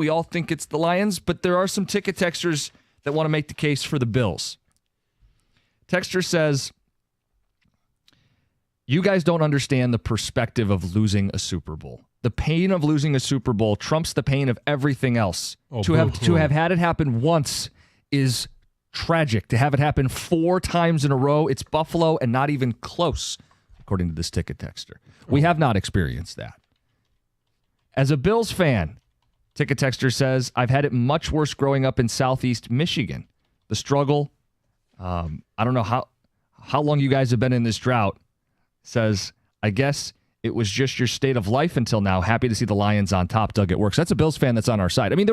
We all think it's the Lions, but there are some ticket texters that want to make the case for the Bills. Texter says, you guys don't understand the perspective of losing a Super Bowl. The pain of losing a Super Bowl trumps the pain of everything else. To have had it happen once is tragic. To have it happen 4 times in a row, it's Buffalo and not even close, according to this ticket texter. We have not experienced that. As a Bills fan, ticket texter says, I've had it much worse growing up in Southeast Michigan. The struggle, I don't know how long you guys have been in this drought, says, I guess it was just your state of life until now. Happy to see the Lions on top. Doug, it works. That's a Bills fan that's on our side. I mean,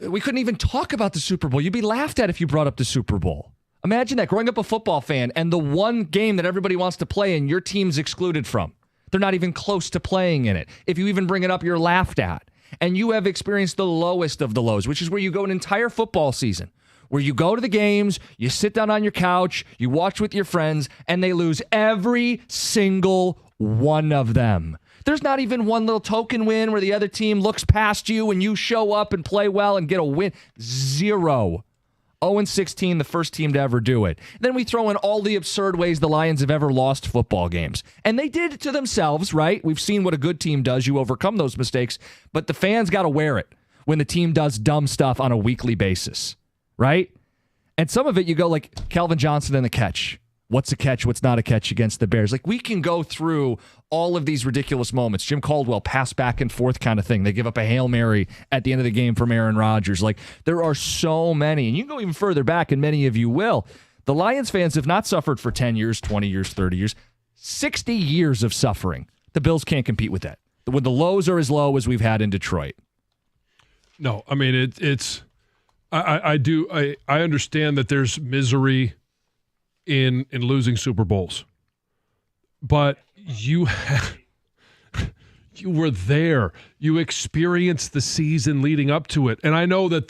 we couldn't even talk about the Super Bowl. You'd be laughed at if you brought up the Super Bowl. Imagine that, growing up a football fan and the one game that everybody wants to play in, your team's excluded from. They're not even close to playing in it. If you even bring it up, you're laughed at. And you have experienced the lowest of the lows, which is where you go an entire football season, where you go to the games, you sit down on your couch, you watch with your friends, and they lose every single one of them. There's not even one little token win where the other team looks past you and you show up and play well and get a win. 0. 0-16, the first team to ever do it. Then we throw in all the absurd ways the Lions have ever lost football games. And they did it to themselves, right? We've seen what a good team does. You overcome those mistakes. But the fans got to wear it when the team does dumb stuff on a weekly basis, right? And some of it you go like Calvin Johnson and the catch. What's a catch? What's not a catch against the Bears? Like, we can go through all of these ridiculous moments. Jim Caldwell, pass back and forth kind of thing. They give up a Hail Mary at the end of the game from Aaron Rodgers. Like, there are so many. And you can go even further back, and many of you will. The Lions fans have not suffered for 10 years, 20 years, 30 years. 60 years of suffering. The Bills can't compete with that. When the lows are as low as we've had in Detroit. No, I mean, it's... I understand that there's misery in losing Super Bowls, but you were there. You experienced the season leading up to it, and I know that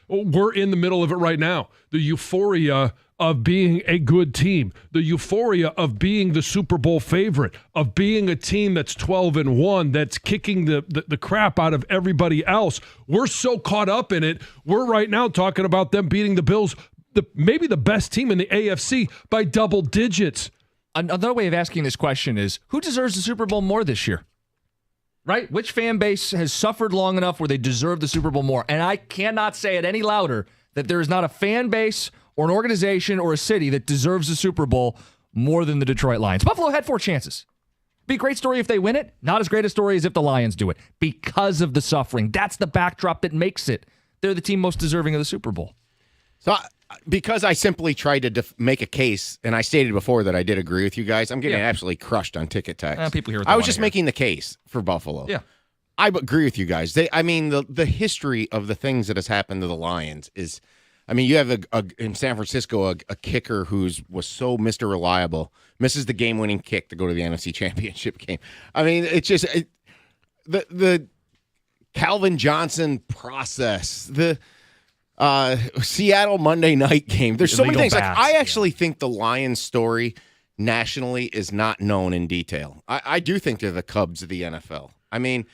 we're in the middle of it right now. The euphoria of being a good team, the euphoria of being the Super Bowl favorite, of being a team that's 12-1, that's kicking the crap out of everybody else. We're so caught up in it. We're right now talking about them beating the Bills, maybe the best team in the AFC, by double digits. Another way of asking this question is, who deserves the Super Bowl more this year? Right? Which fan base has suffered long enough where they deserve the Super Bowl more? And I cannot say it any louder that there is not a fan base or an organization or a city that deserves the Super Bowl more than the Detroit Lions. Buffalo had 4 chances. Be a great story if they win it. Not as great a story as if the Lions do it. Because of the suffering. That's the backdrop that makes it. They're the team most deserving of the Super Bowl. So, because I simply tried to make a case, and I stated before that I did agree with you guys, I'm getting absolutely crushed on ticket text. People here. I was just making the case for Buffalo. Yeah. I agree with you guys. The history of the things that has happened to the Lions is... I mean, you have in San Francisco a kicker was so Mr. Reliable, misses the game-winning kick to go to the NFC Championship game. I mean, it's just the Calvin Johnson process, the Seattle Monday night game. There's so many things. I actually think the Lions story nationally is not known in detail. I do think they're the Cubs of the NFL. I mean,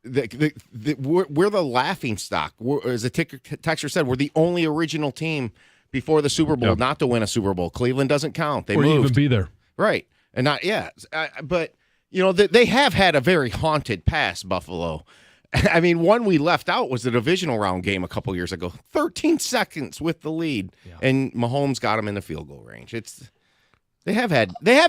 we're the laughing stock. As the texter said, we're the only original team before the Super Bowl not to win a Super Bowl. Cleveland doesn't count. They moved. Even be there. Right. And not, but, they have had a very haunted past, Buffalo. I mean, one we left out was the divisional round game a couple years ago. 13 seconds with the lead, and Mahomes got them in the field goal range. They have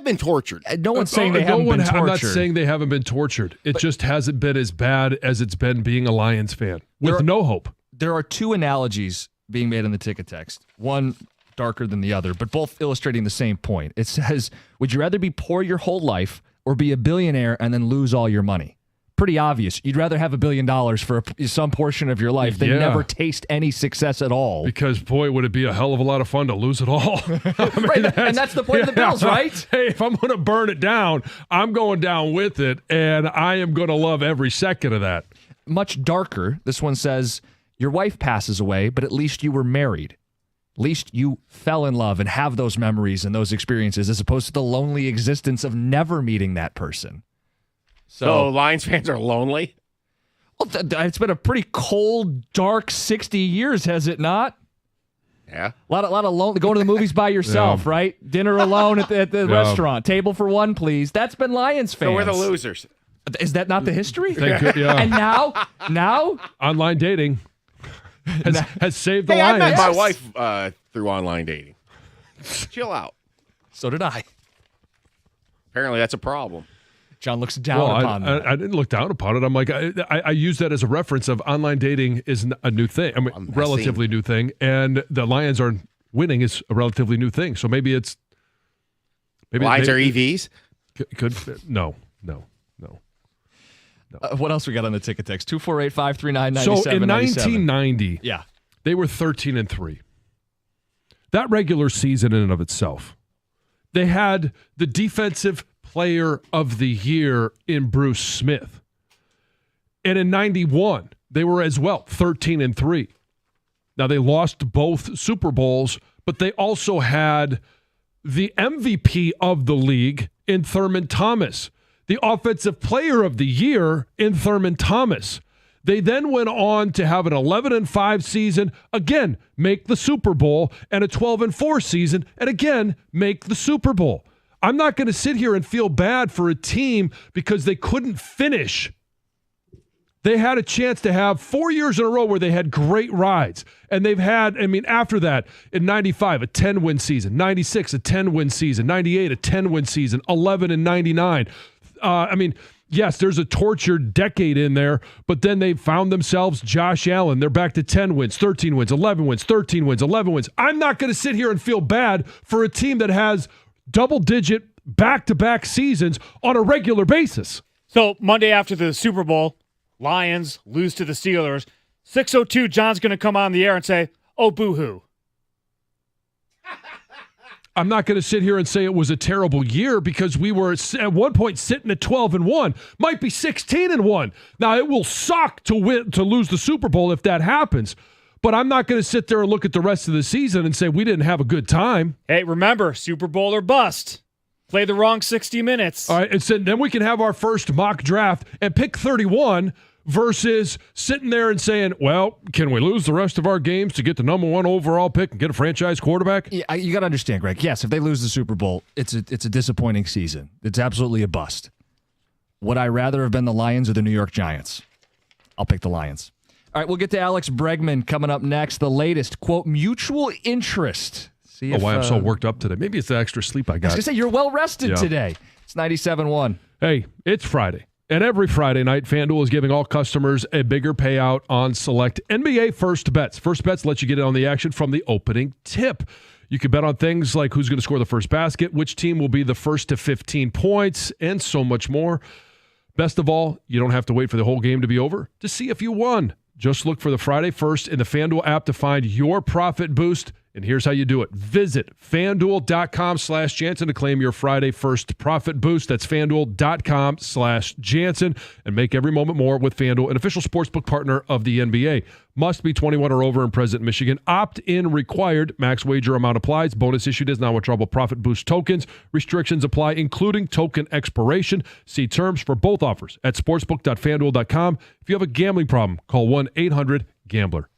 been tortured. No one's saying they haven't been tortured. I'm not saying they haven't been tortured. It just hasn't been as bad as it's been being a Lions fan with no hope. There are 2 analogies being made in the ticket text. One darker than the other, but both illustrating the same point. It says, would you rather be poor your whole life or be a billionaire and then lose all your money? Pretty obvious. You'd rather have $1 billion for some portion of your life than never taste any success at all. Because, boy, would it be a hell of a lot of fun to lose it all. And that's the point of the Bills, right? Hey, if I'm going to burn it down, I'm going down with it, and I am going to love every second of that. Much darker, this one says, your wife passes away, but at least you were married. At least you fell in love and have those memories and those experiences, as opposed to the lonely existence of never meeting that person. So Lions fans are lonely? It's been a pretty cold, dark 60 years, has it not? Yeah. A lot of alone, going to the movies by yourself, right? Dinner alone at the restaurant. Table for one, please. That's been Lions fans. So we're the losers. Is that not the history? Yeah. And now online dating has saved the Hey, Lions. I met my wife through online dating. Chill out. So did I. Apparently, that's a problem. John looks down upon that. I didn't look down upon it. I'm like, I use that as a reference of online dating is a new thing. I mean, relatively new thing. And the Lions are winning is a relatively new thing. So maybe it's... Lions are EVs? No. What else we got on the ticket text? 248-539-9797. So in 1990, yeah, they were 13-3. That regular season in and of itself, they had the defensive player of the year in Bruce Smith. And in 91, they were as well 13-3. Now they lost both Super Bowls, but they also had the MVP of the league in Thurman Thomas, the offensive player of the year in Thurman Thomas. They then went on to have an 11-5 season, again, make the Super Bowl, and a 12-4 season, and again, make the Super Bowl. I'm not going to sit here and feel bad for a team because they couldn't finish. They had a chance to have 4 years in a row where they had great rides. And they've had, after that, in 95, a 10-win season, 96, a 10-win season, 98, a 10-win season, 11 and 99. Yes, there's a tortured decade in there, but then they found themselves Josh Allen. They're back to 10 wins, 13 wins, 11 wins, 13 wins, 11 wins. I'm not going to sit here and feel bad for a team that has double-digit back-to-back seasons on a regular basis. So Monday after the Super Bowl, Lions lose to the Steelers. 6:02, John's going to come on the air and say, "Oh, boo-hoo." I'm not going to sit here and say it was a terrible year because we were at one point sitting at 12-1, might be 16-1. Now it will suck to lose the Super Bowl if that happens, but I'm not going to sit there and look at the rest of the season and say we didn't have a good time. Hey, remember, Super Bowl or bust. Play the wrong 60 minutes. All right, and so then we can have our first mock draft and pick 31 versus sitting there and saying, well, can we lose the rest of our games to get the number one overall pick and get a franchise quarterback? Yeah, you got to understand, Greg. Yes, if they lose the Super Bowl, it's a disappointing season. It's absolutely a bust. Would I rather have been the Lions or the New York Giants? I'll pick the Lions. All right, we'll get to Alex Bregman coming up next. The latest, quote, mutual interest. See why I'm so worked up today. Maybe it's the extra sleep I got. I was going to say, you're well-rested today. It's 97.1. Hey, it's Friday. And every Friday night, FanDuel is giving all customers a bigger payout on select NBA first bets. First bets let you get in on the action from the opening tip. You can bet on things like who's going to score the first basket, which team will be the first to 15 points, and so much more. Best of all, you don't have to wait for the whole game to be over to see if you won. Just look for the Friday First in the FanDuel app to find your profit boost. And here's how you do it. Visit FanDuel.com/Jansen to claim your Friday First profit boost. That's FanDuel.com/Jansen. And make every moment more with FanDuel, an official sportsbook partner of the NBA. Must be 21 or over and present in Michigan. Opt-in required. Max wager amount applies. Bonus issued as non-withdrawable profit boost tokens. Restrictions apply, including token expiration. See terms for both offers at sportsbook.fanduel.com. If you have a gambling problem, call 1-800-GAMBLER.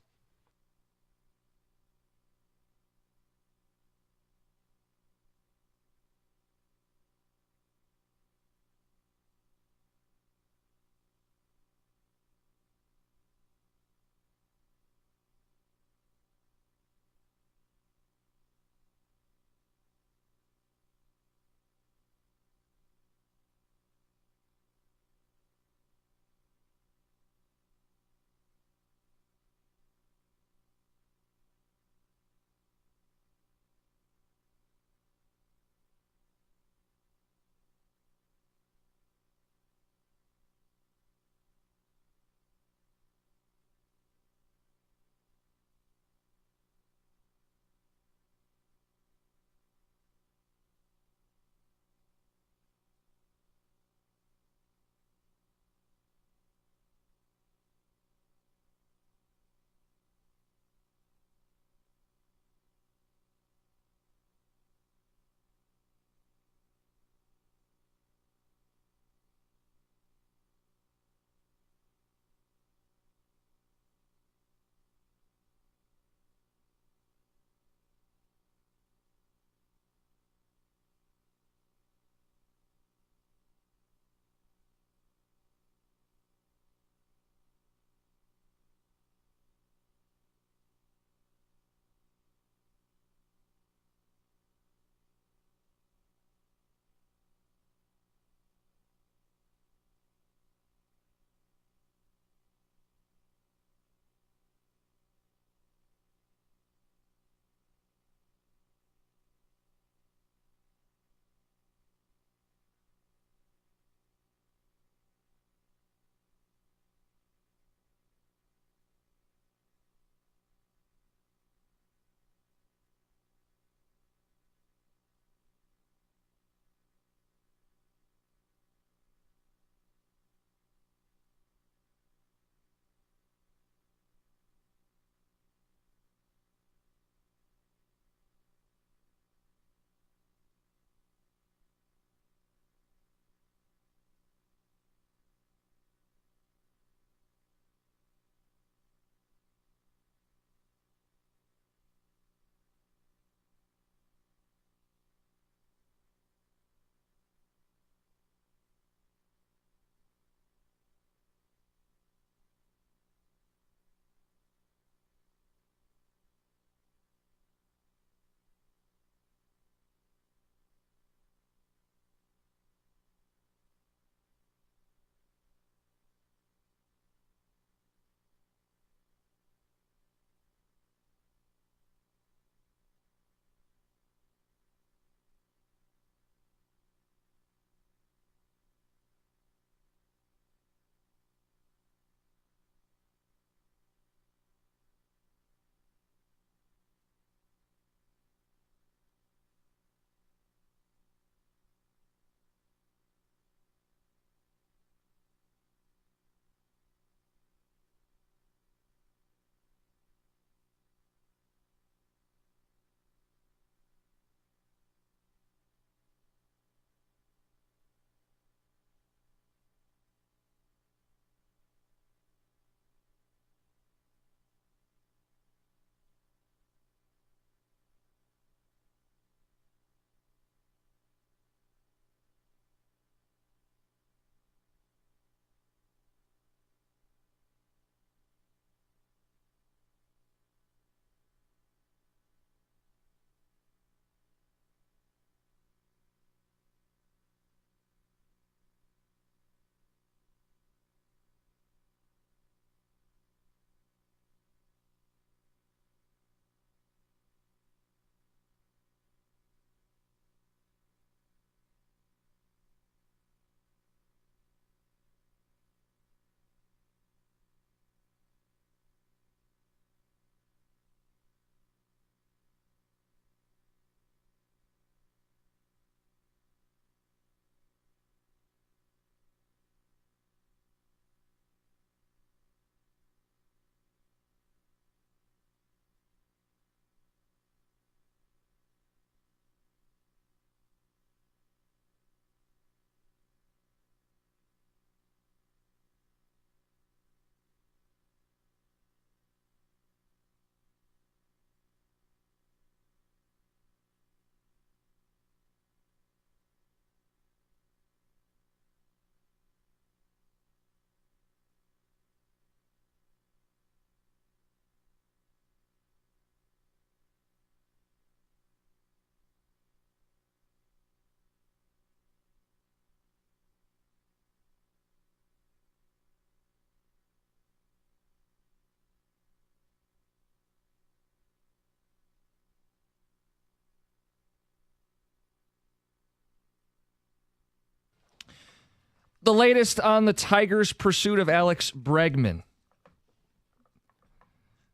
The latest on the Tigers' pursuit of Alex Bregman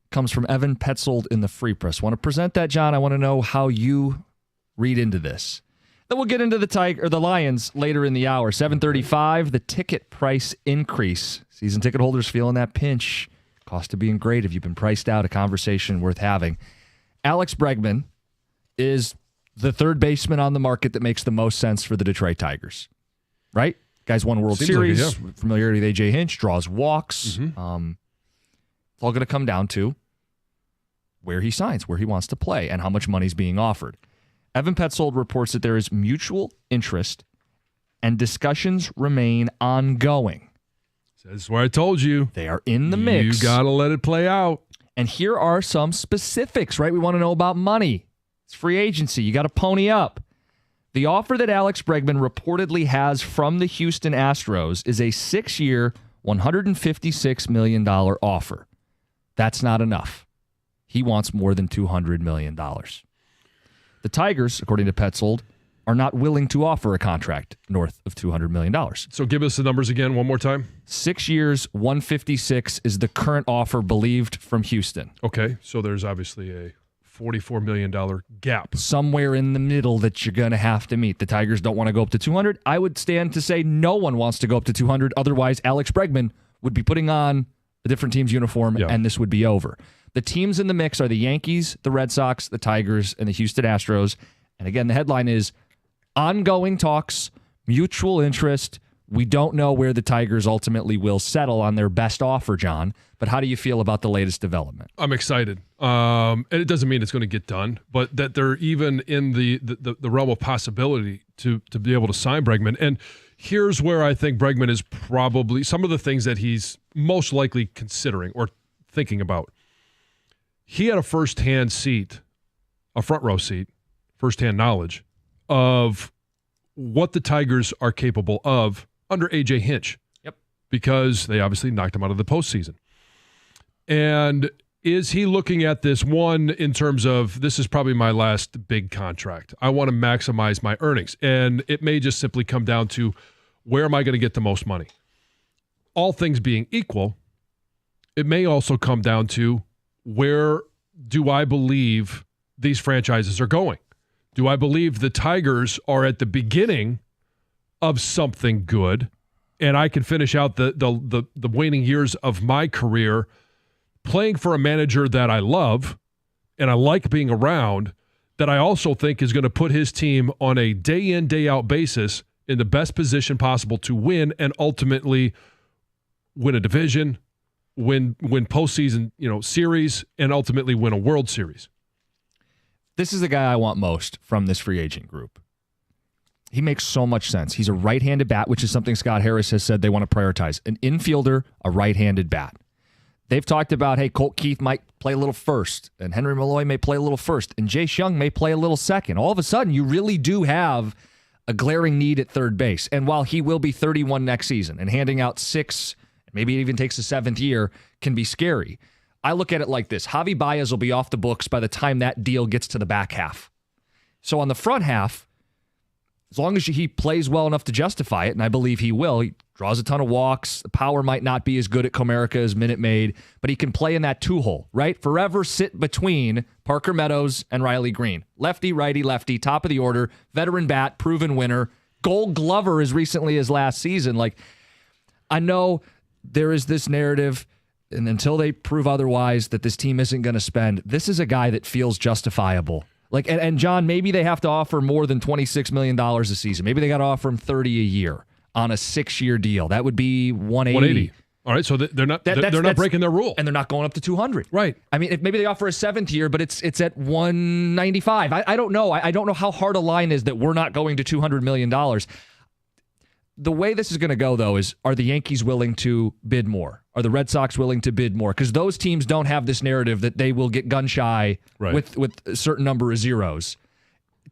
comes from Evan Petzold in the Free Press. Want to present that, John? I want to know how you read into this. Then we'll get into the Lions later in the hour. 7:35, the ticket price increase. Season ticket holders feeling that pinch. Cost of being great. If you've been priced out, a conversation worth having. Alex Bregman is the third baseman on the market that makes the most sense for the Detroit Tigers. Right? Guy's won World Series. Like it, yeah. Familiarity with A.J. Hinch. Draws walks. Mm-hmm. It's all going to come down to where he signs, where he wants to play, and how much money's being offered. Evan Petzold reports that there is mutual interest and discussions remain ongoing. That's where I told you. They are in the mix. You got to let it play out. And here are some specifics, right? We want to know about money. It's free agency. You got to pony up. The offer that Alex Bregman reportedly has from the Houston Astros is a 6-year, $156 million offer. That's not enough. He wants more than $200 million. The Tigers, according to Petzold, are not willing to offer a contract north of $200 million. So give us the numbers again one more time. 6 years, 156 is the current offer believed from Houston. Okay, so there's obviously a $44 million gap. Somewhere in the middle that you're going to have to meet. The Tigers don't want to go up to 200. I would stand to say no one wants to go up to 200. Otherwise, Alex Bregman would be putting on a different team's uniform, and this would be over. The teams in the mix are the Yankees, the Red Sox, the Tigers, and the Houston Astros. And again, the headline is ongoing talks, mutual interest. We don't know where the Tigers ultimately will settle on their best offer, John. But how do you feel about the latest development? I'm excited. And it doesn't mean it's going to get done, but that they're even in the realm of possibility to be able to sign Bregman. And here's where I think Bregman is probably some of the things that he's most likely considering or thinking about. He had a first-hand seat, a front-row seat, first-hand knowledge of what the Tigers are capable of under A.J. Hinch. Yep. Because they obviously knocked him out of the postseason. And is he looking at this, one, in terms of this is probably my last big contract. I want to maximize my earnings. And it may just simply come down to where am I going to get the most money? All things being equal, it may also come down to where do I believe these franchises are going? Do I believe the Tigers are at the beginning of something good and I can finish out the waning years of my career playing for a manager that I love and I like being around, that I also think is going to put his team on a day in, day out basis in the best position possible to win and ultimately win a division, win postseason, series, and ultimately win a World Series. This is the guy I want most from this free agent group. He makes so much sense. He's a right-handed bat, which is something Scott Harris has said they want to prioritize. An infielder, a right-handed bat. They've talked about, hey, Colt Keith might play a little first, and Henry Malloy may play a little first, and Jace Young may play a little second. All of a sudden, you really do have a glaring need at third base. And while he will be 31 next season, and handing out 6, maybe it even takes a 7th year, can be scary. I look at it like this. Javi Baez will be off the books by the time that deal gets to the back half. So on the front half, as long as he plays well enough to justify it, and I believe he will, he draws a ton of walks. The power might not be as good at Comerica as Minute Maid, but he can play in that 2-hole, right? Forever sit between Parker Meadows and Riley Green. Lefty, righty, lefty, top of the order, veteran bat, proven winner, Gold Glover as recently as last season. Like, I know there is this narrative, and until they prove otherwise that this team isn't going to spend, this is a guy that feels justifiable. Like, and John, maybe they have to offer more than $26 million a season. Maybe they got to offer him $30 a year on a 6-year deal. That would be $180. All right, so they're not breaking their rule, and they're not going up to $200. Right. I mean, if maybe they offer a 7th year, but it's at $195. I don't know. I don't know how hard a line is that we're not going to $200 million. The way this is going to go, though, is are the Yankees willing to bid more? Are the Red Sox willing to bid more? Because those teams don't have this narrative that they will get gun shy with a certain number of zeros.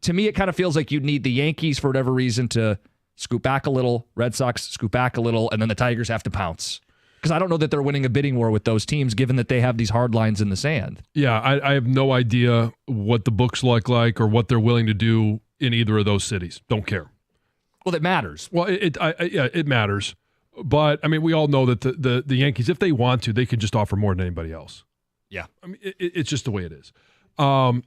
To me, it kind of feels like you'd need the Yankees, for whatever reason, to scoot back a little, Red Sox scoot back a little, and then the Tigers have to pounce. Because I don't know that they're winning a bidding war with those teams, given that they have these hard lines in the sand. Yeah, I have no idea what the books look like or what they're willing to do in either of those cities. Don't care. Well, it matters. Well, it matters. But, I mean, we all know that the Yankees, if they want to, they can just offer more than anybody else. Yeah. I mean, it's just the way it is. But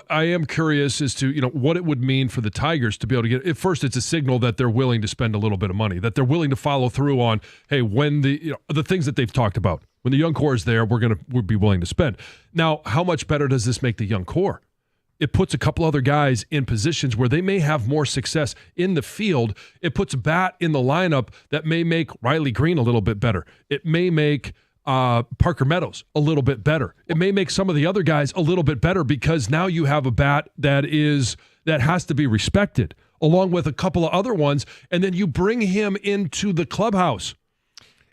I am curious as to, what it would mean for the Tigers to be able to get. At first, it's a signal that they're willing to spend a little bit of money, that they're willing to follow through on, hey, when the things that they've talked about. When the young core is there, we'll be willing to spend. Now, how much better does this make the young core? It puts a couple other guys in positions where they may have more success in the field. It puts a bat in the lineup that may make Riley Green a little bit better. It may make Parker Meadows a little bit better. It may make some of the other guys a little bit better because now you have a bat that has to be respected, along with a couple of other ones, and then you bring him into the clubhouse.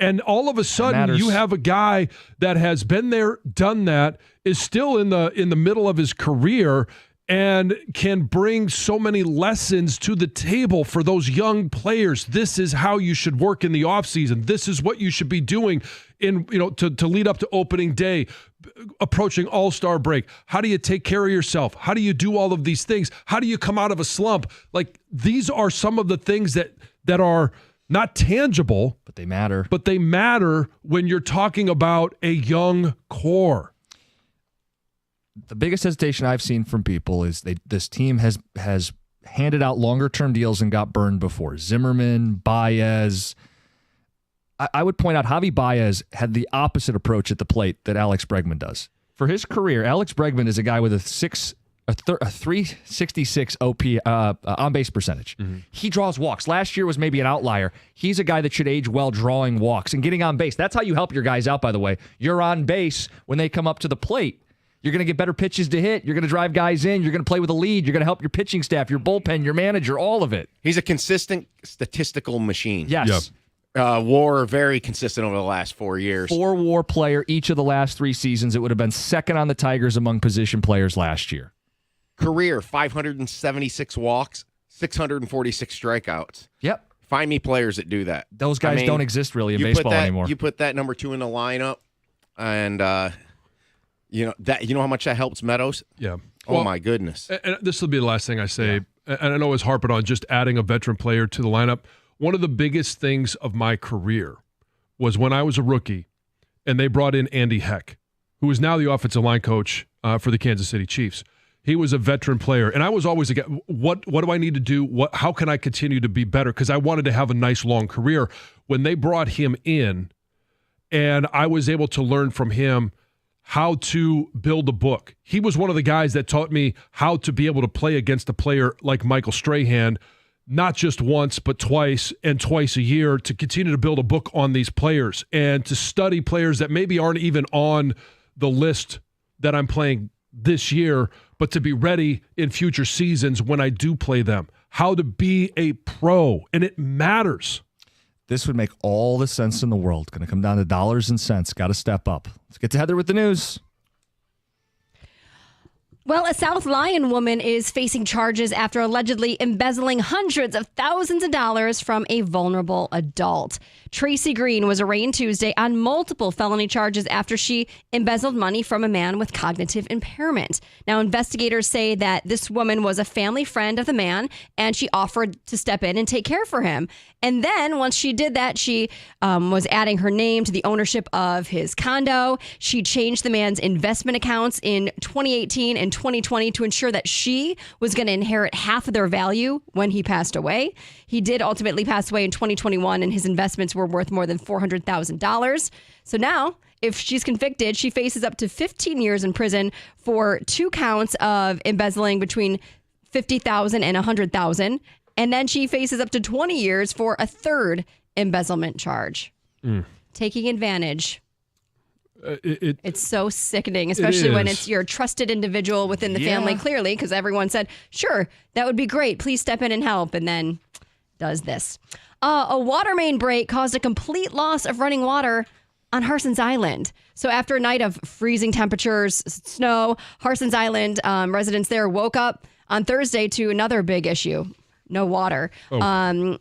And all of a sudden, you have a guy that has been there, done that, is still in the middle of his career, and can bring so many lessons to the table for those young players. This is how you should work in the offseason. This is what you should be doing to lead up to opening day, approaching All-Star break. How do you take care of yourself? How do you do all of these things? How do you come out of a slump? Like, these are some of the things that are not tangible, but they matter. But they matter when you're talking about a young core. The biggest hesitation I've seen from people is this team has handed out longer-term deals and got burned before. Zimmerman, Baez. I would point out Javi Baez had the opposite approach at the plate that Alex Bregman does. For his career, Alex Bregman is a guy with a 366 OP on-base percentage. Mm-hmm. He draws walks. Last year was maybe an outlier. He's a guy that should age well drawing walks and getting on base. That's how you help your guys out, by the way. You're on base when they come up to the plate. You're going to get better pitches to hit. You're going to drive guys in. You're going to play with a lead. You're going to help your pitching staff, your bullpen, your manager, all of it. He's a consistent statistical machine. Yes. Yep. WAR, very consistent over the last 4 years. 4 WAR player each of the last 3 seasons. It would have been second on the Tigers among position players last year. Career, 576 walks, 646 strikeouts. Yep. Find me players that do that. Those guys don't exist really in baseball anymore. You put that number 2 in the lineup, and you know how much that helps Meadows? Yeah. Oh, my goodness. And this will be the last thing I say. Yeah. And I know I was harping on just adding a veteran player to the lineup. One of the biggest things of my career was when I was a rookie and they brought in Andy Heck, who is now the offensive line coach for the Kansas City Chiefs. He was a veteran player. And I was always, again, what do I need to do? How can I continue to be better? Because I wanted to have a nice long career. When they brought him in and I was able to learn from him how to build a book. He was one of the guys that taught me how to be able to play against a player like Michael Strahan, not just once, but twice and twice a year, to continue to build a book on these players and to study players that maybe aren't even on the list that I'm playing this year, but to be ready in future seasons when I do play them. How to be a pro, and it matters. This would make all the sense in the world. Going to come down to dollars and cents. Got to step up. Let's get to Heather with the news. Well, a South Lyon woman is facing charges after allegedly embezzling hundreds of thousands of dollars from a vulnerable adult. Tracy Green was arraigned Tuesday on multiple felony charges after she embezzled money from a man with cognitive impairment. Now, investigators say that this woman was a family friend of the man, and she offered to step in and take care for him. And then once she did that, she was adding her name to the ownership of his condo. She changed the man's investment accounts in 2018 and 2020 to ensure that she was going to inherit half of their value when he passed away. He did ultimately pass away in 2021, and his investments were worth more than $400,000. So now, if she's convicted, she faces up to 15 years in prison for 2 counts of embezzling between $50,000 and $100,000. And then she faces up to 20 years for a third embezzlement charge. Taking advantage. It's so sickening, especially when it's your trusted individual within the family, clearly, because everyone said, sure, that would be great. Please step in and help. And then does this. A water main break caused a complete loss of running water on Harson's Island. So after a night of freezing temperatures, snow, Harson's Island residents there woke up on Thursday to another big issue. No water.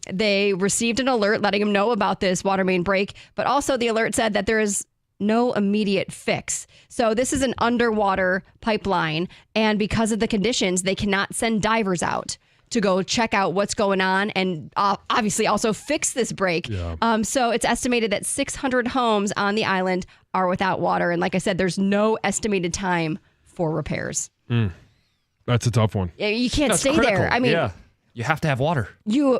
They received an alert letting them know about this water main break, but also the alert said that there is no immediate fix. So this is an underwater pipeline, and because of the conditions, they cannot send divers out to go check out what's going on and obviously also fix this break. Yeah. So it's estimated that 600 homes on the island are without water. And like I said, there's no estimated time for repairs. That's a tough one. You can't That's stay critical. there. I mean, yeah. You have to have water. you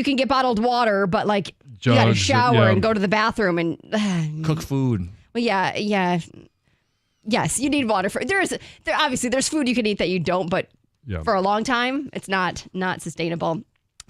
can get bottled water, but like you got to Jugs, shower yeah. and go to the bathroom and Cook food. well, yeah. Yes, you need water for obviously there's food you can eat that you don't, but Yeah. for a long time, it's not sustainable.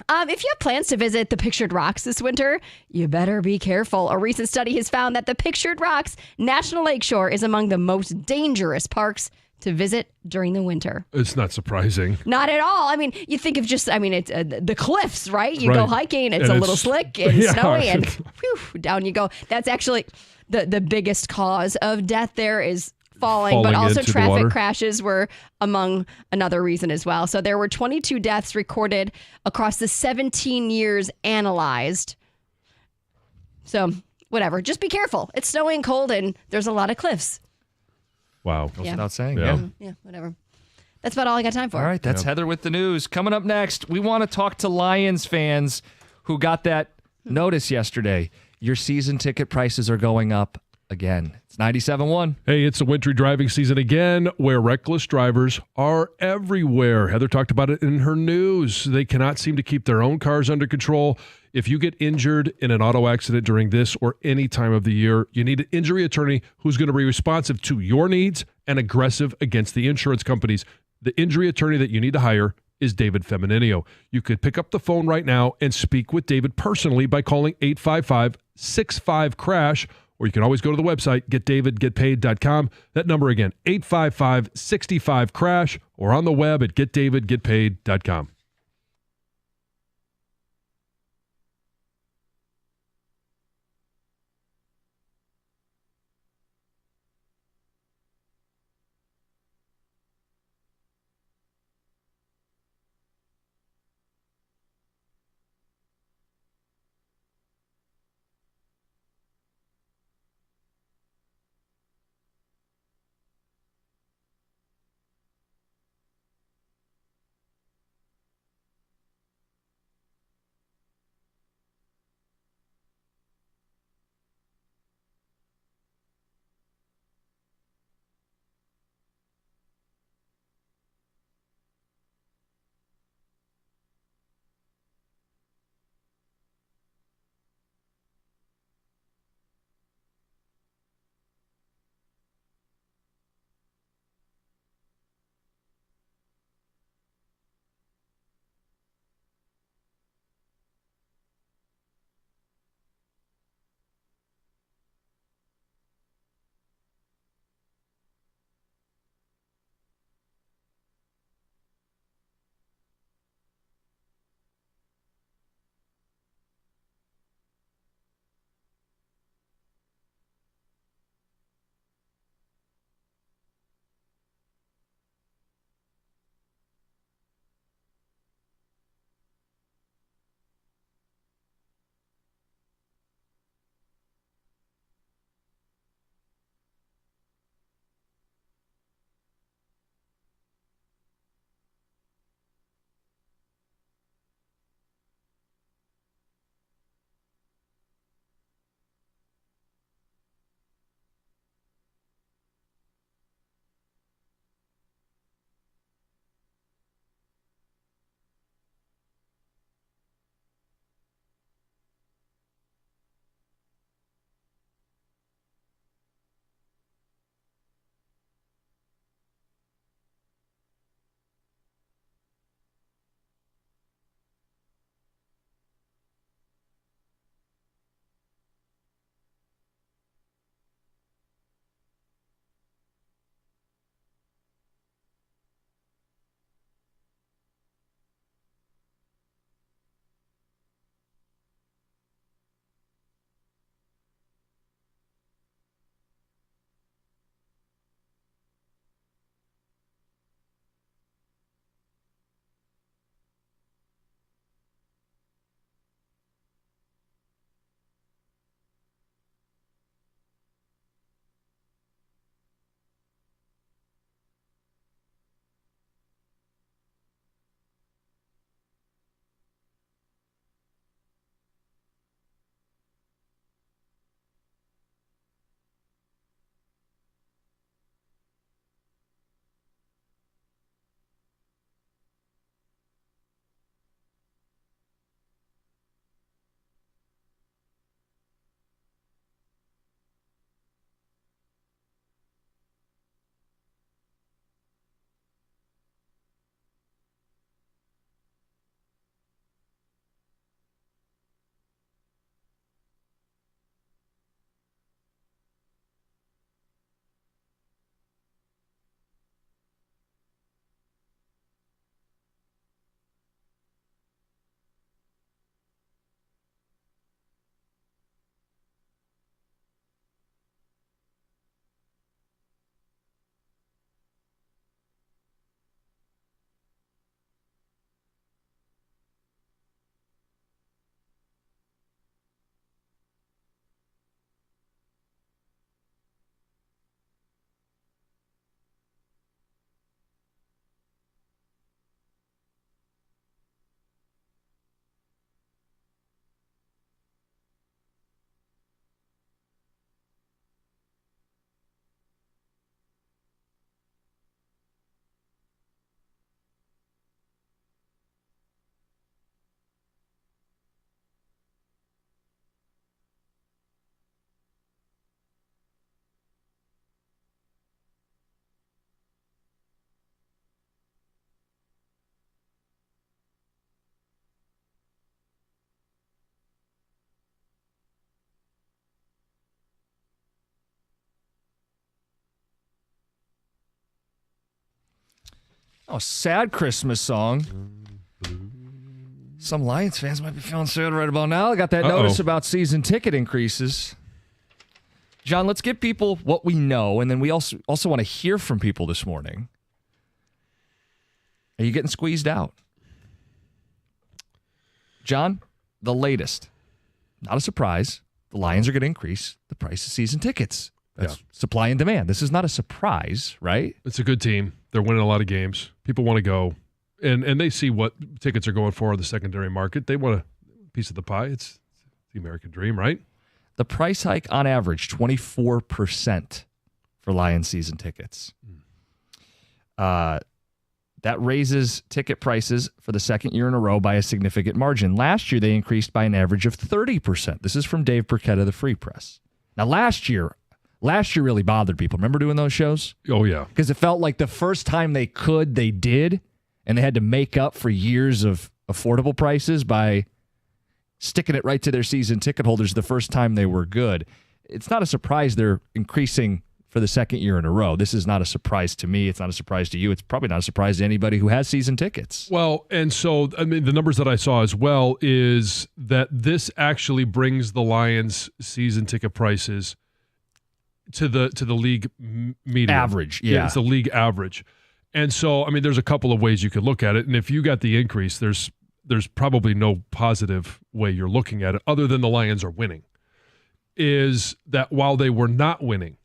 If you have plans to visit the Pictured Rocks this winter, you better be careful. A recent study has found that the Pictured Rocks National Lakeshore is among the most dangerous parks to visit during the winter. It's not surprising. Not at all. I mean, you think of it's the cliffs, right? You go Right. hiking, it's And a it's- little slick and yeah. snowy, and whew, down you go. That's actually the biggest cause of death there is falling, but Falling also into the water. traffic crashes were among another reason as well. So there were 22 deaths recorded across the 17 years analyzed. So whatever, just be careful. It's snowy and cold, and there's a lot of cliffs. Wow. Goes Yeah. without saying. Yeah. Yeah. Yeah, whatever. That's about all I got time for. All right, that's Heather with the news. Coming up next, we want to talk to Lions fans who got that notice yesterday. Your season ticket prices are going up again. It's 97.1. Hey, it's the wintry driving season again, where reckless drivers are everywhere. Heather talked about it in her news. They cannot seem to keep their own cars under control. If you get injured in an auto accident during this or any time of the year, you need an injury attorney who's going to be responsive to your needs and aggressive against the insurance companies. The injury attorney that you need to hire is David Femininio. You could pick up the phone right now and speak with David personally by calling 855-65-CRASH, or you can always go to the website, getdavidgetpaid.com. That number again, 855-65-CRASH, or on the web at getdavidgetpaid.com. Oh, sad Christmas song. Some Lions fans might be feeling sad right about now. I got that notice about season ticket increases. John, let's give people what we know, and then we also want to hear from people this morning. Are you getting squeezed out? John, the latest. Not a surprise. The Lions are going to increase the price of season tickets. That's supply and demand. This is not a surprise, right? It's a good team. They're winning a lot of games. People want to go. And they see what tickets are going for in the secondary market. They want a piece of the pie. It's the American dream, right? The price hike on average, 24% for Lions season tickets. That raises ticket prices for the second year in a row by a significant margin. Last year, they increased by an average of 30%. This is from Dave Burkett of the Free Press. Now, last year really bothered people. Remember doing those shows? Oh, yeah. Because it felt like the first time they could, they did. And they had to make up for years of affordable prices by sticking it right to their season ticket holders the first time they were good. It's not a surprise they're increasing for the second year in a row. This is not a surprise to me. It's not a surprise to you. It's probably not a surprise to anybody who has season tickets. Well, and so, I mean, the numbers that I saw as well is that this actually brings the Lions season ticket prices to the league median. Average, yeah. It's the league average. And so, I mean, there's a couple of ways you could look at it. And if you got the increase, there's probably no positive way you're looking at it other than the Lions are winning. Is that while they were not winning,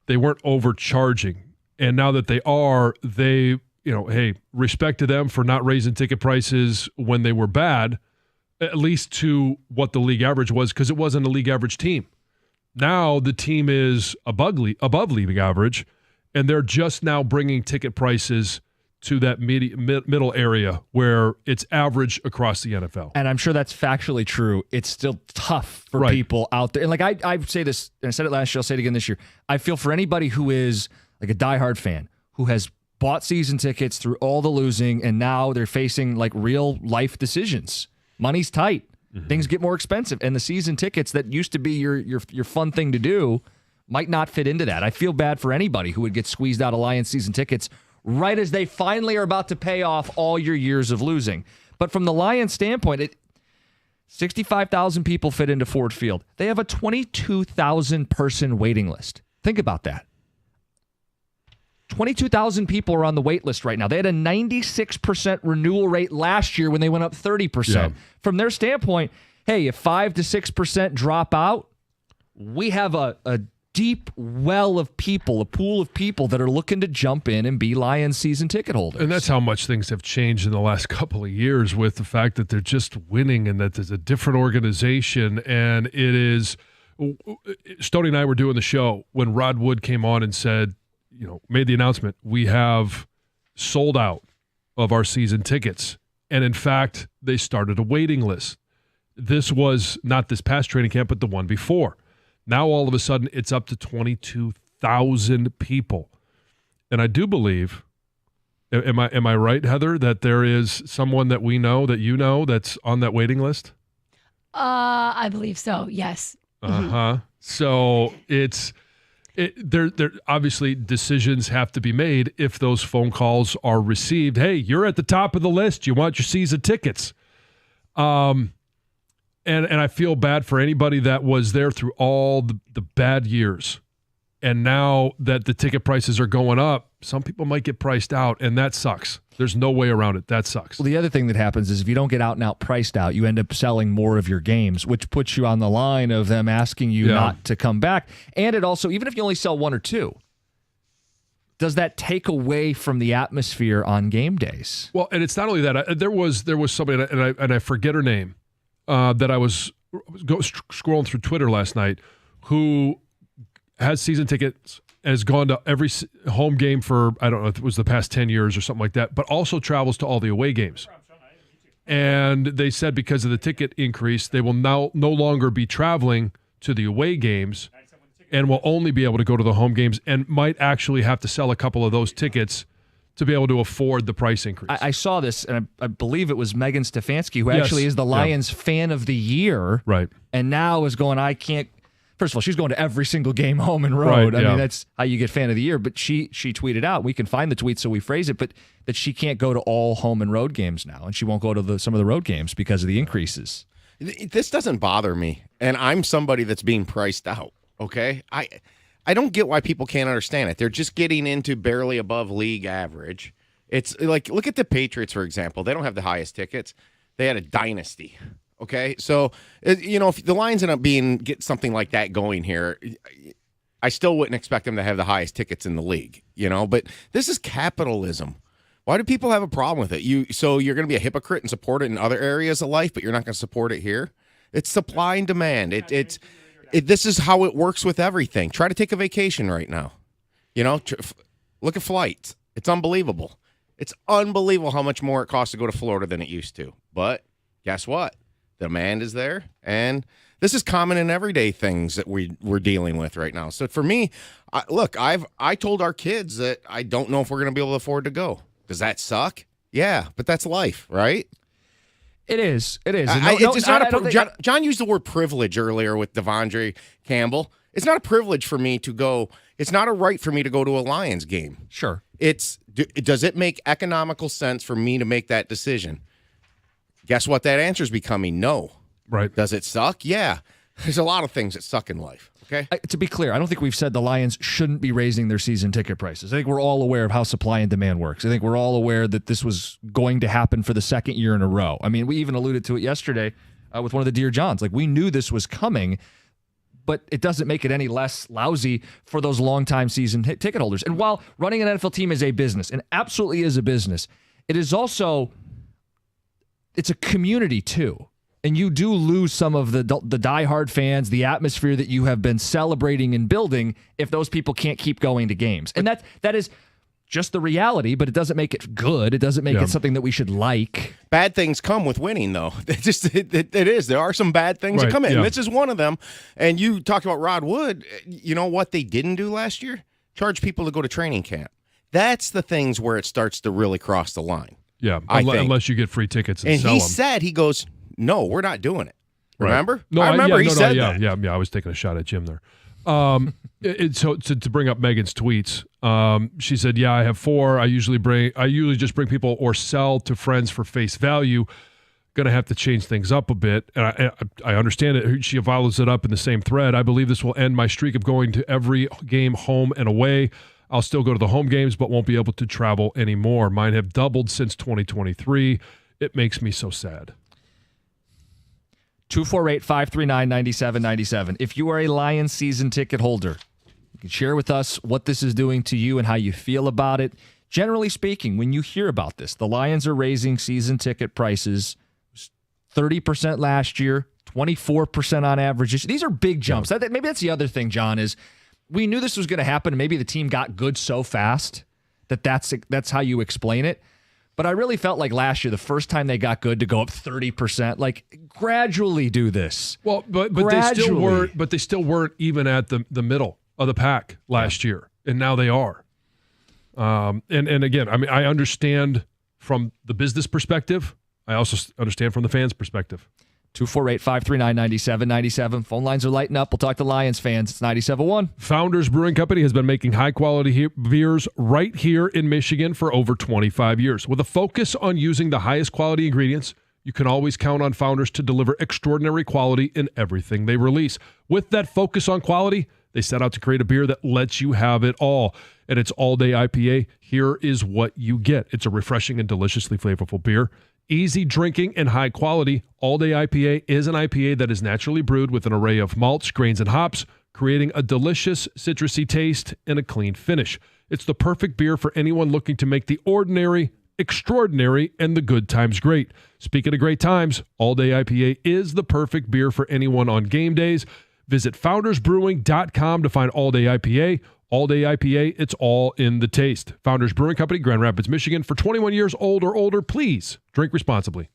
they weren't overcharging. And now that they are, hey, respect to them for not raising ticket prices when they were bad, at least to what the league average was, because it wasn't a league average team. Now the team is above league average, and they're just now bringing ticket prices to that middle area where it's average across the NFL. And I'm sure that's factually true. It's still tough for people out there. And like I say this, and I said it last year, I'll say it again this year. I feel for anybody who is like a diehard fan who has bought season tickets through all the losing, and now they're facing like real life decisions. Money's tight. Mm-hmm. Things get more expensive. And the season tickets that used to be your fun thing to do might not fit into that. I feel bad for anybody who would get squeezed out of Lions season tickets right as they finally are about to pay off all your years of losing. But from the Lions standpoint, 65,000 people fit into Ford Field. They have a 22,000 person waiting list. Think about that. 22,000 people are on the wait list right now. They had a 96% renewal rate last year when they went up 30%. Yeah. From their standpoint, hey, if 5 to 6% drop out, we have a deep well of people, a pool of people that are looking to jump in and be Lions season ticket holders. And that's how much things have changed in the last couple of years with the fact that they're just winning and that there's a different organization. And it is, Stoney and I were doing the show when Rod Wood came on and said, made the announcement, we have sold out of our season tickets. And in fact, they started a waiting list. This was not this past training camp, but the one before. Now, all of a sudden, it's up to 22,000 people. And I do believe, am I right, Heather, that there is someone that we know, that you know, that's on that waiting list? I believe so, yes. Uh-huh. So there obviously decisions have to be made if those phone calls are received. Hey, you're at the top of the list. You want your season tickets. And I feel bad for anybody that was there through all the bad years. And now that the ticket prices are going up, some people might get priced out, and that sucks. There's no way around it. That sucks. Well, the other thing that happens is if you don't get out and out priced out, you end up selling more of your games, which puts you on the line of them asking you not to come back. And it also, even if you only sell one or two, does that take away from the atmosphere on game days? Well, and it's not only that. There was somebody, and I forget her name, that I was scrolling through Twitter last night, who has season tickets and has gone to every home game for, I don't know if it was the past 10 years or something like that, but also travels to all the away games. And they said because of the ticket increase, they will now no longer be traveling to the away games and will only be able to go to the home games and might actually have to sell a couple of those tickets to be able to afford the price increase. I saw this, and I believe it was Megan Stefanski, who actually is the Lions fan of the year. Right. And now is going, I can't First of all, she's going to every single game home and road. Right, I mean, that's how you get fan of the year. But she tweeted out, we can find the tweet so we phrase it, but that she can't go to all home and road games now, and she won't go to some of the road games because of the increases. This doesn't bother me, and I'm somebody that's being priced out, okay? I don't get why people can't understand it. They're just getting into barely above league average. It's like, look at the Patriots, for example. They don't have the highest tickets. They had a dynasty. Okay, so if the Lions end up get something like that going here, I still wouldn't expect them to have the highest tickets in the league. But this is capitalism. Why do people have a problem with it? So you're going to be a hypocrite and support it in other areas of life, but you're not going to support it here? It's supply and demand. This is how it works with everything. Try to take a vacation right now. Look at flights. It's unbelievable. It's unbelievable how much more it costs to go to Florida than it used to. But guess what? Demand is there, and this is common in everyday things that we're dealing with right now. So for me, I told our kids that I don't know if we're going to be able to afford to go. Does that suck? Yeah, but that's life, right? It is. It is. John used the word privilege earlier with Devondre Campbell. It's not a privilege for me to go. It's not a right for me to go to a Lions game. Sure. Does it make economical sense for me to make that decision? Guess what that answer is becoming? No. Right. Does it suck? Yeah. There's a lot of things that suck in life. Okay. To be clear, I don't think we've said the Lions shouldn't be raising their season ticket prices. I think we're all aware of how supply and demand works. I think we're all aware that this was going to happen for the second year in a row. I mean, we even alluded to it yesterday with one of the Dear Johns. Like, we knew this was coming, but it doesn't make it any less lousy for those longtime season ticket holders. And while running an NFL team is a business, and absolutely is a business, it is also, it's a community too. And you do lose some of the diehard fans, the atmosphere that you have been celebrating and building if those people can't keep going to games. And that is just the reality, but it doesn't make it good. It doesn't make it something that we should like. Bad things come with winning, though. It is. There are some bad things that come in. And this is one of them. And you talked about Rod Wood. You know what they didn't do last year? Charge people to go to training camp. That's the things where it starts to really cross the line. Yeah, unless you get free tickets and sell them. He goes, no, we're not doing it. Remember? Right. No, I remember he said that. Yeah, I was taking a shot at Jim there. So to bring up Megan's tweets, she said, "Yeah, I have 4. I usually just bring people or sell to friends for face value. Going to have to change things up a bit." And I understand it. She follows it up in the same thread. "I believe this will end my streak of going to every game home and away. I'll still go to the home games, but won't be able to travel anymore. Mine have doubled since 2023. It makes me so sad." 248-539-9797. If you are a Lions season ticket holder, you can share with us what this is doing to you and how you feel about it. Generally speaking, when you hear about this, the Lions are raising season ticket prices 30% last year, 24% on average. These are big jumps. Maybe that's the other thing, John, is we knew this was going to happen, and maybe the team got good so fast that's how you explain it. But I really felt like last year, the first time they got good, to go up 30%, like gradually do this. Well, but they still weren't even at the middle of the pack last year, and now they are. And again, I mean, I understand from the business perspective. I also understand from the fans' perspective. 248-539-9797. Phone lines are lighting up. We'll talk to Lions fans. It's 97.1. Founders Brewing Company has been making high-quality beers right here in Michigan for over 25 years. With a focus on using the highest quality ingredients, you can always count on Founders to deliver extraordinary quality in everything they release. With that focus on quality, they set out to create a beer that lets you have it all. And it's all-day IPA. Here is what you get. It's a refreshing and deliciously flavorful beer. Easy drinking and high quality, All Day IPA is an IPA that is naturally brewed with an array of malts, grains, and hops, creating a delicious citrusy taste and a clean finish. It's the perfect beer for anyone looking to make the ordinary extraordinary and the good times great. Speaking of great times, All Day IPA is the perfect beer for anyone on game days. Visit foundersbrewing.com to find All Day IPA. All Day IPA, it's all in the taste. Founders Brewing Company, Grand Rapids, Michigan. For 21 years old or older, please drink responsibly.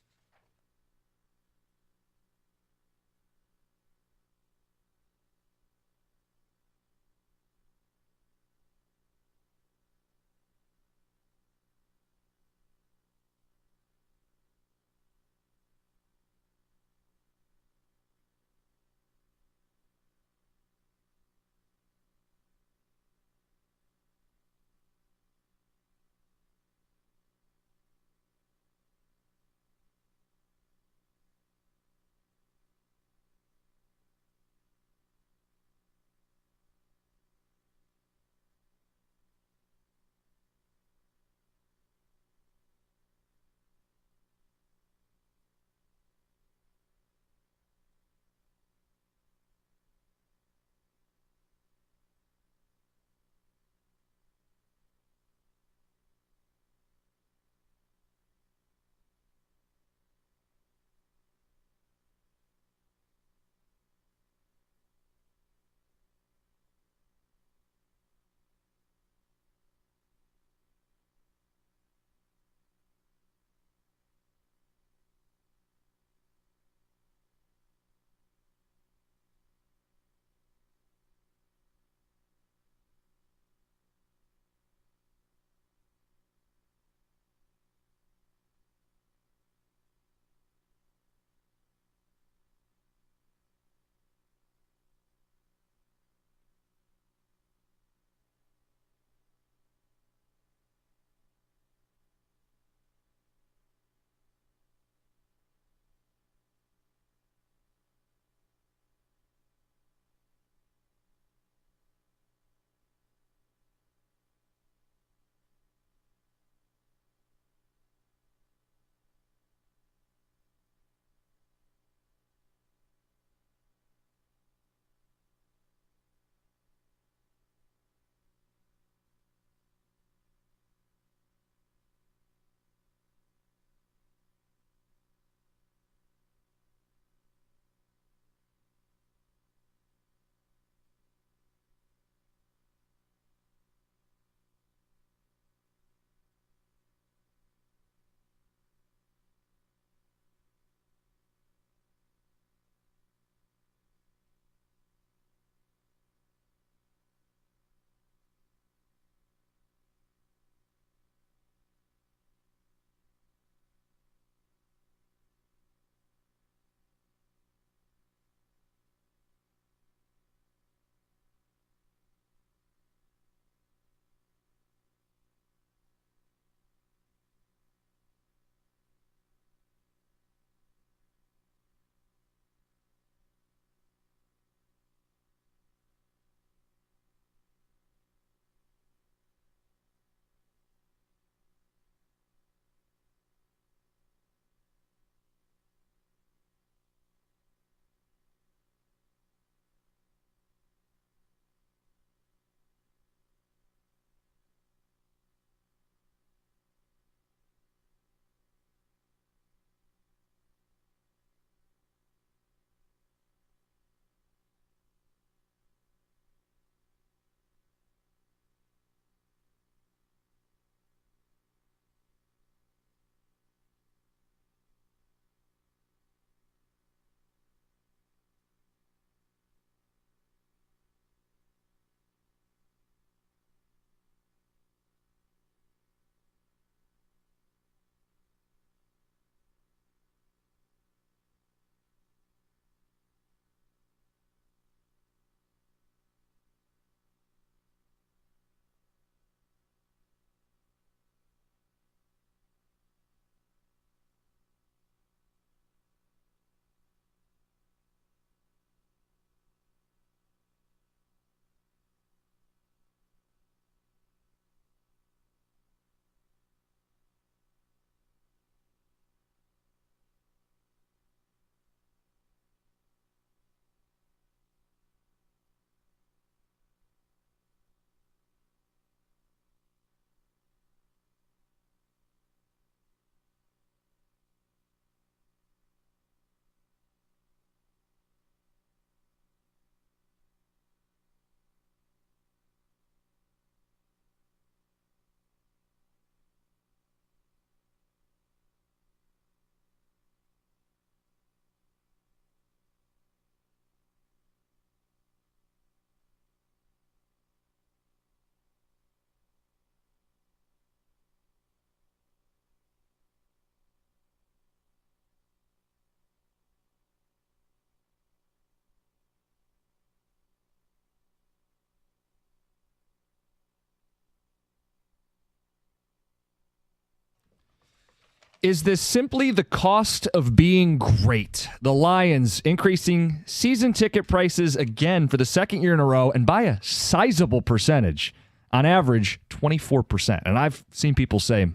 Is this simply the cost of being great? The Lions increasing season ticket prices again for the second year in a row and by a sizable percentage. On average, 24%. And I've seen people say,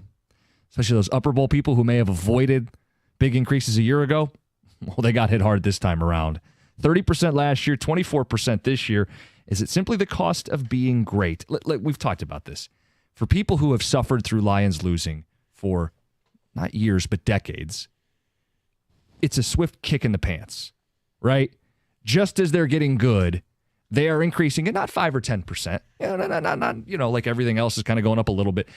especially those upper bowl people who may have avoided big increases a year ago, well, they got hit hard this time around. 30% last year, 24% this year. Is it simply the cost of being great? We've talked about this. For people who have suffered through Lions losing for not years, but decades, it's a swift kick in the pants, right? Just as they're getting good, they are increasing it, not 5 or 10%. Not, like everything else is kind of going up a little bit.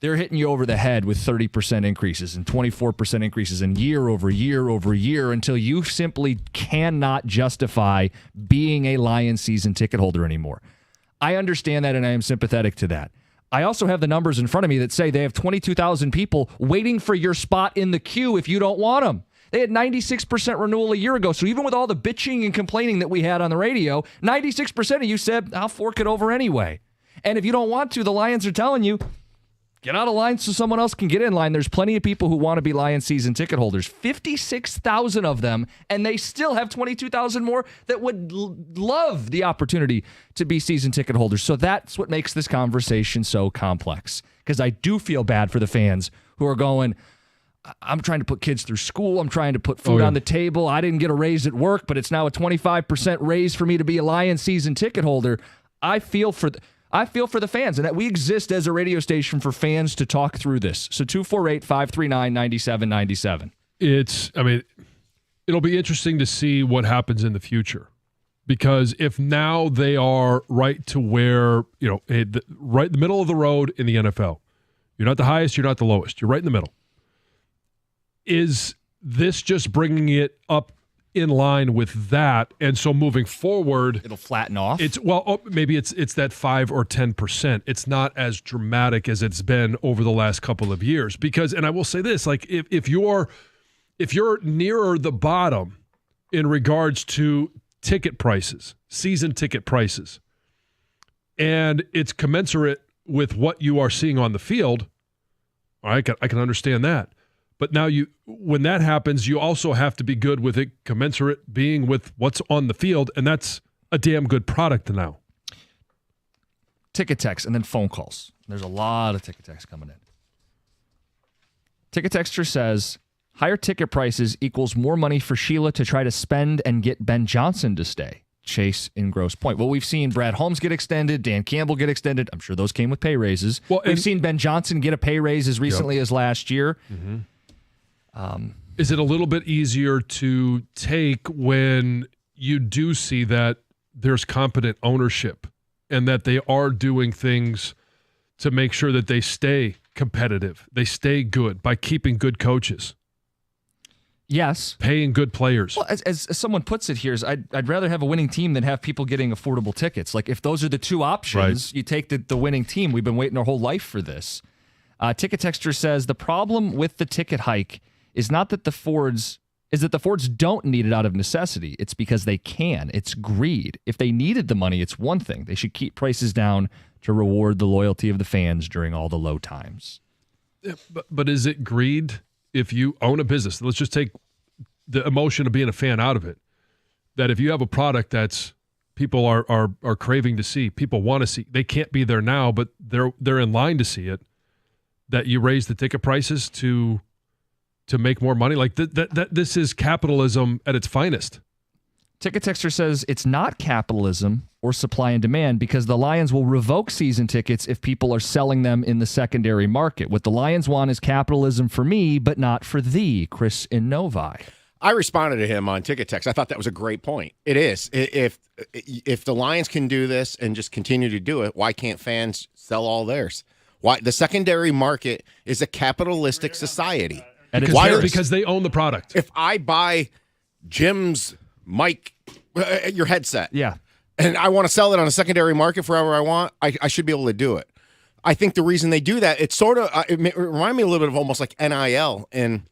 They're hitting you over the head with 30% increases and 24% increases and year over year over year until you simply cannot justify being a Lions season ticket holder anymore. I understand that, and I am sympathetic to that. I also have the numbers in front of me that say they have 22,000 people waiting for your spot in the queue if you don't want them. They had 96% renewal a year ago. So even with all the bitching and complaining that we had on the radio, 96% of you said, I'll fork it over anyway. And if you don't want to, the Lions are telling you, get out of line so someone else can get in line. There's plenty of people who want to be Lions season ticket holders. 56,000 of them, and they still have 22,000 more that would love the opportunity to be season ticket holders. So that's what makes this conversation so complex. Because I do feel bad for the fans who are going, I'm trying to put kids through school. I'm trying to put food on the table. I didn't get a raise at work, but it's now a 25% raise for me to be a Lions season ticket holder. I feel for the fans, and that we exist as a radio station for fans to talk through this. So 248-539-9797. It'll be interesting to see what happens in the future. Because if now they are right to where, right in the middle of the road in the NFL, you're not the highest, you're not the lowest, you're right in the middle. Is this just bringing it up in line with that, and so moving forward, it'll flatten off? Maybe it's that 5 or 10%. It's not as dramatic as it's been over the last couple of years. Because, and I will say this, like if you're nearer the bottom in regards to ticket prices, season ticket prices, and it's commensurate with what you are seeing on the field, I can understand that. But now when that happens, you also have to be good with it, commensurate being with what's on the field, and that's a damn good product now. Ticket text and then phone calls. There's a lot of ticket text coming in. Ticket texter says, higher ticket prices equals more money for Sheila to try to spend and get Ben Johnson to stay. Chase in Grosse Pointe. Well, we've seen Brad Holmes get extended, Dan Campbell get extended. I'm sure those came with pay raises. Well, we've seen Ben Johnson get a pay raise as recently as last year. Mm-hmm. Is it a little bit easier to take when you do see that there's competent ownership and that they are doing things to make sure that they stay competitive, they stay good by keeping good coaches? Yes. Paying good players. Well, as someone puts it here, I'd rather have a winning team than have people getting affordable tickets. Like, if those are the two options, you take the winning team. We've been waiting our whole life for this. Ticket Texture says, the problem with the ticket hike is not that the Fords don't need it out of necessity. It's because they can. It's greed. If they needed the money, it's one thing. They should keep prices down to reward the loyalty of the fans during all the low times. Yeah, but is it greed if you own a business? Let's just take the emotion of being a fan out of it. That if you have a product that's people are craving to see, people want to see, they can't be there now, but they're in line to see it, that you raise the ticket prices to make more money. Like this is capitalism at its finest. Ticket Texter says it's not capitalism or supply and demand because the Lions will revoke season tickets if people are selling them in the secondary market. What the Lions want is capitalism for me, but not for thee, Chris in Novi. I responded to him on Ticket Text. I thought that was a great point. It is. If the Lions can do this and just continue to do it, why can't fans sell all theirs? Why the secondary market is a capitalistic society. Because they own the product. If I buy Jim's mic, your headset, and I want to sell it on a secondary market forever I want, I should be able to do it. I think the reason they do that, it's sort of it reminds me a little bit of almost like NIL in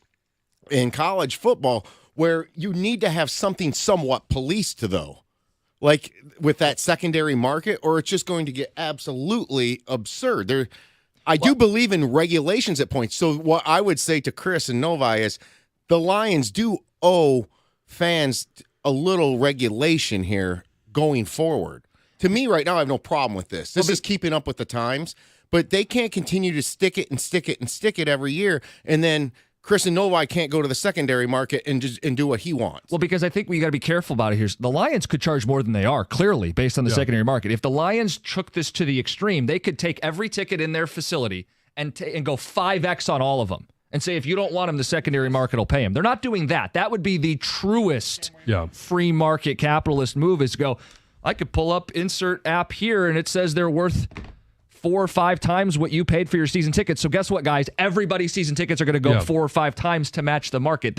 college football, where you need to have something somewhat policed though, like with that secondary market, or it's just going to get absolutely absurd. I do believe in regulations at points. So what I would say to Chris and Novi is the Lions do owe fans a little regulation here going forward. To me right now, I have no problem with this. This is keeping up with the times, but they can't continue to stick it and stick it and stick it every year, and then Chris and Novi can't go to the secondary market and do what he wants. Well, because I think we got to be careful about it here. The Lions could charge more than they are, clearly, based on the secondary market. If the Lions took this to the extreme, they could take every ticket in their facility and go 5X on all of them and say, if you don't want them, the secondary market will pay them. They're not doing that. That would be the truest free market capitalist move, is to go, I could pull up insert app here, and it says they're worth 4 or 5 times what you paid for your season tickets. So guess what, guys? Everybody's season tickets are going to go 4 or 5 times to match the market.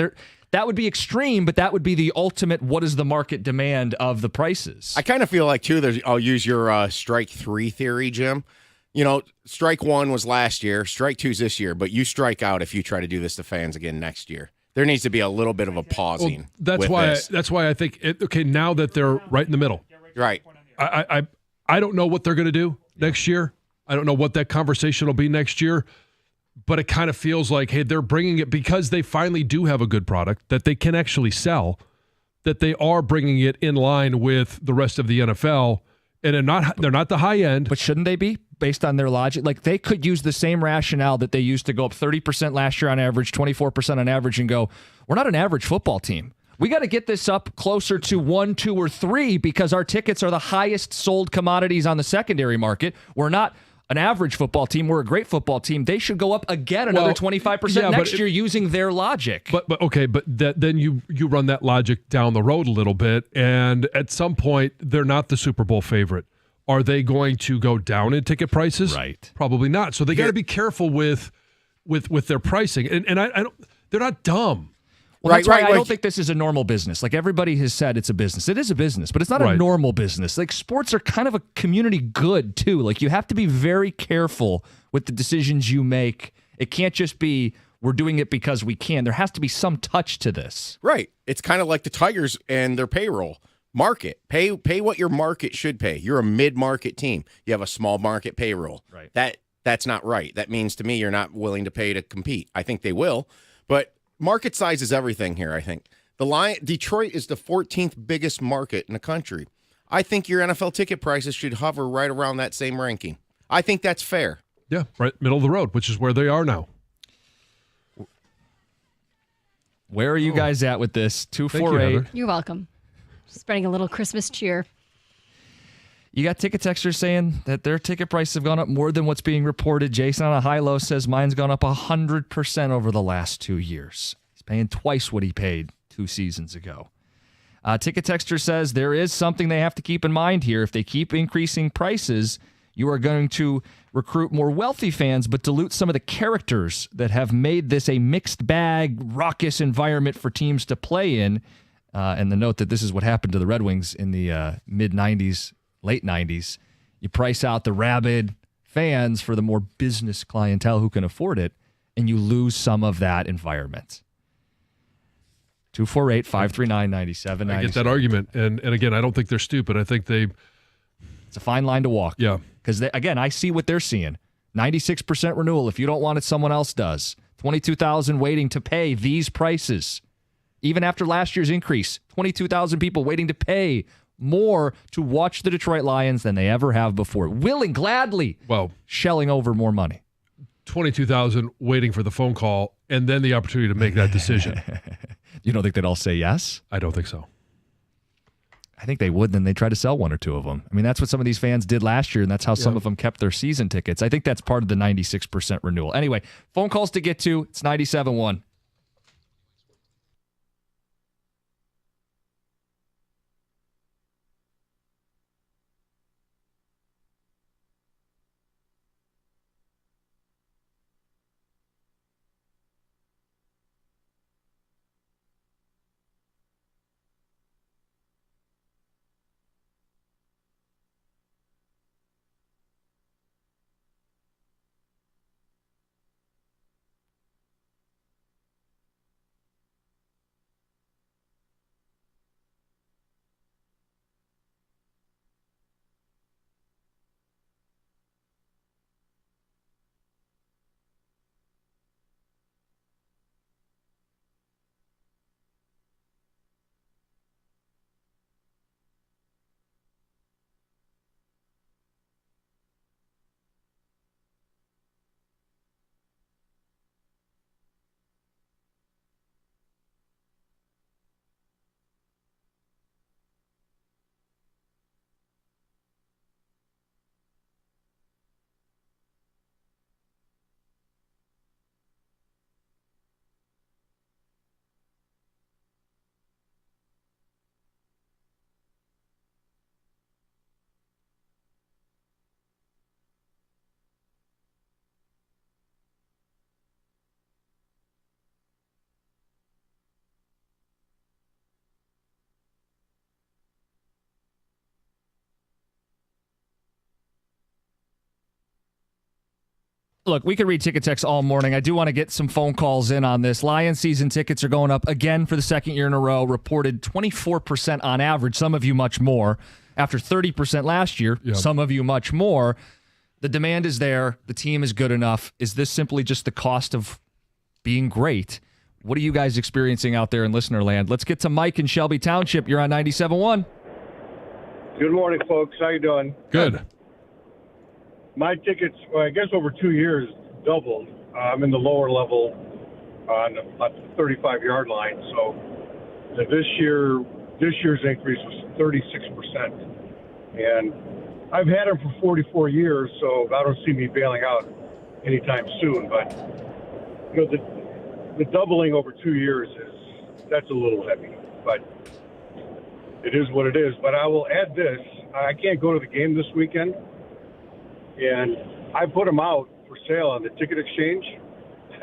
That would be extreme, but that would be the ultimate what is the market demand of the prices. I kind of feel like, too, I'll use your strike 3 theory, Jim. You know, strike 1 was last year, strike 2's this year, but you strike out if you try to do this to fans again next year. There needs to be a little bit of a pausing. Well, that's why I think now that they're right in the middle. Right. I don't know what they're going to do next year. I don't know what that conversation will be next year, but it kind of feels like, hey, they're bringing it because they finally do have a good product that they can actually sell, that they are bringing it in line with the rest of the NFL, and they're not the high end. But shouldn't they be, based on their logic? Like, they could use the same rationale that they used to go up 30% last year on average, 24% on average, and go, we're not an average football team. We got to get this up closer to 1, 2, or 3 because our tickets are the highest sold commodities on the secondary market. We're not an average football team. We're a great football team. They should go up again another 25% next year using their logic. But then you run that logic down the road a little bit, and at some point they're not the Super Bowl favorite. Are they going to go down in ticket prices? Right. Probably not. So they got to be careful with their pricing. And I don't. They're not dumb. Well, that's why I don't think this is a normal business. Like, everybody has said it's a business. It is a business, but it's not a normal business. Like, sports are kind of a community good, too. Like, you have to be very careful with the decisions you make. It can't just be, we're doing it because we can. There has to be some touch to this. Right. It's kind of like the Tigers and their payroll. Market. Pay what your market should pay. You're a mid-market team. You have a small market payroll. Right. That's not right. That means to me you're not willing to pay to compete. I think they will, but market size is everything here, I think. Detroit is the 14th biggest market in the country. I think your NFL ticket prices should hover right around that same ranking. I think that's fair. Yeah, right middle of the road, which is where they are now. Where are you guys at with this? 248. You're welcome. Spreading a little Christmas cheer. You got ticket texters saying that their ticket prices have gone up more than what's being reported. Jason on a high-low says mine's gone up 100% over the last 2 years. He's paying twice what he paid 2 seasons ago. Ticket texter says there is something they have to keep in mind here. If they keep increasing prices, you are going to recruit more wealthy fans, but dilute some of the characters that have made this a mixed bag, raucous environment for teams to play in. And the note that this is what happened to the Red Wings in the mid-'90s, late 90s. You price out the rabid fans for the more business clientele who can afford it, and you lose some of that environment. 248-539-9797. I get that argument. And again, I don't think they're stupid. I think it's a fine line to walk. Yeah. Because, again, I see what they're seeing. 96% renewal. If you don't want it, someone else does. 22,000 waiting to pay these prices. Even after last year's increase, 22,000 people waiting to pay more to watch the Detroit Lions than they ever have before. Gladly shelling over more money. 22,000 waiting for the phone call and then the opportunity to make that decision. You don't think they'd all say yes? I don't think so. I think they would, then they'd try to sell one or two of them. I mean, that's what some of these fans did last year, and that's how some of them kept their season tickets. I think that's part of the 96% renewal. Anyway, phone calls to get to. It's 97.1. look, we could read ticket text all morning. I do want to get some phone calls in on this. Lions season tickets are going up again for the second year in a row, reported 24% on average, some of you much more. After 30% last year, some of you much more. The demand is there. The team is good enough. Is this simply just the cost of being great? What are you guys experiencing out there in listener land? Let's get to Mike in Shelby Township. You're on 97.1. Good morning, folks. How you doing? Good. My tickets, well, I guess over 2 years, doubled. I'm in the lower level on the 35-yard line. So this year's increase was 36%. And I've had them for 44 years, so I don't see me bailing out anytime soon. But, you know, the doubling over 2 years that's a little heavy. But it is what it is. But I will add this. I can't go to the game this weekend. And I put them out for sale on the ticket exchange.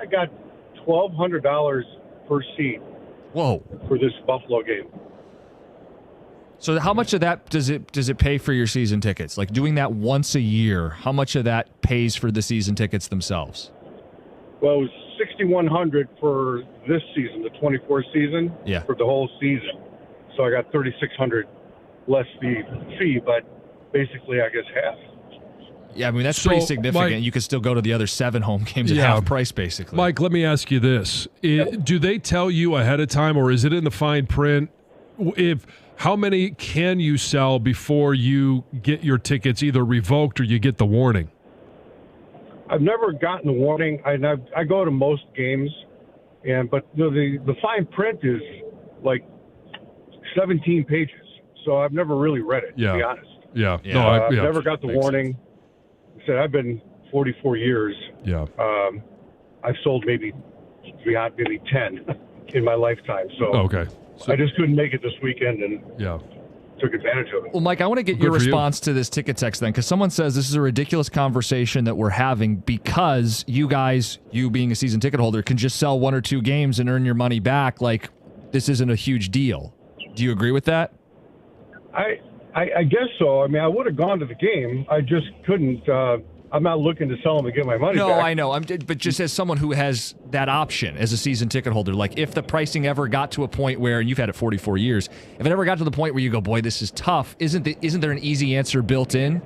I got $1,200 per seat. Whoa. For this Buffalo game. So how much of that does it pay for your season tickets? Like doing that once a year, how much of that pays for the season tickets themselves? Well, it was $6,100 for this season, the 24 season, for the whole season. So I got $3,600 less the fee, but basically I guess half. Yeah, I mean, that's pretty significant. Mike, you could still go to the other 7 home games at half price, basically. Mike, let me ask you this. Do they tell you ahead of time, or is it in the fine print, how many can you sell before you get your tickets either revoked or you get the warning? I've never gotten the warning. I go to most games, but the fine print is like 17 pages, so I've never really read it, to be honest. Yeah. No, I've never got the warning. Said I've been 44 years. Yeah. I've sold maybe 10 in my lifetime. So I just couldn't make it this weekend and took advantage of it. Well, Mike, I want to get your response to this ticket text then, because someone says this is a ridiculous conversation that we're having because you guys, you being a season ticket holder, can just sell 1 or 2 games and earn your money back. Like, this isn't a huge deal. Do you agree with that? I guess so. I mean, I would have gone to the game. I just couldn't. I'm not looking to sell them to get my money back. No, I know. But just as someone who has that option as a season ticket holder, like if the pricing ever got to a point where, and you've had it 44 years, if it ever got to the point where you go, boy, this is tough, isn't there an easy answer built in?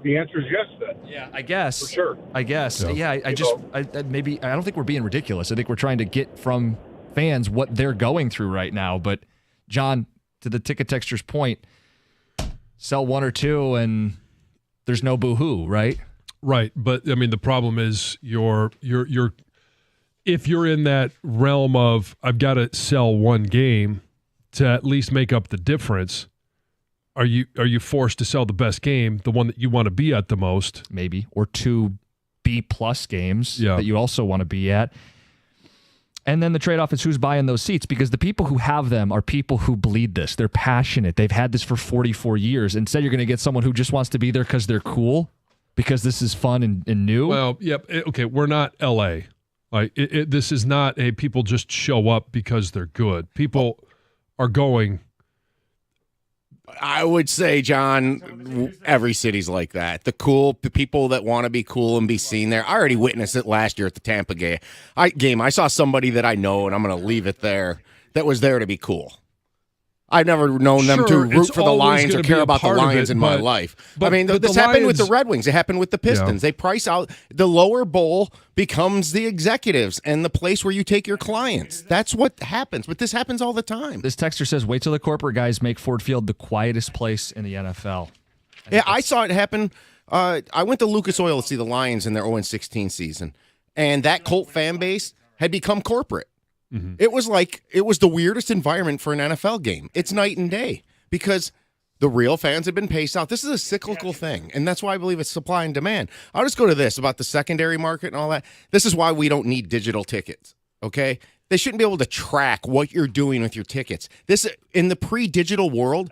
The answer is yes, then. Yeah, I guess. For sure. I guess. Yeah, I don't think we're being ridiculous. I think we're trying to get from fans what they're going through right now. But, John, to the ticket texter's point, sell 1 or 2 and there's no boo-hoo, right? Right, but I mean the problem is you're if you're in that realm of I've got to sell 1 game to at least make up the difference, are you forced to sell the best game, the one that you want to be at the most? Maybe, or 2 B+ games that you also want to be at. And then the trade-off is who's buying those seats, because the people who have them are people who bleed this. They're passionate. They've had this for 44 years. Instead, you're going to get someone who just wants to be there because they're cool, because this is fun and new. Well, okay, we're not L.A. Like this is not people just show up because they're good. People are going. I would say, John, every city's like that. The people that want to be cool and be seen there. I already witnessed it last year at the Tampa game. I saw somebody that I know, and I'm going to leave it there, that was there to be cool. I've never known them to root for the Lions or care about the Lions in my life. I mean, this happened with the Red Wings. It happened with the Pistons. They price out the lower bowl becomes the executives and the place where you take your clients. That's what happens. But this happens all the time. This texter says, wait till the corporate guys make Ford Field the quietest place in the NFL. I saw it happen. I went to Lucas Oil to see the Lions in their 0-16 season, and that Colt fan base had become corporate. Mm-hmm. It was the weirdest environment for an NFL game. It's night and day because the real fans have been paced out. This is a cyclical thing, and that's why I believe it's supply and demand. I'll just go to this about the secondary market and all that. This is why we don't need digital tickets, okay? They shouldn't be able to track what you're doing with your tickets. In the pre-digital world,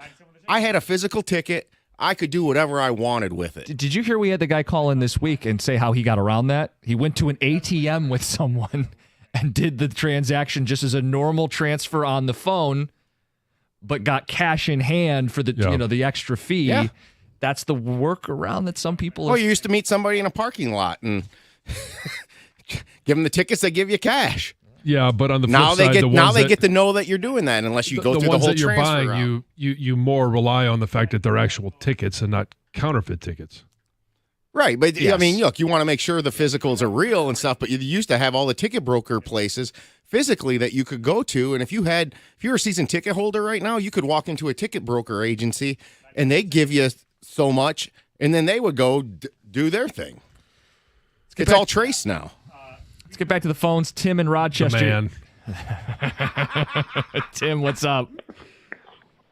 I had a physical ticket. I could do whatever I wanted with it. Did you hear we had the guy call in this week and say how he got around that? He went to an ATM with someone and did the transaction just as a normal transfer on the phone, but got cash in hand for the the extra fee. Yeah. that's the workaround that some people. Oh, you used to meet somebody in a parking lot and give them the tickets. They give you cash. Yeah, but on the flip side, they get to know that you're doing that unless you go through the whole ones that you're transfer buying, route. you more rely on the fact that they're actual tickets and not counterfeit tickets. Right, but Yes. I mean, look, you want to make sure the physicals are real and stuff, but you used to have all the ticket broker places physically that you could go to, and if you're a season ticket holder right now, you could walk into a ticket broker agency and they give you so much, and then they would go do their thing. It's all traced now. Let's get back to the phones. Tim in Rochester. The man. Tim, what's up?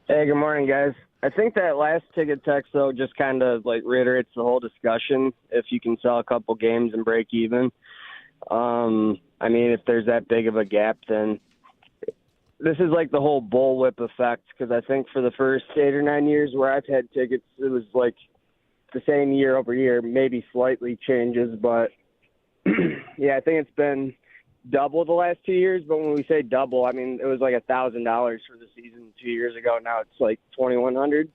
Hey, good morning, guys. I think that last ticket text, though, just kind of like reiterates the whole discussion. If you can sell a couple games and break even, I mean, if there's that big of a gap, then this is like the whole bullwhip effect. Because I think for the first 8 or 9 years where I've had tickets, it was like the same year over year, maybe slightly changes, but yeah, I think it's been double the last 2 years. But when we say double, I mean it was like $1,000 for the season 2 years ago. Now it's like $2,100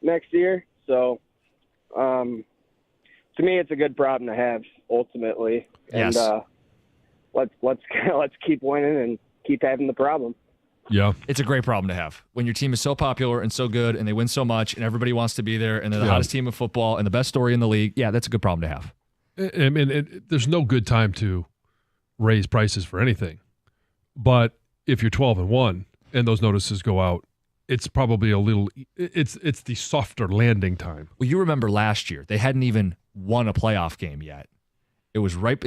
next year. So to me, it's a good problem to have ultimately. Yes. And let's keep winning and keep having the problem. Yeah. It's a great problem to have when your team is so popular and so good and they win so much and everybody wants to be there and they're the hottest team of football and the best story in the league. Yeah, that's a good problem to have. I mean, there's no good time to raise prices for anything. But if you're 12-1 and those notices go out, it's probably it's the softer landing time. Well, you remember last year, they hadn't even won a playoff game yet. It was right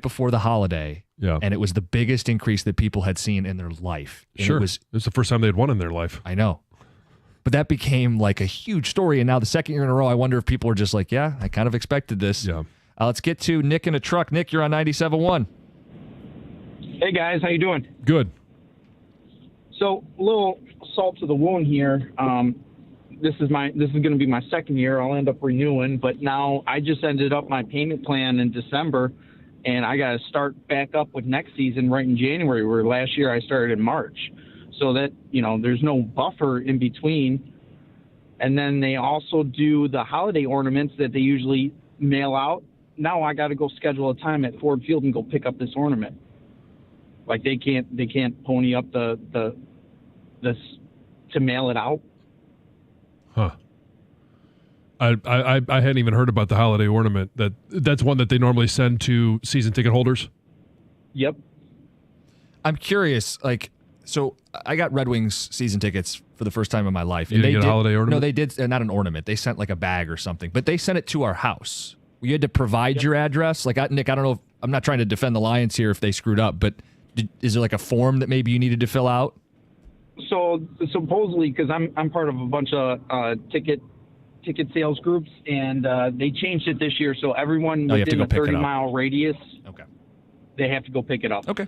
before the holiday. Yeah. And it was the biggest increase that people had seen in their life. And Sure. It was the first time they'd won in their life. I know. But that became like a huge story. And now the second year in a row, I wonder if people are just like, yeah, I kind of expected this. Yeah. Let's get to Nick in a truck. Nick, you're on 97.1. Hey guys, how you doing? Good. So, a little salt to the wound here. This is going to be my second year. I'll end up renewing, but now I just ended up my payment plan in December, and I got to start back up with next season right in January. Where last year I started in March, so that there's no buffer in between. And then they also do the holiday ornaments that they usually mail out. Now I got to go schedule a time at Ford Field and go pick up this ornament. Like they can't pony up the to mail it out. Huh. I hadn't even heard about the holiday ornament. That's one that they normally send to season ticket holders. Yep. I'm curious, so I got Red Wings season tickets for the first time in my life. You didn't get a holiday ornament? No, they did. Not an ornament. They sent like a bag or something, but they sent it to our house. You had to provide your address. Nick, I don't know. I'm not trying to defend the Lions here if they screwed up, but is there like a form that maybe you needed to fill out? So supposedly, because I'm part of a bunch of ticket sales groups, and they changed it this year, so everyone within a 30-mile radius, okay, they have to go pick it up. Okay.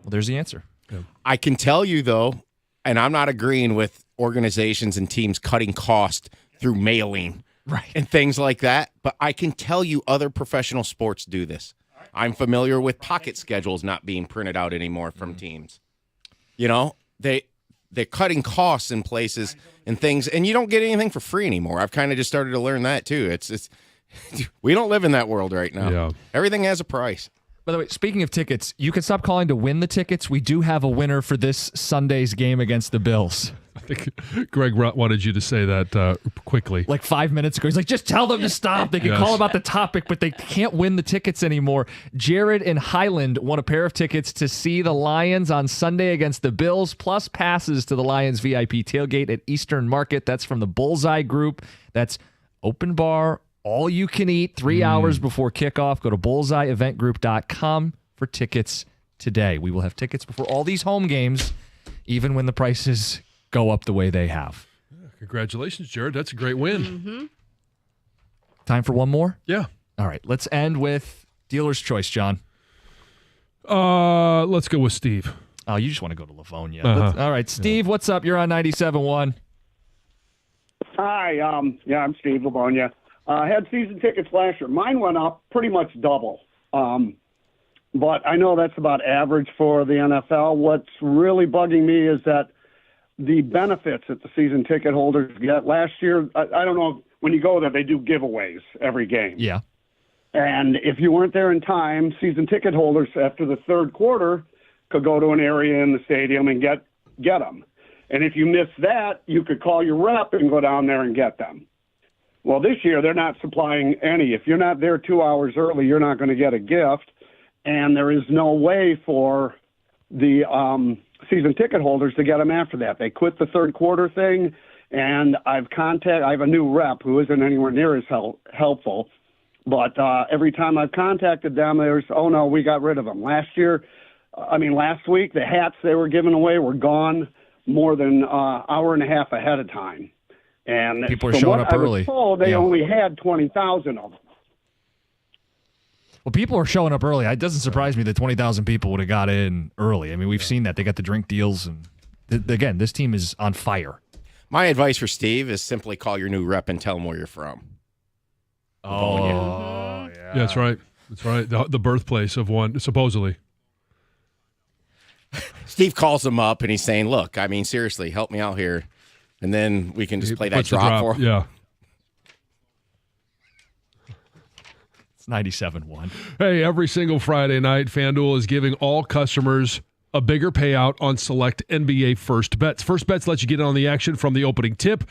Well, there's the answer. Yeah. I can tell you, though, and I'm not agreeing with organizations and teams cutting cost through mailing and things like that, but I can tell you other professional sports do this. I'm familiar with pocket schedules not being printed out anymore from teams. They're cutting costs in places and things, and you don't get anything for free anymore. I've kind of just started to learn that, too. It's we don't live in that world right now. Yeah. Everything has a price. By the way, speaking of tickets, you can stop calling to win the tickets. We do have a winner for this Sunday's game against the Bills. I think Greg wanted you to say that quickly. Like 5 minutes ago. He's like, just tell them to stop. They can call about the topic, but they can't win the tickets anymore. Jared in Highland won a pair of tickets to see the Lions on Sunday against the Bills, plus passes to the Lions VIP tailgate at Eastern Market. That's from the Bullseye Group. That's open bar, all you can eat, 3 hours before kickoff. Go to bullseyeeventgroup.com for tickets today. We will have tickets before all these home games, even when the prices go up the way they have. Congratulations, Jared. That's a great win. Mm-hmm. Time for one more? Yeah. All right. Let's end with dealer's choice, John. Let's go with Steve. Oh, you just want to go to Livonia. Uh-huh. All right, Steve, what's up? You're on 97.1. Hi, I'm Steve Livonia. I had season tickets last year. Mine went up pretty much double. But I know that's about average for the NFL. What's really bugging me is that the benefits that the season ticket holders get last year, I don't know, when you go there, they do giveaways every game. Yeah. And if you weren't there in time, season ticket holders after the third quarter could go to an area in the stadium and get them. And if you missed that, you could call your rep and go down there and get them. Well, this year they're not supplying any. If you're not there 2 hours early, you're not going to get a gift. And there is no way for the season ticket holders to get them after that. They quit the third quarter thing, and I have a new rep who isn't anywhere near as helpful. But every time I've contacted them, there's, oh, no, we got rid of them. Last week, the hats they were giving away were gone more than an hour and a half ahead of time. And people are showing up early. I was told they only had 20,000 of them. Well, people are showing up early. It doesn't surprise me that 20,000 people would have got in early. I mean, we've seen that. They got the drink deals. And again, this team is on fire. My advice for Steve is simply call your new rep and tell him where you're from. Oh, yeah, that's right. That's right. The birthplace of one, supposedly. Steve calls him up, and he's saying, look, I mean, seriously, help me out here. And then we can just play that drop for him. Yeah. It's 97-1. Hey, every single Friday night, FanDuel is giving all customers a bigger payout on select NBA first bets. First bets let you get in on the action from the opening tip,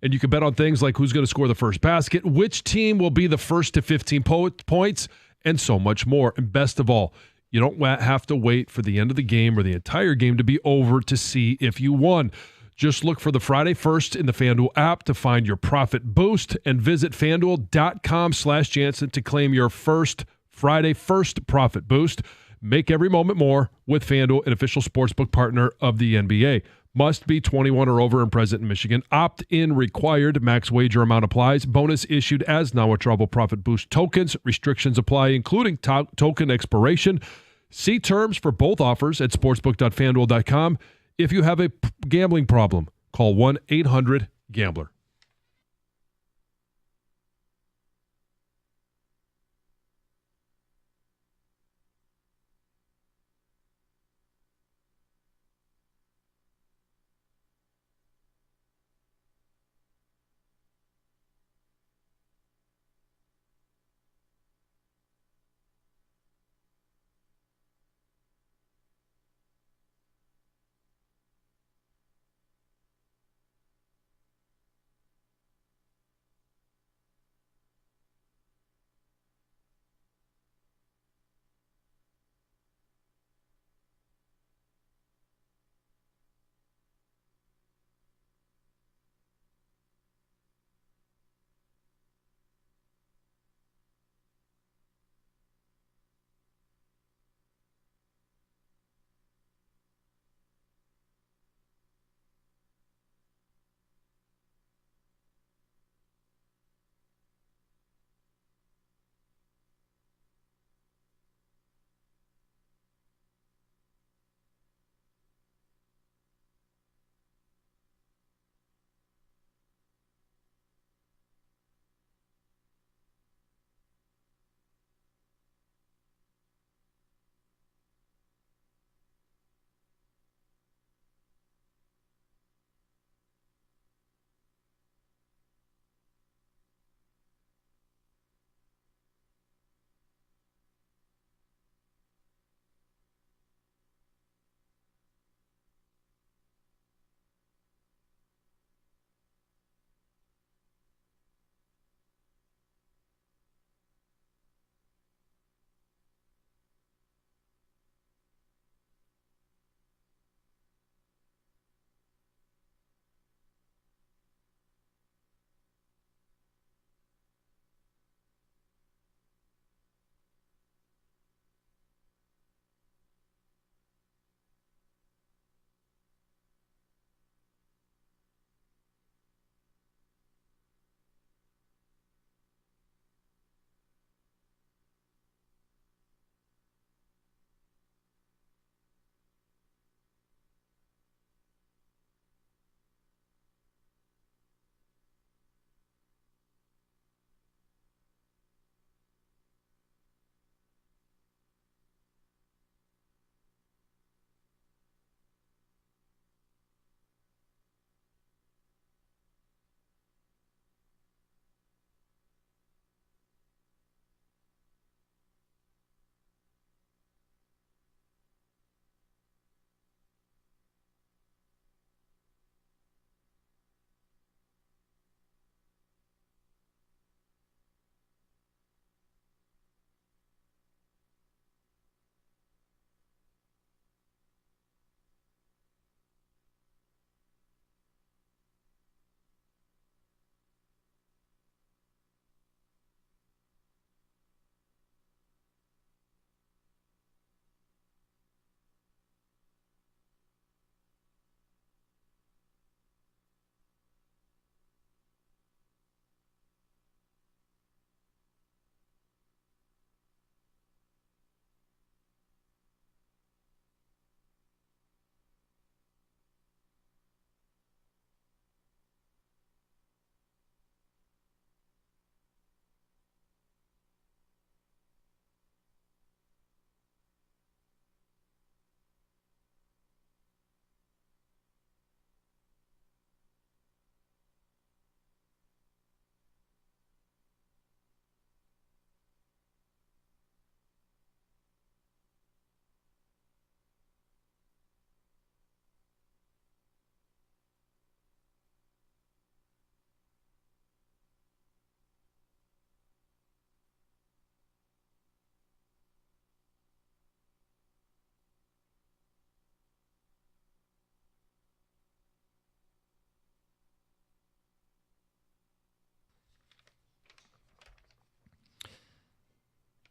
and you can bet on things like who's going to score the first basket, which team will be the first to 15 points, and so much more. And best of all, you don't have to wait for the end of the game or the entire game to be over to see if you won. Just look for the Friday First in the FanDuel app to find your profit boost and visit FanDuel.com/Jansen to claim your first Friday First profit boost. Make every moment more with FanDuel, an official sportsbook partner of the NBA. Must be 21 or over and present in Michigan. Opt-in required. Max wager amount applies. Bonus issued as now a Trouble Profit Boost tokens. Restrictions apply, including token expiration. See terms for both offers at sportsbook.fanduel.com. If you have a gambling problem, call 1-800-GAMBLER.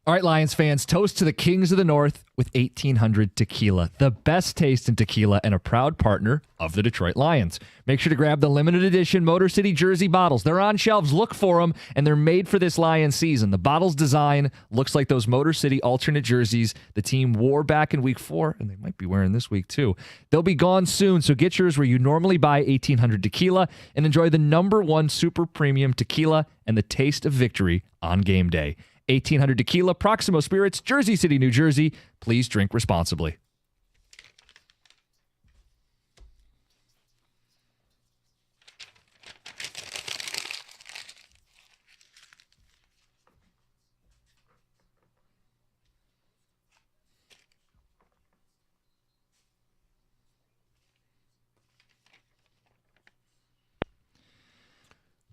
All right, Lions fans, toast to the Kings of the North with 1800 Tequila, the best taste in tequila and a proud partner of the Detroit Lions. Make sure to grab the limited edition Motor City jersey bottles. They're on shelves. Look for them, and they're made for this Lions season. The bottle's design looks like those Motor City alternate jerseys the team wore back in Week 4, and they might be wearing this week too. They'll be gone soon, so get yours where you normally buy 1800 Tequila and enjoy the #1 super premium tequila and the taste of victory on game day. 1800 Tequila, Proximo Spirits, Jersey City, New Jersey. Please drink responsibly.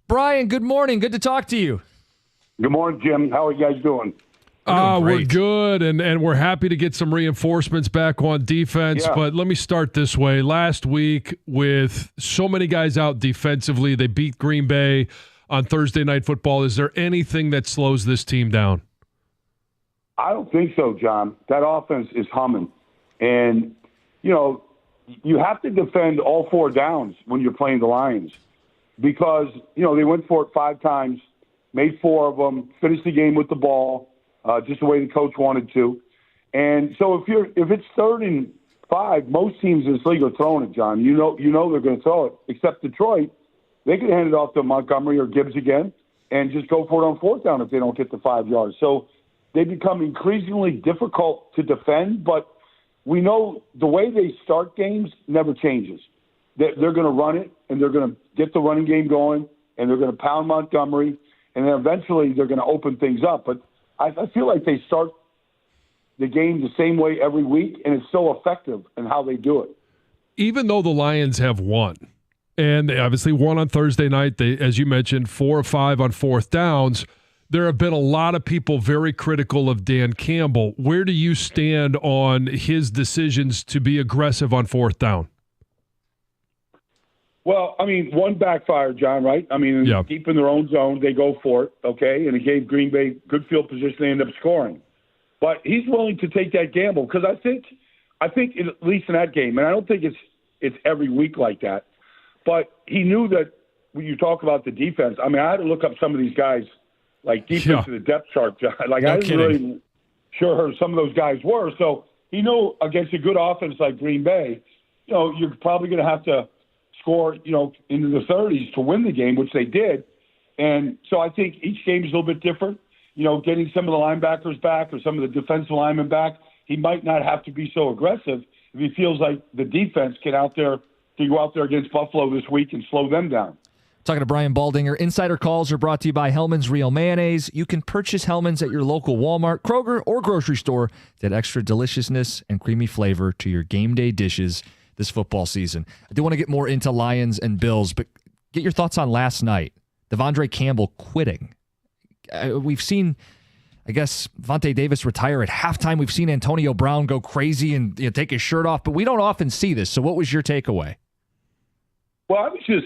Brian, good morning. Good to talk to you. Good morning, Jim. How are you guys doing? We're good, and we're happy to get some reinforcements back on defense. Yeah. But let me start this way. Last week, with so many guys out defensively, they beat Green Bay on Thursday Night Football. Is there anything that slows this team down? I don't think so, John. That offense is humming. And, you have to defend all 4 downs when you're playing the Lions because, they went for it 5 times. Made 4 of them, finished the game with the ball, just the way the coach wanted to. And so if it's 3rd and 5, most teams in this league are throwing it, John. You know they're going to throw it. Except Detroit, they could hand it off to Montgomery or Gibbs again and just go for it on 4th down if they don't get the 5 yards. So they become increasingly difficult to defend, but we know the way they start games never changes. They're going to run it, and they're going to get the running game going, and they're going to pound Montgomery. And then eventually they're going to open things up. But I feel like they start the game the same way every week, and it's so effective in how they do it. Even though the Lions have won, and they obviously won on Thursday night, they, as you mentioned, 4 of 5 on 4th downs, there have been a lot of people very critical of Dan Campbell. Where do you stand on his decisions to be aggressive on 4th down? Well, one backfired, John, right? Deep in their own zone, they go for it, okay? And it gave Green Bay good field position. They end up scoring. But he's willing to take that gamble because I think at least in that game, and I don't think it's every week like that, but he knew that when you talk about the defense, I had to look up some of these guys, like defense to the depth chart, John. Like, I wasn't really sure who some of those guys were. So he knew against a good offense like Green Bay, you're probably going to have to score, into the 30s to win the game, which they did. And so I think each game is a little bit different. Getting some of the linebackers back or some of the defensive linemen back, he might not have to be so aggressive if he feels like the defense can go out there against Buffalo this week and slow them down. Talking to Brian Baldinger. Insider calls are brought to you by Hellman's Real Mayonnaise. You can purchase Hellman's at your local Walmart, Kroger, or grocery store to add extra deliciousness and creamy flavor to your game day dishes this football season. I do want to get more into Lions and Bills, but get your thoughts on last night. Devondre Campbell quitting. We've seen, I guess, Vontae Davis retire at halftime. We've seen Antonio Brown go crazy and take his shirt off, but we don't often see this. So what was your takeaway? Well, I was just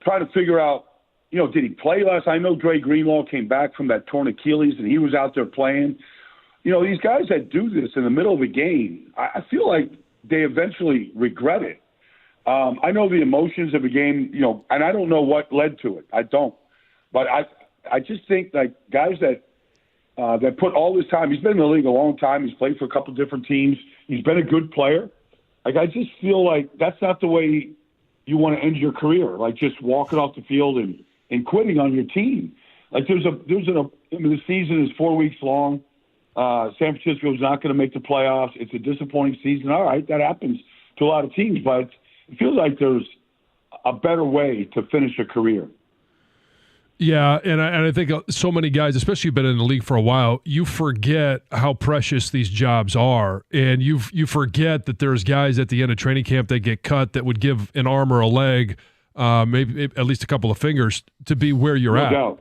trying to figure out, did he play last? I know Dre Greenlaw came back from that torn Achilles, and he was out there playing. These guys that do this in the middle of a game, I feel like they eventually regret it. I know the emotions of a game, and I don't know what led to it. I don't. But I just think like guys that put all this time, he's been in the league a long time. He's played for a couple different teams. He's been a good player. Like, I just feel like that's not the way you want to end your career. Like, just walking off the field and quitting on your team. Like, the season is 4 weeks long. San Francisco's not going to make the playoffs. It's a disappointing season. All right, that happens to a lot of teams, but it feels like there's a better way to finish a career. Yeah, and I think so many guys, especially you've been in the league for a while, you forget how precious these jobs are, and you forget that there's guys at the end of training camp that get cut that would give an arm or a leg, maybe at least a couple of fingers, to be where you're at. No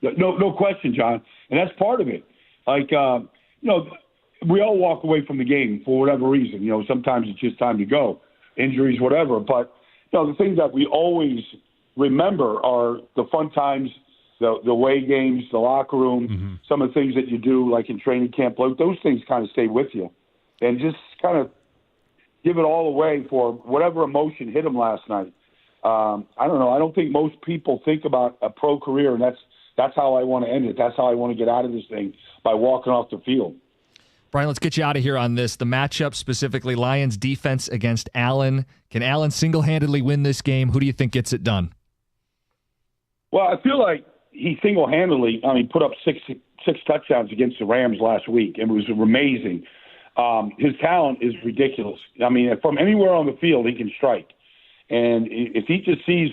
doubt. No question, John, and that's part of it. Like, we all walk away from the game for whatever reason. Sometimes it's just time to go, injuries, whatever. But, the things that we always remember are the fun times the away games, the locker room, some of the things that you do, like in training camp, those things kind of stay with you. And just kind of give it all away for whatever emotion hit him last night. I don't know. I don't think most people think about a pro career, and that's how I want to end it. That's how I want to get out of this thing, by walking off the field. Brian, let's get you out of here on this. The matchup specifically, Lions defense against Allen. Can Allen single-handedly win this game? Who do you think gets it done? Well, I feel like he single-handedly, put up six touchdowns against the Rams last week. It was amazing. His talent is ridiculous. From anywhere on the field, he can strike. And if he just sees,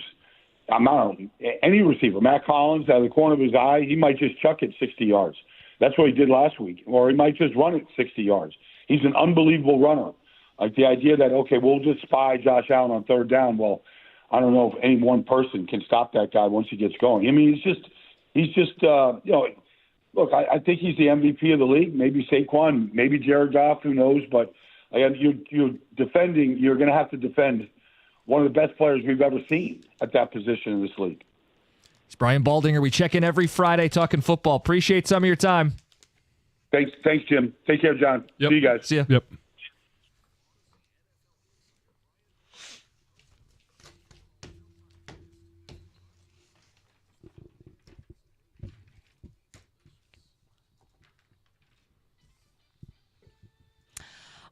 any receiver, Matt Collins, out of the corner of his eye, he might just chuck it 60 yards. That's what he did last week. Or he might just run it 60 yards. He's an unbelievable runner. Like the idea that, okay, we'll just spy Josh Allen on third down. Well, I don't know if any one person can stop that guy once he gets going. He's just look, I think he's the MVP of the league. Maybe Saquon, maybe Jared Goff, who knows? But you're defending. You're going to have to defend one of the best players we've ever seen at that position in this league. It's Brian Baldinger. We check in every Friday talking football. Appreciate some of your time. Thanks, Jim. Take care, John. Yep. See you guys. See ya. Yep.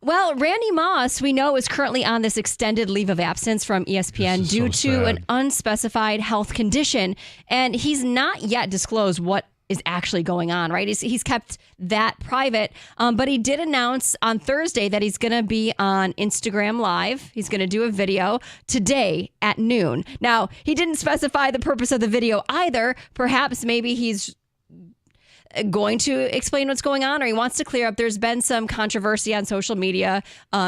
Well, Randy Moss, we know, is currently on this extended leave of absence from ESPN due to an unspecified health condition. And he's not yet disclosed what is actually going on, right? He's kept that private. But he did announce on Thursday that he's going to be on Instagram Live. He's going to do a video today at noon. Now, he didn't specify the purpose of the video either. Perhaps maybe he's going to explain what's going on, or he wants to clear up. There's been some controversy on social media.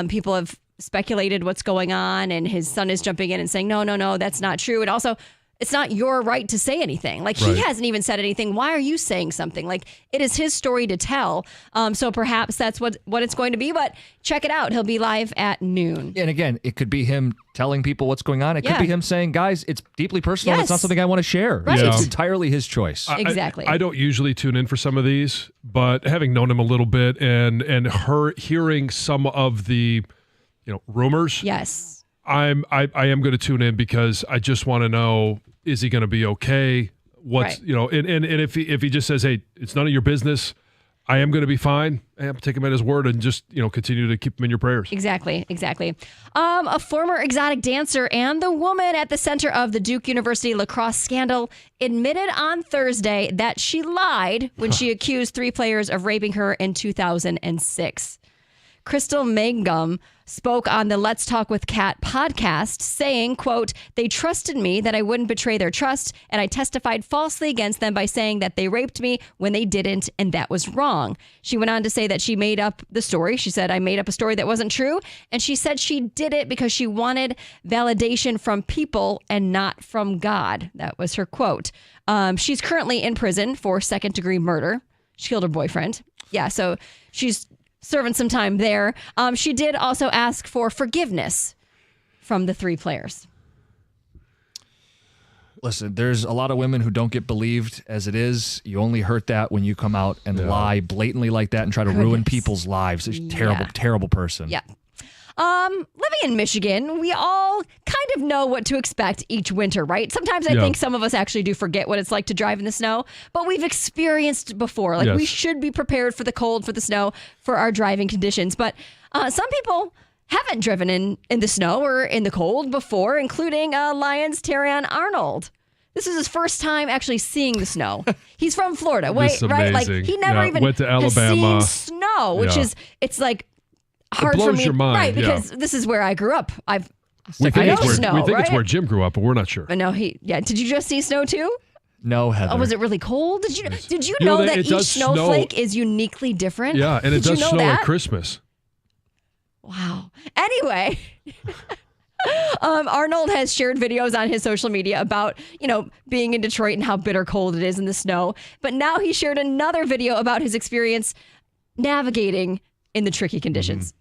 People have speculated what's going on, and his son is jumping in and saying, no, that's not true. And also, it's not your right to say anything. Like, he hasn't even said anything. Why are you saying something? Like, it is his story to tell. So perhaps that's what it's going to be. But check it out. He'll be live at noon. And again, it could be him telling people what's going on. It could be him saying, guys, it's deeply personal. Yes. It's not something I want to share. Right. It's entirely his choice. Exactly. I don't usually tune in for some of these, but having known him a little bit and hearing some of the rumors, yes, I am going to tune in because I just want to know, is he going to be okay? What's and if he just says, hey, it's none of your business, I am going to be fine. I'm take him at his word and just continue to keep him in your prayers. Exactly. A former exotic dancer and the woman at the center of the Duke University lacrosse scandal admitted on Thursday that she lied when she accused 3 players of raping her in 2006. Crystal Mangum spoke on the Let's Talk with Kat podcast, saying, quote, "They trusted me that I wouldn't betray their trust, and I testified falsely against them by saying that they raped me when they didn't, and that was wrong." She went on to say that she made up the story. She said, "I made up a story that wasn't true," and she said she did it because she wanted validation from people and not from God. That was her quote. She's currently in prison for second-degree murder. She killed her boyfriend. Yeah, so she's serving some time there. She did also ask for forgiveness from the 3 players. Listen, there's a lot of women who don't get believed as it is. You only hurt that when you come out and lie blatantly like that and try to ruin people's lives. It's a terrible person. Yeah. Living in Michigan, we all kind of know what to expect each winter, right? Sometimes I think some of us actually do forget what it's like to drive in the snow, but we've experienced before. Like, we should be prepared for the cold, for the snow, for our driving conditions. But some people haven't driven in the snow or in the cold before, including Lions Terrion Arnold. This is his first time actually seeing the snow. He's from Florida, right? Like, he never even went to Alabama. has seen snow, which is, it's like, hard blows for me, your mind, right? Because this is where I grew up. We think it's where Jim grew up, but we're not sure. But no, Did you just see snow too? No, Heather. Oh, was it really cold? Did you know that each snowflake is uniquely different? Yeah, and it does snow at Christmas. Wow. Anyway. Arnold has shared videos on his social media about, being in Detroit and how bitter cold it is in the snow. But now he shared another video about his experience navigating in the tricky conditions.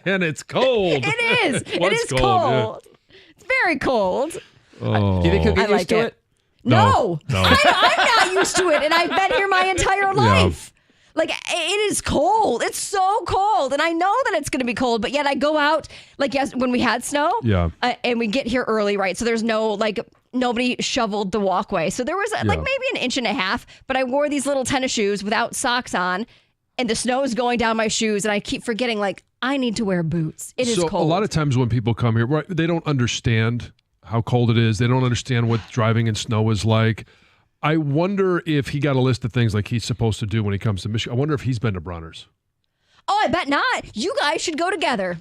And it's cold. It is. It What's is cold. It's very cold. Oh. Do you think he'll get I used to like it? No. No. I'm not used to it, and I've been here my entire life. Like, it is cold. It's so cold. And I know that it's going to be cold, but yet I go out, like, yes, when we had snow. Yeah. And we get here early, right? So there's no, like, nobody shoveled the walkway. So there was, like, maybe an inch and a half, but I wore these little tennis shoes without socks on, and the snow is going down my shoes, and I keep forgetting, like, I need to wear boots. It is cold. So a lot of times when people come here, right, they don't understand how cold it is. They don't understand what driving in snow is like. I wonder if he got a list of things like he's supposed to do when he comes to Michigan. I wonder if he's been to Bronner's. Oh, I bet not. You guys should go together.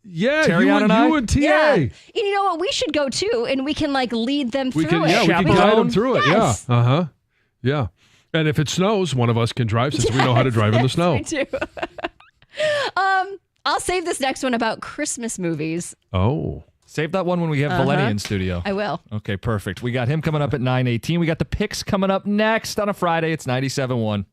Yeah, Terry you and TA. Yeah. And you know what? We should go too, and we can like lead them through it. Yeah, we can guide them through it. Yes. Yeah. Uh-huh. Yeah. And if it snows, one of us can drive since we know how to drive in the snow. We do. I'll save this next one about Christmas movies. Oh. Save that one when we have Valeni in studio. I will. Okay, perfect. We got him coming up at 9:18. We got the picks coming up next on a Friday. It's 97.1.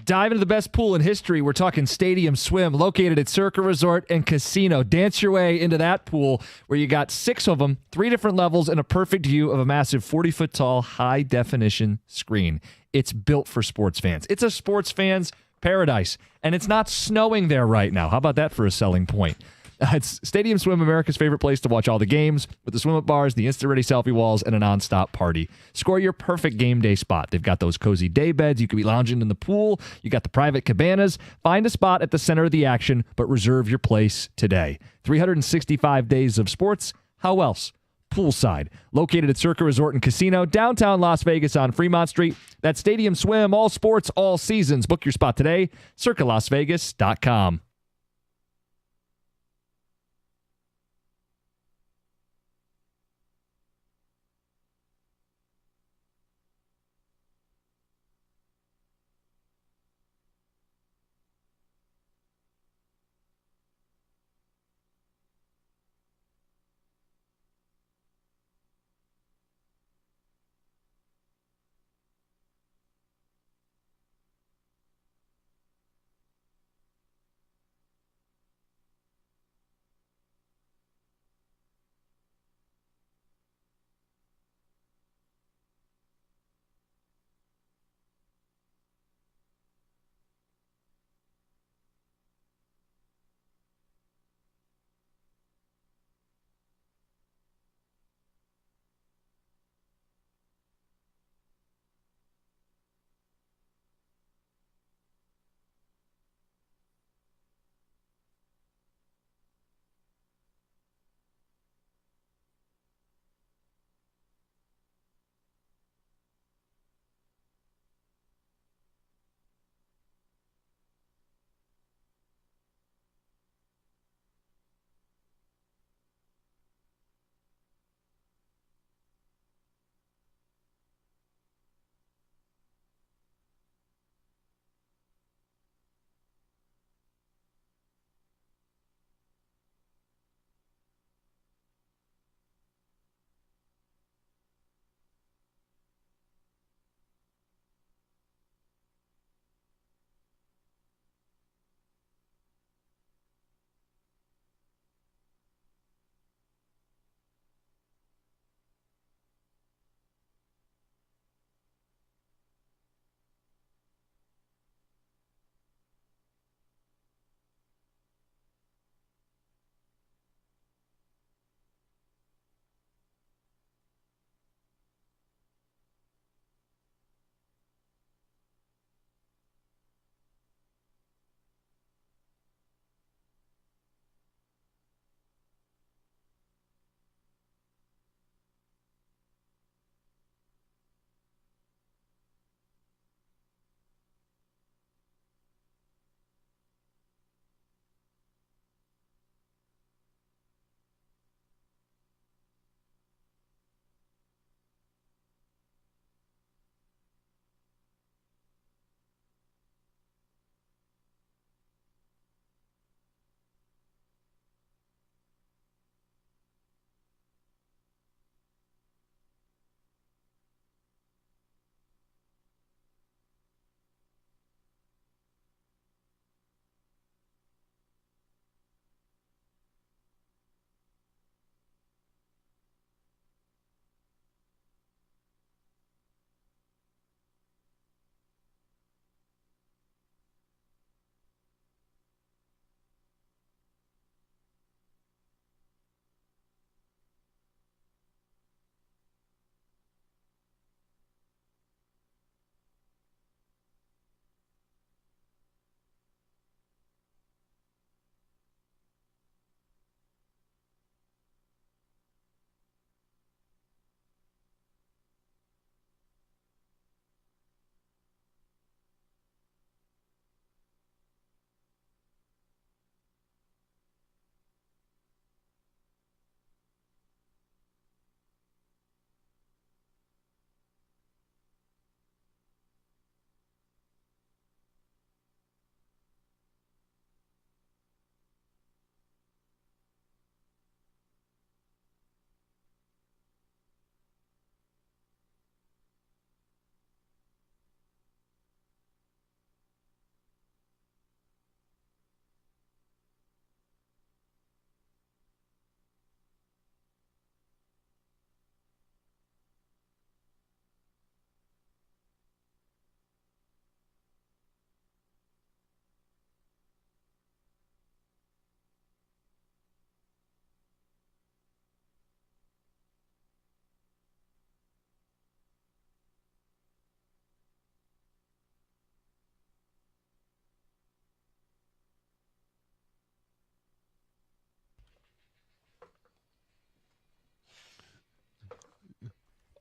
Dive into the best pool in history. We're talking Stadium Swim, located at Circa Resort and Casino. Dance your way into that pool where you got 6 of them, 3 different levels, and a perfect view of a massive 40-foot tall high-definition screen. It's built for sports fans. It's a sports fan's paradise, and it's not snowing there right now. How about that for a selling point? It's Stadium Swim, America's favorite place to watch all the games, with the swim-up bars, the instant-ready selfie walls, and a non-stop party. Score your perfect game day spot. They've got those cozy day beds. You could be lounging in the pool. You got the private cabanas. Find a spot at the center of the action, but reserve your place today. 365 days of sports. How else? Poolside. Located at Circa Resort and Casino, downtown Las Vegas on Fremont Street. That's Stadium Swim, all sports, all seasons. Book your spot today, circalasvegas.com.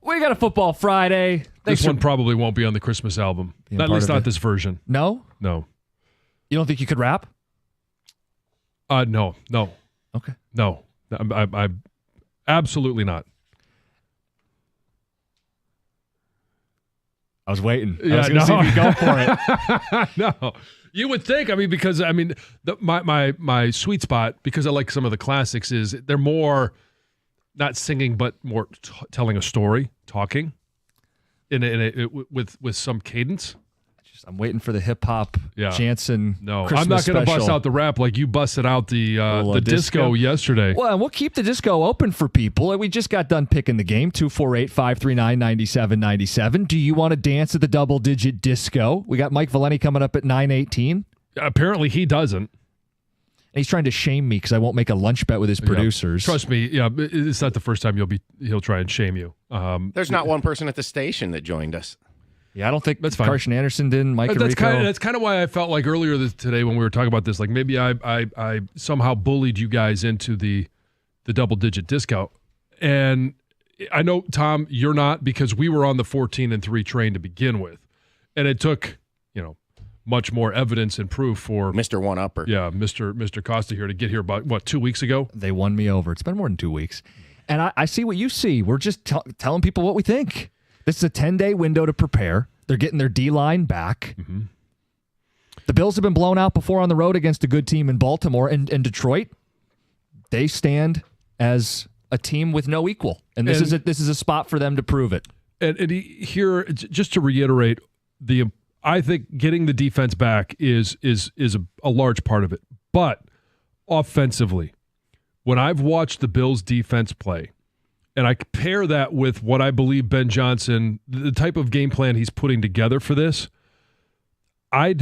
We got a Football Friday. This one probably won't be on the Christmas album. At least not this version. No? No. You don't think you could rap? No. Okay. No. I absolutely not. I was waiting. Yeah, I was going to see if you go for it. No. You would think, because my sweet spot, because I like some of the classics, is they're more not singing, but more telling a story, talking with some cadence. I'm waiting for the hip hop Jansen. No, Christmas I'm not going to bust special. out the rap like you busted out the disco yesterday. Well, and we'll keep the disco open for people. We just got done picking the game, 248-539-9797. Do you want to dance at the double-digit disco? We got Mike Valeni coming up at 9:18. Apparently he doesn't. And he's trying to shame me because I won't make a lunch bet with his producers. Trust me, it's not the first time he'll try and shame you. There's not one person at the station that joined us. Yeah, I don't think that's fine. Carson Anderson didn't. Mike that's Rico. kind of why I felt like earlier today when we were talking about this, like maybe I somehow bullied you guys into the double-digit discount. And I know, Tom, you're not, because we were on the 14-3 train to begin with. And it took, much more evidence and proof for Mr. One-Upper. Yeah, Mr. Costa here to get here about, 2 weeks ago? They won me over. It's been more than 2 weeks. And I see what you see. We're just telling people what we think. This is a 10-day window to prepare. They're getting their D-line back. Mm-hmm. The Bills have been blown out before on the road against a good team in Baltimore. And Detroit, they stand as a team with no equal. And this is a spot for them to prove it. And here, just to reiterate, I think getting the defense back is a large part of it. But offensively, when I've watched the Bills defense play, and I pair that with what I believe Ben Johnson, the type of game plan he's putting together for this, I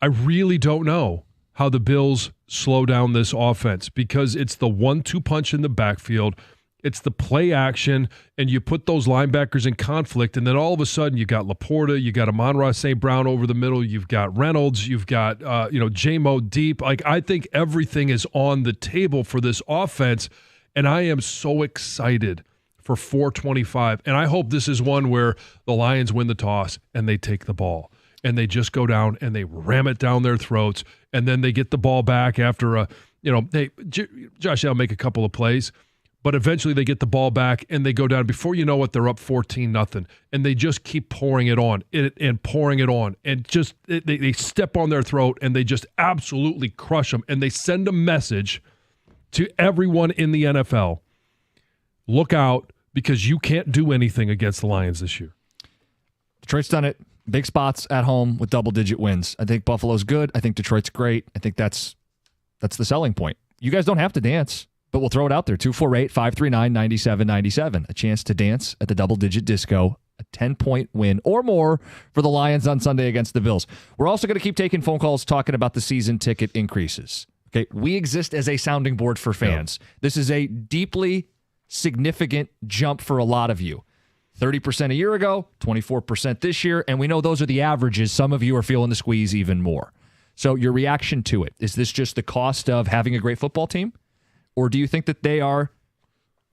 really don't know how the Bills slow down this offense, because it's the 1-2 punch in the backfield. It's the play action, and you put those linebackers in conflict, and then all of a sudden you got Laporta, you got Amon-Ra St. Brown over the middle, you've got Reynolds, you've got J-Mo deep. Like, I think everything is on the table for this offense, and I am so excited for 425. And I hope this is one where the Lions win the toss and they take the ball, and they just go down and they ram it down their throats, and then they get the ball back after Josh Allen make a couple of plays. But eventually they get the ball back and they go down. Before you know it, they're up 14-0, and they just keep pouring it on and pouring it on, and just they step on their throat and they just absolutely crush them, and they send a message to everyone in the NFL: look out, because you can't do anything against the Lions this year. Detroit's done it. Big spots at home with double-digit wins. I think Buffalo's good. I think Detroit's great. I think that's the selling point. You guys don't have to dance, but we'll throw it out there. 248-539-9797. A chance to dance at the double-digit disco. A 10-point win or more for the Lions on Sunday against the Bills. We're also going to keep taking phone calls talking about the season ticket increases. Okay, we exist as a sounding board for fans. Yeah. This is a deeply significant jump for a lot of you. 30% a year ago, 24% this year, and we know those are the averages. Some of you are feeling the squeeze even more. So your reaction to it, is this just the cost of having a great football team? Or do you think that they are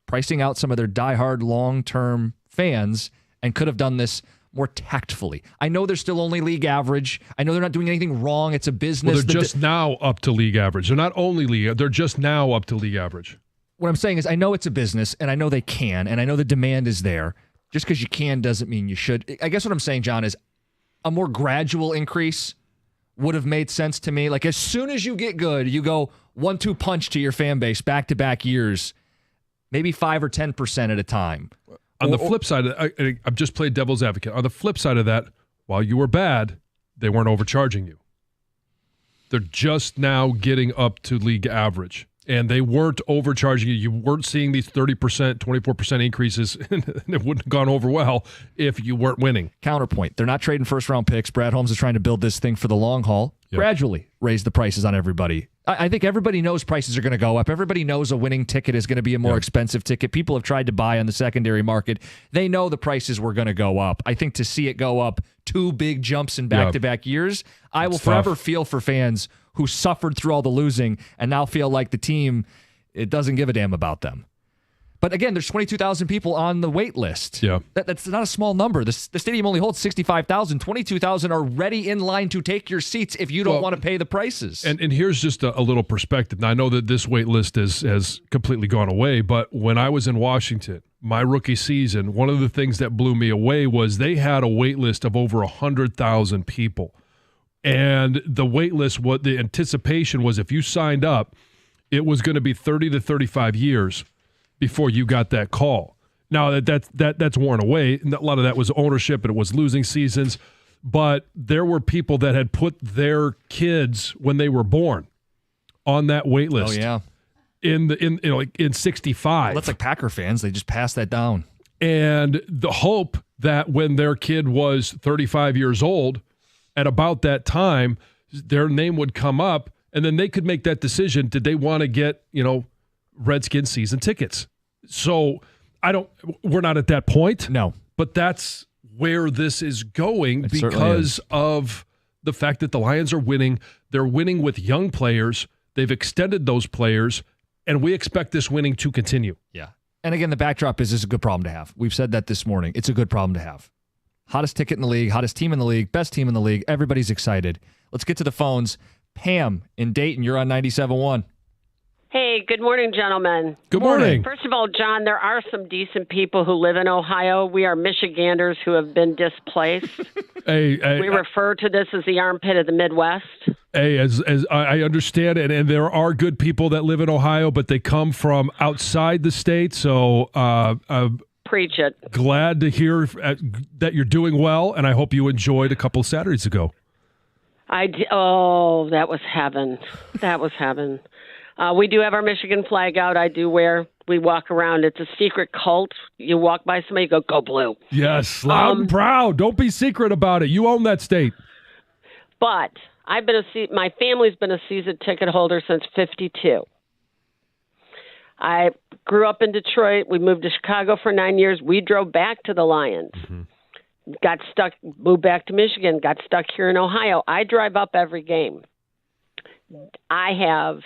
pricing out some of their diehard long-term fans and could have done this more tactfully? I know they're still only league average. I know they're not doing anything wrong. It's a business. Well, they're just now up to league average. They're not only league. They're just now up to league average. What I'm saying is, I know it's a business, and I know they can, and I know the demand is there. Just because you can doesn't mean you should. I guess what I'm saying, John, is a more gradual increase would have made sense to me. Like, as soon as you get good, you go 1-2 punch to your fan base back-to-back years, maybe 5 or 10% at a time. On the flip side, I've just played devil's advocate. On the flip side of that, while you were bad, they weren't overcharging you. They're just now getting up to league average, and they weren't overcharging you. You weren't seeing these 30%, 24% increases, and it wouldn't have gone over well if you weren't winning. Counterpoint, they're not trading first-round picks. Brad Holmes is trying to build this thing for the long haul. Yep. Gradually raise the prices on everybody. I think everybody knows prices are going to go up. Everybody knows a winning ticket is going to be a more expensive ticket. People have tried to buy on the secondary market. They know the prices were going to go up. I think to see it go up 2 big jumps in back-to-back years, I will forever feel for fans who suffered through all the losing and now feel like the team, it doesn't give a damn about them. But again, there's 22,000 people on the wait list. Yeah. That's not a small number. The stadium only holds 65,000. 22,000 are ready in line to take your seats if you don't want to pay the prices. And here's just a little perspective. Now, I know that this wait list has completely gone away, but when I was in Washington, my rookie season, one of the things that blew me away was they had a wait list of over 100,000 people. And the wait list, what the anticipation was, if you signed up, it was going to be 30 to 35 years before you got that call. Now that's worn away. A lot of that was ownership and it was losing seasons, but there were people that had put their kids when they were born on that wait list. Oh yeah, in 65. That's like Packer fans. They just pass that down. And the hope that when their kid was 35 years old, at about that time, their name would come up, and then they could make that decision. Did they want to get Redskins season tickets? So we're not at that point. No. But that's where this is going It because of the fact that the Lions are winning. They're winning with young players. They've extended those players, and we expect this winning to continue. Yeah. And again, the backdrop is a good problem to have. We've said that this morning. It's a good problem to have. Hottest ticket in the league, hottest team in the league, best team in the league. Everybody's excited. Let's get to the phones. Pam in Dayton, you're on 97.1. Hey, good morning, gentlemen. Good morning. First of all, John, there are some decent people who live in Ohio. We are Michiganders who have been displaced. We refer to this as the armpit of the Midwest. Hey, as I understand it, and there are good people that live in Ohio, but they come from outside the state. So preach it. Glad to hear that you're doing well, and I hope you enjoyed a couple Saturdays ago. Oh, that was heaven. That was heaven. We do have our Michigan flag out. We walk around. It's a secret cult. You walk by somebody, you go blue. Yes, loud and proud. Don't be secret about it. You own that state. But my family's been a season ticket holder since 52. I grew up in Detroit. We moved to Chicago for 9 years. We drove back to the Lions. Mm-hmm. Got stuck, moved back to Michigan, got stuck here in Ohio. I drive up every game. I have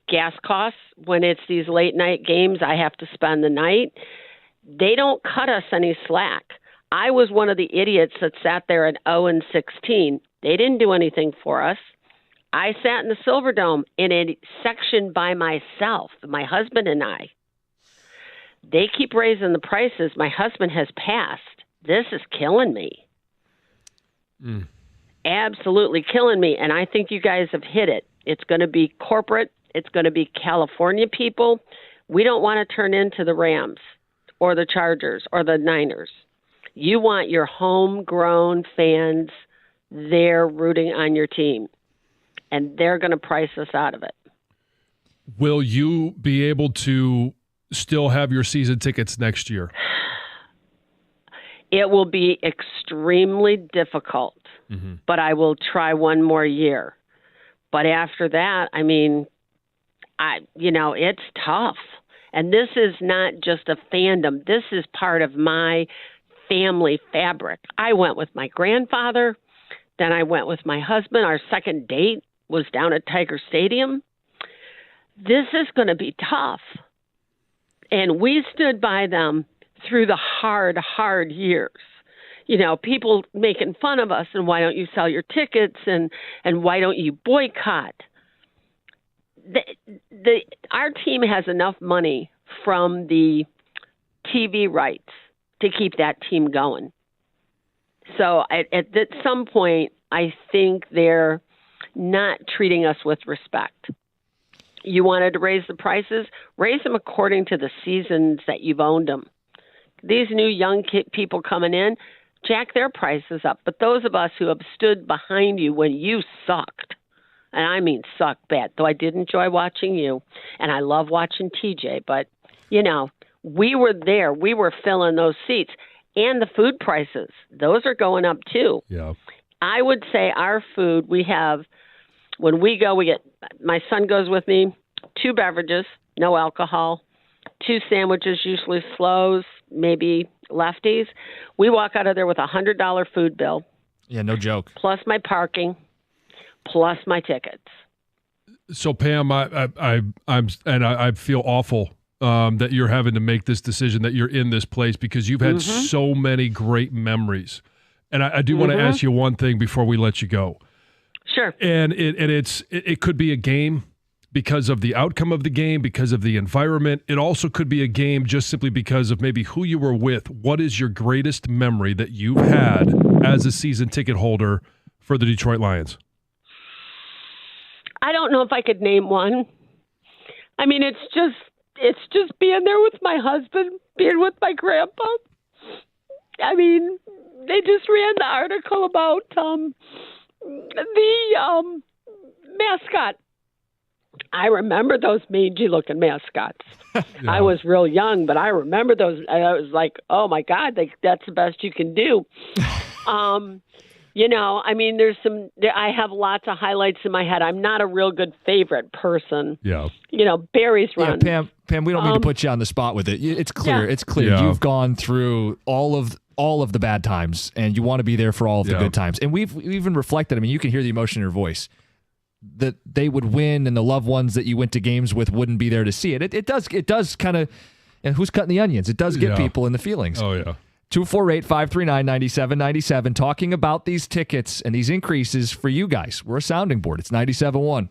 gas costs when it's these late night games. I have to spend the night. They don't cut us any slack. I was one of the idiots that sat there at 0-16. They didn't do anything for us. I sat in the Silverdome in a section by myself, my husband and I. They keep raising the prices. My husband has passed. This is killing me. Absolutely killing me. And I think you guys have hit it. It's going to be corporate. It's going to be California people. We don't want to turn into the Rams or the Chargers or the Niners. You want your homegrown fans there rooting on your team. And they're going to price us out of it. Will you be able to still have your season tickets next year? It will be extremely difficult, but I will try one more year. But after that, it's tough. And this is not just a fandom. This is part of my family fabric. I went with my grandfather. Then I went with my husband. Our second date was down at Tiger Stadium. This is going to be tough. And we stood by them through the hard years. People making fun of us and why don't you sell your tickets and why don't you boycott? Our team has enough money from the TV rights to keep that team going. So at some point, I think they're not treating us with respect. You wanted to raise the prices? Raise them according to the seasons that you've owned them. These new young people coming in, jack their prices up. But those of us who have stood behind you when you sucked, and I mean sucked bad, though I did enjoy watching you, and I love watching TJ, but, we were there. We were filling those seats. And the food prices, those are going up too. Yeah. I would say our food, when we go, my son goes with me, 2 beverages, no alcohol, 2 sandwiches, usually slows, maybe lefties. We walk out of there with $100 food bill. Yeah, no joke. Plus my parking, plus my tickets. So Pam, I feel awful that you're having to make this decision, that you're in this place, because you've had so many great memories. And I do want to ask you one thing before we let you go. Sure. And it could be a game because of the outcome of the game, because of the environment. It also could be a game just simply because of maybe who you were with. What is your greatest memory that you've had as a season ticket holder for the Detroit Lions? I don't know if I could name one. I mean, it's just being there with my husband, being with my grandpa. I mean, they just ran the article about the mascot. I remember those mangy-looking mascots. Yeah. I was real young, but I remember those. I was like, oh, my God, that's the best you can do. I mean, I have lots of highlights in my head. I'm not a real good favorite person. Yeah. Barry's run. Yeah, Pam, we don't mean to put you on the spot with it. It's clear. Yeah. It's clear. Yeah. You've gone through all of the bad times, and you want to be there for all of the good times. And we've even reflected. I mean, you can hear the emotion in your voice that they would win, and the loved ones that you went to games with wouldn't be there to see it. It does kind of, and who's cutting the onions? It does get people in the feelings. Oh, yeah. 248-539-9797, talking about these tickets and these increases for you guys. We're a sounding board. It's 97.1.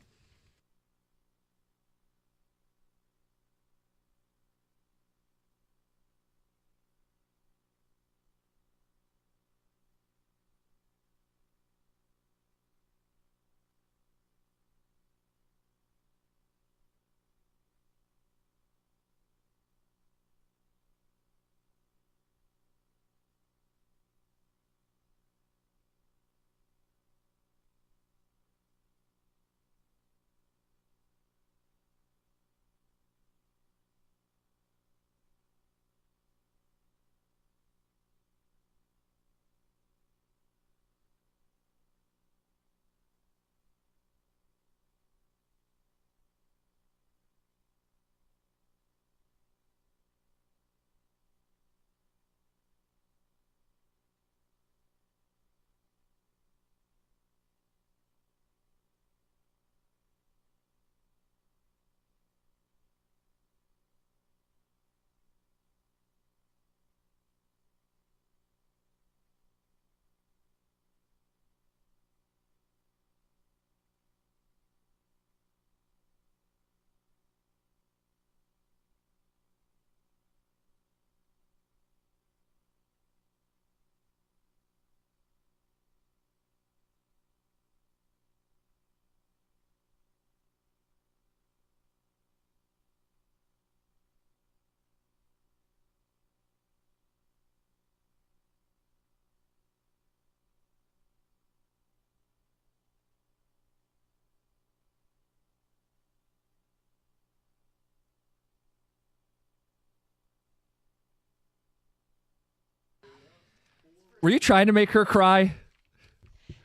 Were you trying to make her cry?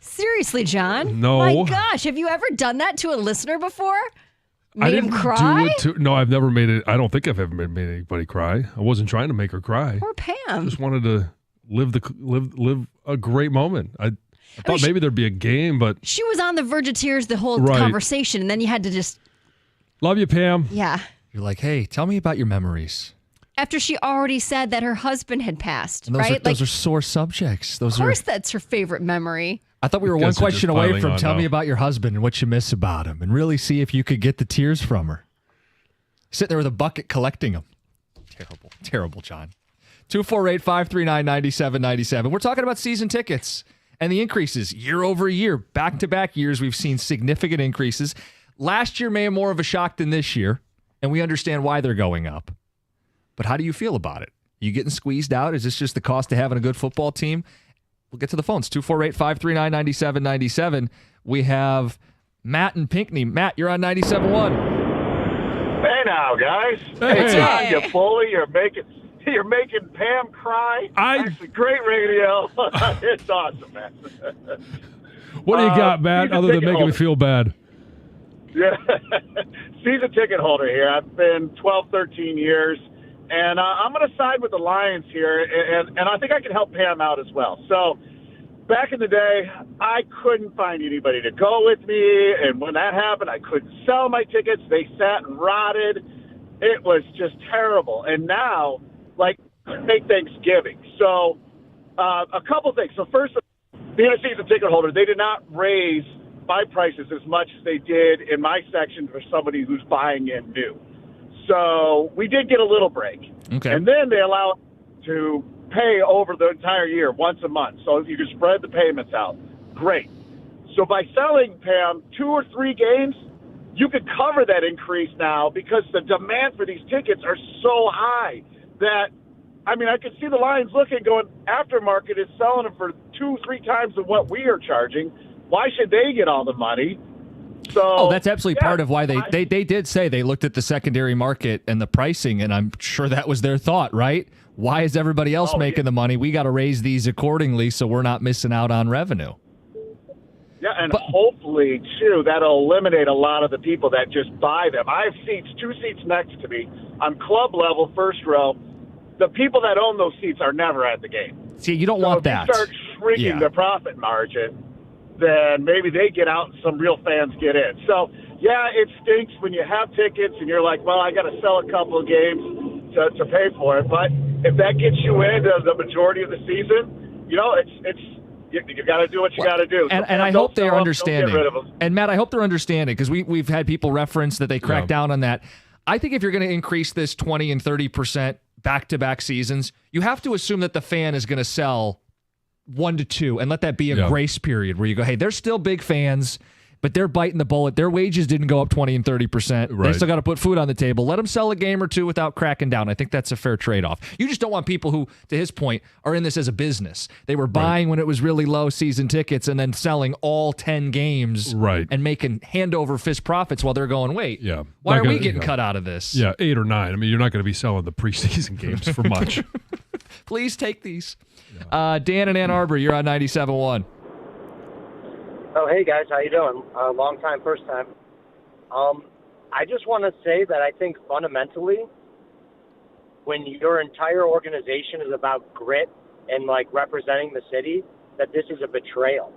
Seriously, John? No. My gosh, have you ever done that to a listener before? Made him cry? No, I've never made it. I don't think I've ever made anybody cry. I wasn't trying to make her cry. Poor Pam. I just wanted to live a great moment. I thought maybe there'd be a game, but she was on the verge of tears the whole conversation, and then you had to just... Love you, Pam. Yeah. You're like, hey, tell me about your memories. After she already said that her husband had passed, and those are sore subjects. Of course that's her favorite memory. I thought we were one question away from tell me about your husband and what you miss about him, and really see if you could get the tears from her. Sitting there with a bucket collecting them. Terrible, John. 248-539-9797. We're talking about season tickets and the increases year over year. Back-to-back years, we've seen significant increases. Last year may have more of a shock than this year, and we understand why they're going up. But how do you feel about it? Are you getting squeezed out? Is this just the cost of having a good football team? We'll get to the phones. 248-539-9797. We have Matt and Pinckney. Matt, you're on 97.1. Hey now, guys. Hey, John, you bully. You're making Pam cry. Actually, great radio. It's awesome, man. What do you got, Matt, other than making me feel bad? Yeah. Season ticket holder here. I've been 12, 13 years. And I'm going to side with the Lions here, and I think I can help Pam out as well. So back in the day, I couldn't find anybody to go with me, and when that happened, I couldn't sell my tickets. They sat and rotted, It was just terrible. And now, like, take Thanksgiving. So a couple things. So first, being a season ticket holder, they did not raise my prices as much as they did in my section for somebody who's buying in new. So we did get a little break. Okay. And then they allow us to pay over the entire year once a month. So if you can spread the payments out, great. So by selling, Pam, 2 or 3 games, you could cover that increase now because the demand for these tickets are so high that, I mean, I could see the Lions looking, going, aftermarket is selling them for 2-3 times of what we are charging. Why should they get all the money? So, that's absolutely part of why they did say they looked at the secondary market and the pricing, and I'm sure that was their thought, right? Why is everybody else making the money? We got to raise these accordingly so we're not missing out on revenue. Yeah, and hopefully, too, that'll eliminate a lot of the people that just buy them. I have 2 seats next to me. I'm club level, first row. The people that own those seats are never at the game. See, you don't want that. If you start shrinking the profit margin, then maybe they get out and some real fans get in. So, yeah, it stinks when you have tickets and you're like, well, I got to sell a couple of games to pay for it. But if that gets you into the majority of the season, you know, you got to do what you got to do. And I hope they're understanding. And Matt, I hope they're understanding because we've had people reference that they crack down on that. I think if you're going to increase this 20 and 30% back-to-back seasons, you have to assume that the fan is going to sell 1 to 2 and let that be a grace period where you go, hey, they're still big fans, but they're biting the bullet. Their wages didn't go up 20 and 30%. Right. They still got to put food on the table. Let them sell a game or 2 without cracking down. I think that's a fair trade-off. You just don't want people who, to his point, are in this as a business. They were buying when it was really low season tickets and then selling all 10 games and making hand-over-fist profits while they're going, wait, why are we getting cut out of this? Yeah, 8 or 9. I mean, you're not going to be selling the preseason games for much. Please take these. Dan in Ann Arbor, you're on 97.1. Oh, hey, guys. How you doing? Long time, first time. I just want to say that I think fundamentally when your entire organization is about grit and, like, representing the city, that this is a betrayal.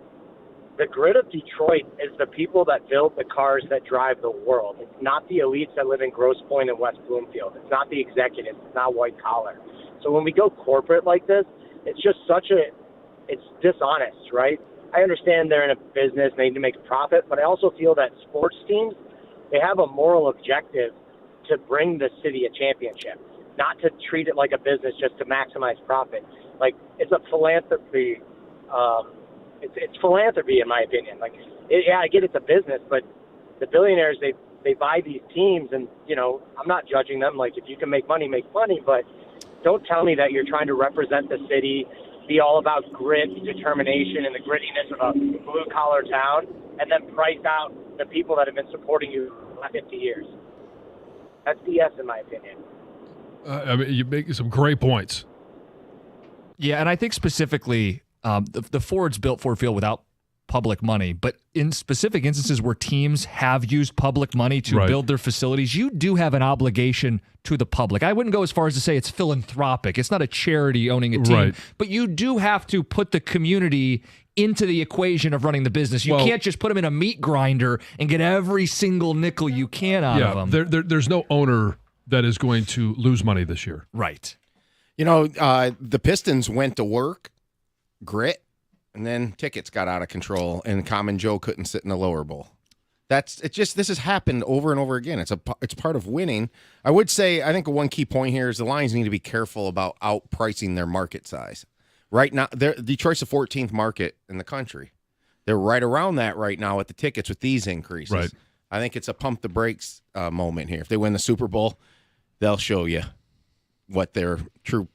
The grit of Detroit is the people that build the cars that drive the world. It's not the elites that live in Grosse Pointe and West Bloomfield. It's not the executives. It's not white collar. So when we go corporate like this, it's just it's dishonest, right? I understand they're in a business, they need to make a profit, but I also feel that sports teams, they have a moral objective to bring the city a championship, not to treat it like a business just to maximize profit. Like, it's a philanthropy. It's philanthropy, in my opinion. Like, I get it's a business, but the billionaires, they buy these teams, and, you know, I'm not judging them. Like, if you can make money, but don't tell me that you're trying to represent the city, be all about grit, determination, and the grittiness of a blue-collar town, and then price out the people that have been supporting you for the last 50 years. That's BS, in my opinion. I mean, you make some great points. Yeah, and I think specifically the Ford's built Ford Field without public money, but in specific instances where teams have used public money to build their facilities, you do have an obligation to the public. I wouldn't go as far as to say it's philanthropic. It's not a charity owning a team, but you do have to put the community into the equation of running the business. You can't just put them in a meat grinder and get every single nickel you can out of them. There's no owner that is going to lose money this year. Right. You know, the Pistons went to work, grit, and then tickets got out of control, and Common Joe couldn't sit in the lower bowl. This has happened over and over again. It's part of winning. I would say, I think one key point here is the Lions need to be careful about outpricing their market size. Right now, Detroit's the 14th market in the country. They're right around that right now with the tickets with these increases. Right. I think it's a pump the brakes moment here. If they win the Super Bowl, they'll show you what their true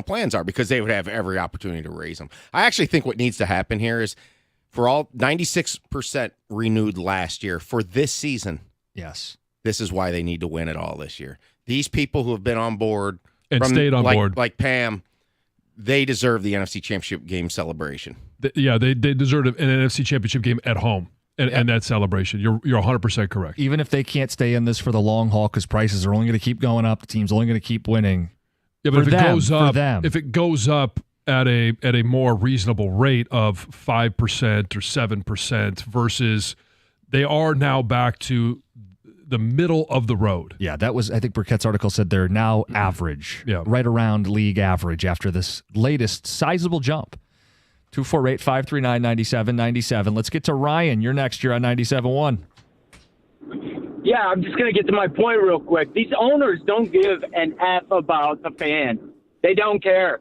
plans are, because they would have every opportunity to raise them. I actually think what needs to happen here is for all 96% renewed last year for this season. Yes. This is why they need to win it all this year. These people who have been on board and stayed on board, like Pam, they deserve the NFC Championship game celebration. They deserve an NFC Championship game at home. And that celebration. You're 100% correct. Even if they can't stay in this for the long haul because prices are only going to keep going up, the team's only going to keep winning. Yeah, but if it goes up at a more reasonable rate of 5% or 7% versus they are now back to the middle of the road. Yeah, that was, I think Burkett's article said they're now average, right around league average after this latest sizable jump. 248-539-9797. Let's get to Ryan. You're next. You're on 97.1. Yeah, I'm just going to get to my point real quick. These owners don't give an F about the fan. They don't care.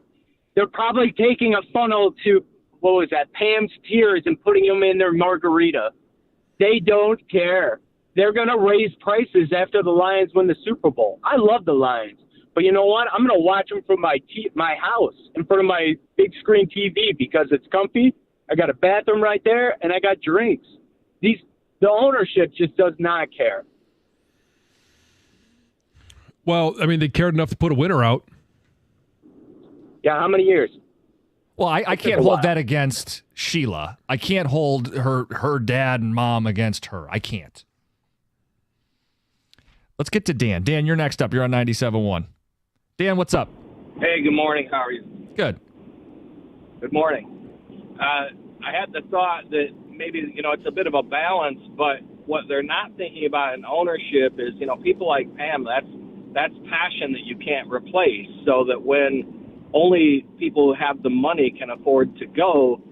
They're probably taking a funnel to, what was that, Pam's Tears and putting them in their margarita. They don't care. They're going to raise prices after the Lions win the Super Bowl. I love the Lions. But you know what? I'm going to watch them from my house in front of my big screen TV because it's comfy. I got a bathroom right there, and I got drinks. The ownership just does not care. Well, I mean, they cared enough to put a winner out. Yeah, how many years? Well, I can't hold that against Sheila. I can't hold her dad and mom against her. I can't. Let's get to Dan. Dan, you're next up. You're on 97.1. Dan, what's up? Hey, good morning. How are you? Good. Good morning. I had the thought that maybe, it's a bit of a balance, but what they're not thinking about in ownership is, people like Pam, that's passion that you can't replace, so that when only people who have the money can afford to go,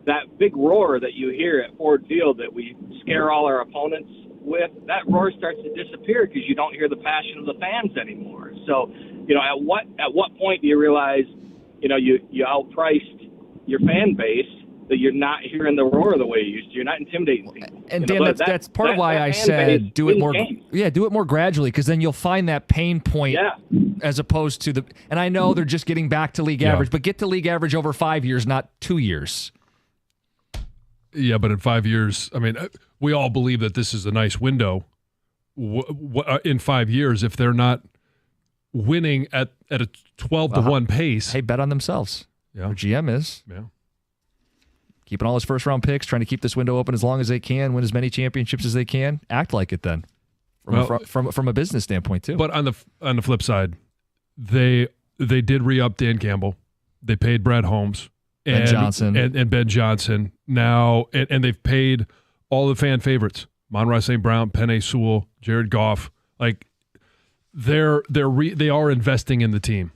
that big roar that you hear at Ford Field that we scare all our opponents with, that roar starts to disappear because you don't hear the passion of the fans anymore. So, at what point do you realize, you outpriced your fan base, that you're not hearing the roar the way you used to. You're not intimidating people. And Dan, that's part of why I said do it more. Yeah, do it more gradually, because then you'll find that pain point as opposed to and I know they're just getting back to league average, but get to league average over 5 years, not 2 years. Yeah, but in 5 years, I mean, we all believe that this is a nice window. In 5 years, if they're not winning at a 12-1 pace. Hey, bet on themselves. Yeah. Our GM is. Yeah. Keeping all his first-round picks, trying to keep this window open as long as they can, win as many championships as they can. Act like it then, from a business standpoint too. But on the flip side, they did re-up Dan Campbell. They paid Brad Holmes Ben Johnson and Ben Johnson now, and they've paid all the fan favorites: Monroe St. Brown, Penei Sewell, Jared Goff. Like they are investing in the team.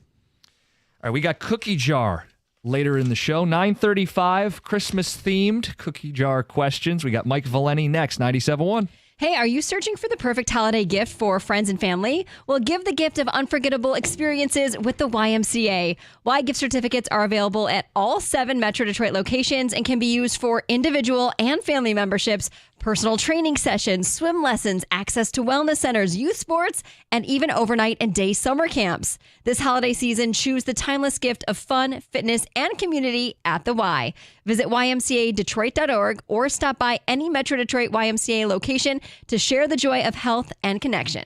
All right, we got Cookie Jar later in the show, 9:35, Christmas-themed Cookie Jar questions. We got Mike Valeni next, 97.1. Hey, are you searching for the perfect holiday gift for friends and family? Well, give the gift of unforgettable experiences with the YMCA. Y gift certificates are available at all 7 Metro Detroit locations and can be used for individual and family memberships, personal training sessions, swim lessons, access to wellness centers, youth sports, and even overnight and day summer camps. This holiday season, choose the timeless gift of fun, fitness, and community at the Y. Visit ymcadetroit.org or stop by any Metro Detroit YMCA location to share the joy of health and connection.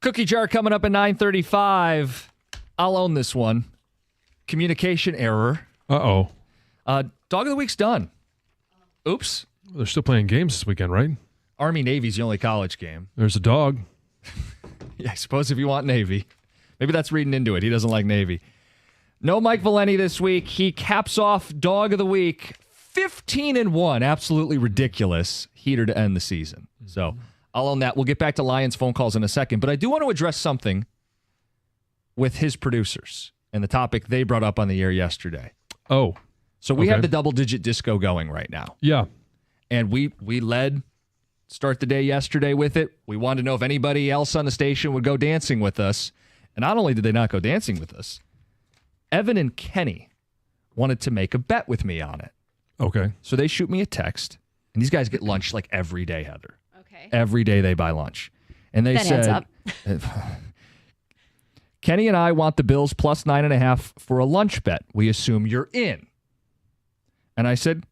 Cookie jar coming up at 9:35. I'll own this one. Communication error. Uh-oh. Dog of the week's done. Oops. They're still playing games this weekend, right? Army-Navy's the only college game. There's a dog. Yeah, I suppose if you want Navy. Maybe that's reading into it. He doesn't like Navy. No Mike Valenti this week. He caps off Dog of the Week. 15-1. Absolutely ridiculous heater to end the season. So I'll own that. We'll get back to Lions phone calls in a second. But I do want to address something with his producers and the topic they brought up on the air yesterday. Oh. So we have the double-digit disco going right now. Yeah. And we led start the day yesterday with it. We wanted to know if anybody else on the station would go dancing with us. And not only did they not go dancing with us, Evan and Kenny wanted to make a bet with me on it. Okay. So they shoot me a text. And these guys get lunch like every day, Heather. Okay. Every day they buy lunch. And they That said, adds Kenny and I want the Bills plus 9.5 for a lunch bet. We assume you're in. And I said,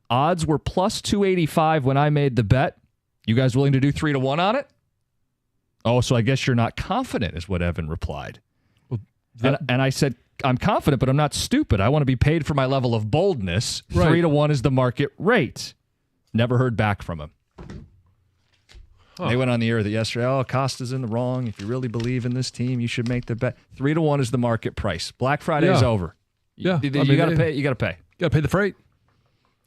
odds were plus 285 when I made the bet. You guys willing to do 3-1 on it? Oh, so I guess you're not confident, is what Evan replied. Well, and I said, I'm confident, but I'm not stupid. I want to be paid for my level of boldness. Right. 3-1 is the market rate. Never heard back from him. They went on the air yesterday. Oh, Costa's in the wrong. If you really believe in this team, you should make the bet. 3-1 is the market price. Black Friday is over. Yeah. You got to pay. You got to pay. You got to pay the freight.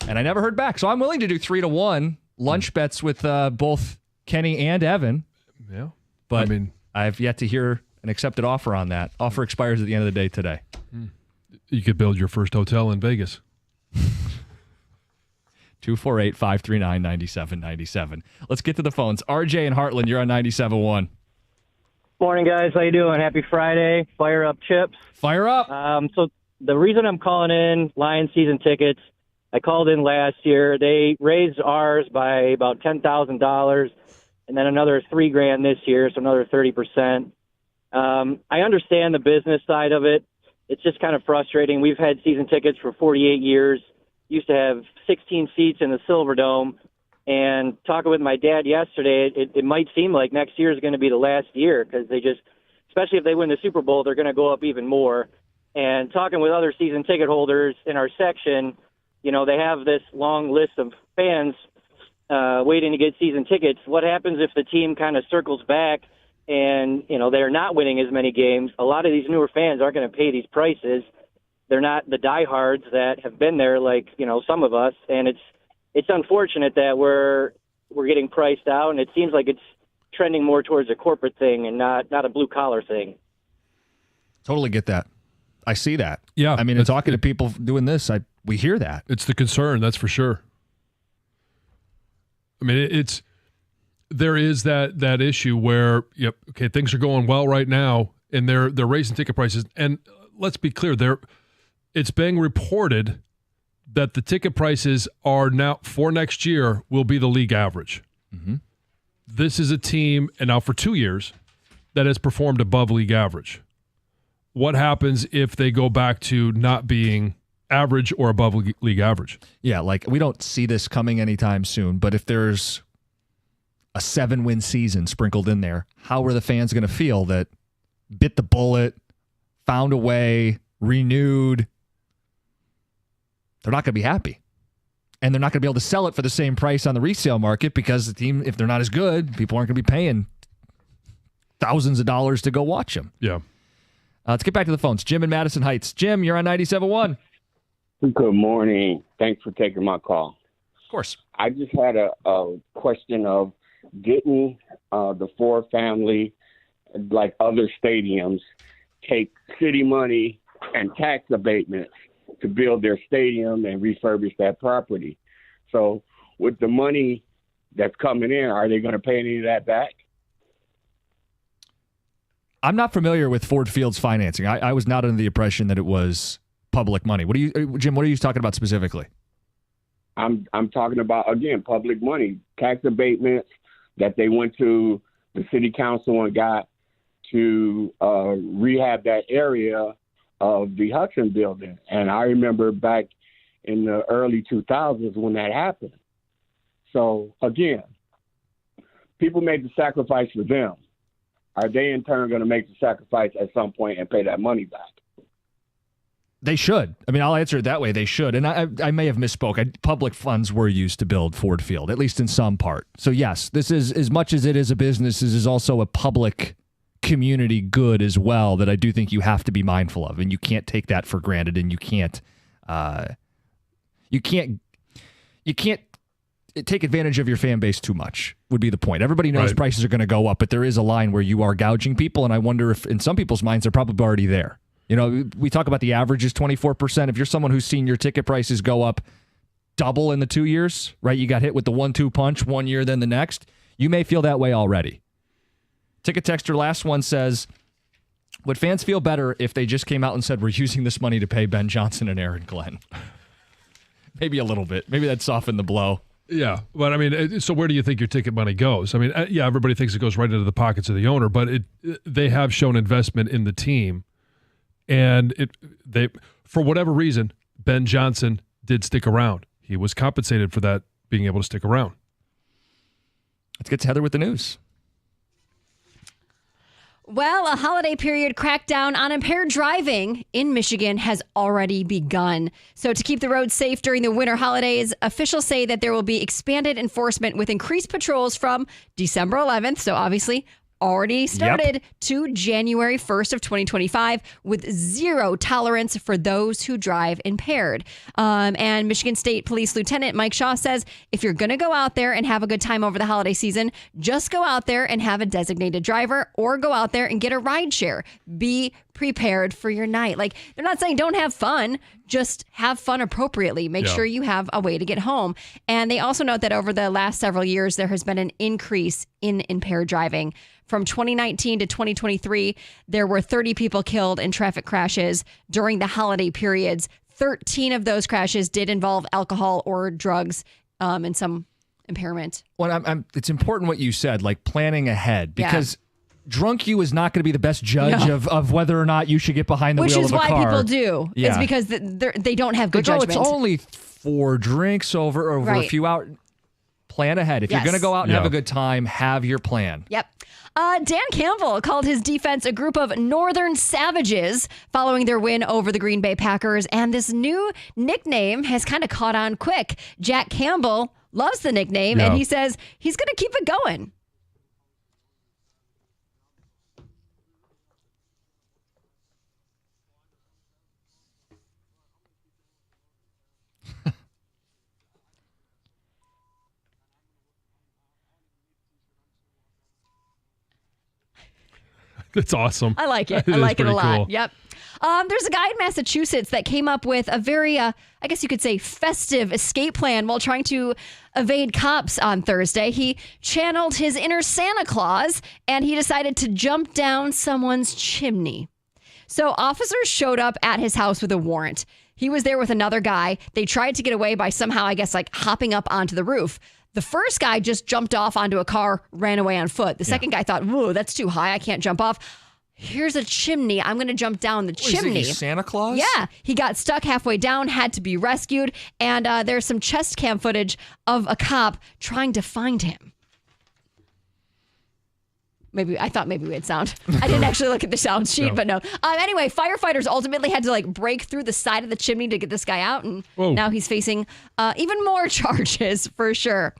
And I never heard back. So I'm willing to do 3-1 lunch bets with both Kenny and Evan. Yeah. But I've yet to hear an accepted offer on that. Offer expires at the end of the day today. You could build your first hotel in Vegas. 248-539-9797. Let's get to the phones. RJ in Heartland, you're on 97.1. Morning, guys. How you doing? Happy Friday. Fire up, Chips. Fire up. So the reason I'm calling in Lions season tickets, I called in last year. They raised ours by about $10,000 and then another $3,000 this year, so another 30%. I understand the business side of it. It's just kind of frustrating. We've had season tickets for 48 years. Used to have 16 seats in the Silverdome. And talking with my dad yesterday, it might seem like next year is going to be the last year because they just, especially if they win the Super Bowl, they're going to go up even more. And talking with other season ticket holders in our section, you know, they have this long list of fans waiting to get season tickets. What happens if the team kind of circles back and, you know, they're not winning as many games? A lot of these newer fans aren't going to pay these prices. They're not the diehards that have been there like, you know, some of us. And it's unfortunate that we're getting priced out, and it seems like it's trending more towards a corporate thing and not a blue-collar thing. Totally get that. I see that. Yeah. I mean, in talking to people doing this, we hear that. It's the concern, that's for sure. I mean, there is that issue where, okay, things are going well right now, and they're raising ticket prices. And let's be clear, it's being reported that the ticket prices are now, for next year, will be the league average. Mm-hmm. This is a team, and now for 2 years, that has performed above league average. What happens if they go back to not being average or above league average? Yeah, like we don't see this coming anytime soon, but if there's a 7-win season sprinkled in there, how are the fans going to feel that bit the bullet, found a way, renewed? They're not going to be happy. And they're not going to be able to sell it for the same price on the resale market because the team, if they're not as good, people aren't going to be paying thousands of dollars to go watch them. Yeah. Let's get back to the phones. Jim in Madison Heights. Jim, you're on 97.1. Good morning. Thanks for taking my call. Of course. I just had a question of didn't the Ford family, like other stadiums, take city money and tax abatements to build their stadium and refurbish that property? So with the money that's coming in, are they going to pay any of that back? I'm not familiar with Ford Field's financing. I was not under the impression that it was public money. Jim, what are you talking about specifically? I'm talking about, again, public money, tax abatements that they went to the city council and got to rehab that area of the Hudson building. And I remember back in the early 2000s when that happened. So, again, people made the sacrifice for them. are they in turn going to make the sacrifice at some point and pay that money back? They should. I mean, I'll answer it that way. They should. And I may have misspoke. Public funds were used to build Ford Field, at least in some part. So, yes, this is, as much as it is a business, this is also a public community good as well that I do think you have to be mindful of. And you can't take that for granted. And you can't take advantage of your fan base too much, would be the point. Everybody knows prices are going to go up, but there is a line where you are gouging people. And I wonder if in some people's minds, they're probably already there. You know, we talk about the average is 24%. If you're someone who's seen your ticket prices go up double in the 2 years, right? You got hit with the 1-2 punch 1 year, then the next. You may feel that way already. Ticket Texter last one says, would fans feel better if they just came out and said, we're using this money to pay Ben Johnson and Aaron Glenn? Maybe a little bit. Maybe that'd soften the blow. Yeah, but I mean, so where do you think your ticket money goes? I mean, yeah, everybody thinks it goes right into the pockets of the owner, but they have shown investment in the team. And they, for whatever reason, Ben Johnson did stick around. He was compensated for that, being able to stick around. Let's get to Heather with the news. Well, a holiday period crackdown on impaired driving in Michigan has already begun. So to keep the roads safe during the winter holidays, officials say that there will be expanded enforcement with increased patrols from December 11th. So obviously already started to January 1st of 2025 with zero tolerance for those who drive impaired. And Michigan State Police Lieutenant Mike Shaw says, if you're going to go out there and have a good time over the holiday season, just go out there and have a designated driver or go out there and get a ride share. Be prepared for your night. Like, they're not saying don't have fun, just have fun appropriately. Make sure you have a way to get home. And they also note that over the last several years, there has been an increase in impaired driving. From 2019 to 2023, there were 30 people killed in traffic crashes during the holiday periods. 13 of those crashes did involve alcohol or drugs and some impairment. Well, it's important what you said, like planning ahead, because drunk you is not going to be the best judge of whether or not you should get behind the wheel of a car. Which is why people do. Yeah. It's because they don't have good judgment. It's only 4 drinks over a few hours. Plan ahead. If you're going to go out and have a good time, have your plan. Yep. Dan Campbell called his defense a group of northern savages following their win over the Green Bay Packers. And this new nickname has kind of caught on quick. Jack Campbell loves the nickname, and he says he's going to keep it going. That's awesome. I like it. I like it a lot. Cool. Yep. There's a guy in Massachusetts that came up with a very, I guess you could say, festive escape plan while trying to evade cops on Thursday. He channeled his inner Santa Claus and he decided to jump down someone's chimney. So officers showed up at his house with a warrant. He was there with another guy. They tried to get away by somehow, I guess, like hopping up onto the roof. The first guy just jumped off onto a car, ran away on foot. The second guy thought, whoa, that's too high. I can't jump off. Here's a chimney. I'm going to jump down the chimney. Is he Santa Claus? Yeah. He got stuck halfway down, had to be rescued. And there's some chest cam footage of a cop trying to find him. I thought maybe we had sound. I didn't actually look at the sound sheet, but no. Anyway, firefighters ultimately had to break through the side of the chimney to get this guy out. And now he's facing even more charges for sure.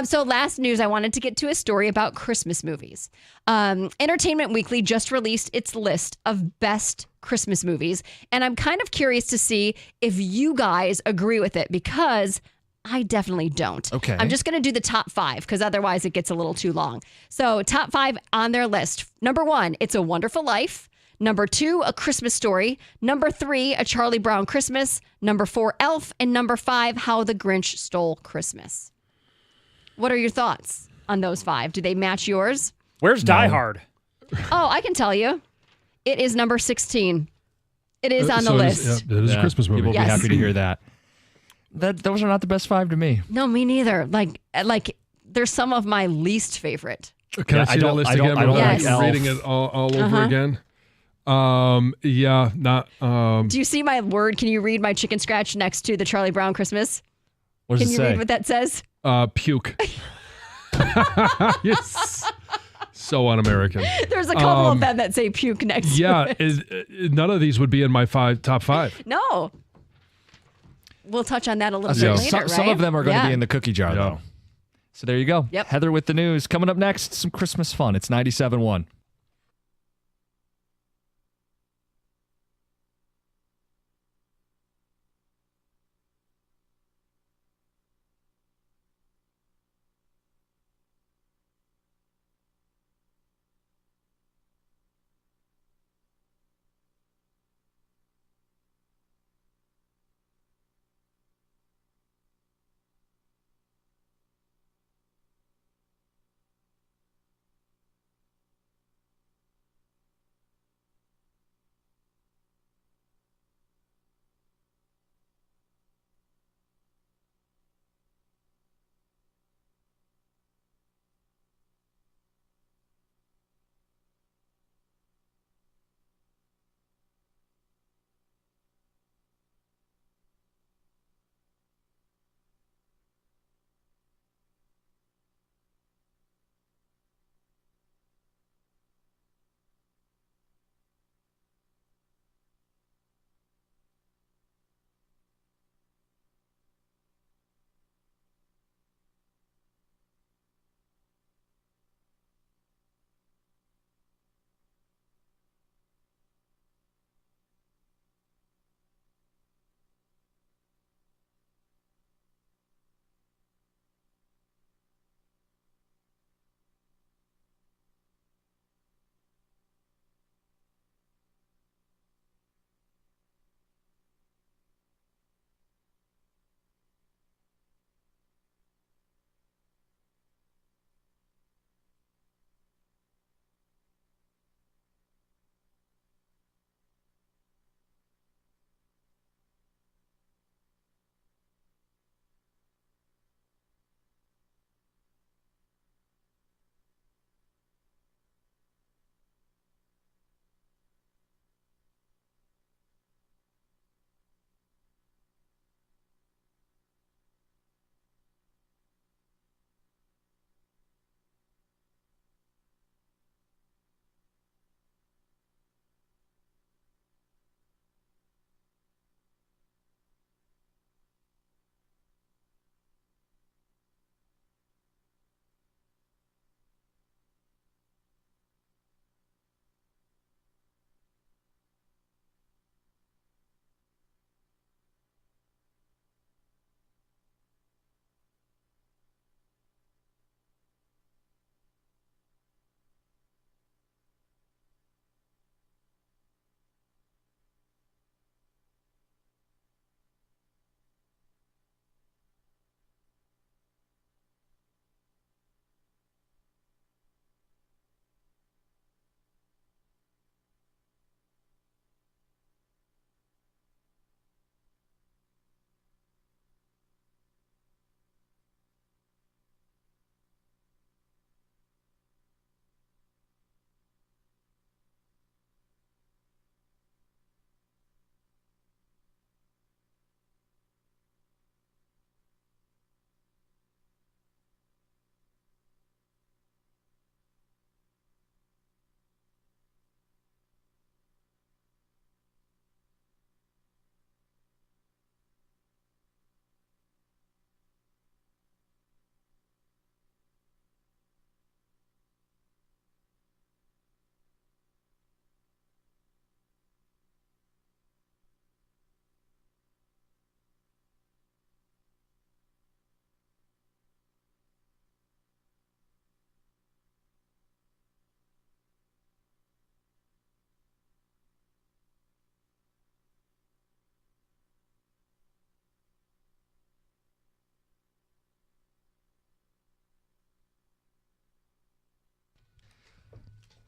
So last news, I wanted to get to a story about Christmas movies. Entertainment Weekly just released its list of best Christmas movies. And I'm kind of curious to see if you guys agree with it, because I definitely don't. Okay. I'm just going to do the top 5 because otherwise it gets a little too long. So top 5 on their list. Number 1, It's a Wonderful Life. Number 2, A Christmas Story. Number 3, A Charlie Brown Christmas. Number 4, Elf. And number 5, How the Grinch Stole Christmas. What are your thoughts on those 5? Do they match yours? Where's Die Hard? Oh, I can tell you. It is number 16. It is on the list. It is a Christmas movie. People will be happy to hear that. Those are not the best 5 to me. No, me neither. Like they're some of my least favorite. Can I see that list again? I don't like Elf. Reading it all over again. Do you see my word? Can you read my chicken scratch next to the Charlie Brown Christmas? What does Can it you say? read what that says? Puke. Yes. So un-American. There's a couple of them that say puke next to it. None of these would be in my top five. No. We'll touch on that a little bit later, right? Some of them are going to be in the cookie jar, though. So there you go. Yep. Heather with the news. Coming up next, some Christmas fun. It's 97.1.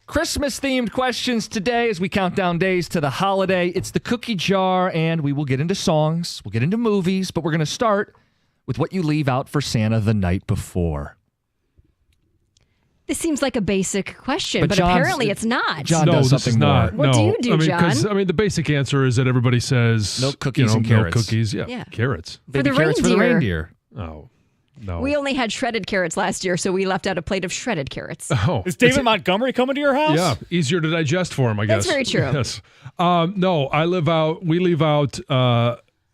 Christmas-themed questions today as we count down days to the holiday. It's the cookie jar, and we will get into songs. We'll get into movies, but we're going to start with what you leave out for Santa the night before. This seems like a basic question, but apparently it's not. John does something more. What do you do, John? I mean, the basic answer is that everybody says milk, cookies, and carrots. Milk, cookies, Yeah. carrots. For the carrots for the reindeer. Oh. No. We only had shredded carrots last year, so we left out a plate of shredded carrots. Oh, Is David Montgomery coming to your house? Yeah, easier to digest for him, I guess. That's very true. Yes. No, we leave out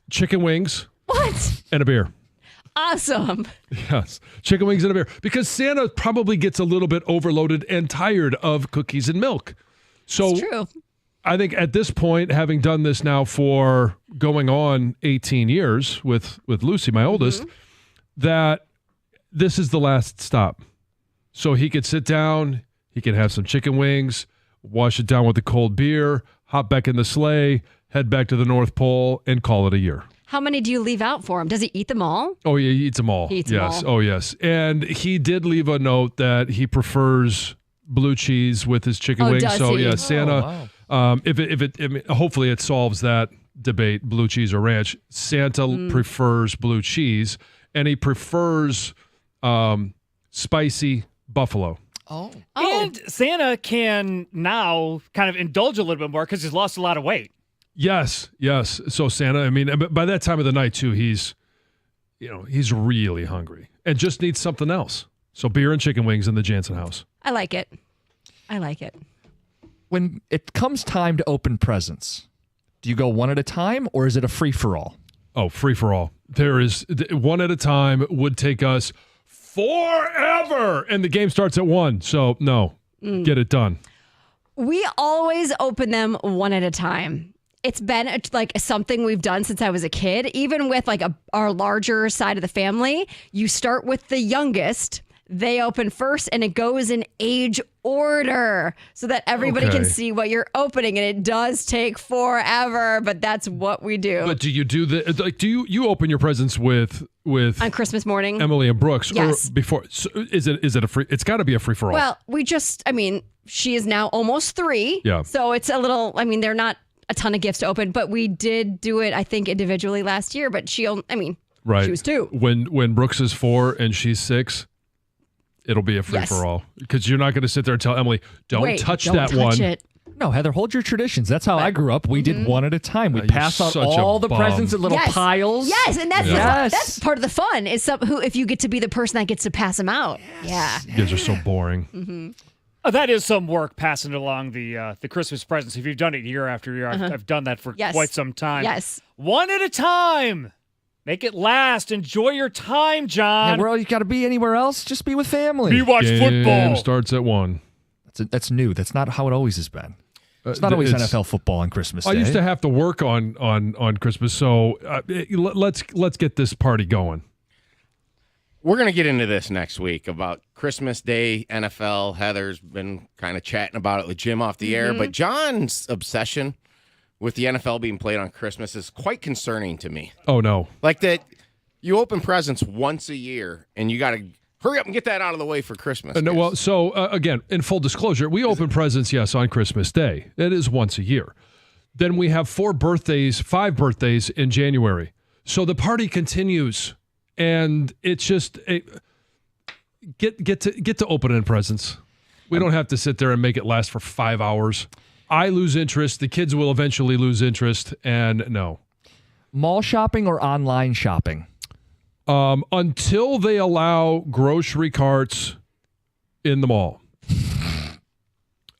chicken wings. What? And a beer. Awesome. Yes, chicken wings and a beer. Because Santa probably gets a little bit overloaded and tired of cookies and milk. So It's true. I think at this point, having done this now for going on 18 years with Lucy, my oldest, that this is the last stop. So he could sit down, he can have some chicken wings, wash it down with a cold beer, hop back in the sleigh, head back to the North Pole, and call it a year. How many do you leave out for him? Does he eat them all? Oh, yeah, he eats them all. He eats them yes. all. Oh, yes. And he did leave a note that he prefers blue cheese with his chicken wings. Does So, he? yeah, Santa, hopefully it solves that debate, blue cheese or ranch. Santa prefers blue cheese, and he prefers spicy buffalo. Oh. And Santa can now kind of indulge a little bit more because he's lost a lot of weight. Yes. So Santa, I mean, by that time of the night too, he's really hungry and just needs something else. So beer and chicken wings in the Jansen house. I like it. When it comes time to open presents, do you go one at a time or is it a free-for-all? Oh, free-for-all. There is one at a time would take us forever. And the game starts at 1. So no, get it done. We always open them one at a time. It's been like something we've done since I was a kid. Even with like our larger side of the family, you start with the youngest. They open first, and it goes in age order so that everybody can see what you're opening. And it does take forever, but that's what we do. But do you do you open your presents with on Christmas morning? Emily and Brooks, yes. Or before? So is it a free? It's got to be a free for all. Well, she is now almost 3. Yeah. So it's a little. I mean, they're not a ton of gifts to open, but we did do it, I think, individually last year. But she was 2. When Brooks is 4 and she's 6, it'll be a free for all because you're not going to sit there and tell Emily, don't touch that one. It. No, Heather, hold your traditions. That's how I grew up. We did one at a time. We pass out such all a the bum. presents in little piles. Yes, and that's part of the fun is if you get to be the person that gets to pass them out. Yes. You guys are so boring. That is some work passing along the Christmas presents. If you've done it year after year, I've done that for quite some time. Yes. One at a time. Make it last. Enjoy your time, John. Yeah, well, you got to be anywhere else. Just be with family. We watch football. Game starts at 1. That's new. That's not how it always has been. It's not always NFL football on Christmas Day. I used to have to work on Christmas, so let's get this party going. We're going to get into this next week about Christmas Day, NFL. Heather's been kind of chatting about it with Jim off the air, but John's obsession with the NFL being played on Christmas is quite concerning to me. Oh, no. Like that you open presents once a year, and you got to hurry up and get that out of the way for Christmas. No, well, so again, in full disclosure, we open presents, yes, on Christmas Day. It is once a year. Then we have 5 birthdays in January. So the party continues. And it's just get to opening presents. We don't have to sit there and make it last for 5 hours. I lose interest. The kids will eventually lose interest. And no. Mall shopping or online shopping? Until they allow grocery carts in the mall,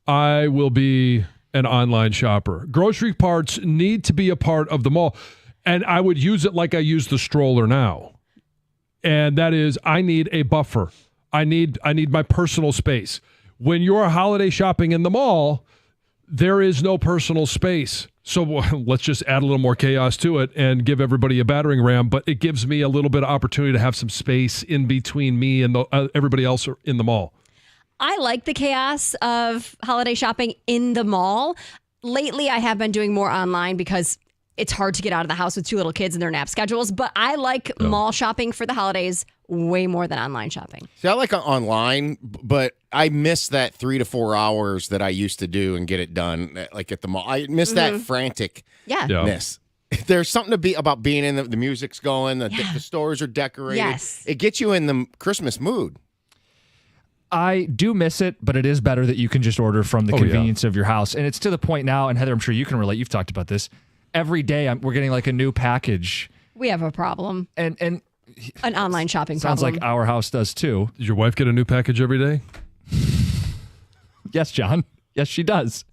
I will be an online shopper. Grocery carts need to be a part of the mall. And I would use it like I use the stroller now. And that is, I need a buffer. I need my personal space. When you're holiday shopping in the mall, there is no personal space. So let's just add a little more chaos to it and give everybody a battering ram. But it gives me a little bit of opportunity to have some space in between me and everybody else in the mall. I like the chaos of holiday shopping in the mall. Lately, I have been doing more online because it's hard to get out of the house with 2 little kids and their nap schedules, but I like mall shopping for the holidays way more than online shopping. See, I like online, but I miss that 3 to 4 hours that I used to do and get it done, like at the mall. I miss that frantic-ness. There's something about being in the music's going, the stores are decorated. Yes. It gets you in the Christmas mood. I do miss it, but it is better that you can just order from the convenience of your house. And it's to the point now, and Heather, I'm sure you can relate. You've talked about this. Every day we're getting like a new package. We have a problem. And an online shopping Sounds problem. like our house does too. Does your wife get a new package every day? Yes, John. Yes, she does.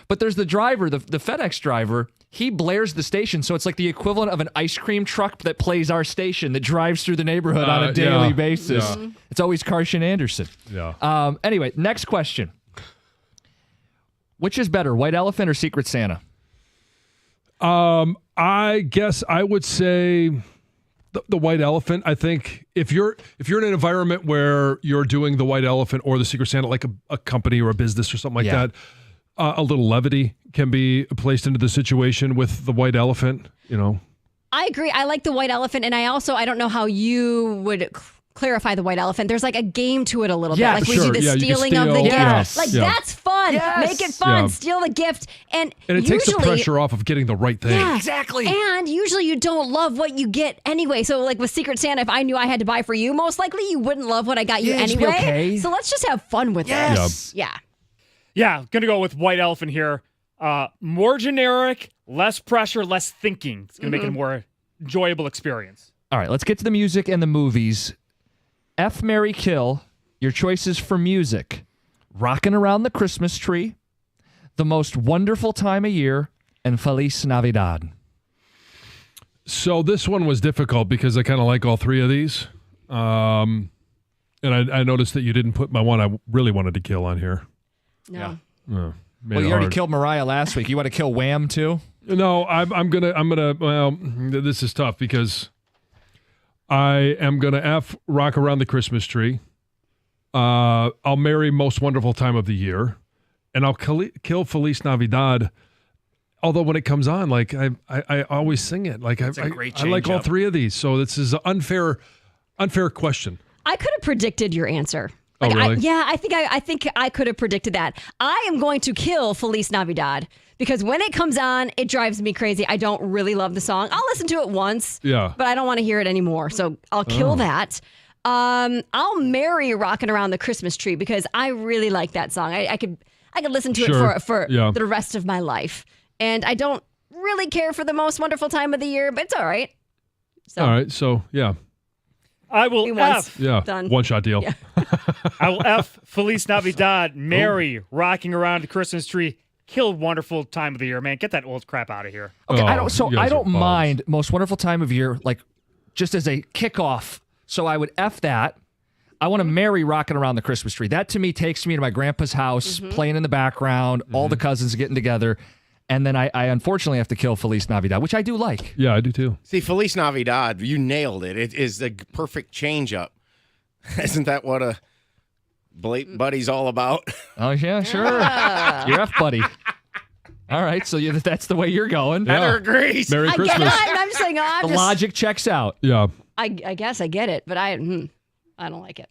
But there's the driver, the FedEx driver. He blares the station, so it's like the equivalent of an ice cream truck that plays our station that drives through the neighborhood on a daily basis. Yeah. It's always Carson Anderson. Yeah. Anyway, next question. Which is better, White Elephant or Secret Santa? I guess I would say the White Elephant. I think if you're in an environment where you're doing the White Elephant or the Secret Santa, like a company or a business or something like that, a little levity can be placed into the situation with the White Elephant, I agree. I like the White Elephant, and I don't know how you would clarify the White Elephant. There's like a game to it a little bit. Like we do the stealing of the gift. That's fun. Yes. Make it fun. Yeah. Steal the gift. And it takes the pressure off of getting the right thing. Yeah, exactly. And usually you don't love what you get anyway. So like with Secret Santa, if I knew I had to buy for you, most likely you wouldn't love what I got you it'd be anyway. okay. So let's just have fun with it. Yeah. Yeah, gonna go with White Elephant here. More generic, less pressure, less thinking. It's gonna make it a more enjoyable experience. All right, let's get to the music and the movies. F, Marry, Kill, your choices for music. Rockin' Around the Christmas Tree, The Most Wonderful Time of Year, and Feliz Navidad. So this one was difficult because I kind of like all three of these. And I noticed that you didn't put my one I really wanted to kill on here. No. Well, you already killed Mariah last week. You want to kill Wham too? No, I'm gonna. Well, this is tough because I am gonna F Rock Around the Christmas Tree. I'll marry Most Wonderful Time of the Year, and I'll kill Feliz Navidad. Although when it comes on, like I always sing it. Like I like all three of these. So this is an unfair question. I could have predicted your answer. Oh, really? I think I could have predicted that. I am going to kill Feliz Navidad because when it comes on, it drives me crazy. I don't really love the song. I'll listen to it once, but I don't want to hear it anymore. So I'll kill that. I'll marry Rockin' Around the Christmas Tree because I really like that song. I could listen to it for the rest of my life. And I don't really care for the Most Wonderful Time of the Year, but it's all right. So. All right, so yeah. I will F. Done. One shot deal. Yeah. I will F Feliz Navidad, marry Rocking Around the Christmas Tree, kill Wonderful Time of the Year. Man, get that old crap out of here. Okay, I don't mind Most Wonderful Time of Year, like just as a kickoff. So I would F that. I want to marry Rockin' Around the Christmas Tree. That to me takes me to my grandpa's house, playing in the background, all the cousins getting together. And then I unfortunately have to kill Feliz Navidad, which I do like. Yeah, I do too. See, Feliz Navidad, you nailed it. It is the perfect change-up. Isn't that what a buddy's all about? Oh, yeah, sure. You're F buddy. All right, so that's the way you're going. Heather agrees. Merry Christmas. I'm just saying, The logic checks out. Yeah. I guess I get it, but I don't like it.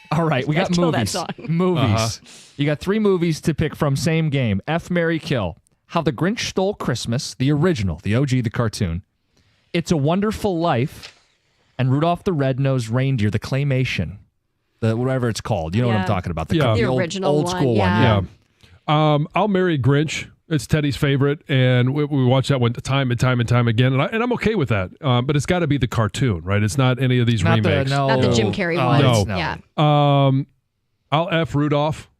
All right, we got Kill that movies. song. Movies. You got 3 movies to pick from, same game. F, Marry, Kill. How the Grinch Stole Christmas, the original, the OG, the cartoon. It's a Wonderful Life, and Rudolph the Red-Nosed Reindeer, the claymation, the whatever it's called. You know what I'm talking about? The original old school one. Yeah. I'll marry Grinch. It's Teddy's favorite, and we watch that one time and time and time again, and I'm okay with that. But it's got to be the cartoon, right? It's not any of these remakes. Not the Jim Carrey one. No. Yeah. I'll F Rudolph.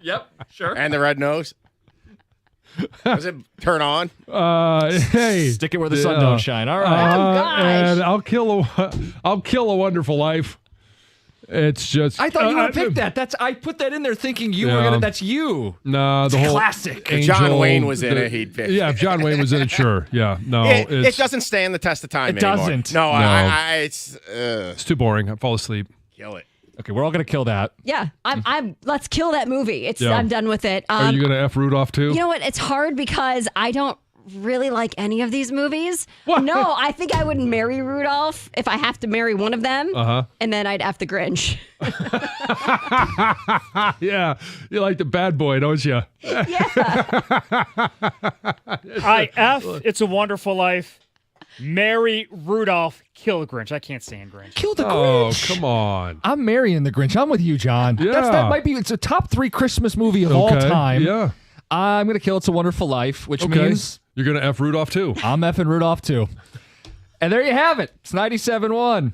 Yep, sure. And the red nose. Does it turn on? Hey, stick it where the sun don't shine. All right. And I'll kill a Wonderful Life. It's just I thought you would pick that. I put that in there thinking you were gonna. That's you. No, the whole classic. If John Wayne was in it, he'd pick. Yeah, if John Wayne was in it, sure. Yeah, no, it doesn't stand the test of time. It anymore. doesn't. No, No. it's too boring. I fall asleep. Kill it. Okay, we're all gonna kill that. Yeah, let's kill that movie. Yeah. I'm done with it. Are you gonna F Rudolph too? You know what? It's hard because I don't really like any of these movies. What? No, I think I would marry Rudolph if I have to marry one of them. And then I'd F the Grinch. Yeah, you like the bad boy, don't you? I F It's a Wonderful Life, marry Rudolph, kill the Grinch. I can't stand Grinch. Kill the Oh, Grinch. come on. I'm marrying the Grinch. I'm with you, John. Yeah. That might be. It's a top 3 Christmas movie of all time. Yeah. I'm going to kill It's a Wonderful Life, which Okay. means You're going to F Rudolph too. I'm effing Rudolph too. And there you have it. It's 97-1.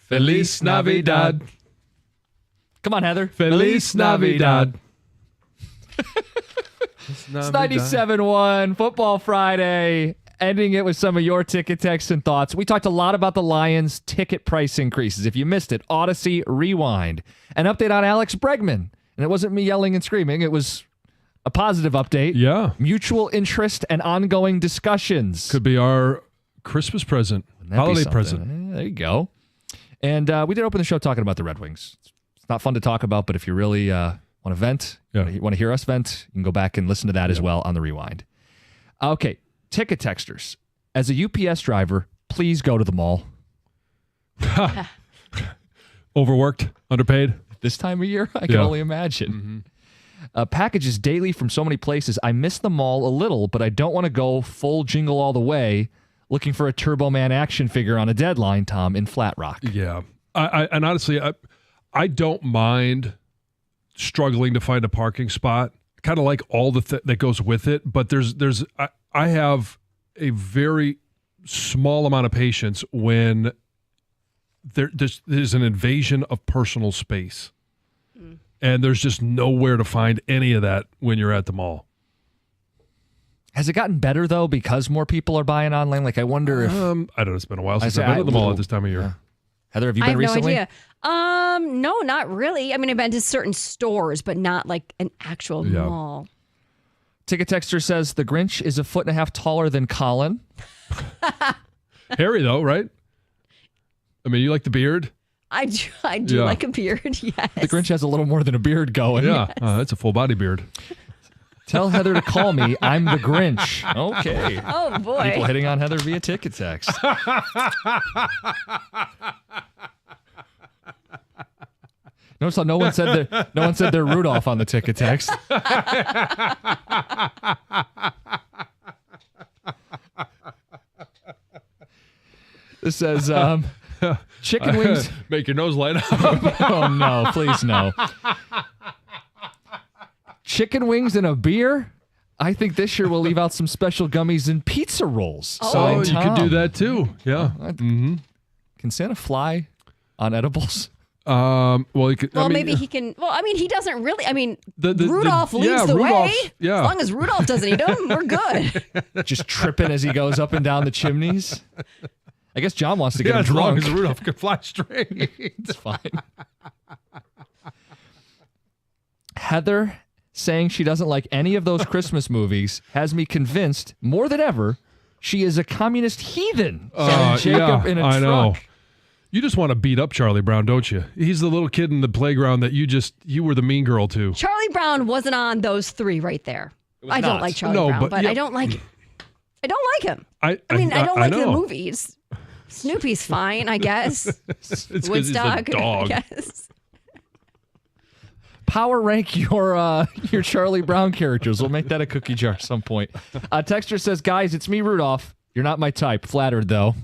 Feliz Navidad. Come on, Heather. Feliz Navidad. It's 97.1 Football Friday. Ending it with some of your ticket texts and thoughts. We talked a lot about the Lions' ticket price increases. If you missed it, Odyssey Rewind. An update on Alex Bregman. And it wasn't me yelling and screaming. It was a positive update. Yeah. Mutual interest and ongoing discussions. Could be our Christmas present, holiday present. There you go. And we did open the show talking about the Red Wings. It's not fun to talk about, but if you really want to vent, you want to hear us vent, you can go back and listen to that as well on the Rewind. Okay. Ticket texters. As a UPS driver, please go to the mall. Overworked, underpaid. This time of year, I can only imagine. Packages daily from so many places. I miss the mall a little, but I don't want to go full jingle all the way looking for a Turbo Man action figure on a deadline, Tom, in Flat Rock. Yeah. And honestly, I don't mind struggling to find a parking spot. Kind of like all the that goes with it, but I have a very small amount of patience when there's an invasion of personal space. And there's just nowhere to find any of that when you're at the mall. Has it gotten better, though, because more people are buying online? Like, I wonder if... I don't know. It's been a while since I've been at the mall at this time of year. Yeah. Heather, have you been recently? I have no idea. No, not really. I mean, I've been to certain stores, but not like an actual mall. Ticket Texter says the Grinch is 1.5 feet taller than Colin. Harry, though, right? I mean, you like the beard? I do like a beard, yes. The Grinch has a little more than a beard going. Yeah, that's a full body beard. Tell Heather to call me. I'm the Grinch. Okay. Oh, boy. People hitting on Heather via ticket text. Notice how no one said they're Rudolph on the ticket text. This says chicken wings. Make your nose light up. Oh no, please no. Chicken wings and a beer? I think this year we'll leave out some special gummies and pizza rolls. Oh, you could do that too. Yeah. Can Santa fly on edibles? Well, he could, Well, maybe he can. Well, I mean, he doesn't really. I mean, Rudolph leads the way. Yeah. As long as Rudolph doesn't eat them, we're good. Just tripping as he goes up and down the chimneys. I guess John wants to get him as long drunk. as Rudolph can fly straight. It's fine. Heather saying she doesn't like any of those Christmas movies has me convinced more than ever she is a communist heathen. Jacob in a I truck. know. You just want to beat up Charlie Brown, don't you? He's the little kid in the playground that you were the mean girl to. Charlie Brown wasn't on those three right there. I don't like Charlie Brown, but I don't like him. I don't like him. I mean, I don't like the movies. Snoopy's fine, I guess. It's 'cause Woodstock, he's a dog. I guess. Power rank your Charlie Brown characters. We'll make that a cookie jar at some point. Texter says, guys, it's me, Rudolph. You're not my type. Flattered, though.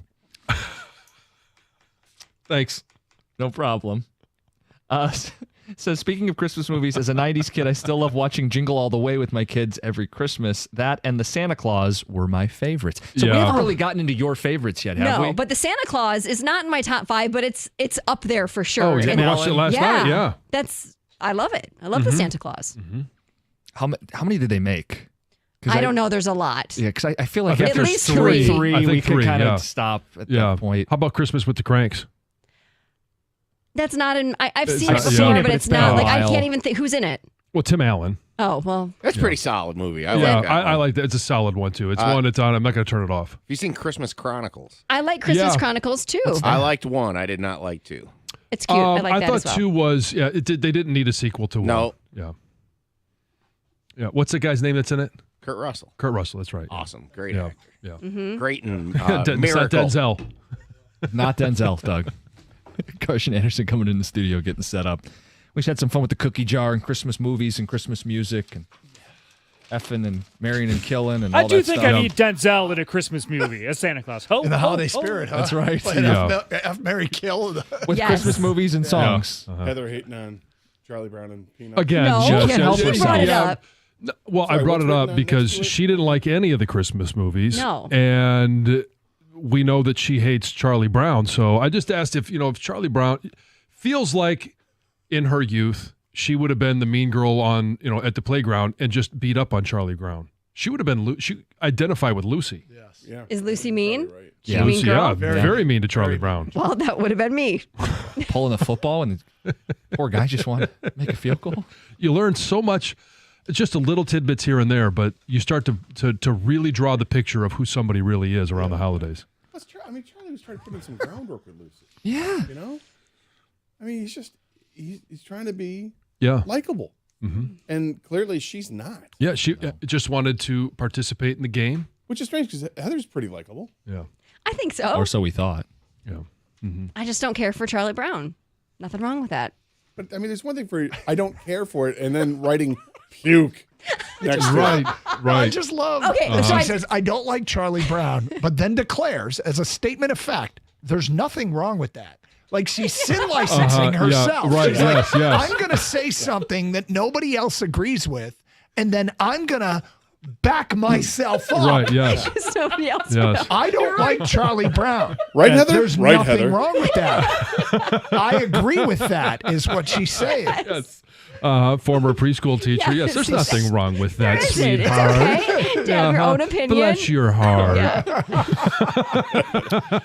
Thanks. No problem. Says, speaking of Christmas movies, as a 90s kid, I still love watching Jingle All the Way with my kids every Christmas. That and the Santa Claus were my favorites. So we haven't really gotten into your favorites yet, have we? No, but the Santa Claus is not in my top 5, but it's up there for sure. Oh, you watched it last night? Yeah. I love it. I love the Santa Claus. Mm-hmm. How many did they make? I don't know. There's a lot. Yeah, because I feel like at after least three, I think we could three, kind yeah. of stop at that point. How about Christmas with the Cranks? That's not in. I've seen not- it before, yeah. but it's been not a like I while. can't even think who's in it. Well, Tim Allen. Oh well, That's a pretty solid movie. I Yeah, like that. I like that. It's a solid one too. It's one that's on. I'm not going to turn it off. Have you seen Christmas Chronicles? I like Christmas Yeah. Chronicles too. I liked 1. I did not like 2. It's cute. I like that thought as well. 2 was they didn't need a sequel to 1. No. Yeah. Yeah. What's the guy's name that's in it? Kurt Russell. Kurt Russell. That's right. Awesome. Great Yeah. actor. Yeah. Mm-hmm. Great and It's not Miracle. Denzel. Not Denzel, Doug. Carson Anderson coming in the studio, getting set up. We just had some fun with the cookie jar and Christmas movies and Christmas music and effing and marrying and killing and all I do that think stuff. I need Denzel in a Christmas movie as Santa Claus. Ho, In the ho, holiday ho. spirit, huh? That's right. Playing Yeah. F. Mary Kill. With Yes. Christmas movies and songs. Heather hating on Charlie Brown and Peanut. Again, No, Jess, you can't help Jess, yourself. Brought it up. No, well, Sorry, I brought what's it written up on because next to it? she didn't like any of the Christmas movies. No. And we know that she hates Charlie Brown. So I just asked if Charlie Brown feels like in her youth she would have been the mean girl on at the playground and just beat up on Charlie Brown. She would have been. She identified with Lucy. Yes. Yeah. Is Lucy mean? Right. She a mean girl? Very mean to Charlie Brown. Well, that would have been me. Pulling the football, and the poor guy just wanted to make a field goal. You learn so much, just a little tidbits here and there, but you start to really draw the picture of who somebody really is around the holidays. Charlie was trying to put in some groundwork with Lucy. Yeah. He's trying to be likable. Mm-hmm. And clearly she's not. Yeah, she just wanted to participate in the game. Which is strange because Heather's pretty likable. Yeah. I think so. Or so we thought. Yeah. Mm-hmm. I just don't care for Charlie Brown. Nothing wrong with that. But, there's one thing for I don't care for it and then writing puke next to Right. I just love Okay, she says, I don't like Charlie Brown, but then declares as a statement of fact, there's nothing wrong with that. Like she's sin licensing herself. Yeah, right, She's yes, like, yes. I'm going to say something that nobody else agrees with, and then I'm going to back myself up. Right, yes. Nobody else Yes. I don't like Charlie Brown. Right, Heather? There's Right, nothing Heather. wrong with that. I agree with that, is what she's saying. Yes. Former preschool teacher. Yes, there's nothing wrong with that, There isn't. It's sweetheart. okay to have your own opinion. Bless your heart.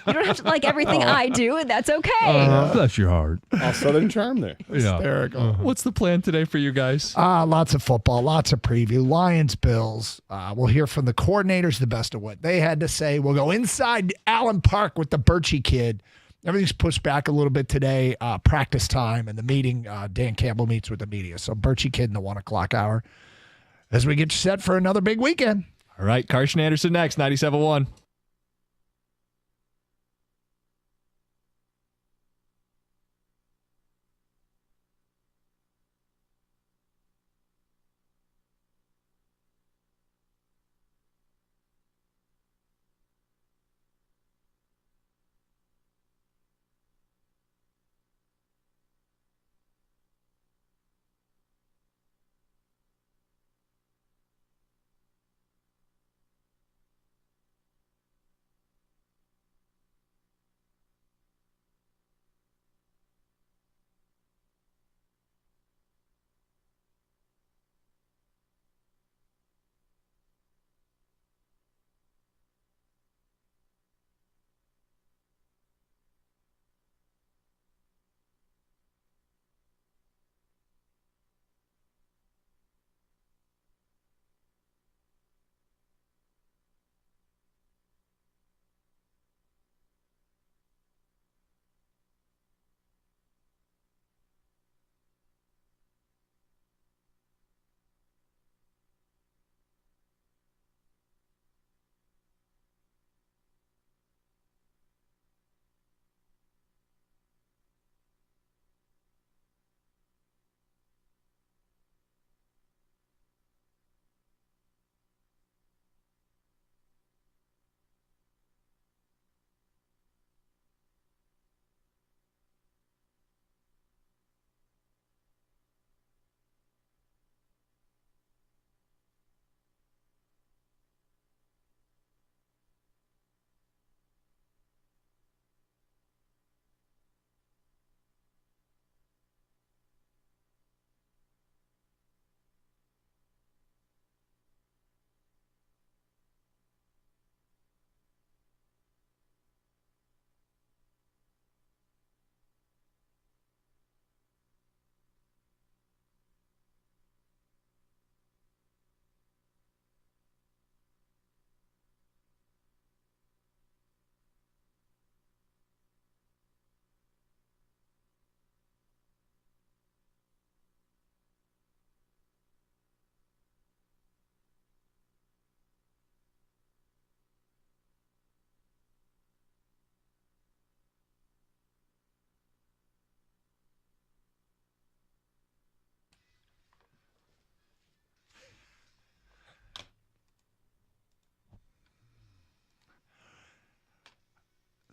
You don't have to like everything I do, and that's okay. Bless your heart. All Southern charm there. Yeah. Hysterical. What's the plan today for you guys? Lots of football, lots of preview. Lions, Bills. We'll hear from the coordinators the best of what they had to say. We'll go inside Allen Park with the Birchie kid. Everything's pushed back a little bit today. Practice time and the meeting. Dan Campbell meets with the media. So Birchie kid in the 1 o'clock hour as we get set for another big weekend. All right, Carson Anderson next, 97.1.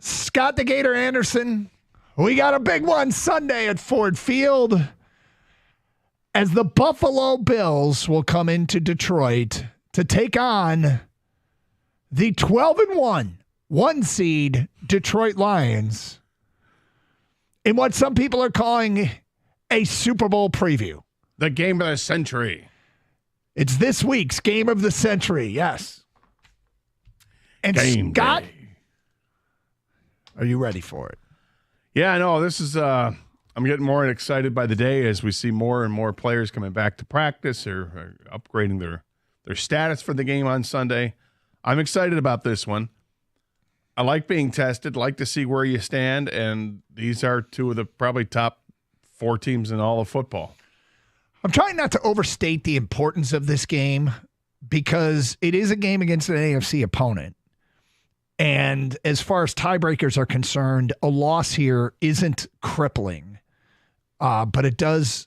Scott the Gator Anderson. We got a big one Sunday at Ford Field as the Buffalo Bills will come into Detroit to take on the 12-1 1 seed Detroit Lions in what some people are calling a Super Bowl preview. The game of the century. It's this week's game of the century, yes. And Game Scott, day. are you ready for it? Yeah, I know. This is, I'm getting more excited by the day as we see more and more players coming back to practice or upgrading their status for the game on Sunday. I'm excited about this one. I like being tested, like to see where you stand, and these are two of the probably top 4 teams in all of football. I'm trying not to overstate the importance of this game because it is a game against an AFC opponent. And as far as tiebreakers are concerned, a loss here isn't crippling. But it does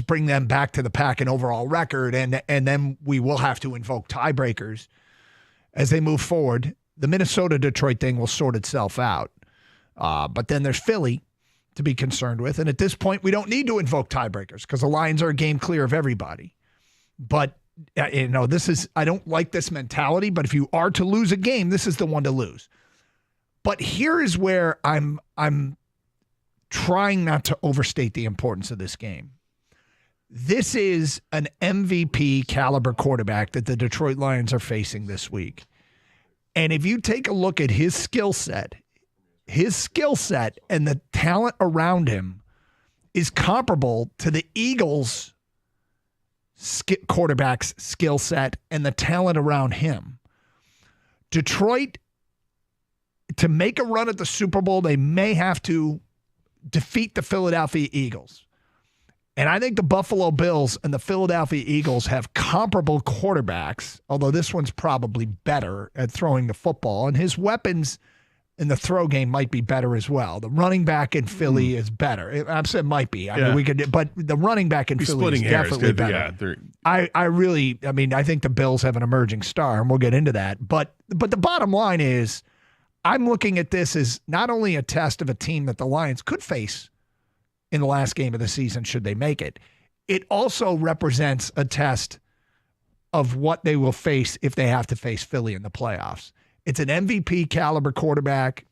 bring them back to the pack in overall record, and then we will have to invoke tiebreakers as they move forward. The Minnesota-Detroit thing will sort itself out. But then there's Philly to be concerned with. And at this point, we don't need to invoke tiebreakers because the Lions are a game clear of everybody. But, I don't like this mentality, but if you are to lose a game, this is the one to lose. But here is where I'm trying not to overstate the importance of this game. This is an MVP caliber quarterback that the Detroit Lions are facing this week. And if you take a look at his skill set and the talent around him is comparable to the Eagles' quarterback's skill set and the talent around him. Detroit, to make a run at the Super Bowl, they may have to defeat the Philadelphia Eagles. And I think the Buffalo Bills and the Philadelphia Eagles have comparable quarterbacks, although this one's probably better at throwing the football. And his weapons in the throw game might be better as well. The running back in Philly is better. I'm saying might be. I mean, but the running back in Philly is definitely better. I think the Bills have an emerging star, and we'll get into that. But the bottom line is, I'm looking at this as not only a test of a team that the Lions could face in the last game of the season should they make it, it also represents a test of what they will face if they have to face Philly in the playoffs. It's an MVP caliber quarterback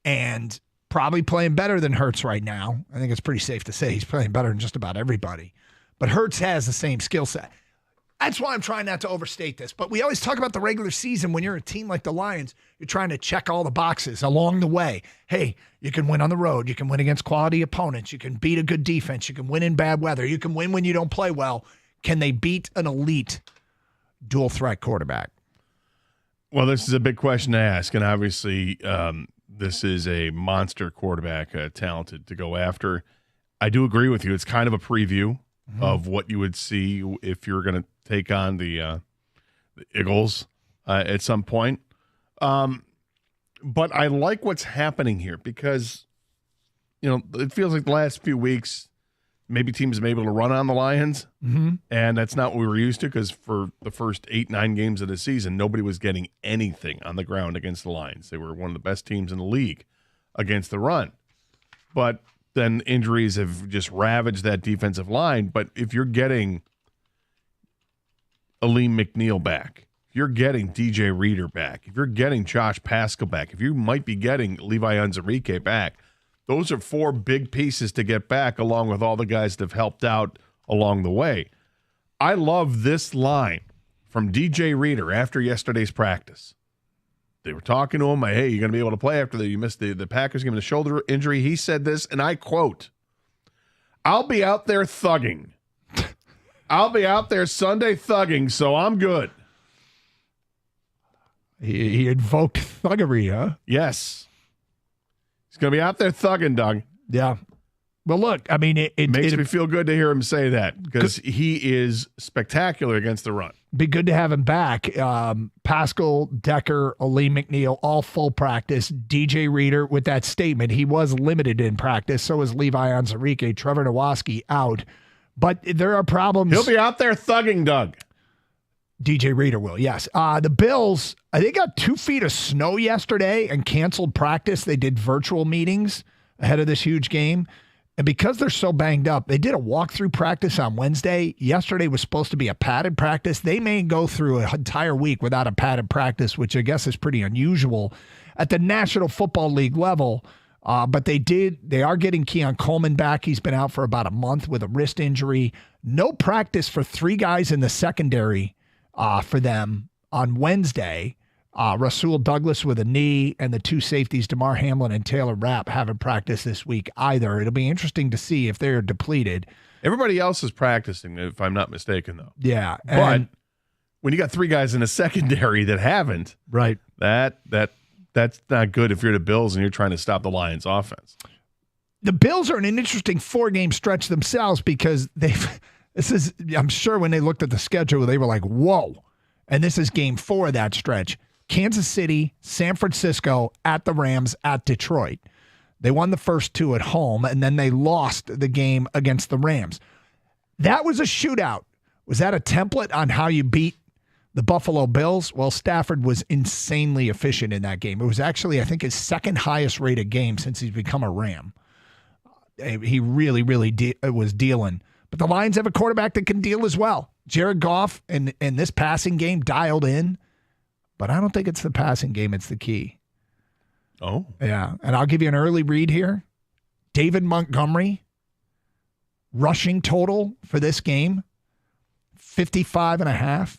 and probably playing better than Hurts right now. I think it's pretty safe to say he's playing better than just about everybody. But Hurts has the same skill set. That's why I'm trying not to overstate this. But we always talk about the regular season. When you're a team like the Lions, you're trying to check all the boxes along the way. Hey, you can win on the road. You can win against quality opponents. You can beat a good defense. You can win in bad weather. You can win when you don't play well. Can they beat an elite dual threat quarterback? Well, this is a big question to ask. And obviously, this is a monster quarterback, talented to go after. I do agree with you. It's kind of a preview of what you would see if you're going to take on the Eagles at some point. But I like what's happening here because, it feels like the last few weeks, maybe teams have been able to run on the Lions, and that's not what we were used to because for the first 8-9 games of the season, nobody was getting anything on the ground against the Lions. They were one of the best teams in the league against the run. But then injuries have just ravaged that defensive line. But if you're getting Aleem McNeil back, if you're getting DJ Reader back, if you're getting Josh Pascal back, if you might be getting Levi Onwuzurike back, those are 4 big pieces to get back along with all the guys that have helped out along the way. I love this line from DJ Reader after yesterday's practice. They were talking to him, hey, you're going to be able to play after you missed the Packers game, the shoulder injury. He said this, and I quote, "I'll be out there thugging. I'll be out there Sunday thugging, so I'm good." He invoked thuggery, huh? Yes. He's going to be out there thugging, Doug. Yeah. Well, look, I mean, it makes me feel good to hear him say that because he is spectacular against the run. Be good to have him back. Pascal, Decker, Aleem McNeil, all full practice. DJ Reader with that statement. He was limited in practice. So is Levi Onwuzurike. Trevor Nowaski out. But there are problems. He'll be out there thugging, Doug. DJ Reader will, yes. The Bills, they got 2 feet of snow yesterday and canceled practice. They did virtual meetings ahead of this huge game. And because they're so banged up, they did a walkthrough practice on Wednesday. Yesterday was supposed to be a padded practice. They may go through an entire week without a padded practice, which I guess is pretty unusual at the National Football League level. But they are getting Keon Coleman back. He's been out for about a month with a wrist injury. No practice for 3 guys in the secondary for them on Wednesday. Rasul Douglas with a knee, and the 2 safeties, DeMar Hamlin and Taylor Rapp, haven't practiced this week either. It'll be interesting to see if they're depleted. Everybody else is practicing, if I'm not mistaken, though. Yeah. But when you got 3 guys in the secondary that haven't, right, that's not good if you're the Bills and you're trying to stop the Lions' offense. The Bills are in an interesting 4-game stretch themselves because I'm sure when they looked at the schedule, they were like, whoa. And this is game 4 of that stretch. Kansas City, San Francisco, at the Rams, at Detroit. They won the first 2 at home, and then they lost the game against the Rams. That was a shootout. Was that a template on how you beat the Buffalo Bills? Well, Stafford was insanely efficient in that game. It was actually, I think, his second highest rated game since he's become a Ram. He really, really was dealing. But the Lions have a quarterback that can deal as well. Jared Goff in this passing game dialed in. But I don't think it's the passing game. It's the key. Oh. Yeah. And I'll give you an early read here. David Montgomery, rushing total for this game, 55.5.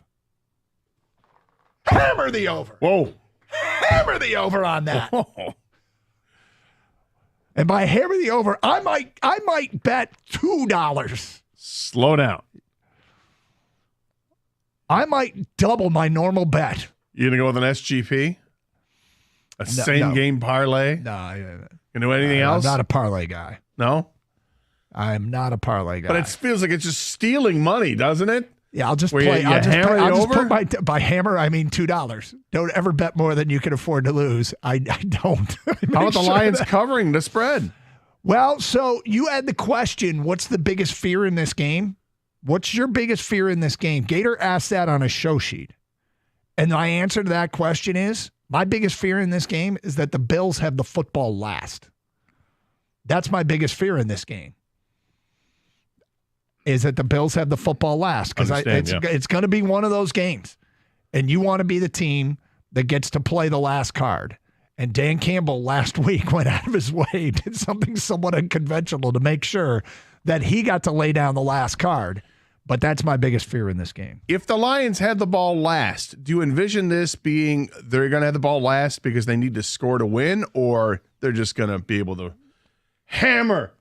Hammer the over. Whoa. Hammer the over on that. Whoa. And by hammer the over, I might bet $2. Slow down. I might double my normal bet. You going to go with an SGP? Same game parlay? No. You do anything else? I'm not a parlay guy. No? I'm not a parlay guy. But it feels like it's just stealing money, doesn't it? Yeah, I'll just Where play. I'll just put by hammer, I mean $2. Don't ever bet more than you can afford to lose. I don't. How about the Lions covering the spread? Well, so you had the question, what's the biggest fear in this game? What's your biggest fear in this game? Gator asked that on a show sheet. And my answer to that question is, my biggest fear in this game is that the Bills have the football last. That's my biggest fear in this game. Is that the Bills have the football last. Because it's going to be one of those games. And you want to be the team that gets to play the last card. And Dan Campbell last week went out of his way, did something somewhat unconventional to make sure that he got to lay down the last card. But that's my biggest fear in this game. If the Lions had the ball last, do you envision this being they're going to have the ball last because they need to score to win, or they're just going to be able to hammer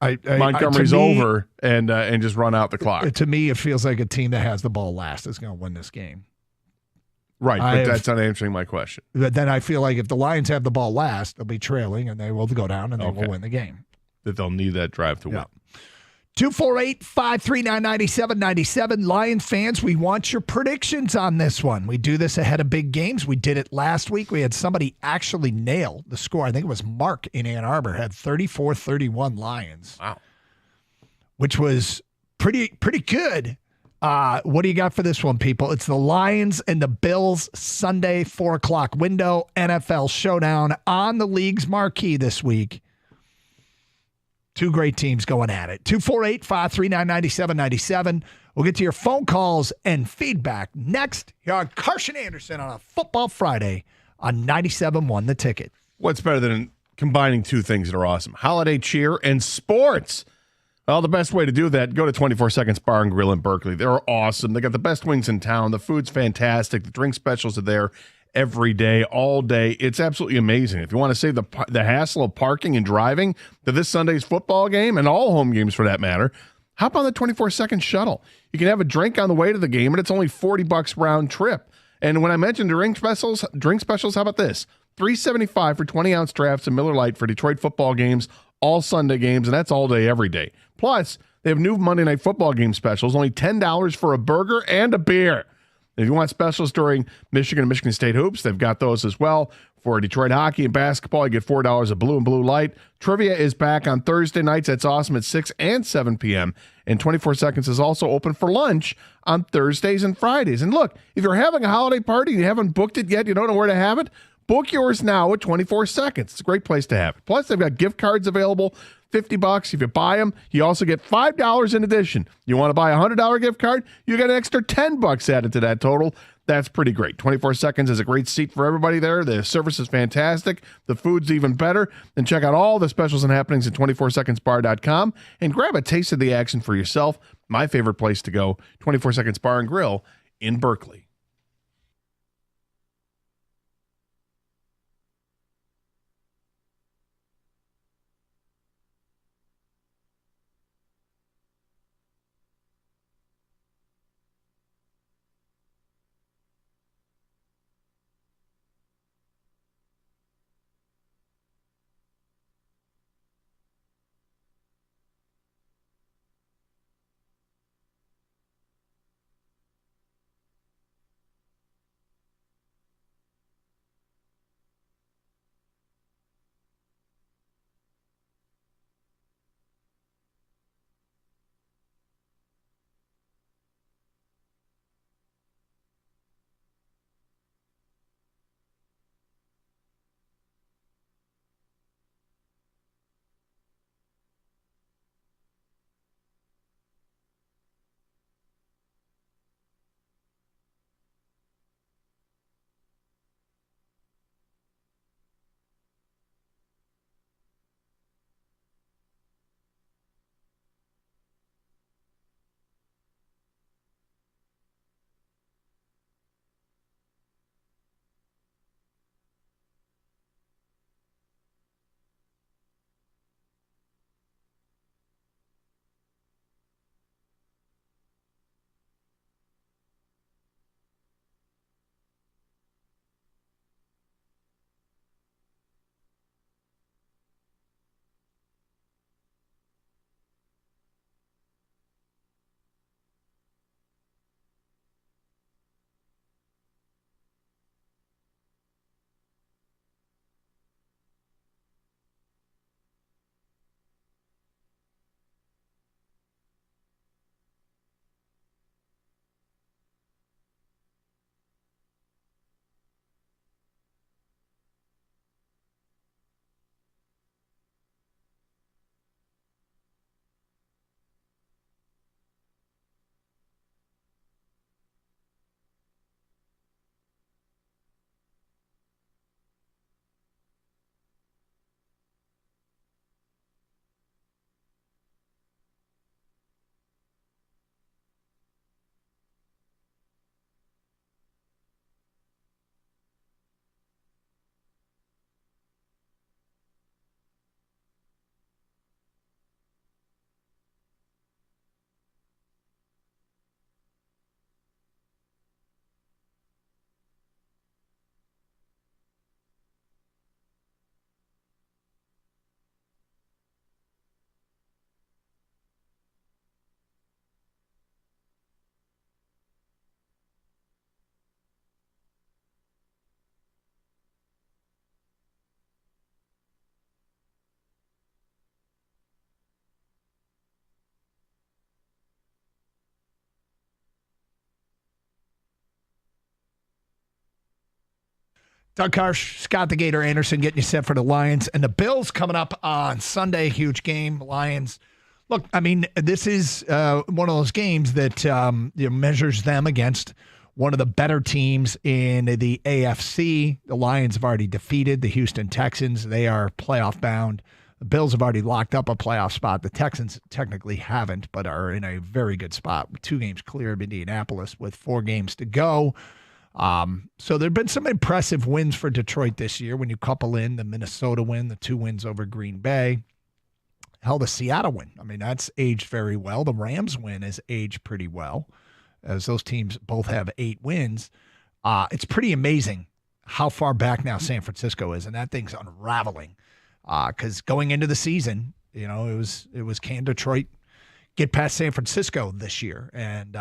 Montgomery's over and just run out the clock? To me, it feels like a team that has the ball last is going to win this game. Right, but that's not answering my question. But then I feel like if the Lions have the ball last, they'll be trailing and they will go down and they will win the game. That they'll need that drive to win. 248-539-9797. Lions fans, we want your predictions on this one. We do this ahead of big games. We did it last week. We had somebody actually nail the score. I think it was Mark in Ann Arbor, had 34-31 Lions. Wow. Which was pretty good. What do you got for this one, people? It's the Lions and the Bills Sunday 4 o'clock window NFL showdown on the league's marquee this week. 2 great teams going at it. 248-539-9797. We'll get to your phone calls and feedback next here on Carson Anderson on a Football Friday on 97.1 The Ticket. What's better than combining 2 things that are awesome? Holiday cheer and sports. Well, the best way to do that, go to 24 Seconds Bar and Grill in Berkeley. They're awesome. They got the best wings in town. The food's fantastic. The drink specials are there every day, all day. It's absolutely amazing. If you want to save the hassle of parking and driving to this Sunday's football game, and all home games for that matter, hop on the 24-second shuttle. You can have a drink on the way to the game, and it's only $40 round trip. And when I mentioned drink specials, how about this? $3.75 for 20-ounce drafts and Miller Lite for Detroit football games, all Sunday games, and that's all day, every day. Plus, they have new Monday Night Football game specials, only $10 for a burger and a beer. If you want specials during Michigan and Michigan State hoops, they've got those as well. For Detroit hockey and basketball, you get $4 of Blue and Blue Light. Trivia is back on Thursday nights. That's awesome at 6 and 7 p.m. And 24 Seconds is also open for lunch on Thursdays and Fridays. And look, if you're having a holiday party and you haven't booked it yet, you don't know where to have it, Book yours now at 24 Seconds. It's a great place to have it. Plus, they've got gift cards available, $50. If you buy them, you also get $5 in addition. You want to buy a $100 gift card, you get an extra $10 added to that total. That's pretty great. 24 Seconds is a great seat for everybody there. The service is fantastic. The food's even better. And check out all the specials and happenings at 24secondsbar.com and grab a taste of the action for yourself. My favorite place to go, 24 Seconds Bar and Grill in Berkeley. Doug Karsh, Scott the Gator Anderson getting you set for the Lions. And the Bills coming up on Sunday. Huge game. Lions. Look, I mean, this is one of those games that measures them against one of the better teams in the AFC. The Lions have already defeated the Houston Texans. They are playoff bound. The Bills have already locked up a playoff spot. The Texans technically haven't, but are in a very good spot. 2 games clear of Indianapolis with 4 games to go. So there have been some impressive wins for Detroit this year when you couple in the Minnesota win, the 2 wins over Green Bay. Hell, the Seattle win. I mean, that's aged very well. The Rams win has aged pretty well, as those teams both have 8 wins. It's pretty amazing how far back now San Francisco is, and that thing's unraveling. Because going into the season, it was can Detroit get past San Francisco this year, and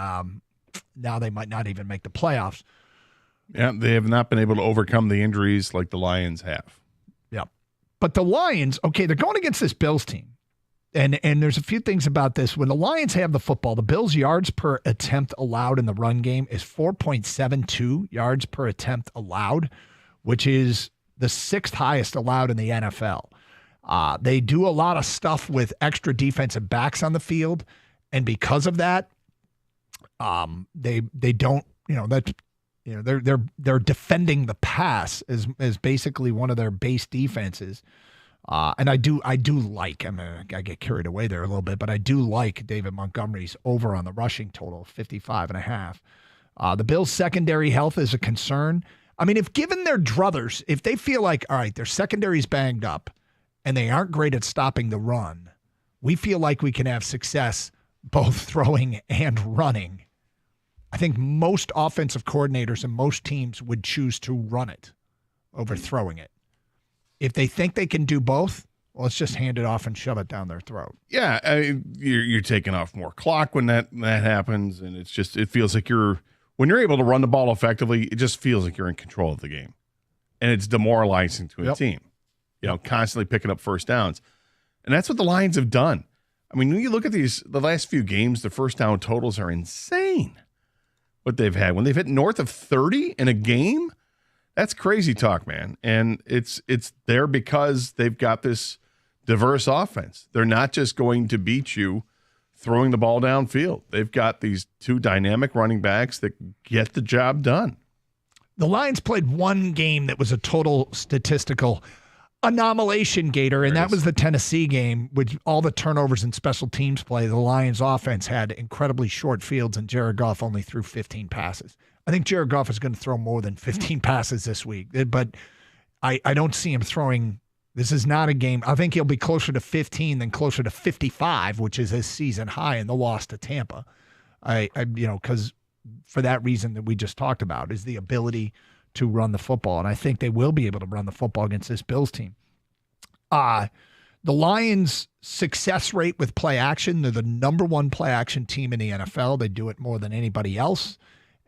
now they might not even make the playoffs. Yeah, they have not been able to overcome the injuries like the Lions have. Yep. But the Lions, okay, they're going against this Bills team. And there's a few things about this. When the Lions have the football, the Bills' yards per attempt allowed in the run game is 4.72 yards per attempt allowed, which is the 6th highest allowed in the NFL. They do a lot of stuff with extra defensive backs on the field, and because of that, they don't, they're defending the pass as basically one of their base defenses. And I do like, I get carried away there a little bit, but I do like David Montgomery's over on the rushing total, 55.5. The Bills' secondary health is a concern. I mean, if given their druthers, if they feel like, all right, their secondary's banged up and they aren't great at stopping the run, we feel like we can have success both throwing and running. I think most offensive coordinators and most teams would choose to run it over throwing it. If they think they can do both, well, let's just hand it off and shove it down their throat. Yeah, you're taking off more clock when that happens, and it feels like when you're able to run the ball effectively, it just feels like you're in control of the game, and it's demoralizing to a team. Constantly picking up first downs, and that's what the Lions have done. I mean, when you look at the last few games, the first down totals are insane. What they've had when they've hit north of 30 in a game. That's crazy talk, man. And it's there because they've got this diverse offense. They're not just going to beat you throwing the ball downfield. They've got these 2 dynamic running backs that get the job done. The Lions played one game that was a total statistical anomalation, Gator, and that was the Tennessee game, with all the turnovers and special teams play. The Lions offense had incredibly short fields, and Jared Goff only threw 15 passes. I think Jared Goff is going to throw more than 15 passes this week, but I don't see him throwing. This is not a game. I think he'll be closer to 15 than closer to 55, which is his season high in the loss to Tampa. Because for that reason that we just talked about is the ability to run the football, and I think they will be able to run the football against this Bills team. The Lions' success rate with play action, they're the number 1 play action team in the NFL. They do it more than anybody else.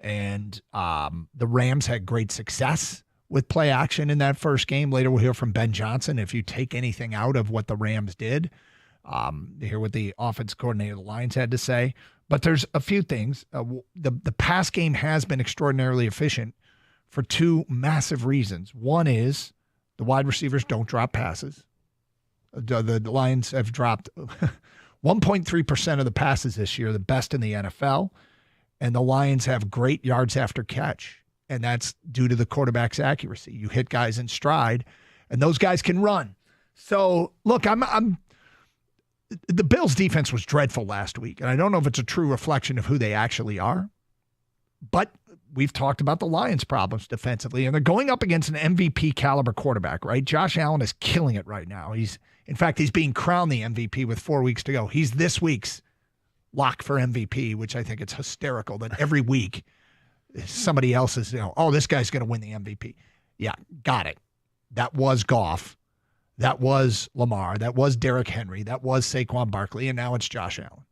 And the Rams had great success with play action in that first game. Later, we'll hear from Ben Johnson. If you take anything out of what the Rams did, hear what the offense coordinator of the Lions had to say. But there's a few things. The pass game has been extraordinarily efficient for 2 massive reasons. One is the wide receivers don't drop passes. The Lions have dropped 1.3% of the passes this year, the best in the NFL. And the Lions have great yards after catch, and that's due to the quarterback's accuracy. You hit guys in stride, and those guys can run. So, look, the Bills' defense was dreadful last week, and I don't know if it's a true reflection of who they actually are, but we've talked about the Lions' problems defensively, and they're going up against an MVP caliber quarterback, right? Josh Allen is killing it right now. He's being crowned the MVP with 4 weeks to go. He's this week's lock for MVP, which I think it's hysterical that every week somebody else is, this guy's going to win the MVP. Yeah, got it. That was Goff. That was Lamar. That was Derrick Henry. That was Saquon Barkley. And now it's Josh Allen.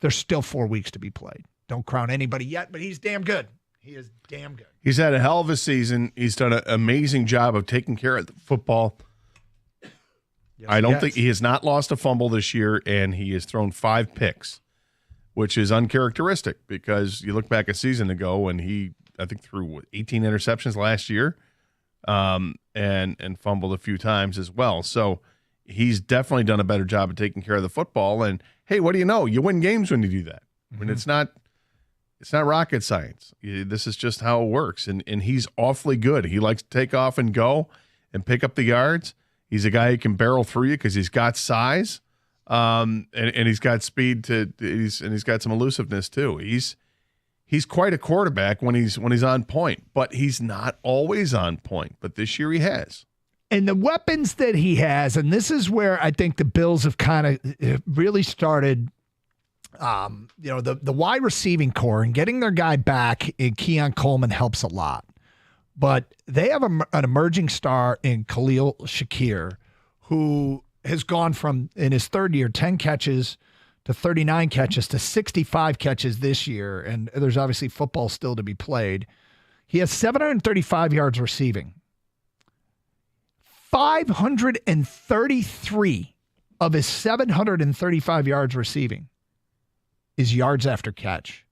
There's still 4 weeks to be played. Don't crown anybody yet, but he's damn good. He is damn good. He's had a hell of a season. He's done an amazing job of taking care of the football. Yes, I don't think he has not lost a fumble this year, and he has thrown 5 picks, which is uncharacteristic because you look back a season ago and he, I think, threw 18 interceptions last year, and fumbled a few times as well. So he's definitely done a better job of taking care of the football. And hey, what do you know? You win games when you do that. I mean, it's not rocket science. This is just how it works. And he's awfully good. He likes to take off and go and pick up the yards. He's a guy who can barrel through you because he's got size, and he's got speed and he's got some elusiveness too. He's quite a quarterback when he's on point, but he's not always on point. But this year he has. And the weapons that he has, and this is where I think the Bills have kind of really started. The wide receiving core and getting their guy back in Keon Coleman helps a lot. But they have an emerging star in Khalil Shakir, who has gone from, in his third year, 10 catches to 39 catches to 65 catches this year. And there's obviously football still to be played. He has 735 yards receiving. 533 of his 735 yards receiving is yards after catch.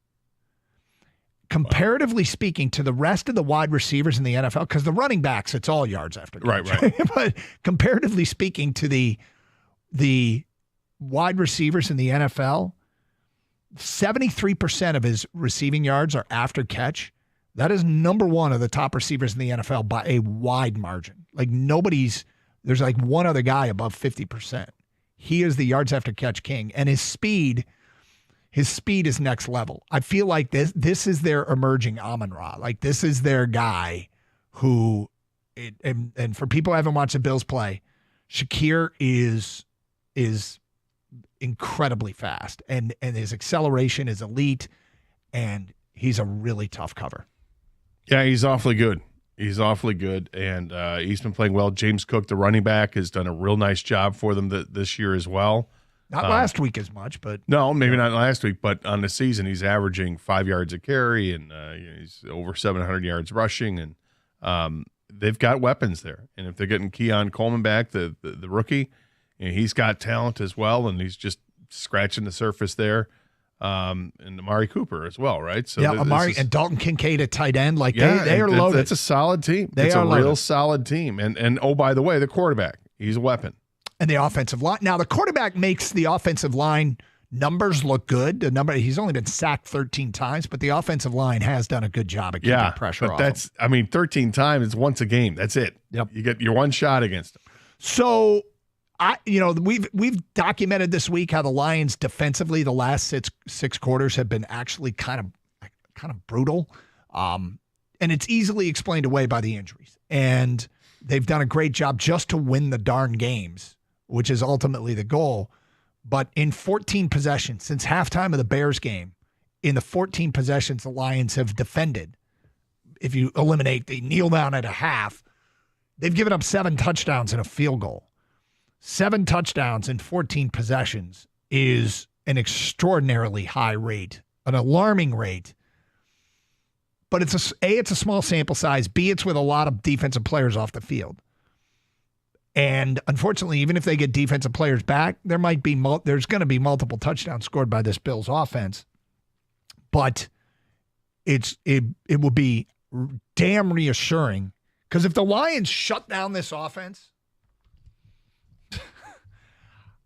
comparatively speaking to the rest of the wide receivers in the NFL, because the running backs, it's all yards after catch. Right. But comparatively speaking to the wide receivers in the NFL, 73% of his receiving yards are after catch. That is number one of the top receivers in the NFL by a wide margin. Like there's like one other guy above 50%. He is the yards after catch king, and his speed is next level. I feel like this is their emerging Amon-Ra. Like this is their guy who, and for people who haven't watched the Bills play, Shakir is incredibly fast, and his acceleration is elite, and he's a really tough cover. Yeah, he's awfully good. And he's been playing well. James Cook, the running back, has done a real nice job for them this year as well. Not last week as much, but no, maybe not last week, but on the season, he's averaging 5 yards a carry, and he's over 700 yards rushing, and they've got weapons there. And if they're getting Keon Coleman back, the rookie, he's got talent as well, and he's just scratching the surface there. And Amari Cooper as well, right? So yeah, Amari and Dalton Kincaid at tight end, they are loaded. That's a solid team. It's a real solid team. And oh, by the way, the quarterback, he's a weapon. And the offensive line. Now, the quarterback makes the offensive line numbers look good. He's only been sacked 13 times, but the offensive line has done a good job of keeping pressure off him. 13 times is once a game. That's it. Yep. You get your one shot against him. So, we've documented this week how the Lions defensively the last six quarters have been actually kind of brutal, and it's easily explained away by the injuries. And they've done a great job just to win the darn games, which is ultimately the goal. But in 14 possessions since halftime of the Bears game, in the 14 possessions the Lions have defended, if you eliminate the kneel down at a half, they've given up 7 touchdowns and a field goal. 7 touchdowns in 14 possessions is an extraordinarily high rate, an alarming rate. But it's a small sample size. B, it's with a lot of defensive players off the field. And unfortunately, even if they get defensive players back, there's going to be multiple touchdowns scored by this Bills offense. But it will be damn reassuring, because if the Lions shut down this offense,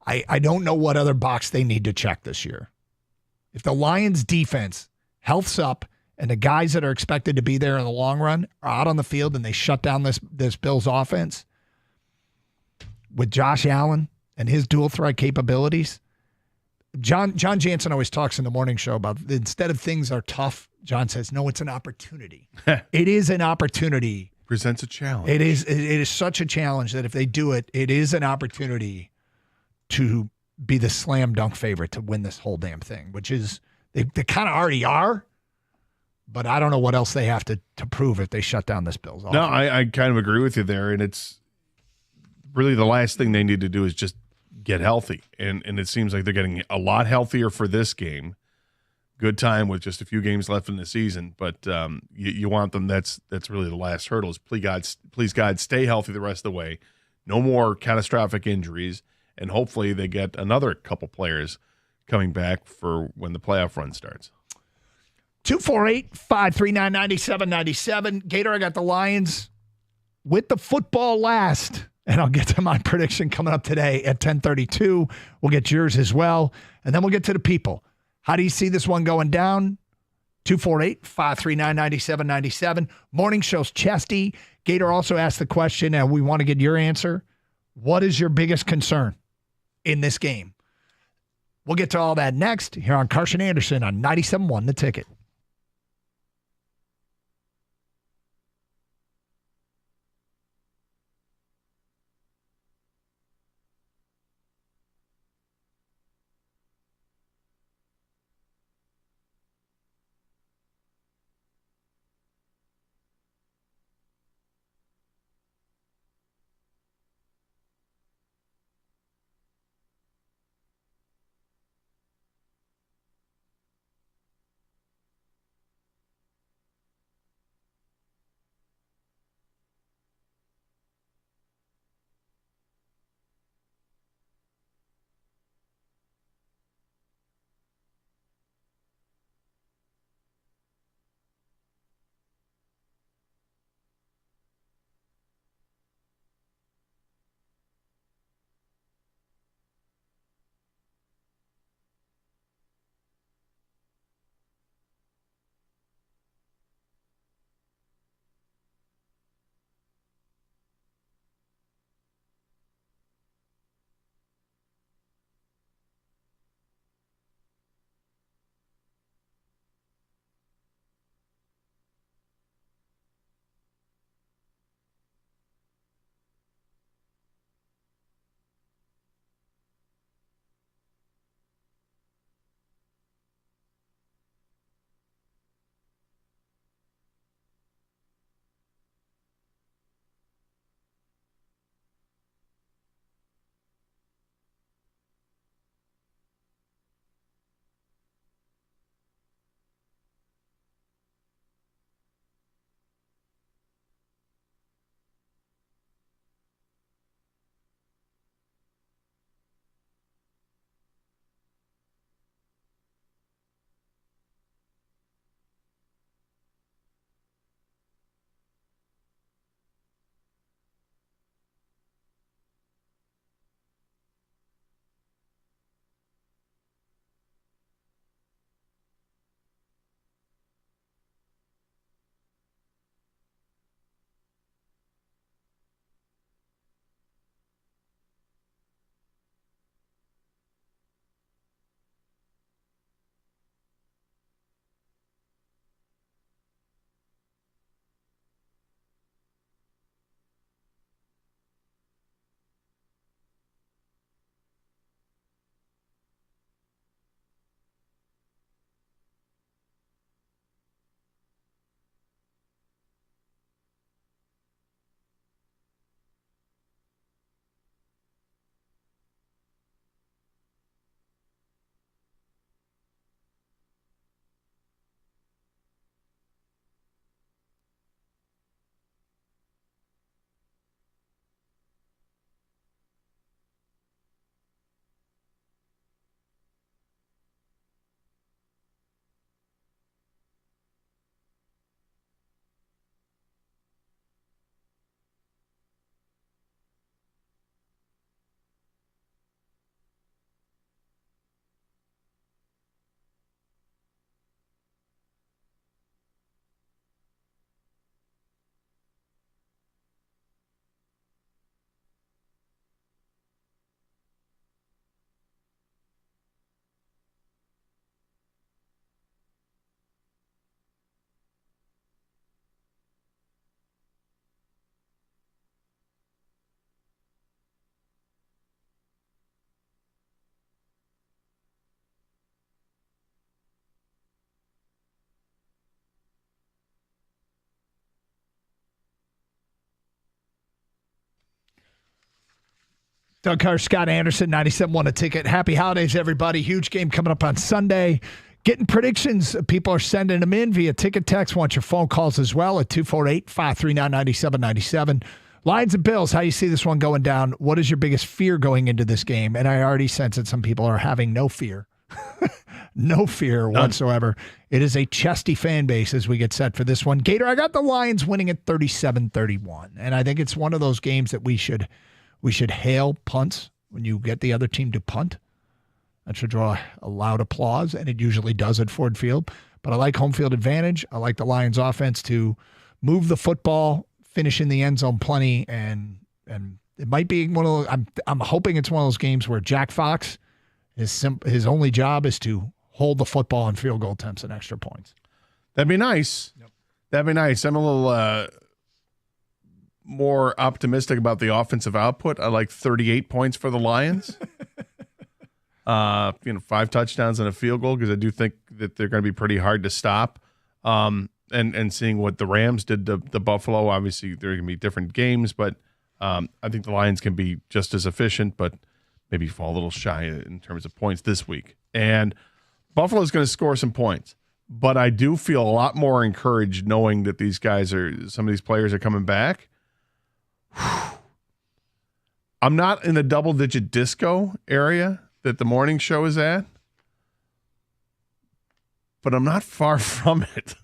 I don't know what other box they need to check this year. If the Lions defense health's up and the guys that are expected to be there in the long run are out on the field and they shut down this Bills offense with Josh Allen and his dual threat capabilities, John Jansen always talks in the morning show about instead of things are tough, John says, no, it's an opportunity. It is an opportunity. Presents a challenge. It is such a challenge that if they do it, it is an opportunity to be the slam dunk favorite to win this whole damn thing, which is they kind of already are, but I don't know what else they have to prove if they shut down this Bills offense. No, I kind of agree with you there, and it's really the last thing they need to do is just get healthy, and it seems like they're getting a lot healthier for this game. Good time with just a few games left in the season, but you want them. That's really the last hurdle. Is please God, stay healthy the rest of the way. No more catastrophic injuries. And hopefully they get another couple players coming back for when the playoff run starts. 248-539-9797. Gator, I got the Lions with the football last. And I'll get to my prediction coming up today at 10:32. We'll get yours as well. And then we'll get to the people. How do you see this one going down? 248-539-9797. Morning show's chesty. Gator also asked the question, and we want to get your answer. What is your biggest concern in this game? We'll get to all that next here on Carson Anderson on 97.1 The Ticket. Doug Carr, Scott Anderson, 97.1 A Ticket. Happy holidays, everybody. Huge game coming up on Sunday. Getting predictions. People are sending them in via ticket text. Want your phone calls as well at 248-539-9797. Lions and Bills, how you see this one going down? What is your biggest fear going into this game? And I already sense that some people are having no fear. No fear whatsoever. It is a chesty fan base as we get set for this one. Gator, I got the Lions winning at 37-31. And I think it's one of those games that we should hail punts when you get the other team to punt. That should draw a loud applause, and it usually does at Ford Field. But I like home field advantage. I like the Lions offense to move the football, finish in the end zone plenty, and it might be one of those, I'm hoping it's one of those games where Jack Fox, his only job is to hold the football on field goal attempts and extra points. That'd be nice. Yep. That'd be nice. I'm a little more optimistic about the offensive output. I like 38 points for the Lions. 5 touchdowns and a field goal, because I do think that they're going to be pretty hard to stop. And seeing what the Rams did to Buffalo, obviously there are going to be different games, but I think the Lions can be just as efficient, but maybe fall a little shy in terms of points this week. And Buffalo's going to score some points, but I do feel a lot more encouraged knowing that some of these players are coming back. I'm not in the double-digit disco area that the morning show is at, but I'm not far from it.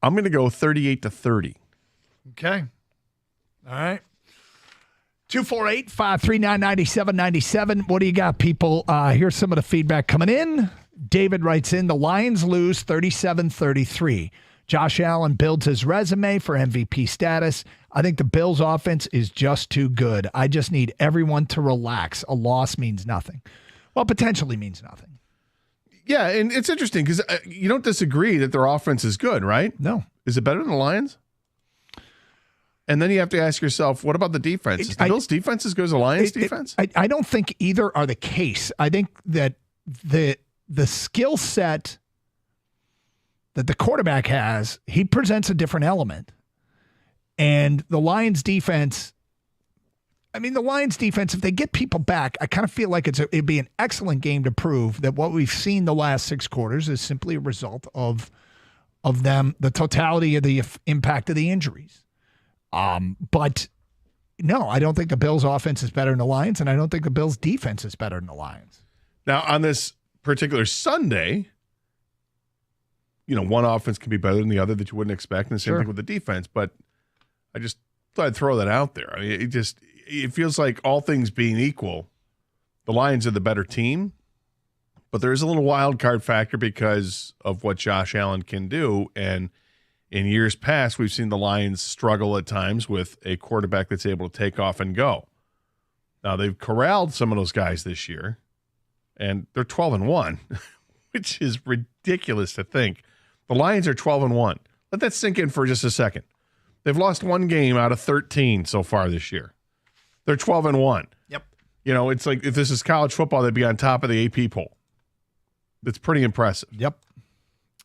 I'm going to go 38-30. Okay. All right. 248-539-9797. What do you got, people? Here's some of the feedback coming in. David writes in, the Lions lose 37-33. Josh Allen builds his resume for MVP status. I think the Bills' offense is just too good. I just need everyone to relax. A loss means nothing. Well, potentially means nothing. Yeah, and it's interesting because you don't disagree that their offense is good, right? No. Is it better than the Lions? And then you have to ask yourself, what about the defense? Is the Bills' defense as good as the Lions' defense? I don't think either are the case. I think that the skill set that the quarterback has, he presents a different element. And the Lions' defense, if they get people back, I kind of feel like it'd be an excellent game to prove that what we've seen the last 6 quarters is simply a result of them, the totality of the impact of the injuries. But no, I don't think the Bills' offense is better than the Lions, and I don't think the Bills' defense is better than the Lions. Now, on this particular Sunday, one offense can be better than the other that you wouldn't expect, and the same thing with the defense. But I just thought I'd throw that out there. I mean, it feels like all things being equal, the Lions are the better team, but there is a little wild card factor because of what Josh Allen can do. And in years past, we've seen the Lions struggle at times with a quarterback that's able to take off and go. Now, they've corralled some of those guys this year, and they're 12-1, which is ridiculous to think. The Lions are 12-1. Let that sink in for just a second. They've lost 1 game out of 13 so far this year. They're 12-1. Yep. It's like if this is college football, they'd be on top of the AP poll. It's pretty impressive. Yep.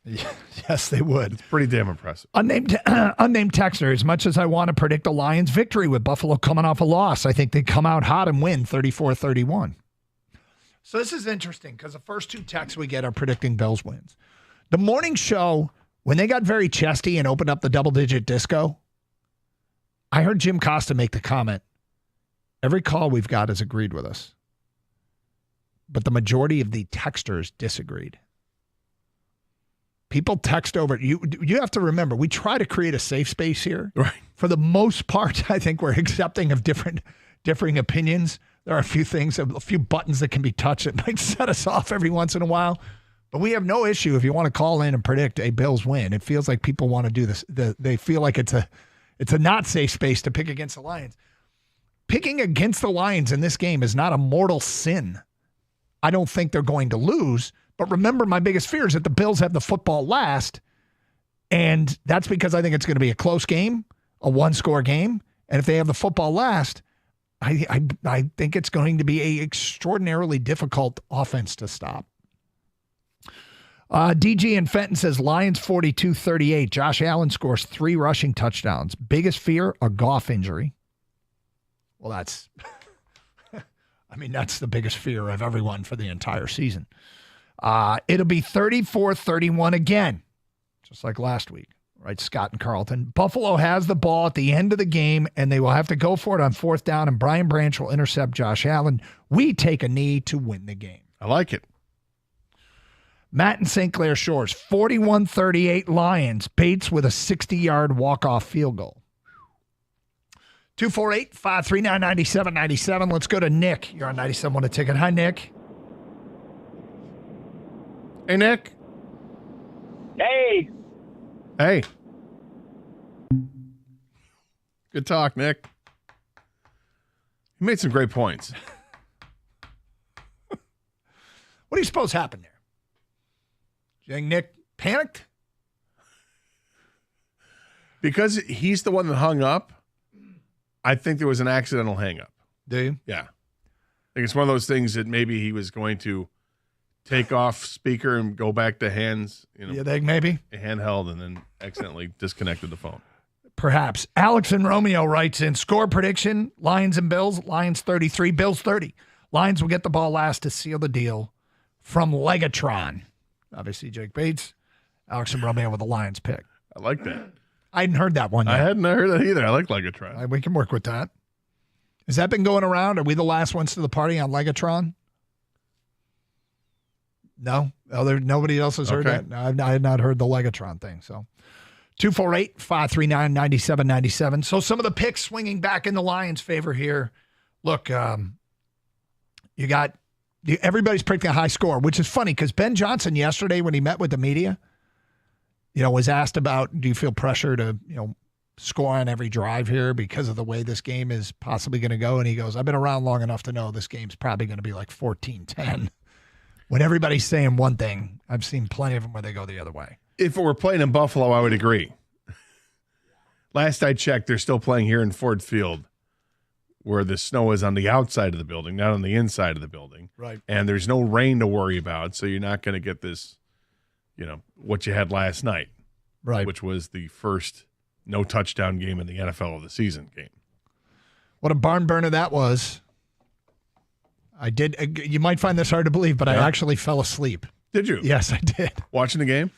Yes, they would. It's pretty damn impressive. Unnamed texter, as much as I want to predict the Lions' victory with Buffalo coming off a loss, I think they come out hot and win 34-31. So this is interesting because the first 2 texts we get are predicting Bills wins. The morning show, when they got very chesty and opened up the double-digit disco, I heard Jim Costa make the comment, every call we've got has agreed with us. But the majority of the texters disagreed. People text over. You have to remember, we try to create a safe space here. Right. For the most part, I think we're accepting of differing opinions. There are a few things, a few buttons that can be touched that might set us off every once in a while. But we have no issue if you want to call in and predict a Bills win. It feels like people want to do this. They feel like it's a not safe space to pick against the Lions. Picking against the Lions in this game is not a mortal sin. I don't think they're going to lose. But remember, my biggest fear is that the Bills have the football last, and that's because I think it's going to be a close game, a 1-score game. And if they have the football last, I think it's going to be an extraordinarily difficult offense to stop. DG in Fenton says Lions 42-38. Josh Allen scores 3 rushing touchdowns. Biggest fear, a Goff injury. Well, I mean, that's the biggest fear of everyone for the entire season. It'll be 34-31 again, just like last week, right, Scott and Carlton. Buffalo has the ball at the end of the game, and they will have to go for it on 4th down, and Brian Branch will intercept Josh Allen. We take a knee to win the game. I like it. Matt and St. Clair Shores, 41-38 Lions. Bates with a 60-yard walk-off field goal. 248-539-9797. Let's go to Nick. You're on 97 a ticket. Hi, Nick. Hey, Nick. Hey. Hey. Good talk, Nick. You made some great points. What do you suppose happened there? Do you think Nick panicked? Because he's the one that hung up, I think there was an accidental hang up. Do you? Yeah. I think it's one of those things that maybe he was going to take off speaker and go back to hands, You think maybe? Handheld, and then accidentally disconnected the phone. Perhaps. Alex and Romeo writes in, score prediction, Lions and Bills, Lions 33, Bills 30. Lions will get the ball last to seal the deal from Legatron. Obviously, Jake Bates, Alex and Romeo with the Lions pick. I like that. I hadn't heard that one yet. I hadn't heard that either. I like Legatron. We can work with that. Has that been going around? Are we the last ones to the party on Legatron? No? Nobody else has heard that? No, I had not heard the Legatron thing. So 248-539-9797. So some of the picks swinging back in the Lions' favor here. Look, you got everybody's predicting a high score, which is funny because Ben Johnson yesterday when he met with the media, was asked about, do you feel pressure to, score on every drive here because of the way this game is possibly going to go? And he goes, I've been around long enough to know this game's probably going to be like 14-10. When everybody's saying one thing, I've seen plenty of them where they go the other way. If it were playing in Buffalo, I would agree. Last I checked, they're still playing here in Ford Field, where the snow is on the outside of the building, not on the inside of the building. Right. And there's no rain to worry about, so you're not going to get this, what you had last night. Right. Which was the first no touchdown game in the NFL of the season game. What a barn burner that was. I did. You might find this hard to believe, but I actually fell asleep. Did you? Yes, I did. Watching the game?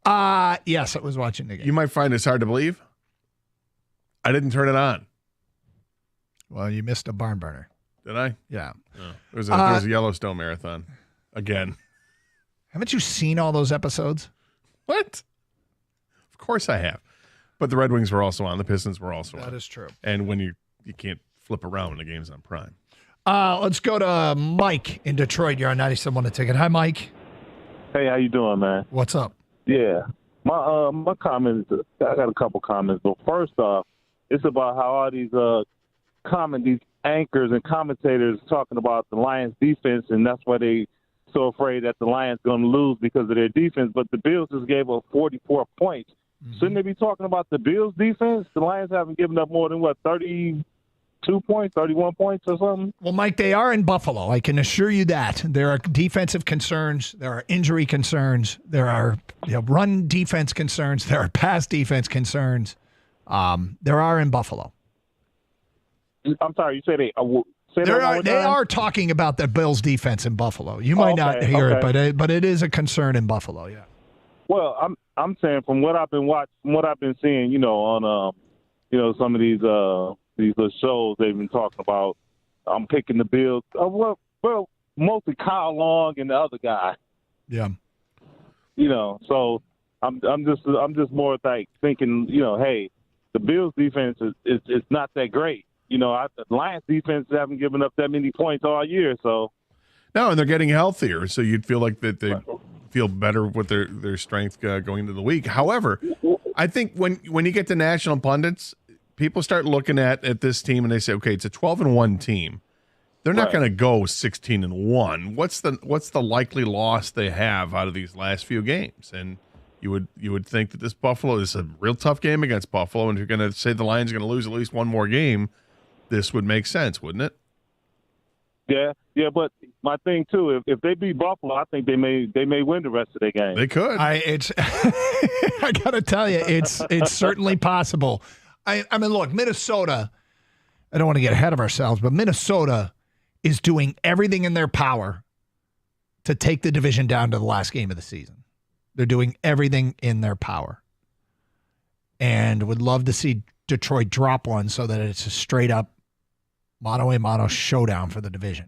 Yes, I was watching the game. You might find this hard to believe. I didn't turn it on. Well, you missed a barn burner. Did I? Yeah. Oh. There was a Yellowstone marathon again. Haven't you seen all those episodes? What? Of course I have. But the Red Wings were also on. The Pistons were also on. That is true. And when you can't flip around when the game's on Prime. Let's go to Mike in Detroit. You're on 97 a ticket. Hi, Mike. Hey, how you doing, man? What's up? Yeah. My comments, I got a couple comments. But first off, it's about how all these these anchors and commentators talking about the Lions defense, and that's why they so afraid that the Lions going to lose because of their defense. But the Bills just gave up 44 points. Shouldn't they be talking about the Bills defense? The Lions haven't given up more than 32 points, 31 points or something? Well, Mike, they are in Buffalo. I can assure you that. There are defensive concerns. There are injury concerns. There are run defense concerns. There are pass defense concerns. There are in Buffalo. I'm sorry, you say they they are talking about the Bills defense in Buffalo. You might not hear it, but it is a concern in Buffalo, yeah. Well, I'm saying from what I've been watching, from what I've been seeing, on some of these little shows they've been talking about. I'm picking the Bills. Well, mostly Kyle Long and the other guy. Yeah. So I'm just more like thinking, hey, the Bills defense is not that great. The Lions defense haven't given up that many points all year. So no, and they're getting healthier, so you'd feel like that they feel better with their strength going into the week. However, I think when you get to national pundits, people start looking at this team and they say, okay, it's a 12-1 team. They're not going to go 16-1. What's the likely loss they have out of these last few games? And you would think that this Buffalo is a real tough game against Buffalo, and if you're going to say the Lions are going to lose at least one more game, this would make sense, wouldn't it? Yeah, but my thing too, if they beat Buffalo, I think they may win the rest of their game. They could. I got to tell you, it's certainly possible. I mean, look, Minnesota. I don't want to get ahead of ourselves, but Minnesota is doing everything in their power to take the division down to the last game of the season. They're doing everything in their power. And would love to see Detroit drop one so that it's a straight up mano-a-mano showdown for the division.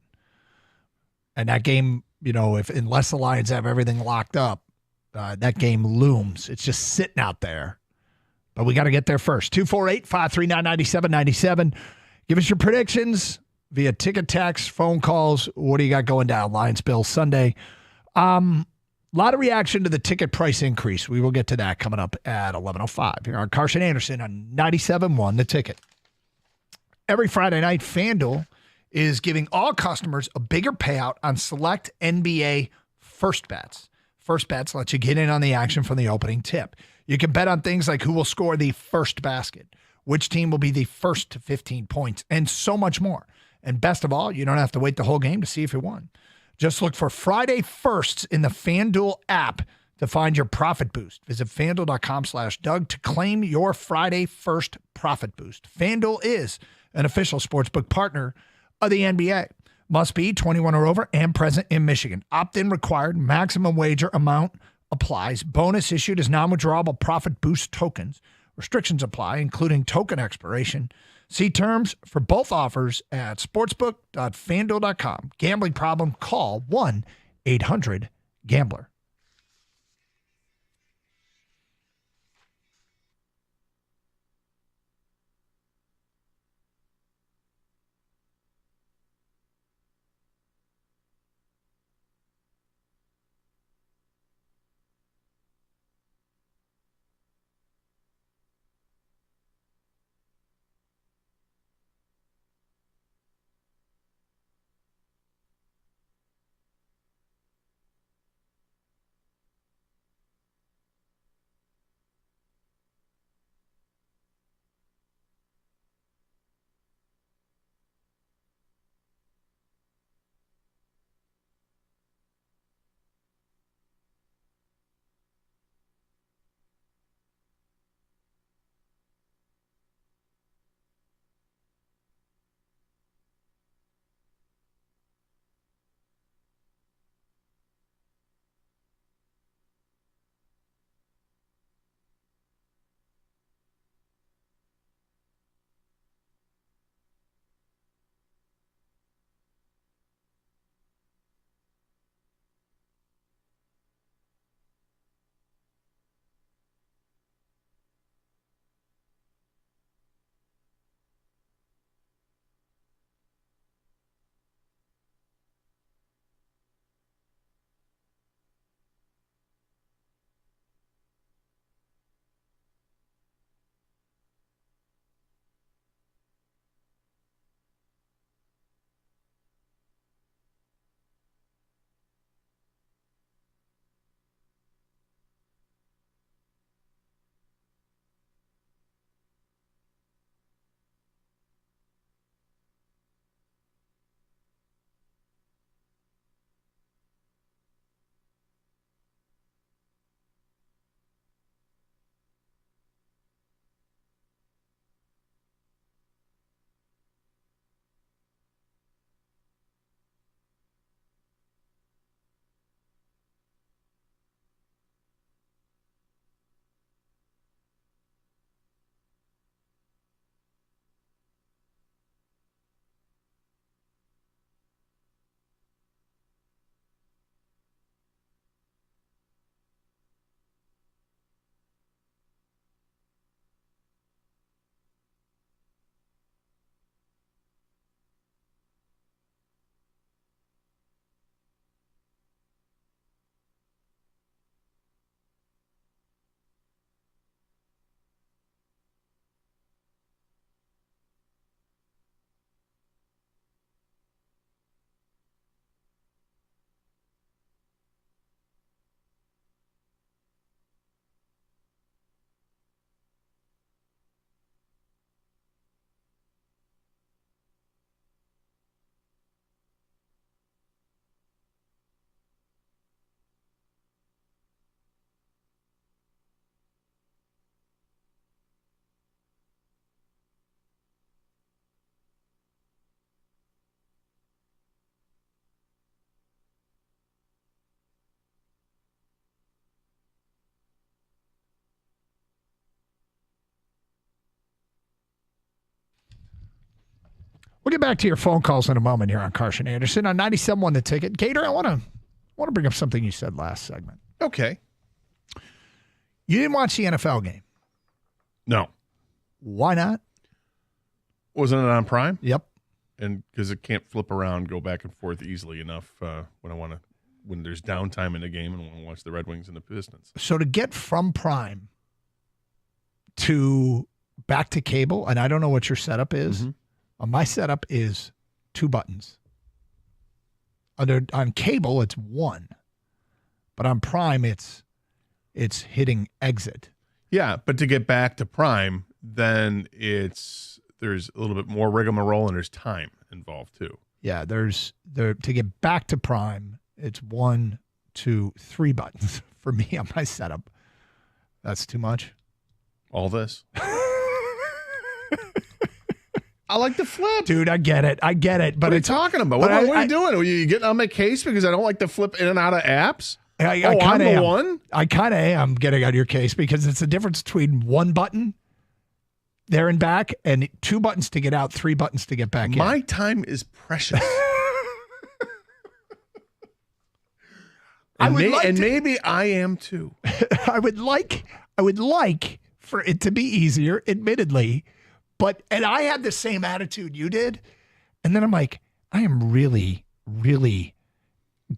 And that game, unless the Lions have everything locked up, that game looms. It's just sitting out there. But we got to get there first. 248-539-9797. Give us your predictions via ticket text, phone calls. What do you got going down? Lions Bills Sunday. A lot of reaction to the ticket price increase. We will get to that coming up at 11:05 here on Carson Anderson on 97.1 The Ticket. Every Friday night, FanDuel is giving all customers a bigger payout on select NBA first bets. First bets let you get in on the action from the opening tip. You can bet on things like who will score the first basket, which team will be the first to 15 points, and so much more. And best of all, you don't have to wait the whole game to see if you won. Just look for Friday Firsts in the FanDuel app to find your profit boost. Visit FanDuel.com/Doug to claim your Friday First profit boost. FanDuel is an official sportsbook partner of the NBA. Must be 21 or over and present in Michigan. Opt-in required. Maximum wager amount applies. Bonus issued as non-withdrawable profit boost tokens. Restrictions apply, including token expiration. See terms for both offers at sportsbook.fanduel.com. Gambling problem? Call 1-800-GAMBLER. We'll get back to your phone calls in a moment here on Carson Anderson on 97.1 The Ticket. Gator, I want to bring up something you said last segment. Okay. You didn't watch the NFL game. No. Why not? Wasn't it on Prime? Yep. And because it can't flip around, go back and forth easily enough when there's downtime in the game and want to watch the Red Wings and the Pistons. So to get from Prime to back to cable, and I don't know what your setup is. My setup is 2 buttons. On cable, it's 1. But on Prime, it's hitting exit. Yeah, but to get back to Prime, then there's a little bit more rigmarole and there's time involved too. Yeah, to get back to Prime, it's 1, 2, 3 buttons for me on my setup. That's too much. All this. I like the flip. Dude, I get it. But what are you talking about? What are you doing? Are you getting on my case because I don't like to flip in and out of apps? I'm the one? I kind of am getting on your case because it's the difference between 1 button there and back and 2 buttons to get out, 3 buttons to get back in. My time is precious. And maybe I am too. I would like for it to be easier, admittedly. And I had the same attitude you did. And then I'm like, I am really, really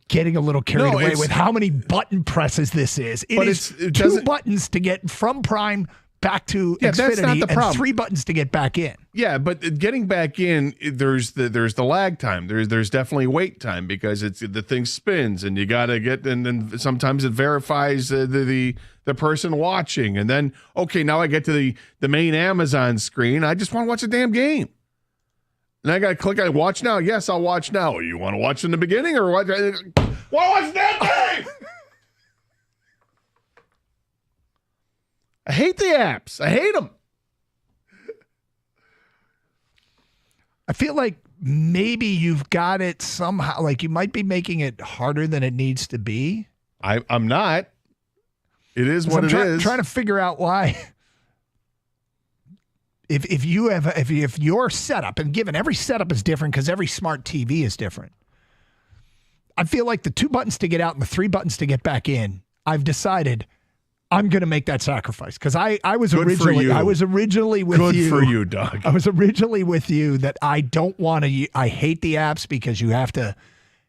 getting a little carried away with how many button presses this is. It is 2 buttons to get from Prime back to Xfinity and 3 buttons to get back in. Yeah, but getting back in, there's the lag time. There's definitely wait time because the thing spins and you got to get, and then sometimes it verifies the person watching, and then okay, now I get to the main Amazon screen. I just want to watch the damn game, and I got to click on watch now. Yes, I'll watch now. You want to watch in the beginning or what? What's that game? I hate the apps. I hate them. I feel like maybe you've got it somehow, like you might be making it harder than it needs to be. I'm not. It is what it is. I'm trying to figure out why. If your setup, and given every setup is different because every smart TV is different, I feel like the 2 buttons to get out and the 3 buttons to get back in, I've decided I'm going to make that sacrifice because I was originally with you. Good for you, Doug. I was originally with you that I don't want to. I hate the apps because you have to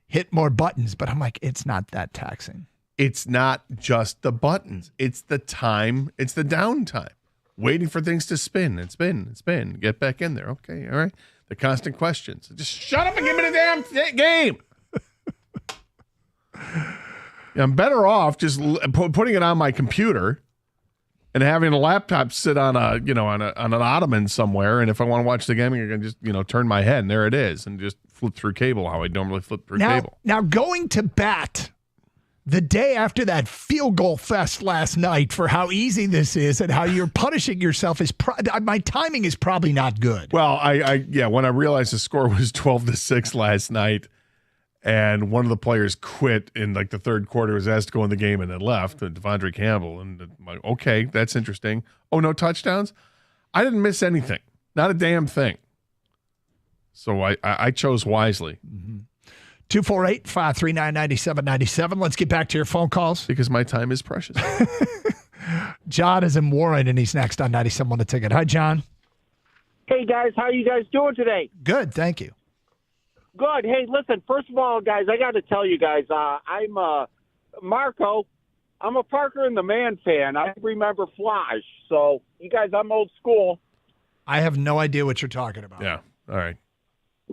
hit more buttons. But I'm like, it's not that taxing. It's not just the buttons. It's the time. It's the downtime. Waiting for things to spin and spin and spin. Get back in there. Okay, all right. The constant questions. Just shut up and give me the damn game. I'm better off just putting it on my computer and having a laptop sit on on an ottoman somewhere. And if I want to watch the game, I can just turn my head and there it is, and just flip through cable how I normally flip through cable. Now going to bat the day after that field goal fest last night for how easy this is and how you're punishing yourself my timing is probably not good. Well, when I realized the score was 12-6 last night. And one of the players quit in the third quarter, was asked to go in the game and then left, Devondre Campbell. And I'm like, okay, that's interesting. Oh, no touchdowns? I didn't miss anything. Not a damn thing. So I chose wisely. 248-539-9797. Let's get back to your phone calls. Because my time is precious. John is in Warren, and he's next on 97.1 The Ticket. Hi, John. Hey, guys. How are you guys doing today? Good, thank you. Good. Hey, listen, first of all, guys, I got to tell you guys, I'm Marco. I'm a Parker and the Man fan. I remember Flash. So, you guys, I'm old school. I have no idea what you're talking about. Yeah. All right.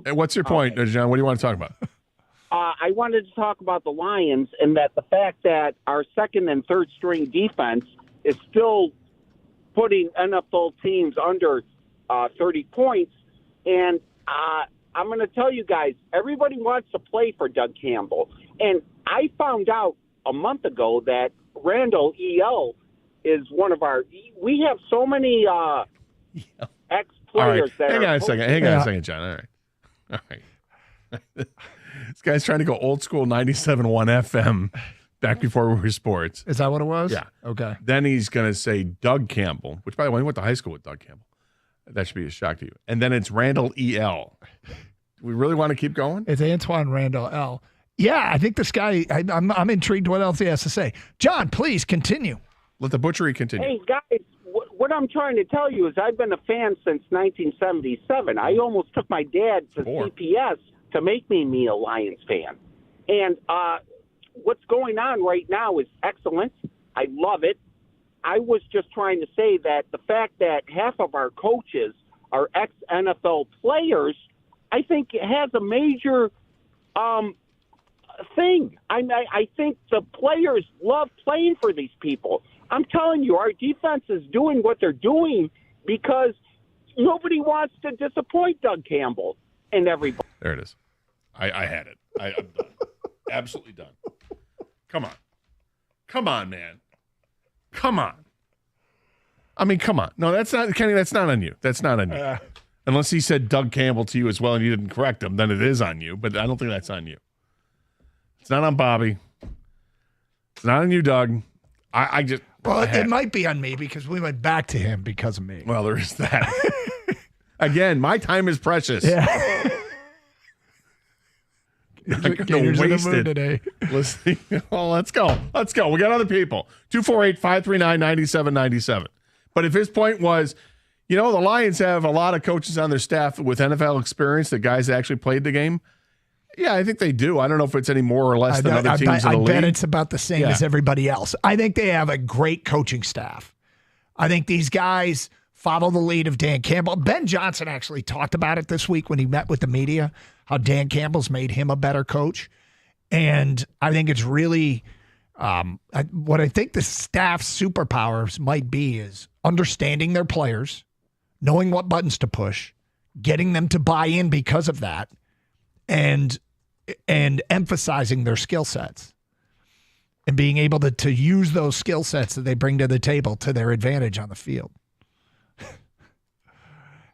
And what's your point, John? What do you want to talk about? I wanted to talk about the Lions and that the fact that our second and third string defense is still putting NFL teams under 30 points. And I'm going to tell you guys, everybody wants to play for Doug Campbell. And I found out a month ago that Randall E.L. is one of our – we have so many ex-players that Hang on a second, John. All right. This guy's trying to go old school 97.1 FM back before we were sports. Is that what it was? Yeah. Okay. Then he's going to say Doug Campbell, which, by the way, he went to high school with Doug Campbell. That should be a shock to you. And then it's Randall E.L. Do we really want to keep going? It's Antoine Randall L. Yeah, I think this guy, I'm intrigued what else he has to say. John, please continue. Let the butchery continue. Hey, guys, what I'm trying to tell you is I've been a fan since 1977. I almost took my dad to CPS to make me a Lions fan. And what's going on right now is excellent. I love it. I was just trying to say that the fact that half of our coaches are ex-NFL players, I think has a major thing. I think the players love playing for these people. I'm telling you, our defense is doing what they're doing because nobody wants to disappoint Doug Campbell and everybody. There it is. I had it. I'm done. Absolutely done. Come on. Come on, man. Come on. I mean, come on. No, that's not, Kenny, that's not on you. That's not on you. Unless he said Doug Campbell to you as well and you didn't correct him, then it is on you. But I don't think that's on you. It's not on Bobby. It's not on you, Doug. I just... Well, it might be on me because we went back to him because of me. Well, there is that. Again, my time is precious. Yeah. I'm going to waste it today. Listening. Oh, let's go. Let's go. We got other people. 248-539-9797. But if his point was, the Lions have a lot of coaches on their staff with NFL experience, the guys that actually played the game. Yeah, I think they do. I don't know if it's any more or less than other teams in the league. I bet it's about the same as everybody else. I think they have a great coaching staff. I think these guys follow the lead of Dan Campbell. Ben Johnson actually talked about it this week when he met with the media, how Dan Campbell's made him a better coach. And I think it's really what I think the staff's superpowers might be is understanding their players, knowing what buttons to push, getting them to buy in because of that, and emphasizing their skill sets and being able to use those skill sets that they bring to the table to their advantage on the field.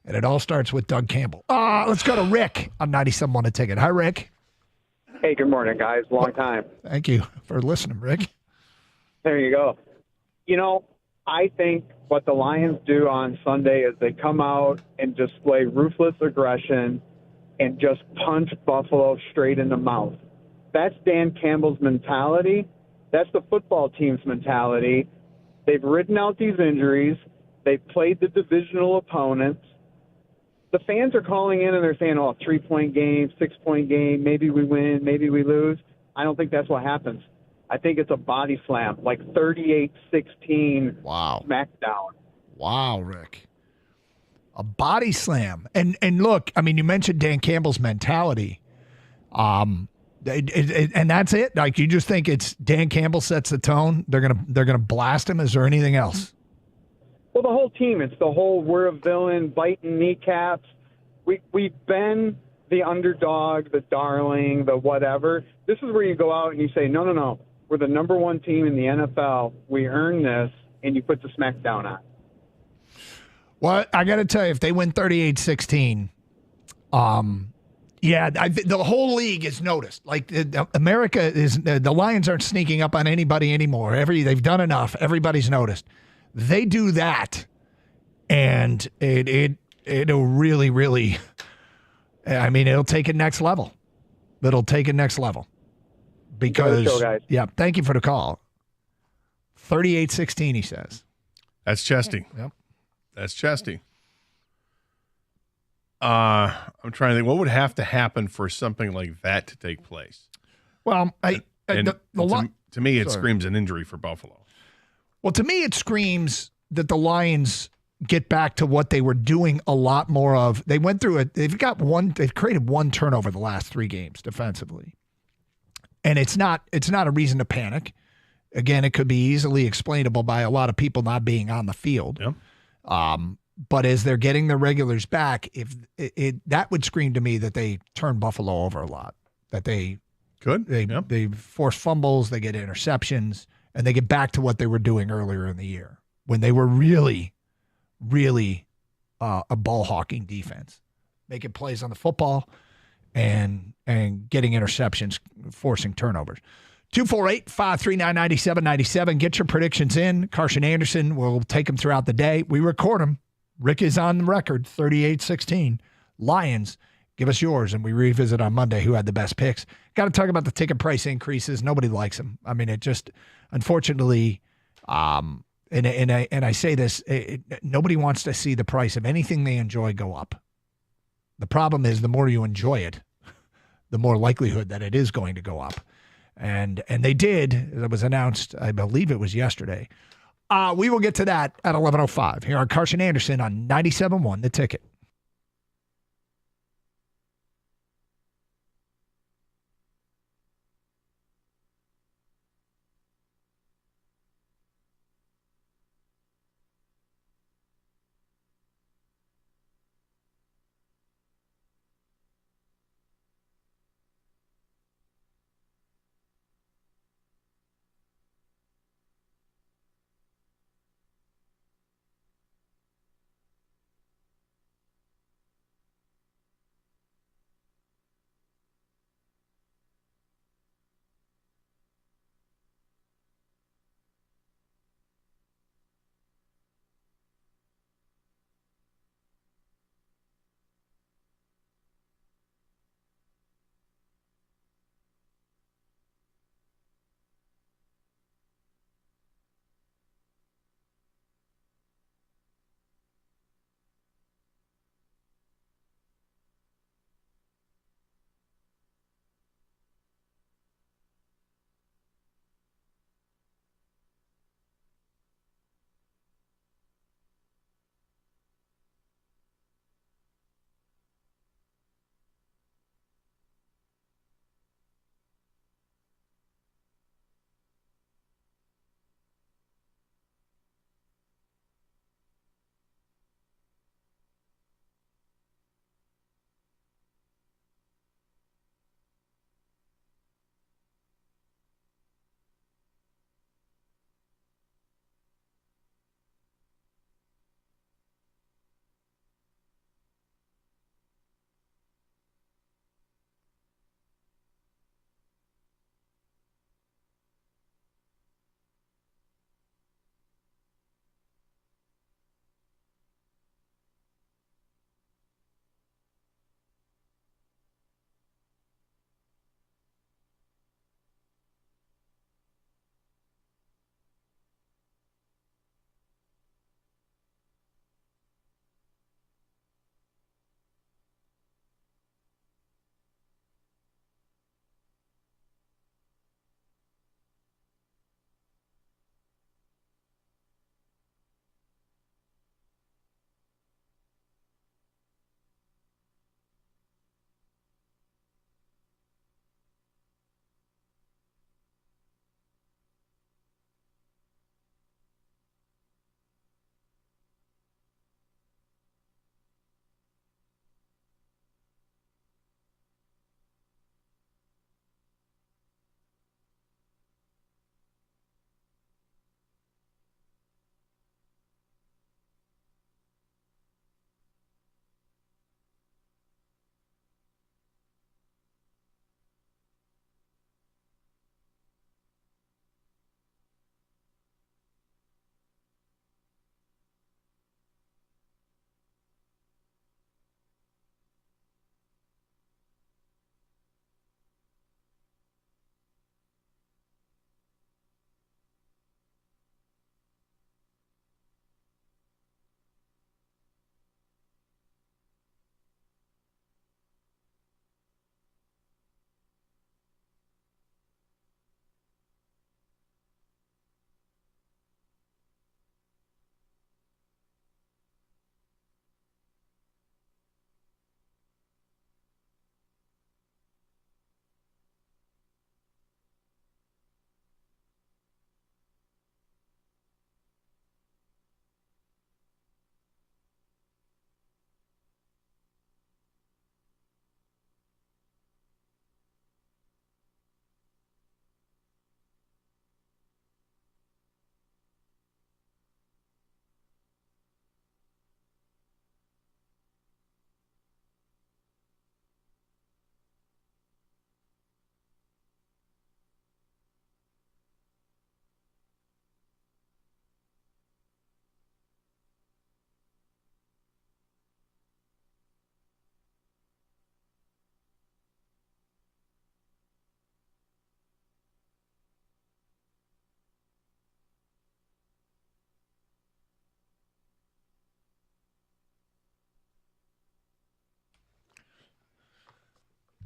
And it all starts with Doug Campbell. Let's go to Rick on 97.1 A Ticket. Hi, Rick. Hey, good morning, guys. Long time. Thank you for listening, Rick. There you go. I think what the Lions do on Sunday is they come out and display ruthless aggression and just punch Buffalo straight in the mouth. That's Dan Campbell's mentality. That's the football team's mentality. They've ridden out these injuries. They've played the divisional opponents. The fans are calling in and they're saying, 3-point game, 6-point game, maybe we win, maybe we lose. I don't think that's what happens. I think it's a body slam, like 38-16 smackdown. Wow, Rick. A body slam. And look, I mean, you mentioned Dan Campbell's mentality. And that's it. Like, you just think it's Dan Campbell sets the tone. They're gonna blast him. Is there anything else? Well, the whole team. It's the whole we're a villain, biting kneecaps. We've been the underdog, the darling, the whatever. This is where you go out and you say, no. We're the number one team in the NFL. We earn this, and you put the smack down on. Well, I got to tell you, if they win 38-16, the whole league is noticed. Like, America is, the Lions aren't sneaking up on anybody anymore. They've done enough. Everybody's noticed. They do that, and it'll really, really, I mean, it'll take it next level. It'll take it next level. Because, show, guys. Yeah, thank you for the call. 38-16, he says. That's Chesty. Yep. That's Chesty. I'm trying to think, what would have to happen for something like that to take place? Well, to me, it screams an injury for Buffalo. Well, to me, it screams that the Lions get back to what they were doing a lot more of. They went through it. They've created one turnover the last 3 games defensively. And it's not a reason to panic. Again, it could be easily explainable by a lot of people not being on the field. Yep. But as they're getting the regulars back, that would scream to me that they turn Buffalo over a lot. That they force fumbles, they get interceptions, and they get back to what they were doing earlier in the year when they were really, really a ball hawking defense, making plays on the football and getting interceptions, forcing turnovers. 248-539-9797. Get your predictions in. Carson Anderson will take them throughout the day. We record them. Rick is on the record, 38-16. Lions, give us yours, and we revisit on Monday who had the best picks. Got to talk about the ticket price increases. Nobody likes them. I mean, it just, unfortunately, and I say this, nobody wants to see the price of anything they enjoy go up. The problem is the more you enjoy it, the more likelihood that it is going to go up. And they did. It was announced, I believe it was yesterday. We will get to that at 11:05 here on Carson Anderson on 97.1 The Ticket.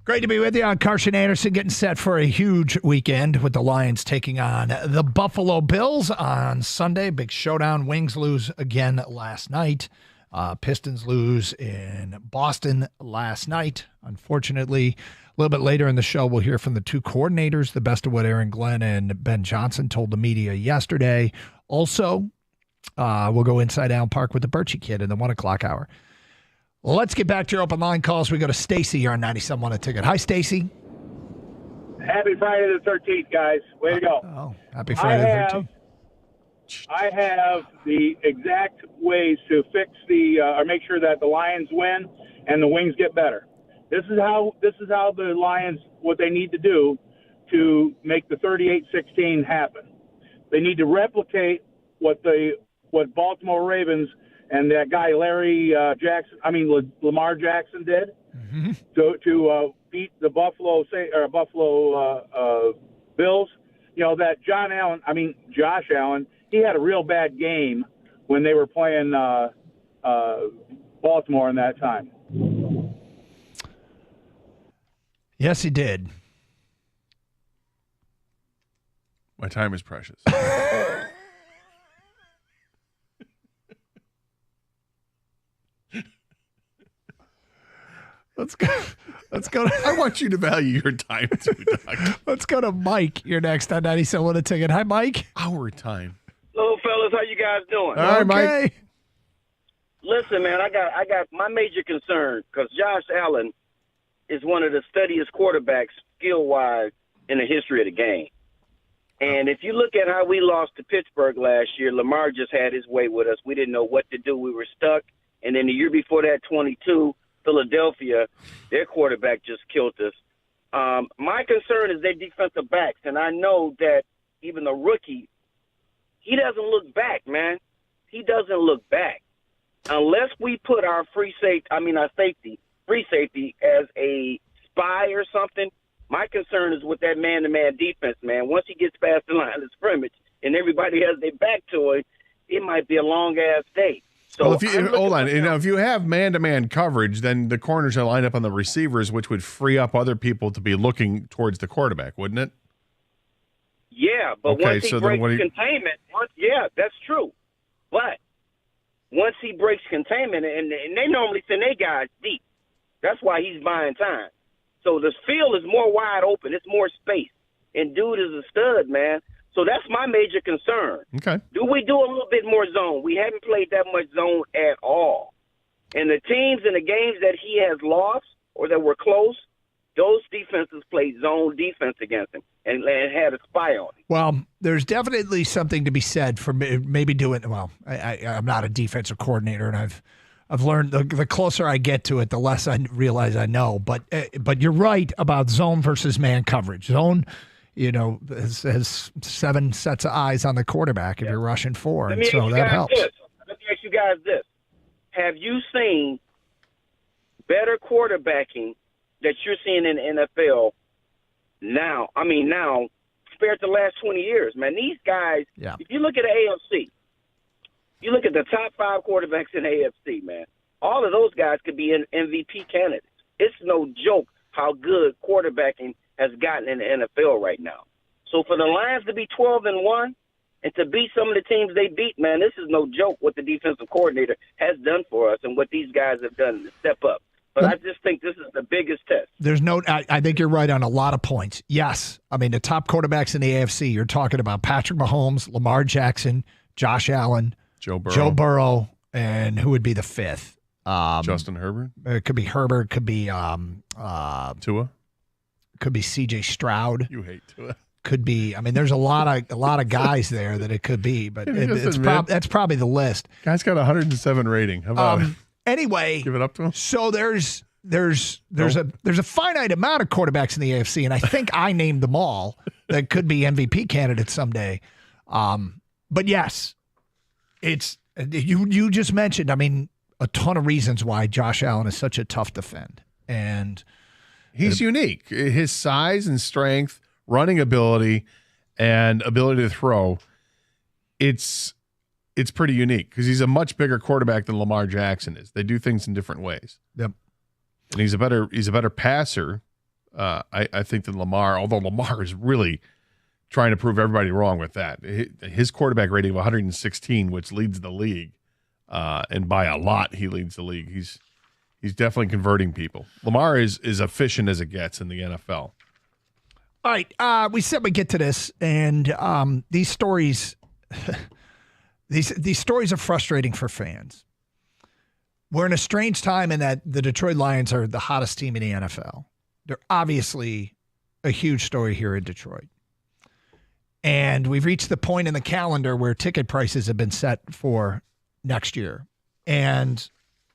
Great to be with you. I'm Carson Anderson, getting set for a huge weekend with the Lions taking on the Buffalo Bills on Sunday. Big showdown. Wings lose again last night. Pistons lose in Boston last night. Unfortunately, a little bit later in the show, we'll hear from the two coordinators, the best of what Aaron Glenn and Ben Johnson told the media yesterday. Also, we'll go inside Allen Park with the Birchie Kid in the 1 o'clock hour. Let's get back to your open line calls. We go to Stacy here on 97.1 A Ticket. Hi, Stacy. Happy Friday the 13th, guys. Way to go. Happy Friday the 13th. I have the exact ways to fix or make sure that the Lions win and the Wings get better. This is how the Lions, what they need to do to make the 38-16 happen. They need to replicate what Baltimore Ravens and that guy Lamar Jackson did to beat the Buffalo Bills. You know that Josh Allen. He had a real bad game when they were playing Baltimore in that time. Yes, he did. My time is precious. Let's go. I want you to value your time too, Doc. Let's go to Mike. You're next on 97.1 A Ticket. Hi, Mike. Our time. Hello, fellas. How you guys doing? All right, Mike. Listen, man, I got my major concern because Josh Allen is one of the steadiest quarterbacks skill-wise in the history of the game. And if you look at how we lost to Pittsburgh last year, Lamar just had his way with us. We didn't know what to do. We were stuck. And then the year before that, 22, Philadelphia, their quarterback just killed us. My concern is their defensive backs, and I know that even the rookie, he doesn't look back, man. He doesn't look back. Unless we put our free safety as a spy or something, my concern is with that man-to-man defense, man. Once he gets past the line of scrimmage and everybody has their back to it, it might be a long-ass day. So well, if you have man-to-man coverage, then the corners are lined up on the receivers, which would free up other people to be looking towards the quarterback, wouldn't it? Yeah, but once he breaks containment, that's true. But once he breaks containment, and they normally send their guys deep. That's why he's buying time. So the field is more wide open. It's more space. And dude is a stud, man. So that's my major concern. Okay. Do we do a little bit more zone? We haven't played that much zone at all. And the teams in the games that he has lost or that were close, those defenses played zone defense against him and had a spy on him. Well, there's definitely something to be said for maybe doing. Well, I'm not a defensive coordinator, and I've learned the closer I get to it, the less I realize I know. But you're right about zone versus man coverage. Zone, has 7 sets of eyes on the quarterback if you're rushing 4, and so that helps. Let me ask you guys this: have you seen better quarterbacking that you're seeing in the NFL now? I mean, now compared to the last 20 years, man. These guys. Yeah. If you look at the AFC. You look at the top 5 quarterbacks in the AFC, man. All of those guys could be MVP candidates. It's no joke how good quarterbacking has gotten in the NFL right now. So for the Lions to be 12-1 and to beat some of the teams they beat, man, this is no joke what the defensive coordinator has done for us and what these guys have done to step up. But I just think this is the biggest test. I think you're right on a lot of points. Yes. I mean, the top quarterbacks in the AFC, you're talking about Patrick Mahomes, Lamar Jackson, Josh Allen, Joe Burrow, and who would be the 5th? Justin Herbert? It could be Herbert. Could be Tua? Could be C.J. Stroud. You hate Tua. Could be. I mean, there's a lot of guys there that it could be, but that's probably the list. Guy's got 107 rating. How about it? Anyway, give it up to him. So there's a finite amount of quarterbacks in the AFC, and I think I named them all that could be MVP candidates someday. But yes. It's you just mentioned, I mean, a ton of reasons why Josh Allen is such a tough defend. And he's unique. His size and strength, running ability, and ability to throw, it's pretty unique because he's a much bigger quarterback than Lamar Jackson is. They do things in different ways. Yep. And he's a better passer I think that Lamar, although Lamar is really trying to prove everybody wrong with that, his quarterback rating of 116, which leads the league, and by a lot he leads the league. He's definitely converting people. Lamar is efficient as it gets in the NFL. All right, we said we'd get to this, and these stories, these stories are frustrating for fans. We're in a strange time in that the Detroit Lions are the hottest team in the NFL. They're obviously a huge story here in Detroit. And we've reached the point in the calendar where ticket prices have been set for next year. And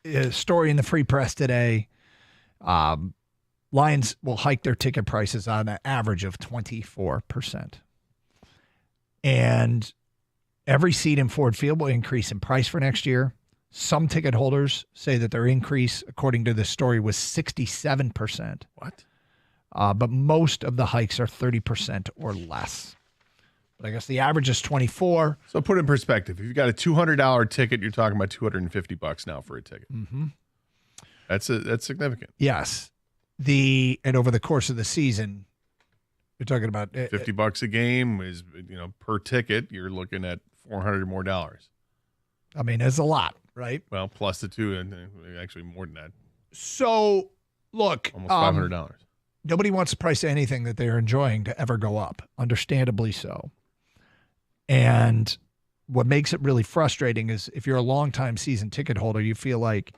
a story in the Free Press today, Lions will hike their ticket prices on an average of 24%. And every seat in Ford Field will increase in price for next year. Some ticket holders say that their increase, according to this story, was 67%. What? But most of the hikes are 30% or less. But I guess the average is 24. So put it in perspective. If you've got a $200 ticket, you're talking about $250 now for a ticket. Mm-hmm. That's significant. Yes. And over the course of the season, you're talking about $50 a game is, per ticket, you're looking at $400 more dollars. I mean, it's a lot, right? Well, plus the two, and actually more than that. So, look, almost $500. Nobody wants the price of anything that they're enjoying to ever go up, understandably so. And what makes it really frustrating is if you're a longtime season ticket holder, you feel like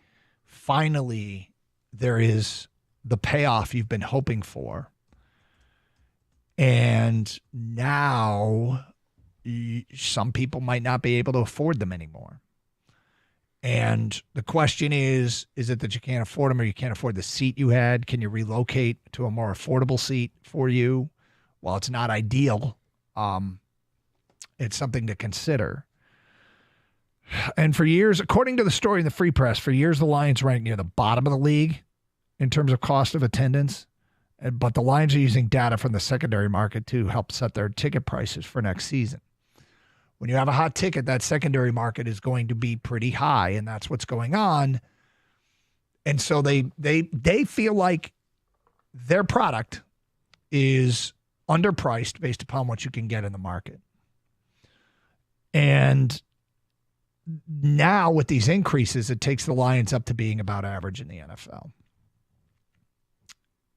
finally there is the payoff you've been hoping for. And now some people might not be able to afford them anymore. And the question is it that you can't afford them or you can't afford the seat you had? Can you relocate to a more affordable seat for you? Well, it's not ideal. It's something to consider. And for years, according to the story in the Free Press, for years the Lions ranked near the bottom of the league in terms of cost of attendance. But the Lions are using data from the secondary market to help set their ticket prices for next season. When you have a hot ticket, that secondary market is going to be pretty high, and that's what's going on. And so they feel like their product is underpriced based upon what you can get in the market. And now with these increases, it takes the Lions up to being about average in the NFL.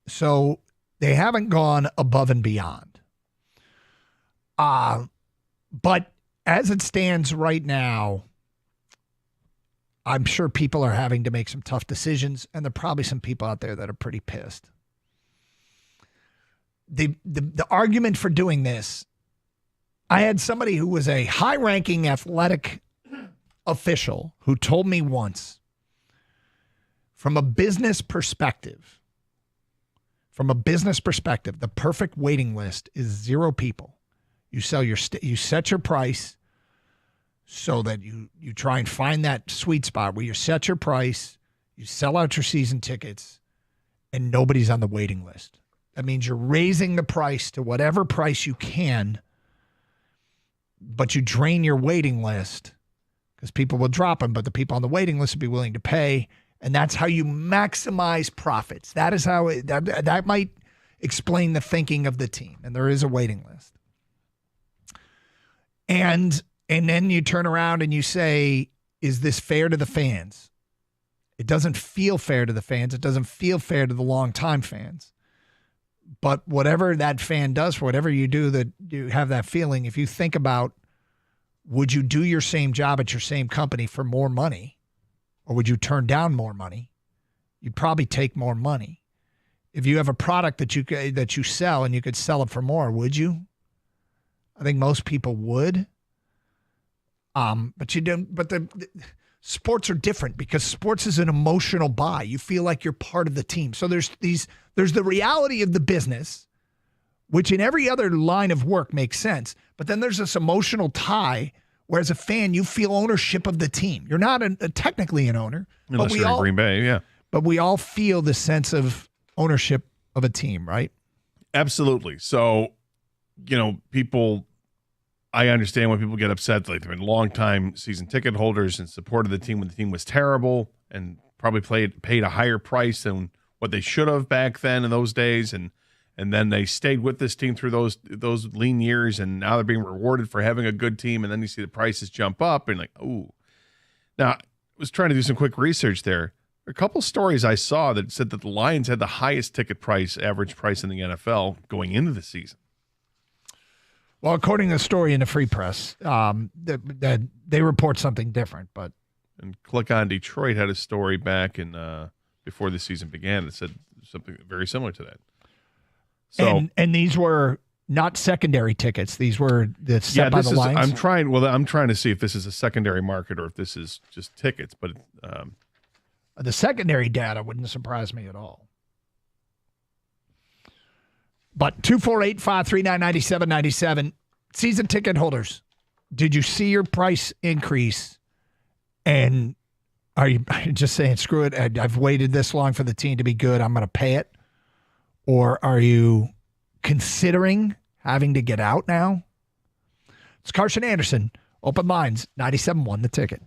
So they haven't gone above and beyond. But as it stands right now, I'm sure people are having to make some tough decisions, and there are probably some people out there that are pretty pissed. The argument for doing this, I had somebody who was a high-ranking athletic official who told me once, from a business perspective, the perfect waiting list is 0 people. You set your price so that you try and find that sweet spot where you set your price, you sell out your season tickets, and nobody's on the waiting list. That means you're raising the price to whatever price you can, but you drain your waiting list because people will drop them, but the people on the waiting list will be willing to pay, and that's how you maximize profits. That is how that might explain the thinking of the team, and there is a waiting list. And then you turn around and you say, is this fair to the fans? It doesn't feel fair to the fans. It doesn't feel fair to the longtime fans. But whatever that fan does, for whatever you do that you have that feeling, if you think about, would you do your same job at your same company for more money? Or would you turn down more money? You'd probably take more money. If you have a product that you sell and you could sell it for more, would you? I think most people would. But you don't. But the sports are different because sports is an emotional buy. You feel like you're part of the team. So there's the reality of the business, which in every other line of work makes sense. But then there's this emotional tie. Whereas a fan, you feel ownership of the team. You're not technically an owner. Unless you're in Green Bay, yeah. But we all feel the sense of ownership of a team, right? Absolutely. So, people, I understand when people get upset. Like they've been longtime season ticket holders and supported the team when the team was terrible and probably paid a higher price than what they should have back then in those days, and then they stayed with this team through those lean years, and now they're being rewarded for having a good team, and then you see the prices jump up, and like, ooh. Now, I was trying to do some quick research there. A couple stories I saw that said that the Lions had the highest ticket price, average price in the NFL going into the season. Well, according to the story in the Free Press, they report something different. But and Click on Detroit had a story back in before the season began that said something very similar to that. So and these were not secondary tickets; these were set by the Lions. I'm trying to see if this is a secondary market or if this is just tickets. But the secondary data wouldn't surprise me at all. But 248-539-9797, season ticket holders, did you see your price increase? And are you just saying, screw it, I've waited this long for the team to be good, I'm going to pay it? Or are you considering having to get out now? It's Carson Anderson, Open Minds, 97.1 The Ticket.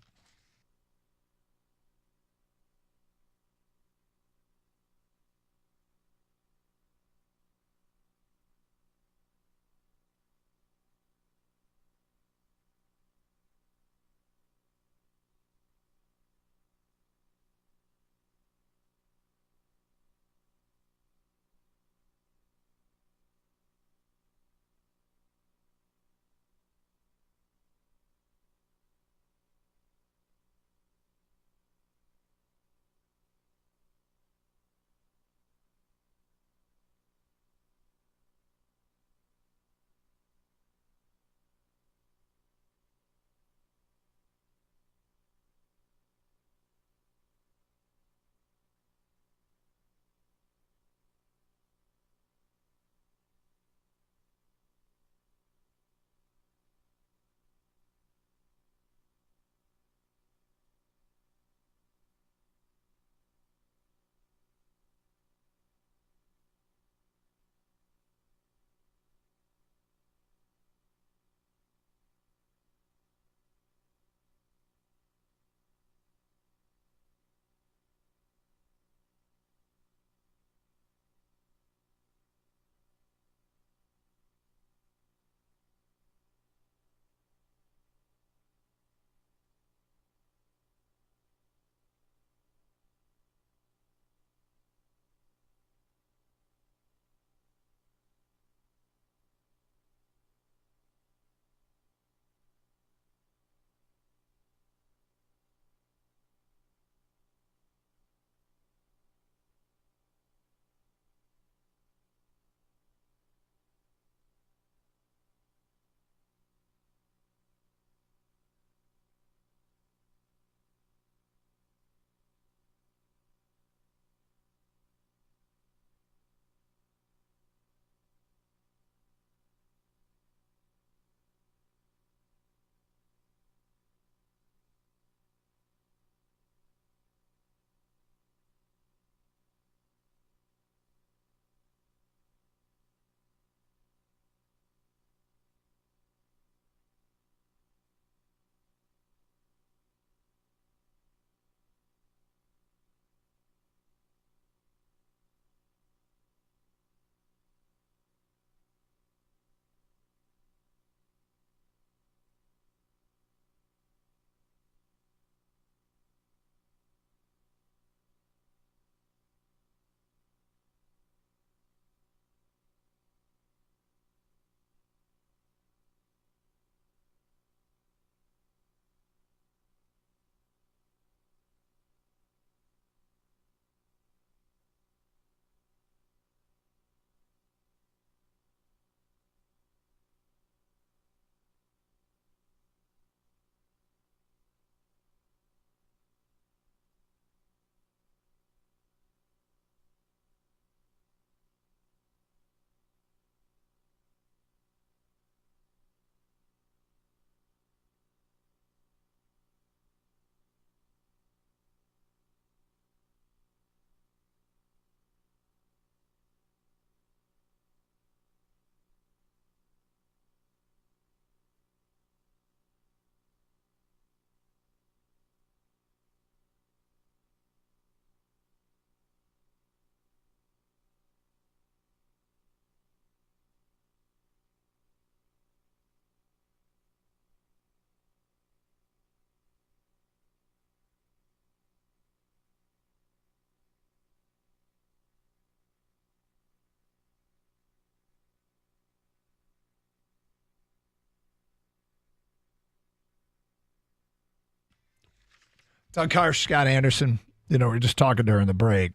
Doug Carr, Scott Anderson, we were just talking during the break.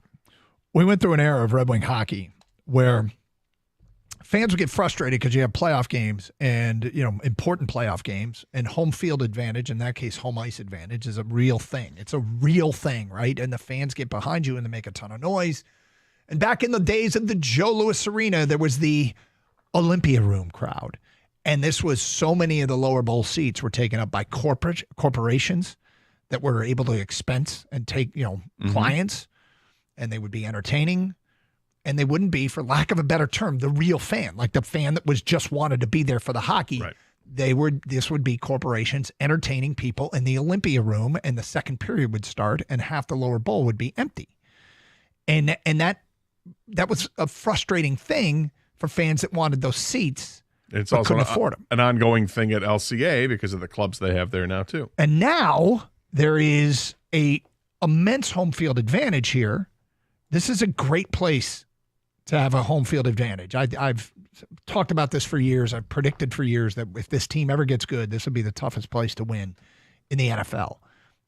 We went through an era of Red Wing hockey where fans would get frustrated because you have playoff games and, important playoff games, and home field advantage, in that case, home ice advantage, is a real thing. It's a real thing, right? And the fans get behind you and they make a ton of noise. And back in the days of the Joe Louis Arena, there was the Olympia Room crowd. And this was so many of the lower bowl seats were taken up by corporations that were able to expense and take, clients, and they would be entertaining, and they wouldn't be, for lack of a better term, the real fan, like the fan that was just wanted to be there for the hockey. Right. This would be corporations entertaining people in the Olympia Room, and the second period would start, and half the lower bowl would be empty. And that was a frustrating thing for fans that wanted those seats. It's but also couldn't afford them. An ongoing thing at LCA because of the clubs they have there now too. And now there is a immense home field advantage here. This is a great place to have a home field advantage. I've talked about this for years. I've predicted for years that if this team ever gets good, this would be the toughest place to win in the NFL.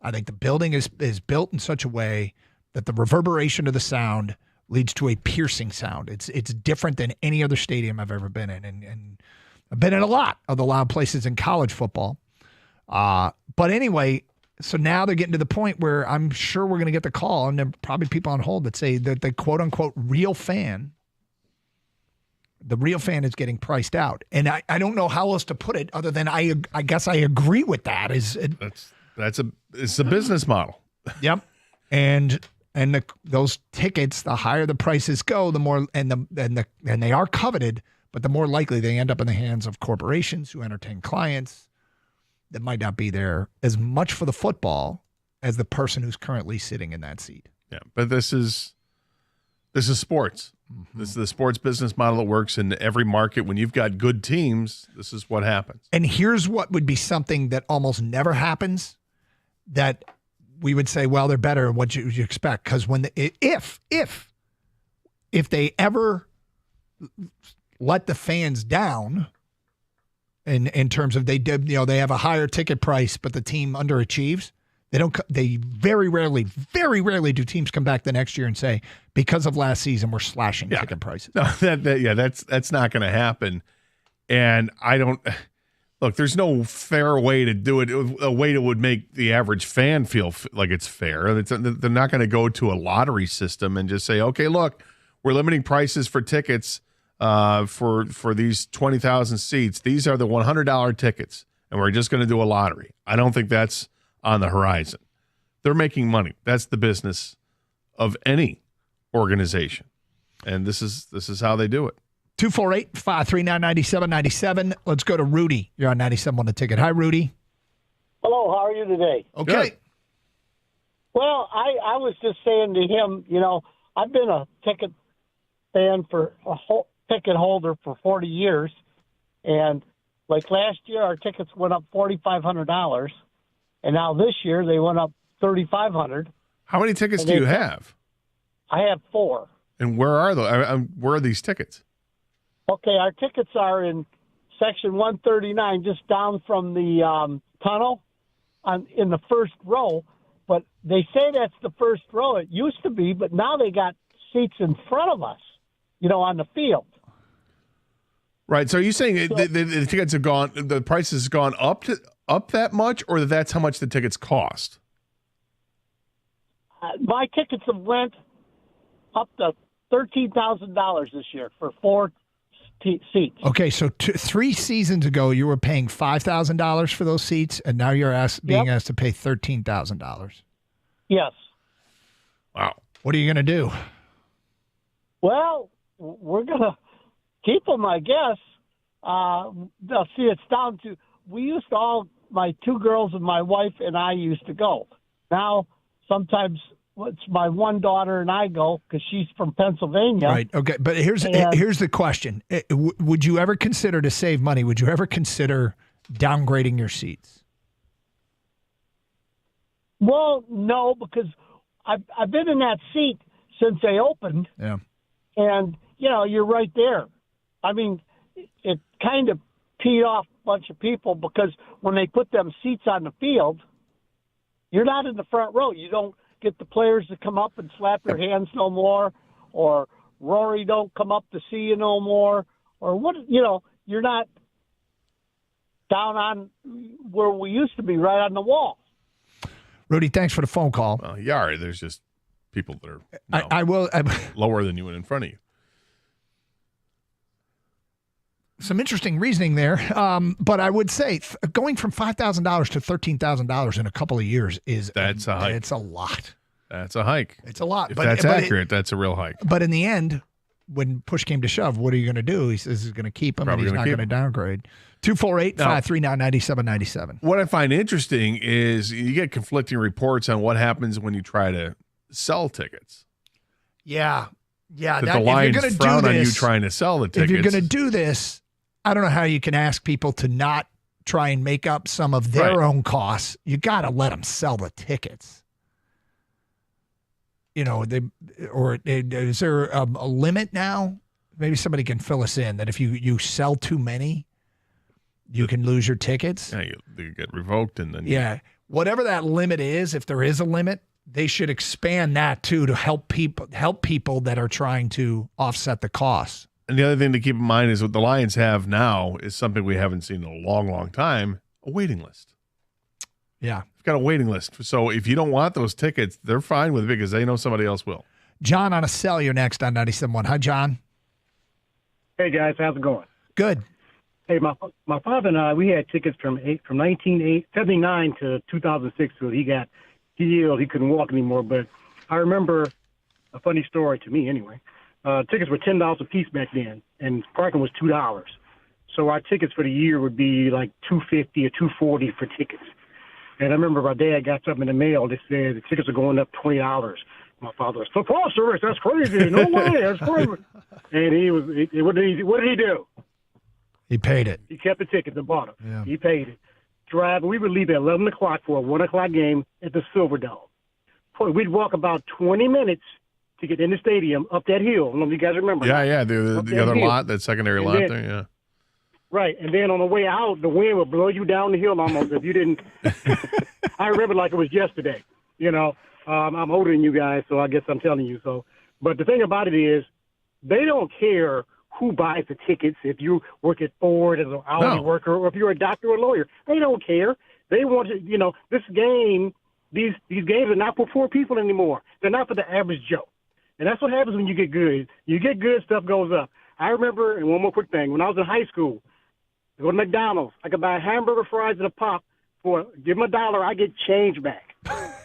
I think the building is built in such a way that the reverberation of the sound leads to a piercing sound. It's different than any other stadium I've ever been in. And I've been in a lot of the loud places in college football. But anyway, so now they're getting to the point where I'm sure we're going to get the call, and there are probably people on hold that say that the quote-unquote real fan, the real fan is getting priced out. And I don't know how else to put it other than I guess I agree with that. It's a business model. Yep. And those tickets, the higher the prices go, the more and they are coveted, but the more likely they end up in the hands of corporations who entertain clients that might not be there as much for the football as the person who's currently sitting in that seat. Yeah, but this is sports. Mm-hmm. This is the sports business model that works in every market. When you've got good teams, this is what happens. And here's what would be something that almost never happens, that we would say, well, they're better than what you expect. Because if they ever let the fans down in terms of they have a higher ticket price, but the team underachieves, they very rarely do teams come back the next year and say, because of last season, we're slashing ticket prices. No, that's not going to happen. And I don't look, there's no fair way to do it, a way that would make the average fan feel like it's fair. They're not going to go to a lottery system and just say, okay, look, we're limiting prices for tickets for these 20,000 seats. These are the $100 tickets, and we're just going to do a lottery. I don't think that's on the horizon. They're making money. That's the business of any organization, and this is how they do it. 248-539-9797. Let's go to Rudy. You're on 97 on the ticket. Hi, Rudy. Hello, how are you today? Okay. Good. Well, I was just saying to him, I've been a ticket fan ticket holder for 40 years, and like last year our tickets went up $4,500, and now this year they went up $3,500. How many tickets do you have? I have 4. And where are those? Where are these tickets? Okay, our tickets are in section 139, just down from the tunnel in the first row. But they say that's the first row. It used to be, but now they got seats in front of us, on the field. Right. So are you saying the tickets have gone, the price has gone up that much, or that's how much the tickets cost? My tickets have went up to $13,000 this year for 4 seats. Okay, so 3 seasons ago you were paying $5,000 for those seats, and now you're being asked to pay $13,000. Yes. Wow. What are you going to do? Well, we're going to keep them, I guess. See, it's down to, we used to my 2 girls and my wife and I used to go. Now, sometimes it's my one daughter and I go because she's from Pennsylvania. Right. Okay. But here's the question. Would you ever consider, to save money, would you ever consider downgrading your seats? Well, no, because I've been in that seat since they opened. Yeah. And, you're right there. I mean, it kind of peed off a bunch of people because when they put them seats on the field, you're not in the front row. You don't get the players to come up and slap your hands no more, or Rory don't come up to see you no more, or what, you're not down on where we used to be, right on the wall. Rudy, thanks for the phone call. Well, yeah, there's just people that are I will lower than you and in front of you. Some interesting reasoning there, but I would say going from $5,000 to $13,000 in a couple of years that's a hike. It's a lot. That's a hike. It's a lot. If that's accurate, that's a real hike. But in the end, when push came to shove, what are you going to do? He says he's going to keep him, and he's not going to downgrade. 248-539-9797. What I find interesting is you get conflicting reports on what happens when you try to sell tickets. Yeah. That the Lions frown on you trying to sell the tickets. If you're going to do this, I don't know how you can ask people to not try and make up some of their own costs. You got to let them sell the tickets. Is there a limit now? Maybe somebody can fill us in that if you sell too many, you can lose your tickets. Yeah, you get revoked and then whatever that limit is, if there is a limit, they should expand that too to help people that are trying to offset the costs. And the other thing to keep in mind is what the Lions have now is something we haven't seen in a long, long time: a waiting list. Yeah. We've got a waiting list. So if you don't want those tickets, they're fine with it because they know somebody else will. John on a cell, you're next on 97.1. Hi, John. Hey, guys. How's it going? Good. Hey, my father and I, we had tickets from 1979 to 2006. So he got healed. He couldn't walk anymore. But I remember a funny story to me anyway. Tickets were $10 a piece back then, and parking was $2. So our tickets for the year would be like $250 or $240 for tickets. And I remember my dad got something in the mail that said the tickets are going up $20. My father was, football service, that's crazy. No way, that's crazy. And what did he do? He paid it. He kept the tickets and bought them. Yeah. He paid it. We would leave at 11 o'clock for a 1 o'clock game at the Silverdome. We'd walk about 20 minutes to get in the stadium up that hill. I don't know if you guys remember. Yeah, the other lot, that secondary lot there, yeah. Right, and then on the way out, the wind would blow you down the hill almost if you didn't. I remember like it was yesterday. I'm older than you guys, so I guess I'm telling you so. But the thing about it is, they don't care who buys the tickets. If you work at Ford as an hourly worker, or if you're a doctor or a lawyer, they don't care. They want to, this game. These games are not for poor people anymore. They're not for the average Joe. And that's what happens when you get good. You get good, stuff goes up. I remember, and one more quick thing, when I was in high school, I go to McDonald's. I could buy a hamburger, fries, and a pop give them $1, I get change back.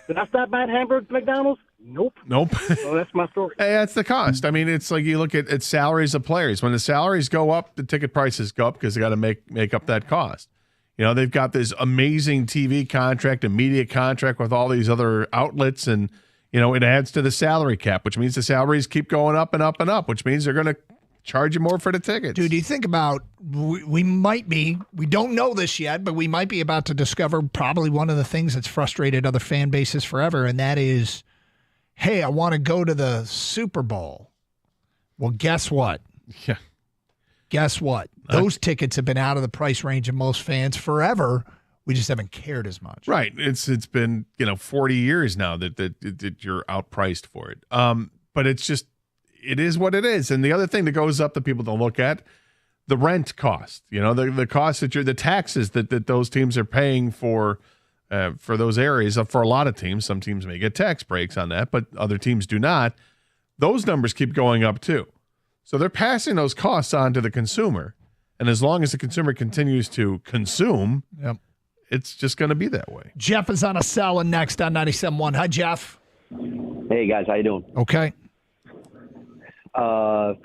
Did I stop buying hamburgers at McDonald's? Nope. So that's my story. Hey, that's the cost. I mean, it's like you look at salaries of players. When the salaries go up, the ticket prices go up because they got to make up that cost. They've got this amazing TV contract and media contract with all these other outlets, and it adds to the salary cap, which means the salaries keep going up and up and up, which means they're going to charge you more for the tickets. Dude, do you think about we don't know this yet, but we might be about to discover probably one of the things that's frustrated other fan bases forever, and that is, hey, I want to go to the Super Bowl. Well, guess what? Yeah. Guess what? Those tickets have been out of the price range of most fans forever. We just haven't cared as much. Right. It's been 40 years now that you're outpriced for it. But it's just, it is what it is. And the other thing that goes up that people don't look at, the rent cost. The cost the taxes that those teams are paying for those areas. For a lot of teams, some teams may get tax breaks on that, but other teams do not. Those numbers keep going up too. So they're passing those costs on to the consumer. And as long as the consumer continues to consume, it's just going to be that way. Jeff is on a cell and next on 97.1. Hi, Jeff. Hey, guys. How you doing? Okay. 3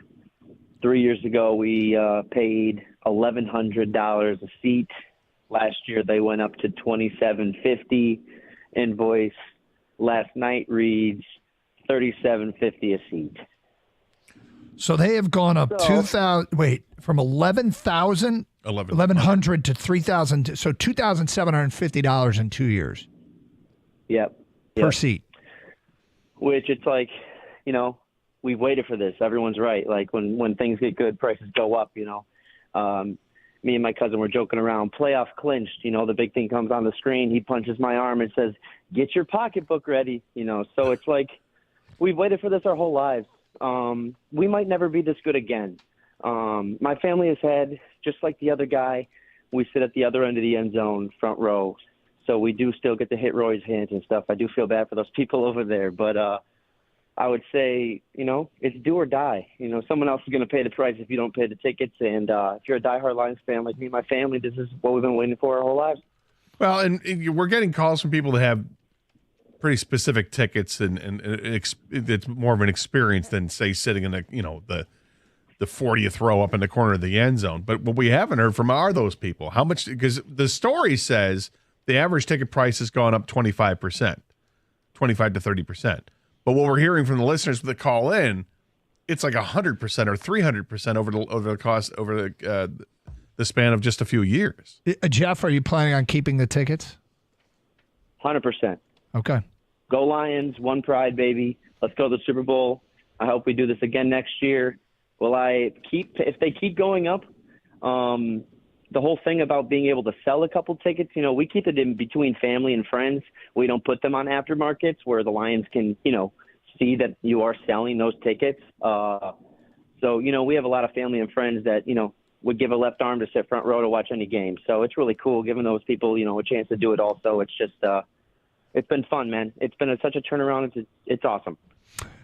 years ago, we paid $1,100 a seat. Last year, they went up to $2,750. Invoice last night reads $3,750 a seat. So they have gone up from $1,100 to $3,000. So $2,750 in 2 years. Yep. Per seat. Which it's like, we've waited for this. Everyone's right. Like when things get good, prices go up, me and my cousin were joking around. Playoff clinched. The big thing comes on the screen. He punches my arm and says, "Get your pocketbook ready." So it's like we've waited for this our whole lives. We might never be this good again. My family has had, just like the other guy, we sit at the other end of the end zone, front row. So we do still get to hit Roy's hands and stuff. I do feel bad for those people over there. But I would say, it's do or die. Someone else is going to pay the price if you don't pay the tickets. And if you're a diehard Lions fan like me and my family, this is what we've been waiting for our whole lives. Well, and we're getting calls from people that have pretty specific tickets, and it's more of an experience than, say, sitting in the 40th row up in the corner of the end zone. But what we haven't heard from are those people. How much? Because the story says the average ticket price has gone up 25%, 25 to 30%. But what we're hearing from the listeners that call in, it's like 100% or 300% over the span of just a few years. Jeff, are you planning on keeping the tickets? 100%. Okay. Go Lions, one pride, baby. Let's go to the Super Bowl. I hope we do this again next year. Will I if they keep going up? The whole thing about being able to sell a couple tickets, we keep it in between family and friends. We don't put them on aftermarkets where the Lions can, see that you are selling those tickets. So, we have a lot of family and friends that, would give a left arm to sit front row to watch any game. So it's really cool giving those people, a chance to do it also. It's just, it's been fun, man. It's been such a turnaround. It's awesome.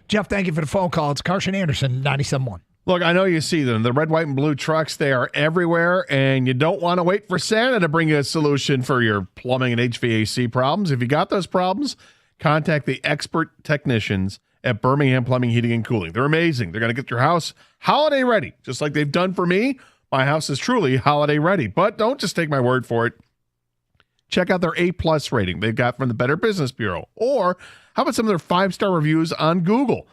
Jeff, thank you for the phone call. It's Carson Anderson, 97.1. Look, I know you see them. The red, white, and blue trucks, they are everywhere, and you don't want to wait for Santa to bring you a solution for your plumbing and HVAC problems. If you got those problems, contact the expert technicians at Birmingham Plumbing, Heating, and Cooling. They're amazing. They're going to get your house holiday ready, just like they've done for me. My house is truly holiday ready. But don't just take my word for it. Check out their A-plus rating they've got from the Better Business Bureau. Or how about some of their 5-star reviews on Google?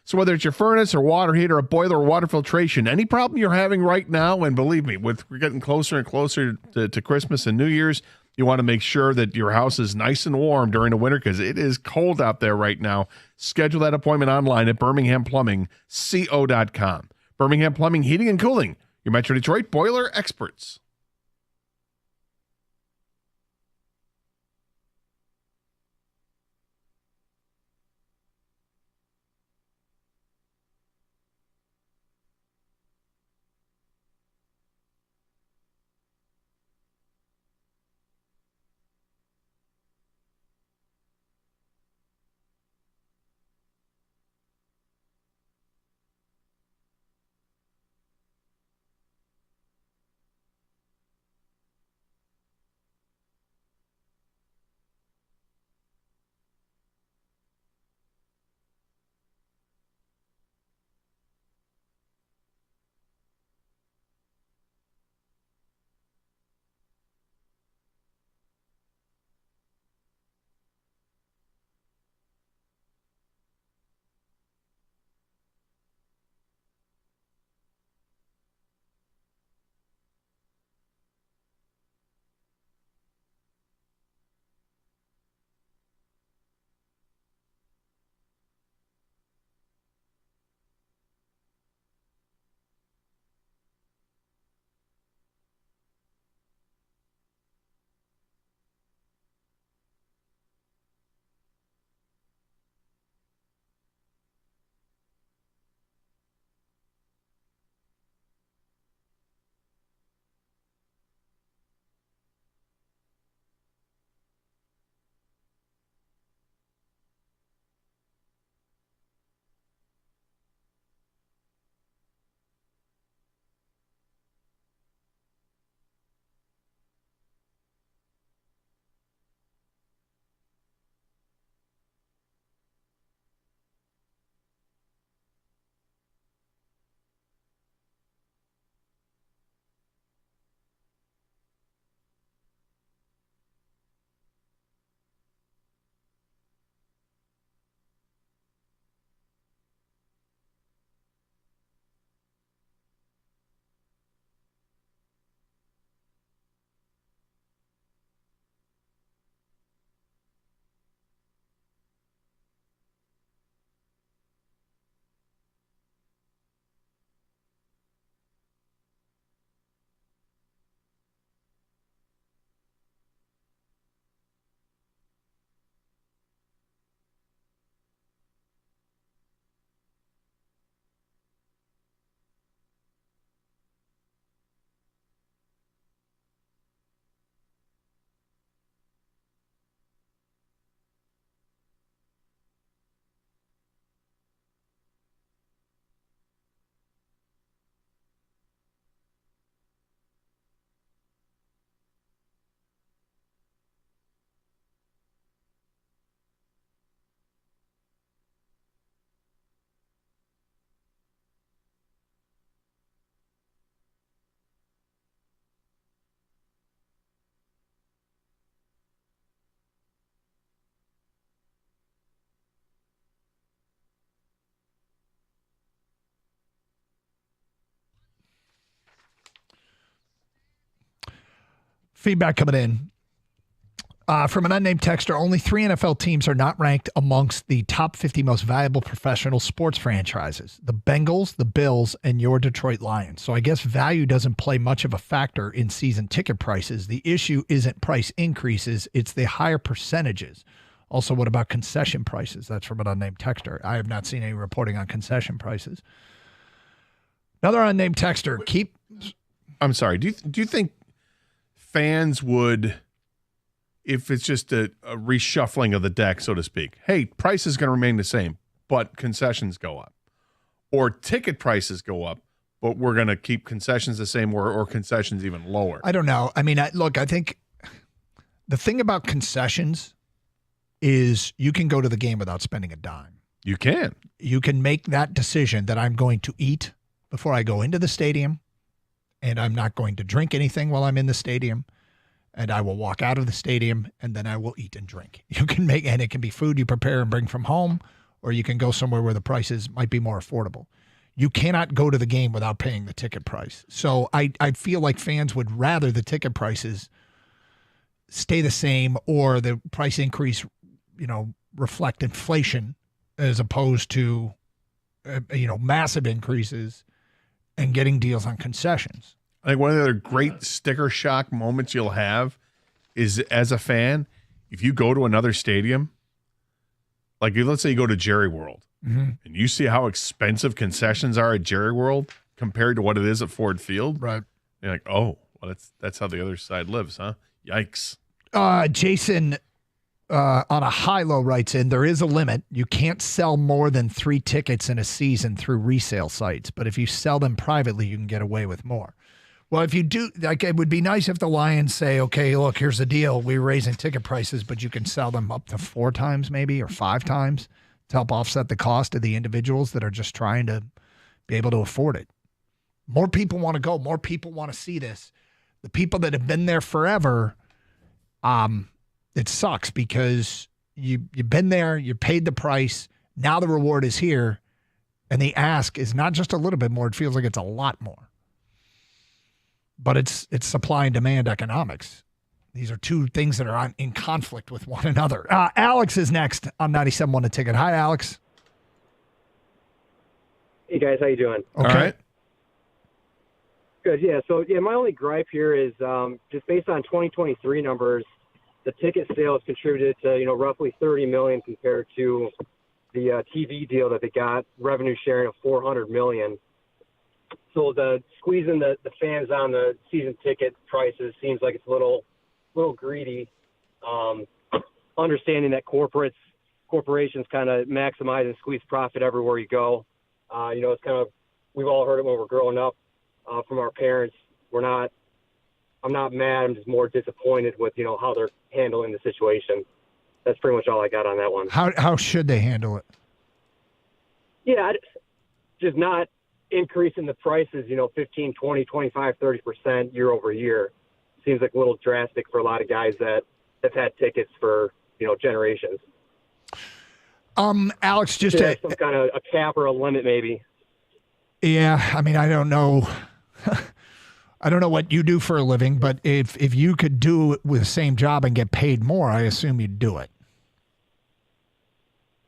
So whether it's your furnace or water heater, a boiler or water filtration, any problem you're having right now, and believe me, we're getting closer and closer to Christmas and New Year's, you want to make sure that your house is nice and warm during the winter because it is cold out there right now. Schedule that appointment online at birminghamplumbingco.com. Birmingham Plumbing, Heating, and Cooling, your Metro Detroit boiler experts. Feedback coming in. From an unnamed texter, only 3 NFL teams are not ranked amongst the top 50 most valuable professional sports franchises: the Bengals, the Bills, and your Detroit Lions. So I guess value doesn't play much of a factor in season ticket prices. The issue isn't price increases, it's the higher percentages. Also, what about concession prices? That's from an unnamed texter. I have not seen any reporting on concession prices. Another unnamed texter. I'm sorry. Do you think fans would, if it's just a reshuffling of the deck, so to speak, hey, price is going to remain the same, but concessions go up, or ticket prices go up, but we're going to keep concessions the same, or concessions even lower? I don't know. I mean, I think the thing about concessions is you can go to the game without spending a dime. You can. You can make that decision that I'm going to eat before I go into the stadium, and I'm not going to drink anything while I'm in the stadium, and I will walk out of the stadium, and then I will eat and drink. You can make, and it can be food you prepare and bring from home, or you can go somewhere where the prices might be more affordable. You cannot go to the game without paying the ticket price. So I feel like fans would rather the ticket prices stay the same, or the price increase, reflect inflation, as opposed to, massive increases and getting deals on concessions. I think one of the other great sticker shock moments you'll have is, as a fan, if you go to another stadium, like let's say you go to Jerry World, and you see how expensive concessions are at Jerry World compared to what it is at Ford Field. Right. You're like, oh, well, that's how the other side lives, huh? Yikes. Jason on a high-low writes in, there is a limit. You can't sell more than 3 tickets in a season through resale sites, but if you sell them privately, you can get away with more. Well, if you do, it would be nice if the Lions say, okay, look, here's the deal. We're raising ticket prices, but you can sell them up to 4 times maybe, or 5 times to help offset the cost of the individuals that are just trying to be able to afford it. More people want to go. More people want to see this. The people that have been there forever, it sucks because you've been there, you paid the price, now the reward is here, and the ask is not just a little bit more, it feels like it's a lot more. But it's supply and demand economics. These are two things that are in conflict with one another. Alex is next on 97.1 The Ticket. Hi, Alex. Hey, guys. How you doing? Okay. All right. Good, yeah. So, my only gripe here is just based on 2023 numbers, the ticket sales contributed to, roughly $30 million compared to the TV deal that they got, revenue sharing of $400 million. So the squeezing the fans on the season ticket prices seems like it's a little greedy. Understanding that corporations kind of maximize and squeeze profit everywhere you go. It's kind of, we've all heard it when we're growing up from our parents. I'm not mad. I'm just more disappointed with, how they're handling the situation. That's pretty much all I got on that one. How should they handle it? Yeah, just not increasing the prices, 15, 20, 25, 30% year over year. Seems like a little drastic for a lot of guys that have had tickets for, generations. Alex, just some kind of a cap or a limit maybe. Yeah, I mean, I don't know. I don't know what you do for a living, but if you could do it with the same job and get paid more, I assume you'd do it.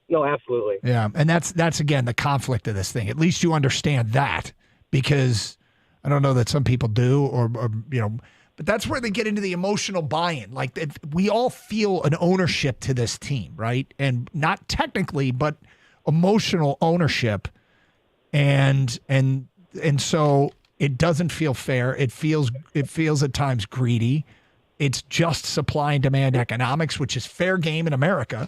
No, absolutely. Yeah, and that's again the conflict of this thing. At least you understand that, because I don't know that some people do, or but that's where they get into the emotional buy-in. Like, we all feel an ownership to this team, right? And not technically, but emotional ownership, and so it doesn't feel fair. It feels at times greedy. It's just supply and demand economics, which is fair game in America.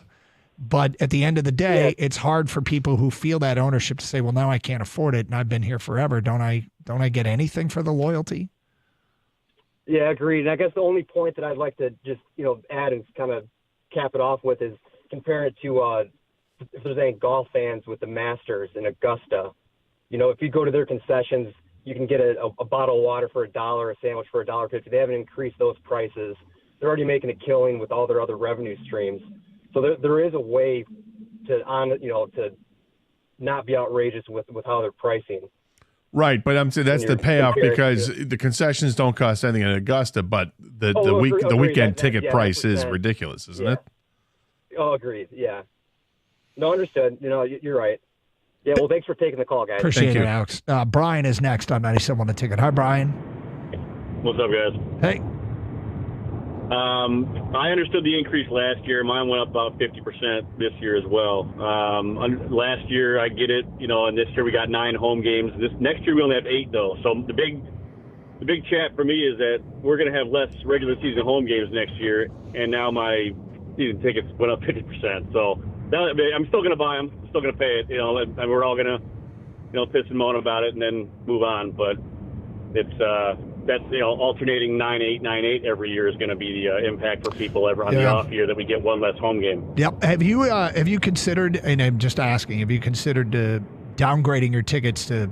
But at the end of the day, It's hard for people who feel that ownership to say, well, now I can't afford it and I've been here forever. Don't I get anything for the loyalty? Yeah, agreed. And I guess the only point that I'd like to just, add and kind of cap it off with is compare it to if there's any golf fans with the Masters in Augusta. If you go to their concessions, you can get a bottle of water for $1, a sandwich for $1.50. They haven't increased those prices. They're already making a killing with all their other revenue streams. So there is a way to not be outrageous with how they're pricing. Right, but I'm saying that's the payoff because the concessions don't cost anything in Augusta, but the weekend ticket price is ridiculous, isn't it? Oh, agreed. Yeah. No, understood. You're right. Yeah, well, thanks for taking the call, guys. Appreciate it, Alex. Brian is next on 97 on the ticket. Hi, Brian. What's up, guys? Hey. I understood the increase last year. Mine went up about 50% this year as well. Last year, I get it, and this year we got 9 home games. Next year we only have 8, though. So the big chat for me is that we're going to have less regular season home games next year, and now my season tickets went up 50%. So I'm still going to buy them, still going to pay it, and we're all going to, piss and moan about it and then move on. But it's that's alternating 9-8, 9-8 every year is going to be the impact for people on the off year that we get one less home game. Yep. Have you considered? And I'm just asking, have you considered downgrading your tickets to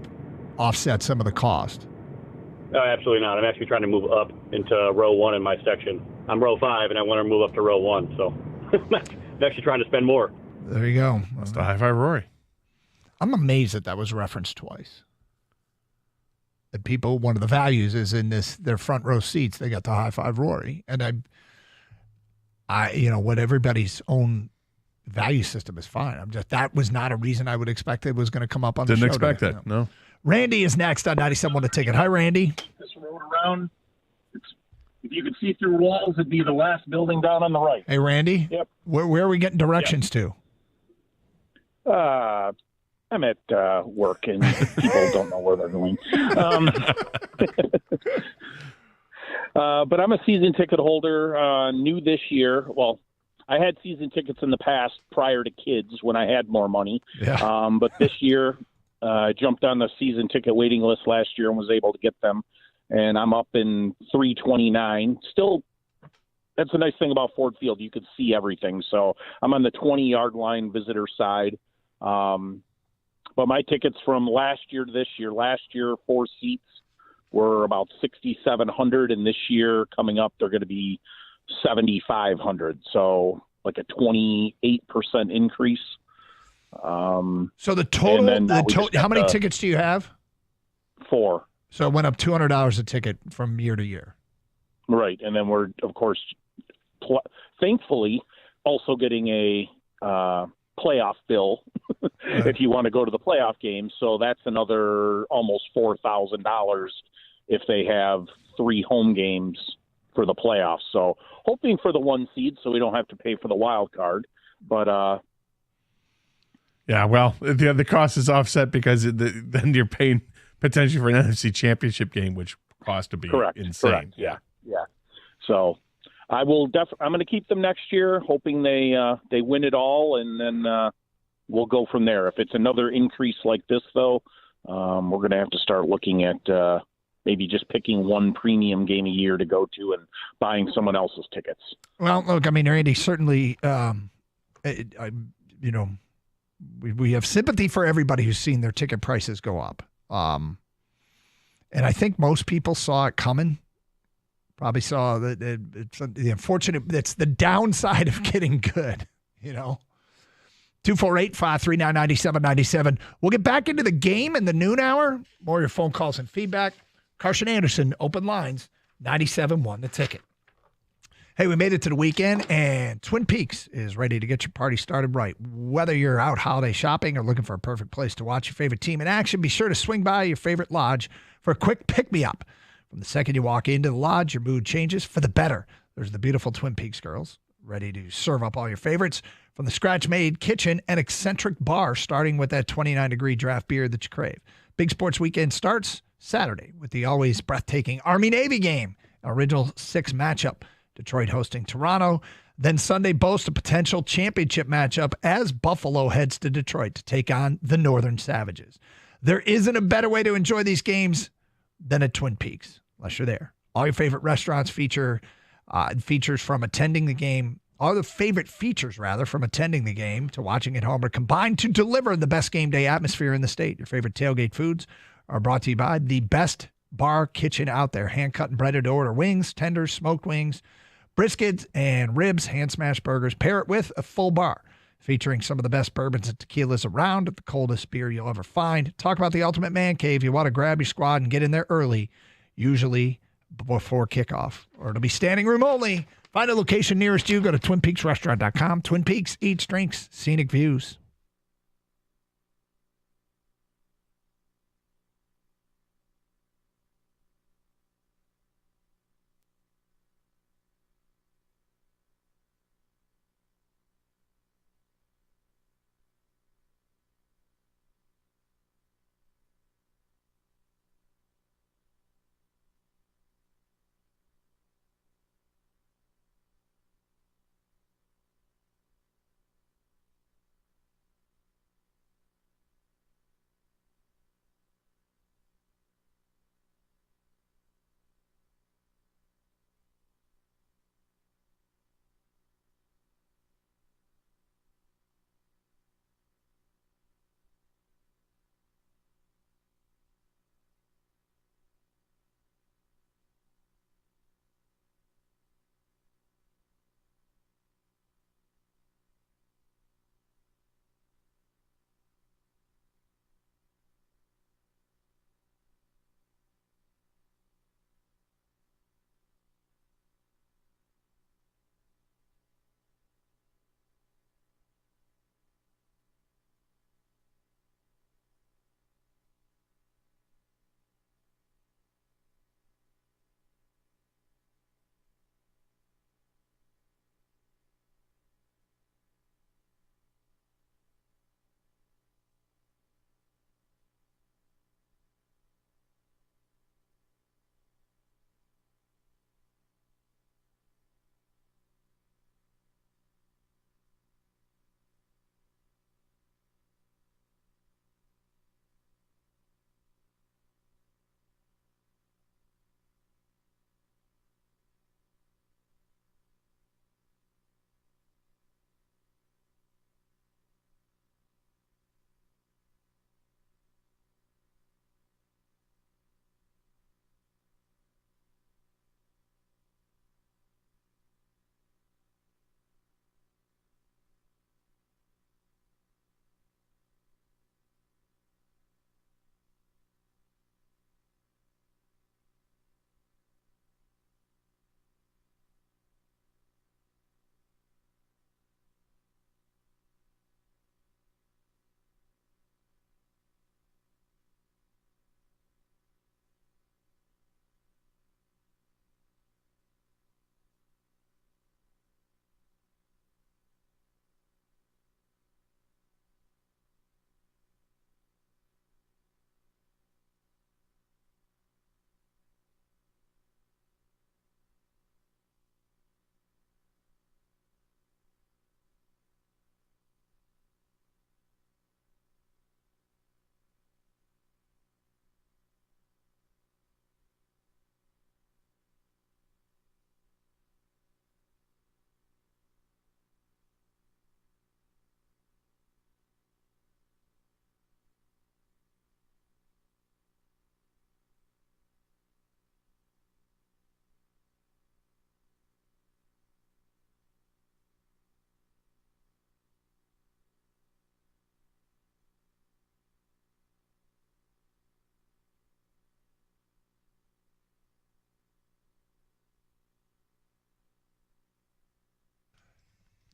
offset some of the cost? No, absolutely not. I'm actually trying to move up into row 1 in my section. I'm row 5, and I want to move up to row 1. So I'm actually trying to spend more. There you go. That's the high five, Rory. I'm amazed that was referenced twice. That people, one of the values is in their front row seats, they got the high five Rory. And I what everybody's own value system is fine. That was not a reason I would expect it was going to come up on the show. Didn't expect that, no. Randy is next on 97 on the ticket. Hi, Randy. This road around, if you could see through walls, it'd be the last building down on the right. Hey, Randy. Yep. Where are we getting directions to? I'm at work, and people don't know where they're going. But I'm a season ticket holder, new this year. Well, I had season tickets in the past prior to kids when I had more money. Yeah. But this year, I jumped on the season ticket waiting list last year and was able to get them. And I'm up in 329. Still, that's the nice thing about Ford Field. You could see everything. So I'm on the 20-yard line visitor side. But my tickets from last year to this year, last year, 4 seats were about 6,700, and this year coming up, they're going to be 7,500. So like a 28% increase. So the total, how many tickets do you have? 4. So it went up $200 a ticket from year to year. Right. And then we're, of course, thankfully also getting a playoff bill if you want to go to the playoff game. So that's another almost $4,000 if they have 3 home games for the playoffs. So hoping for the 1 seed so we don't have to pay for the wild card. But yeah, well, the cost is offset because then you're paying potentially for an NFC Championship game, which cost to be insane. Correct. Yeah. So I will I'm going to keep them next year, hoping they win it all, and then we'll go from there. If it's another increase like this, though, we're going to have to start looking at maybe just picking one premium game a year to go to and buying someone else's tickets. Well, look, I mean, Randy, certainly, we have sympathy for everybody who's seen their ticket prices go up. And I think most people saw it coming. Probably saw that it's the unfortunate, that's the downside of getting good, 248-539-9797. We'll get back into the game in the noon hour. More of your phone calls and feedback. Carson Anderson, open lines, 97.1 The Ticket. Hey, we made it to the weekend, and Twin Peaks is ready to get your party started right. Whether you're out holiday shopping or looking for a perfect place to watch your favorite team in action, be sure to swing by your favorite lodge for a quick pick-me-up. From the second you walk into the lodge, your mood changes for the better. There's the beautiful Twin Peaks girls ready to serve up all your favorites from the scratch-made kitchen and eccentric bar, starting with that 29-degree draft beer that you crave. Big Sports Weekend starts Saturday with the always breathtaking Army-Navy game, an original 6 matchup. Detroit hosting Toronto. Then Sunday boasts a potential championship matchup as Buffalo heads to Detroit to take on the Northern Savages. There isn't a better way to enjoy these games than at Twin Peaks, unless you're there. All your favorite restaurants features from attending the game, all the favorite features, rather, from attending the game to watching at home are combined to deliver the best game day atmosphere in the state. Your favorite tailgate foods are brought to you by the best bar kitchen out there. Hand-cut and breaded to order wings, tenders, smoked wings, briskets and ribs, hand-smashed burgers. Pair it with a full bar. featuring some of the best bourbons and tequilas around, the coldest beer you'll ever find. Talk about the ultimate man cave. You want to grab your squad and get in there early, usually before kickoff, or it'll be standing room only. Find a location nearest you. Go to TwinPeaksRestaurant.com. Twin Peaks, eats, drinks, scenic views.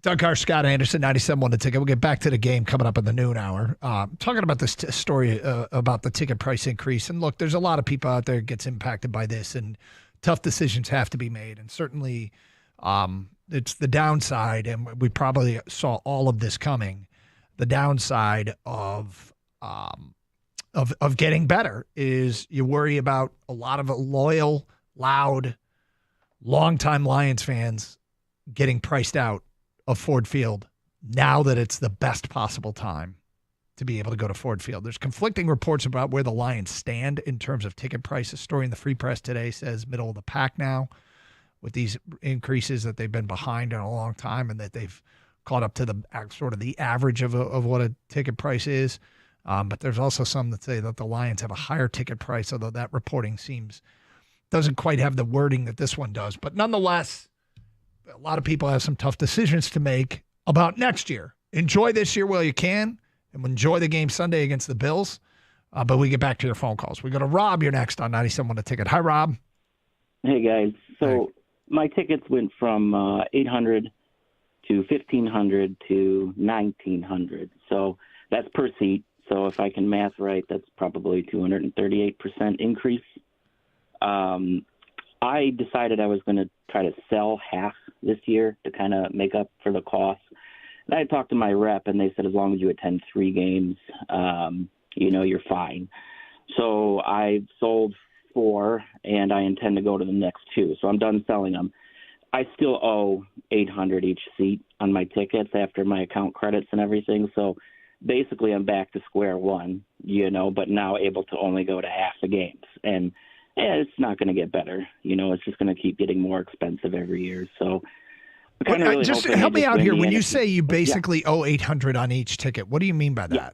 Doug Carr, Scott Anderson, 97.1 The Ticket. We'll get back to the game coming up in the noon hour. Talking about this story about the ticket price increase. And look, there's a lot of people out there that gets impacted by this, and tough decisions have to be made. And certainly it's the downside, and we probably saw all of this coming. The downside of getting better is you worry about a lot of loyal, loud, longtime Lions fans getting priced out of Ford Field now that it's the best possible time to be able to go to Ford Field. There's conflicting reports about where the Lions stand in terms of ticket prices. Story in the Free Press today says middle of the pack now with these increases that they've been behind in a long time, and that they've caught up to the sort of the average of what a ticket price is. But there's also some that say that the Lions have a higher ticket price, although that reporting doesn't quite have the wording that this one does. But nonetheless, a lot of people have some tough decisions to make about next year. enjoy this year while you can, and enjoy the game Sunday against the Bills. But we get back to your phone calls. We go to Rob. You're next on 97.1 The Ticket. Hi, Rob. Hey, guys. So my tickets went from 800 to 1,500 to 1,900. So that's per seat. So if I can math right, that's probably 238% increase. I decided I was going to try to sell half this year to kind of make up for the cost. And I talked to my rep, and they said as long as you attend 3 games, you're fine. So I've sold 4, and I intend to go to the next 2. So I'm done selling them. I still owe $800 each seat on my tickets after my account credits and everything. So basically I'm back to square one, but now able to only go to half the games. And it's not going to get better. It's just going to keep getting more expensive every year. So really just help me out here. When you say you basically owe $800 on each ticket, what do you mean by that? Yeah.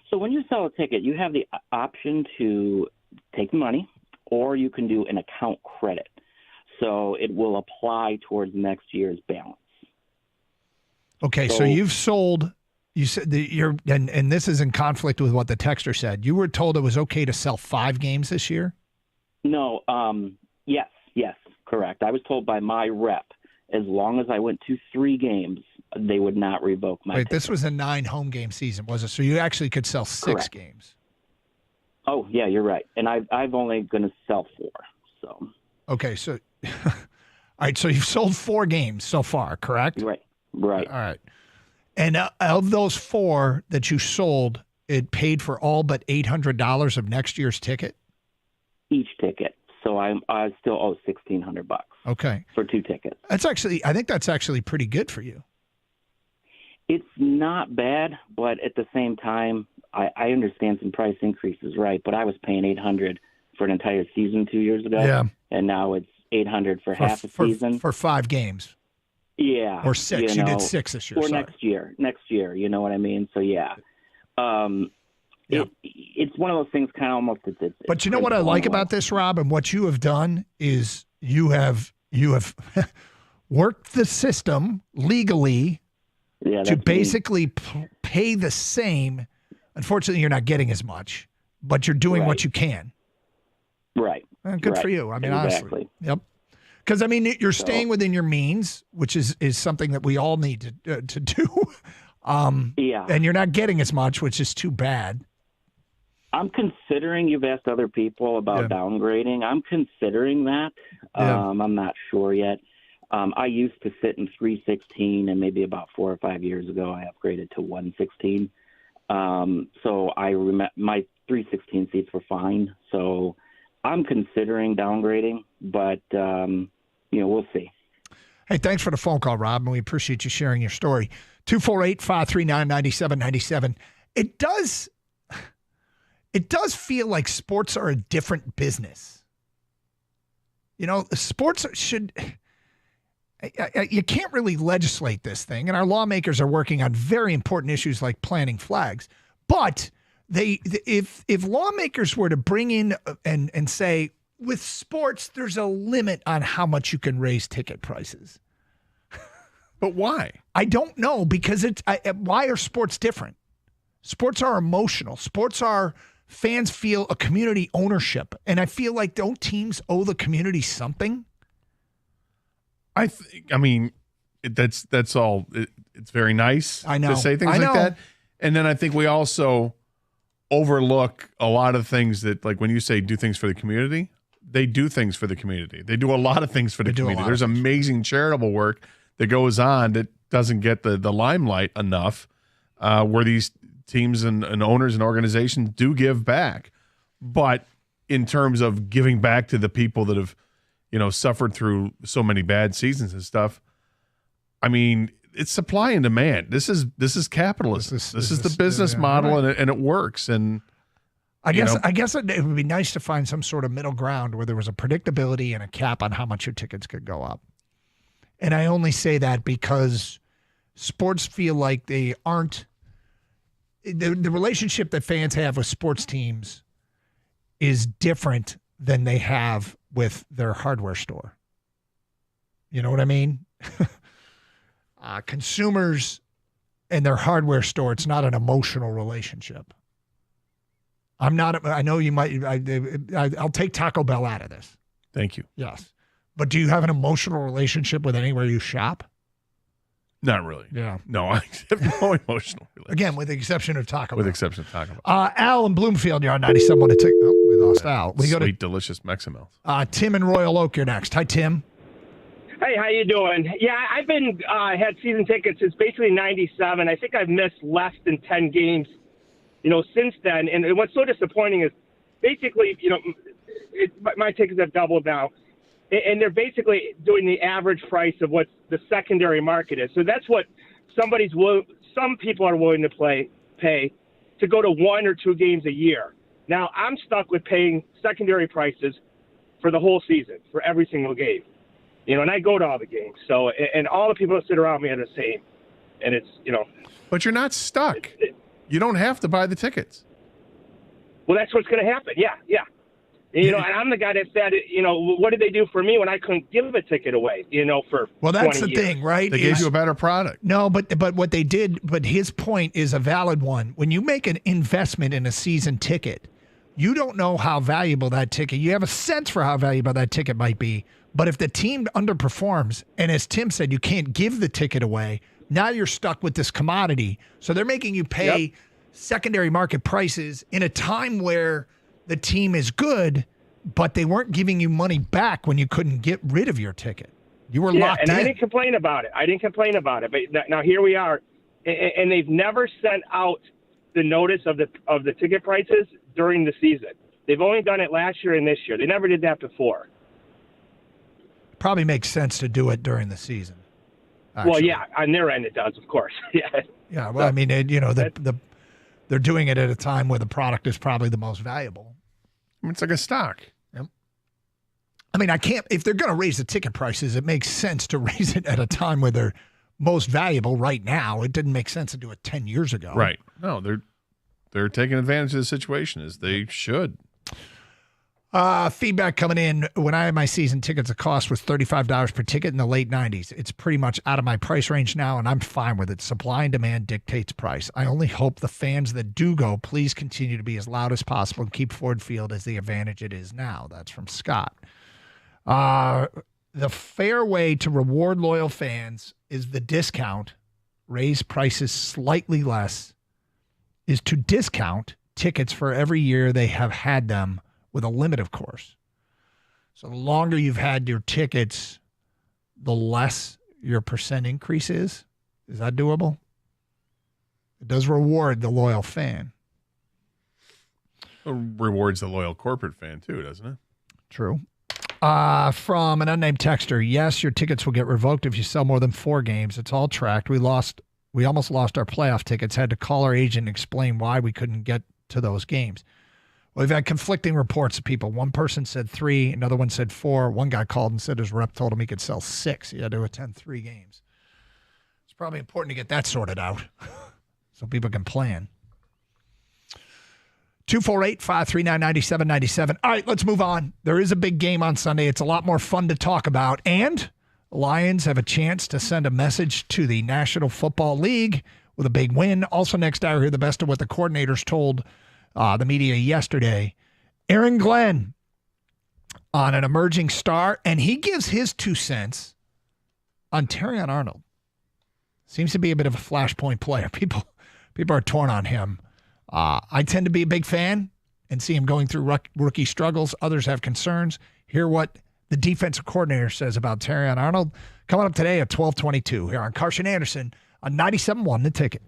So when you sell a ticket, you have the option to take the money, or you can do an account credit. So it will apply towards next year's balance. Okay, so you've sold. You said that and this is in conflict with what the texter said. You were told it was okay to sell 5 games this year? No. Yes, correct. I was told by my rep, as long as I went to 3 games, they would not revoke my ticket. This was a 9 home game season, was it? So you actually could sell 6 games. Oh, yeah, you're right. And I've only going to sell 4. So. Okay, so all right, so you've sold 4 games so far, correct? Right. All right. And of those 4 that you sold, it paid for all but $800 of next year's ticket? Each ticket. So I still owe $1,600. Okay. For 2 tickets. I think that's actually pretty good for you. It's not bad, but at the same time, I understand some price increases, right? But I was paying $800 for an entire season 2 years ago. Yeah. And now it's $800 for half a season. For 5 games. Yeah. Or 6. You did 6 this year. Or next year, you know what I mean? So, yeah. It's one of those things kind of almost. But you know what I like about this, Rob, and what you have done is you have worked the system legally to basically pay the same. Unfortunately, you're not getting as much, but you're doing what you can. Right. Good for you. I mean, honestly. Yep. Because, I mean, you're staying within your means, which is something that we all need to do. And you're not getting as much, which is too bad. I'm considering, you've asked other people about downgrading. I'm considering that. I'm not sure yet. I used to sit in 316, and maybe about 4 or 5 years ago, I upgraded to 116. So I remember my 316 seats were fine. So I'm considering downgrading, but, we'll see. Hey, thanks for the phone call, Rob, and we appreciate you sharing your story. 248-539-9797. It does feel like sports are a different business. Sports should – you can't really legislate this thing, and our lawmakers are working on very important issues like planting flags. But if lawmakers were to bring in and say, with sports, there's a limit on how much you can raise ticket prices. But why? I don't know, because why are sports different? Sports are emotional. Sports are fans feel a community ownership, and I feel like don't teams owe the community something? I mean, that's all. It's very nice to say things like that, and then I think we also overlook a lot of things that, like when you say do things for the community, they do things for the community. They do a lot of things for the community. There's amazing charitable work that goes on that doesn't get the limelight enough, where these teams and owners and organizations do give back. But in terms of giving back to the people that have, suffered through so many bad seasons and stuff, I mean, it's supply and demand. This is capitalism. This is the business model, right. and it works. And I guess it would be nice to find some sort of middle ground where there was a predictability and a cap on how much your tickets could go up. And I only say that because sports feel like they aren't the relationship that fans have with sports teams is different than they have with their hardware store. You know what I mean? Consumers and their hardware store, it's not an emotional relationship. I'm not. I know you might. I'll take Taco Bell out of this. Thank you. Yes, but do you have an emotional relationship with anywhere you shop? Not really. Yeah. No, I have no emotional relationship. Again, with the exception of Taco Bell. With the exception of Taco Bell. Al in Bloomfield, you're on 97. We lost Al. We go Sweet, delicious Meximels. Tim in Royal Oak, you're next. Hi, Tim. Hey, how you doing? Yeah, I've been had season tickets since basically '97. I think I've missed less than 10 games, since then. And what's so disappointing is basically, my tickets have doubled now, and they're basically doing the average price of what the secondary market is. So that's what some people are willing to pay to go to 1 or 2 games a year. Now I'm stuck with paying secondary prices for the whole season for every single game. And I go to all the games. So, and all the people that sit around me are the same. And it's, But you're not stuck. You don't have to buy the tickets. Well, that's what's going to happen. Yeah. And I'm the guy that said, what did they do for me when I couldn't give a ticket away, for Well, that's 20 the years? thing, right? They gave you a better product. No, but what they did, but his point is a valid one. When you make an investment in a season ticket, you don't know how valuable that ticket, you have a sense for how valuable that ticket might be. But if the team underperforms, and as Tim said, you can't give the ticket away, now you're stuck with this commodity. So they're making you pay secondary market prices in a time where the team is good, but they weren't giving you money back when you couldn't get rid of your ticket. You were locked in. I didn't complain about it. But now here we are, and they've never sent out the notice of the ticket prices during the season. They've only done it last year and this year. They never did that before. Probably makes sense to do it during the season. Well, yeah, on their end it does, of course. Yeah. Yeah, well, I mean, they're doing it at a time where the product is probably the most valuable. I mean, it's like a stock. Yep. I mean, if they're going to raise the ticket prices, it makes sense to raise it at a time where they're most valuable right now. It didn't make sense to do it 10 years ago. Right. No, they're taking advantage of the situation as they should. Feedback coming in. When I had my season tickets, the cost was $35 per ticket in the late 90s. It's pretty much out of my price range now, and I'm fine with it. Supply and demand dictates price. I only hope the fans that do go, please continue to be as loud as possible and keep Ford Field as the advantage it is now. That's from Scott. The fair way to reward loyal fans is the discount, raise prices slightly less, is to discount tickets for every year they have had them, with a limit, of course. So the longer you've had your tickets, the less your percent increase is. Is that doable? It does reward the loyal fan. It rewards the loyal corporate fan, too, doesn't it? True. From an unnamed texter, yes, your tickets will get revoked if you sell more than 4 games. It's all tracked. We almost lost our playoff tickets. Had to call our agent and explain why we couldn't get to those games. We've had conflicting reports of people. One person said 3, another one said 4. One guy called and said his rep told him he could sell 6. He had to attend 3 games. It's probably important to get that sorted out so people can plan. 248-539-9797. All right, let's move on. There is a big game on Sunday. It's a lot more fun to talk about. And the Lions have a chance to send a message to the National Football League with a big win. Also next hour, hear the best of what the coordinators told the media yesterday. Aaron Glenn on an emerging star, and he gives his 2 cents on Terrion Arnold. Seems to be a bit of a flashpoint player. People are torn on him. I tend to be a big fan and see him going through rookie struggles. Others have concerns. Hear what the defensive coordinator says about Terrion Arnold. Coming up today at 12:22 here on Carson Anderson on 97.1 The Ticket.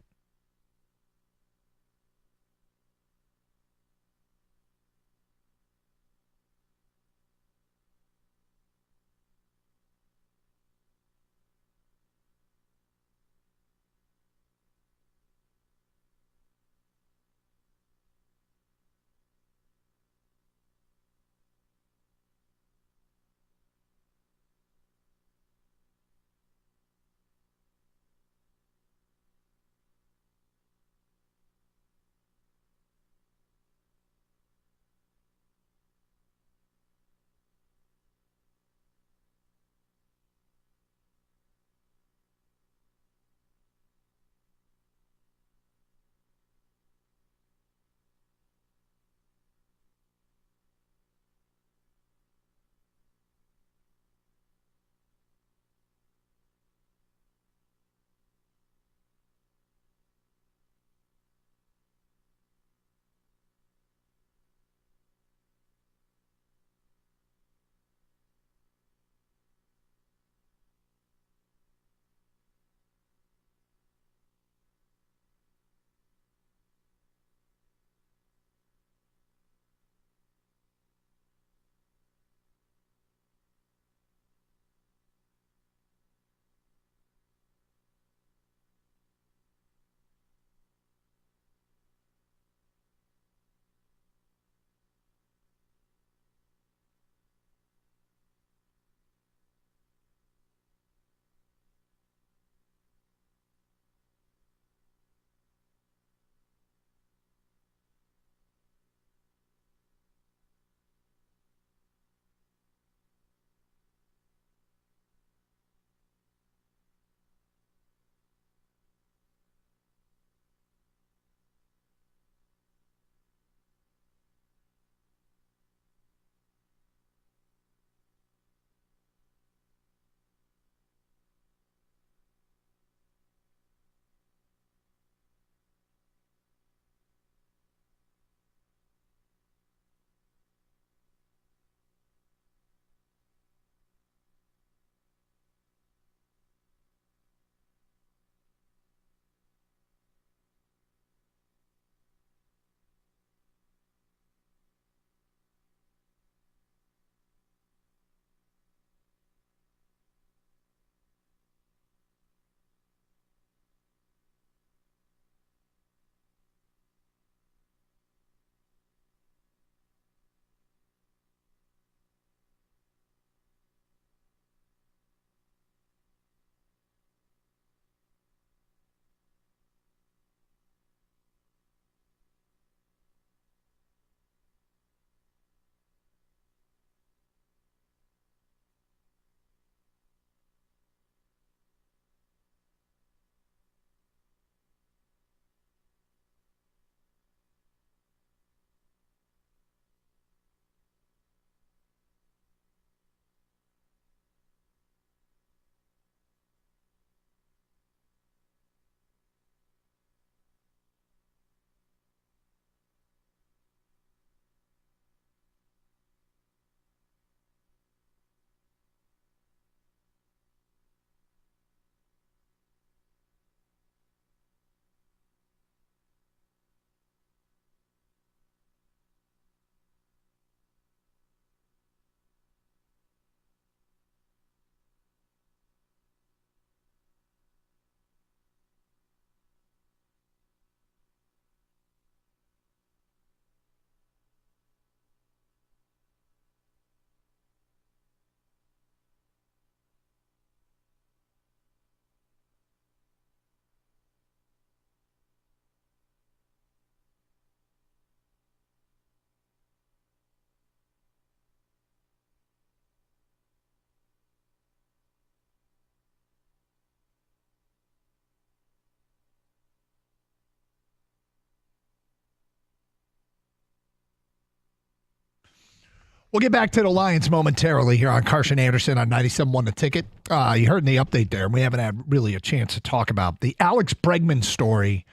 We'll get back to the Lions momentarily here on Carson Anderson on 97.1 The Ticket. You heard in the update there, and we haven't had really a chance to talk about the Alex Bregman story,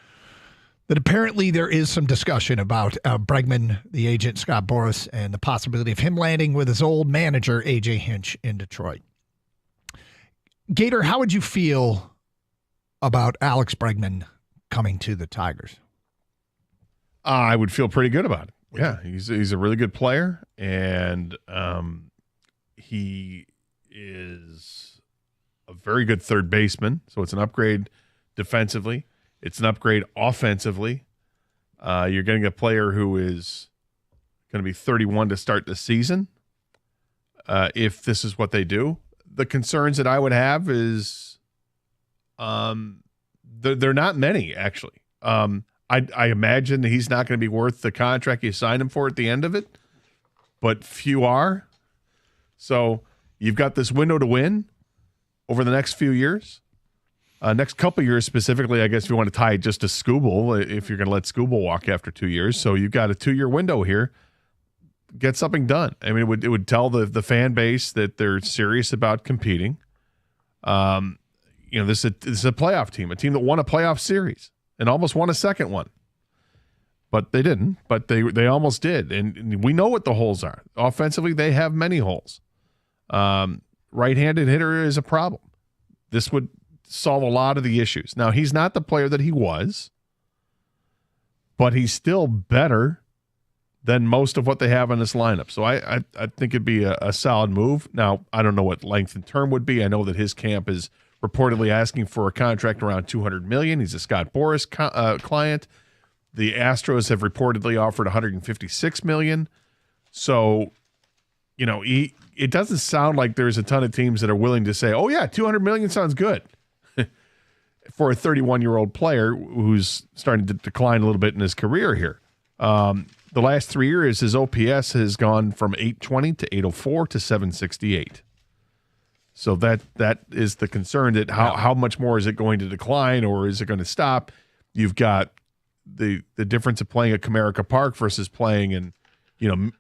that apparently there is some discussion about Bregman, the agent, Scott Boras, and the possibility of him landing with his old manager, A.J. Hinch, in Detroit. Gator, how would you feel about Alex Bregman coming to the Tigers? I would feel pretty good about it. Yeah, he's a really good player, and he is a very good third baseman. So it's an upgrade defensively. It's an upgrade offensively. You're getting a player who is going to be 31 to start the season. If this is what they do, the concerns that I would have is, they're not many actually. I imagine that he's not going to be worth the contract you signed him for at the end of it, but few are. So you've got this window to win over the next few years. Next couple of years specifically, I guess if you want to tie it just to Skubal, if you're going to let Skubal walk after 2 years. So you've got a 2-year window here. Get something done. I mean, it would tell the fan base that they're serious about competing. This is a playoff team, a team that won a playoff series and almost won a second one. But they didn't, but they almost did. And we know what the holes are. Offensively, they have many holes. Right-handed hitter is a problem. This would solve a lot of the issues. Now, he's not the player that he was, but he's still better than most of what they have in this lineup. So I think it'd be a solid move. Now, I don't know what length and term would be. I know that his camp is reportedly asking for a contract around $200 million. He's a Scott Boras client. The Astros have reportedly offered $156 million. So, it doesn't sound like there's a ton of teams that are willing to say, oh, yeah, $200 million sounds good for a 31-year-old player who's starting to decline a little bit in his career here. The last 3 years, his OPS has gone from 820 to 804 to 768. So that is the concern, that how much more is it going to decline, or is it going to stop? You've got the difference of playing at Comerica Park versus playing in,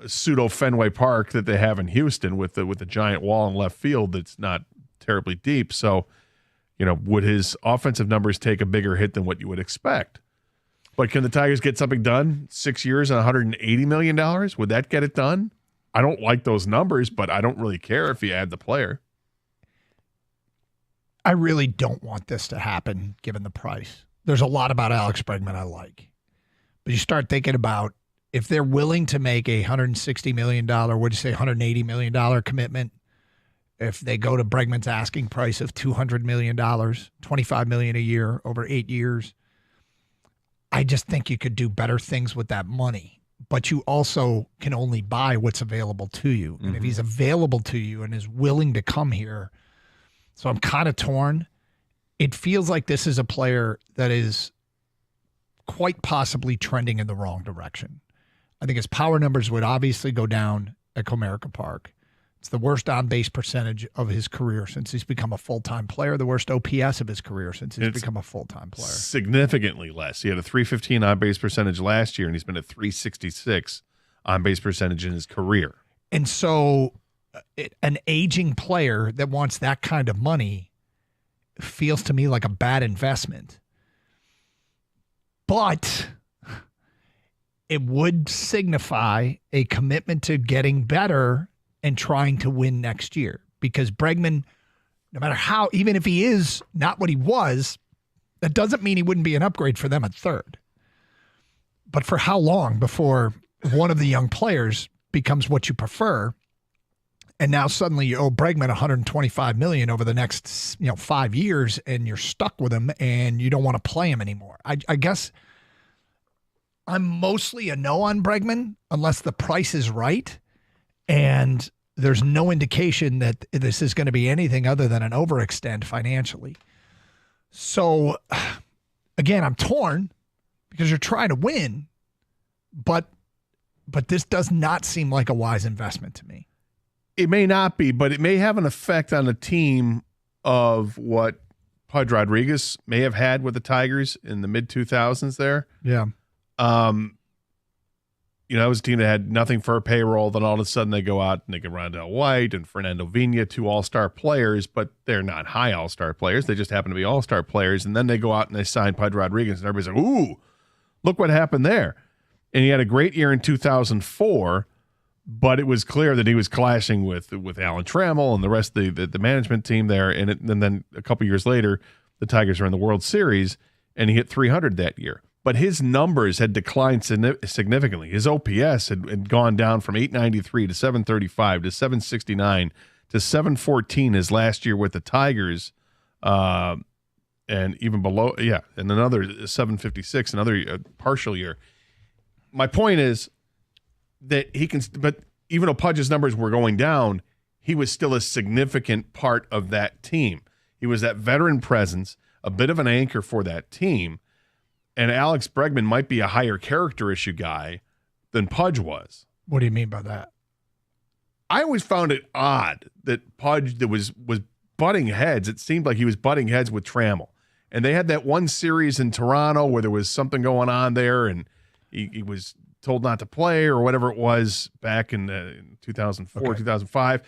pseudo Fenway Park that they have in Houston with the giant wall in left field that's not terribly deep. So, would his offensive numbers take a bigger hit than what you would expect? But can the Tigers get something done? 6 years and $180 million? Would that get it done? I don't like those numbers, but I don't really care if you add the player. I really don't want this to happen given the price. There's a lot about Alex Bregman I like. But you start thinking about if they're willing to make a $160 million, $180 million commitment, if they go to Bregman's asking price of $200 million, $25 million a year over 8 years, I just think you could do better things with that money. But you also can only buy what's available to you. And if he's available to you and is willing to come here, so I'm kind of torn. It feels like this is a player that is quite possibly trending in the wrong direction. I think his power numbers would obviously go down at Comerica Park. It's the worst on-base percentage of his career since he's become a full-time player, the worst OPS of his career since he's become a full-time player. Significantly less. He had a .315 on-base percentage last year, and he's been at .366 on-base percentage in his career. And so an aging player that wants that kind of money feels to me like a bad investment. But it would signify a commitment to getting better and trying to win next year. Because Bregman, no matter how, even if he is not what he was, that doesn't mean he wouldn't be an upgrade for them at third. But for how long before one of the young players becomes what you prefer, and now suddenly you owe Bregman $125 million over the next 5 years, and you're stuck with him, and you don't want to play him anymore. I guess I'm mostly a no on Bregman unless the price is right. And there's no indication that this is going to be anything other than an overextend financially. So, again, I'm torn because you're trying to win, but this does not seem like a wise investment to me. It may not be, but it may have an effect on a team of what Pudge Rodriguez may have had with the Tigers in the mid-2000s there. Yeah. that was a team that had nothing for a payroll. Then all of a sudden they go out and they get Rondell White and Fernando Vina, 2 all-star players, but they're not high all-star players. They just happen to be all-star players. And then they go out and they sign Pudge Rodriguez, and everybody's like, ooh, look what happened there. And he had a great year in 2004, but it was clear that he was clashing with Alan Trammell and the rest of the management team there. And then a couple years later, the Tigers are in the World Series, and he hit 300 that year. But his numbers had declined significantly. His OPS had gone down from 893 to 735 to 769 to 714 his last year with the Tigers, and even below, and another 756, another partial year. My point is that he can, but even though Pudge's numbers were going down, he was still a significant part of that team. He was that veteran presence, a bit of an anchor for that team. And Alex Bregman might be a higher character issue guy than Pudge was. What do you mean by that? I always found it odd that Pudge was butting heads. It seemed like he was butting heads with Trammell. And they had that one series in Toronto where there was something going on there, and he was told not to play or whatever it was back in 2004, 2005.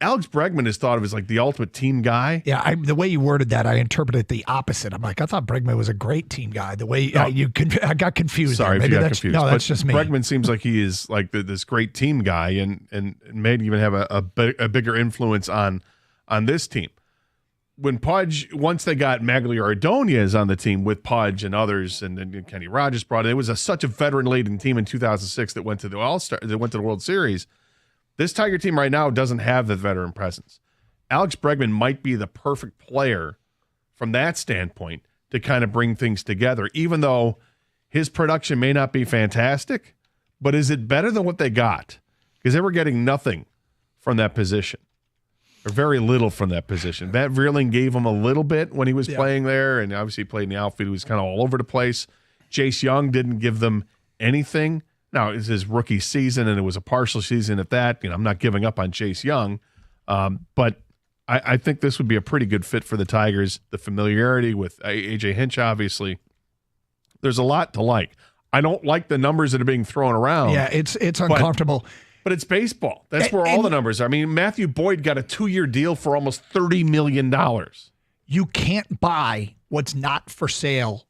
Alex Bregman is thought of as like the ultimate team guy. Yeah, the way you worded that, I interpreted it the opposite. I'm like, I thought Bregman was a great team guy. The way I got confused. Sorry if you got confused. No, but that's just me. Bregman seems like he is like this great team guy and may even have a bigger influence on this team. When Pudge, once they got Maglio Ordonez on the team with Pudge and others, and then Kenny Rogers brought it, it was such a veteran-laden team in 2006 that went to the All-Star, that went to the World Series. This Tiger team right now doesn't have the veteran presence. Alex Bregman might be the perfect player from that standpoint to kind of bring things together, even though his production may not be fantastic, but is it better than what they got? Because they were getting nothing from that position, or very little from that position. Matt Vierling gave him a little bit when he was playing there, and obviously he played in the outfield. He was kind of all over the place. Jace Young didn't give them anything. Now, it's his rookie season, and it was a partial season at that. I'm not giving up on Chase Young, but I think this would be a pretty good fit for the Tigers. The familiarity with A.J. Hinch, obviously. There's a lot to like. I don't like the numbers that are being thrown around. Yeah, it's uncomfortable. But it's baseball. That's where all the numbers are. I mean, Matthew Boyd got a 2-year deal for almost $30 million. You can't buy what's not for sale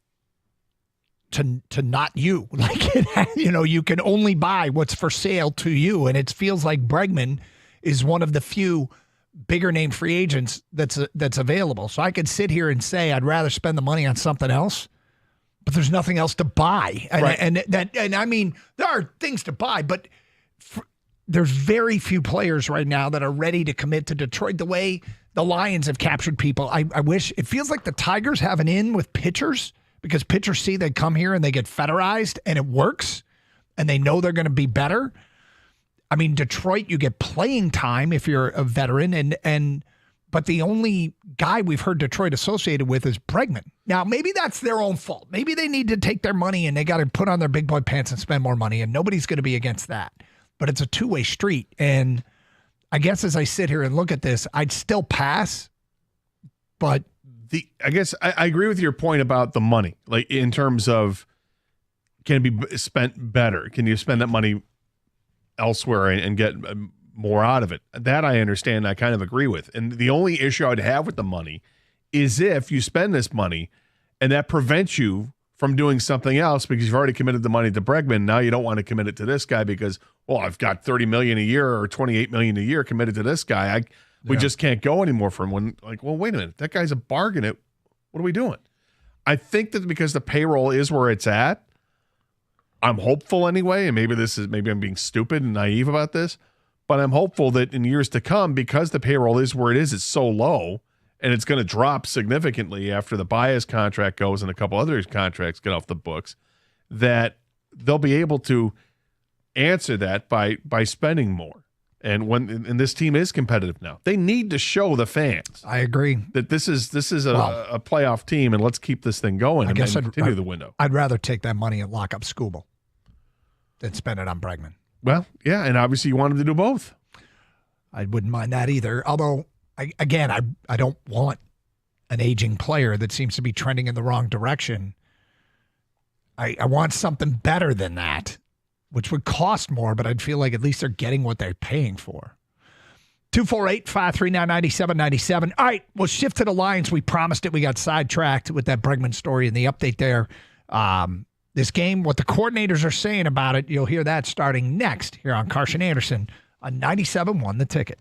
to not you. Like, you can only buy what's for sale to you. And it feels like Bregman is one of the few bigger name free agents that's available. So I could sit here and say I'd rather spend the money on something else, but there's nothing else to buy. And, right. and I mean, there are things to buy, but there's very few players right now that are ready to commit to Detroit the way the Lions have captured people. I wish it feels like the Tigers have an in with pitchers, because pitchers see they come here and they get federized and it works and they know they're going to be better. I mean, Detroit, you get playing time if you're a veteran, but the only guy we've heard Detroit associated with is Bregman. Now, maybe that's their own fault. Maybe they need to take their money and they got to put on their big boy pants and spend more money, and nobody's going to be against that. But it's a two-way street. And I guess as I sit here and look at this, I'd still pass, but I guess I agree with your point about the money, like in terms of can it be spent better? Can you spend that money elsewhere and get more out of it? That I understand. I kind of agree with. And the only issue I'd have with the money is if you spend this money and that prevents you from doing something else because you've already committed the money to Bregman. Now you don't want to commit it to this guy because, well, I've got $30 million a year or $28 million a year committed to this guy. We just can't go anymore for him. When well, wait a minute, that guy's a bargain. What are we doing? I think that because the payroll is where it's at, I'm hopeful anyway, and maybe I'm being stupid and naive about this, but I'm hopeful that in years to come, because the payroll is where it is, it's so low, and it's going to drop significantly after the Baez contract goes and a couple other contracts get off the books, that they'll be able to answer that by spending more. And this team is competitive now. They need to show the fans. I agree that this is a playoff team, and let's keep this thing going. I guess continue the window. I'd rather take that money and lock up Skubal than spend it on Bregman. Well, yeah, and obviously you want him to do both. I wouldn't mind that either. Although, I don't want an aging player that seems to be trending in the wrong direction. I want something better than that. which would cost more, but I'd feel like at least they're getting what they're paying for. 248-539-9797. All right, we'll shift to the Lions. We promised it. We got sidetracked with that Bregman story and the update there. This game, what the coordinators are saying about it, you'll hear that starting next here on Carson Anderson on 97.1 The Ticket.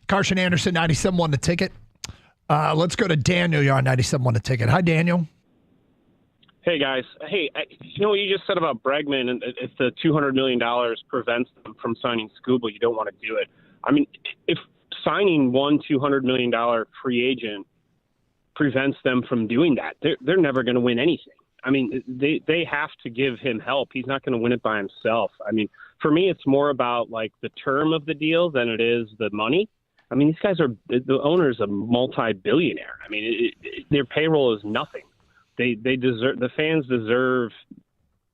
Carson Anderson, 97.1 The Ticket. Let's go to Daniel. You're on 97.1 a ticket. Hi, Daniel. Hey, guys. Hey, you know what you just said about Bregman, and if the $200 million prevents them from signing Scooble, you don't want to do it. I mean, if signing one $200 million free agent prevents them from doing that, they're never going to win anything. I mean, they have to give him help. He's not going to win it by himself. I mean, for me, it's more about like the term of the deal than it is the money. I mean, these guys the owner's a multi-billionaire. I mean, their payroll is nothing. They deserve, the fans deserve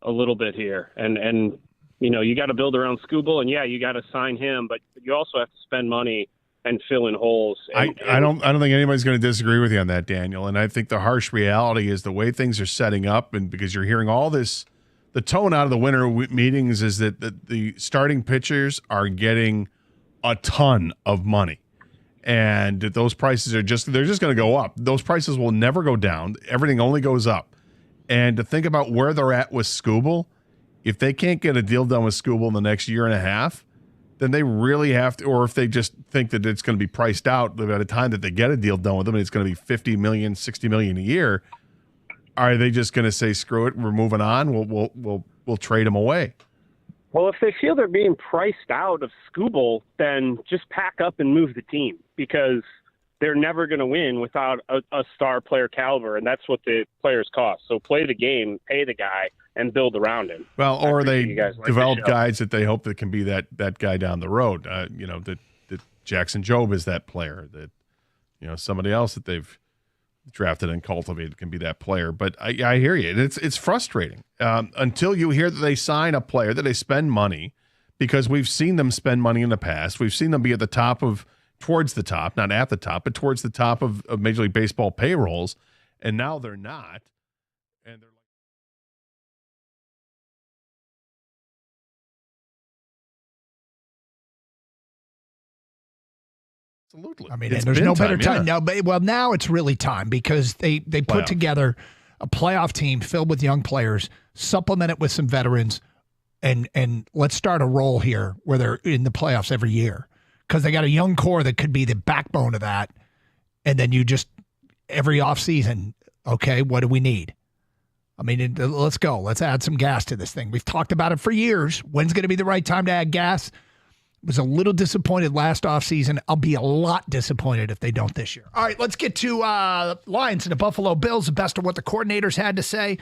a little bit here. And you know, you got to build around Scooble, and yeah, you got to sign him, but you also have to spend money and fill in holes. I don't think anybody's going to disagree with you on that, Daniel. And I think the harsh reality is the way things are setting up, and because you're hearing all this, the tone out of the winter meetings is that the starting pitchers are getting a ton of money. And those prices they're just going to go up. Those prices will never go down. Everything only goes up. And to think about where they're at with Scooble, if they can't get a deal done with Scooble in the next year and a half, then they really have to, or if they just think that it's going to be priced out by the time that they get a deal done with them, and it's going to be $50 million, $60 million a year, are they just going to say, screw it, we're moving on, we'll trade them away? Well, if they feel they're being priced out of Scooble, then just pack up and move the team, because they're never going to win without a star player caliber, and that's what the players cost. So play the game, pay the guy, and build around him. Well, or they develop guys that they hope that can be that guy down the road. You know, that Jackson Jobe is that player. That, you know, somebody else that they've drafted and cultivated can be that player. But I hear you. It's frustrating until you hear that they sign a player, that they spend money, because we've seen them spend money in the past. We've seen them be at the top towards the top, not at the top, but towards the top of Major League Baseball payrolls, and now they're not. And they're absolutely. I mean, and there's no better time. No, but well, now it's really time, because they put together a playoff team filled with young players, supplement it with some veterans, and let's start a roll here where they're in the playoffs every year, because they got a young core that could be the backbone of that. And then you just every offseason, okay, what do we need? I mean, let's go. Let's add some gas to this thing. We've talked about it for years. When's going to be the right time to add gas? Was a little disappointed last offseason. I'll be a lot disappointed if they don't this year. All right, let's get to Lions and the Buffalo Bills, the best of what the coordinators had to say.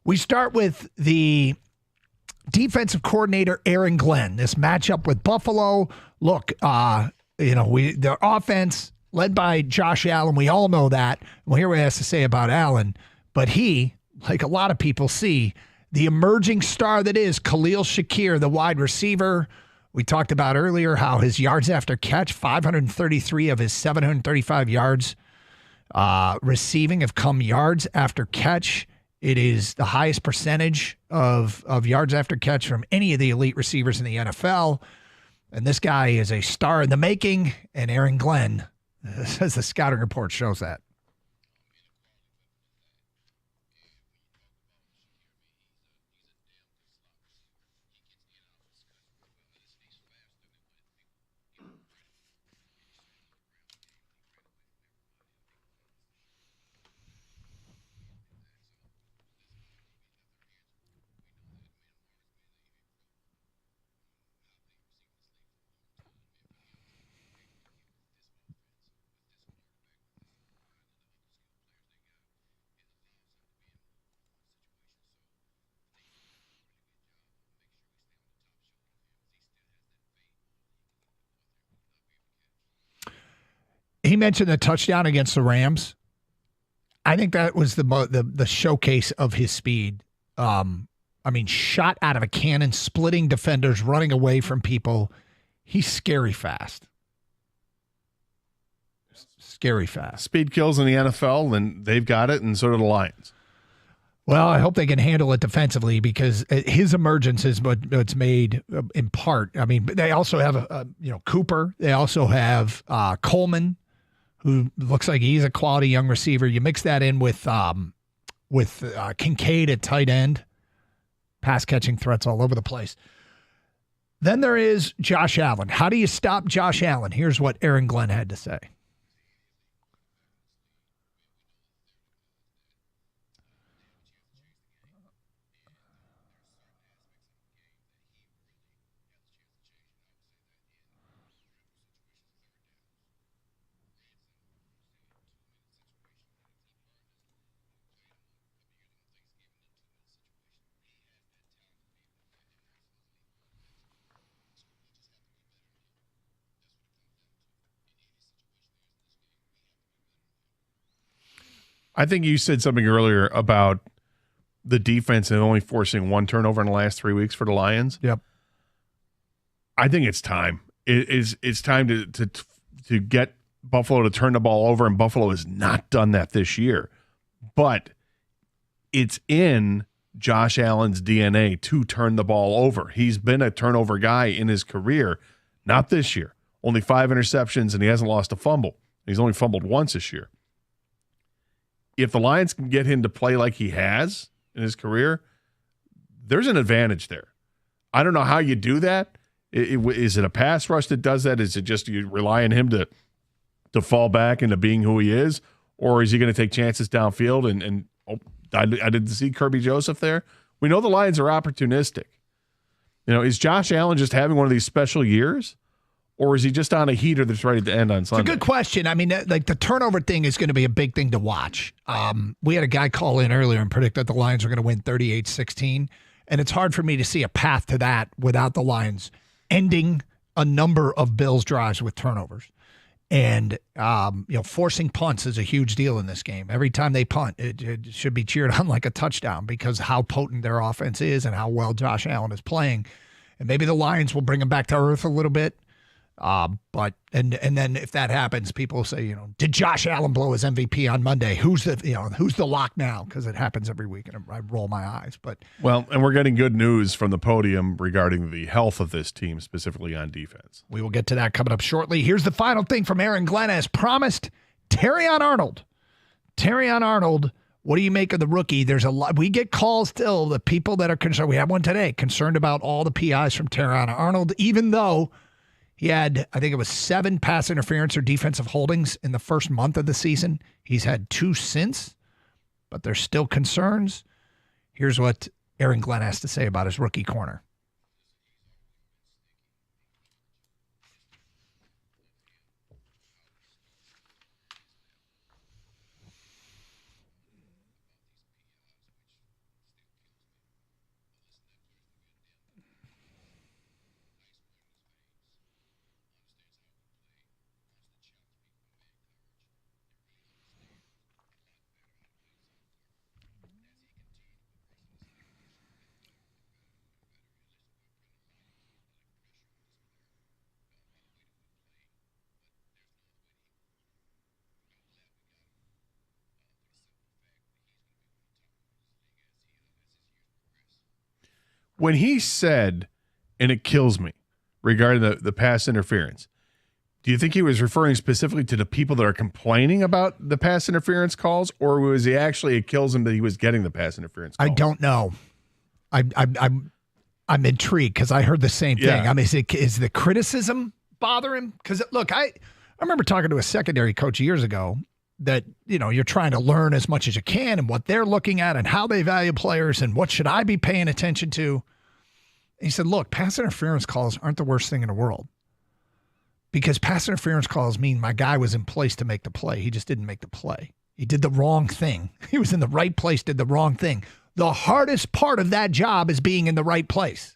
We start with the defensive coordinator, Aaron Glenn. This matchup with Buffalo. Look, their offense led by Josh Allen. We all know that. We'll hear what he has to say about Allen. But he, like a lot of people, see the emerging star that is Khalil Shakir, the wide receiver. We talked about earlier how his yards after catch, 533 of his 735 yards receiving have come yards after catch. It is the highest percentage of yards after catch from any of the elite receivers in the NFL. And this guy is a star in the making, and Aaron Glenn says the scouting report shows that. He mentioned the touchdown against the Rams. I think that was the showcase of his speed. Shot out of a cannon, splitting defenders, running away from people. He's scary fast. Scary fast. Speed kills in the NFL, and they've got it, and so do the Lions. Well, I hope they can handle it defensively, because his emergence is what's made in part. I mean, they also have Cooper. They also have Coleman, who looks like he's a quality young receiver. You mix that in with Kincaid at tight end, pass catching threats all over the place. Then there is Josh Allen. How do you stop Josh Allen? Here's what Aaron Glenn had to say. I think you said something earlier about the defense and only forcing one turnover in the last 3 weeks for the Lions. Yep. I think it's time. It's time to get Buffalo to turn the ball over, and Buffalo has not done that this year. But it's in Josh Allen's DNA to turn the ball over. He's been a turnover guy in his career, not this year. Only 5 interceptions, and he hasn't lost a fumble. He's only fumbled once this year. If the Lions can get him to play like he has in his career, there's an advantage there. I don't know how you do that. Is it a pass rush that does that? Is it just you rely on him to fall back into being who he is? Or is he going to take chances downfield? I didn't see Kirby Joseph there. We know the Lions are opportunistic. Is Josh Allen just having one of these special years? Or is he just on a heater that's ready to end on Sunday? It's a good question. I mean, like the turnover thing is going to be a big thing to watch. We had a guy call in earlier and predict that the Lions are going to win 38-16. And it's hard for me to see a path to that without the Lions ending a number of Bills drives with turnovers. And, forcing punts is a huge deal in this game. Every time they punt, it should be cheered on like a touchdown because how potent their offense is and how well Josh Allen is playing. And maybe the Lions will bring him back to earth a little bit. But then if that happens, people will say, did Josh Allen blow his MVP on Monday? Who's the lock now? Because it happens every week, and I roll my eyes. But and we're getting good news from the podium regarding the health of this team, specifically on defense. We will get to that coming up shortly. Here's the final thing from Aaron Glenn as promised. Terrion Arnold. What do you make of the rookie? There's a lot. We get calls still. The people that are concerned. We have one today concerned about all the PIs from Terrion Arnold, even though he had, I think it was 7 pass interference or defensive holdings in the first month of the season. He's had 2 since, but there's still concerns. Here's what Aaron Glenn has to say about his rookie corner. When he said, and it kills me, regarding the pass interference, do you think he was referring specifically to the people that are complaining about the pass interference calls, or was he actually, it kills him that he was getting the pass interference calls? I don't know. I'm intrigued because I heard the same thing. Yeah. I mean, is the criticism bother him? Because look, I remember talking to a secondary coach years ago that, you're trying to learn as much as you can and what they're looking at and how they value players and what should I be paying attention to. And he said, look, pass interference calls aren't the worst thing in the world because pass interference calls mean my guy was in place to make the play. He just didn't make the play. He did the wrong thing. He was in the right place, did the wrong thing. The hardest part of that job is being in the right place.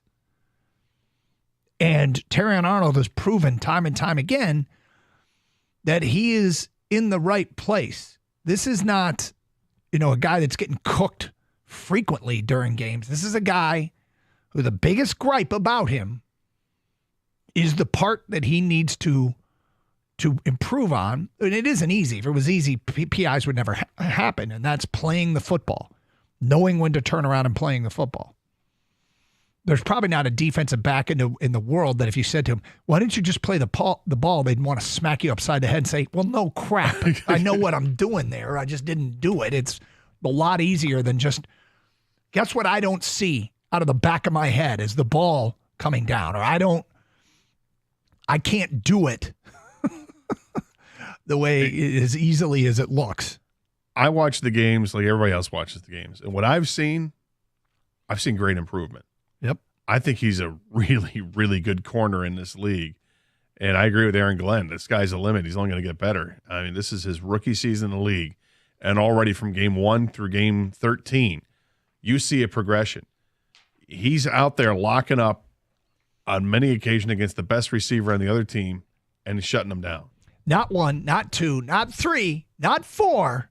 And Terrion Arnold has proven time and time again that he is in the right place. This is not, a guy that's getting cooked frequently during games. This is a guy who the biggest gripe about him is the part that he needs to improve on. And it isn't easy. If it was easy, PIs would never happen. And that's playing the football, knowing when to turn around and playing the football. There's probably not a defensive back in the world that if you said to him, why didn't you just play the ball, they'd want to smack you upside the head and say, well, no crap. I know what I'm doing there. I just didn't do it. It's a lot easier than just, guess what I don't see out of the back of my head is the ball coming down, or I can't do it the way as easily as it looks. I watch the games like everybody else watches the games. And what I've seen great improvement. Yep. I think he's a really, really good corner in this league. And I agree with Aaron Glenn. This guy's a limit. He's only going to get better. I mean, this is his rookie season in the league. And already from game 1 through game 13, you see a progression. He's out there locking up on many occasions against the best receiver on the other team and shutting them down. Not 1, not 2, not 3, not 4,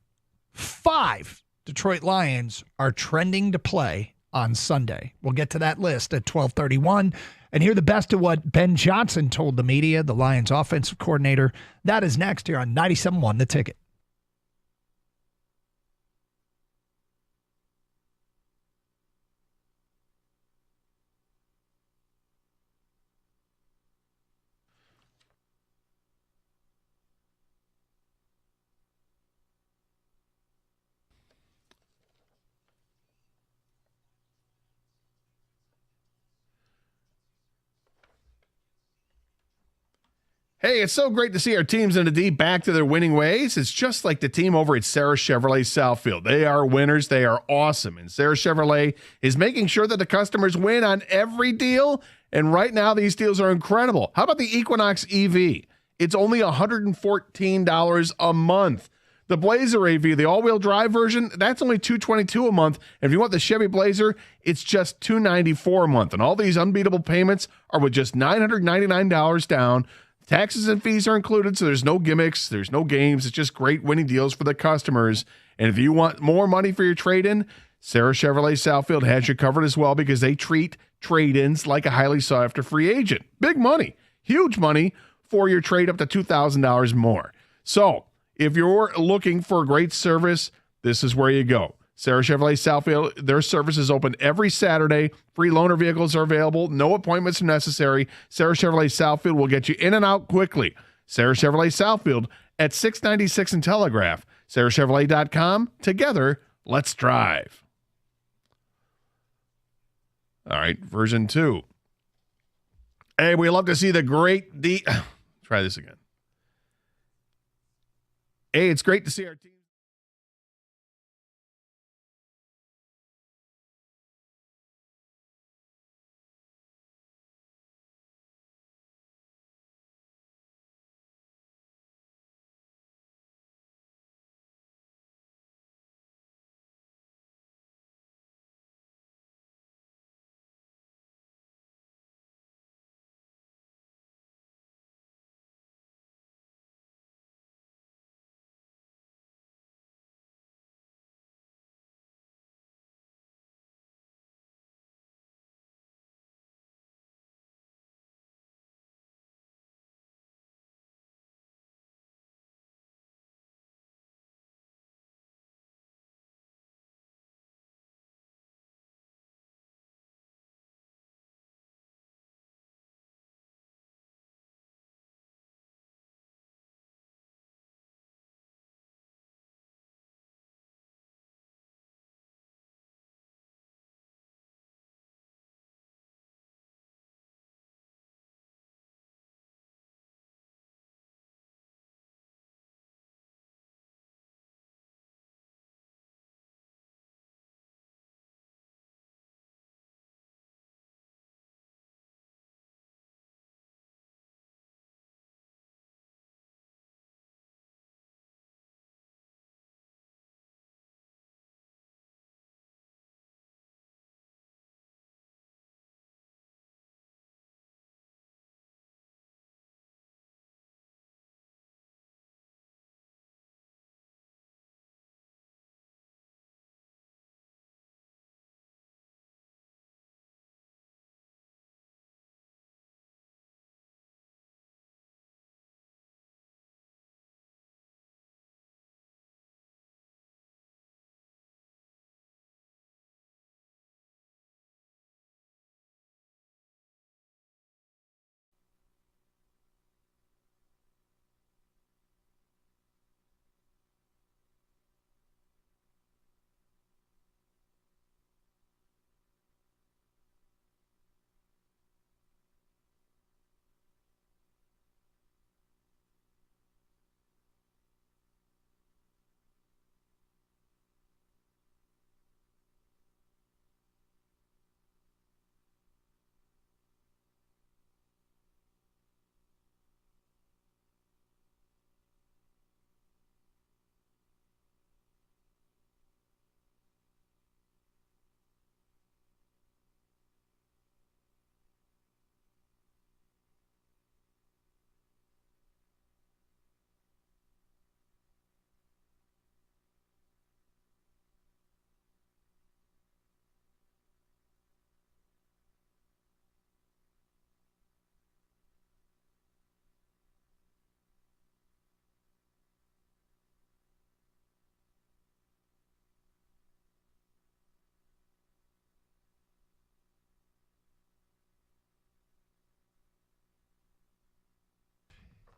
5 Detroit Lions are trending to play on Sunday. We'll get to that list at 12:31 and hear the best of what Ben Johnson told the media, the Lions offensive coordinator. That is next here on 97.1 The Ticket. Hey, it's so great to see our teams in the D back to their winning ways. It's just like the team over at Sarah Chevrolet Southfield. They are winners. They are awesome. And Sarah Chevrolet is making sure that the customers win on every deal. And right now, these deals are incredible. How about the Equinox EV? It's only $114 a month. The Blazer AV, the all-wheel drive version, that's only $222 a month. And if you want the Chevy Blazer, it's just $294 a month. And all these unbeatable payments are with just $999 down. Taxes and fees are included, so there's no gimmicks, there's no games. It's just great winning deals for the customers. And if you want more money for your trade-in, Sarah Chevrolet Southfield has you covered as well because they treat trade-ins like a highly sought-after free agent. Big money, huge money for your trade up to $2,000 more. So if you're looking for great service, this is where you go. Sarah Chevrolet Southfield, their service is open every Saturday. Free loaner vehicles are available. No appointments are necessary. Sarah Chevrolet Southfield will get you in and out quickly. Sarah Chevrolet Southfield at 696 and Telegraph. SarahChevrolet.com. Together, let's drive. All right, version 2. Hey, we love to see the great Try this again. Hey, it's great to see our team.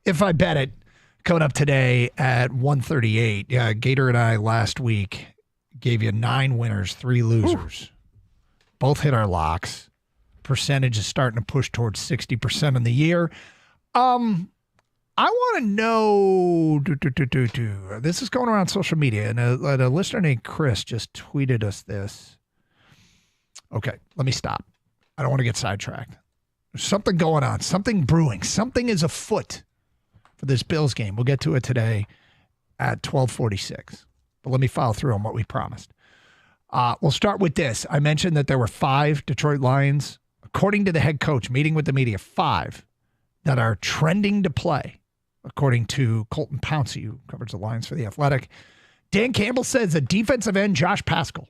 If I bet it, coming up today at 1:38. Gator and I last week gave you 9 winners, 3 losers. Both hit our locks. Percentage is starting to push towards 60% in the year. I want to know, this is going around social media, and a listener named Chris just tweeted us this. Okay, let me stop. I don't want to get sidetracked. There's something going on, something brewing, something is afoot for this Bills game. We'll get to it today at 12:46. But let me follow through on what we promised. We'll start with this. I mentioned that there were 5 Detroit Lions, according to the head coach, meeting with the media, 5 that are trending to play, according to Colton Pouncey, who covers the Lions for The Athletic. Dan Campbell says that defensive end Josh Paschal,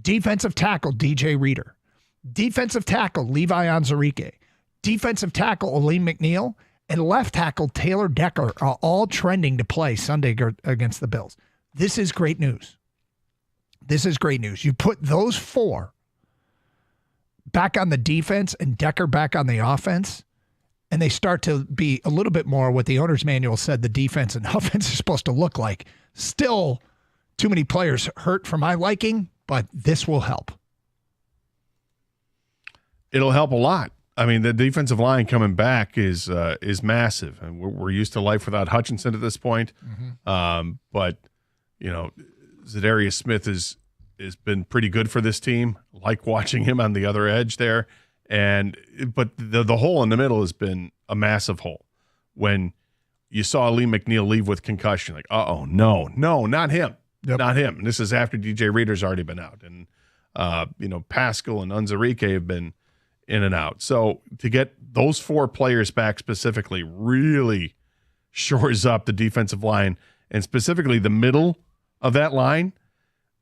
defensive tackle DJ Reader, defensive tackle Levi Onwuzurike, defensive tackle Aleem McNeil, and left tackle Taylor Decker are all trending to play Sunday against the Bills. This is great news. This is great news. You put those 4 back on the defense and Decker back on the offense, and they start to be a little bit more what the owner's manual said the defense and offense are supposed to look like. Still, too many players hurt for my liking, but this will help. It'll help a lot. I mean, the defensive line coming back is massive, and we're used to life without Hutchinson at this point. But you know, Zadarius Smith has been pretty good for this team. Like watching him on the other edge there, but the hole in the middle has been a massive hole. When you saw Lee McNeil leave with concussion, like, no, not him, not him. And this is after DJ Reader's already been out, and Paschal and Onwuzurike have been in and out. So to get those 4 players back specifically really shores up the defensive line, and specifically the middle of that line.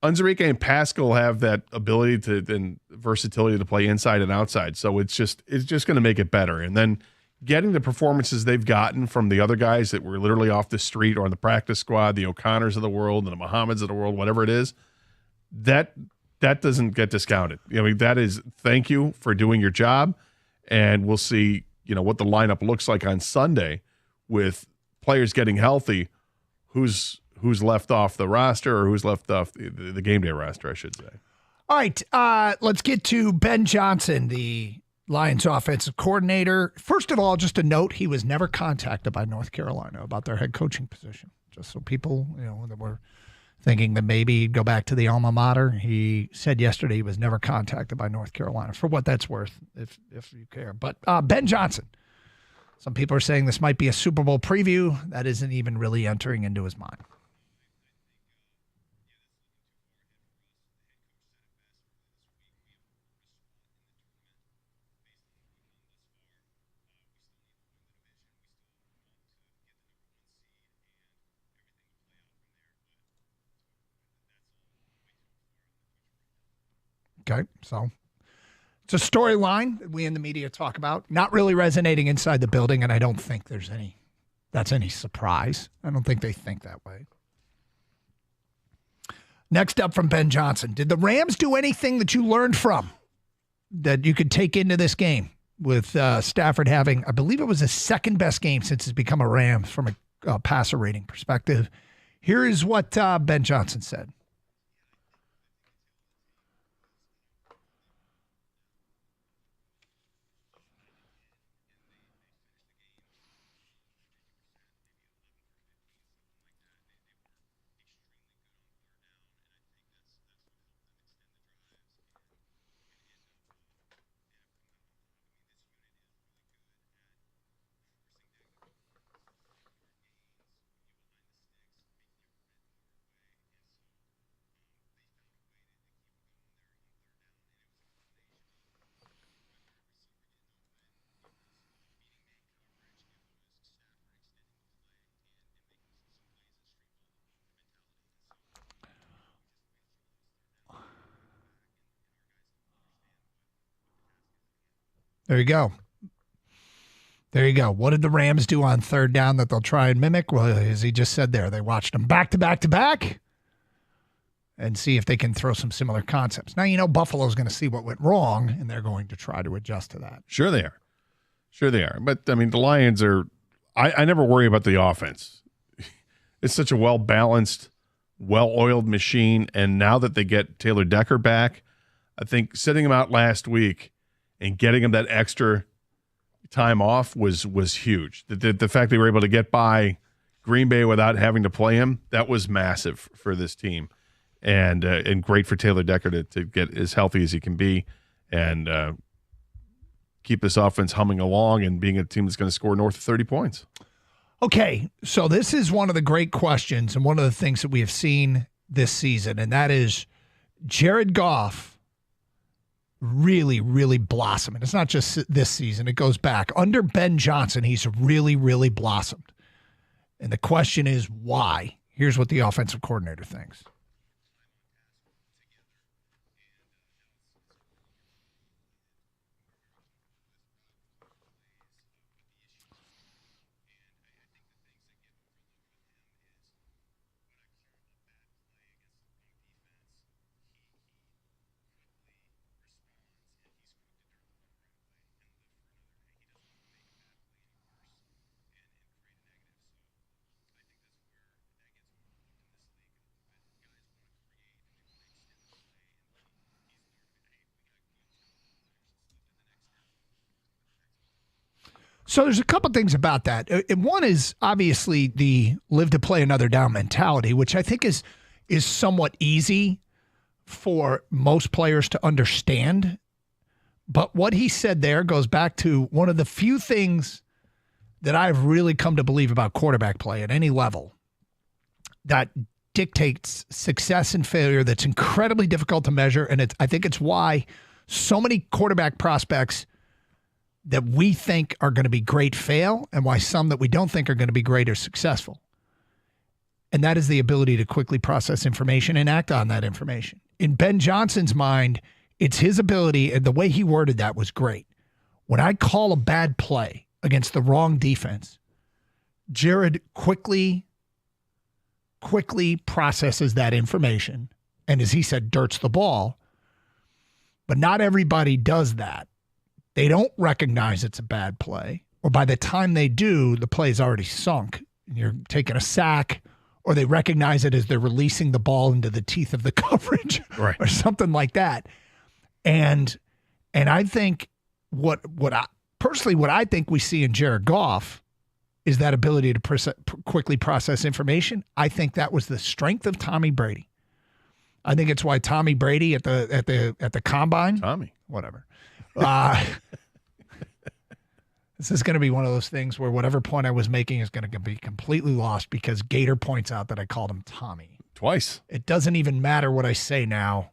Onwuzurike and Paschal have that ability and versatility to play inside and outside. So it's just going to make it better. And then getting the performances they've gotten from the other guys that were literally off the street or on the practice squad, the O'Connors of the world and the Muhammads of the world, whatever it is, that doesn't get discounted. I mean, that is, thank you for doing your job. And we'll see, what the lineup looks like on Sunday with players getting healthy. Who's left off the roster, or who's left off the game day roster, I should say. All right, let's get to Ben Johnson, the Lions offensive coordinator. First of all, just a note, he was never contacted by North Carolina about their head coaching position. Just so people, that were thinking that maybe he'd go back to the alma mater. He said yesterday he was never contacted by North Carolina, for what that's worth, if you care. But Ben Johnson, some people are saying this might be a Super Bowl preview. That isn't even really entering into his mind. Okay, so it's a storyline that we in the media talk about, not really resonating inside the building, and I don't think that's any surprise. I don't think they think that way. Next up from Ben Johnson, did the Rams do anything that you learned from that you could take into this game with Stafford having, I believe it was his second best game since he's become a Ram from a passer rating perspective? Here is what Ben Johnson said. There you go. There you go. What did the Rams do on third down that they'll try and mimic? Well, as he just said there, they watched them back to back to back and see if they can throw some similar concepts. Now, Buffalo's going to see what went wrong, and they're going to try to adjust to that. Sure they are. But, I mean, the Lions are I never worry about the offense. It's such a well-balanced, well-oiled machine, and now that they get Taylor Decker back, I think sitting him out last week and getting him that extra time off was huge. The fact they were able to get by Green Bay without having to play him, that was massive for this team, and great for Taylor Decker to get as healthy as he can be and keep this offense humming along and being a team that's going to score north of 30 points. Okay, so this is one of the great questions and one of the things that we have seen this season, and that is Jared Goff really, really blossoming. It's not just this season. It goes back. Under Ben Johnson, he's really, really blossomed. And the question is why? Here's what the offensive coordinator thinks. So there's a couple things about that. And one is obviously the live to play another down mentality, which I think is somewhat easy for most players to understand. But what he said there goes back to one of the few things that I've really come to believe about quarterback play at any level that dictates success and failure that's incredibly difficult to measure. And I think it's why so many quarterback prospects that we think are going to be great fail, and why some that we don't think are going to be great are successful. And that is the ability to quickly process information and act on that information. In Ben Johnson's mind, it's his ability, and the way he worded that was great. When I call a bad play against the wrong defense, Jared quickly processes that information, and as he said, dirts the ball. But not everybody does that. They don't recognize it's a bad play, or by the time they do, the play is already sunk. You're taking a sack, or they recognize it as they're releasing the ball into the teeth of the coverage, right, or something like that. And I think what I think we see in Jared Goff is that ability to quickly process information. I think that was the strength of Tommy Brady. I think it's why Tommy Brady at the combine, whatever. This is going to be one of those things where whatever point I was making is going to be completely lost because Gator points out that I called him Tommy. Twice. It doesn't even matter what I say now.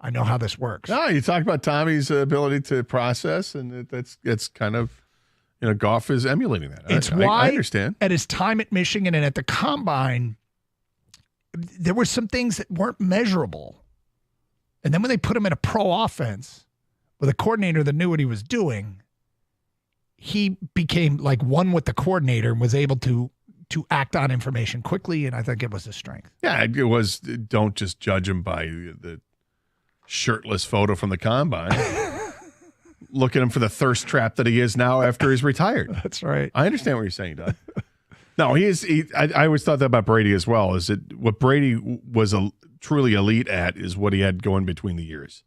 I know how this works. No, you talked about Tommy's ability to process, and that's kind of, Goff is emulating that. It's why I understand. At his time at Michigan and at the combine, there were some things that weren't measurable. And then when they put him in a pro offense with a coordinator that knew what he was doing, he became like one with the coordinator and was able to act on information quickly, and I think it was his strength. Yeah, it was. Don't just judge him by the shirtless photo from the combine. Look at him for the thirst trap that he is now after he's retired. That's right. I understand what you're saying, Doug. No, I always thought that about Brady as well, is that what Brady was truly elite at is what he had going between the years.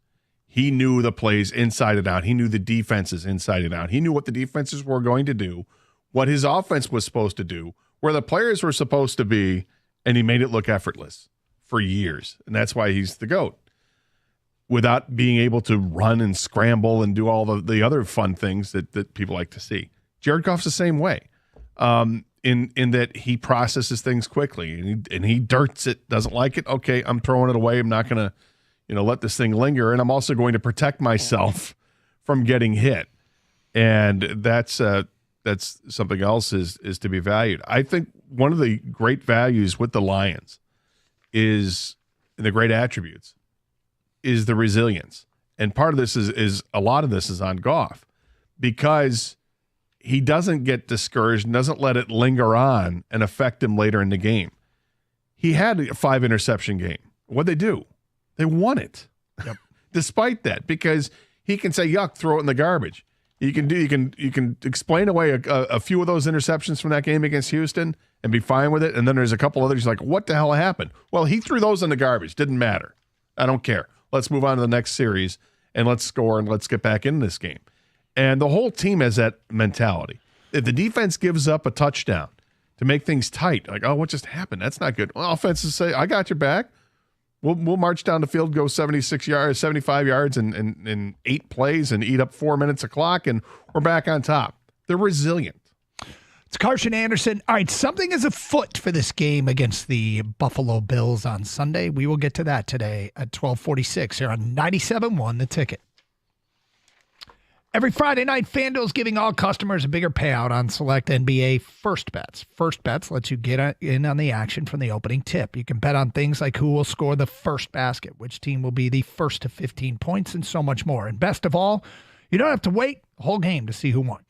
He knew the plays inside and out. He knew the defenses inside and out. He knew what the defenses were going to do, what his offense was supposed to do, where the players were supposed to be, and he made it look effortless for years. And that's why he's the GOAT. Without being able to run and scramble and do all the other fun things that people like to see. Jared Goff's the same way, in that he processes things quickly and he dirts it, doesn't like it. Okay, I'm throwing it away. I'm not going to let this thing linger, and I'm also going to protect myself from getting hit. And that's something else is to be valued. I think one of the great values with the Lions is, and the great attributes, is the resilience. And part of this is a lot of this is on Goff, because he doesn't get discouraged and doesn't let it linger on and affect him later in the game. He had a 5-interception game. What'd they do? They won it. Yep. Despite that, because he can say, yuck, throw it in the garbage. You can explain away a few of those interceptions from that game against Houston and be fine with it. And then there's a couple others like, what the hell happened? Well, he threw those in the garbage. Didn't matter. I don't care. Let's move on to the next series and let's score and let's get back in this game. And the whole team has that mentality. If the defense gives up a touchdown to make things tight, like, oh, what just happened? That's not good. Well, offenses say, I got your back. We'll march down the field, go 76 yards, 75 yards in 8 plays and eat up 4 minutes of clock, and we're back on top. They're resilient. It's Carson Anderson. All right, something is afoot for this game against the Buffalo Bills on Sunday. We will get to that today at 12:46 here on 97.1 The Ticket. Every Friday night, FanDuel is giving all customers a bigger payout on select NBA First Bets. First Bets lets you get in on the action from the opening tip. You can bet on things like who will score the first basket, which team will be the first to 15 points, and so much more. And best of all, you don't have to wait the whole game to see who won.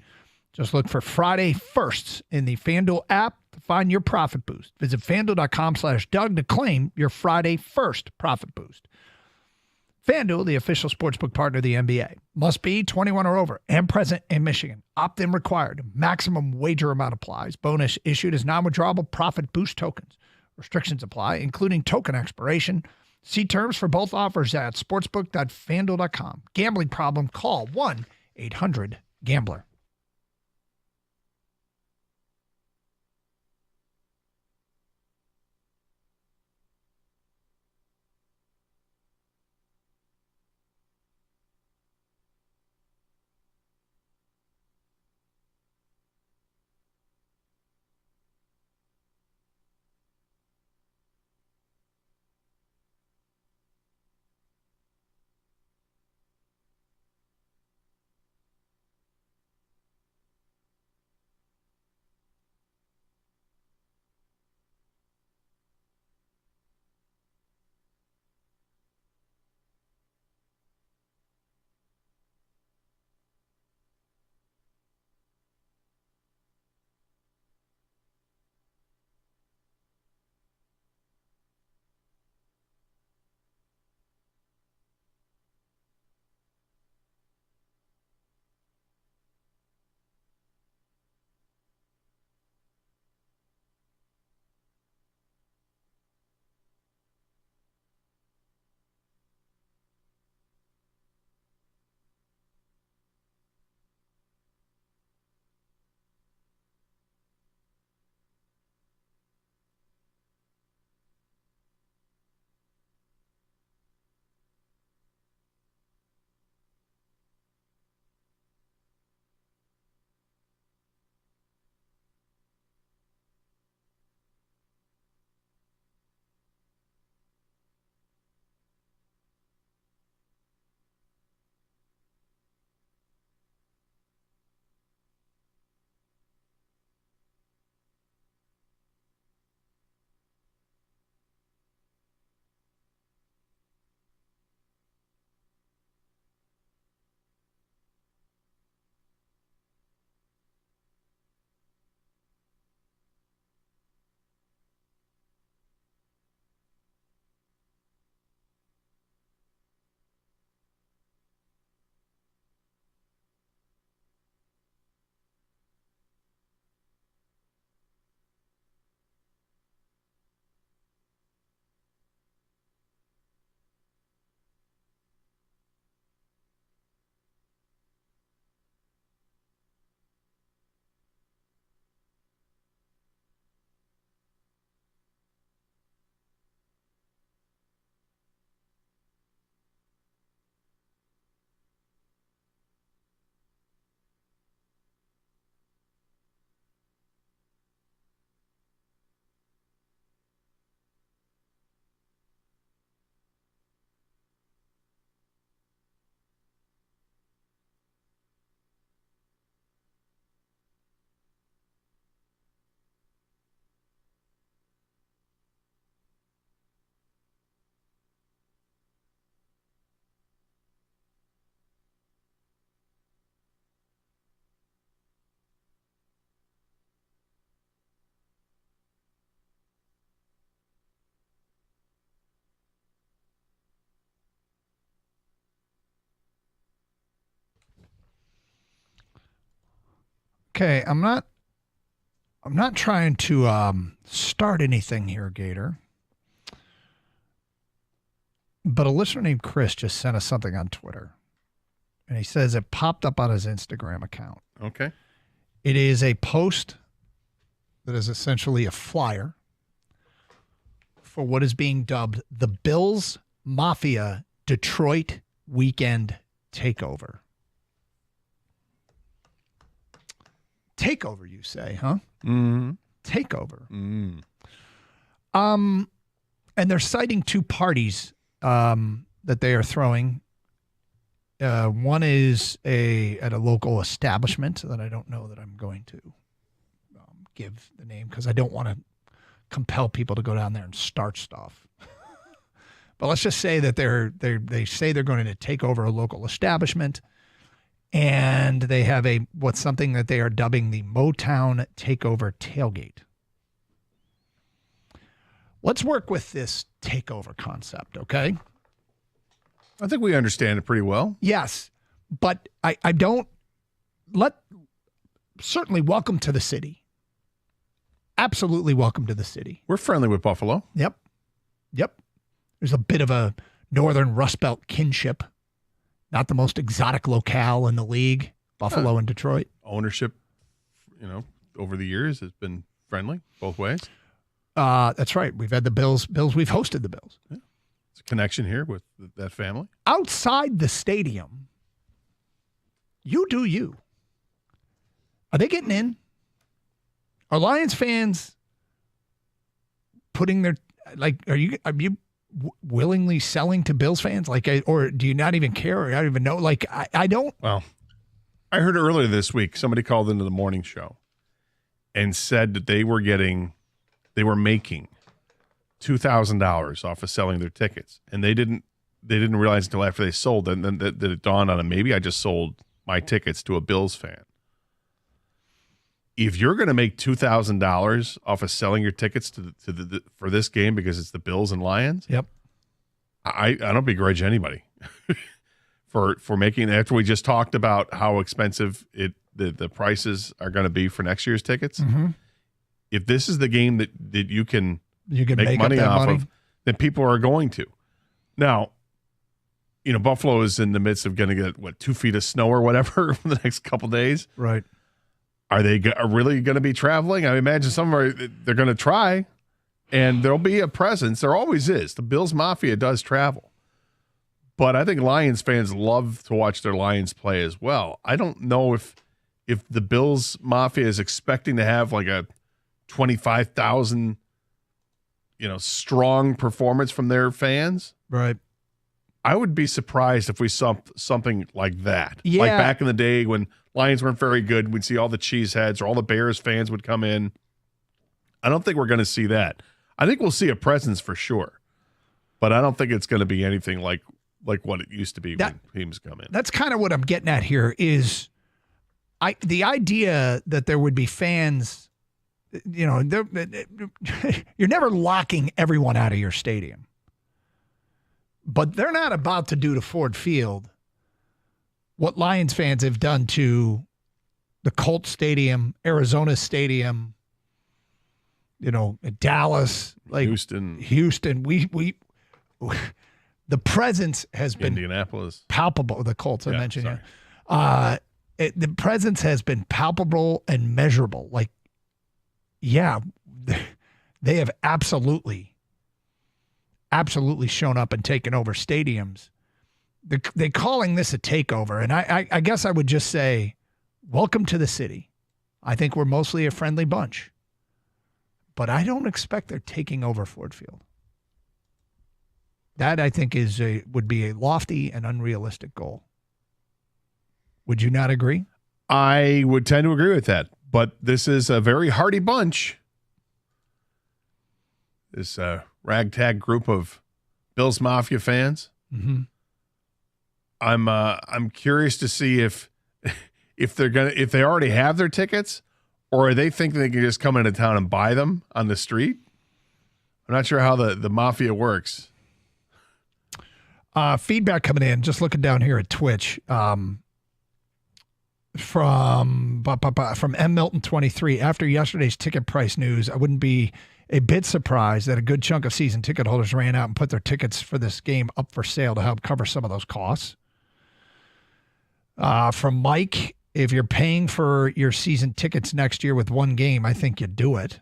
Just look for Friday Firsts in the FanDuel app to find your profit boost. Visit FanDuel.com/Doug to claim your Friday First profit boost. FanDuel, the official sportsbook partner of the NBA. Must be 21 or over and present in Michigan. Opt-in required. Maximum wager amount applies. Bonus issued as non-withdrawable profit boost tokens. Restrictions apply, including token expiration. See terms for both offers at sportsbook.fanduel.com. Gambling problem? Call 1-800-GAMBLER. Okay, I'm not trying to start anything here, Gator. But a listener named Chris just sent us something on Twitter. And he says it popped up on his Instagram account. Okay. It is a post that is essentially a flyer for what is being dubbed the Bills Mafia Detroit Weekend Takeover. Takeover, you say, huh? Mm-hmm. Takeover. Mm. And they're citing two parties that they are throwing. One is at a local establishment that I don't know that I'm going to give the name because I don't want to compel people to go down there and start stuff. But let's just say that they say they're going to take over a local establishment, and they have something that they are dubbing the Motown Takeover Tailgate. Let's work with this takeover concept, okay? I think we understand it pretty well. Yes, but I don't certainly welcome to the city. Absolutely welcome to the city. We're friendly with Buffalo. Yep. There's a bit of a Northern Rust Belt kinship. Not the most exotic locale in the league, Buffalo and Detroit. Ownership, over the years has been friendly both ways. That's right. We've had the Bills. We've hosted the Bills. Yeah. It's a connection here with that family. Outside the stadium, you do you. Are they getting in? Are Lions fans putting their are you willingly selling to Bills fans? Or do you not even care? Or I don't even know. I don't. Well, I heard earlier this week somebody called into the morning show and said that they were making $2,000 off of selling their tickets, and they didn't realize until after they sold, and then that it dawned on them, maybe I just sold my tickets to a Bills fan. If you're going to make $2,000 off of selling your tickets for this game because it's the Bills and Lions, yep, I don't begrudge anybody for making. After we just talked about how expensive the prices are going to be for next year's tickets. Mm-hmm. If this is the game that you can make money off of, then people are going to. Now, Buffalo is in the midst of going to get 2 feet of snow or whatever for the next couple days. Right. Are they really going to be traveling? I imagine they're going to try, and there'll be a presence. There always is. The Bills Mafia does travel. But I think Lions fans love to watch their Lions play as well. I don't know if the Bills Mafia is expecting to have a 25,000, strong performance from their fans. Right. I would be surprised if we saw something like that. Yeah. Like back in the day when Lions weren't very good, we'd see all the cheeseheads or all the Bears fans would come in. I don't think we're going to see that. I think we'll see a presence for sure, but I don't think it's going to be anything like what it used to be when teams come in. That's kind of what I'm getting at here is the idea that there would be fans, you're never locking everyone out of your stadium. But they're not about to do to Ford Field what Lions fans have done to the Colts Stadium, Arizona Stadium, Dallas, Houston. We the presence has been Indianapolis palpable. The Colts I mentioned here. The presence has been palpable and measurable. They have absolutely shown up and taken over stadiums. They're calling this a takeover, and I guess I would just say, welcome to the city. I think we're mostly a friendly bunch, but I don't expect they're taking over Ford Field. That I think would be a lofty and unrealistic goal. Would you not agree? I would tend to agree with that, but this is a very hardy bunch. This ragtag group of Bills Mafia fans. Mm-hmm. I'm curious to see if they already have their tickets, or they think they can just come into town and buy them on the street. I'm not sure how the mafia works. Feedback coming in. Just looking down here at Twitch. from M. Milton 23. After yesterday's ticket price news, I wouldn't be a bit surprised that a good chunk of season ticket holders ran out and put their tickets for this game up for sale to help cover some of those costs. From Mike, if you're paying for your season tickets next year with one game, I think you do it.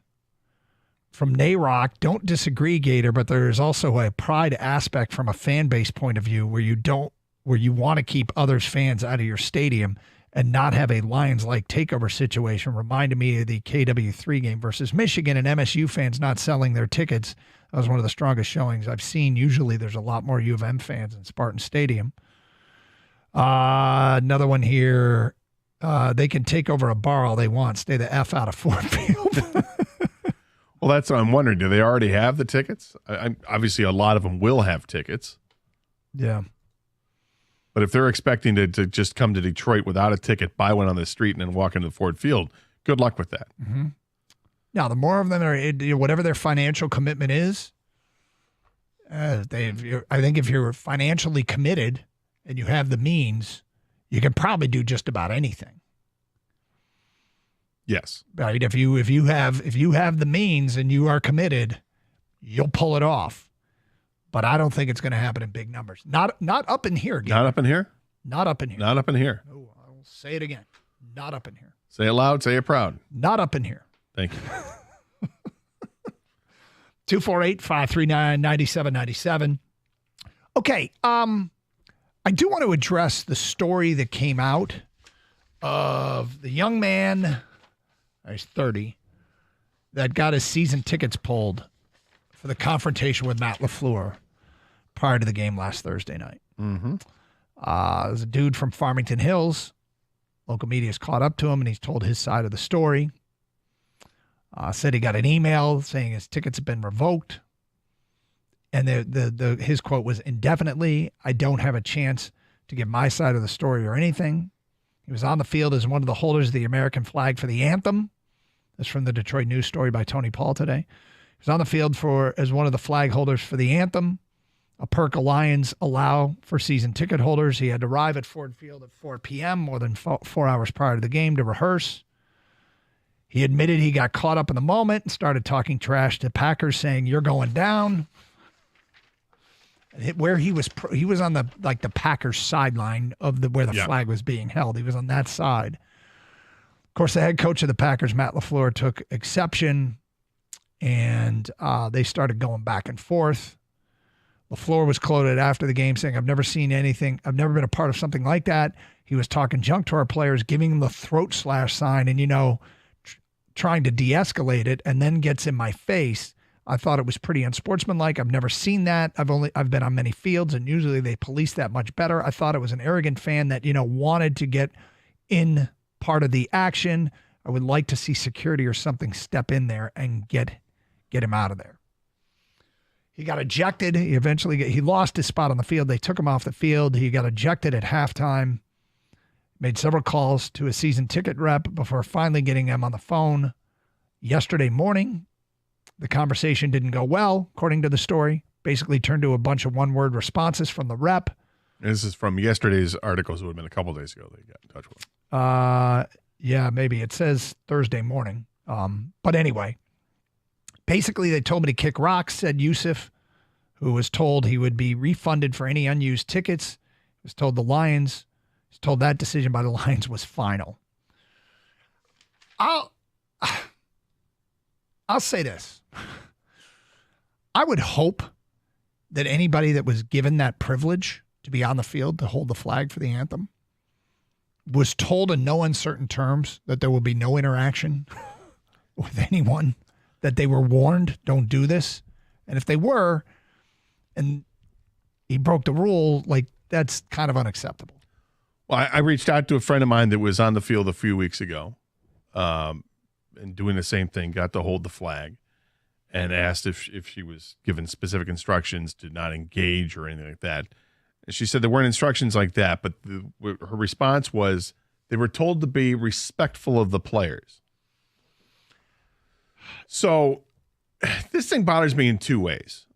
From Nayrock, don't disagree, Gator, but there's also a pride aspect from a fan base point of view where you want to keep others' fans out of your stadium and not have a Lions-like takeover situation. Reminded me of the KW3 game versus Michigan and MSU fans not selling their tickets. That was one of the strongest showings I've seen. Usually there's a lot more U of M fans in Spartan Stadium. Another one here. They can take over a bar all they want. Stay the F out of Ford Field. Well, that's what I'm wondering. Do they already have the tickets? Obviously, a lot of them will have tickets. Yeah. But if they're expecting to just come to Detroit without a ticket, buy one on the street, and then walk into the Ford Field, good luck with that. Mm-hmm. Now, the more of them are, whatever their financial commitment is, I think if you're financially committed and you have the means, you can probably do just about anything. Yes. Right. If you have the means and you are committed, you'll pull it off. But I don't think it's going to happen in big numbers. Not up in here. Gator. Not up in here? Not up in here. Not up in here. Oh, I'll say it again. Not up in here. Say it loud. Say it proud. Not up in here. Thank you. 248-539-9797. Okay. I do want to address the story that came out of the young man, he's 30, that got his season tickets pulled for the confrontation with Matt LaFleur prior to the game last Thursday night. Mm-hmm. There's a dude from Farmington Hills. Local media's caught up to him, and he's told his side of the story. Said he got an email saying his tickets have been revoked. And his quote was, indefinitely, I don't have a chance to give my side of the story or anything. He was on the field as one of the holders of the American flag for the anthem. That's from the Detroit News story by Tony Paul today. He was on the field as one of the flag holders for the anthem, a perk Lions allow for season ticket holders. He had to arrive at Ford Field at 4 p.m., more than 4 hours prior to the game, to rehearse. He admitted he got caught up in the moment and started talking trash to Packers, saying, "You're going down." Where he was on the Packers sideline of where the flag was being held. He was on that side. Of course, the head coach of the Packers, Matt LaFleur, took exception, and they started going back and forth. LaFleur was quoted after the game saying, I've never seen anything. I've never been a part of something like that. He was talking junk to our players, giving them the throat slash sign and, trying to de-escalate it, and then gets in my face. I thought it was pretty unsportsmanlike. I've never seen that. I've been on many fields, and usually they police that much better. I thought it was an arrogant fan that, wanted to get in part of the action. I would like to see security or something step in there and get him out of there. He got ejected. He lost his spot on the field. They took him off the field. He got ejected at halftime. Made several calls to a season ticket rep before finally getting them on the phone yesterday morning. The conversation didn't go well, according to the story. Basically turned to a bunch of one-word responses from the rep. This is from yesterday's articles. It would have been a couple days ago they got in touch with. Yeah, maybe. It says Thursday morning. But anyway, basically they told me to kick rocks, said Yusuf, who was told he would be refunded for any unused tickets. He was told that decision by the Lions was final. I'll say this. I would hope that anybody that was given that privilege to be on the field to hold the flag for the anthem was told in no uncertain terms that there will be no interaction with anyone, that they were warned, don't do this. And if they were, and he broke the rule, that's kind of unacceptable. Well, I reached out to a friend of mine that was on the field a few weeks ago and doing the same thing, got to hold the flag, and asked if she was given specific instructions to not engage or anything like that. And she said there weren't instructions like that, but her response was they were told to be respectful of the players. So this thing bothers me in two ways.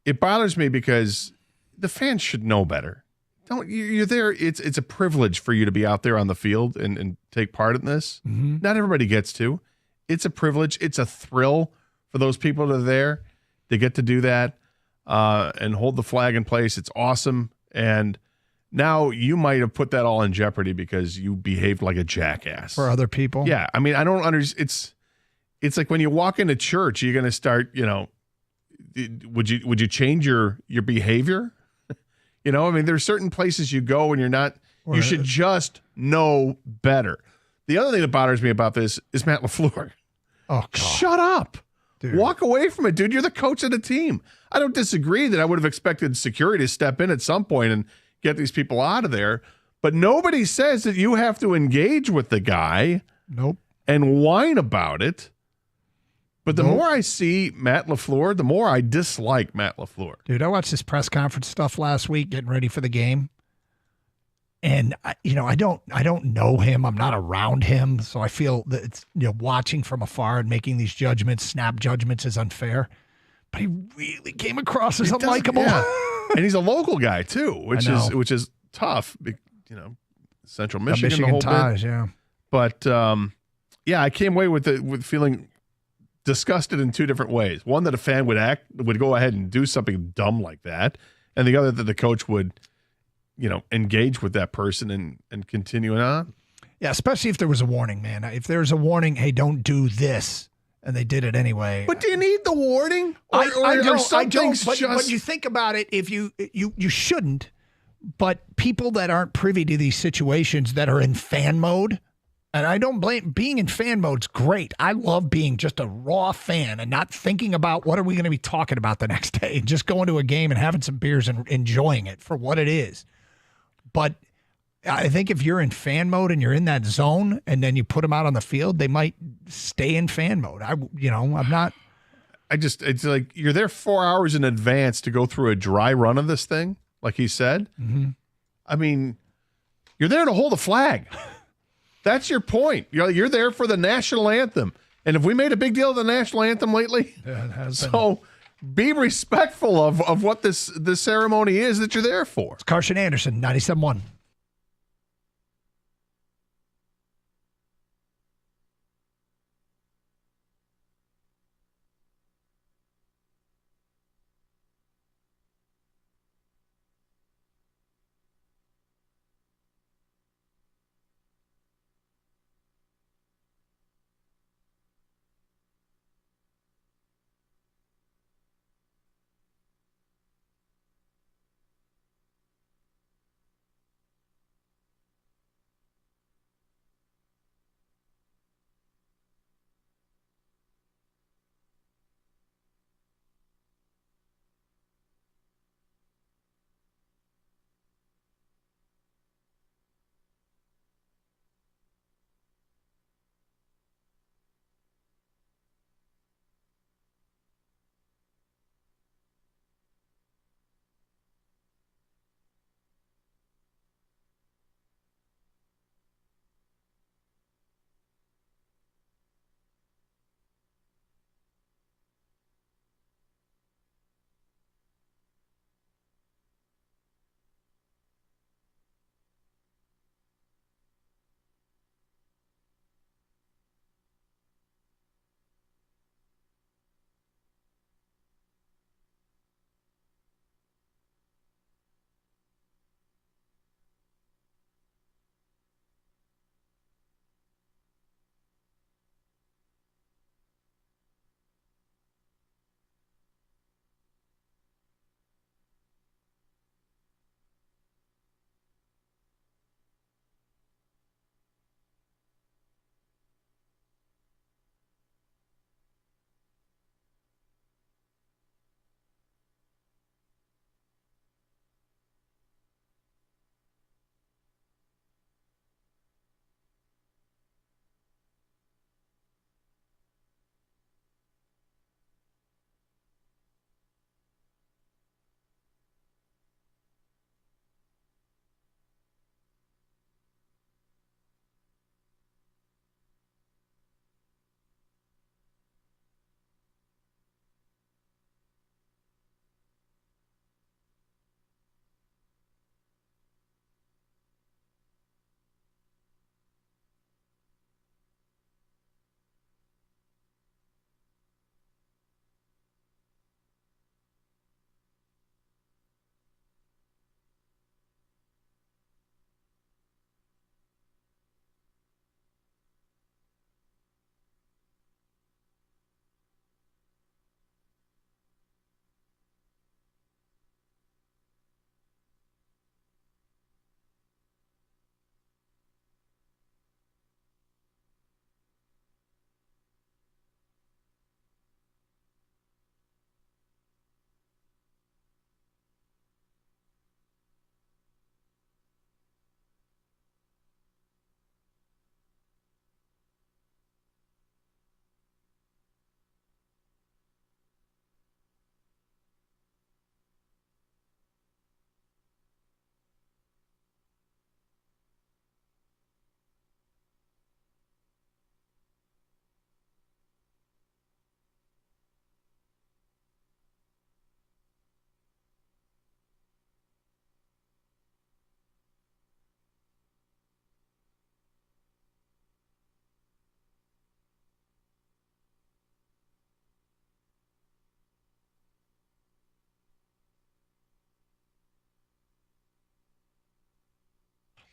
It bothers me because the fans should know better. you're there. It's a privilege for you to be out there on the field and take part in this. Mm-hmm. Not everybody gets to. It's a privilege. It's a thrill for those people that are there to get to do that and hold the flag in place. It's awesome. And now you might have put that all in jeopardy because you behaved like a jackass for other people. Yeah, I mean, I don't understand. It's like when you walk into church, you're going to start. Would you change your behavior? I mean, there's certain places you go and you're not. You should just know better. The other thing that bothers me about this is Matt LaFleur. Oh, God. Shut up. Dude. Walk away from it, dude. You're the coach of the team. I don't disagree that I would have expected security to step in at some point and get these people out of there. But nobody says that you have to engage with the guy. Nope. And whine about it. But the more I see Matt LaFleur, the more I dislike Matt LaFleur. Dude, I watched this press conference stuff last week getting ready for the game. And I don't know him. I'm not around him, so I feel that it's watching from afar and making these judgments, snap judgments, is unfair. But he really came across as unlikable. Yeah. And he's a local guy too, which is tough. Central Michigan, the whole ties, bit. Yeah. But I came away with feeling disgusted in two different ways. One, that a fan would go ahead and do something dumb like that, and the other that the coach would engage with that person and continue on. Yeah, especially if there was a warning, man. If there's a warning, hey, don't do this, and they did it anyway. But do you need the warning? I don't. But you think about it, if you shouldn't. But people that aren't privy to these situations that are in fan mode, and I don't blame being in fan mode's great. I love being just a raw fan and not thinking about what are we going to be talking about the next day, and just going to a game and having some beers and enjoying it for what it is. But I think if you're in fan mode and you're in that zone and then you put them out on the field, they might stay in fan mode. I'm not. It's like you're there 4 hours in advance to go through a dry run of this thing, like he said. Mm-hmm. I mean, you're there to hold a flag. That's your point. You're there for the national anthem. And have we made a big deal of the national anthem lately? Yeah, it has been. So be respectful of what this ceremony is that you're there for. It's Carson Anderson, 97.1.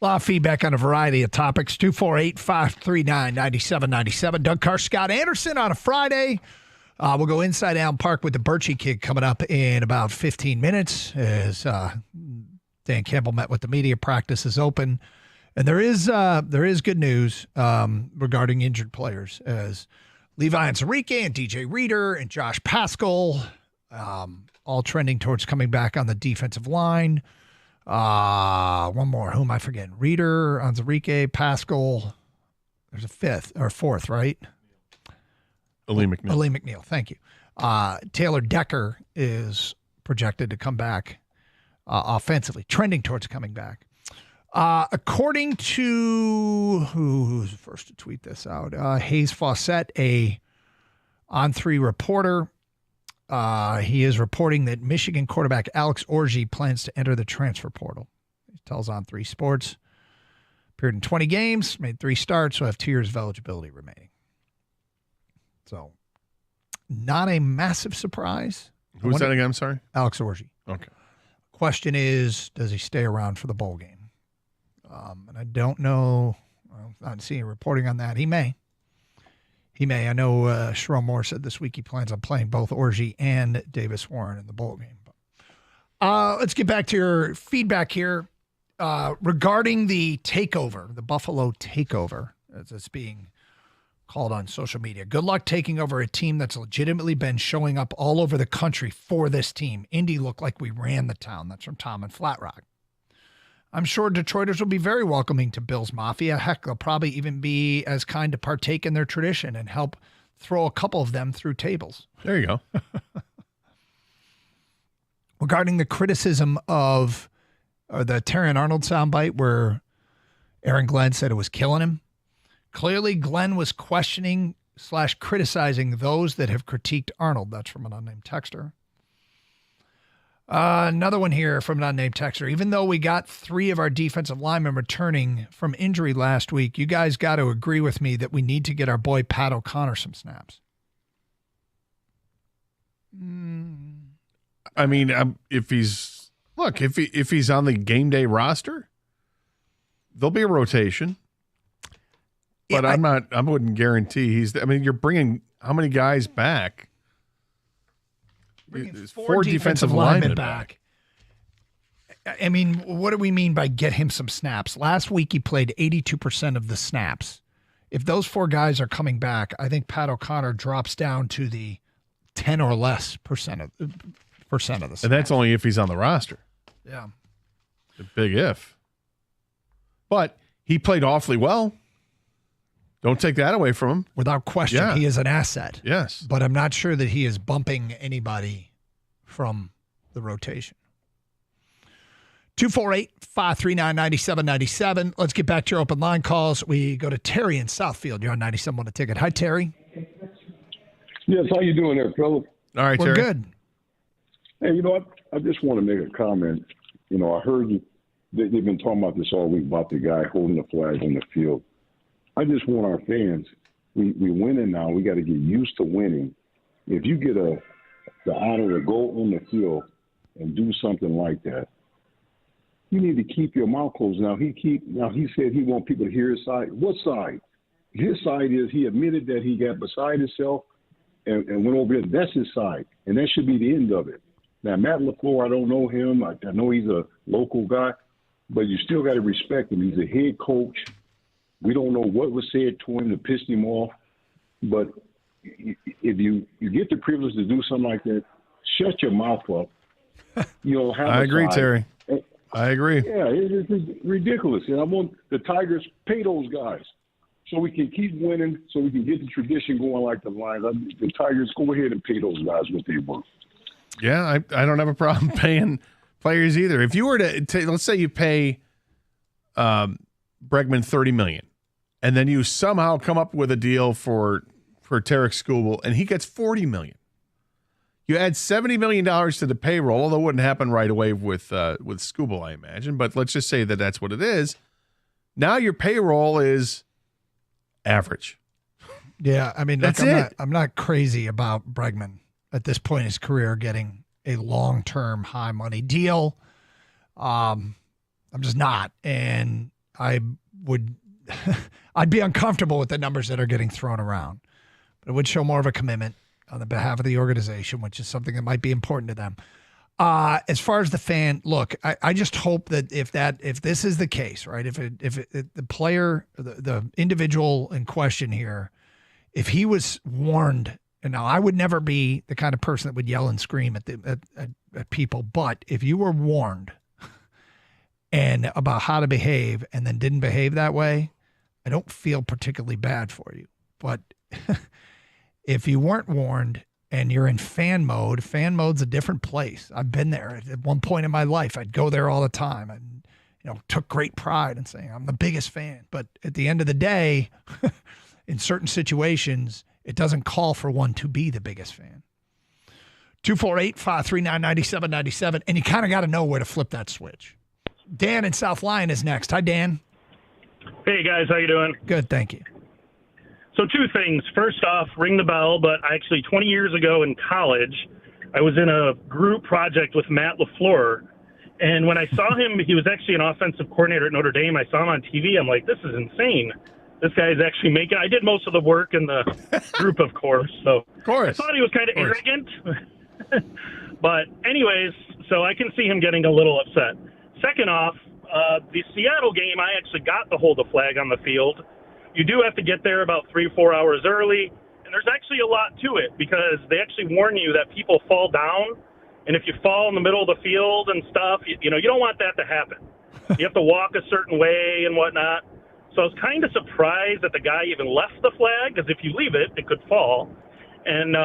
A lot of feedback on a variety of topics. 248-539-9797. Doug Carr, Scott Anderson on a Friday. We'll go inside Allen Park with the Birchie Kid coming up in about 15 minutes as Dan Campbell met with the media. Practice is open. And there is good news regarding injured players as Levi Onwuzurike and DJ Reader and Josh Paschal all trending towards coming back on the defensive line. One more. Who am I forgetting? Reader, Onwuzurike, Paschal. There's a fourth, right? Aleem McNeil. Aleem McNeil. Thank you. Taylor Decker is projected to come back offensively, trending towards coming back. According to who's the first to tweet this out? Hayes Fawcett, a On3 reporter. He is reporting that Michigan quarterback Alex Orji plans to enter the transfer portal. He tells On3 Sports. Appeared in 20 games, made 3 starts, so have 2 years of eligibility remaining. So, not a massive surprise. Who's that again? I'm sorry? Alex Orji. Okay. Question is, does he stay around for the bowl game? And I don't know. I'm not seeing reporting on that. He may. I know Sherrone Moore said this week he plans on playing both Orji and Davis Warren in the bowl game. Let's get back to your feedback here regarding the takeover, the Buffalo takeover, as it's being called on social media. Good luck taking over a team that's legitimately been showing up all over the country for this team. Indy looked like we ran the town. That's from Tom in Flat Rock. I'm sure Detroiters will be very welcoming to Bills Mafia. Heck, they'll probably even be as kind to partake in their tradition and help throw a couple of them through tables. There you go. Regarding the criticism of the Terrion Arnold soundbite where Aaron Glenn said it was killing him, clearly Glenn was questioning / criticizing those that have critiqued Arnold. That's from an unnamed texter. Another one here from an unnamed texter. Even though we got 3 of our defensive linemen returning from injury last week, you guys got to agree with me that we need to get our boy Pat O'Connor some snaps. I mean, if he's on the game day roster, there'll be a rotation. But I wouldn't guarantee you're bringing how many guys back? 4 defensive linemen back. I mean, what do we mean by get him some snaps? Last week he played 82% of the snaps. If those 4 guys are coming back, I think Pat O'Connor drops down to the 10 or less percent of the snaps. And that's only if he's on the roster. Yeah. A big if. But he played awfully well. Don't take that away from him. Without question, He is an asset. Yes. But I'm not sure that he is bumping anybody from the rotation. 248-539-9797. Let's get back to your open line calls. We go to Terry in Southfield. You're on 97 on the ticket. Hi, Terry. Yes, how you doing there, Philip? All right, We're Terry. good. Hey, you know what? I just want to make a comment. You know, I heard they've been talking about this all week about the guy holding the flag on the field. I just want our fans, we winning now. We got to get used to winning. If you get the honor to go on the field and do something like that, you need to keep your mouth closed. Now he said he want people to hear his side. What side? His side is he admitted that he got beside himself and went over there. That's his side, and that should be the end of it. Now Matt LaFleur, I don't know him. I know he's a local guy, but you still got to respect him. He's a head coach. We don't know what was said to him to piss him off, but if you get the privilege to do something like that, shut your mouth up. You know, have I agree, side. Terry. I agree. Yeah, it's ridiculous. And I want the Tigers pay those guys so we can keep winning, so we can get the tradition going like the Lions. The Tigers, go ahead and pay those guys what they worth. Yeah, I don't have a problem paying players either. If you were to let's say you pay Bregman $30 million, and then you somehow come up with a deal for Tarek Skubal, and he gets $40 million. You add $70 million to the payroll, although it wouldn't happen right away with Skubal, I imagine. But let's just say that that's what it is. Now your payroll is average. Yeah, I mean, That's look, it. I'm not crazy about Bregman at this point in his career getting a long-term high money deal. I'm just not. And I would I'd be uncomfortable with the numbers that are getting thrown around. But it would show more of a commitment on the behalf of the organization, which is something that might be important to them. As far as the fan, look, I just hope that if this is the case, right? If the player, the individual in question here, if he was warned, and now I would never be the kind of person that would yell and scream at people, but if you were warned and about how to behave and then didn't behave that way, I don't feel particularly bad for you. But if you weren't warned and you're in fan mode's a different place. I've been there at one point in my life. I'd go there all the time and, took great pride in saying I'm the biggest fan. But at the end of the day, in certain situations, it doesn't call for one to be the biggest fan. 248-539-9797. And you kind of got to know where to flip that switch. Dan in South Lyon is next. Hi, Dan. Hey, guys. How you doing? Good, thank you. So 2 things. First off, ring the bell, but actually 20 years ago in college, I was in a group project with Matt LaFleur, and when I saw him, he was actually an offensive coordinator at Notre Dame. I saw him on TV. I'm like, this is insane. This guy is actually making – I did most of the work in the group, of course. So I thought he was kind of arrogant. But anyways, so I can see him getting a little upset. Second off, the Seattle game, I actually got to hold the flag on the field. You do have to get there about 3 or 4 hours early, and there's actually a lot to it because they actually warn you that people fall down, and if you fall in the middle of the field and stuff, you don't want that to happen. You have to walk a certain way and whatnot. So I was kind of surprised that the guy even left the flag because if you leave it, it could fall. And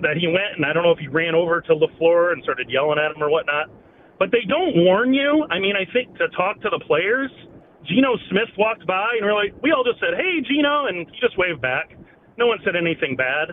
that he went, and I don't know if he ran over to LaFleur and started yelling at him or whatnot. But they don't warn you. I mean, I think to talk to the players – Geno Smith walked by, and we all just said, hey, Geno, and he just waved back. No one said anything bad.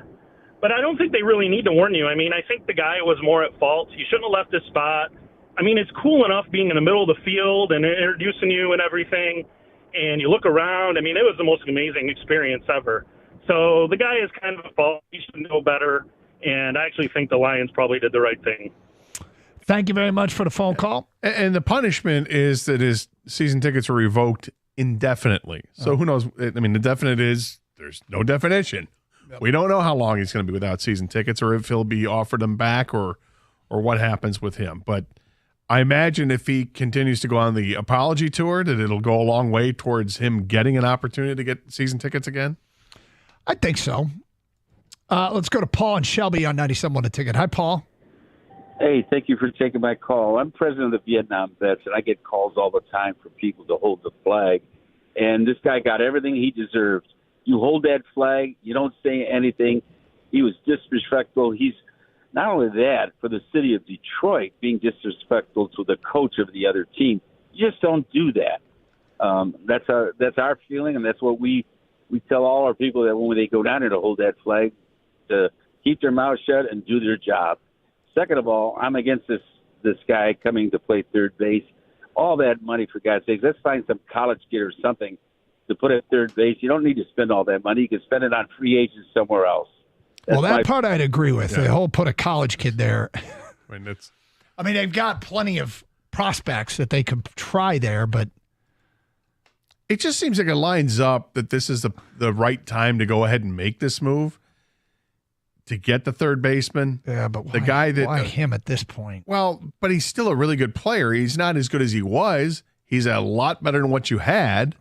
But I don't think they really need to warn you. I mean, I think the guy was more at fault. He shouldn't have left his spot. I mean, it's cool enough being in the middle of the field and introducing you and everything, and you look around. I mean, it was the most amazing experience ever. So the guy is kind of at fault. He should know better, and I actually think the Lions probably did the right thing. Thank you very much for the phone call. And the punishment is that his season tickets are revoked indefinitely. So who knows? I mean, the definite is there's no definition. Yep. We don't know how long he's going to be without season tickets or if he'll be offered them back or what happens with him. But I imagine if he continues to go on the apology tour, that it'll go a long way towards him getting an opportunity to get season tickets again. I think so. Let's go to Paul and Shelby on 97.1 A Ticket. Hi, Paul. Hey, thank you for taking my call. I'm president of the Vietnam Vets, and I get calls all the time from people to hold the flag. And this guy got everything he deserved. You hold that flag, you don't say anything. He was disrespectful. He's not only that, for the city of Detroit, being disrespectful to the coach of the other team. You just don't do that. That's our feeling, and that's what we tell all our people that when they go down there to hold that flag, to keep their mouth shut and do their job. Second of all, I'm against this guy coming to play third base. All that money, for God's sakes, let's find some college kid or something to put at third base. You don't need to spend all that money. You can spend it on free agents somewhere else. Well, that part I'd agree with. Yeah. The whole put a college kid there. I mean, they've got plenty of prospects that they could try there, but it just seems like it lines up that this is the right time to go ahead and make this move. To get the third baseman. Yeah, but why him at this point? Well, but he's still a really good player. He's not as good as he was. He's a lot better than what you had.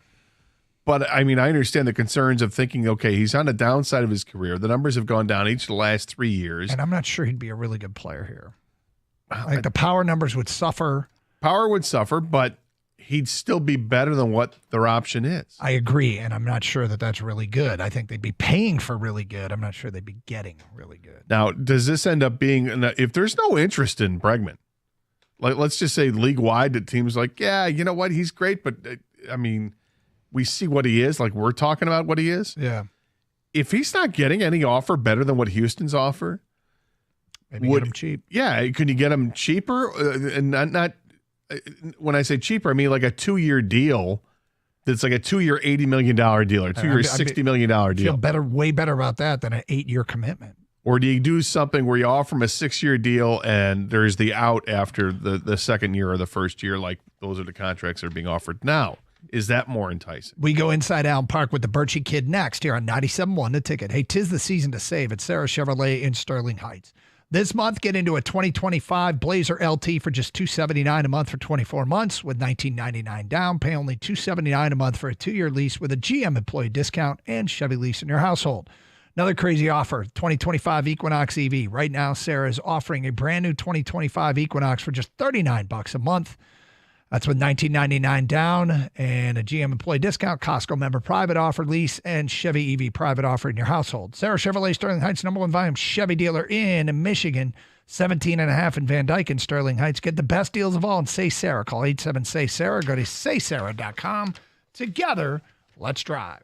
But, I mean, I understand the concerns of thinking, okay, he's on the downside of his career. The numbers have gone down each of the last 3 years. And I'm not sure he'd be a really good player here. Like the power numbers would suffer. Power would suffer, but he'd still be better than what their option is. I agree, and I'm not sure that that's really good. I think they'd be paying for really good. I'm not sure they'd be getting really good. Now, does this end up being, if there's no interest in Bregman, like let's just say league-wide, that teams like, yeah, you know what, he's great, but, I mean, we see what he is, like we're talking about what he is. Yeah. If he's not getting any offer better than what Houston's offer, maybe get him cheap. Yeah, can you get him cheaper and not when I say cheaper, I mean like a 2-year deal that's like a 2-year $80 million deal or 2-year $60 million deal. I feel better, way better about that than an 8-year commitment. Or do you do something where you offer him a 6-year deal and there's the out after the second year or the first year, like those are the contracts that are being offered now? is that more enticing? We go inside Allen Park with the Birchie Kid next here on 97.1 The Ticket. Hey, 'tis the season to save at Sarah Chevrolet in Sterling Heights. This month, get into a 2025 Blazer LT for just $279 a month for 24 months with $19.99 down. Pay only $279 a month for a 2-year lease with a GM employee discount and Chevy lease in your household. Another crazy offer, 2025 Equinox EV. Right now, Sarah is offering a brand new 2025 Equinox for just $39 a month. That's with $19.99 down and a GM employee discount, Costco member private offer lease, and Chevy EV private offer in your household. Sarah Chevrolet, Sterling Heights, #1 volume Chevy dealer in Michigan, 17.5 in Van Dyke and Sterling Heights. Get the best deals of all and Say Sarah. Call 87-SAY-SARAH. Go to saysarah.com. Together, let's drive.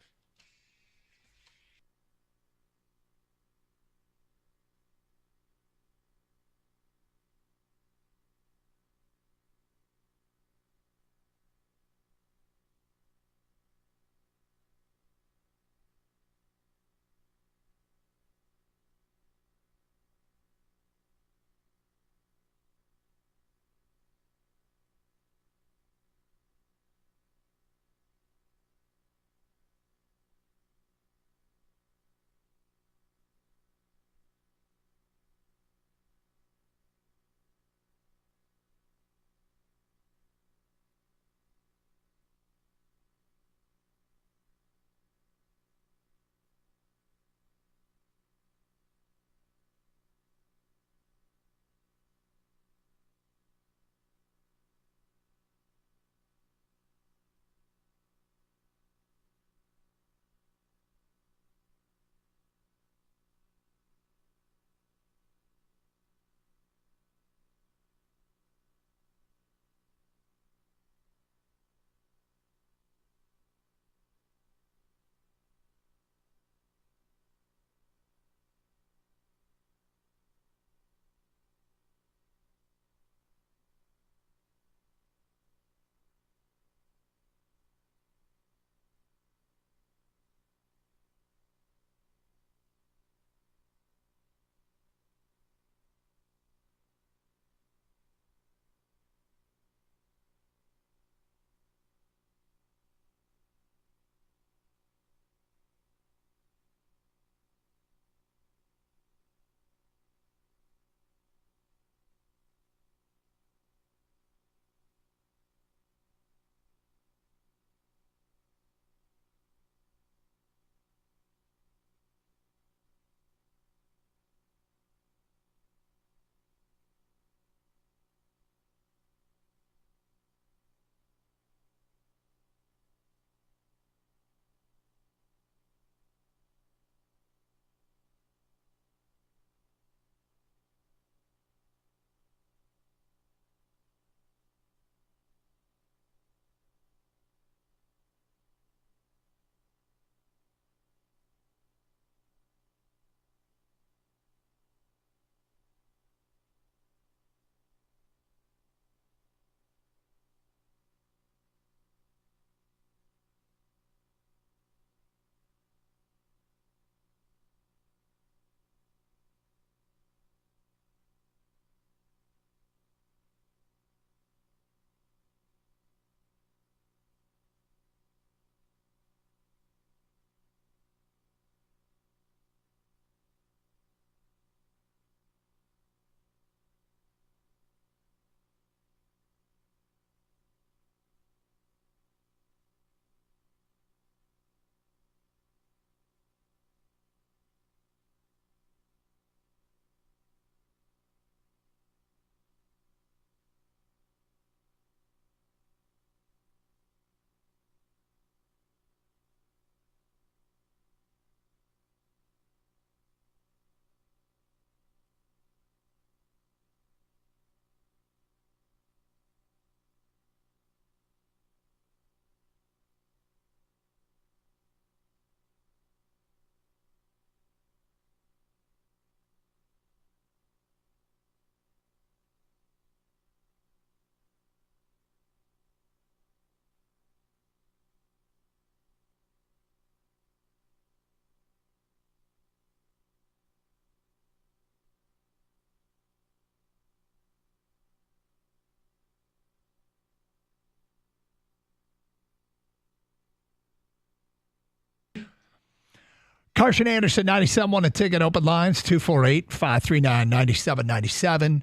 Carson Anderson, 97.1 a ticket, open lines, 248-539-9797.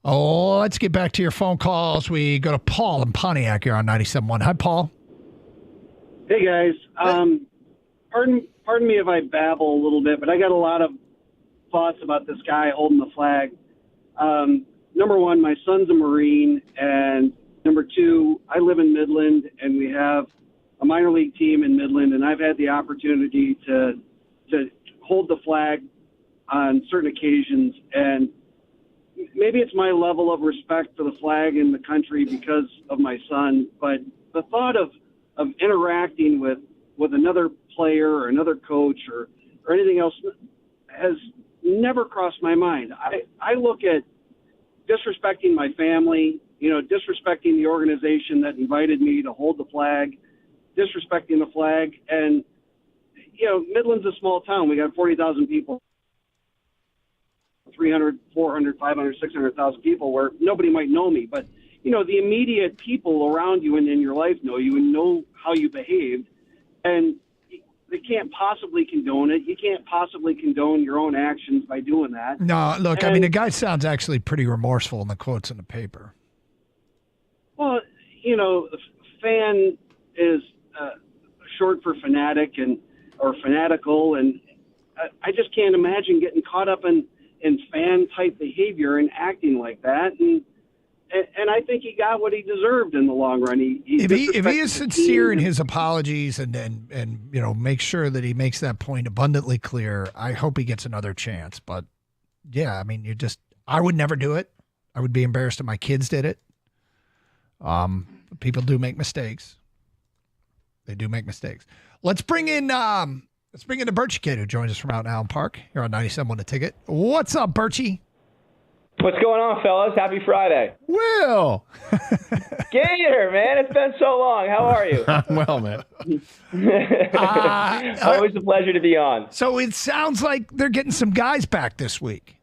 Oh, let's get back to your phone calls. We go to Paul in Pontiac here on 97.1. Hi, Paul. Hey, guys. Pardon me if I babble a little bit, but I got a lot of thoughts about this guy holding the flag. Number one, my son's a Marine, and number two, I live in Midland, and we have a minor league team in Midland, and I've had the opportunity to hold the flag on certain occasions, and maybe it's my level of respect for the flag and the country because of my son, but the thought of interacting with another player or another coach or anything else has never crossed my mind. I look at disrespecting my family, disrespecting the organization that invited me to hold the flag, disrespecting the flag. And, Midland's a small town. We got 40,000 people, 300, 400, 500, 600,000 people where nobody might know me. But, the immediate people around you and in your life know you and know how you behaved. And they can't possibly condone it. You can't possibly condone your own actions by doing that. No, look, the guy sounds actually pretty remorseful in the quotes in the paper. Well, fan is short for fanatic or fanatical, and I just can't imagine getting caught up in fan-type behavior and acting like that. And I think he got what he deserved in the long run. If he is sincere in his apologies and make sure that he makes that point abundantly clear, I hope he gets another chance. But yeah, I would never do it. I would be embarrassed if my kids did it. People do make mistakes. They do make mistakes. Let's bring in the Birchie Kid who joins us from out in Allen Park here on 97.1 The Ticket. What's up, Birchie? What's going on, fellas? Happy Friday. Will. Gator, man. It's been so long. How are you? I'm well, man. Always a pleasure to be on. So it sounds like they're getting some guys back this week.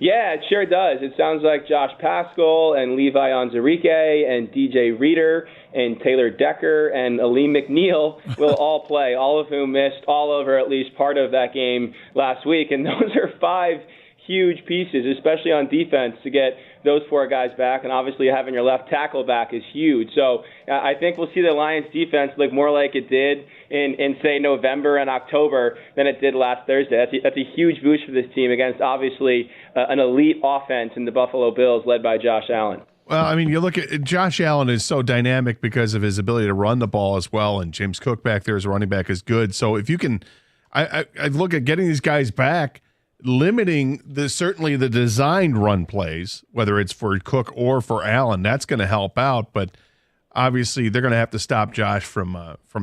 Yeah, it sure does. It sounds like Josh Pascal and Levi Onzarike and DJ Reader and Taylor Decker and Aleem McNeil will all play, all of whom missed all over at least part of that game last week. And those are 5 huge pieces, especially on defense, to get those 4 guys back. And obviously having your left tackle back is huge. So I think we'll see the Lions defense look more like it did in say, November and October than it did last Thursday. That's a huge boost for this team against, obviously, an elite offense in the Buffalo Bills led by Josh Allen. Well, you look at Josh Allen is so dynamic because of his ability to run the ball as well, and James Cook back there as a running back is good. So if you can, I look at getting these guys back, limiting certainly the designed run plays, whether it's for Cook or for Allen, that's going to help out. But obviously, they're going to have to stop Josh from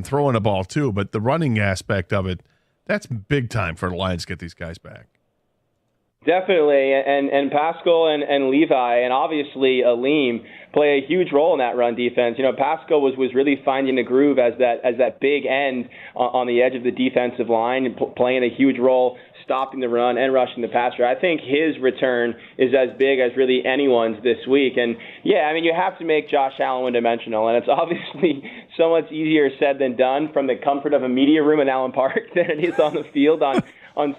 throwing the ball too. But the running aspect of it, that's big time for the Lions to get these guys back. Definitely, and Pascal and Levi and obviously Aleem play a huge role in that run defense. Pascal was really finding the groove as that big end on the edge of the defensive line and playing a huge role, stopping the run and rushing the passer. I think his return is as big as really anyone's this week. And yeah, you have to make Josh Allen one-dimensional, and it's obviously so much easier said than done from the comfort of a media room in Allen Park than it is on the field on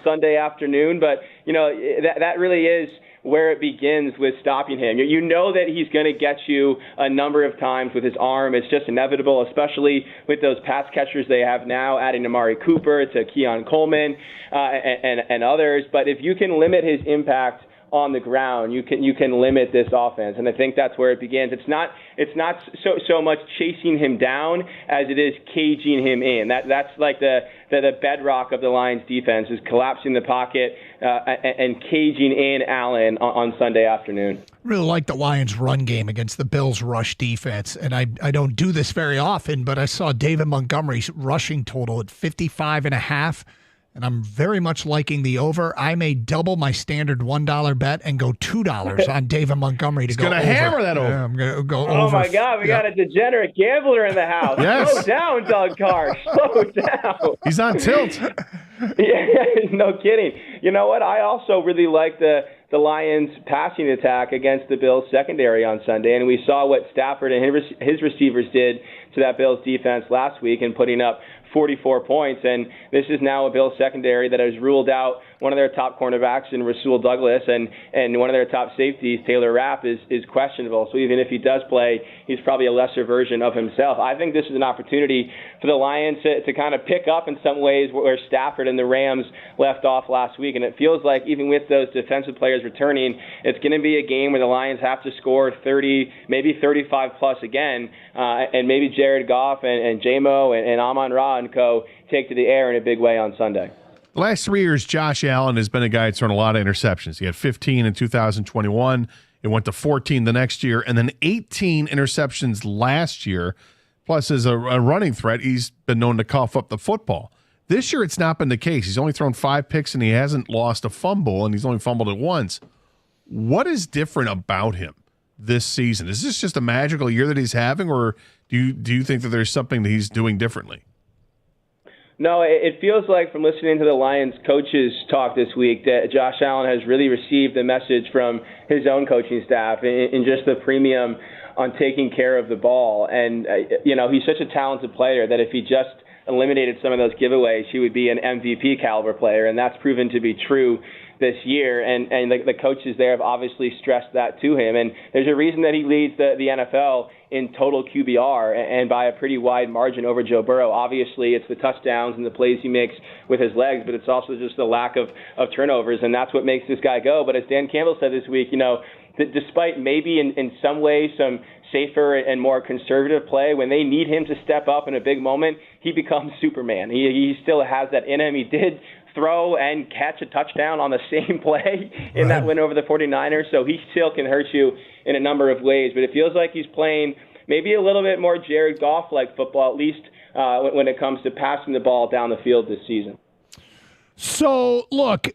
Sunday afternoon. But, that really is where it begins with stopping him. You know that he's going to get you a number of times with his arm. It's just inevitable, especially with those pass catchers they have now, adding Amari Cooper to Keon Coleman and others. But if you can limit his impact on the ground, you can limit this offense, and I think that's where it begins. It's not so much chasing him down as it is caging him in. That's like the bedrock of the Lions defense is collapsing the pocket and caging in Allen on Sunday afternoon. Really like the Lions' run game against the Bills' rush defense, and I don't do this very often, but I saw David Montgomery's rushing total at 55.5. And I'm very much liking the over. I may double my standard $1 bet and go $2 on David Montgomery to go over. He's going to hammer that over. Yeah, I'm going to go over. Oh, my God. We got a degenerate gambler in the house. Yes. Slow down, Doug Carr. Slow down. He's on tilt. Yeah, no kidding. You know what? I also really like the Lions' passing attack against the Bills' secondary on Sunday, and we saw what Stafford and his receivers did to that Bills defense last week and putting up 44 points. And this is now a Bills secondary that has ruled out one of their top cornerbacks in Rasul Douglas, and one of their top safeties, Taylor Rapp, is questionable. So even if he does play, he's probably a lesser version of himself. I think this is an opportunity for the Lions to kind of pick up in some ways where Stafford and the Rams left off last week. And it feels like even with those defensive players returning, it's going to be a game where the Lions have to score 30, maybe 35 plus again, and maybe Jared Goff and J-Mo and Amon-Ra and co. take to the air in a big way on Sunday. The last 3 years, Josh Allen has been a guy that's thrown a lot of interceptions. He had 15 in 2021. It went to 14 the next year, and then 18 interceptions last year. Plus, as a running threat, he's been known to cough up the football. This year, it's not been the case. He's only thrown 5 picks, and he hasn't lost a fumble, and he's only fumbled it once. What is different about him this season? Is this just a magical year that he's having, or do you think that there's something that he's doing differently? No, it feels like from listening to the Lions coaches talk this week that Josh Allen has really received the message from his own coaching staff in just the premium on taking care of the ball. And, he's such a talented player that if he just eliminated some of those giveaways, he would be an MVP caliber player. And that's proven to be true this year, and the coaches there have obviously stressed that to him. And there's a reason that he leads the NFL in total QBR, and by a pretty wide margin over Joe Burrow. Obviously, it's the touchdowns and the plays he makes with his legs, but it's also just the lack of turnovers, and that's what makes this guy go. But as Dan Campbell said this week, despite maybe in some ways some safer and more conservative play, when they need him to step up in a big moment, he becomes Superman. He still has that in him. He did throw and catch a touchdown on the same play in that win over the 49ers, so he still can hurt you in a number of ways. But it feels like he's playing maybe a little bit more Jared Goff-like football, at least when it comes to passing the ball down the field this season. So, look,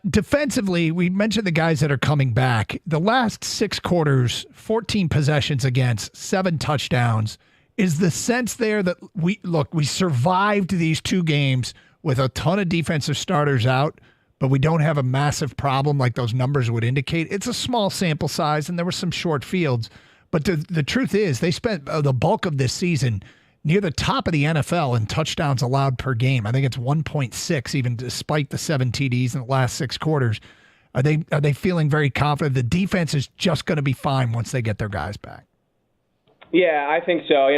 defensively, we mentioned the guys that are coming back. The last 6 quarters, 14 possessions against, 7 touchdowns. Is the sense there that we survived these 2 games with a ton of defensive starters out, but we don't have a massive problem like those numbers would indicate? It's a small sample size, and there were some short fields. But the truth is, they spent the bulk of this season near the top of the NFL in touchdowns allowed per game. I think it's 1.6, even despite the 7 TDs in the last 6 quarters. Are they feeling very confident the defense is just going to be fine once they get their guys back? Yeah, I think so.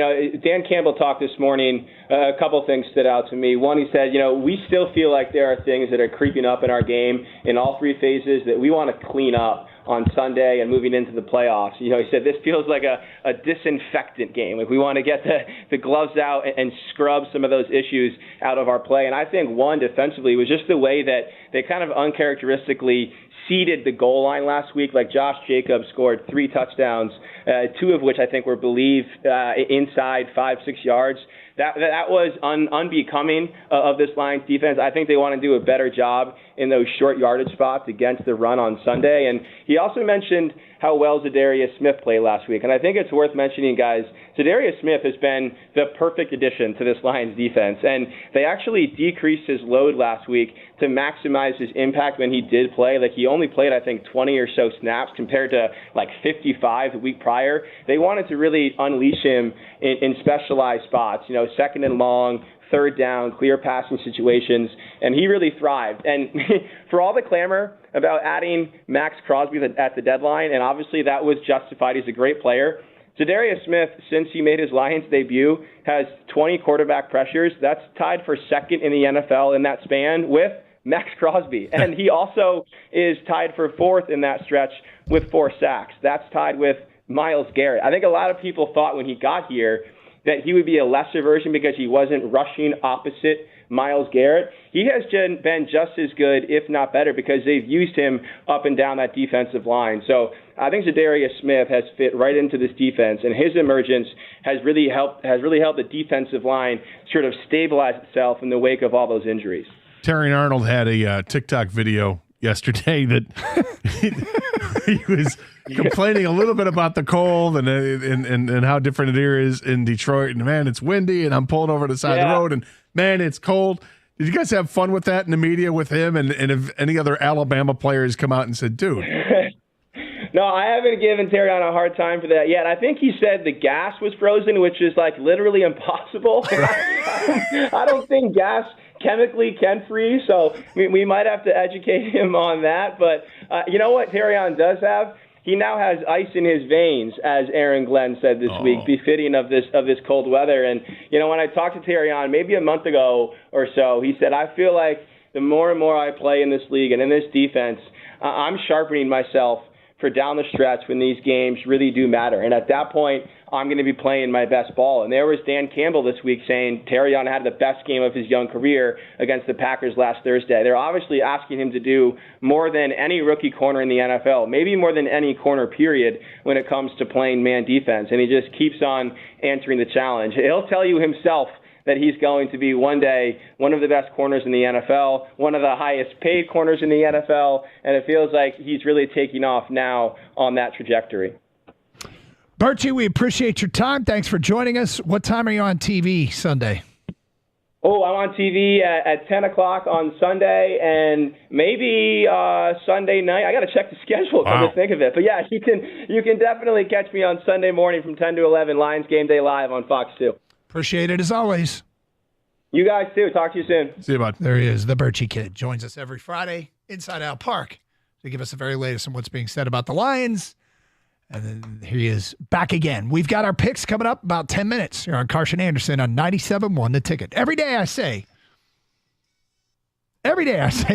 Dan Campbell talked this morning. A couple things stood out to me. One, he said, we still feel like there are things that are creeping up in our game in all 3 phases that we want to clean up on Sunday and moving into the playoffs. He said this feels like a disinfectant game. Like we want to get the gloves out and scrub some of those issues out of our play. And I think one, defensively, was just the way that they kind of uncharacteristically seeded the goal line last week. Like Josh Jacobs scored 3 touchdowns, 2 of which I think were believed inside 5-6 yards. That was unbecoming of this Lions defense. I think they want to do a better job in those short yardage spots against the run on Sunday. And he also mentioned how well Zadarius Smith played last week. And I think it's worth mentioning, guys, Zadarius Smith has been the perfect addition to this Lions defense. And they actually decreased his load last week to maximize his impact when he did play. Like he only played, I think, 20 or so snaps compared to like 55 the week prior. They wanted to really unleash him in specialized spots, second and long, third down, clear passing situations, and he really thrived. And for all the clamor about adding Max Crosby at the deadline, and obviously that was justified, he's a great player, Zadarius Smith, since he made his Lions debut, has 20 quarterback pressures. That's tied for second in the NFL in that span with Max Crosby. And he also is tied for 4th in that stretch with 4 sacks. That's tied with Myles Garrett. I think a lot of people thought when he got here that he would be a lesser version because he wasn't rushing opposite Myles Garrett. He has been just as good, if not better, because they've used him up and down that defensive line. So I think Zadarius Smith has fit right into this defense, and his emergence has really helped the defensive line sort of stabilize itself in the wake of all those injuries. Terry Arnold had a TikTok video yesterday that he was complaining a little bit about the cold and how different it is in Detroit. And man, it's windy, and I'm pulling over to the side of the road, and man, it's cold. Did you guys have fun with that in the media with him? And if any other Alabama players come out and said, dude? No, I haven't given Terrion a hard time for that yet. I think he said the gas was frozen, which is like literally impossible. I don't think gas chemically can freeze, so we might have to educate him on that. But you know what Terrion does have? He now has ice in his veins, as Aaron Glenn said this week, befitting of this cold weather. And when I talked to Terrion maybe a month ago or so, he said, I feel like the more and more I play in this league and in this defense, I'm sharpening myself for down the stretch when these games really do matter. And at that point, I'm going to be playing my best ball. And there was Dan Campbell this week saying Terrion had the best game of his young career against the Packers last Thursday. They're obviously asking him to do more than any rookie corner in the NFL, maybe more than any corner period when it comes to playing man defense. And he just keeps on answering the challenge. He'll tell you himself that he's going to be one day one of the best corners in the NFL, one of the highest paid corners in the NFL, and it feels like he's really taking off now on that trajectory. Birchie, we appreciate your time. Thanks for joining us. What time are you on TV Sunday? Oh, I'm on TV at 10 o'clock on Sunday and maybe Sunday night. I got to check the schedule come to think of it. But, yeah, you can definitely catch me on Sunday morning from 10 to 11, Lions Game Day Live on Fox 2. Appreciate it as always. You guys too. Talk to you soon. See you, bud. There he is, the Birchie Kid. Joins us every Friday inside Al Park to give us the very latest on what's being said about the Lions. And then here he is back again. We've got our picks coming up about 10 minutes here on Carson Anderson on 97.1 The Ticket. Every day I say,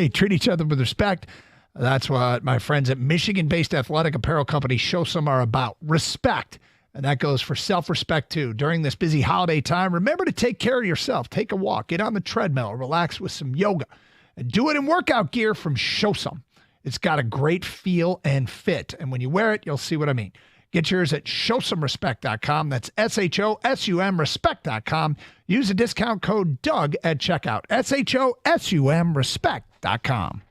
treat each other with respect. That's what my friends at Michigan-based athletic apparel company Showsome are about. Respect. And that goes for self-respect, too. During this busy holiday time, remember to take care of yourself. Take a walk. Get on the treadmill. Relax with some yoga. And do it in workout gear from Showsome. It's got a great feel and fit. And when you wear it, you'll see what I mean. Get yours at showsomerespect.com. That's SHOSUM respect.com. Use the discount code Doug at checkout. SHOSUM respect.com.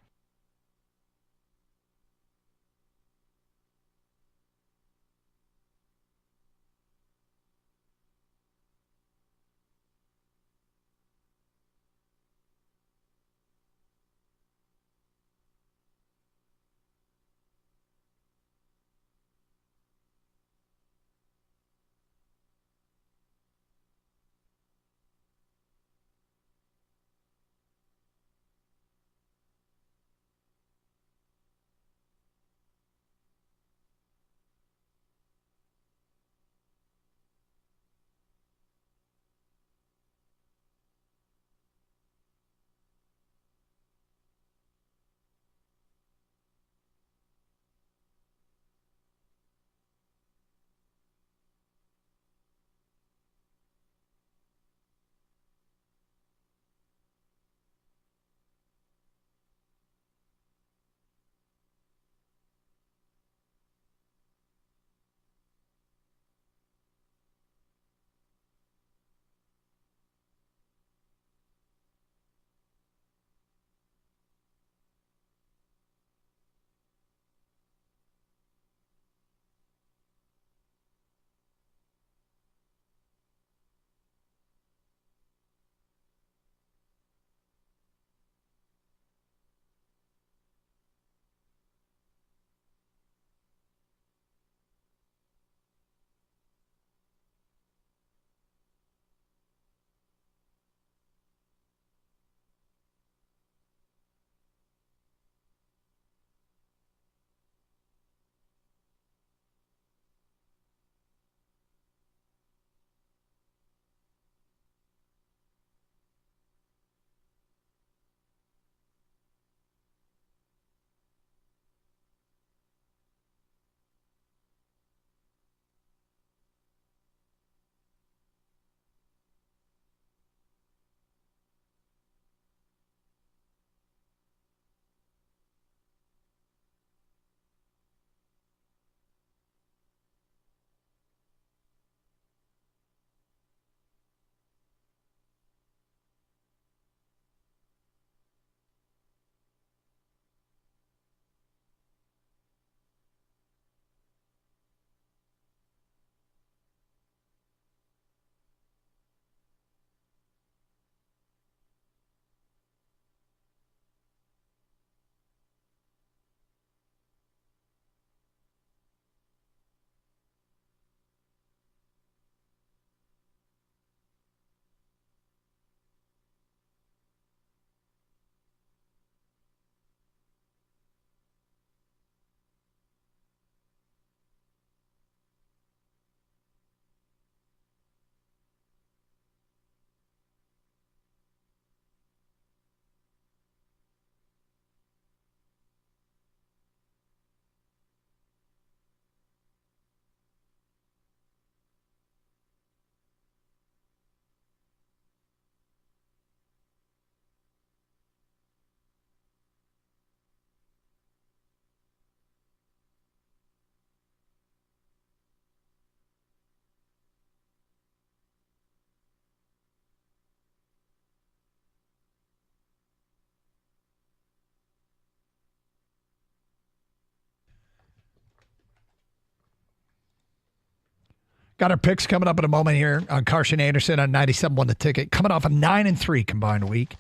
Got our picks coming up in a moment here on Carson Anderson on 97.1 The Ticket, coming off a 9-3 combined week.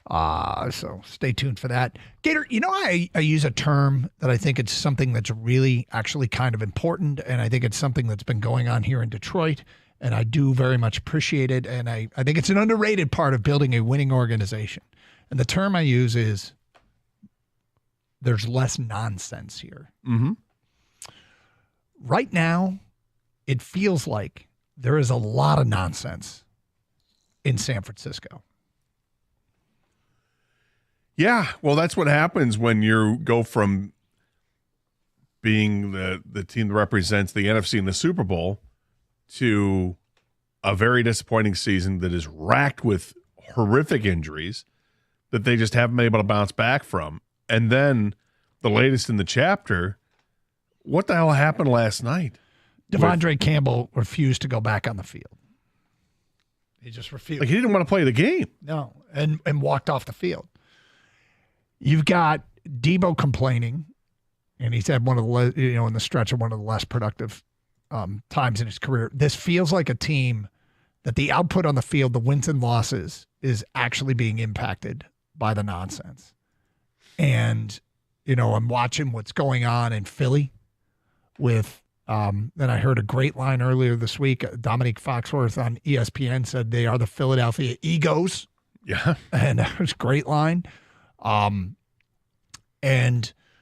So stay tuned for that. Gator, I use a term that I think it's something that's really actually kind of important, and I think it's something that's been going on here in Detroit, and I do very much appreciate it, and I think it's an underrated part of building a winning organization. And the term I use is there's less nonsense here. Mm-hmm. Right now, it feels like there is a lot of nonsense in San Francisco. Yeah, well, that's what happens when you go from being the team that represents the NFC in the Super Bowl to a very disappointing season that is racked with horrific injuries that they just haven't been able to bounce back from. And then the latest in the chapter, what the hell happened last night? Devondre Campbell refused to go back on the field. He just refused. Like, he didn't want to play the game. No, and walked off the field. You've got Debo complaining, and he's had one of the in the stretch of one of the less productive times in his career. This feels like a team that the output on the field, the wins and losses, is actually being impacted by the nonsense. And I'm watching what's going on in Philly with. Then I heard a great line earlier this week. Dominique Foxworth on ESPN said they are the Philadelphia Egos. Yeah. And that was a great line. And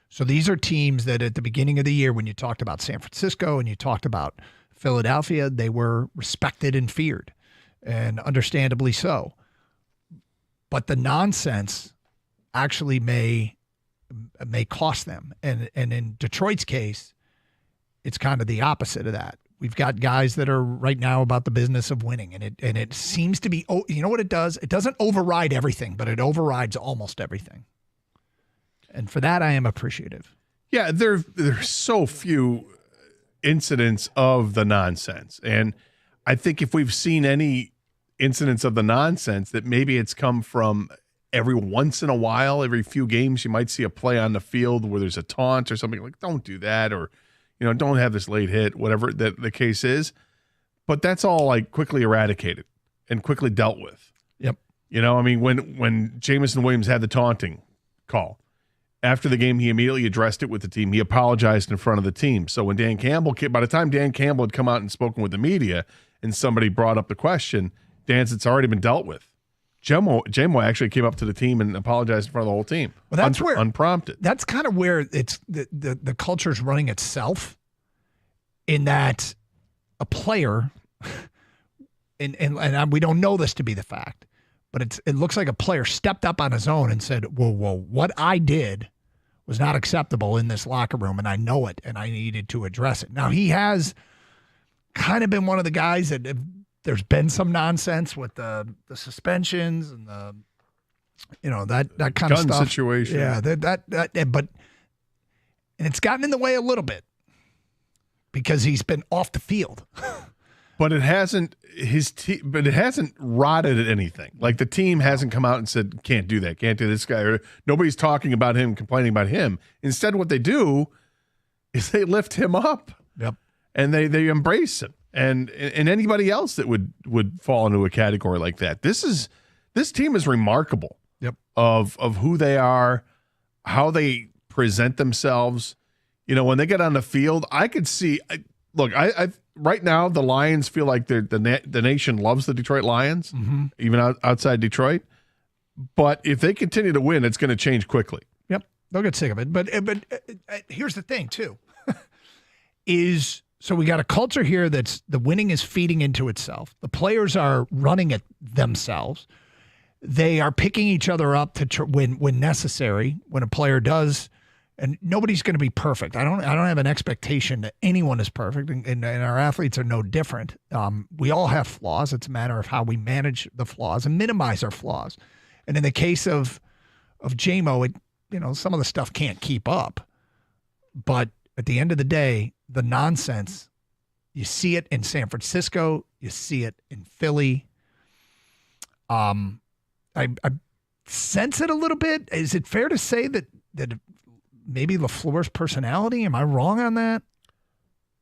so these are teams that at the beginning of the year, when you talked about San Francisco and you talked about Philadelphia, they were respected and feared, and understandably so. But the nonsense actually may cost them. And in Detroit's case, it's kind of the opposite of that. We've got guys that are right now about the business of winning, and it seems to be. You know what it does? It doesn't override everything, but it overrides almost everything. And for that, I am appreciative. Yeah, there's so few incidents of the nonsense, and I think if we've seen any incidents of the nonsense, that maybe it's come from every once in a while, every few games, you might see a play on the field where there's a taunt or something like, don't do that, or don't have this late hit, whatever the case is. But that's all like quickly eradicated and quickly dealt with. Yep. When Jamison Williams had the taunting call, after the game, he immediately addressed it with the team. He apologized in front of the team. So when by the time Dan Campbell had come out and spoken with the media and somebody brought up the question, it's already been dealt with. Jamo actually came up to the team and apologized in front of the whole team. Well, that's where unprompted. That's kind of where it's the culture's running itself, in that a player, and we don't know this to be the fact, but it looks like a player stepped up on his own and said, "Whoa, what I did was not acceptable in this locker room, and I know it, and I needed to address it." Now, he has kind of been one of the guys that there's been some nonsense with the suspensions and the that kind of gun stuff. Situation. Yeah, but it's gotten in the way a little bit because he's been off the field. But it hasn't rotted anything. Like, the team hasn't come out and said, can't do that, can't do this guy, or nobody's talking about him, complaining about him. Instead, what they do is they lift him up. Yep. And they embrace him. And anybody else that would fall into a category like that. This team is remarkable. Yep. Of who they are, how they present themselves. When they get on the field, I could see. I right now the Lions feel like the nation loves the Detroit Lions, mm-hmm. even outside Detroit. But if they continue to win, it's going to change quickly. Yep, they'll get sick of it. But here's the thing too, so we got a culture here that's the winning is feeding into itself. The players are running it themselves. They are picking each other up to when necessary. When a player does. And nobody's going to be perfect. I don't have an expectation that anyone is perfect, and our athletes are no different. We all have flaws. It's a matter of how we manage the flaws and minimize our flaws. And in the case of JMO, some of the stuff can't keep up. But at the end of the day, the nonsense, you see it in San Francisco, you see it in Philly. I sense it a little bit. Is it fair to say that maybe LaFleur's personality? Am I wrong on that?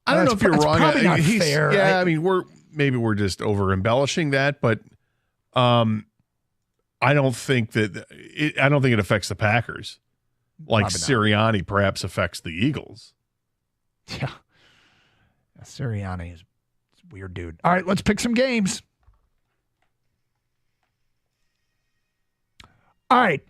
I don't know if you're wrong. Probably not fair. Yeah, I mean, we're just over embellishing that, but I don't think it affects the Packers like Sirianni perhaps affects the Eagles. Yeah. Sirianni is a weird dude. All right, let's pick some games. All right,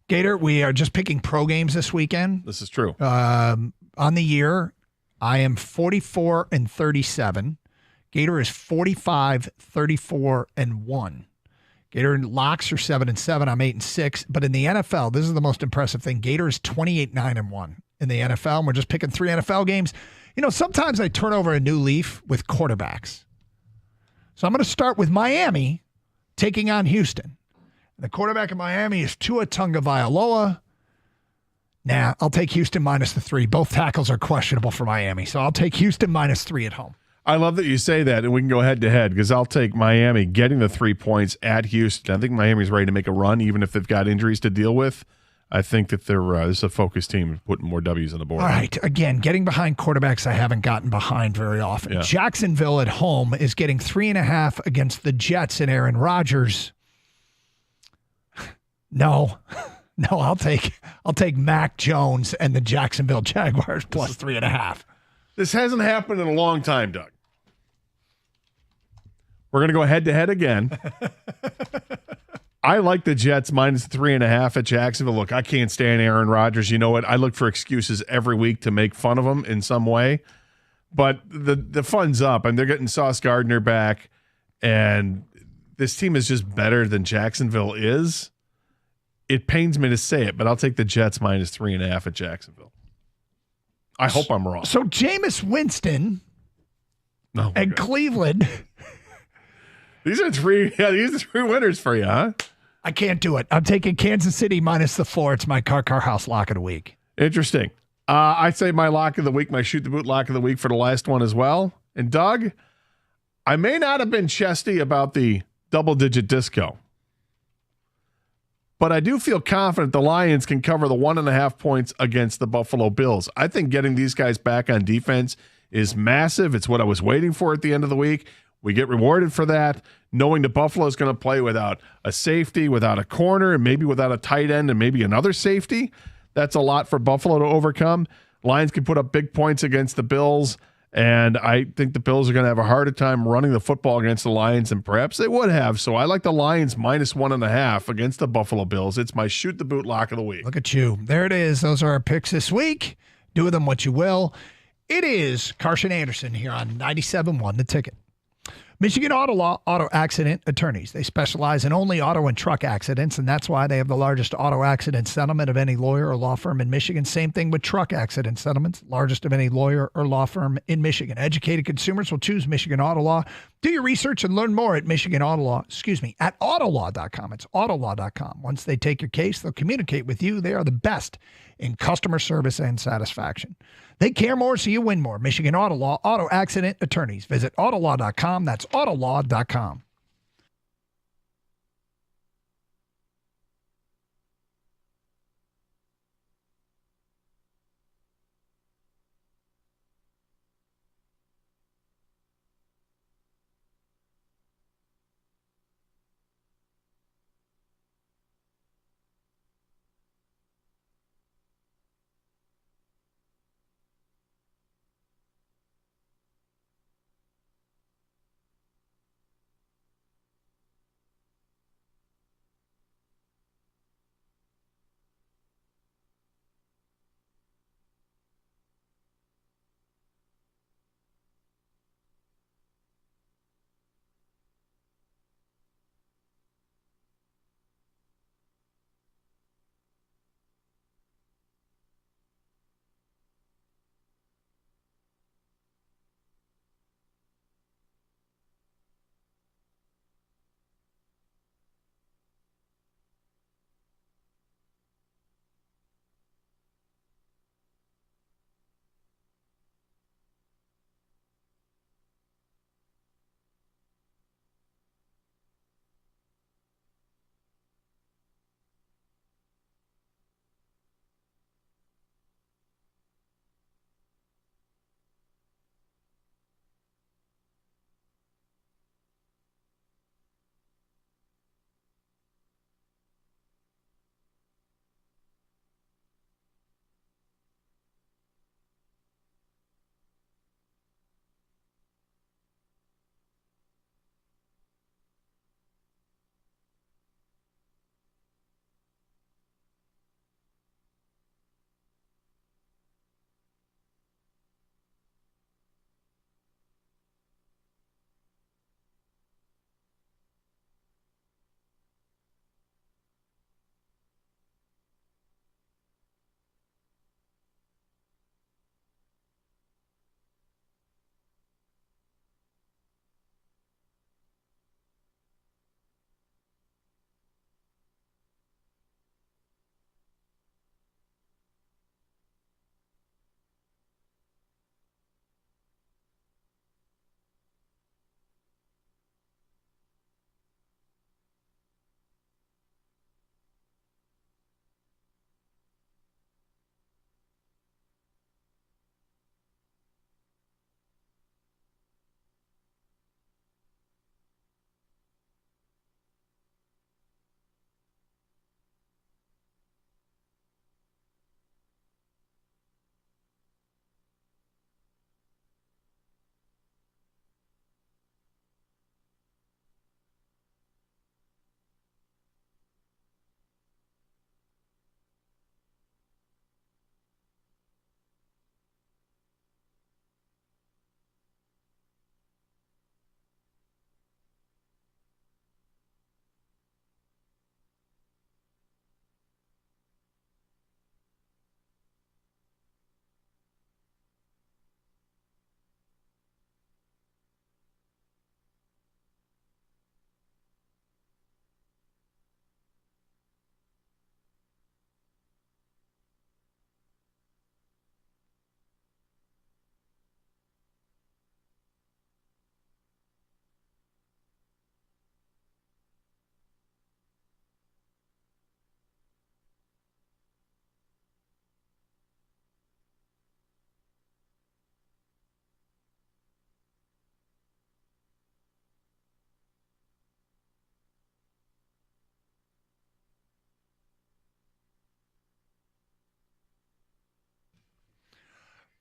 Gator, we are just picking pro games this weekend. This is true. On the year, I am 44-37. Gator is 45-34-1. Gator locks are 7-7. I'm 8-6. But in the NFL, this is the most impressive thing. Gator is 28-9-1 in the NFL. And we're just picking 3 NFL games. You know, sometimes I turn over a new leaf with quarterbacks. So I'm going to start with Miami taking on Houston. The quarterback in Miami is Tua Tagovailoa. Nah, I'll take Houston minus the 3. Both tackles are questionable for Miami. So I'll take Houston minus 3 at home. I love that you say that, and we can go head to head because I'll take Miami getting the 3 points at Houston. I think Miami's ready to make a run, even if they've got injuries to deal with. I think that they're this is a focused team putting more W's on the board. All right. Again, getting behind quarterbacks I haven't gotten behind very often. Yeah. Jacksonville at home is getting 3.5 against the Jets and Aaron Rodgers. No, I'll take Mac Jones and the Jacksonville Jaguars plus 3.5. This hasn't happened in a long time, Doug. We're going to go head-to-head again. I like the Jets minus 3.5 at Jacksonville. Look, I can't stand Aaron Rodgers. You know what? I look for excuses every week to make fun of him in some way. But the fun's up, and they're getting Sauce Gardner back, and this team is just better than Jacksonville is. It pains me to say it, but I'll take the Jets minus 3.5 at Jacksonville. I hope I'm wrong. So Jameis Winston and Cleveland. These are 3 winners for you, huh? I can't do it. I'm taking Kansas City minus the 4. It's my car house lock of the week. Interesting. I'd say my lock of the week, my shoot the boot lock of the week for the last one as well. And Doug, I may not have been chesty about the double-digit disco, but I do feel confident the Lions can cover the 1.5 points against the Buffalo Bills. I think getting these guys back on defense is massive. It's what I was waiting for at the end of the week. We get rewarded for that, knowing that Buffalo is going to play without a safety, without a corner, and maybe without a tight end and maybe another safety. That's a lot for Buffalo to overcome. Lions can put up big points against the Bills, and I think the Bills are going to have a harder time running the football against the Lions than perhaps they would have. So I like the Lions minus 1.5 against the Buffalo Bills. It's my shoot the boot lock of the week. Look at you. There it is. Those are our picks this week. Do with them what you will. It is Carson Anderson here on 97.1 The Ticket. Michigan Auto Law Auto Accident Attorneys. They specialize in only auto and truck accidents, and that's why they have the largest auto accident settlement of any lawyer or law firm in Michigan. Same thing with truck accident settlements, largest of any lawyer or law firm in Michigan. Educated consumers will choose Michigan Auto Law. Do your research and learn more at at autolaw.com. It's autolaw.com. Once they take your case, they'll communicate with you. They are the best in customer service and satisfaction. They care more, so you win more. Michigan Auto Law, Auto Accident Attorneys. Visit autolaw.com. That's autolaw.com.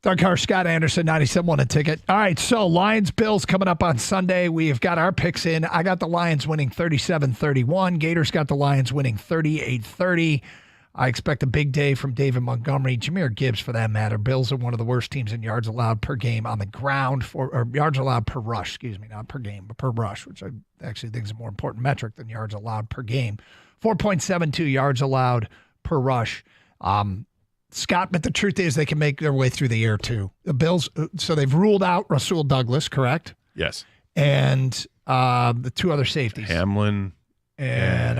Doug Carr, Scott Anderson, 97 won a ticket. All right, so Lions-Bills coming up on Sunday. We've got our picks in. I got the Lions winning 37-31. Gators got the Lions winning 38-30. I expect a big day from David Montgomery, Jahmyr Gibbs for that matter. Bills are one of the worst teams in yards allowed per game on the ground, or yards allowed per rush, not per game, but per rush, which I actually think is a more important metric than yards allowed per game. 4.72 yards allowed per rush. Scott, but the truth is they can make their way through the air too. The Bills, so they've ruled out Rasul Douglas, correct? Yes. And the two other safeties. Hamlin. And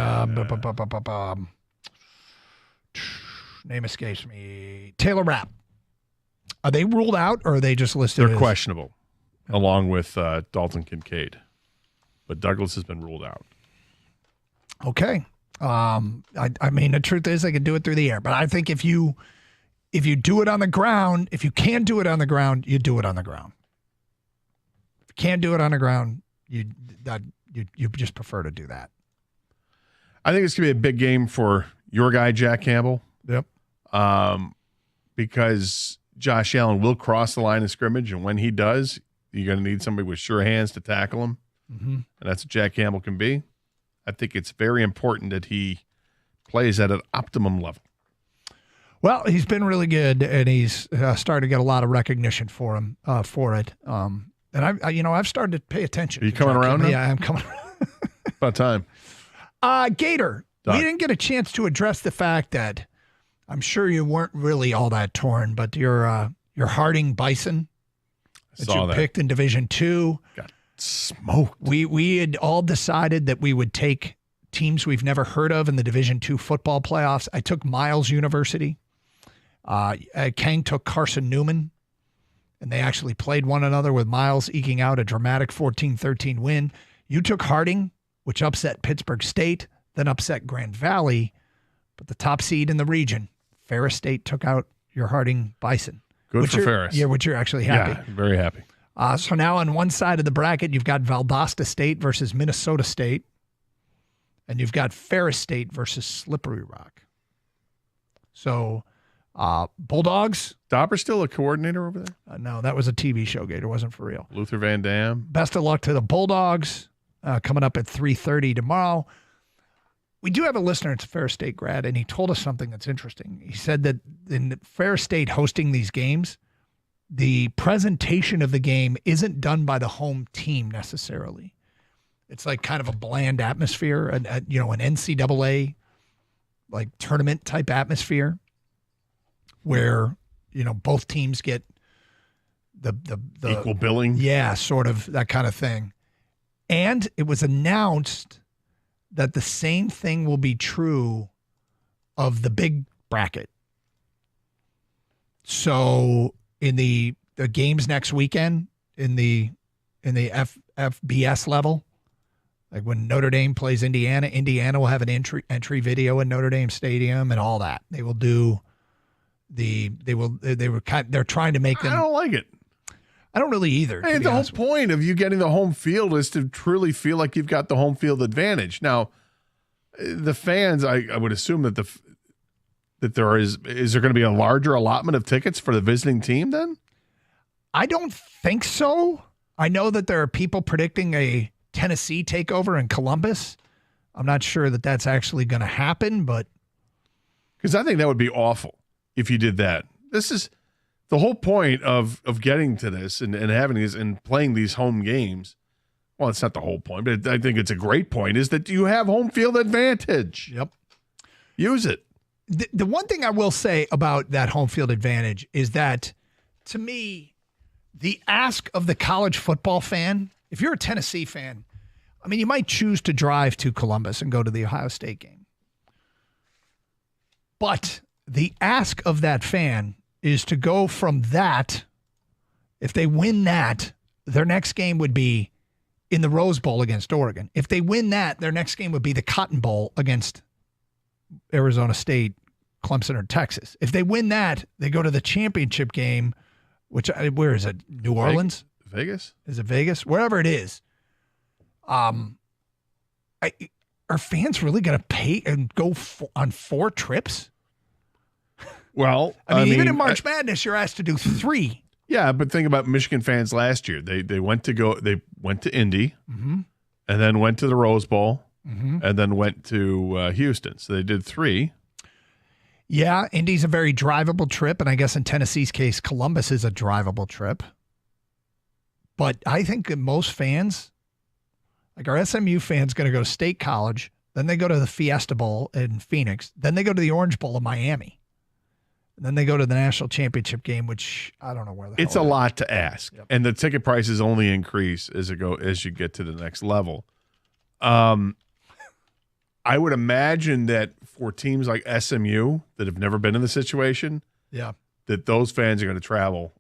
name escapes me. Taylor Rapp. Are they ruled out or are they just listed They're questionable, along with Dalton Kincaid. But Douglas has been ruled out. Okay. I mean, the truth is they can do it through the air. But I think if you do it on the ground, if you can do it on the ground, you do it on the ground. If you can't do it on the ground, you just prefer to do that. I think it's going to be a big game for your guy, Jack Campbell. Yep. Because Josh Allen will cross the line of scrimmage, and when he does, you're going to need somebody with sure hands to tackle him. Mm-hmm. And that's what Jack Campbell can be. I think it's very important that he plays at an optimum level. Well, he's been really good, and he's started to get a lot of recognition for him for it. And I've started to pay attention. Are you coming around now? Yeah, I'm coming around. About time. Gator, we didn't get a chance to address the fact that I'm sure you weren't really all that torn, but your Harding Bison that you picked in Division II got smoked. We had all decided that we would take teams we've never heard of in the Division II football playoffs. I took Miles University. Kang took Carson Newman, and they actually played one another with Miles eking out a dramatic 14-13 win. You took Harding, which upset Pittsburgh State, then upset Grand Valley, but the top seed in the region, Ferris State, took out your Harding Bison. Good for Ferris. Yeah, which you're actually happy. Yeah, very happy. So now on one side of the bracket, you've got Valdosta State versus Minnesota State, and you've got Ferris State versus Slippery Rock. So Bulldogs. Dauber still a coordinator over there? No, that was a TV show, Gator. It wasn't for real. Luther Van Dam. Best of luck to the Bulldogs coming up at 3:30 tomorrow. We do have a listener. It's a Ferris State grad, and he told us something that's interesting. He said that in Ferris State hosting these games, the presentation of the game isn't done by the home team necessarily. It's like kind of a bland atmosphere, an NCAA like tournament type atmosphere where, both teams get the equal billing. Yeah, sort of that kind of thing. And it was announced that the same thing will be true of the big bracket. So in the games next weekend in the FBS level, like when Notre Dame plays Indiana will have an entry video in Notre Dame Stadium and all that. They will do they're trying to make them. I don't like it. I don't really either. Hey, the whole point of you getting the home field is to truly feel like you've got the home field advantage. Now, the fans, I would assume that that there is there going to be a larger allotment of tickets for the visiting team then? I don't think so. I know that there are people predicting a Tennessee takeover in Columbus. I'm not sure that that's actually going to happen, but because I think that would be awful if you did that. This is the whole point of getting to this and having these and playing these home games. Well, it's not the whole point, but I think it's a great point, is that you have home field advantage. Yep. Use it. The one thing I will say about that home field advantage is that, to me, the ask of the college football fan, if you're a Tennessee fan, I mean, you might choose to drive to Columbus and go to the Ohio State game. But the ask of that fan is to go from that, if they win that, their next game would be in the Rose Bowl against Oregon. If they win that, their next game would be the Cotton Bowl against Arizona State, Clemson, or Texas. If they win that, they go to the championship game, where is it? New Orleans? Vegas? Is it Vegas? Wherever it is. Are fans really going to pay and go on 4 trips? Well, I mean, even in March Madness, you're asked to do 3. Yeah, but think about Michigan fans last year. They went to Indy, Mhm. and then went to the Rose Bowl, Mhm. and then went to Houston. So they did 3. Yeah, Indy's a very drivable trip, and I guess in Tennessee's case, Columbus is a drivable trip. But I think that most fans, like our SMU fans, going to go to State College, then they go to the Fiesta Bowl in Phoenix, then they go to the Orange Bowl in Miami, and then they go to the national championship game, which I don't know where the It's hell a it is. lot to ask, and the ticket prices only increase as you get to the next level. I would imagine that for teams like SMU that have never been in the situation, Yeah. that those fans are going to travel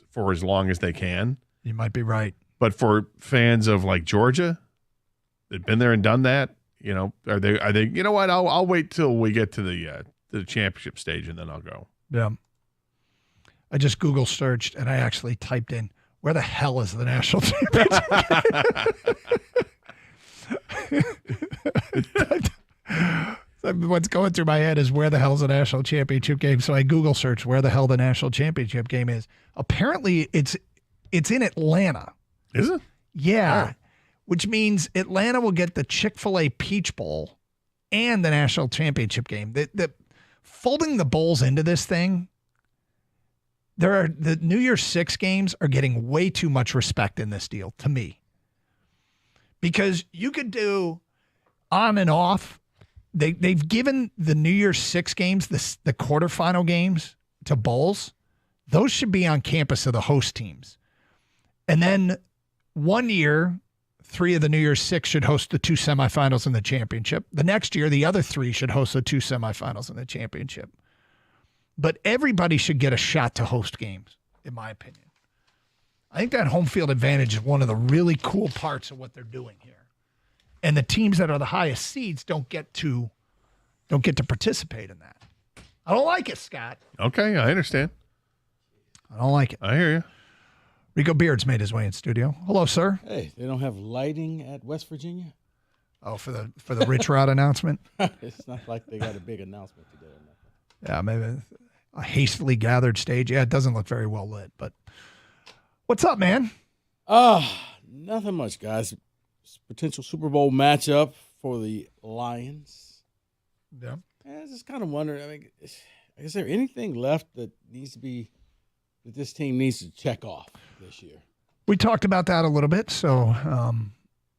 for as long as they can. You might be right. But for fans of like Georgia, that've been there and done that, are they? You know what? I'll wait till we get to the championship stage and then I'll go. Yeah. I just Google searched and I actually typed in, where the hell is the national championship? What's going through my head is where the hell's the national championship game? So I Google searched where the hell the national championship game is. Apparently it's in Atlanta. Is it? Yeah. Which means Atlanta will get the Chick-fil-A Peach Bowl and the national championship game. The folding the bowls into this thing, the New Year's 6 games are getting way too much respect in this deal to me. Because you could do on and off. They've given the New Year's 6 games, the quarterfinal games, to bowls. Those should be on campus of the host teams. And then one year, 3 of the New Year's 6 should host the 2 semifinals in the championship. The next year, the other 3 should host the 2 semifinals in the championship. But everybody should get a shot to host games, in my opinion. I think that home field advantage is one of the really cool parts of what they're doing here. And the teams that are the highest seeds don't get to participate in that. I don't like it, Scott. Okay, I understand. I don't like it. I hear you. Rico Beard's made his way in studio. Hello, sir. Hey, they don't have lighting at West Virginia? Oh, for the Rich Rod announcement? It's not like they got a big announcement today or nothing. Yeah, maybe a hastily gathered stage. Yeah, it doesn't look very well lit, but what's up, man? Nothing much, guys. Potential Super Bowl matchup for the Lions. Yeah. I was just kind of wondering, is there anything left that this team needs to check off this year? We talked about that a little bit. So,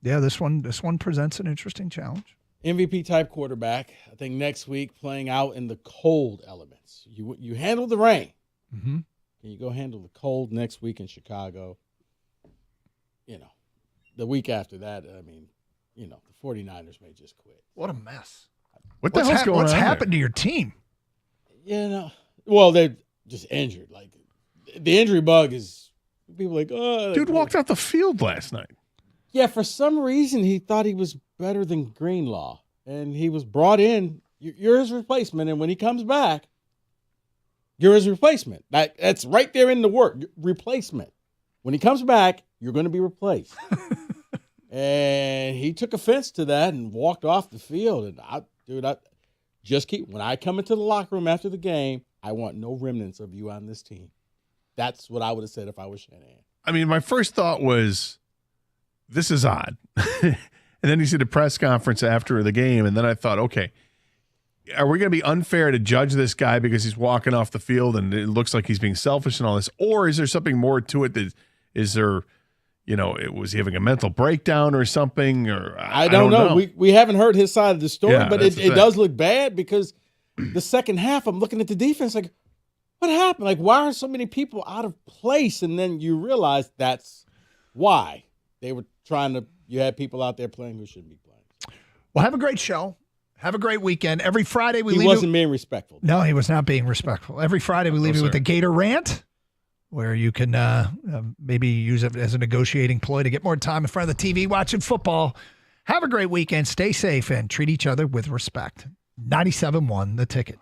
this one presents an interesting challenge. MVP type quarterback. I think next week playing out in the cold elements. You handle the rain. Mm-hmm. Can you go handle the cold next week in Chicago? The week after that, the 49ers may just quit. What a mess. What's happened to your team? Well, they're just injured. Like, the injury bug is people like, oh. Dude walked off the field last night. Yeah, for some reason he thought he was better than Greenlaw, and he was brought in. You're his replacement, and when he comes back, you're his replacement. That's right there in the word, replacement. When he comes back, you're going to be replaced. And he took offense to that and walked off the field. And I just when I come into the locker room after the game, I want no remnants of you on this team. That's what I would have said if I was Shanahan. I mean, my first thought was, this is odd. And then you see the press conference after the game, and then I thought, okay, are we going to be unfair to judge this guy because he's walking off the field and it looks like he's being selfish and all this? Or is there something more to it? Was he having a mental breakdown or something? Or I don't know. We haven't heard his side of the story, but it does look bad because the second half, I'm looking at the defense like, what happened? Like, why are so many people out of place? And then you realize that's why. They were you had people out there playing who shouldn't be playing. Well, have a great show. Have a great weekend. Every Friday He wasn't being respectful. No, he was not being respectful. Every Friday we leave you with the Gator Rant, where you can maybe use it as a negotiating ploy to get more time in front of the TV watching football. Have a great weekend. Stay safe and treat each other with respect. 97.1 The Ticket.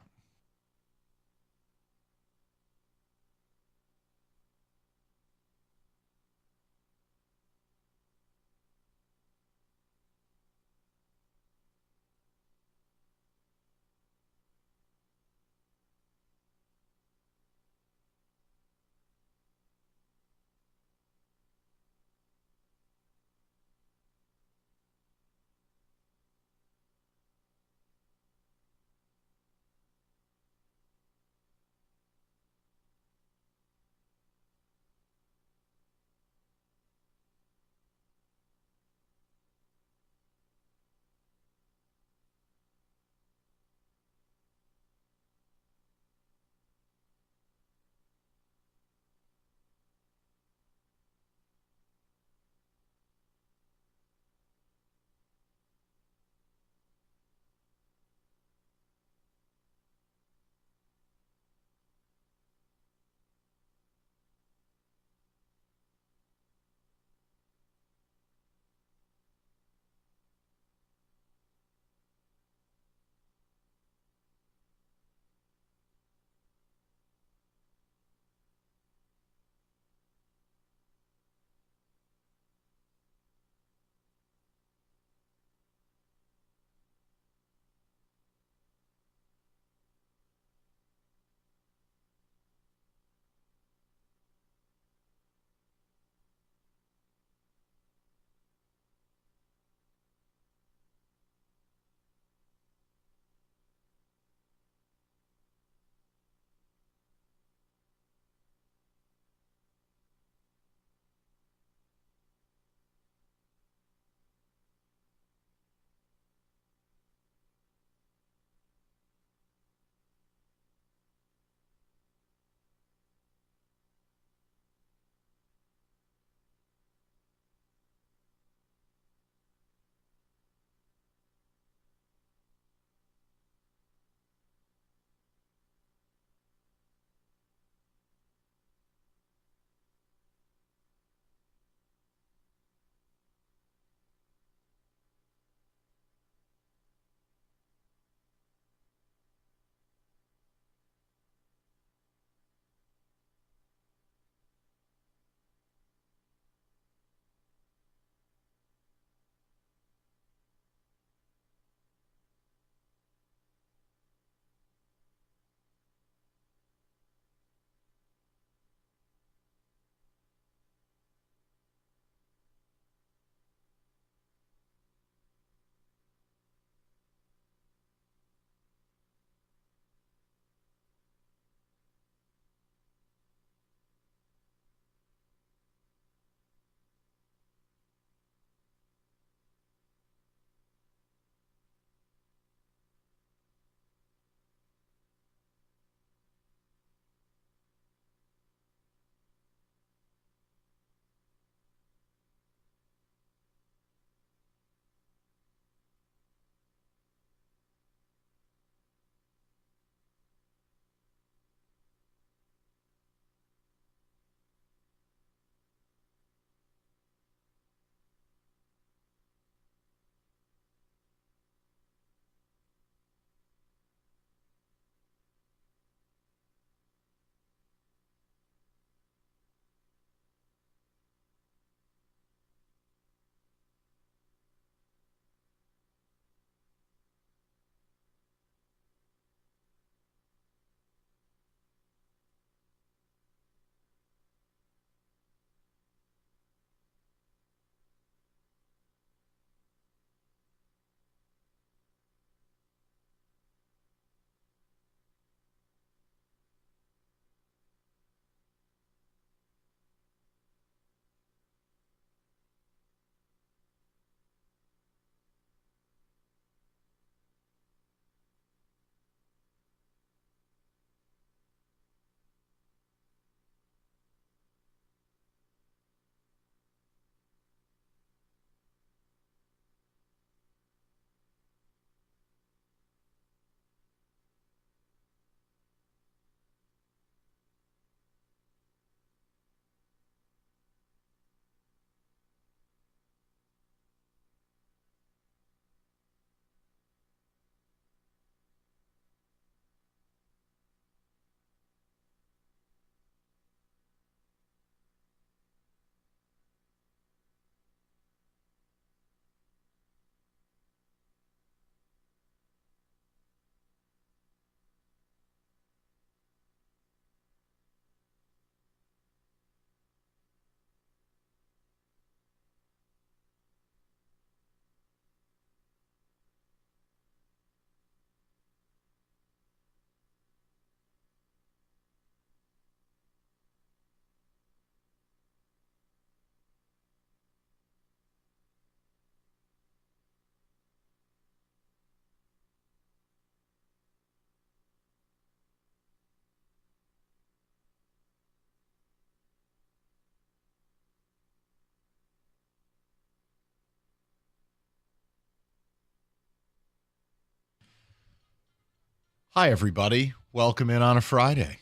Hi, everybody. Welcome in on a Friday.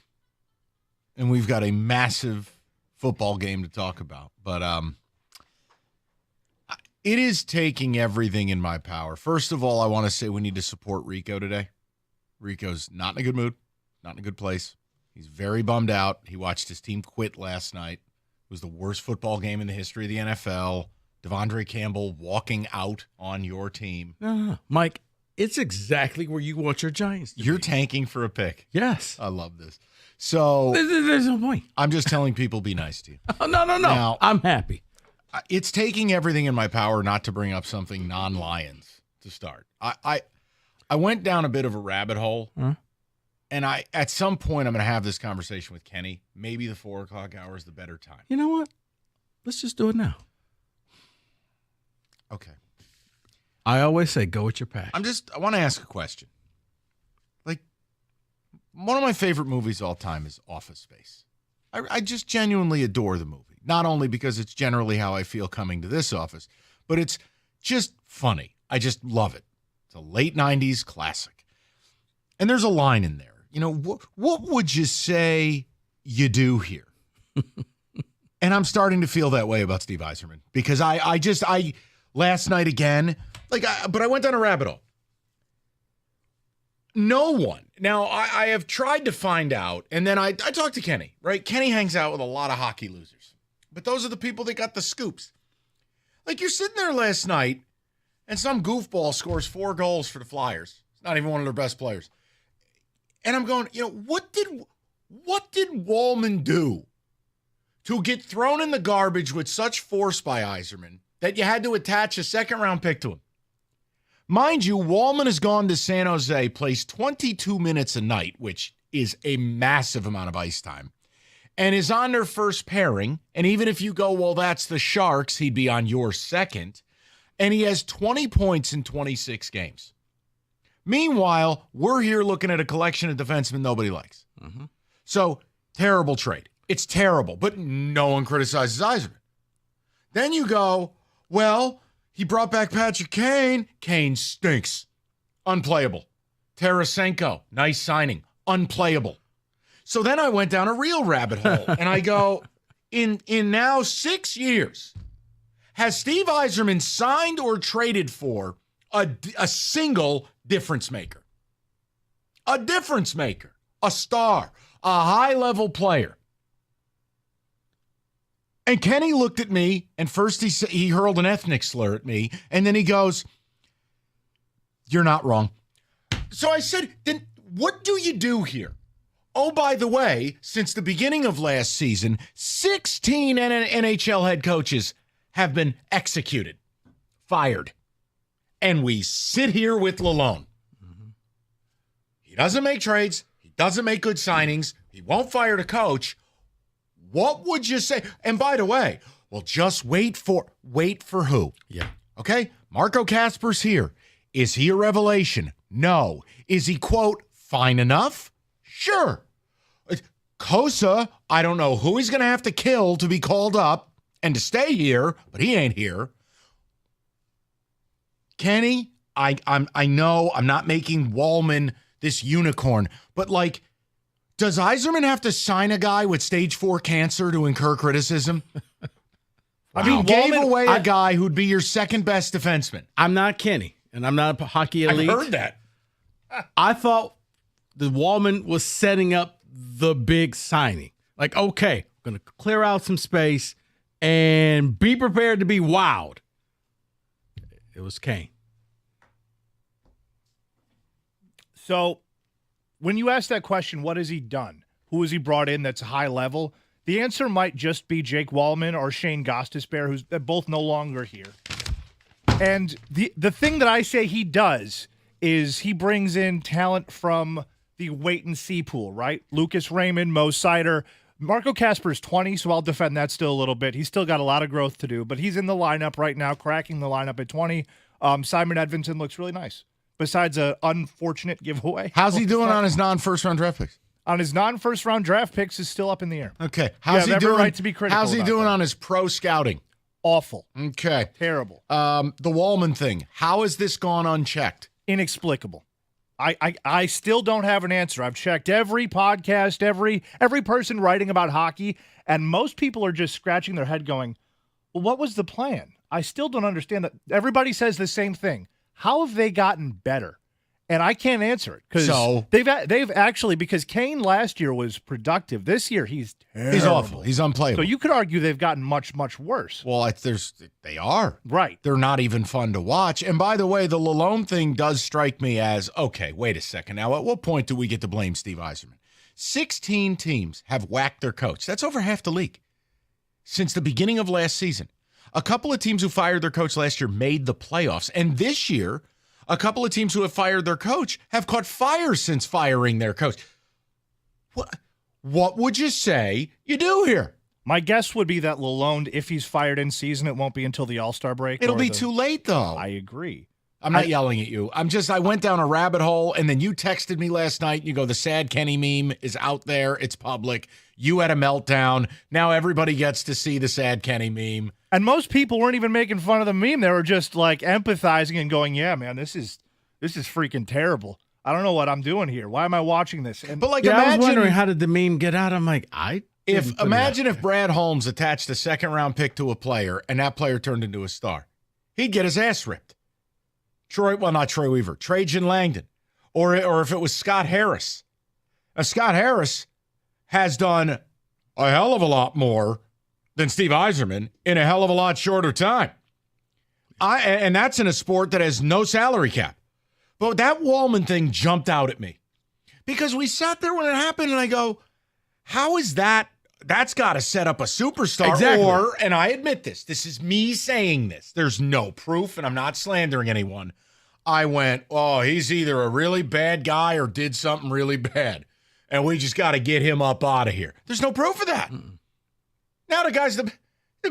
And we've got a massive football game to talk about. But it is taking everything in my power. First of all, I want to say we need to support Rico today. Rico's not in a good mood, not in a good place. He's very bummed out. He watched his team quit last night. It was the worst football game in the history of the NFL. Devondre Campbell walking out on your team. No. Mike, it's exactly where you want your Giants to You're be. tanking for a pick. Yes. I love this. So There's no point. I'm just telling people be nice to you. Oh, no. Now, I'm happy. It's taking everything in my power not to bring up something non-Lions to start. I went down a bit of a rabbit hole, and at some point I'm going to have this conversation with Kenny. Maybe the 4 o'clock hour is the better time. You know what? Let's just do it now. Okay. I always say go with your passion. I want to ask a question. Like, one of my favorite movies of all time is Office Space. I just genuinely adore the movie. Not only because it's generally how I feel coming to this office, but it's just funny. I just love it. It's a late 90s classic. And there's a line in there. You know, what would you say you do here? And I'm starting to feel that way about Steve Yzerman because I last night again, but I went down a rabbit hole. No one. Now, I have tried to find out, and then I talked to Kenny, right? Kenny hangs out with a lot of hockey losers. But those are the people that got the scoops. Like, you're sitting there last night, and some goofball scores 4 goals for the Flyers. It's not even one of their best players. And I'm going, you know, what did Wallman do to get thrown in the garbage with such force by Yzerman that you had to attach a second-round pick to him? Mind you, Wallman has gone to San Jose, plays 22 minutes a night, which is a massive amount of ice time, and is on their first pairing. And even if you go, well, that's the Sharks, he'd be on your second. And he has 20 points in 26 games. Meanwhile, we're here looking at a collection of defensemen nobody likes. Mm-hmm. So, terrible trade. It's terrible, but no one criticizes Yzerman. Then you go, well, he brought back Patrick Kane. Kane stinks. Unplayable. Tarasenko, nice signing. Unplayable. So then I went down a real rabbit hole, and I go, in now 6 years, has Steve Yzerman signed or traded for a single difference maker? A difference maker. A star. A high-level player. And Kenny looked at me, and first he hurled an ethnic slur at me, and then he goes, "You're not wrong." So I said, then what do you do here? Oh, by the way, since the beginning of last season, 16 NHL head coaches have been executed, fired. And we sit here with Lalonde. Mm-hmm. He doesn't make trades. He doesn't make good signings. He won't fire the coach. What would you say? And by the way, well, just wait for who? Yeah. Okay? Marco Kasper's here. Is he a revelation? No. Is he, quote, fine enough? Sure. Kosa, I don't know who he's going to have to kill to be called up and to stay here, but he ain't here. Kenny, I know I'm not making Wallman this unicorn, but like, does Yzerman have to sign a guy with stage 4 cancer to incur criticism? I mean, gave away a guy who'd be your second best defenseman. I'm not Kenny, and I'm not a hockey elite. I heard that. I thought the Wallman was setting up the big signing. Like, okay, I'm going to clear out some space and be prepared to be wowed. It was Kane. So when you ask that question, what has he done? Who has he brought in that's high level? The answer might just be Jake Wallman or Shane Gostisbehere, who's both no longer here. And the thing that I say he does is he brings in talent from the wait-and-see pool, right? Lucas Raymond, Mo Sider. Marco Kasper's 20, so I'll defend that still a little bit. He's still got a lot of growth to do, but he's in the lineup right now, cracking the lineup at 20. Simon Edvinsson looks really nice, besides an unfortunate giveaway. How's he doing on his non-first-round draft picks? On his non-first-round draft picks is still up in the air. Okay. How's he doing? Right to be critical. How's he doing on his pro scouting? Awful. Okay. Terrible. The Wallman thing. How has this gone unchecked? Inexplicable. I still don't have an answer. I've checked every podcast, every person writing about hockey, and most people are just scratching their head going, well, what was the plan? I still don't understand that. Everybody says the same thing. How have they gotten better? And I can't answer it because they've actually, because Kane last year was productive. This year he's terrible. He's awful. He's unplayable. So you could argue they've gotten much, much worse. Well, they are. Right. They're not even fun to watch. And by the way, the Lalonde thing does strike me as, okay, wait a second. Now, at what point do we get to blame Steve Yzerman? 16 teams have whacked their coach. That's over half the league since the beginning of last season. A couple of teams who fired their coach last year made the playoffs. And this year, a couple of teams who have fired their coach have caught fire since firing their coach. What would you say you do here? My guess would be that Lalonde, if he's fired in season, it won't be until the All-Star break. It'll be too late, though. I agree. I'm not yelling at you. I went down a rabbit hole, and then you texted me last night. You go, the sad Kenny meme is out there. It's public. You had a meltdown. Now everybody gets to see the sad Kenny meme. And most people weren't even making fun of the meme. They were just like empathizing and going, yeah, man, this is freaking terrible. I don't know what I'm doing here. Why am I watching this? And, I was wondering, how did the meme get out? I'm like, imagine if Brad Holmes attached a second-round pick to a player and that player turned into a star. He'd get his ass ripped. Not Troy Weaver, Trajan Langdon, or if it was Scott Harris. Scott Harris has done a hell of a lot more than Steve Yzerman in a hell of a lot shorter time. And that's in a sport that has no salary cap. But that Wallman thing jumped out at me because we sat there when it happened and I go, how is that? That's got to set up a superstar. Exactly. And I admit this is me saying this. There's no proof and I'm not slandering anyone. I went, oh, he's either a really bad guy or did something really bad. And we just got to get him up out of here. There's no proof of that. Now the guy's the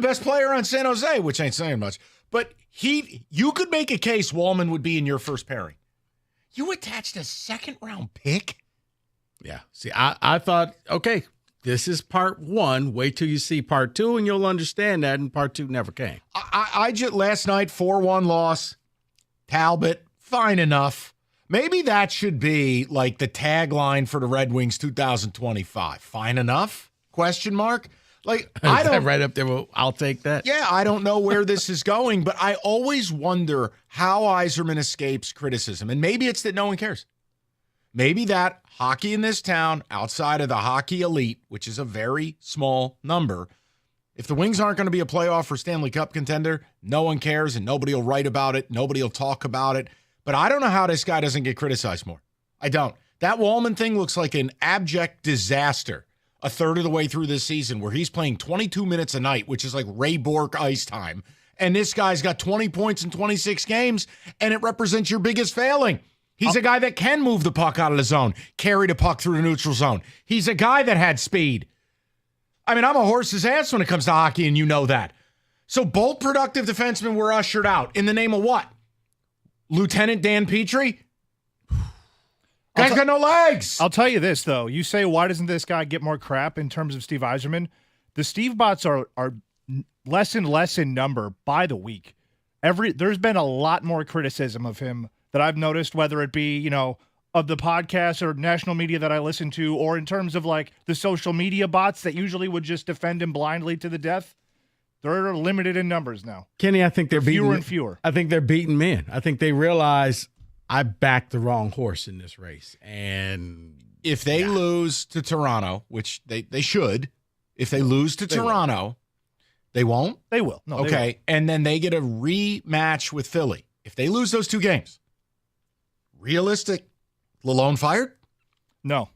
best player on San Jose, which ain't saying much. But you could make a case Wallman would be in your first pairing. You attached a second-round pick? Yeah. See, I thought, okay, this is part one. Wait till you see part two, and you'll understand that, and part two never came. I just last night, 4-1 loss. Talbot, fine enough. Maybe that should be like the tagline for the Red Wings 2025. Fine enough? Question mark? Like, I don't right up there. Well, I'll take that. Yeah, I don't know where this is going, but I always wonder how Yzerman escapes criticism. And maybe it's that no one cares. Maybe that hockey in this town, outside of the hockey elite, which is a very small number, if the Wings aren't going to be a playoff or Stanley Cup contender, no one cares and nobody will write about it. Nobody will talk about it. But I don't know how this guy doesn't get criticized more. I don't. That Wallman thing looks like an abject disaster a third of the way through this season where he's playing 22 minutes a night, which is like Ray Bourque ice time. And this guy's got 20 points in 26 games, and it represents your biggest failing. He's a guy that can move the puck out of the zone, carry the puck through the neutral zone. He's a guy that had speed. I mean, I'm a horse's ass when it comes to hockey, and you know that. So both productive defensemen were ushered out. In the name of what? Lieutenant Dan Petrie? Guy's got no legs. I'll tell you this, though. You say, why doesn't this guy get more crap in terms of Steve Yzerman? The Steve bots are less and less in number by the week. There's been a lot more criticism of him that I've noticed, whether it be, of the podcast or national media that I listen to, or in terms of like the social media bots that usually would just defend him blindly to the death. They're limited in numbers now. Kenny, I think they're beating fewer and fewer. I think they're beating men. I think they realize I backed the wrong horse in this race. And if they lose to Toronto, which they should, if they lose to Toronto, they won't? They will. No, okay. they will. And then they get a rematch with Philly. If they lose those two games, realistic, Lalonde fired? No.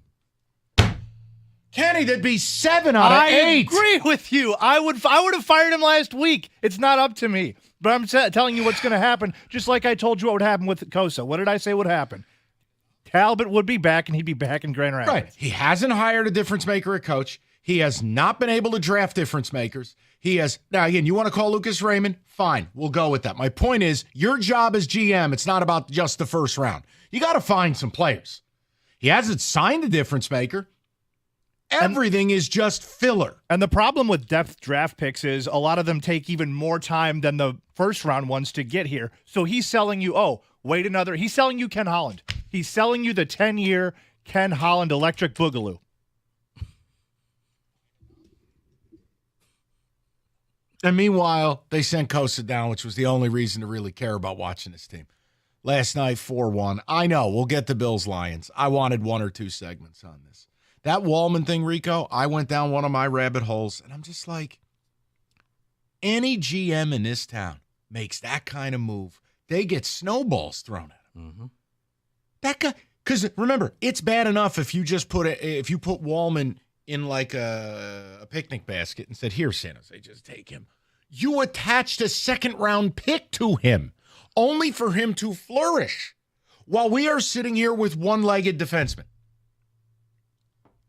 Kenny, that'd be 7 out of 8. I agree with you. I would have fired him last week. It's not up to me. But I'm telling you what's going to happen, just like I told you what would happen with Kosa. What did I say would happen? Talbot would be back, and he'd be back in Grand Rapids. Right. He hasn't hired a difference maker at coach. He has not been able to draft difference makers. He has. Now, again, you want to call Lucas Raymond? Fine. We'll go with that. My point is, your job as GM, it's not about just the first round. You got to find some players. He hasn't signed a difference maker. Everything is just filler. And the problem with depth draft picks is a lot of them take even more time than the first round ones to get here. So he's selling you, he's selling you Ken Holland. He's selling you the 10-year Ken Holland electric boogaloo. And meanwhile, they sent Costa down, which was the only reason to really care about watching this team. Last night, 4-1. I know, we'll get the Bills-Lions. I wanted 1 or 2 segments on this. That Wallman thing, Rico, I went down one of my rabbit holes, and I'm just like, any GM in this town makes that kind of move, they get snowballs thrown at them. Mm-hmm. That guy, because remember, it's bad enough if you just put Wallman in like a picnic basket and said, "Here, San Jose, just take him." You attached a second-round pick to him, only for him to flourish, while we are sitting here with one-legged defensemen,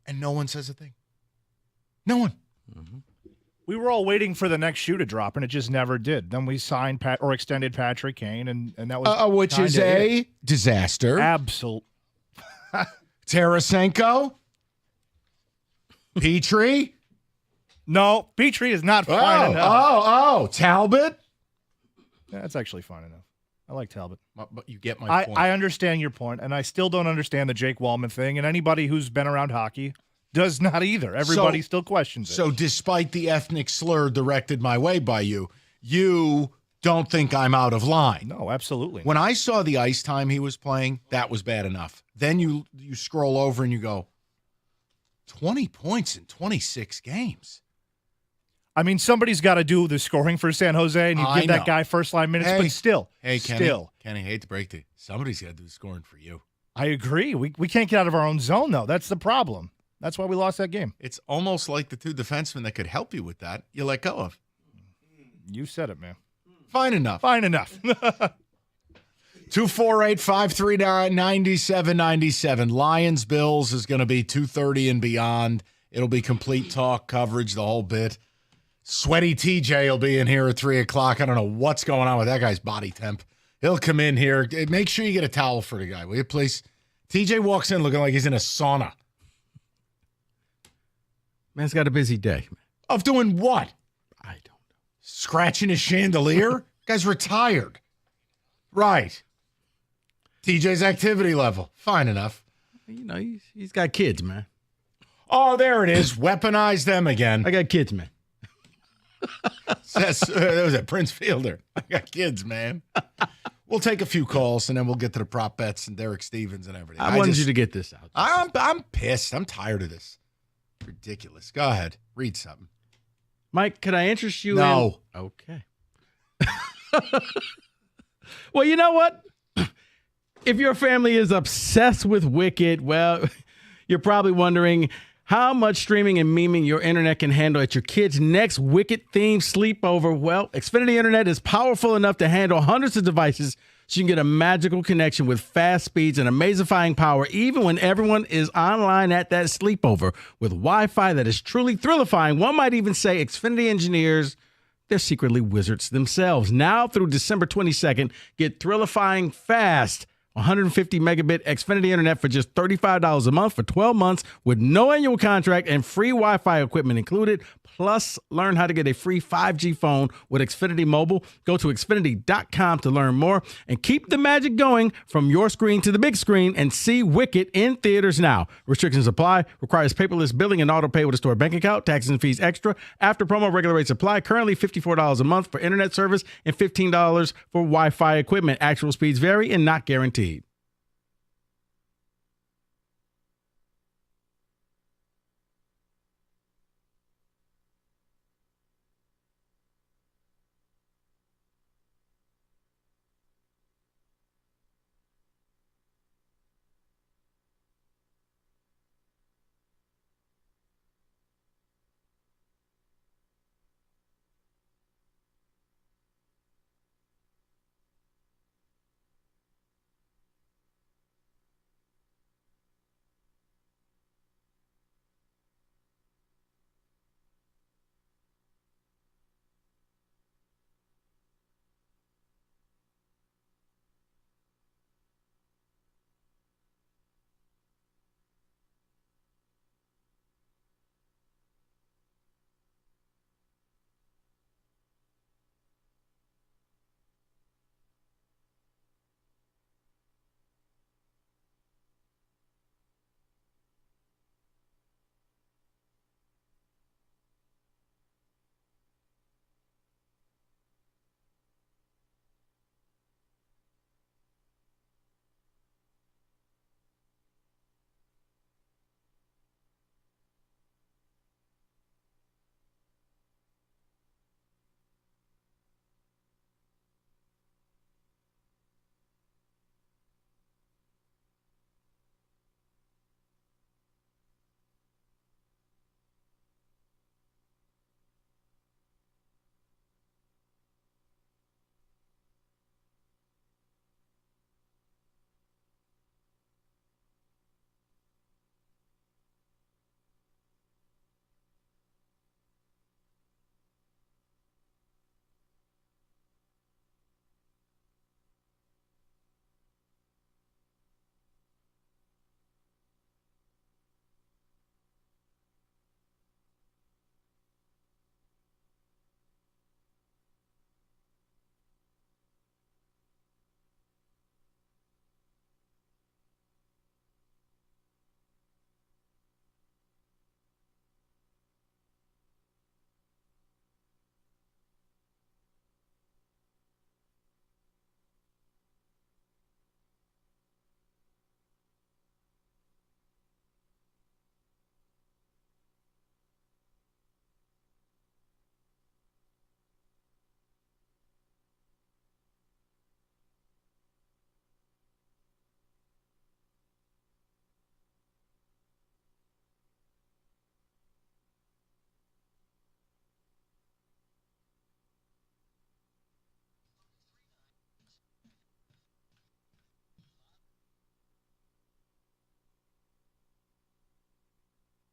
and no one says a thing. No one. Mm-hmm. We were all waiting for the next shoe to drop, and it just never did. Then we signed or extended Patrick Kane, and that was which is a disaster. Absolute. Tarasenko, Petrie. No, Petrie is not fine enough. Talbot. Yeah, that's actually fine enough. I like Talbot. But you get my point. I understand your point, and I still don't understand the Jake Wallman thing, and anybody who's been around hockey does not either. Everybody still questions it. So despite the ethnic slur directed my way by you, you don't think I'm out of line. No, absolutely. When I saw the ice time he was playing, that was bad enough. Then you scroll over and you go, 20 points in 26 games. I mean, somebody's got to do the scoring for San Jose, and you give that guy first-line minutes, but still. Hey, Kenny, hate to break to you. Somebody's got to do the scoring for you. I agree. We can't get out of our own zone, though. That's the problem. That's why we lost that game. It's almost like the 2 defensemen that could help you with that, you let go of. You said it, man. Fine enough. 248-539-9797. Lions Bills is going to be 2:30 and beyond. It'll be complete talk coverage, the whole bit. Sweaty TJ will be in here at 3 o'clock. I don't know what's going on with that guy's body temp. He'll come in here. Make sure you get a towel for the guy, will you, please? TJ walks in looking like he's in a sauna. Man's got a busy day. Of doing what? I don't know. Scratching his chandelier? Guy's retired. Right. TJ's activity level. Fine enough. You know, he's got kids, man. Oh, there it is. Weaponize them again. I got kids, man. That was at Prince Fielder. I got kids, man. We'll take a few calls, and then we'll get to the prop bets and Derek Stevens and everything. I wanted you to get this out. I'm pissed. I'm tired of this. Ridiculous. Go ahead. Read something. Mike, could I interest you No. Okay. Well, you know what? If your family is obsessed with Wicked, well, you're probably wondering how much streaming and memeing your internet can handle at your kid's next Wicked-themed sleepover. Well, Xfinity Internet is powerful enough to handle hundreds of devices, so you can get a magical connection with fast speeds and amazifying power, even when everyone is online at that sleepover. With Wi-Fi that is truly thrillifying, one might even say Xfinity engineers, they're secretly wizards themselves. Now through December 22nd, get thrillifying fast 150 megabit Xfinity Internet for just $35 a month for 12 months with no annual contract and free Wi-Fi equipment included. Plus, learn how to get a free 5G phone with Xfinity Mobile. Go to Xfinity.com to learn more and keep the magic going from your screen to the big screen and see Wicked in theaters now. Restrictions apply. Requires paperless billing and auto pay with a store bank account. Taxes and fees extra. After promo, regular rates apply. Currently $54 a month for internet service and $15 for Wi-Fi equipment. Actual speeds vary and not guaranteed.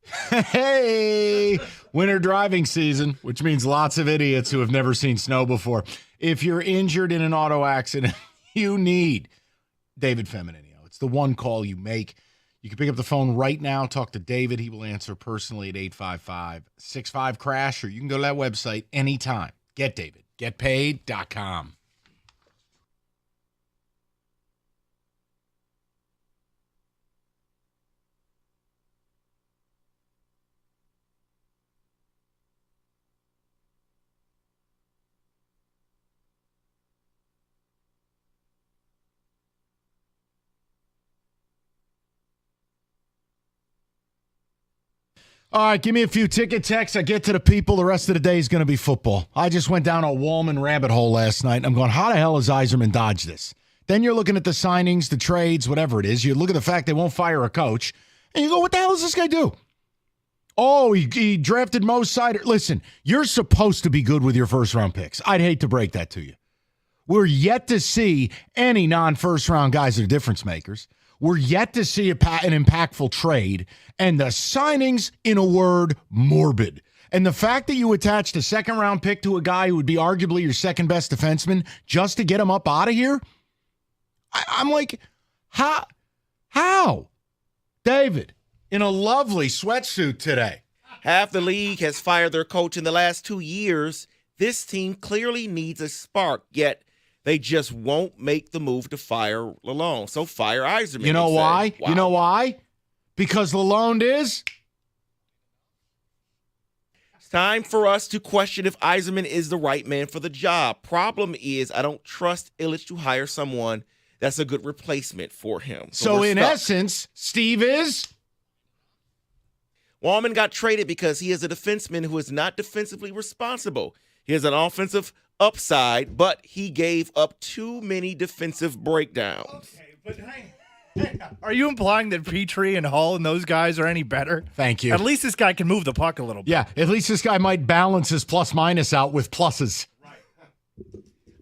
Hey, winter driving season, which means lots of idiots who have never seen snow before. If you're injured in an auto accident, you need David Feminino. It's the one call you make. You can pick up the phone right now, talk to David. He will answer personally at 855-65-CRASH, or you can go to that website anytime. Get David. GetPaid.com. All right, give me a few ticket texts. I get to the people. The rest of the day is going to be football. I just went down a Wallman rabbit hole last night, and I'm going, how the hell has Yzerman dodged this? Then you're looking at the signings, the trades, whatever it is. You look at the fact they won't fire a coach, and you go, what the hell does this guy do? Oh, he drafted Mo Sider. Listen, you're supposed to be good with your first-round picks. I'd hate to break that to you. We're yet to see any non-first-round guys that are difference makers. We're yet to see an impactful trade, and the signings, in a word, morbid. And the fact that you attached a second-round pick to a guy who would be arguably your second-best defenseman just to get him up out of here, I'm like, how? David, in a lovely sweatsuit today. Half the league has fired their coach in the last 2 years. This team clearly needs a spark, yet they just won't make the move to fire Lalonde. So fire Yzerman. You know why? Wow. You know why? Because Lalonde is? It's time for us to question if Yzerman is the right man for the job. Problem is, I don't trust Illich to hire someone that's a good replacement for him. So in essence, Steve is? Wallman got traded because he is a defenseman who is not defensively responsible. He has an offensive upside, but he gave up too many defensive breakdowns. Okay, but are you implying that Petrie and Hull and those guys are any better? Thank you. At least this guy can move the puck a little bit. Yeah, at least this guy might balance his plus-minus out with pluses.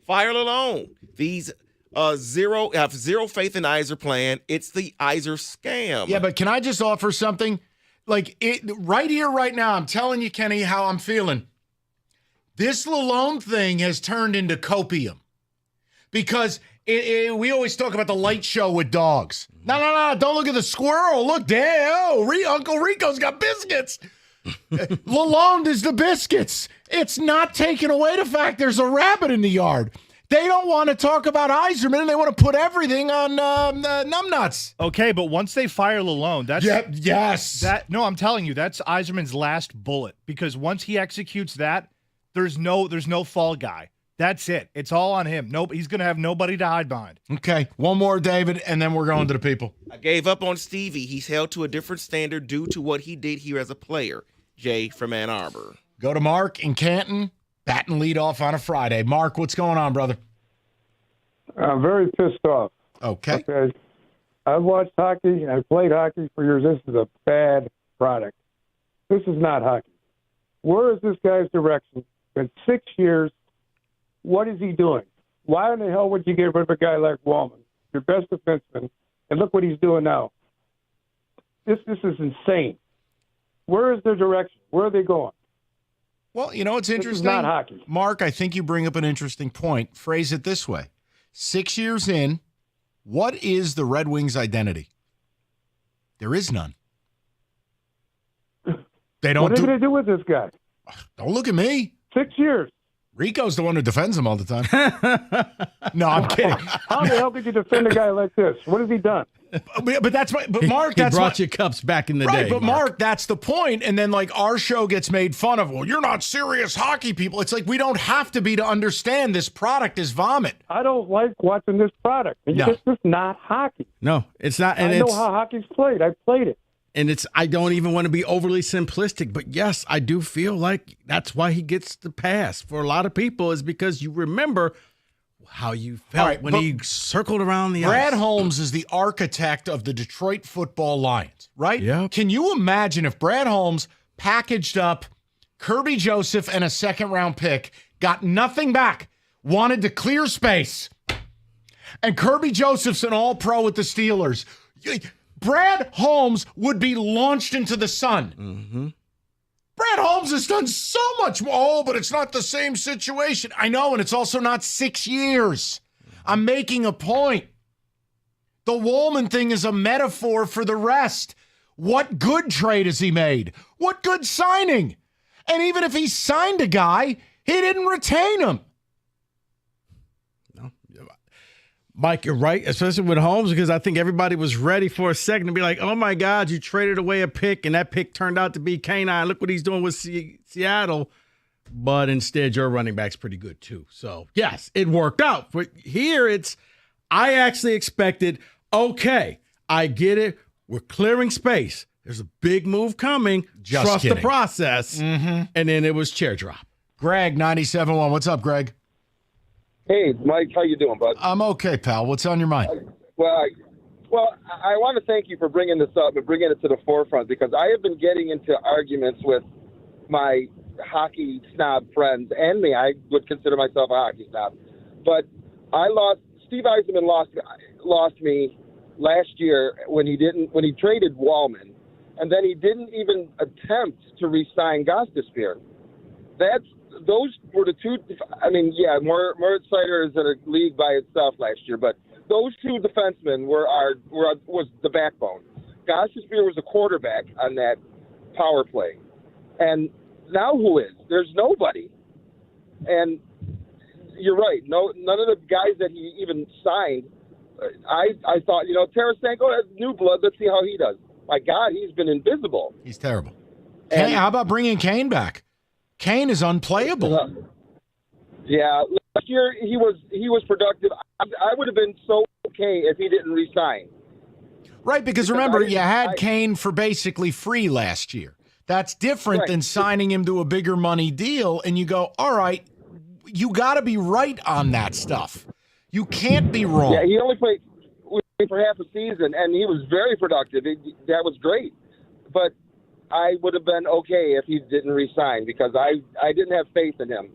Fire Lalonde. These have zero faith in Yzer plan. It's the Yzer scam. Yeah, but can I just offer something? Like, right here, right now, I'm telling you, Kenny, how I'm feeling. This Lalonde thing has turned into copium because we always talk about the light show with dogs. No, don't look at the squirrel. Look, damn, Uncle Rico's got biscuits. Lalonde is the biscuits. It's not taking away the fact there's a rabbit in the yard. They don't want to talk about Yzerman, and they want to put everything on numbnuts. Okay, but once they fire Lalonde, that's yes. No, I'm telling you, that's Yzerman's last bullet because once he executes that, there's no fall guy. That's it. It's all on him. Nope, he's gonna have nobody to hide behind. Okay, one more, David, and then we're going to the people. I gave up on Stevie. He's held to a different standard due to what he did here as a player. Jay from Ann Arbor. Go to Mark in Canton. Batting lead off on a Friday. Mark, what's going on, brother? I'm very pissed off. Okay. I've watched hockey. I played hockey for years. This is a bad product. This is not hockey. Where is this guy's direction? Been 6 years. What is he doing? Why in the hell would you get rid of a guy like Wallman, your best defenseman, and look what he's doing now? This is insane. Where is their direction? Where are they going? Well, you know, it's interesting. This is not hockey. Mark, I think you bring up an interesting point. Phrase it this way. 6 years in, what is the Red Wings' identity? There is none. They don't. What are they going to do with this guy? Don't look at me. 6 years. Rico's the one who defends him all the time. No, I'm kidding. How the hell could you defend a guy like this? What has he done? But that's my. But Mark, he that's brought you cups back in the right, day. But Mark, that's the point. And then like our show gets made fun of. Well, you're not serious hockey people. It's like we don't have to be to understand this product is vomit. I don't like watching this product. No. It's just not hockey. No, it's not. And I know how hockey's played. I played it. And I don't even want to be overly simplistic, but yes, I do feel like that's why he gets the pass for a lot of people is because you remember how you felt when he circled around the Brad ice. Holmes is the architect of the Detroit Football Lions, right? Yeah. Can you imagine if Brad Holmes packaged up Kirby Joseph and a second-round pick, got nothing back, wanted to clear space, and Kirby Joseph's an all-pro with the Steelers. Brad Holmes would be launched into the sun. Mm-hmm. Brad Holmes has done so much more. Oh, but it's not the same situation. I know, and it's also not 6 years. I'm making a point. The Wallman thing is a metaphor for the rest. What good trade has he made? What good signing? And even if he signed a guy, he didn't retain him. No, Mike, you're right, especially with Holmes, because I think everybody was ready for a second to be like, oh, my God, you traded away a pick, and that pick turned out to be K9. Look what he's doing with Seattle. But instead, your running back's pretty good, too. So, yes, it worked out. But here I actually expected, okay, I get it. We're clearing space. There's a big move coming. Just Trust kidding. the process. Mm-hmm. And then it was chair drop. Greg, 97.1. What's up, Greg? Hey, Mike. How you doing, bud? I'm okay, pal. What's on your mind? Well, I want to thank you for bringing this up and bringing it to the forefront, because I have been getting into arguments with my hockey snob friends and me. I would consider myself a hockey snob. But Steve Eisenman lost me last year when he traded Wallman, and then he didn't even attempt to re-sign Gostisbehere. Those were the two. I mean, yeah, Moritz Seider is in a league by itself last year, but those two defensemen was the backbone. Gostisbehere was a quarterback on that power play, and now who is? There's nobody. And you're right. None of the guys that he even signed. I thought, Tarasenko has new blood. Let's see how he does. My God, he's been invisible. He's terrible. Kane, how about bringing Kane back? Kane is unplayable. Yeah, last year he was productive. I would have been so okay if he didn't re-sign. Right, because remember, you had Kane for basically free last year. That's different than signing him to a bigger money deal, and you go, all right, you got to be right on that stuff. You can't be wrong. Yeah, he only played for half a season, and he was very productive. That was great. But I would have been okay if he didn't re-sign, because I didn't have faith in him.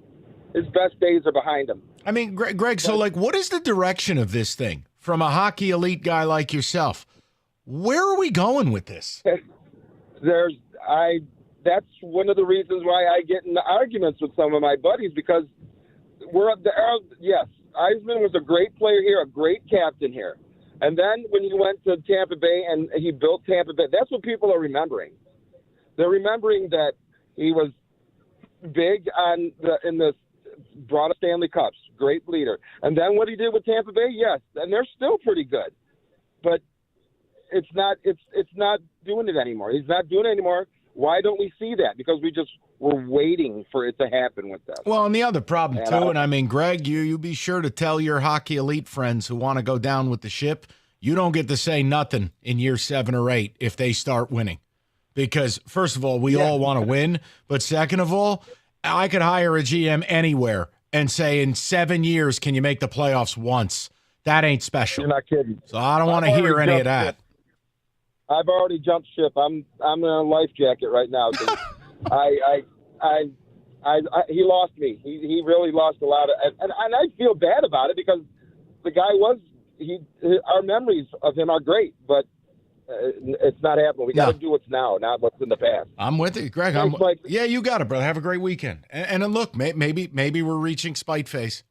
His best days are behind him. I mean, Greg, so what is the direction of this thing from a hockey elite guy like yourself? Where are we going with this? That's one of the reasons why I get in arguments with some of my buddies, because yes, Eisman was a great player here, a great captain here. And then when he went to Tampa Bay and he built Tampa Bay, that's what people are remembering. They're remembering that he was big in the brought us Stanley Cups, great leader. And then what he did with Tampa Bay, yes, and they're still pretty good. But it's not doing it anymore. He's not doing it anymore. Why don't we see that? Because we're waiting for it to happen with them. Well, and the other problem too, and I mean, Greg, you be sure to tell your hockey elite friends who want to go down with the ship, you don't get to say nothing in year 7 or 8 if they start winning. Because first of all, we all want to win, but second of all, I could hire a GM anywhere and say in 7 years, can you make the playoffs once? That ain't special. You're not kidding. So I don't want to hear any of that. I've already jumped ship. I'm in a life jacket right now. He lost me. He really lost a lot of, and I feel bad about it, because the guy our memories of him are great, but it's not happening. We got to do what's now, not what's in the past. I'm with you, Greg. Yeah, you got it, brother. Have a great weekend. And look, maybe we're reaching spite face.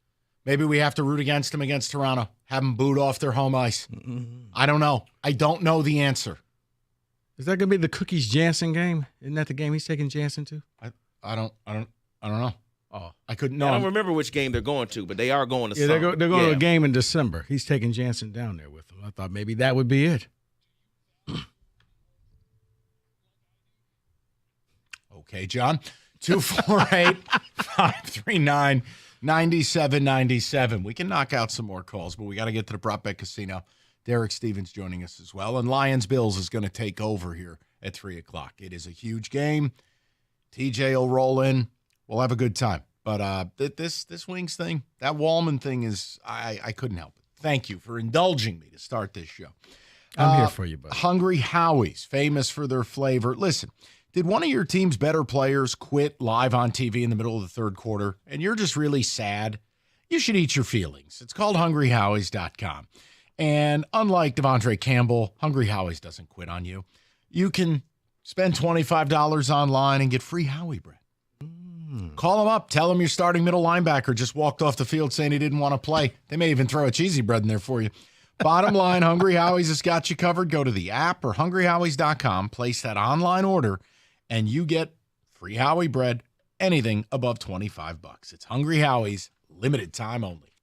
Maybe we have to root against them against Toronto, have them booed off their home ice. I don't know. I don't know the answer. Is that going to be the Cookies Jansen game? Isn't that the game he's taking Jansen to? I don't know. Oh, I couldn't know. I don't remember which game they're going to, but they are going to. Yeah, they're going to a game in December. He's taking Jansen down there with him. I thought maybe that would be it. Okay, John. 248-539-9797. We can knock out some more calls, but we got to get to the Prop Bet Casino. Derek Stevens joining us as well. And Lions-Bills is going to take over here at 3 o'clock. It is a huge game. TJ will roll in. We'll have a good time. But this Wings thing, that Wallman thing is, I couldn't help it. Thank you for indulging me to start this show. I'm here for you, buddy. Hungry Howie's, famous for their flavor. Listen, did one of your team's better players quit live on TV in the middle of the third quarter, and you're just really sad? You should eat your feelings. It's called hungryhowies.com. And unlike Devondre Campbell, Hungry Howie's doesn't quit on you. You can spend $25 online and get free Howie bread. Call them up. Tell them your starting middle linebacker just walked off the field saying he didn't want to play. They may even throw a cheesy bread in there for you. Bottom line, Hungry Howie's has got you covered. Go to the app or hungryhowies.com, place that online order, and you get free Howie bread, anything above $25. It's Hungry Howie's, limited time only.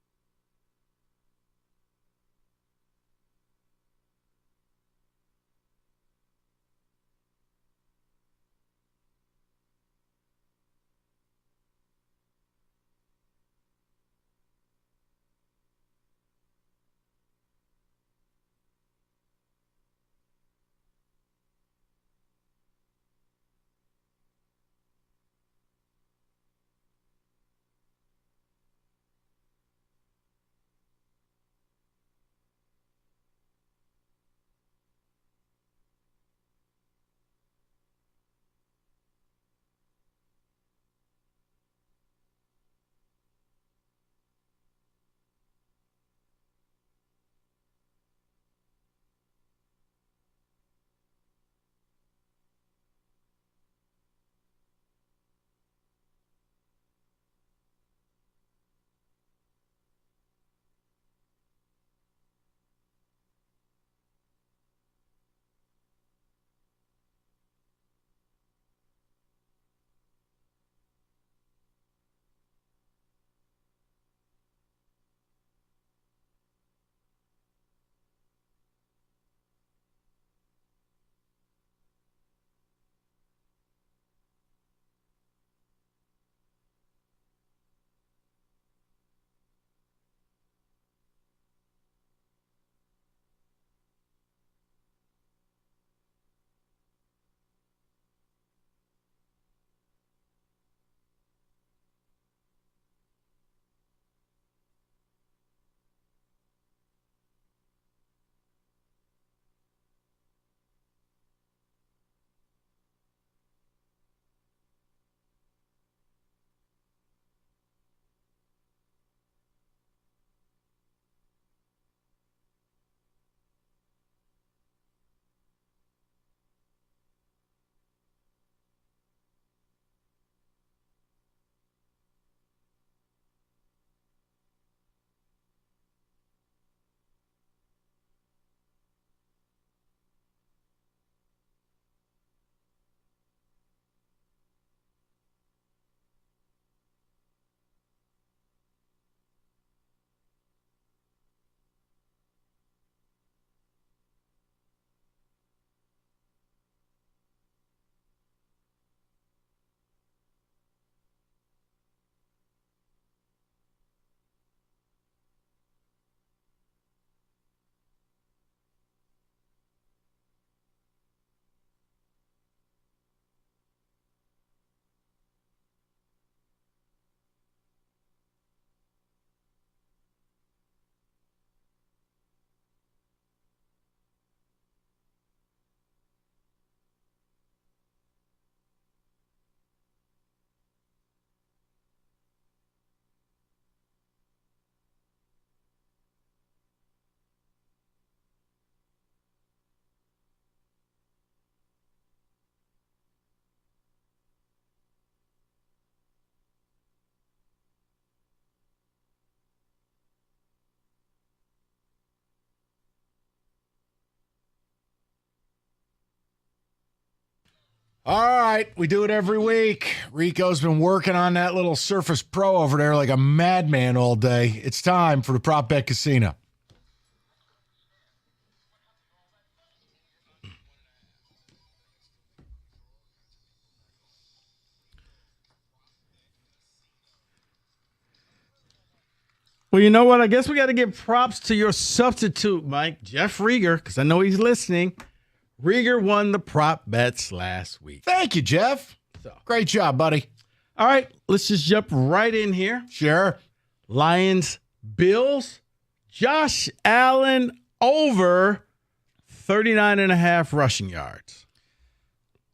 All right, we do it every week. Rico's been working on that little Surface Pro over there like a madman all day. It's time for the Prop Bet Casino. Well, you know what? I guess we got to give props to your substitute, Mike, Jeff Rieger, because I know he's listening. Rieger won the prop bets last week. Thank you, Jeff. Great job, buddy. All right, let's just jump right in here. Sure. Lions, Bills, Josh Allen over 39.5 rushing yards.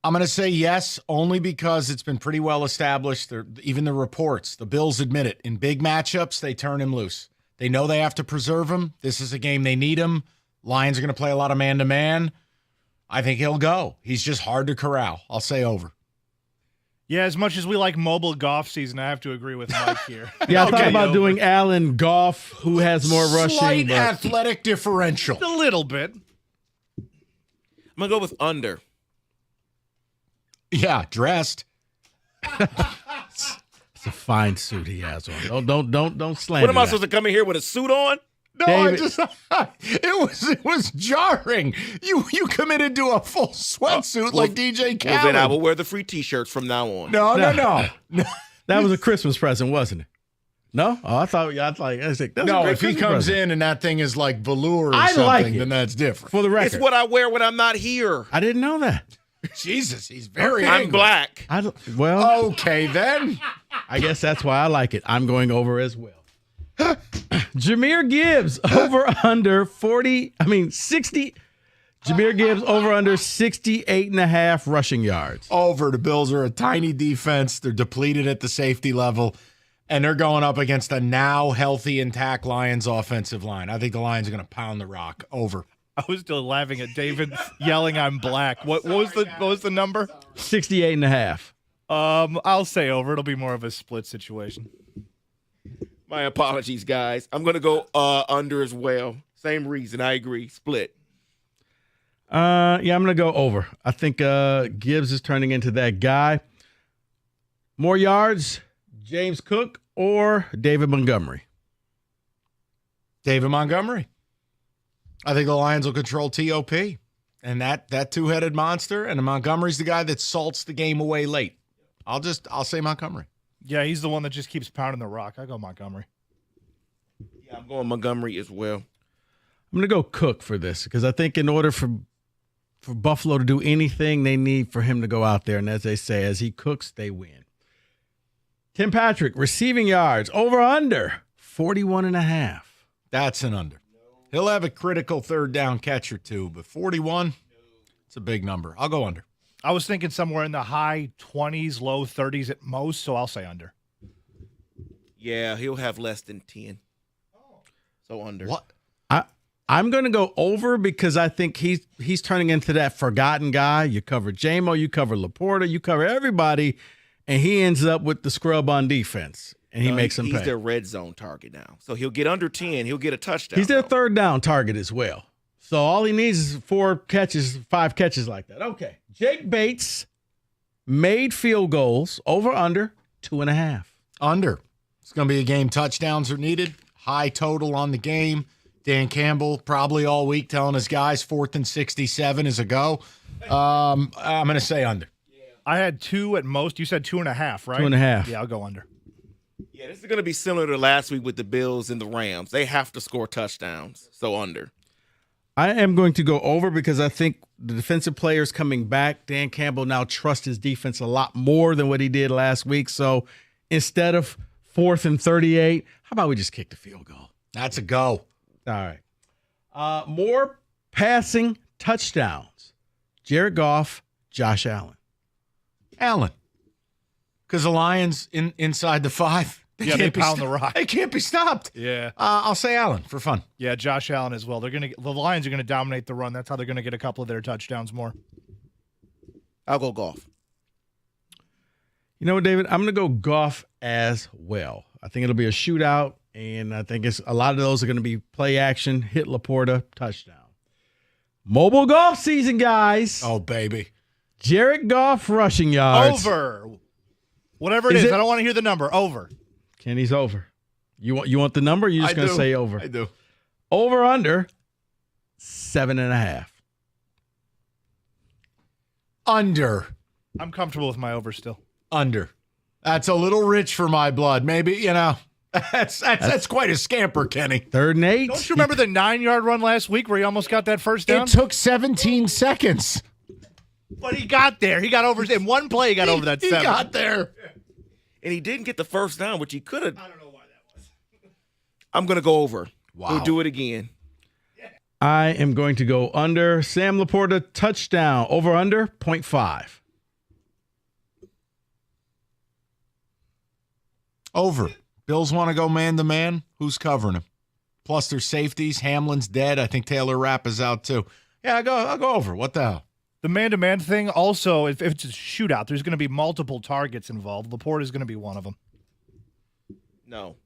I'm going to say yes, only because it's been pretty well established. Even the reports, the Bills admit it. In big matchups, they turn him loose. They know they have to preserve him. This is a game they need him. Lions are going to play a lot of man-to-man. I think he'll go. He's just hard to corral. I'll say over. Yeah, as much as we like mobile golf season, I have to agree with Mike here. Yeah, I thought about doing Allen Goff, who has more rushing. Slight athletic differential. A little bit. I'm going to go with under. Yeah, dressed. It's a fine suit he has on. Don't slander. What am I that. supposed to come in here with a suit on? No, David. it was jarring. You committed to a full sweatsuit like DJ Khaled. Well, then I will wear the free T-shirts from now on. No. That was a Christmas present, wasn't it? No? Oh, I thought that's a If great he Christmas comes present. in and that thing is like velour or I something, like it. then that's different. For the record. It's what I wear when I'm not here. I didn't know that. Jesus, he's very I'm angry. black. Well, okay then. I guess that's why I like it. I'm going over as well. Jahmyr Gibbs over under 60. Jahmyr Gibbs over under 68.5 rushing yards. Over. The Bills are a tiny defense. They're depleted at the safety level, and they're going up against a now healthy, intact Lions offensive line. I think the Lions are going to pound the rock. Over. I was still laughing at David yelling, "I'm black." What was the number? 68.5. I'll say over. It'll be more of a split situation. My apologies, guys. I'm going to go under as well. Same reason. I agree. Split. Yeah, I'm going to go over. I think Gibbs is turning into that guy. More yards, James Cook or David Montgomery? David Montgomery. I think the Lions will control TOP. And that two-headed monster, and Montgomery's the guy that salts the game away late. I'll say Montgomery. Yeah, he's the one that just keeps pounding the rock. I go Montgomery. Yeah, I'm going Montgomery as well. I'm going to go Cook for this because I think in order for Buffalo to do anything, they need for him to go out there. And as they say, as he cooks, they win. Tim Patrick, receiving yards, over under 41.5. That's an under. He'll have a critical third down catch or two, but 41, it's a big number. I'll go under. I was thinking somewhere in the high 20s, low 30s at most, so I'll say under. Yeah, he'll have less than 10. So under. What? I'm going to go over because I think he's turning into that forgotten guy. You cover J-Mo, you cover Laporta, you cover everybody, and he ends up with the scrub on defense, and he makes them pay. He's their red zone target now. So he'll get under 10. He'll get a touchdown. He's their third down target as well. So all he needs is 5 catches like that. Okay. Jake Bates made field goals over under 2.5. Under. It's going to be a game touchdowns are needed. High total on the game. Dan Campbell probably all week telling his guys 4th and 67 is a go. I'm going to say under. I had 2 at most. You said 2.5, right? 2.5. Yeah, I'll go under. Yeah, this is going to be similar to last week with the Bills and the Rams. They have to score touchdowns. So under. I am going to go over because I think the defensive players coming back, Dan Campbell now trusts his defense a lot more than what he did last week. So instead of 4th and 38, how about we just kick the field goal? That's a go. All right. More passing touchdowns. Jared Goff, Josh Allen. Allen. Because the Lions inside the 5. They pound the rock. They can't be stopped. Yeah. I'll say Allen for fun. Yeah, Josh Allen as well. The Lions are going to dominate the run. That's how they're going to get a couple of their touchdowns more. I'll go Goff. You know what, David? I'm going to go Goff as well. I think it'll be a shootout, and I think a lot of those are going to be play action, hit Laporta, touchdown. Mobile golf season, guys. Oh, baby. Jared Goff rushing yards. Over. Whatever it is, I don't want to hear the number. Over. Kenny's over. You want the number? Or you're just going to say over? I do. Over under 7.5. Under. I'm comfortable with my over still. Under. That's a little rich for my blood. Maybe, that's quite a scamper, Kenny. 3rd and 8. Don't you remember the 9-yard run last week where he almost got that first down? It took 17 seconds. But he got there. He got over in one play. He got over that 7. He got there. And he didn't get the first down, which he could have. I don't know why that was. I'm going to go over. Wow. We'll do it again. I am going to go under. Sam Laporta, touchdown. Over under 0.5. Over. Bills want to go man-to-man. Who's covering him? Plus, their safeties. Hamlin's dead. I think Taylor Rapp is out too. Yeah, I'll go over. What the hell? The man-to-man thing, also, if it's a shootout, there's going to be multiple targets involved. Laporte is going to be one of them. No,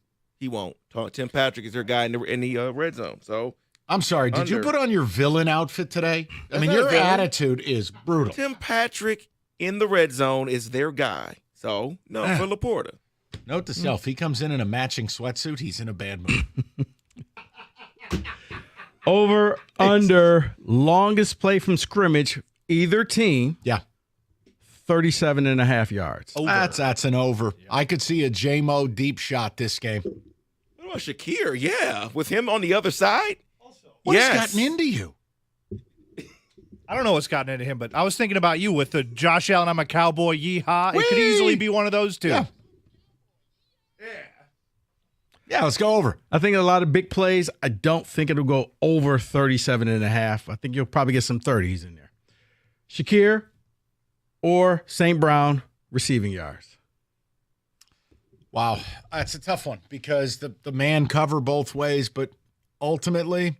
he won't. Tim Patrick is their guy in the red zone. So I'm sorry. Did you put on your villain outfit today? I mean, not your a villain. attitude is brutal. Tim Patrick in the red zone is their guy. So no for Laporta. Note to self: he comes in a matching sweatsuit. He's in a bad mood. Over, under, longest play from scrimmage, either team. Yeah. 37.5 yards. That's an over. Yeah. I could see a J-Mo deep shot this game. What about Shakir? Yeah. With him on the other side? What's gotten into you? I don't know what's gotten into him, but I was thinking about you with the Josh Allen, I'm a cowboy, yeehaw. It could easily be one of those two. Yeah, let's go over. I think a lot of big plays. I don't think it'll go over 37.5. I think you'll probably get some 30s in there. Shakir or St. Brown receiving yards. Wow, that's a tough one because the man cover both ways, but ultimately,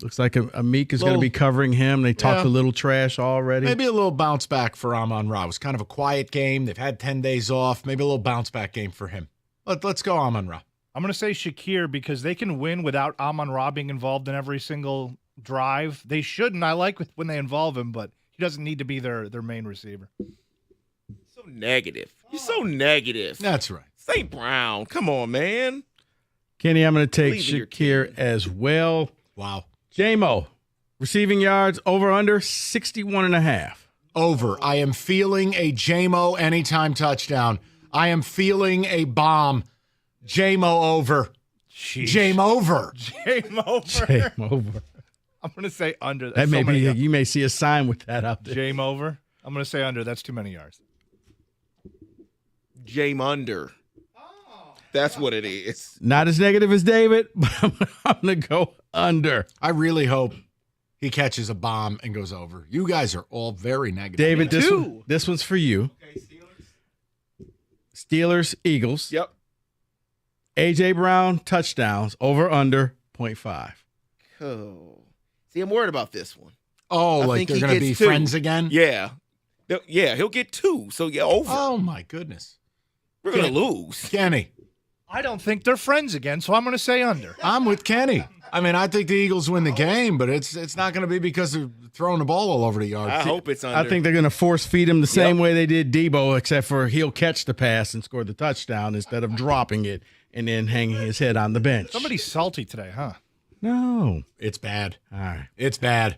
looks like Amik is going to be covering him. They talked a little trash already. Maybe a little bounce back for Amon-Ra. It was kind of a quiet game. They've had 10 days off. Maybe a little bounce back game for him. Let's go Amon-Ra. I'm going to say Shakir because they can win without Amon-Ra being involved in every single drive. They shouldn't. I like when they involve him, but he doesn't need to be their main receiver. So negative. You're so negative. That's right. St. Brown. Come on, man. Kenny, I'm going to take Shakir as well. Wow. J-Mo, receiving yards over under 61.5. Over. I am feeling a J-Mo anytime touchdown. I am feeling a bomb. J-Mo over. J-Mo over. J-Mo over. J-Mo over. I'm going to say under. That may be, you may see a sign with that out there. J-Mo over. I'm going to say under. That's too many yards. J-Mo under. That's what it is. Not as negative as David, but I'm going to go under. I really hope he catches a bomb and goes over. You guys are all very negative. David, this one's for you. Okay, Steelers, Eagles. Yep. A.J. Brown, touchdowns, over under 0.5. Oh. See, I'm worried about this one. Oh, like they're going to be friends again? Yeah. Yeah, he'll get 2. So, yeah, over. Oh, my goodness. We're going to lose. Kenny. I don't think they're friends again, so I'm going to say under. I'm with Kenny. I mean, I think the Eagles win the game, but it's not going to be because they're throwing the ball all over the yard. I hope it's under. I think they're going to force feed him the same way they did Debo, except for he'll catch the pass and score the touchdown instead of dropping it and then hanging his head on the bench. Somebody's salty today, huh? No. It's bad. All right. It's bad.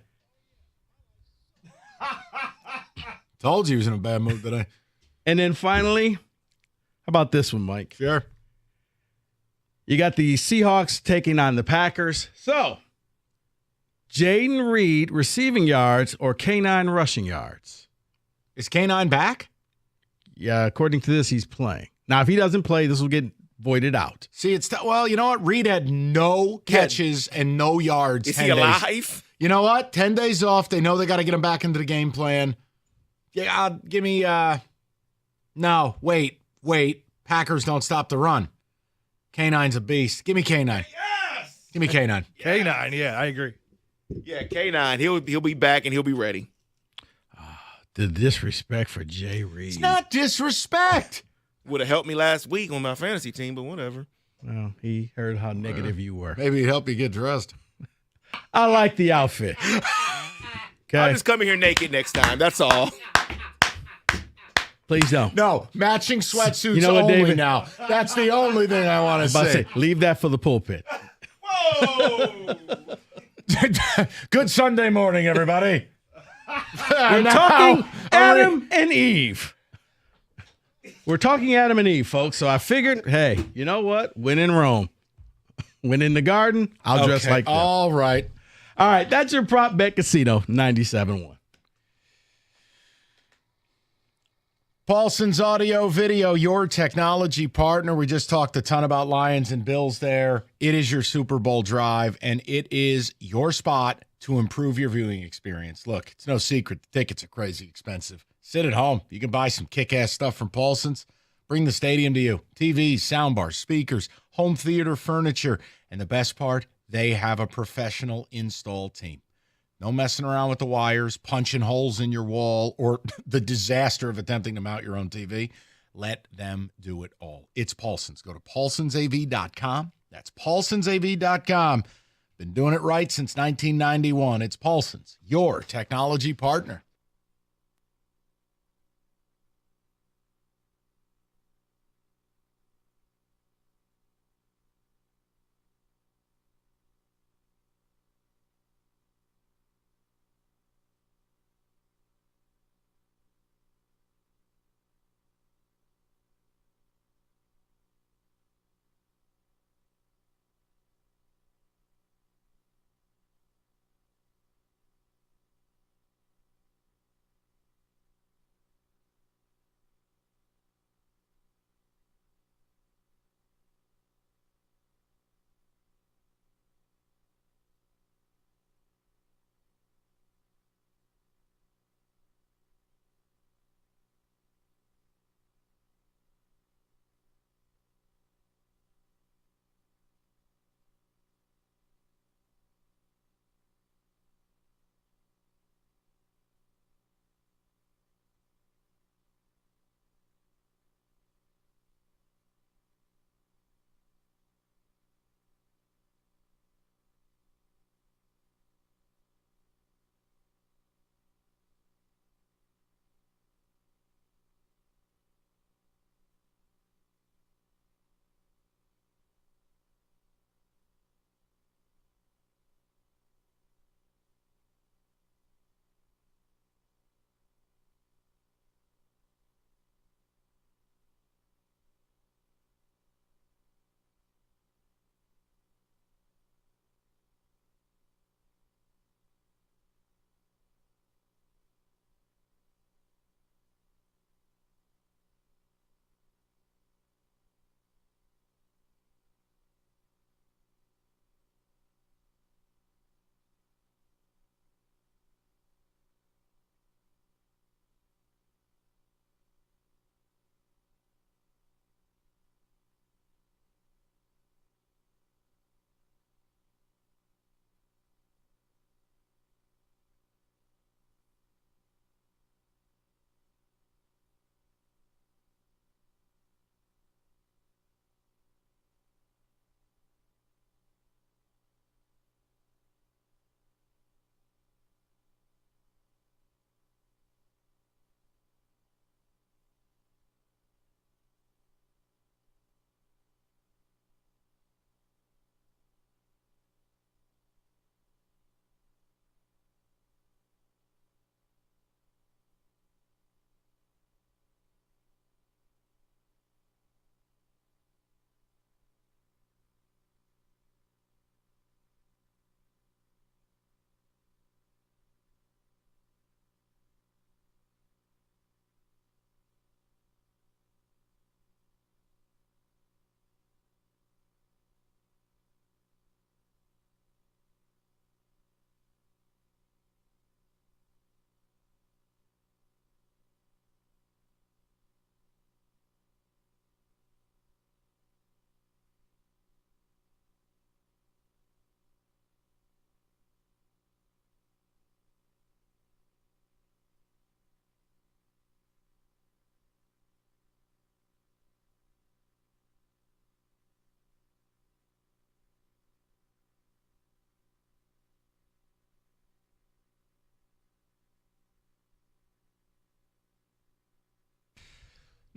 Told you he was in a bad mood today. And then finally, how about this one, Mike? Sure. You got the Seahawks taking on the Packers. So, Jaden Reed receiving yards or K9 rushing yards? Is K9 back? Yeah, according to this, he's playing. Now, if he doesn't play, this will get voided out. See, well, you know what? Reed had no catches and no yards. Is he alive? You know what? 10 days off. They know they got to get him back into the game plan. Yeah, give me. No, wait. Packers don't stop the run. K9's a beast. Give me K9. Yes. Give me K9. K9, yeah, I agree. Yeah, K9. He'll be back and he'll be ready. The disrespect for Jay Reed. It's not disrespect. Would have helped me last week on my fantasy team, but whatever. Well, he heard how negative you were. Maybe he'd help you get dressed. I like the outfit. Okay. I'll just come in here naked next time. That's all. Please don't. No, matching sweatsuits only David? now. That's the only thing I want to say. Leave that for the pulpit. Whoa! Good Sunday morning, everybody. We're talking Adam and Eve. We're talking Adam and Eve, folks. So I figured, hey, you know what? When in Rome, when in the garden, I'll dress like that. All right. All right. That's your prop bet casino 97.1. Paulson's Audio Video, your technology partner. We just talked a ton about Lions and Bills there. It is your Super Bowl drive, and it is your spot to improve your viewing experience. Look, it's no secret. The tickets are crazy expensive. Sit at home. You can buy some kick-ass stuff from Paulson's. Bring the stadium to you. TVs, soundbars, speakers, home theater furniture, And the best part, they have a professional install team. No messing around with the wires, punching holes in your wall, or the disaster of attempting to mount your own TV. Let them do it all. It's Paulson's. Go to paulsonsav.com. That's paulsonsav.com. Been doing it right since 1991. It's Paulson's, your technology partner.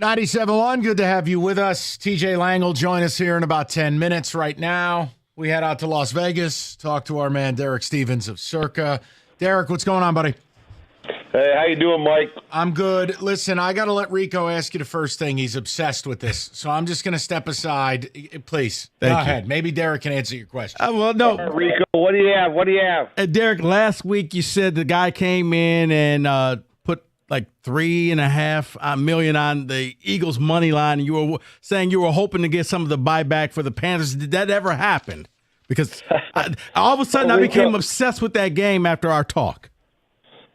.97.1, good to have you with us. TJ Lang will join us here in about 10 minutes right now. We head out to Las Vegas, talk to our man Derek Stevens of Circa. Derek, what's going on, buddy? Hey, how you doing, Mike? I'm good. Listen, I got to let Rico ask you the first thing. He's obsessed with this, so I'm just going to step aside. Please, go ahead. Maybe Derek can answer your question. Well, no. Rico, what do you have? What do you have? Derek, last week you said the guy came in and put like $3.5 million on the Eagles money line, and you were saying you were hoping to get some of the buyback for the Panthers. Did that ever happen? Because all of a sudden I became obsessed with that game after our talk.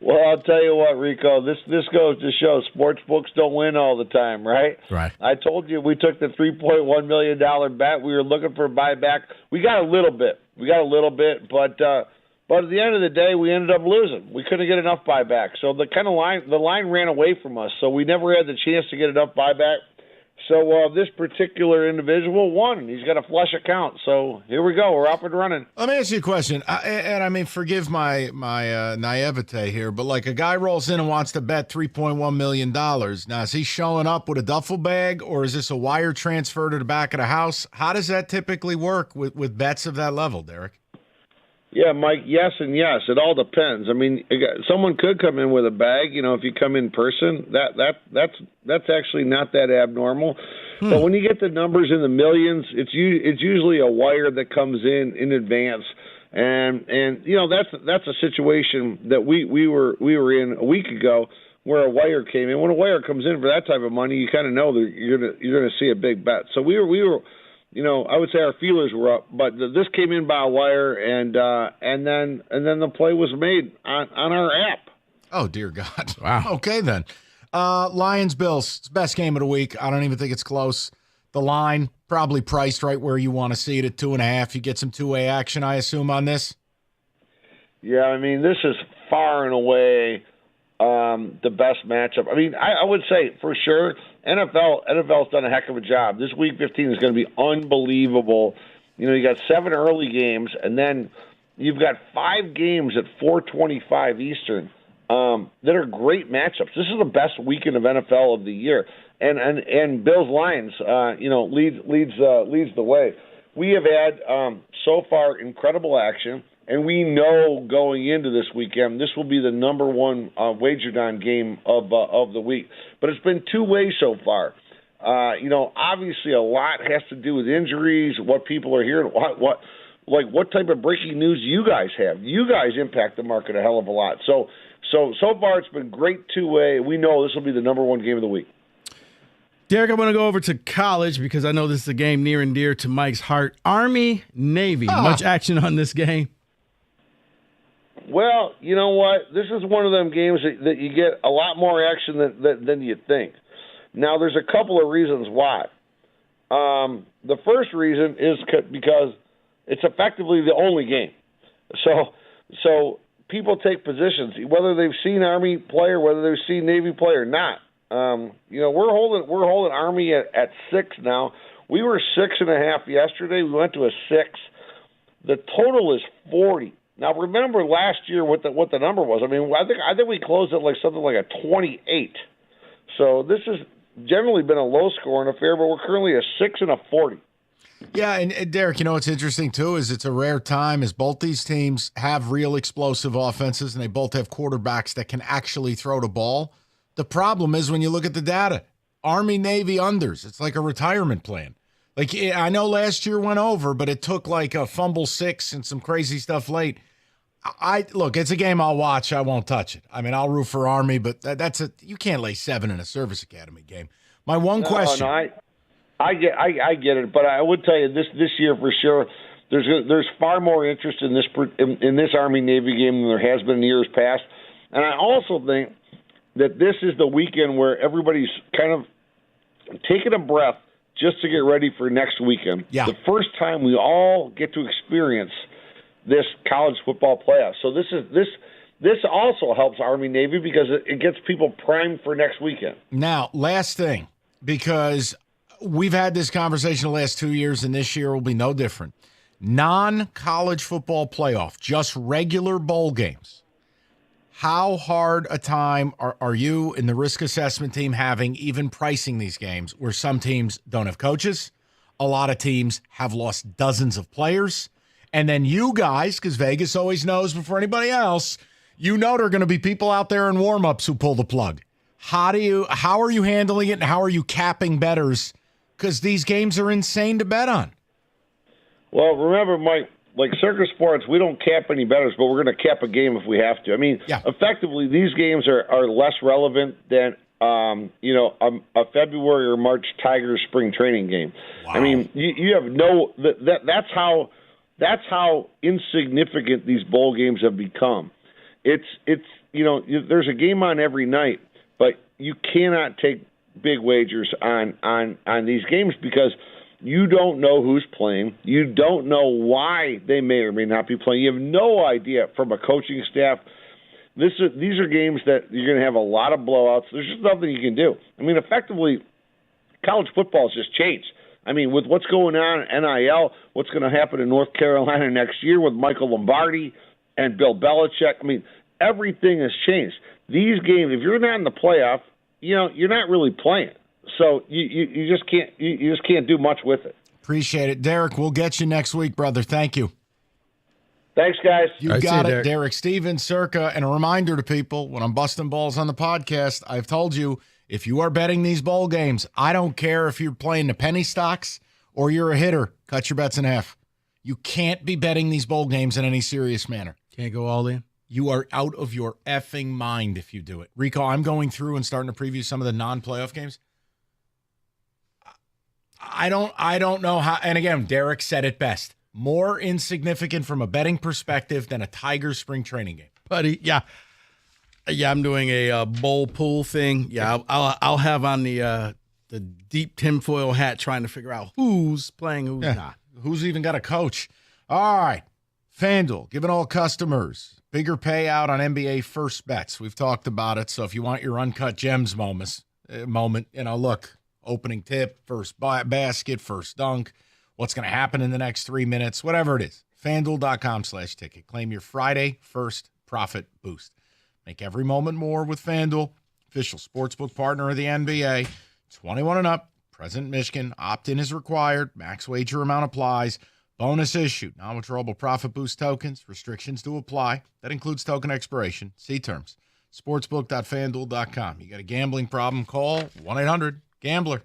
Well, I'll tell you what, Rico. This goes to show sports books don't win all the time, right? Right. I told you we took the $3.1 million bet. We were looking for a buyback. We got a little bit. But at the end of the day, we ended up losing. We couldn't get enough buyback. So the line ran away from us. So we never had the chance to get enough buyback. So this particular individual won. He's got a flush account. So here we go. We're up and running. Let me ask you a question. And I mean, forgive my naivete here, but like a guy rolls in and wants to bet $3.1 million. Now, is he showing up with a duffel bag, or is this a wire transfer to the back of the house? How does that typically work with bets of that level, Derek? Yeah, Mike, yes and yes. It all depends. I mean, someone could come in with a bag. You know, if you come in person, that's actually not that abnormal. But when you get the numbers in the millions, it's usually a wire that comes in advance, and you know that's a situation that we were in a week ago where a wire came in. When a wire comes in for that type of money, you kind of know that you're gonna see a big bet. So we were. You know, I would say our feelers were up, but this came in by a wire, and then the play was made on our app. Oh dear God! Wow. Okay then, Lions Bills, it's the best game of the week. I don't even think it's close. The line probably priced right where you want to see it at 2.5. You get some two-way action, I assume, on this. Yeah, I mean this is far and away the best matchup. I mean, I would say for sure. NFL's done a heck of a job. This Week 15 is going to be unbelievable. You know, you got 7 early games, and then you've got 5 games at 4:25 Eastern that are great matchups. This is the best weekend of NFL of the year, and Bills Lions, leads the way. We have had so far incredible action. And we know going into this weekend, this will be the number one wagered on game of the week. But it's been two ways so far. Obviously a lot has to do with injuries, what people are hearing, what type of breaking news you guys have. You guys impact the market a hell of a lot. So far it's been great two-way. We know this will be the number one game of the week. Derek, I want to go over to college because I know this is a game near and dear to Mike's heart. Army, Navy, much action on this game? Well, you know what? This is one of them games that you get a lot more action than you think. Now, there's a couple of reasons why. The first reason is because it's effectively the only game. So people take positions, whether they've seen Army play or whether they've seen Navy play or not. We're holding Army at 6 now. We were 6.5 yesterday. We went to a 6. The total is 40. Now, remember last year what the number was. I mean, I think we closed at something like a 28. So this has generally been a low scoring affair, but we're currently a 6 and a 40. Yeah, and Derek, what's interesting too is it's a rare time as both these teams have real explosive offenses and they both have quarterbacks that can actually throw the ball. The problem is when you look at the data, Army, Navy unders. It's like a retirement plan. Like, I know last year went over, but it took like a fumble 6 and some crazy stuff late. Look, it's a game I'll watch. I won't touch it. I mean, I'll root for Army, but you can't lay 7 in a service academy game. My one question. No, I get it, but I would tell you this year for sure. There's far more interest in this Army Navy game than there has been in years past, and I also think that this is the weekend where everybody's kind of taking a breath just to get ready for next weekend. Yeah. The first time we all get to experience this college football playoff. So this also helps Army Navy because it gets people primed for next weekend. Now, last thing, because we've had this conversation the last 2 years, and this year will be no different. Non-college football playoff, just regular bowl games. How hard a time are you and the risk assessment team having even pricing these games where some teams don't have coaches, a lot of teams have lost dozens of players, and then you guys, because Vegas always knows before anybody else, there are going to be people out there in warm-ups who pull the plug. How are you handling it, and how are you capping bettors? Because these games are insane to bet on. Well, remember, Mike, like Circus Sports, we don't cap any bettors, but we're going to cap a game if we have to. I mean, Effectively, these games are less relevant than a February or March Tigers spring training game. Wow. I mean, you have that's how insignificant these bowl games have become. It's there's a game on every night, but you cannot take big wagers on these games because you don't know who's playing. You don't know why they may or may not be playing. You have no idea from a coaching staff. These are games that you're going to have a lot of blowouts. There's just nothing you can do. I mean, effectively, college football has just changed. I mean, with what's going on in NIL, what's going to happen in North Carolina next year with Michael Lombardi and Bill Belichick, I mean, everything has changed. These games, if you're not in the playoff, you're not really playing. So you just can't do much with it. Appreciate it. Derek, we'll get you next week, brother. Thank you. Thanks, guys. You got it, Derek Stevens, Circa. And a reminder to people, when I'm busting balls on the podcast, I've told you, if you are betting these bowl games, I don't care if you're playing the penny stocks or you're a hitter, cut your bets in half. You can't be betting these bowl games in any serious manner. Can't go all in. You are out of your effing mind if you do it. Rico, I'm going through and starting to preview some of the non-playoff games. I don't know how, and again, Derek said it best. More insignificant from a betting perspective than a Tigers spring training game. Buddy, yeah, I'm doing a bowl pool thing. Yeah, I'll have on the deep tinfoil hat trying to figure out who's playing, who's not. Who's even got a coach? All right, FanDuel, giving all customers bigger payout on NBA first bets. We've talked about it, so if you want your uncut gems moment, look, opening tip, first basket, first dunk, what's going to happen in the next 3 minutes, whatever it is. FanDuel.com/ticket. Claim your Friday first profit boost. Make every moment more with FanDuel, official sportsbook partner of the NBA. 21 and up, present Michigan. Opt-in is required. Max wager amount applies. Bonus issued. Non-withdrawable profit boost tokens. Restrictions to apply. That includes token expiration. See terms. Sportsbook.fanduel.com. You got a gambling problem? Call 1-800-GAMBLER.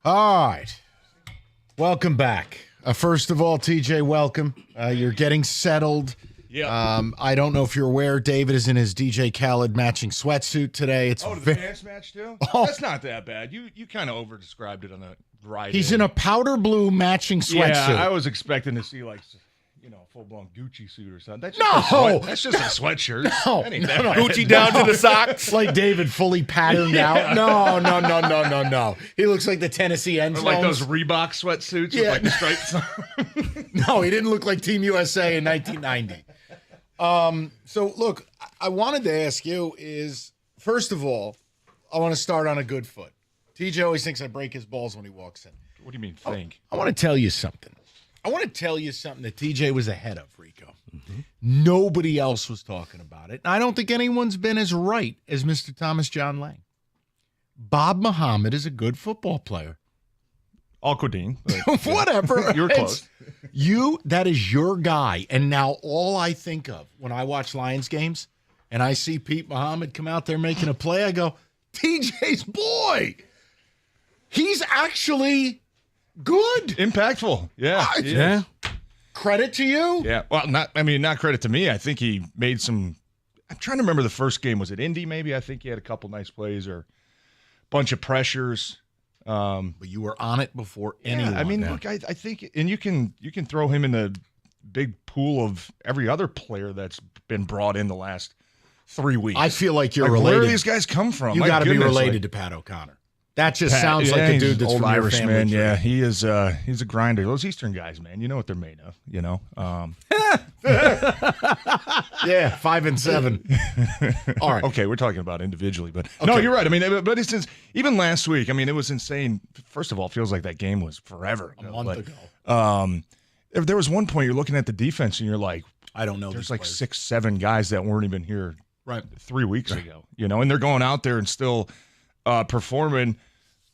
All right. Welcome back. First of all, TJ, welcome. You're getting settled. Yeah. I don't know if you're aware, David is in his DJ Khaled matching sweatsuit today. It's the dance match too? Oh. That's not that bad. You kind of over-described it on the ride. He's in a powder blue matching sweatsuit. Yeah, I was expecting to see full-blown Gucci suit or something. That's just a sweatshirt. No, That ain't that no. bad. Gucci down to the socks. Like David fully patterned out. No. He looks like the Tennessee end Or zones. like those Reebok sweatsuits with like the stripes on. No, he didn't look like Team USA in 1990. So look, I wanted to ask you is, first of all, I want to start on a good foot. TJ always thinks I break his balls when he walks in. What do you mean think? I want to tell you something. I want to tell you something that TJ was ahead of, Rico. Nobody else was talking about it. And I don't think anyone's been as right as Mr. Thomas John Lang. Bob Muhammad is a good football player. Al-Qudin. Whatever. You're close. That is your guy. And now all I think of when I watch Lions games and I see Pete Muhammad come out there making a play, I go, TJ's boy. He's actually good. Impactful. Yeah. Yeah. Credit to you. Yeah. Well, not credit to me. I think he made some. I'm trying to remember the first game. Was it Indy? Maybe. I think he had a couple nice plays or a bunch of pressures. But you were on it before anyone. I mean, look, I think, and you can throw him in the big pool of every other player that's been brought in the last 3 weeks. I feel like you're related. Where do these guys come from? You got to be related to Pat O'Connor. That just sounds like a dude that's old from your Irish family man. tree. Yeah, he is. He's a grinder. Those Eastern guys, man. You know what they're made of. You know. Yeah, 5 and 7. All right. Okay, we're talking about individually, but no, you're right. I mean, but it's even last week. I mean, it was insane. First of all, it feels like that game was forever ago. A month ago. There was one point you're looking at the defense and you're like, I don't know. There's like 6-7 guys that weren't even here right 3 weeks ago. You know, and they're going out there and still performing.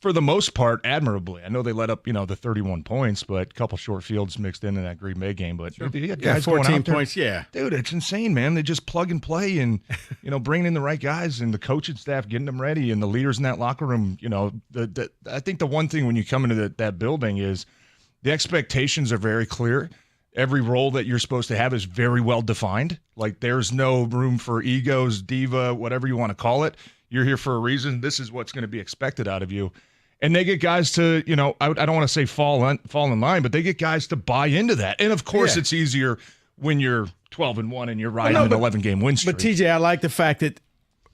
For the most part, admirably. I know they let up, the 31 points, but a couple short fields mixed in that Green Bay game. But you got guys 14 going out there. points, yeah. Dude, it's insane, man. They just plug and play and, bringing in the right guys and the coaching staff getting them ready and the leaders in that locker room. I think the one thing when you come into that building is the expectations are very clear. Every role that you're supposed to have is very well defined. Like there's no room for egos, diva, whatever you want to call it. You're here for a reason. This is what's going to be expected out of you. And they get guys to, I don't want to say fall in line, but they get guys to buy into that. And of course, it's easier when you're 12-1 and you're riding an 11-game win streak. But TJ, I like the fact that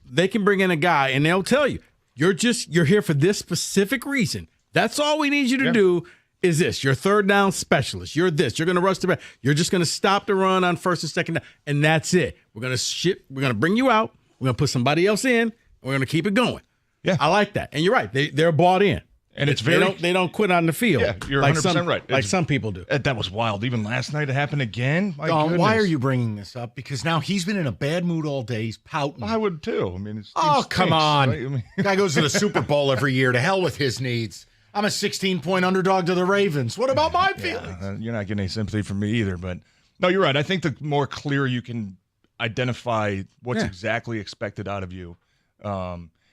they can bring in a guy and they'll tell you, you're here for this specific reason. That's all we need you to do is this. You're third down specialist. You're this. You're going to rush the back. You're just going to stop the run on first and second down, and that's it. We're going to bring you out. We're going to put somebody else in. And we're going to keep it going. Yeah, I like that. And you're right. They're bought in. And it's they don't quit on the field. Yeah, you're 100% right. Like some people do. That was wild. Even last night it happened again. My Don, goodness. why are you bringing this up? Because now he's been in a bad mood all day. He's pouting. I would too. I mean, come on. Right? I mean, Guy goes to the Super Bowl every year. To hell with his needs. I'm a 16-point underdog to the Ravens. What about my feelings? You're not getting any sympathy from me either. But no, you're right. I think the more clear you can identify what's exactly expected out of you.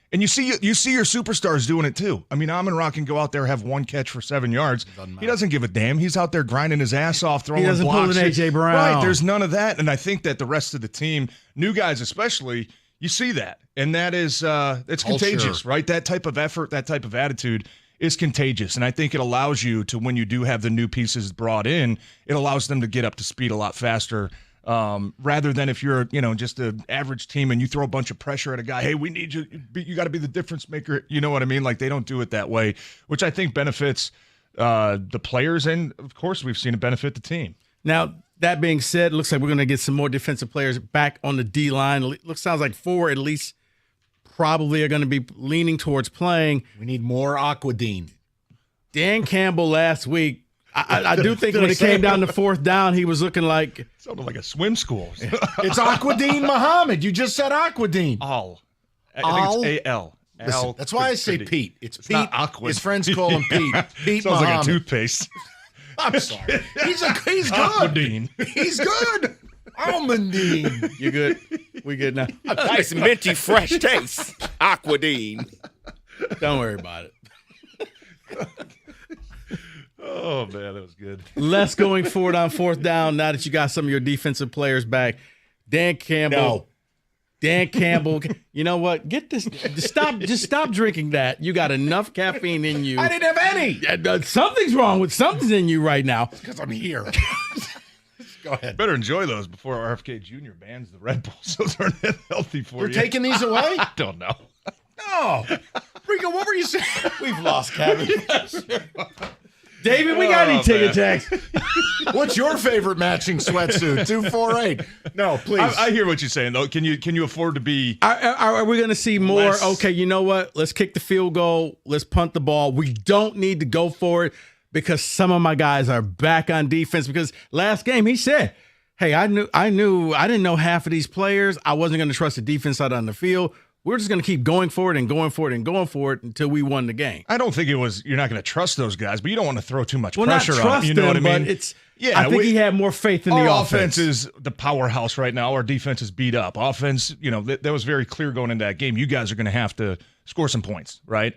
And you see your superstars doing it too. I mean, Amon-Ra can go out there, have one catch for 7 yards. He doesn't give a damn. He's out there grinding his ass off, throwing blocks. He doesn't pull an A.J. Brown. Right, there's none of that. And I think that the rest of the team, new guys especially, you see that. And that is it's contagious, right? That type of effort, that type of attitude is contagious. And I think it allows you to, when you do have the new pieces brought in, it allows them to get up to speed a lot faster. Rather than if you're, just an average team and you throw a bunch of pressure at a guy, hey, we need you. You got to be the difference maker. You know what I mean? Like they don't do it that way, which I think benefits the players. And of course, we've seen it benefit the team. Now, that being said, it looks like we're going to get some more defensive players back on the D-line. Sounds like 4 at least probably are going to be leaning towards playing. We need more Aquadine. Dan Campbell last week, I do think when it came down to fourth down, he was looking like... It sounded like a swim school. It's Aquadine Muhammad. You just said Aquadine. I think it's A-L. Listen, that's why I say Pete. It's Pete. Not Aqua. His friends call him Pete. Pete Sounds Muhammad. like a toothpaste. I'm sorry. He's good. Aquadine. He's good. Almondine. You good? We good now? Nice minty fresh taste. Aquadine. Don't worry about it. Oh, man, that was good. Less going forward on fourth down now that you got some of your defensive players back. Dan Campbell. No. Dan Campbell. You know what? Get this. Just stop drinking that. You got enough caffeine in you. I didn't have any. Something's wrong with something's in you right now. Because I'm here. Go ahead. Better enjoy those before RFK Jr. bans the Red Bulls. Those aren't healthy for We're you. taking these away? I don't know. No. Rico, what were you saying? We've lost Kevin. David, we got any ticket checks? What's your favorite matching sweatsuit? 248. No, please. I hear what you're saying, though. Can you afford to be? Are we going to see more? Less. Okay, you know what? Let's kick the field goal. Let's punt the ball. We don't need to go for it because some of my guys are back on defense. Because last game he said, "Hey, I didn't know half of these players. I wasn't going to trust the defense out on the field. We're just going to keep going for it and going for it and going for it until we won the game." I don't think it was. You're not going to trust those guys, but you don't want to throw too much Well, pressure not on trust them. You know them, what I mean? but it's. Yeah, I think he had more faith in the offense. Offense is the powerhouse right now. Our defense is beat up. Offense, that was very clear going into that game. You guys are going to have to score some points, right?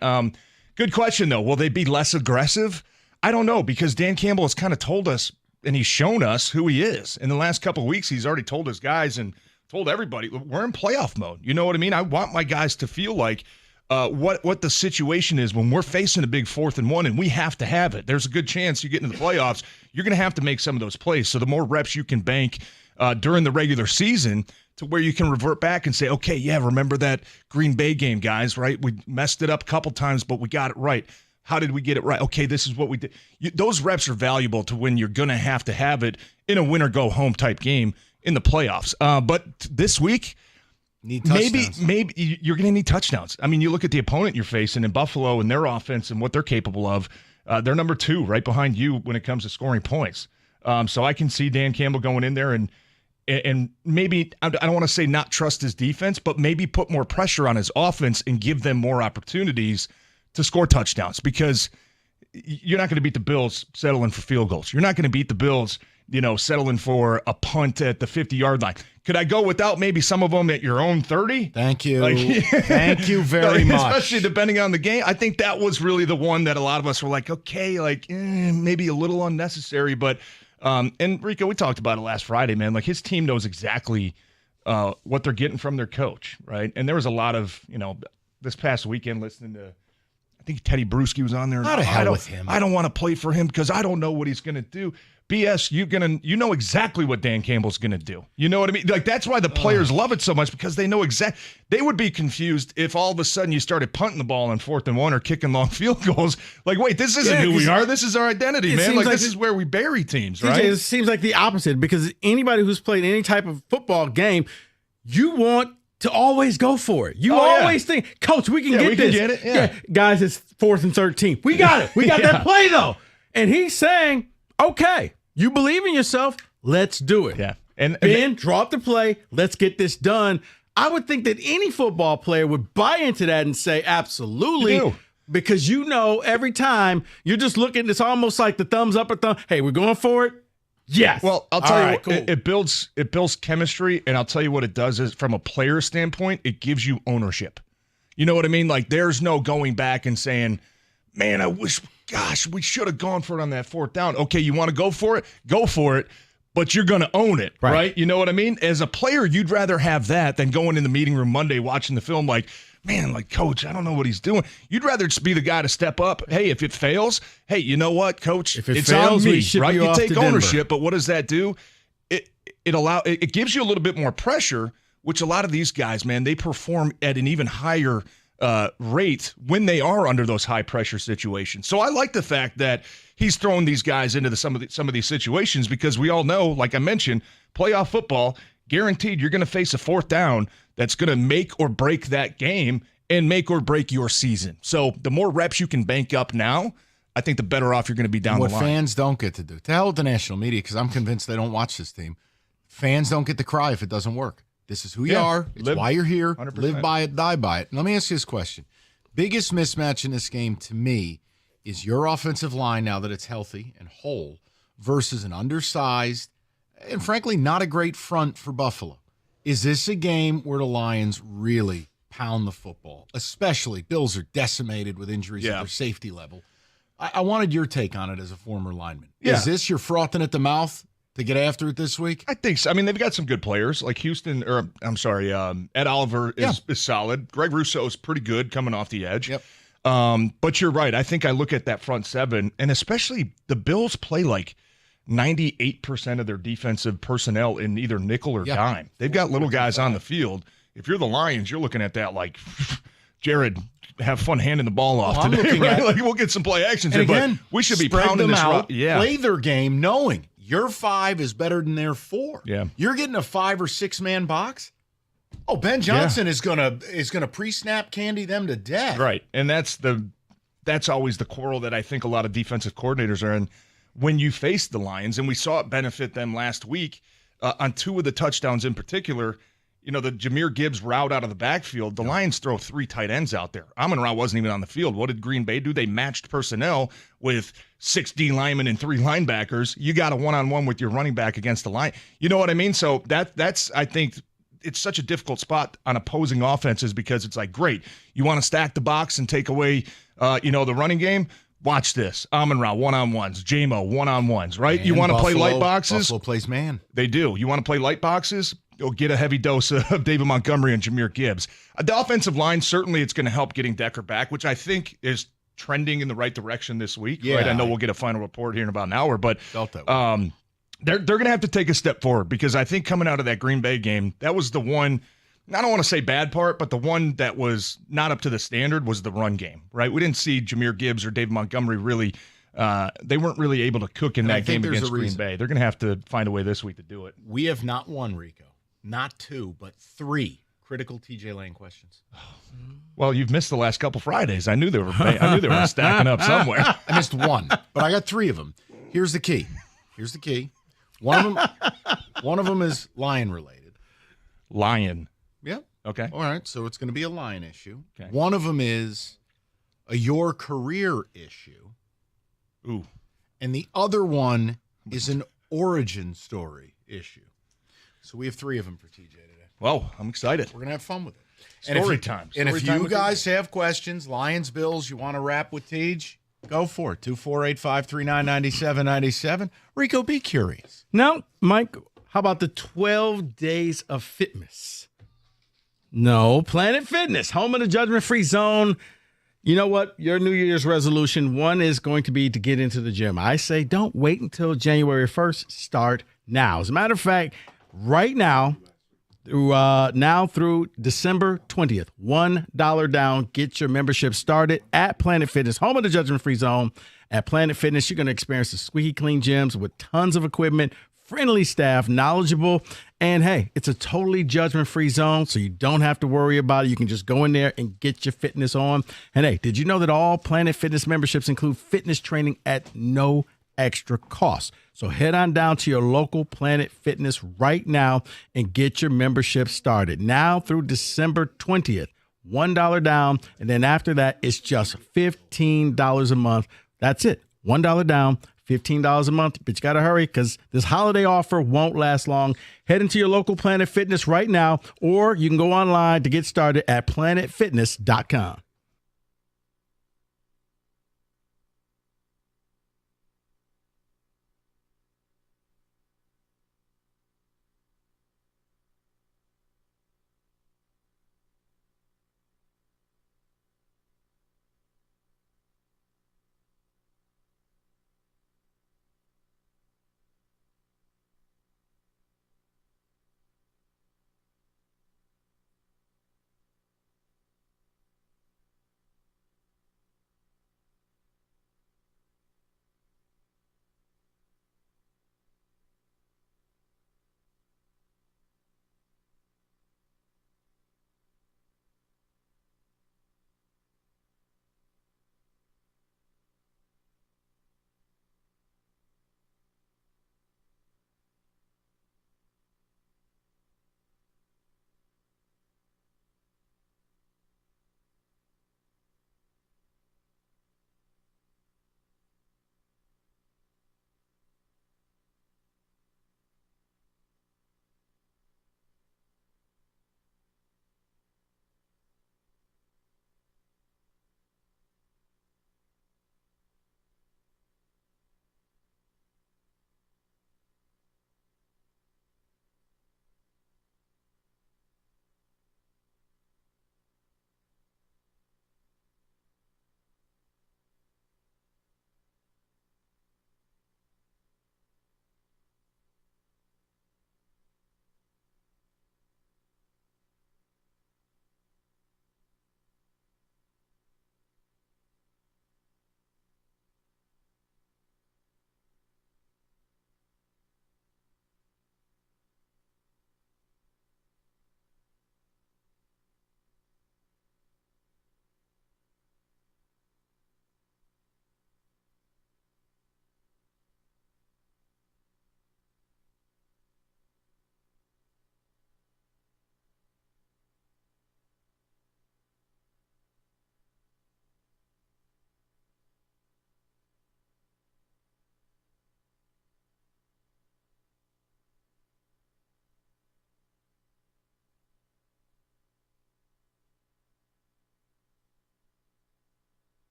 Good question, though. Will they be less aggressive? I don't know, because Dan Campbell has kind of told us, and he's shown us who he is. In the last couple of weeks, he's already told his guys and told everybody, we're in playoff mode. You know what I mean? I want my guys to feel like what the situation is when we're facing a big 4th and 1 and we have to have it. There's a good chance you get into the playoffs, you're going to have to make some of those plays. So the more reps you can bank during the regular season to where you can revert back and say, okay, yeah, remember that Green Bay game, guys, right? We messed it up a couple times, but we got it right. How did we get it right? Okay, this is what we did. Those reps are valuable to when you're going to have it in a win-or-go-home type game in the playoffs. But this week, maybe you're going to need touchdowns. I mean, you look at the opponent you're facing in Buffalo and their offense and what they're capable of. They're number 2 right behind you when it comes to scoring points. So I can see Dan Campbell going in there and maybe, I don't want to say not trust his defense, but maybe put more pressure on his offense and give them more opportunities to score touchdowns, because you're not going to beat the Bills settling for field goals. You're not going to beat the Bills, settling for a punt at the 50-yard line. Could I go without maybe some of them at your own 30? Thank you. Thank you very much. Especially depending on the game. I think that was really the one that a lot of us were like, okay, maybe a little unnecessary. But, and Rico, we talked about it last Friday, man. Like, his team knows exactly what they're getting from their coach, right? And there was a lot of, this past weekend listening to, I think Teddy Bruschi was on there. How the hell with him? I don't want to play for him because I don't know what he's going to do. BS, you know exactly what Dan Campbell's going to do. You know what I mean? Like, that's why the players love it so much, because they know they would be confused if all of a sudden you started punting the ball on 4th and 1 or kicking long field goals. Like, wait, this isn't who we are. This is our identity, man. Like, this is where we bury teams, right? It seems like the opposite, because anybody who's played any type of football game, you want to always go for it. You always think, Coach, we can get this. Can get it. Yeah. Guys, it's 4th and 13. We got it. We got that play, though. And he's saying, okay, you believe in yourself. Let's do it. Yeah. Ben, drop the play. Let's get this done. I would think that any football player would buy into that and say, absolutely. Because every time you're just looking, it's almost like the thumbs up or thumb. Hey, we're going for it. Yes. Well, I'll tell you what, cool. it builds chemistry, and I'll tell you what it does is, from a player standpoint, it gives you ownership. You know what I mean? Like, there's no going back and saying, man, I wish, gosh, we should have gone for it on that 4th down. Okay, you want to go for it? Go for it, but you're going to own it, right? You know what I mean? As a player, you'd rather have that than going in the meeting room Monday watching the film like, man, like, Coach, I don't know what he's doing. You'd rather just be the guy to step up. Hey, if it fails, hey, you know what, Coach? If it it's fails, on me, we ship right? you You off take to ownership, Denver. but what does that do? It gives you a little bit more pressure, which a lot of these guys, man, they perform at an even higher rate when they are under those high pressure situations. So I like the fact that he's throwing these guys into some of these situations, because we all know, like I mentioned, playoff football, guaranteed you're going to face a 4th down that's going to make or break that game and make or break your season. So the more reps you can bank up now, I think the better off you're going to be down the line. What fans don't get to do. To hell with the national media, because I'm convinced they don't watch this team. Fans don't get to cry if it doesn't work. This is who you are. It's why you're here. 100%. Live by it, die by it. And let me ask you this question. Biggest mismatch in this game to me is your offensive line, now that it's healthy and whole, versus an undersized and, frankly, not a great front for Buffalo. Is this a game where the Lions really pound the football? Especially, Bills are decimated with injuries at their safety level. I wanted your take on it as a former lineman. Yeah. Is this your frothing at the mouth to get after it this week? I think so. I mean, they've got some good players like Houston, or I'm sorry, Ed Oliver is solid. Greg Rousseau is pretty good coming off the edge. Yep. But you're right. I think I look at that front seven, and especially the Bills play like 98% of their defensive personnel in either nickel or dime. They've got little guys on the field. If you're the Lions, you're looking at that like, Jared, have fun handing the ball off today. Right? Like, we'll get some play actions in, but we should be pounding them this out, play their game knowing your 5 is better than their 4. Yeah. You're getting a 5 or 6 man box. Oh, Ben Johnson is gonna pre-snap candy them to death. Right. And that's always the quarrel that I think a lot of defensive coordinators are in when you face the Lions, and we saw it benefit them last week on 2 of the touchdowns in particular. You know, the Jahmyr Gibbs route out of the backfield, the Lions throw 3 tight ends out there. Amon-Ra wasn't even on the field. What did Green Bay do? They matched personnel with 6 D linemen and 3 linebackers. You got a one-on-one with your running back against the line. You know what I mean? So that's I think it's such a difficult spot on opposing offenses because it's like, great, you want to stack the box and take away, the running game? Watch this. Amon-Ra, one-on-ones. J-Mo, one-on-ones, right? And you want to play light boxes? Buffalo plays man. They do. You want to play light boxes? Go get a heavy dose of David Montgomery and Jahmyr Gibbs. The offensive line, certainly it's going to help getting Decker back, which I think is trending in the right direction this week. Yeah. Right? I know we'll get a final report here in about an hour, but they're going to have to take a step forward because I think coming out of that Green Bay game, that was the one, I don't want to say bad part, but the one that was not up to the standard was the run game, right? We didn't see Jahmyr Gibbs or David Montgomery really they weren't really able to cook in that game against Green Bay. They're going to have to find a way this week to do it. We have not won, Rico. Not 2, but 3 critical TJ Lane questions. Well, you've missed the last couple Fridays. I knew they were stacking up somewhere. I missed 1, but I got 3 of them. Here's the key. One of them is Lion related. Lion. Yep. Okay. All right. So it's going to be a Lion issue. Okay. One of them is a your career issue. Ooh. And the other one is an origin story issue. So we have 3 of them for TJ today. Well, I'm excited. We're going to have fun with it. Story time. And if you guys have questions, Lions, Bills, you want to rap with Tej, go for it. 248-539-9797. Rico, be curious. Now, Mike, how about the 12 days of fitness? No, Planet Fitness, home of the judgment-free zone. You know what? Your New Year's resolution, one is going to be to get into the gym. I say don't wait until January 1st. Start now. As a matter of fact, right now, through December 20th, $1 down. Get your membership started at Planet Fitness, home of the judgment-free zone. At Planet Fitness, you're going to experience the squeaky clean gyms with tons of equipment, friendly staff, knowledgeable, and hey, it's a totally judgment-free zone, so you don't have to worry about it. You can just go in there and get your fitness on. And hey, did you know that all Planet Fitness memberships include fitness training at no extra cost? So head on down to your local Planet Fitness right now and get your membership started. Now through December 20th, $1 down, and then after that, it's just $15 a month. That's it, $1 down, $15 a month, but you got to hurry because this holiday offer won't last long. Head into your local Planet Fitness right now, or you can go online to get started at planetfitness.com.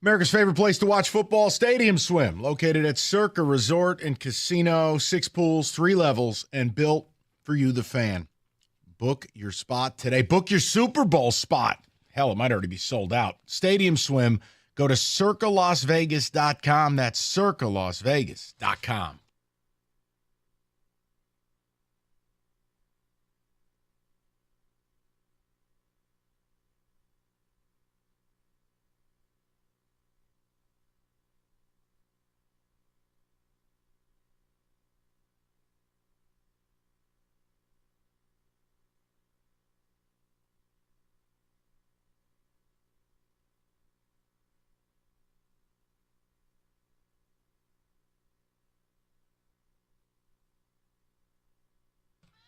America's favorite place to watch football, Stadium Swim, located at Circa Resort and Casino, 6 pools, 3 levels, and built for you, the fan. Book your spot today. Book your Super Bowl spot. Hell, it might already be sold out. Stadium Swim. Go to circalasvegas.com. That's circalasvegas.com.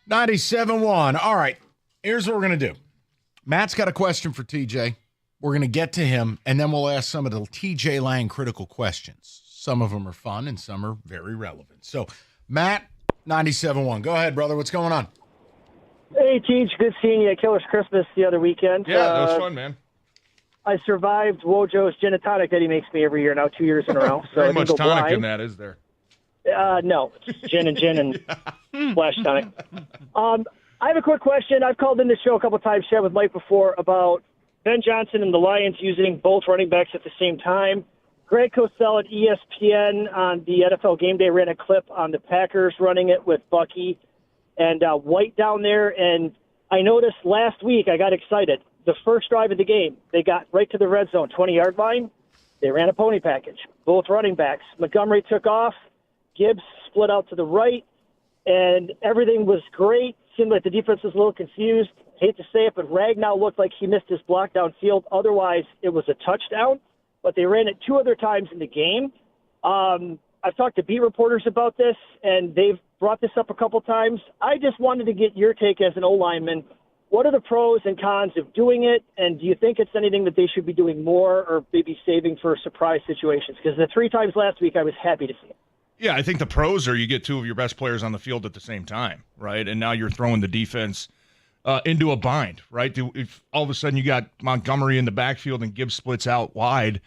$97.1. All right, here's what we're going to do. Matt's got a question for TJ. We're going to get to him, and then we'll ask some of the TJ Lang critical questions. Some of them are fun, and some are very relevant. So, Matt, 97.1. Go ahead, brother. What's going on? Hey, Teach. Good seeing you at Killer's Christmas the other weekend. Yeah, that was fun, man. I survived Wojo's gin and tonic that he makes me every year now, 2 years in a row. So Very I much go tonic blind. in that, is there? No, it's gin and splash tonic. I have a quick question. I've called in the show a couple times, shared with Mike before, about Ben Johnson and the Lions using both running backs at the same time. Greg Cosell at ESPN on the NFL Game Day ran a clip on the Packers running it with Bucky and White down there. And I noticed last week, I got excited. The first drive of the game, they got right to the red zone, 20-yard line. They ran a pony package. Both running backs. Montgomery took off. Gibbs split out to the right, and everything was great. Seemed like the defense was a little confused. Hate to say it, but Ragnow looked like he missed his block downfield. Otherwise, it was a touchdown, but they ran it 2 other times in the game. I've talked to beat reporters about this, and they've brought this up a couple times. I just wanted to get your take as an O-lineman. What are the pros and cons of doing it, and do you think it's anything that they should be doing more or maybe saving for surprise situations? Because the 3 times last week, I was happy to see it. Yeah, I think the pros are you get 2 of your best players on the field at the same time, right? And now you're throwing the defense into a bind, right? If all of a sudden you got Montgomery in the backfield and Gibbs splits out wide,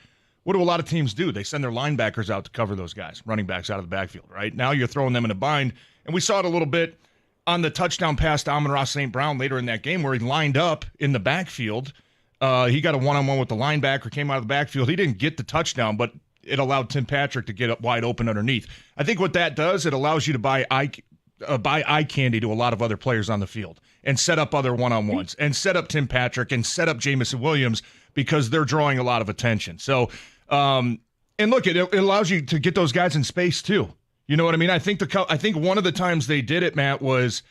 what do a lot of teams do? They send their linebackers out to cover those guys, running backs out of the backfield, right? Now you're throwing them in a bind. And we saw it a little bit on the touchdown pass to Amon-Ra St. Brown later in that game where he lined up in the backfield. He got a one-on-one with the linebacker, came out of the backfield. He didn't get the touchdown, but it allowed Tim Patrick to get up wide open underneath. I think what that does, it allows you to buy eye candy to a lot of other players on the field and set up other one-on-ones and set up Tim Patrick and set up Jamison Williams because they're drawing a lot of attention. So, and look, it allows you to get those guys in space too. You know what I mean? I think one of the times they did it, Matt, was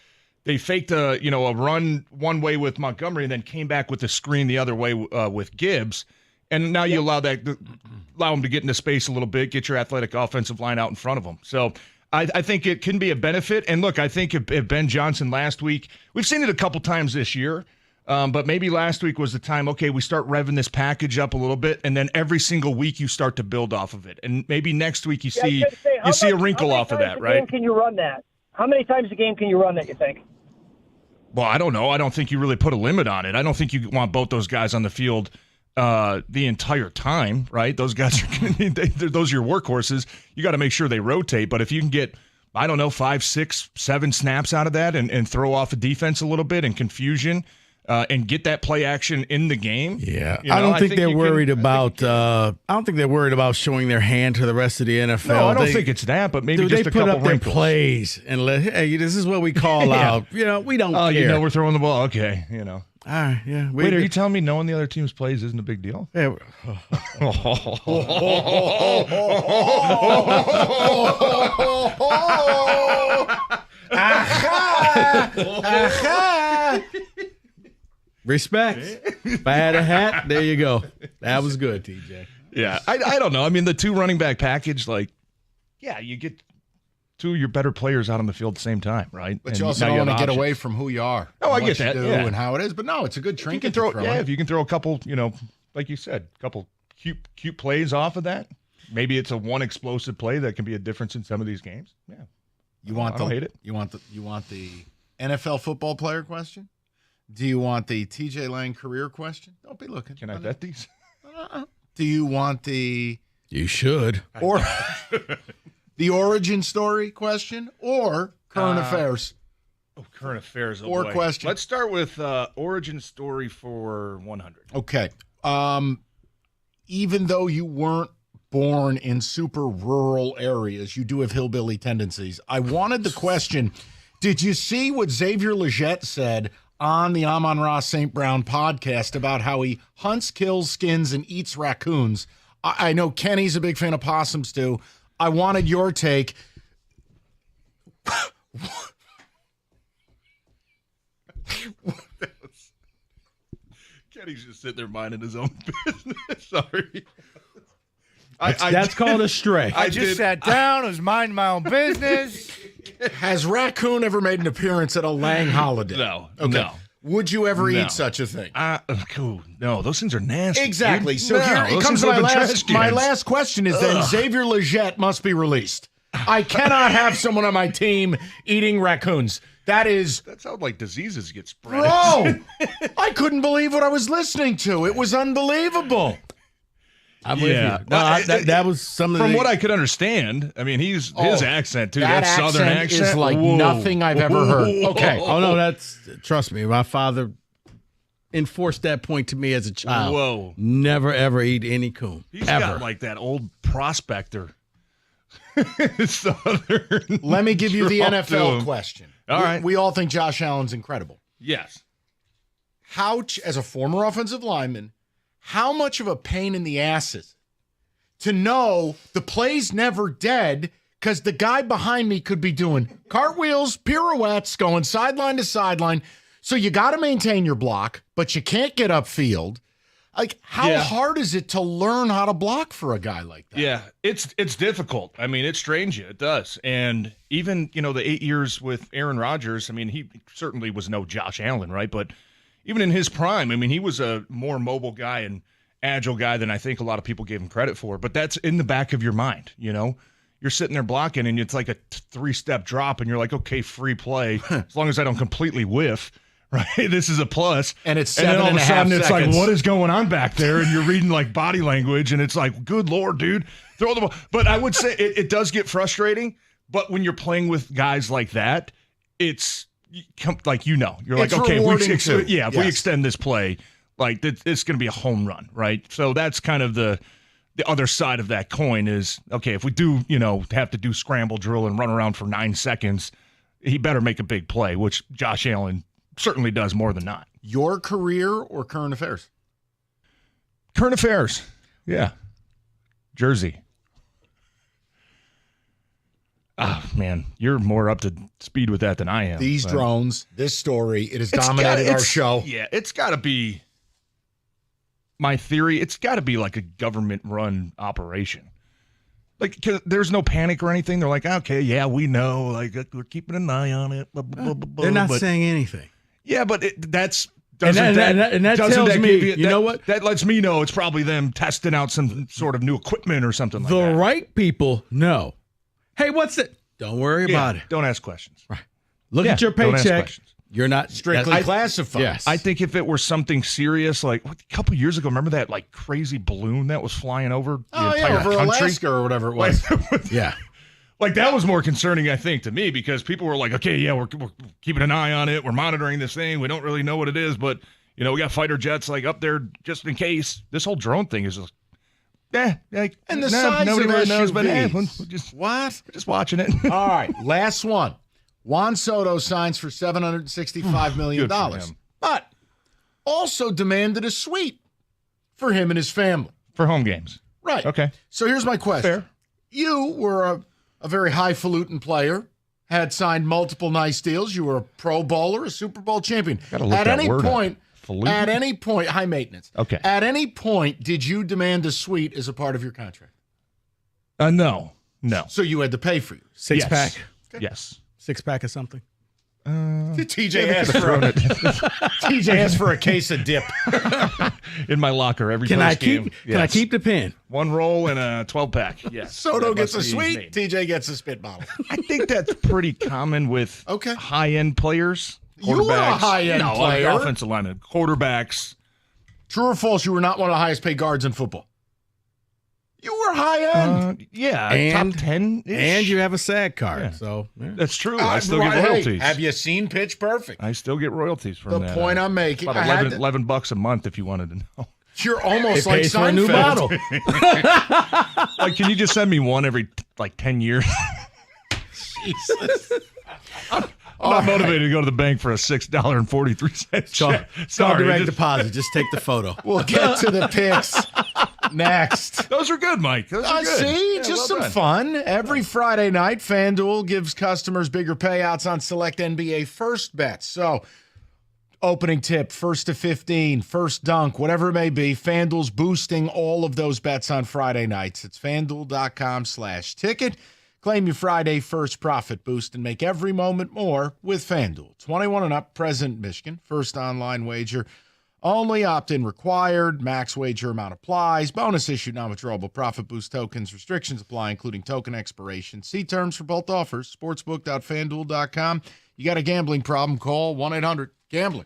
they faked a run one way with Montgomery and then came back with the screen the other way with Gibbs. And now you allow them to get into space a little bit, get your athletic offensive line out in front of them. So I think it can be a benefit. And look, I think if Ben Johnson last week, we've seen it a couple times this year, but maybe last week was the time, okay, we start revving this package up a little bit, and then every single week you start to build off of it. And maybe next week you see a wrinkle off of that, right? How many times a game can you run that? How many times a game can you run that, you think? Well, I don't know. I don't think you really put a limit on it. I don't think you want both those guys on the field the entire time, right? Those guys are going to need, those are your workhorses. You got to make sure they rotate. But if you can get, 5, 6, 7 snaps out of that and throw off a defense a little bit and confusion and get that play action in the game. Yeah. I don't think they're worried about I don't think they're worried about showing their hand to the rest of the NFL. No, I don't think it's that, but maybe just a couple wrinkles. They put up their plays and hey, this is what we call out. We don't care. We're throwing the ball. Okay, All right, yeah. Wait, are you telling me knowing the other team's plays isn't a big deal? Yeah. Respect. If I had a hat, there you go. That was good, TJ. Yeah, I don't know. I mean, the 2 running back package, you get 2 of your better players out on the field at the same time, right? But you also don't want to get away from who you are. Oh, I get that. And how it is. But no, it's a good trinket to throw. Yeah, if you can throw a couple, like you said, a couple cute plays off of that. Maybe it's a one explosive play that can be a difference in some of these games. Yeah. I don't hate it. You want the NFL football player question? Do you want the TJ Lang career question? Don't be looking. Can I bet these? Do you want the You should. or the origin story question or current affairs? Oh, current affairs. Oh Or boy. question. Let's start with origin story for 100. Okay. Even though you weren't born in super rural areas, you do have hillbilly tendencies. I wanted the question, did you see what Xavier Leggett said on the Amon-Ra St. Brown podcast about how he hunts, kills, skins, and eats raccoons? I know Kenny's a big fan of possums too. I wanted your take. Kenny's just sitting there minding his own business. Sorry. That's called a stray. I just sat down. I was minding my own business. Has raccoon ever made an appearance at a Lang holiday? No. Okay. No. Would you ever No. eat such a thing? Cool. No, those things are nasty. Exactly. Dude. So No, here it those comes things to live in trash my cans. last question is then Ugh. Xavier Leggett must be released. I cannot have someone on my team eating raccoons. That's how like diseases get spread. Bro, I couldn't believe what I was listening to. It was unbelievable. I'm with you. No, that was some of From the, what I could understand. I mean, his accent too. That Southern accent is like Whoa. nothing I've ever heard. Okay. Oh no, trust me. My father enforced that point to me as a child. Whoa. Never ever eat any coon. He's ever. got like that old prospector. Southern. Let me give you the draw to NFL him. question. All right. We all think Josh Allen's incredible. Yes. As a former offensive lineman, how much of a pain in the ass is it to know the play's never dead because the guy behind me could be doing cartwheels, pirouettes, going sideline to sideline. So you got to maintain your block, but you can't get upfield. Like, how hard is it to learn how to block for a guy like that? Yeah, it's difficult. I mean, it strains you. It does. And even, the 8 years with Aaron Rodgers, I mean, he certainly was no Josh Allen, right? But even in his prime, I mean, he was a more mobile guy and agile guy than I think a lot of people gave him credit for. But that's in the back of your mind, You're sitting there blocking, and it's like a three-step drop, and you're like, okay, free play, as long as I don't completely whiff. Right, this is a plus, and it's and then all of a sudden it's seconds. like, what is going on back there? And you're reading like body language, and it's like, good Lord, dude, throw the ball. But I would say it does get frustrating. But when you're playing with guys like that, it's like you're like, okay, if we extend this play, like it's going to be a home run, right? So that's kind of the other side of that coin is, okay, if we do have to do scramble drill and run around for 9 seconds, he better make a big play, which Josh Allen certainly does more than not. Your career or current affairs? Current affairs. Yeah. Jersey. Oh, man. You're more up to speed with that than I am. These drones, this story, it has dominated our show. Yeah, it's got to be, my theory, it's got to be like a government-run operation. Like, 'cause there's no panic or anything. They're like, okay, yeah, we know. Like, we're keeping an eye on it. Blah, blah, blah, blah, They're not but, saying anything. Yeah, but that's And that tells me, you know what? That lets me know it's probably them testing out some sort of new equipment or something like The that. right people know. Hey, what's it? Don't worry about it. Don't ask questions. Right. Look Yeah, at your don't ask paycheck. questions. You're not Strictly classified. Yes. I think if it were something serious, like a couple years ago, remember that like crazy balloon that was flying over the entire over country? Alaska or whatever it was. Yeah. Like that was more concerning, I think, to me because people were like, okay, yeah, we're keeping an eye on it. We're monitoring this thing. We don't really know what it is, but we got fighter jets like up there just in case. This whole drone thing is just, And the size nobody of really knows, but SUVs. we're just watching it. All right, last one. Juan Soto signs for $765 million, Good for him. but also demanded a suite for him and his family. For home games. Right. Okay. So here's my question. Fair. You were a very highfalutin player, had signed multiple nice deals. You were a Pro Bowler, a Super Bowl champion. Gotta look At that any word point, up. at any point, high maintenance. Okay. At any point, did you demand a suite as a part of your contract? No. So you had to pay for you. Six Yes. pack. Yes. Six pack of something. TJ asked for a case of dip. In my locker every Can I post game. keep? Can I keep the pen? One roll and a 12-pack. Yes. Soto That gets a must be suite. made. TJ gets a spit bottle. I think that's pretty common with high-end players. You were a Quarterbacks. high-end player. Offensive lineman. Quarterbacks. True or false? You were not one of the highest paid guards in football. You were high end. Yeah, And- top 10. And you have a SAG card. Yeah. So yeah. That's true. I still Right, get hey, royalties. have you seen Pitch Perfect? I still get royalties from The that. point I'm making, About I had $11 a month if you wanted to know. You're almost It like pays for a new Seinfeld. bottle. Like, can you just send me one every, 10 years? Jesus. I'm not motivated to go to the bank for a $6.43 check. It's all direct just- deposit. Just take the photo. We'll get to the picks next. Those are good, Mike. Those are good. See, Yeah, just well some done. fun. Every Friday night, FanDuel gives customers bigger payouts on select NBA first bets. So, opening tip, first to 15, first dunk, whatever it may be, FanDuel's boosting all of those bets on Friday nights. It's FanDuel.com/ticket. Claim your Friday first profit boost and make every moment more with FanDuel. 21 and up, present Michigan. First online wager. Only opt-in required. Max wager amount applies. Bonus issued, non-withdrawable profit boost tokens. Restrictions apply, including token expiration. See terms for both offers. Sportsbook.fanduel.com. You got a gambling problem, call 1-800-GAMBLING.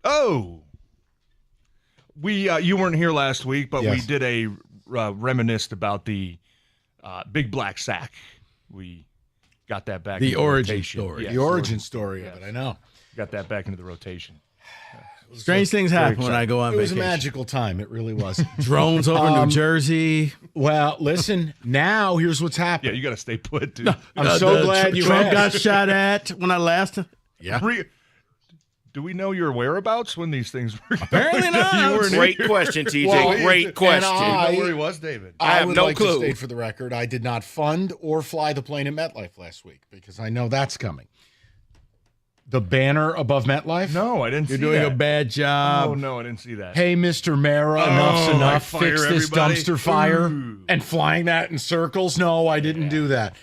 Oh. We you weren't here last week, but Yes. we did a reminisced about the big black sack. We got that back. The into origin rotation. story. Yes, The origin story of it, I know. Got that back into the rotation. Strange things happen when I go on It was a vacation. magical time. It really was. Drones over New Jersey. Well, listen, now here's what's happening. Yeah, you got to stay put, dude. I'm so glad you Trump asked. got shot at when I last. Yeah. Do we know your whereabouts when these things were? Apparently not. You weren't Great here. question, TJ. Well, Great question. Do you know where he was, David? I have would no like clue. to state for the record, I did not fund or fly the plane at MetLife last week because I know that's coming. The banner above MetLife? No, I didn't You're see doing that. a bad job. Oh, no, I didn't see that. Hey, Mr. Mara, enough's Oh, enough. like fire Fix this everybody? dumpster fire. Ooh. And flying that in circles? No, I didn't do that.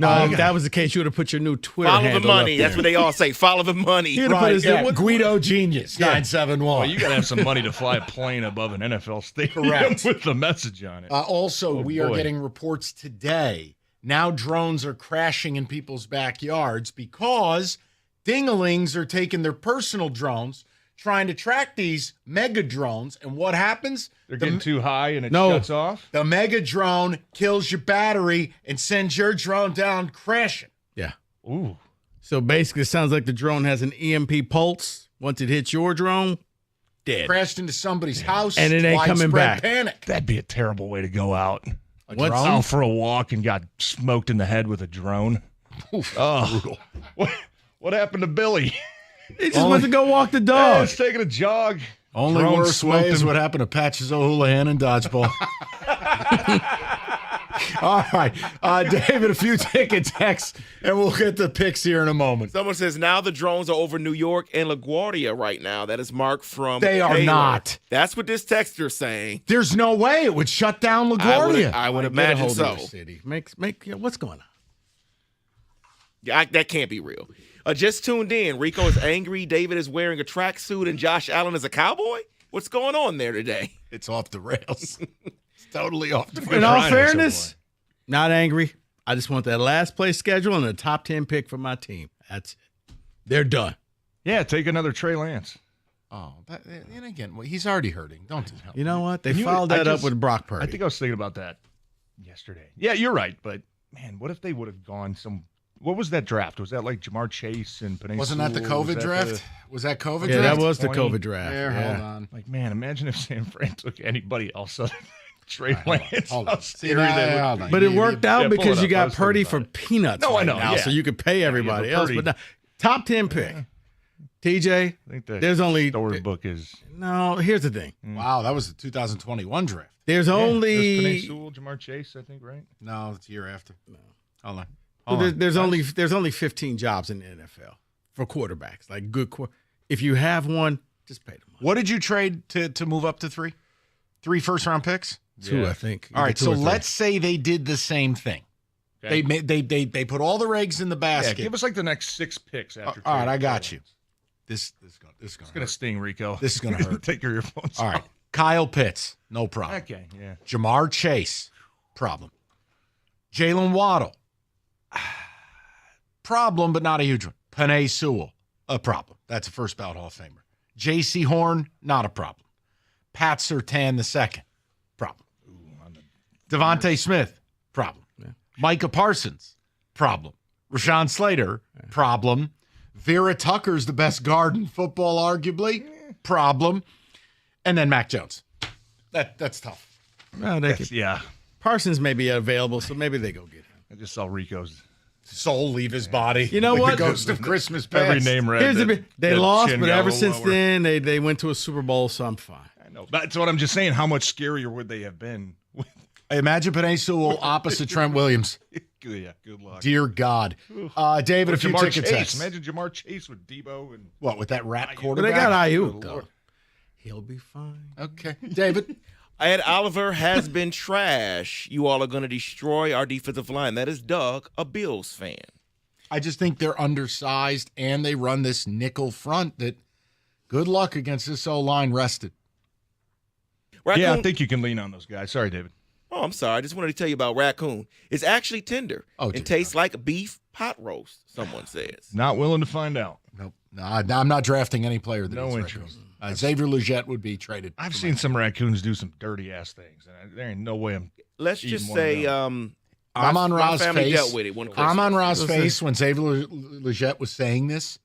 No, if that was the case, you would have put your new Twitter Follow the handle money. up That's there. what they all say. Follow the money. He'd have put Right, his- yeah. what- Guido Genius, 971. Well, you got to have some money to fly a plane above an NFL stadium Correct. with the message on it. Also, Oh, we are boy. getting reports today. Now drones are crashing in people's backyards because dingalings are taking their personal drones, trying to track these mega drones. And what happens? They're getting too high and it No. shuts off. The mega drone kills your battery and sends your drone down crashing. Yeah. Ooh. So basically, it sounds like the drone has an EMP pulse. Once it hits your drone, dead. Crashed into somebody's house. And it ain't coming widespread back. Panic. That'd be a terrible way to go out. What's- Out for a walk and got smoked in the head with a drone. Oh, what happened to Billy? He just went to go walk the Oh, dog. he's taking a jog. Only Drone worse way smoked is him. what happened to Patches O'Houlihan in dodgeball. All right. David, a few tickets, Hex, and we'll get the picks here in a moment. Someone says now the drones are over New York and LaGuardia right now. That is Mark from They are Taylor. not. That's what this texter's saying. There's no way it would shut down LaGuardia. I would Get a imagine hold of so. your city. What's going on? Yeah, that can't be real. Just tuned in. Rico is angry. David is wearing a tracksuit, and Josh Allen is a cowboy. What's going on there today? It's off the rails. It's totally off the rails. In all trying to fairness, not angry. I just want that last place schedule and a top 10 pick for my team. That's it. They're done. Yeah, take another Trey Lance. Oh, and again, well, he's already hurting. Don't help. You know what? They You- followed I that up just- with Brock Purdy. I think I was thinking about that yesterday. Yeah, you're right. But, man, what if they would have gone some – what was that draft? Was that like Jamar Chase and Panay Wasn't that the Sewell? COVID Was that draft? Was that COVID yeah, draft? that was the 20? COVID draft. There, yeah. hold on. Like, man, imagine if San Fran took anybody else other than Trey Lance. Hold How on. See, scary that would hold be. on. But it worked out Yeah, pull because it you up. I got was thinking Purdy about for it. peanuts No, I right know, now, yeah. so you could pay everybody but else. Purdy- But now, top 10 pick. TJ, I think the there's only storybook is no. Here's the thing. Wow, that was the 2021 draft. There's Panay only Sewell, Jamar Chase, I think, right? No, it's a year after. Hold on. there's only 15 jobs in the NFL for quarterbacks, like good. If you have one, just pay them. What did you trade to move up to 3? 3 first-round picks? 2, I think. All right, Either 2 so or 3. let's say they did the same thing. Okay. They put all their eggs in the Yeah, basket. give us like the next 6 picks after. All right, Trey I got Lance. you. This is It's gonna gonna sting, Rico. This is gonna hurt. Take your earphones. All right, off. Kyle Pitts, no problem. Okay. Yeah. Jamar Chase, problem. Jalen Waddle, problem, but not a huge one. Panay Sewell, a problem. That's a first ballot Hall of Famer. J.C. Horn, not a problem. Pat Surtain II, problem. Devontae Smith, problem. Micah Parsons, problem. Rashawn Slater, problem. Vera Tucker's the best guard in football, arguably, problem. And then Mac Jones. That's tough. No, they could, Yeah. Parsons may be available, so maybe they go get him. I just saw Rico's Soul leave his body. You know like what? The ghost of Christmas past. every name read. Here's the that- bit. They that lost, chin but got a ever little since lower. then, they went to a Super Bowl, so I'm fine. I know. That's what I'm just saying. How much scarier would they have been? Imagine Panay Sewell opposite Trent Williams. Yeah, good luck. Dear God. David, Or a few Jamar ticket Chase. texts. Imagine Jamar Chase with Debo and What, with that rat But quarterback? they got Ayuk, Good though. Lord. He'll be fine. Okay. David. Ed Oliver has been trash. You all are going to destroy our defensive line. That is Doug, a Bills fan. I just think they're undersized and they run this nickel front that good luck against this O-line rested. Raccoon, Yeah, I think you can lean on those guys. Sorry, David. Oh, I'm sorry. I just wanted to tell you about Raccoon. It's actually tender Oh, and dear tastes like beef pot roast, someone says. Not willing to find out. Nope. No, I'm not drafting any player that No eats interest. raccoon. Xavier Legette would be traded. I've seen some raccoons do some dirty ass things, and there ain't no way I'm. Let's eating just one of say, them. I'm on my Ra's family face. dealt with it one Christmas. I'm on Ra's face when Xavier Legette was saying this.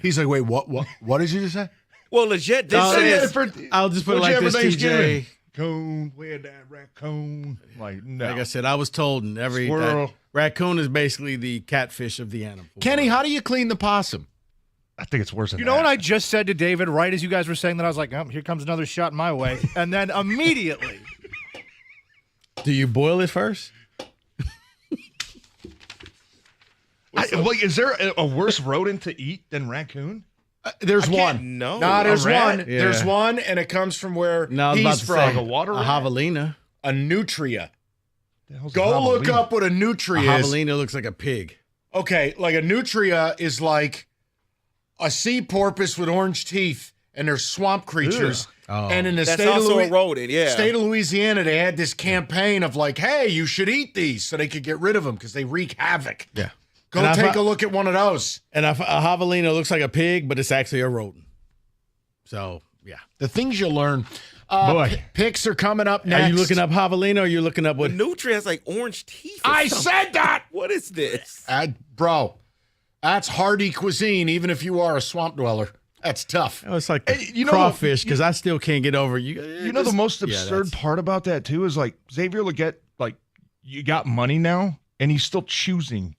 He's like, "Wait, what did you just say?" Well, Legette did say I'll just put it like this, TJ. Raccoon, where that raccoon? Like, no. Like I said, I was told in every Squirrel. raccoon is basically the catfish of the animal. Kenny, how do you clean the possum? I think it's worse than You know what I just said to David right as you guys were saying that? I was like, oh, here comes another shot my way. And then immediately. Do you boil it first? Is there a worse rodent to eat than raccoon? There's one. No. There's one. Yeah. There's one, and it comes from where No, I was about he's to from. say, Like a water a rat? javelina. A nutria. hell's Go a look javelina? up what a A nutria is. javelina looks like a pig. Okay, like a nutria is like a sea porpoise with orange teeth, and they're swamp creatures. Oh. And in the That's state of also a rodent, yeah. state of Louisiana, they had this campaign of like, hey, you should eat these so they could get rid of them because they wreak havoc. Yeah. Go And take a look at one of those. And a javelina looks like a pig, but it's actually a rodent. So, yeah. The things you learn. Boy. Picks are coming up next. Are you looking up javelina or are you looking up The what? nutria has like orange teeth. or I something. said that! What is this? Bro, that's hardy cuisine, even if you are a swamp dweller. That's tough. Oh, it's like You know, crawfish because I still can't get over you. You know the most absurd part about that too is like Xavier Legette, like you got money now, and he's still choosing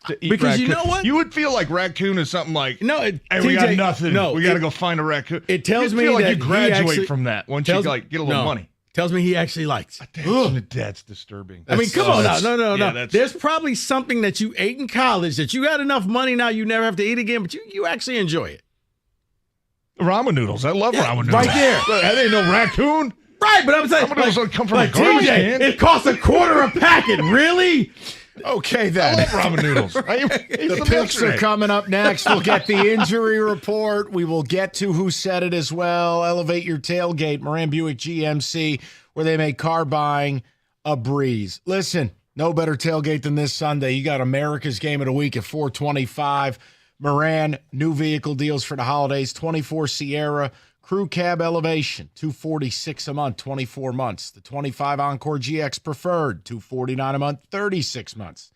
to eat Because raccoon. you know what? You would feel like raccoon is something like, No, hey, we got TJ, nothing. no, we got to it- go find a raccoon. It tells You'd me feel like that you graduate he actually, from that once you like get a little money. Tells me he actually likes it. That's disturbing. I mean, come on now. No. that's- There's probably something that you ate in college that you got enough money now you never have to eat again, but you actually enjoy it. Ramen noodles. I love ramen noodles. right there. That ain't no raccoon. Right, but I'm saying, Ramen noodles don't come from a like garbage TJ, can. it costs $0.25 a packet. Really? Okay, I then. love ramen noodles. The picks are coming up next. We'll get the injury report. We will get to who said it as well. Elevate your tailgate, Moran Buick GMC, where they make car buying a breeze. Listen, no better tailgate than this Sunday. You got America's Game of the Week at 425. Moran, new vehicle deals for the holidays, 24 Sierra, Crew Cab Elevation, $246 a month, 24 months. The 25 Encore GX Preferred, $249 a month, 36 months.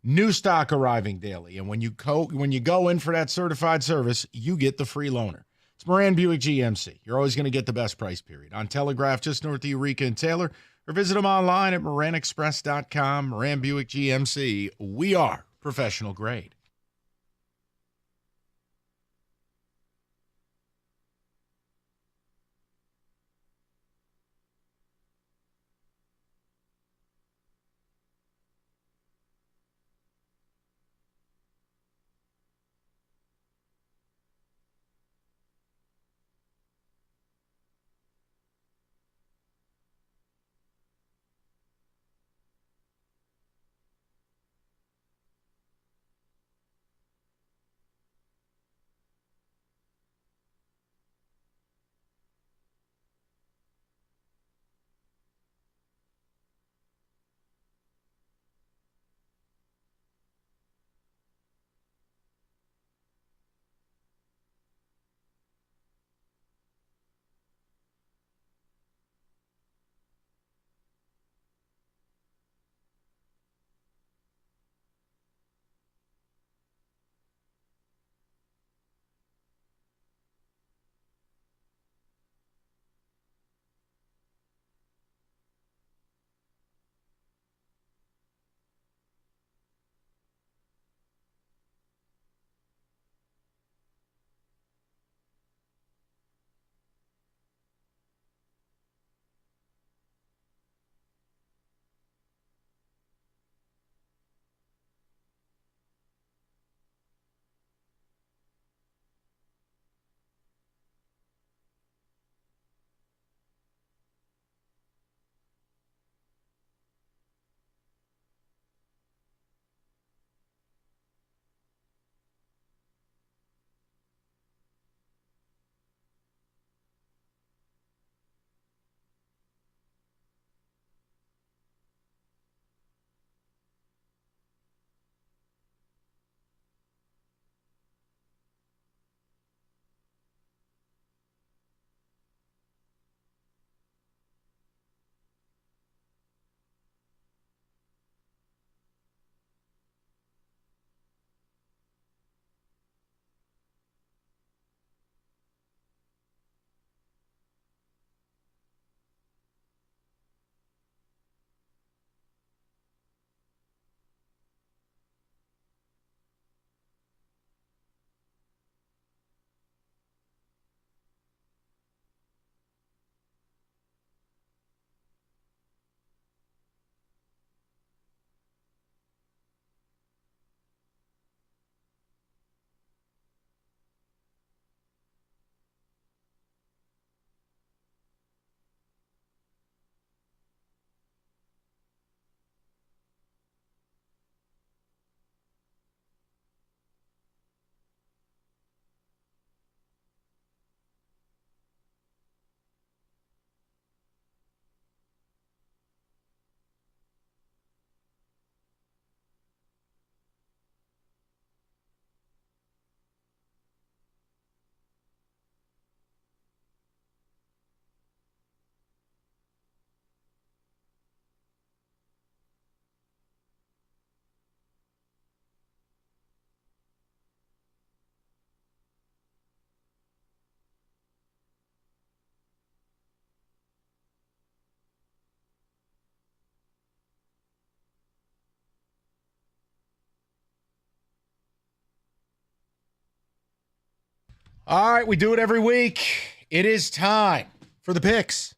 New stock arriving daily, and when you go in for that certified service, you get the free loaner. It's Moran Buick GMC. You're always going to get the best price, period. On Telegraph, just north of Eureka and Taylor, or visit them online at moranexpress.com. Moran Buick GMC. We are professional grade. All right, we do it every week. It is time for the picks.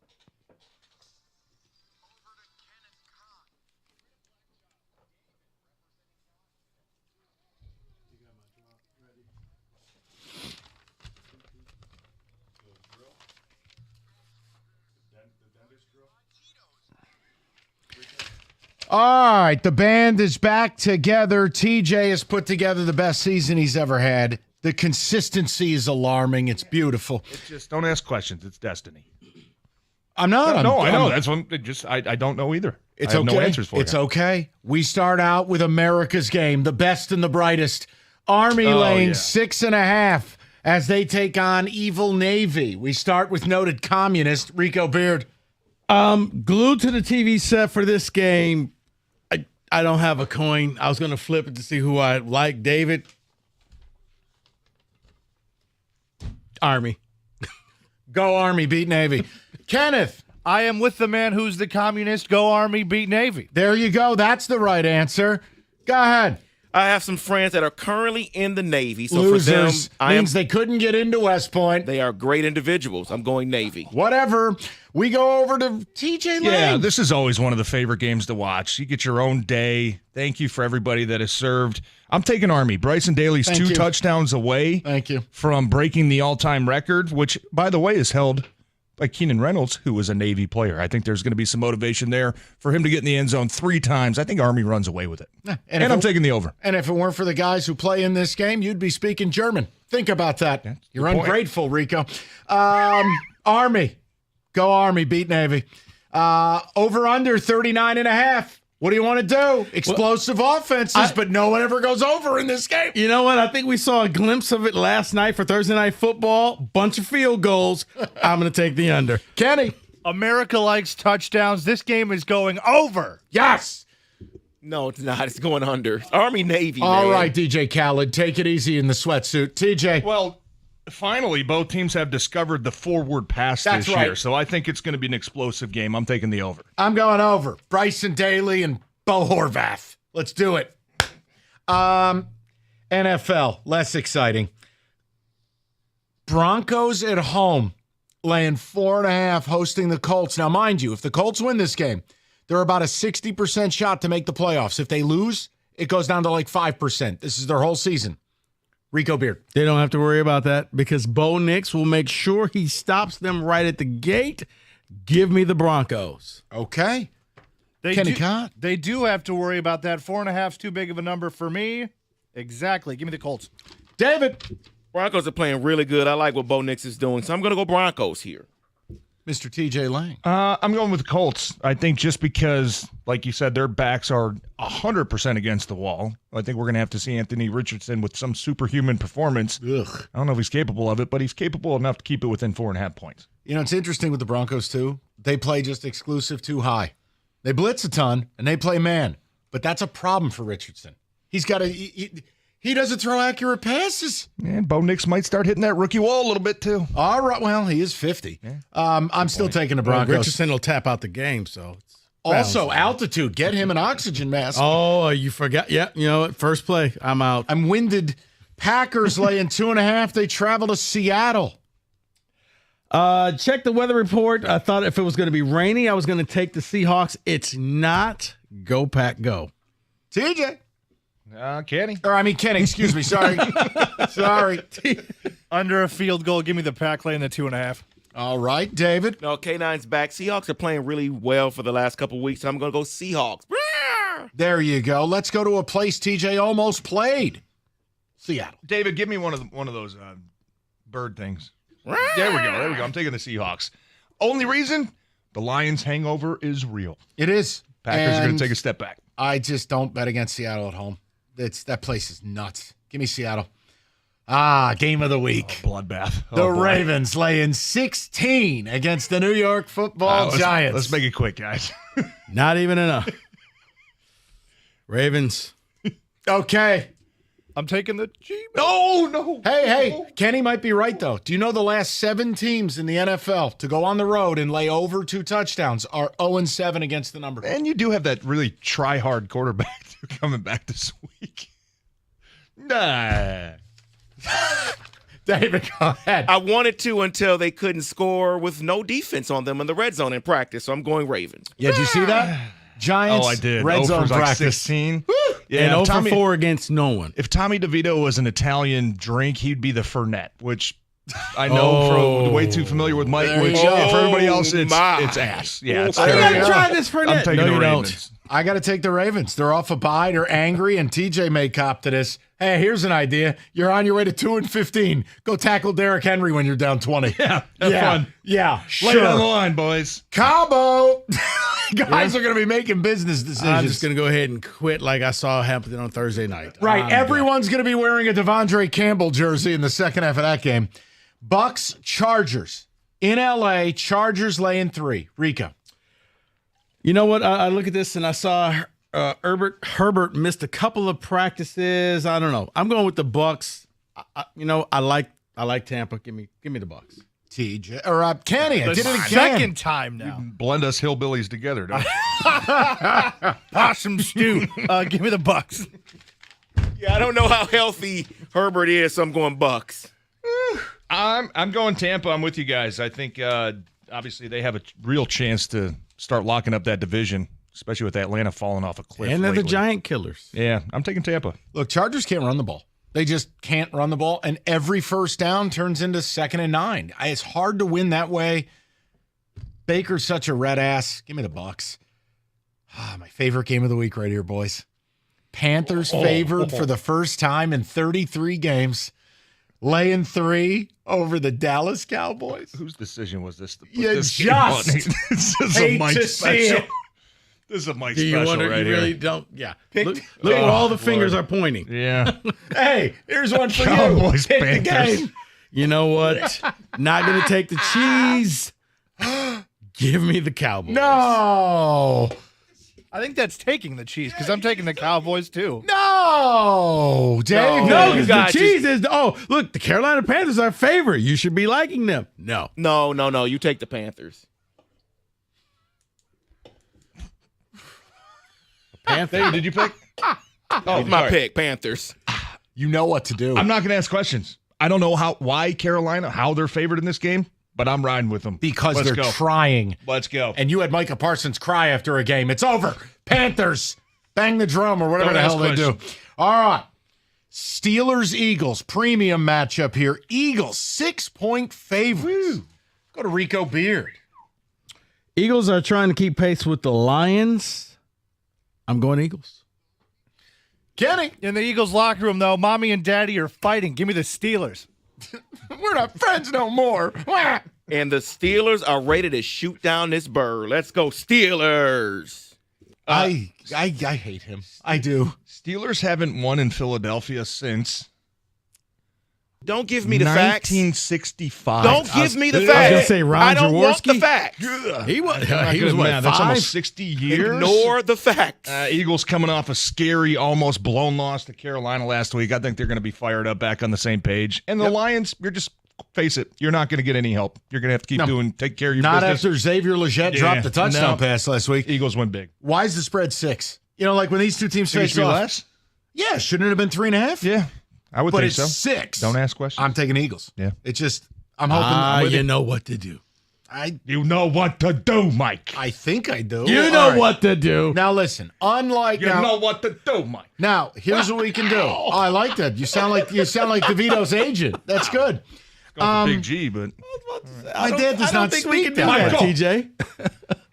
All right, the band is back together. TJ has put together the best season he's ever had. The consistency is alarming. It's beautiful. It's just don't ask questions. It's destiny. I'm not. I know. That's one. I don't know either. It's I have okay. No answers for it's you. Okay. We start out with America's game, the best and the brightest. Army laying 6.5 as they take on Evil Navy. We start with noted communist Rico Beard. Glued to the TV set for this game. I don't have a coin. I was going to flip it to see who I like. David. Army. Go Army, beat Navy. Kenneth. I am with the man who's the communist. Go Army, beat Navy. There you go. That's the right answer. Go ahead. I have some friends that are currently in the Navy. So Losers. for them, Means they couldn't get into West Point. They are great individuals. I'm going Navy. Whatever. We go over to TJ Lane. Yeah, this is always one of the favorite games to watch. You get your own day. Thank you for everybody that has served. I'm taking Army. Bryson Daly's Thank two you. touchdowns away. Thank you. From breaking the all-time record, which, by the way, is held by Keenan Reynolds, who was a Navy player. I think there's going to be some motivation there for him to get in the end zone 3 times. I think Army runs away with it. And I'm taking the over. And if it weren't for the guys who play in this game, you'd be speaking German. Think about that. You're ungrateful, Rico. Army. Go Army, beat Navy. Over under 39.5. What do you want to do? Explosive offenses, but no one ever goes over in this game. You know what? I think we saw a glimpse of it last night for Thursday Night Football. Bunch of field goals. I'm going to take the under. Kenny. America likes touchdowns. This game is going over. Yes. No, it's not. It's going under. Army, Navy, All man. right, DJ Khaled. Take it easy in the sweatsuit. TJ. Well, finally, both teams have discovered the forward pass That's this right. year, so I think it's going to be an explosive game. I'm taking the over. I'm going over. Bryson Daly and Bo Horvath. Let's do it. NFL, less exciting. Broncos at home, laying 4.5, hosting the Colts. Now, mind you, if the Colts win this game, they're about a 60% shot to make the playoffs. If they lose, it goes down to like 5%. This is their whole season. Rico Beard. They don't have to worry about that because Bo Nix will make sure he stops them right at the gate. Give me the Broncos. Okay. They do have to worry about that. 4.5 is too big of a number for me. Exactly. Give me the Colts. David. Broncos are playing really good. I like what Bo Nix is doing, so I'm going to go Broncos here. Mr. TJ Lang. I'm going with the Colts. I think just because, like you said, their backs are 100% against the wall. I think we're going to have to see Anthony Richardson with some superhuman performance. Ugh. I don't know if he's capable of it, but he's capable enough to keep it within 4.5 points. You know, it's interesting with the Broncos, too. They play just exclusive too high. They blitz a ton, and they play man. But that's a problem for Richardson. He's got to he doesn't throw accurate passes. And Bo Nix might start hitting that rookie wall a little bit, too. All right. Well, he is 50. Yeah. I'm still taking the Broncos. Well, Richardson will tap out the game, so. Also, altitude. Get him an oxygen mask. Oh, you forgot. Yeah, you know what? First play, I'm out. I'm winded. Packers laying 2.5. They travel to Seattle. Check the weather report. I thought if it was going to be rainy, I was going to take the Seahawks. It's not. Go, Pack, go. TJ. Kenny. Kenny, excuse me. Sorry. Sorry. Under a field goal, give me the Pack laying the 2.5. All right, David. No, K9's back. Seahawks are playing really well for the last couple of weeks, so I'm going to go Seahawks. There you go. Let's go to a place TJ almost played. Seattle. David, give me one of those bird things. There we go. I'm taking the Seahawks. Only reason, the Lions hangover is real. It is. Packers are going to take a step back. I just don't bet against Seattle at home. That place is nuts. Give me Seattle. Game of the week. Bloodbath. The Ravens laying 16 against the New York Football Giants. Let's make it quick, guys. Not even enough. Ravens. Okay. I'm taking the G. No. Hey. Kenny might be right, though. Do you know the last 7 teams in the NFL to go on the road and lay over 2 touchdowns are 0-7 against the number? And you do have that really try-hard quarterback coming back this week. Nah. David, go ahead. I wanted to until they couldn't score with no defense on them in the red zone in practice, so I'm going Ravens. Yeah, did you see that? Giants, I did. red zone like practice. 16. Yeah, and 0 for 4 against no one. If Tommy DeVito was an Italian drink, he'd be the Fernet, which I know way too familiar with Mike, which for everybody else, it's ass. Yeah, it's I terrible. gotta try this Fernet. I'm taking the Ravens. Don't. I got to take the Ravens. They're off a bye. They're angry, and TJ may cop to this. Hey, here's an idea. You're on your way to 2-15. Go tackle Derrick Henry when you're down 20. Yeah, have fun. Yeah, Lay it on the line, boys. Cabo. Guys are going to be making business decisions. I'm just going to go ahead and quit like I saw happen on Thursday night. Right. Everyone's going to be wearing a Devondre Campbell jersey in the second half of that game. Bucks, Chargers. In L.A., Chargers laying 3. Rico. You know what? I look at this and I saw Herbert missed a couple of practices. I don't know. I'm going with the Bucks. I like Tampa. Give me the Bucks. TJ or Kenny, I did it again. Second time now. Blend us hillbillies together, don't you? Possum stew. Give me the Bucks. Yeah, I don't know how healthy Herbert is, so I'm going Bucks. I'm going Tampa. I'm with you guys. I think obviously they have a real chance to start locking up that division, especially with Atlanta falling off a cliff. And they're lately. the giant killers. Yeah, I'm taking Tampa. Look, Chargers can't run the ball. They just can't run the ball, and every first down turns into 2nd and 9. It's hard to win that way. Baker's such a red ass. Give me the Bucks. My favorite game of the week right here, boys. Panthers favored for the first time in 33 games. Laying 3 over the Dallas Cowboys. Whose decision was this? To put You this just this is hate a Mike to special. see it. This is a Mike You special wonder, right you here. really don't. Yeah. Look where all the fingers are pointing. Yeah. Hey, here's one for Cowboys, you. Pick the Panthers. game. You know what? Not going to take the cheese. Give me the Cowboys. No. I think that's taking the cheese because I'm taking the Cowboys too. No, Dave. No, because the cheese is. Look, the Carolina Panthers are favorite. You should be liking them. No. No. You take the Panthers. Panthers. Did you pick? It's my pick, Panthers. You know what to do. I'm not going to ask questions. I don't know why Carolina, how they're favored in this game, but I'm riding with them. Because Let's they're go. trying. Let's go. And you had Micah Parsons cry after a game. It's over. Panthers. Bang the drum or whatever Don't the hell they ask do. questions. All right. Steelers-Eagles. Premium matchup here. Eagles, 6-point favorites. Go to Rico Beard. Eagles are trying to keep pace with the Lions. I'm going Eagles. Kenny. In the Eagles locker room, though, mommy and daddy are fighting. Give me the Steelers. We're not friends no more. And the Steelers are ready to shoot down this bird. Let's go, Steelers. I hate him. I do. Steelers haven't won in Philadelphia since Don't give me the facts. 1965. Don't give me the I was facts. gonna say Ron I don't want the Jaworski. facts. He was. Not He good, was what? man. That's 5? almost 60 years. Ignore the facts. Eagles coming off a scary, almost blown loss to Carolina last week. I think they're going to be fired up, back on the same page. And the Lions, you're just face it, you're not going to get any help. You're going to have to keep take care of your Not business. after Xavier Legette dropped the touchdown pass last week. Eagles win big. Why is the spread 6? You know, like when these two teams Think it face should be off. less? Yeah, shouldn't it have been 3.5? Yeah, I would but think it's so. 6. Don't ask questions. I'm taking Eagles. Yeah. It's just, I'm hoping. You know what to do. You know what to do, Mike. I think I do. You All know right. what to do. Now listen, unlike You know what to do, Mike. Now, here's what we can do. Oh, I like that. You sound like DeVito's agent. That's good. Going for Big G, but My dad does not think speak we can do that that, way. TJ.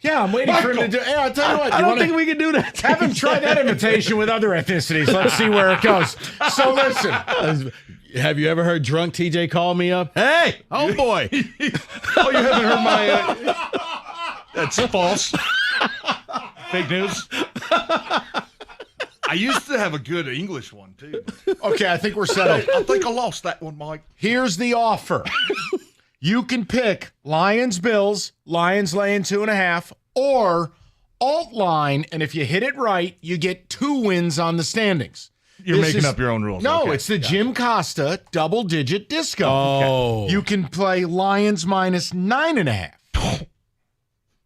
Yeah, I'm waiting for him to do. Hey, I'll tell you what. I don't think we can do that. Have him try that imitation with other ethnicities. Let's see where it goes. So listen. Have you ever heard drunk TJ call me up? Hey, homeboy. oh, you haven't heard my? That's false. Fake news. I used to have a good English one too. Okay, I think we're settled. I think I lost that one, Mike. Here's the offer. You can pick Lions, Bills, Lions laying 2.5, or alt line, and if you hit it right, you get 2 wins on the standings. You're This making is- up your own rules. No, Okay. it's the Jim Costa double-digit disco. Oh. You can play Lions minus 9.5.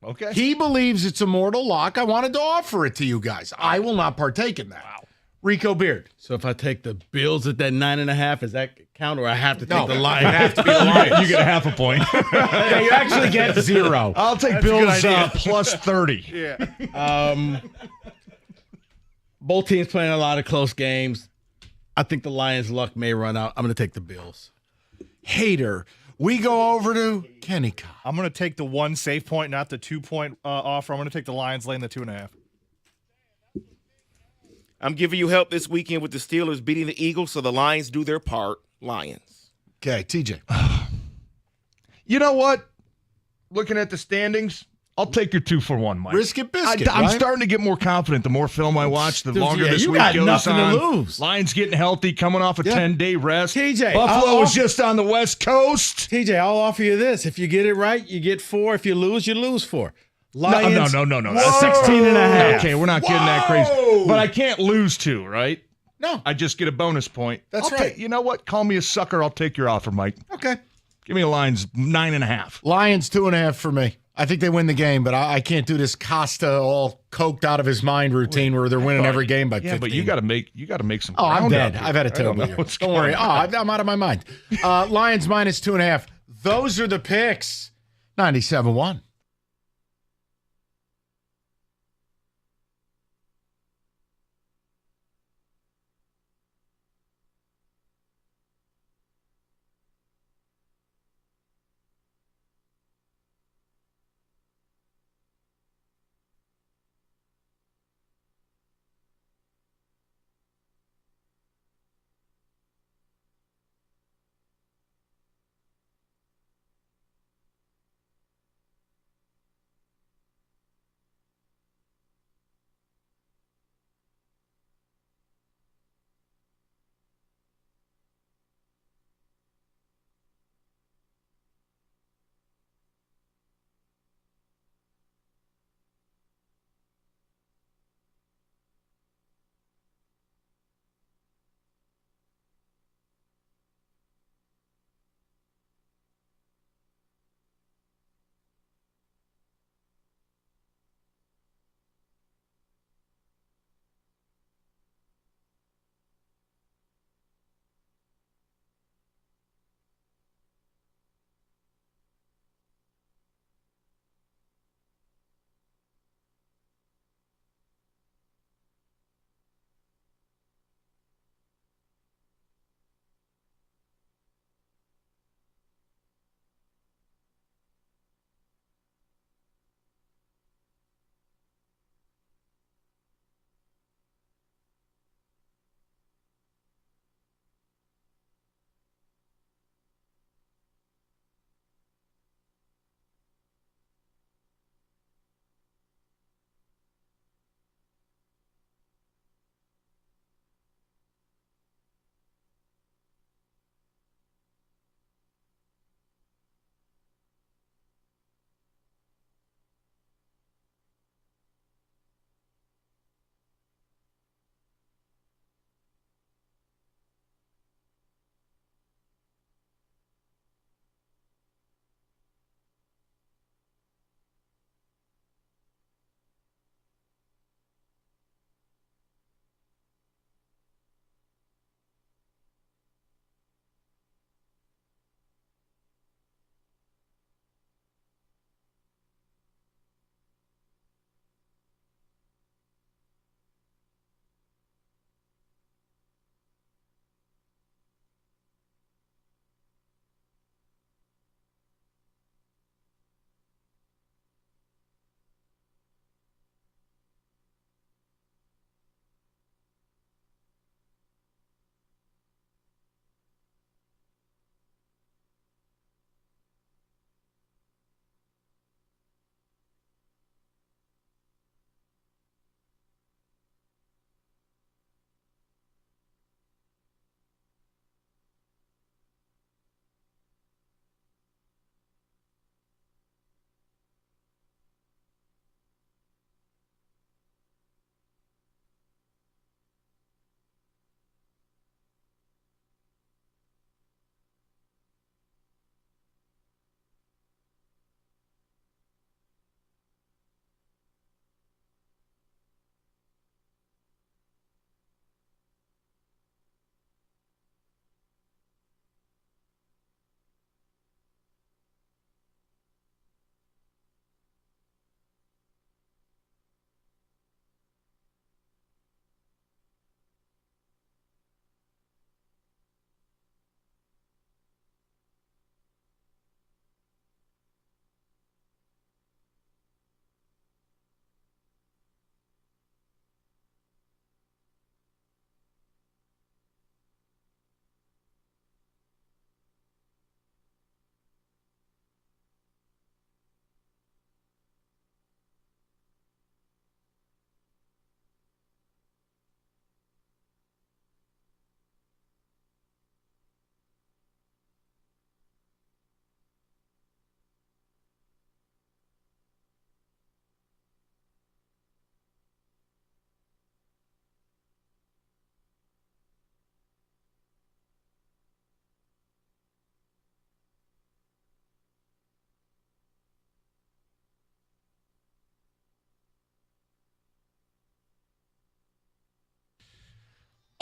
Okay. He believes it's a mortal lock. I wanted to offer it to you guys. I will not partake in that. Wow. Rico Beard. So if I take the Bills at that 9.5, does that count, or I have to take the Lions? You have to be the Lions. You get a half a point. Yeah, you actually get 0. I'll take Bills plus 30. Yeah. Both teams playing a lot of close games. I think the Lions' luck may run out. I'm going to take the Bills. Hater. We go over to Kenny Cobb. I'm going to take the 1 safe point, not the 2-point offer. I'm going to take the Lions laying the 2.5. I'm giving you help this weekend with the Steelers beating the Eagles, so the Lions do their part. Lions. Okay, TJ. You know what? Looking at the standings, I'll take your 2-for-1, Mike. Risk it, biscuit. I'm right? starting to get more confident. The more film I watch, the longer this you week got goes nothing on. to lose. Lions getting healthy, coming off a 10-day rest. TJ, Buffalo was just on the West Coast. TJ, I'll offer you this. If you get it right, you get 4. If you lose 4. Lions, No. That's 16.5. Okay, we're not getting that crazy. But I can't lose 2, right? No. I just get a bonus point. That's right. You know what? Call me a sucker. I'll take your offer, Mike. Okay. Give me a Lions 9.5. Lions 2.5 for me. I think they win the game, but I can't do this Costa all coked out of his mind routine where they're winning every game by 15. But you got to make some. Oh, I'm ground dead. up here. I've had a terrible year. Don't worry. I'm out of my mind. Lions minus 2.5. Those are the picks. 97-1.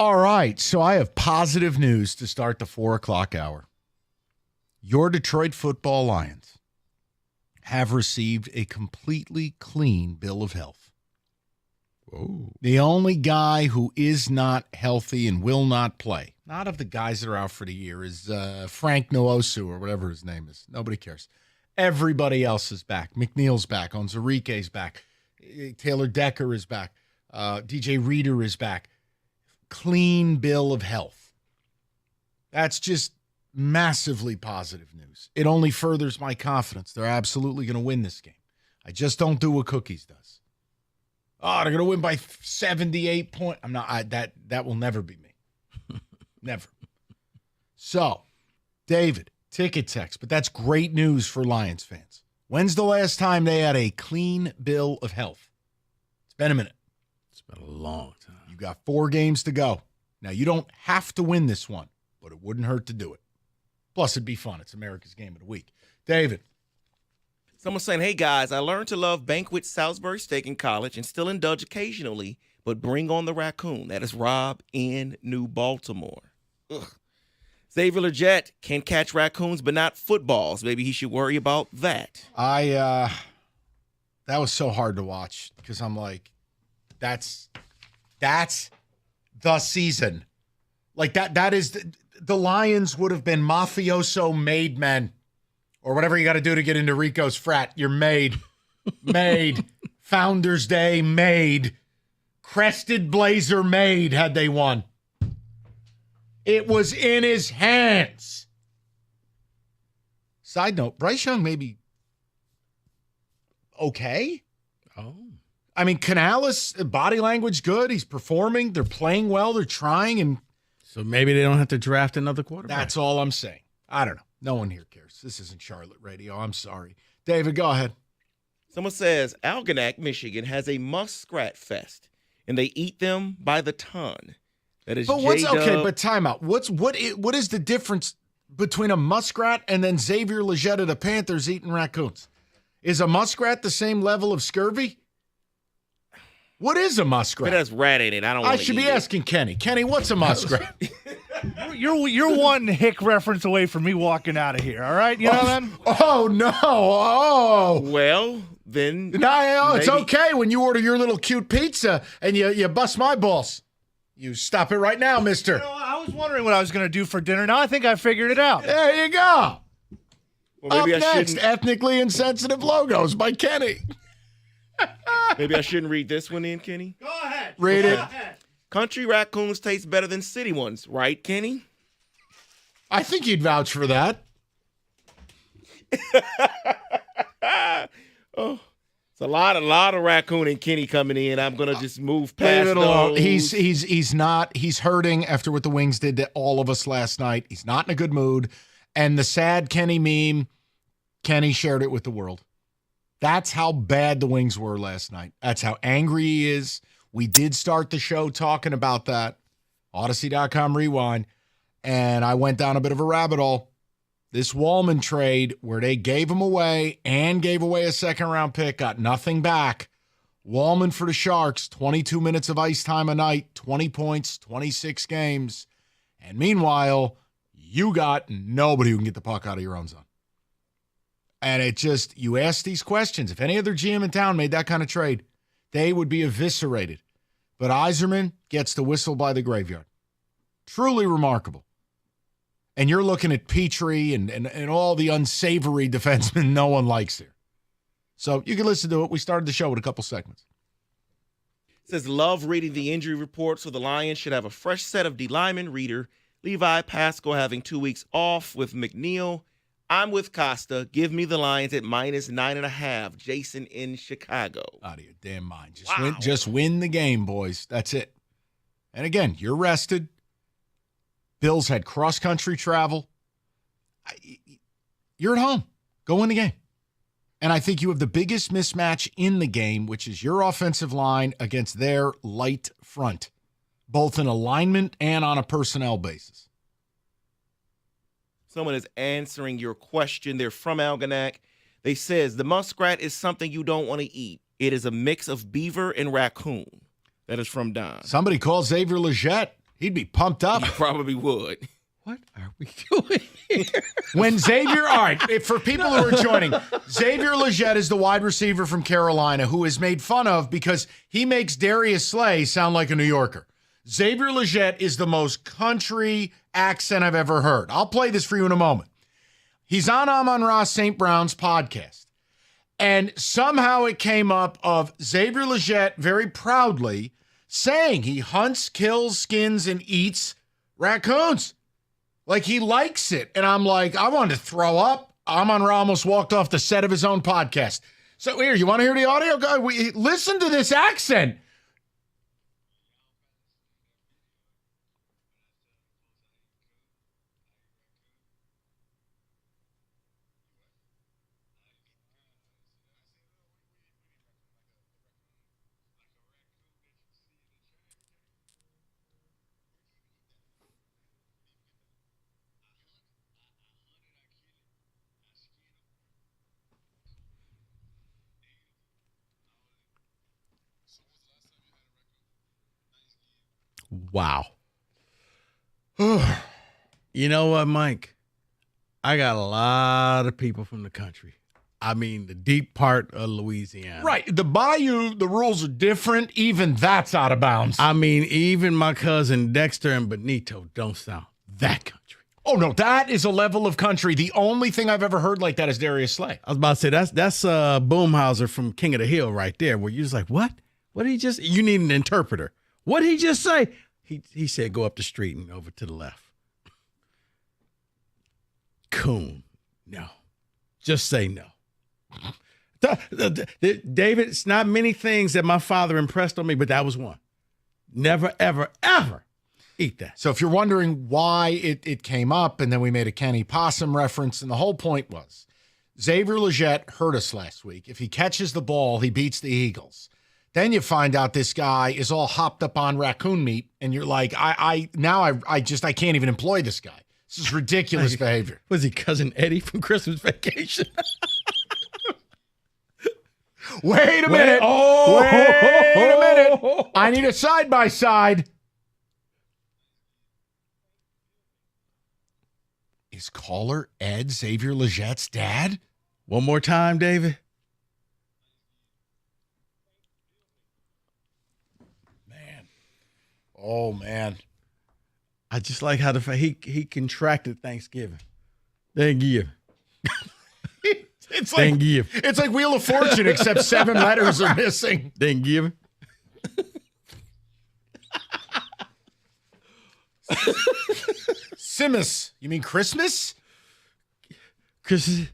All right, so I have positive news to start the 4 o'clock hour. Your Detroit football Lions have received a completely clean bill of health. Whoa. The only guy who is not healthy and will not play, not of the guys that are out for the year, is Frank Nwosu or whatever his name is. Nobody cares. Everybody else is back. McNeil's back. Onwuzurike's back. Taylor Decker is back. DJ Reader is back. Clean bill of health. That's just massively positive news. It only furthers my confidence. They're absolutely going to win this game. I just don't do what Cookies does. Oh, they're going to win by 78 points. I'm not. That will never be me. Never. So, David, ticket text, but that's great news for Lions fans. When's the last time they had a clean bill of health? It's been a minute. It's been a long time. You got 4 games to go. Now, you don't have to win this one, but it wouldn't hurt to do it. Plus, it'd be fun. It's America's Game of the Week. David. Someone's saying, hey, guys, I learned to love Banquet Salisbury steak in college and still indulge occasionally, but bring on the raccoon. That is Rob in New Baltimore. Ugh. Xavier Legette can catch raccoons, but not footballs. Maybe he should worry about that. That was so hard to watch because I'm like, that's the season. Like that is the Lions would have been mafioso made men. Or whatever you got to do to get into Rico's frat. You're made. Made. Founders Day made. Crested Blazer made had they won. It was in his hands. Side note, Bryce Young may be okay. Oh. I mean, Canales, body language good. He's performing. They're playing well. They're trying. And so maybe they don't have to draft another quarterback. That's all I'm saying. I don't know. No one here cares. This isn't Charlotte radio. I'm sorry. David, go ahead. Someone says Algonac, Michigan has a muskrat fest, and they eat them by the ton. That is but time out. What is the difference between a muskrat and then Xavier Legette of the Panthers eating raccoons? Is a muskrat the same level of scurvy? What is a muskrat? It has rat in it. I should be asking Kenny. Kenny, what's a muskrat? You're one hick reference away from me walking out of here. All right, you know that? Oh no! Oh, well then. No, it's okay when you order your little cute pizza and you bust my balls. You stop it right now, Mister. I was wondering what I was going to do for dinner. Now I think I figured it out. There you go. Well, Up next, ethnically insensitive logos by Kenny. Maybe I shouldn't read this one in, Kenny. Go ahead. Read it. Country raccoons taste better than city ones, right, Kenny? I think you'd vouch for that. Oh, it's a lot of raccoon and Kenny coming in. I'm gonna just move past those. He's not. He's hurting after what the Wings did to all of us last night. He's not in a good mood. And the sad Kenny meme, Kenny shared it with the world. That's how bad the Wings were last night. That's how angry he is. We did start the show talking about that. Odyssey.com rewind. And I went down a bit of a rabbit hole. This Wallman trade where they gave him away and gave away a second-round pick, got nothing back. Wallman for the Sharks, 22 minutes of ice time a night, 20 points, 26 games. And meanwhile, you got nobody who can get the puck out of your own zone. And it just, you ask these questions. If any other GM in town made that kind of trade, they would be eviscerated. But Yzerman gets the whistle by the graveyard. Truly remarkable. And you're looking at Petrie and all the unsavory defensemen no one likes here. So you can listen to it. We started the show with a couple segments. It says, love reading the injury report, so the Lions should have a fresh set of D linemen. Reader, Levi Pascal having 2 weeks off with McNeil. I'm with Costa. Give me the Lions at -9.5. Jason in Chicago. Out of your damn mind. Just win the game, boys. That's it. And again, you're rested. Bills had cross-country travel. You're at home. Go win the game. And I think you have the biggest mismatch in the game, which is your offensive line against their light front, both in alignment and on a personnel basis. Someone is answering your question. They're from Algonac. They says, the muskrat is something you don't want to eat. It is a mix of beaver and raccoon. That is from Don. Somebody called Xavier Legette. He'd be pumped up. He probably would. What are we doing here? When Xavier, all right, for people who are joining, Xavier Legette is the wide receiver from Carolina who is made fun of because he makes Darius Slay sound like a New Yorker. Xavier Legette is the most country accent I've ever heard. I'll play this for you in a moment. He's on Amon-Ra St. Brown's podcast, and somehow it came up of Xavier Legette very proudly saying he hunts, kills, skins, and eats raccoons. Like, he likes it. And I'm like, I wanted to throw up. Amon-Ra almost walked off the set of his own podcast. So here, you want to hear the audio? Go, listen to this accent. Wow. You know what, Mike? I got a lot of people from the country. I mean, the deep part of Louisiana. Right. The bayou, the rules are different. Even that's out of bounds. I mean, even my cousin Dexter and Benito don't sound that country. Oh, no, that is a level of country. The only thing I've ever heard like that is Darius Slay. I was about to say, that's Boomhauser from King of the Hill right there, where you're just like, what? What did he just – you need an interpreter. What did he just say? He said go up the street and over to the left. Coon. No. Just say no. David, it's not many things that my father impressed on me, but that was one. Never, ever, ever eat that. So if you're wondering why it came up, and then we made a Kenny Possum reference, and the whole point was Xavier Legette hurt us last week. If he catches the ball, he beats the Eagles. Then you find out this guy is all hopped up on raccoon meat, and you're like, I can't even employ this guy. This is ridiculous behavior. Was he cousin Eddie from Christmas Vacation? Wait a minute. Wait a minute. I need a side-by-side. Is caller Ed Xavier Legette's dad? One more time, David. Oh, man. I just like how he contracted Thanksgiving. Thanksgiving. It's like Wheel of Fortune, except 7 letters are missing. Thanksgiving. Simus. You mean Christmas? Christmas.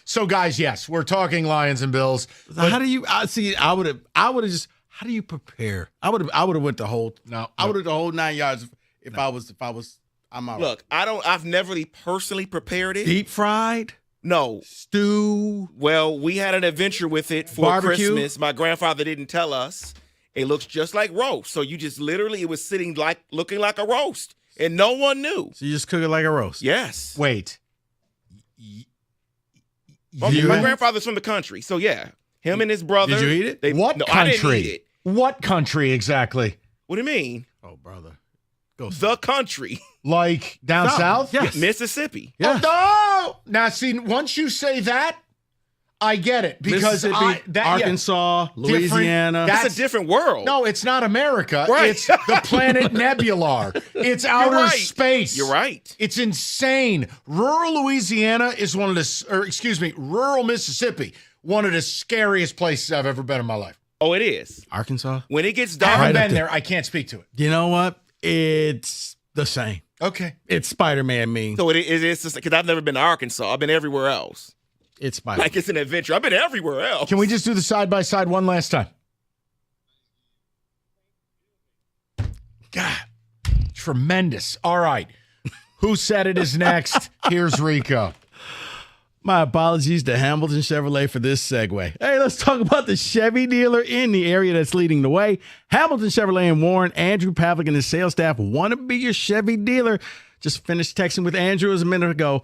So, guys, yes, we're talking Lions and Bills. How do you see? I would have just. How do you prepare? I would have went the whole. I would have the whole 9 yards if I was. I'm out. Look, I've never really personally prepared it. Deep fried. No. Stew. Well, we had an adventure with it for Barbecue. Christmas. My grandfather didn't tell us. It looks just like roast. So you just literally, it was looking like a roast, and no one knew. So you just cook it like a roast. Yes. Wait. My grandfather's from the country, so yeah. Him and his brother. Did you eat it? What country? I didn't eat it. What country exactly? What do you mean? Oh, brother. The country. Like down south? Yes. Mississippi. Yes. Oh, no! Now, see, once you say that, I get it. Because Arkansas, Louisiana. That's a different world. No, it's not America. Right. It's the planet Nebular. It's outer space. You're right. It's insane. Rural Louisiana is rural Mississippi, one of the scariest places I've ever been in my life. Oh, it is. Arkansas. When it gets I dark. haven't been there. I can't speak to it. You know what? It's the same. Okay. It's Spider-Man mean. So it's just because I've never been to Arkansas. I've been everywhere else. It's Spider-Man. Like it's an adventure. I've been everywhere else. Can we just do the side-by-side one last time? God, tremendous. All right. Who Said It is next. Here's Rico. My apologies to Hamilton Chevrolet for this segue. Hey, let's talk about the Chevy dealer in the area that's leading the way. Hamilton Chevrolet in Warren, Andrew Pavlik and his sales staff want to be your Chevy dealer. Just finished texting with Andrew a minute ago.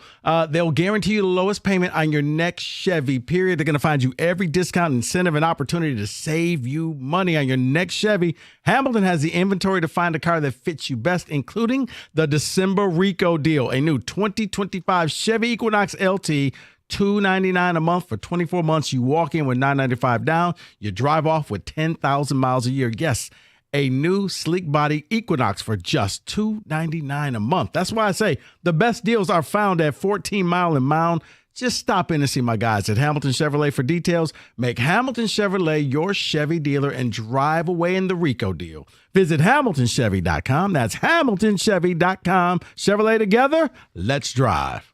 They'll guarantee you the lowest payment on your next Chevy, period. They're going to find you every discount, incentive, and opportunity to save you money on your next Chevy. Hamilton has the inventory to find a car that fits you best, including the December Rico deal, a new 2025 Chevy Equinox LT, $299 a month for 24 months. You walk in with $995 down. You drive off with 10,000 miles a year. Yes, a new sleek body Equinox for just $299 a month. That's why I say the best deals are found at 14 Mile and Mound. Just stop in and see my guys at Hamilton Chevrolet for details. Make Hamilton Chevrolet your Chevy dealer and drive away in the Rico deal. Visit HamiltonChevy.com. That's HamiltonChevy.com. Chevrolet together. Let's drive.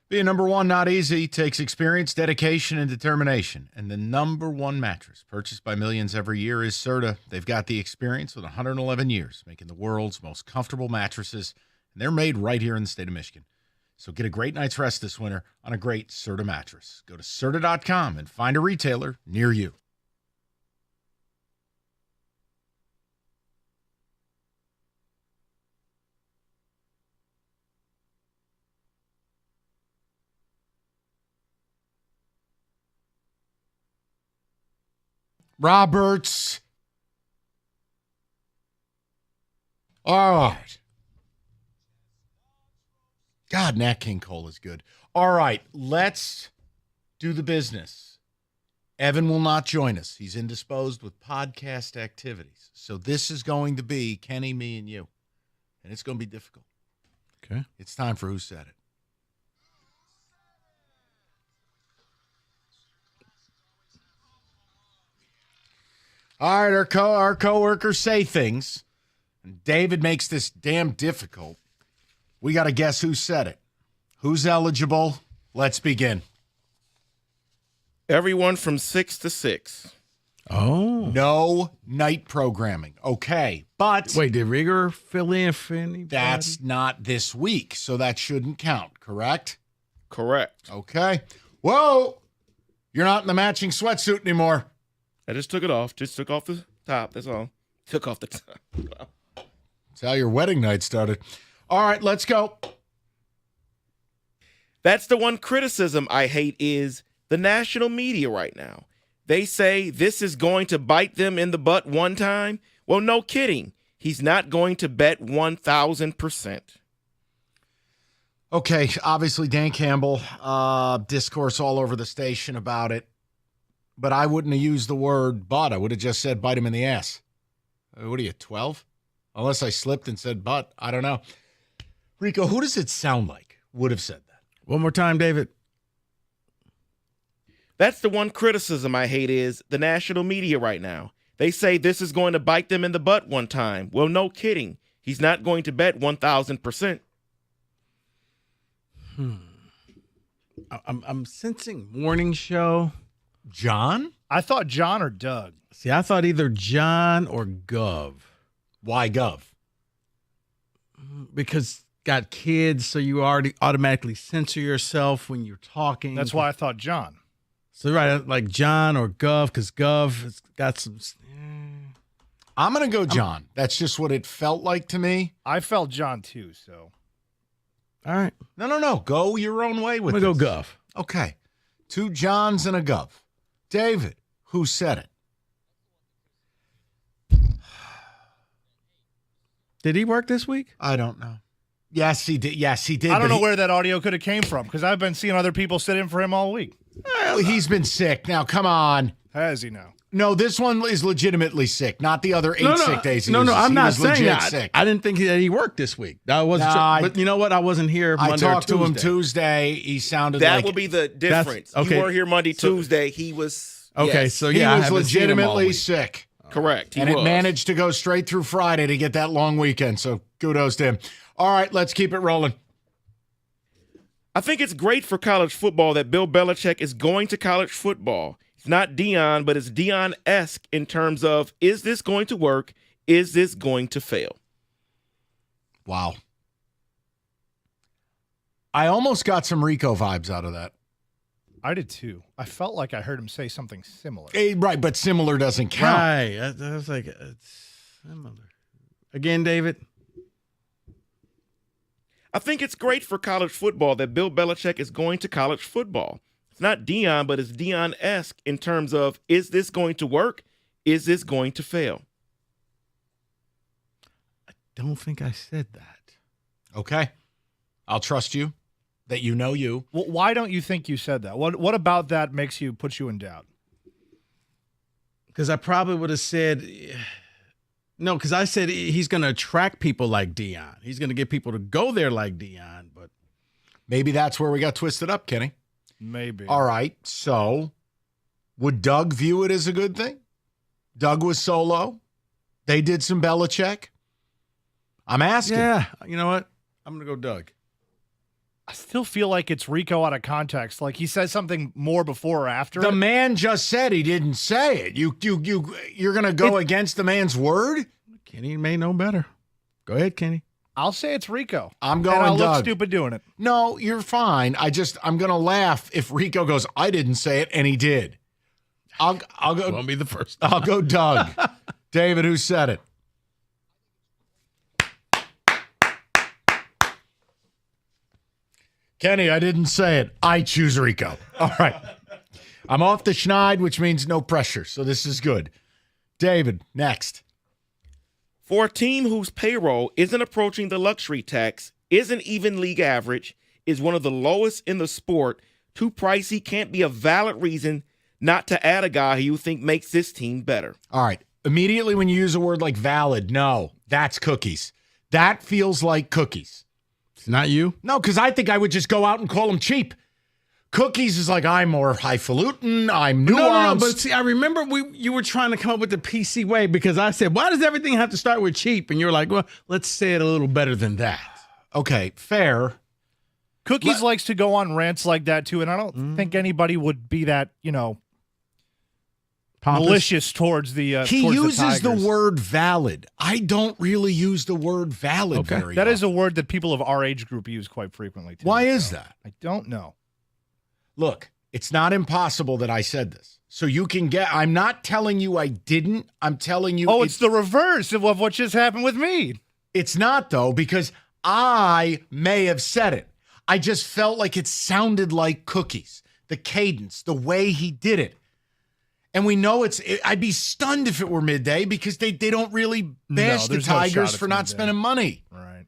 Being number one, not easy. Takes experience, dedication, and determination. And the number one mattress purchased by millions every year is Serta. They've got the experience with 111 years, making the world's most comfortable mattresses. And they're made right here in the state of Michigan. So get a great night's rest this winter on a great Serta mattress. Go to Serta.com and find a retailer near you. Roberts. All right. God, Nat King Cole is good. All right, let's do the business. Evan will not join us. He's indisposed with podcast activities. So this is going to be Kenny, me, and you. And it's going to be difficult. Okay. It's time for Who Said It. All right, our coworkers say things, and David makes this damn difficult. We got to guess who said it. Who's eligible? Let's begin. Everyone from 6 to 6. Oh. No night programming. Okay, but... Wait, did Rieger fill in for anybody? That's not this week, so that shouldn't count, correct? Correct. Okay. Whoa! You're not in the matching sweatsuit anymore. I just took it off. Just took off the top. That's all. Took off the top. That's how your wedding night started. All right, let's go. That's the one criticism I hate is the national media right now. They say this is going to bite them in the butt one time. Well, no kidding. He's not going to bet 1,000%. Okay, obviously Dan Campbell, discourse all over the station about it. But I wouldn't have used the word butt. I would have just said bite him in the ass. What are you, 12? Unless I slipped and said butt. I don't know. Rico, who does it sound like would have said that? One more time, David. That's the one criticism I hate is the national media right now. They say this is going to bite them in the butt one time. Well, no kidding. He's not going to bet 1,000%. I'm sensing morning show. John? I thought John or Doug. See, I thought either John or Gov. Why Gov? Because got kids, so you already automatically censor yourself when you're talking. That's why I thought John. So right, like John or Gov, because Gov has got some. I'm going to go John. That's just what it felt like to me. I felt John too, so. All right. No. Go your own way with it. I'm going to go Gov. Okay. 2 Johns and a Gov. David, who said it? Did he work this week? I don't know. Yes, he did. I don't know where that audio could have came from because I've been seeing other people sit in for him all week. Well, he's been sick. Now, come on. Has he now? No, this one is legitimately sick, not the other 8 sick days. I'm not saying that. Sick. I didn't think that he worked this week. That wasn't. But you know what? I wasn't here Monday or Tuesday. I talked to him Tuesday. He sounded that like... will be the difference. Okay. You were here Monday, Tuesday. He was... Okay, yes. so yeah, he was legitimately sick. Correct. And it managed to go straight through Friday to get that long weekend. So kudos to him. All right, let's keep it rolling. I think it's great for college football that Bill Belichick is going to college football. It's not Deion, but it's Deion-esque in terms of, is this going to work? Is this going to fail? Wow. I almost got some Rico vibes out of that. I did too. I felt like I heard him say something similar. Right, but similar doesn't count. Right. I was like, it's similar. Again, David? I think it's great for college football that Bill Belichick is going to college football. It's not Deion, but it's Deion-esque in terms of, is this going to work? Is this going to fail? I don't think I said that. Okay. I'll trust you that you know you. Well, why don't you think you said that? What about that puts you in doubt? Because I probably would have said... No, because I said he's going to attract people like Deion. He's going to get people to go there like Deion, but maybe that's where we got twisted up, Kenny. Maybe. All right, so would Doug view it as a good thing? Doug was solo. They did some Belichick. I'm asking. Yeah, you know what? I'm going to go Doug. I still feel like it's Rico out of context. Like he says something more before or after. The man just said he didn't say it. You're going to go against the man's word? Kenny may know better. Go ahead, Kenny. I'll say it's Rico. I'm going and I'll Doug. look stupid doing it. No, you're fine. I'm going to laugh if Rico goes, I didn't say it, and he did. I'll go. Won't be the first. I'll go Doug. David, who said it? Kenny, I didn't say it. I choose Rico. All right. I'm off the schneid, which means no pressure, so this is good. David, next. For a team whose payroll isn't approaching the luxury tax, isn't even league average, is one of the lowest in the sport, too pricey can't be a valid reason not to add a guy who you think makes this team better. All right. Immediately when you use a word like valid, no, that's cookies. That feels like cookies. It's not you? No, because I think I would just go out and call them cheap. Cookies is like, I'm more highfalutin, I'm nuanced. No, but see, I remember you were trying to come up with the PC way because I said, why does everything have to start with cheap? And you're like, well, let's say it a little better than that. Okay, fair. Cookies likes to go on rants like that too, and I don't think anybody would be that, malicious towards the He towards uses the the word valid. I don't really use the word valid very That often. is a word that people of our age group use quite frequently too. Why is that? I don't know. Look, it's not impossible that I said this. So you can get, I'm not telling you I didn't. I'm telling you. Oh, it's the reverse of what just happened with me. It's not, though, because I may have said it. I just felt like it sounded like cookies, the cadence, the way he did it. And we know I'd be stunned if it were midday because they don't really bash the Tigers for not spending money. Right.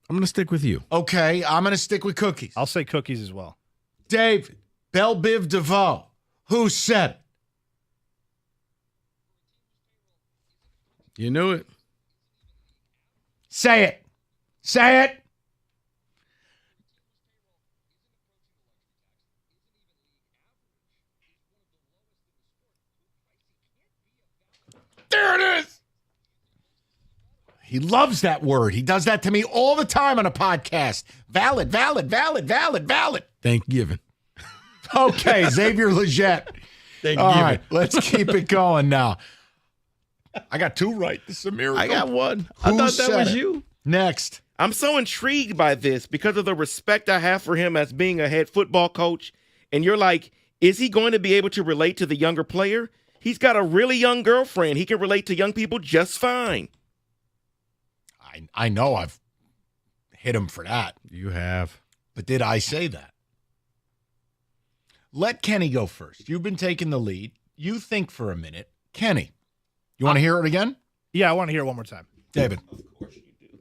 I'm going to stick with you. Okay, I'm going to stick with cookies. I'll say cookies as well. David, Belle Biv DeVoe, who said it? You knew it. Say it. Say it. There it is. He loves that word. He does that to me all the time on a podcast. Valid, valid, valid, valid, valid. Thanksgiving. Okay, Xavier Legette. Thanksgiving. All right, let's keep it going now. I got two right. This is a miracle. I got one. Who I thought said that was it? you. Next. I'm so intrigued by this because of the respect I have for him as being a head football coach. And you're like, is he going to be able to relate to the younger player? He's got a really young girlfriend. He can relate to young people just fine. I know I've hit him for that. You have. But did I say that? Let Kenny go first. You've been taking the lead. You think for a minute. Kenny, you want to hear it again? Yeah, I want to hear it one more time. David. Of course you do.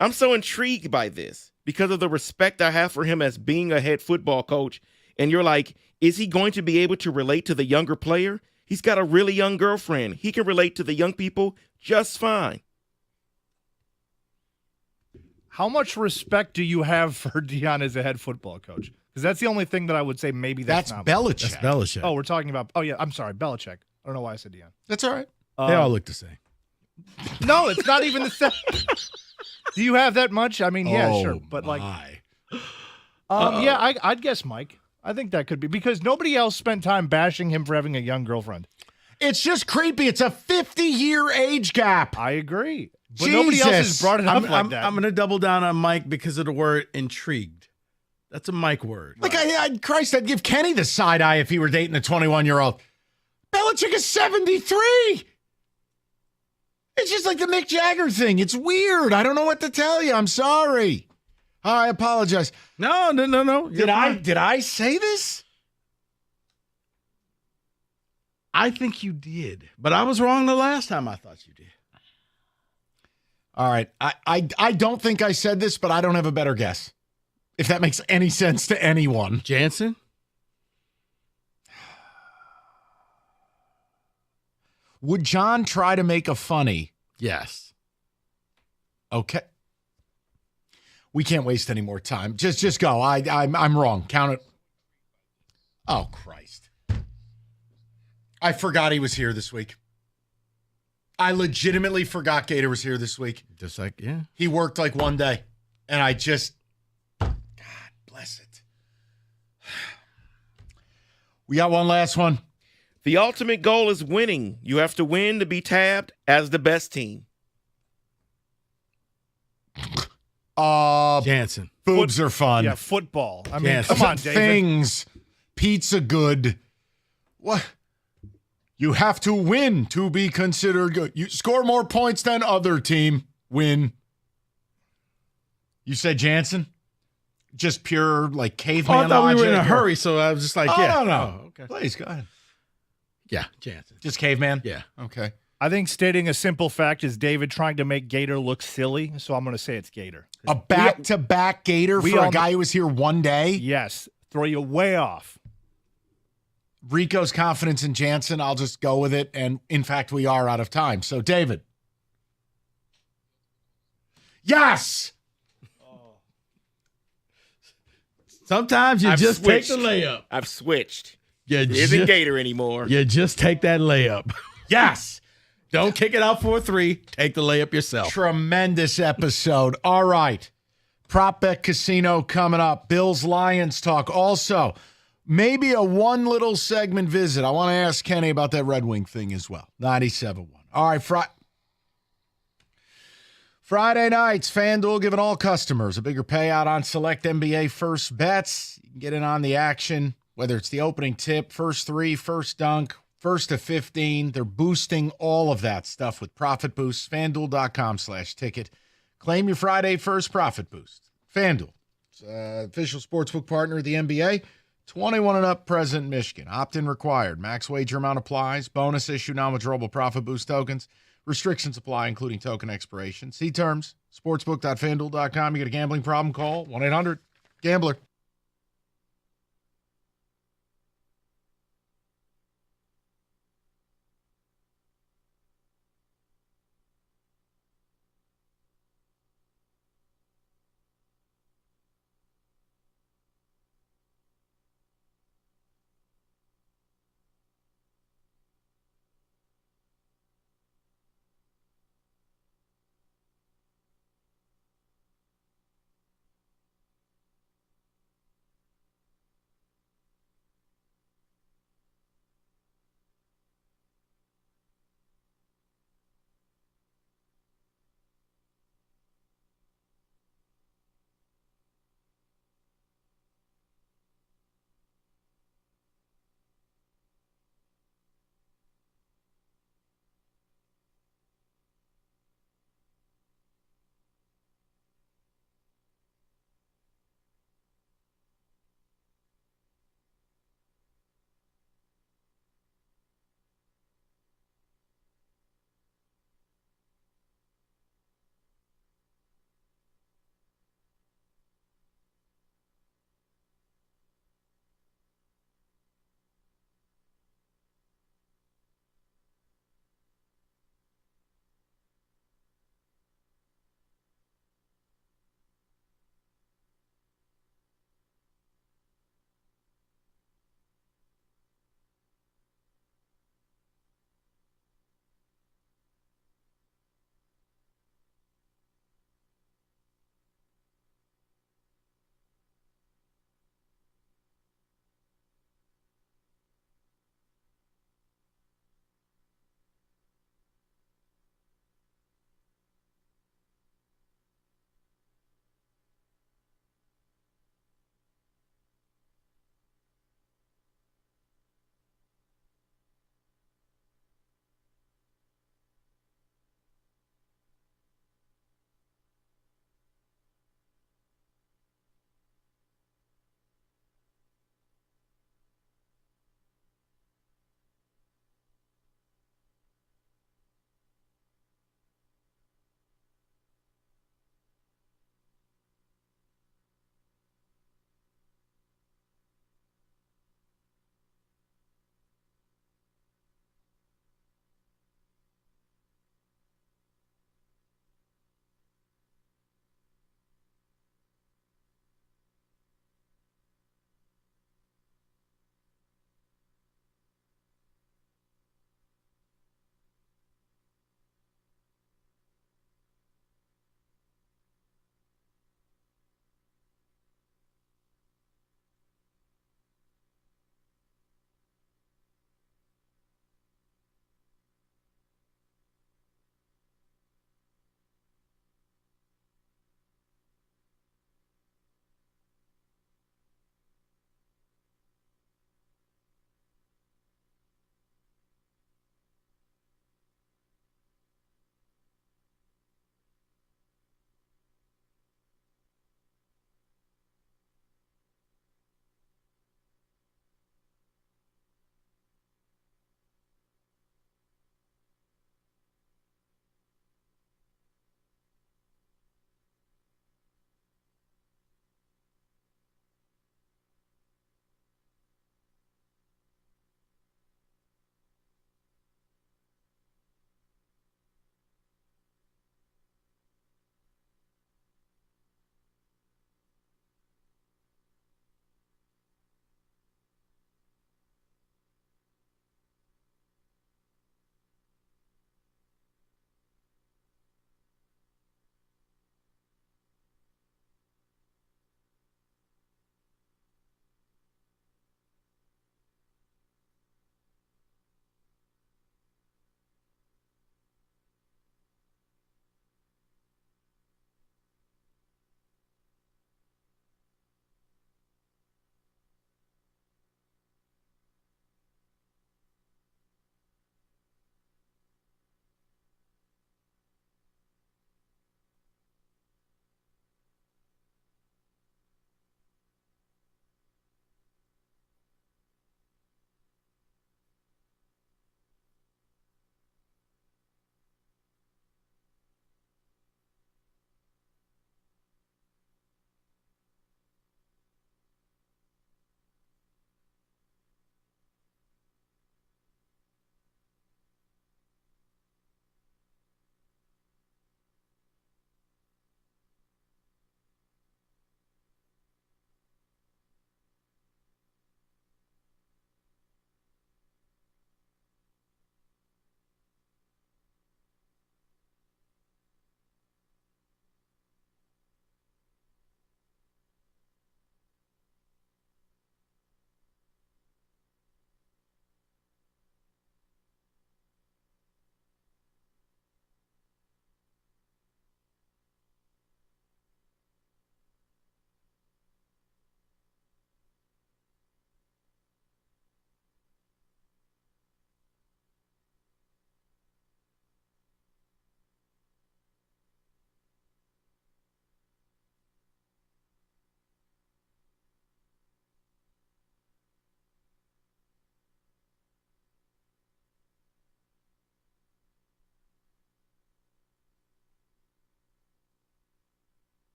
I'm so intrigued by this because of the respect I have for him as being a head football coach. And you're like, is he going to be able to relate to the younger player? He's got a really young girlfriend. He can relate to the young people just fine. How much respect do you have for Deion as a head football coach? Because that's the only thing that I would say maybe that's not. Belichick. That's Belichick. Oh, we're talking about. Oh yeah, I'm sorry, Belichick. I don't know why I said Deion. That's all right. They all look the same. No, it's not even the same. Do you have that much? I mean, yeah, sure, but yeah, I'd guess Mike. I think that could be because nobody else spent time bashing him for having a young girlfriend. It's just creepy. It's a 50-year age gap. I agree. But nobody else has brought it up like that. I'm going to double down on Mike because of the word intrigued. That's a Mike word. Like, Christ, I'd give Kenny the side eye if he were dating a 21-year-old. Belichick is 73. It's just like the Mick Jagger thing. It's weird. I don't know what to tell you. I'm sorry. I apologize. No. Did I say this? I think you did, but I was wrong the last time I thought you did. All right. I don't think I said this, but I don't have a better guess. If that makes any sense to anyone. Jansen? Would John try to make a funny? Yes. Okay. We can't waste any more time. Just go. I'm wrong. Count it. Oh, Christ. I forgot he was here this week. I legitimately forgot Gator was here this week. Just like, yeah. He worked like one day. And I just, God, bless it. We got one last one. The ultimate goal is winning. You have to win to be tabbed as the best team. Jansen. Boobs are fun. Yeah, football. I mean, Jansen. come on, David. Things. Pizza good. What? You have to win to be considered good. You score more points than other team. Win. You said Jansen? Just pure, like, caveman I thought we were in a logic? hurry, so I was just like, yeah. No. Oh, okay. Please, go ahead. Yeah, Jansen. Just caveman? Yeah. Okay. I think stating a simple fact is David trying to make Gator look silly, so I'm going to say it's Gator. A back-to-back Gator for a guy who was here one day? Yes. Throw you way off. Rico's confidence in Jansen, I'll just go with it. And, in fact, we are out of time. So, David. Yes! Sometimes you just take the layup. I've switched. It isn't Gator anymore. You just take that layup. Yes! Don't kick it out for a 3. Take the layup yourself. Tremendous episode. All right. Prop Bet Casino coming up. Bills Lions talk. Also, maybe a one little segment visit. I want to ask Kenny about that Red Wing thing as well. 97.1. All right, Friday nights, FanDuel giving all customers a bigger payout on select NBA first bets. You can get in on the action, whether it's the opening tip, first 3, first dunk, first to 15. They're boosting all of that stuff with Profit Boost. FanDuel.com/ticket. Claim your Friday first Profit Boost. FanDuel, official sportsbook partner of the NBA. 21 and up, present Michigan. Opt-in required. Max wager amount applies. Bonus issue non-withdrawable Profit Boost tokens. Restrictions apply, including token expiration. See terms. Sportsbook.fanduel.com. You get a gambling problem? Call 1-800-GAMBLER.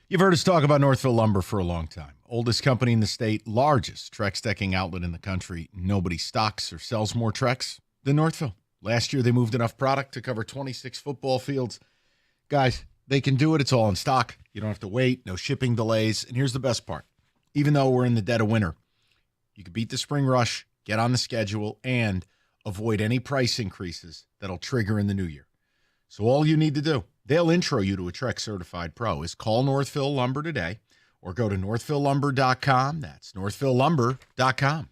You've heard us talk about Northville Lumber for a long time. Oldest company in the state, largest Trex decking outlet in the country. Nobody stocks or sells more Trex than Northville. Last year, they moved enough product to cover 26 football fields. Guys, they can do it. It's all in stock. You don't have to wait. No shipping delays. And here's the best part. Even though we're in the dead of winter, you can beat the spring rush, get on the schedule, and avoid any price increases that'll trigger in the new year. So all you need to do, they'll intro you to a Trex Certified Pro, is call Northville Lumber today or go to northvillelumber.com. That's northvillelumber.com.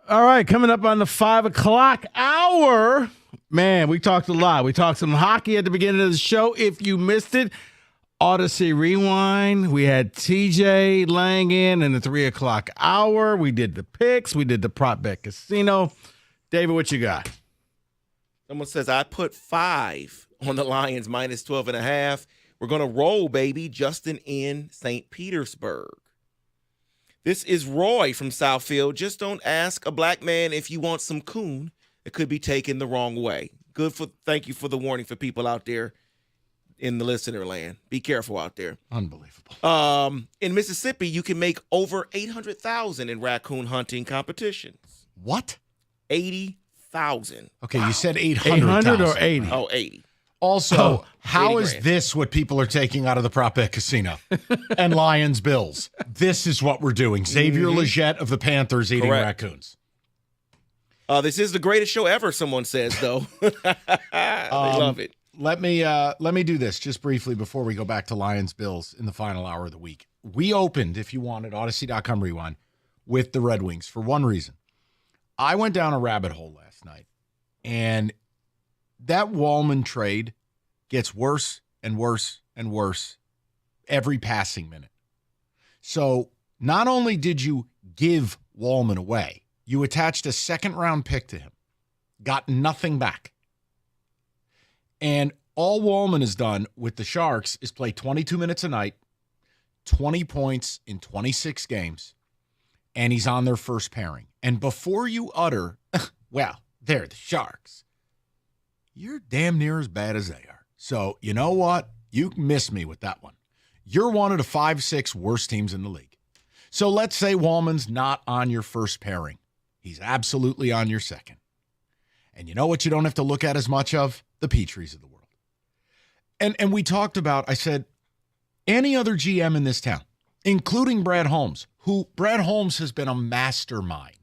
All right, coming up on the 5 o'clock hour. Man, we talked a lot. We talked some hockey at the beginning of the show. If you missed it, Odyssey Rewind. We had TJ Lang in the 3 o'clock hour. We did the picks. We did the prop bet casino. David, what you got? Someone says, I put 5 on the Lions minus 12.5. We're going to roll, baby. Justin in St. Petersburg. This is Roy from Southfield. Just don't ask a black man if you want some coon. It could be taken the wrong way. Thank you for the warning for people out there in the listener land. Be careful out there. Unbelievable. In Mississippi, you can make over $800,000 in raccoon hunting competitions. What? 80,000. Okay, you said 800,000. 800 or 80? Oh, 80. Also, how is grand. this what people are taking out of the prop bet casino? And Lions Bills. This is what we're doing. Xavier Legette of the Panthers eating raccoons. This is the greatest show ever, someone says, though. They love it. Let me do this just briefly before we go back to Lions Bills in the final hour of the week. We opened, if you wanted, Odyssey.com Rewind with the Red Wings for one reason. I went down a rabbit hole last night, and that Wallman trade gets worse and worse and worse every passing minute. So not only did you give Wallman away, you attached a second-round pick to him, got nothing back. And all Wallman has done with the Sharks is play 22 minutes a night, 20 points in 26 games, and he's on their first pairing. And before you utter, well, they're the Sharks, you're damn near as bad as they are. So you know what? You miss me with that one. You're one of the 5-6 worst teams in the league. So let's say Wallman's not on your first pairing. He's absolutely on your second. And you know what you don't have to look at as much of? The Petries of the world. And we talked about, I said, any other GM in this town, including Brad Holmes, who Brad Holmes has been a mastermind.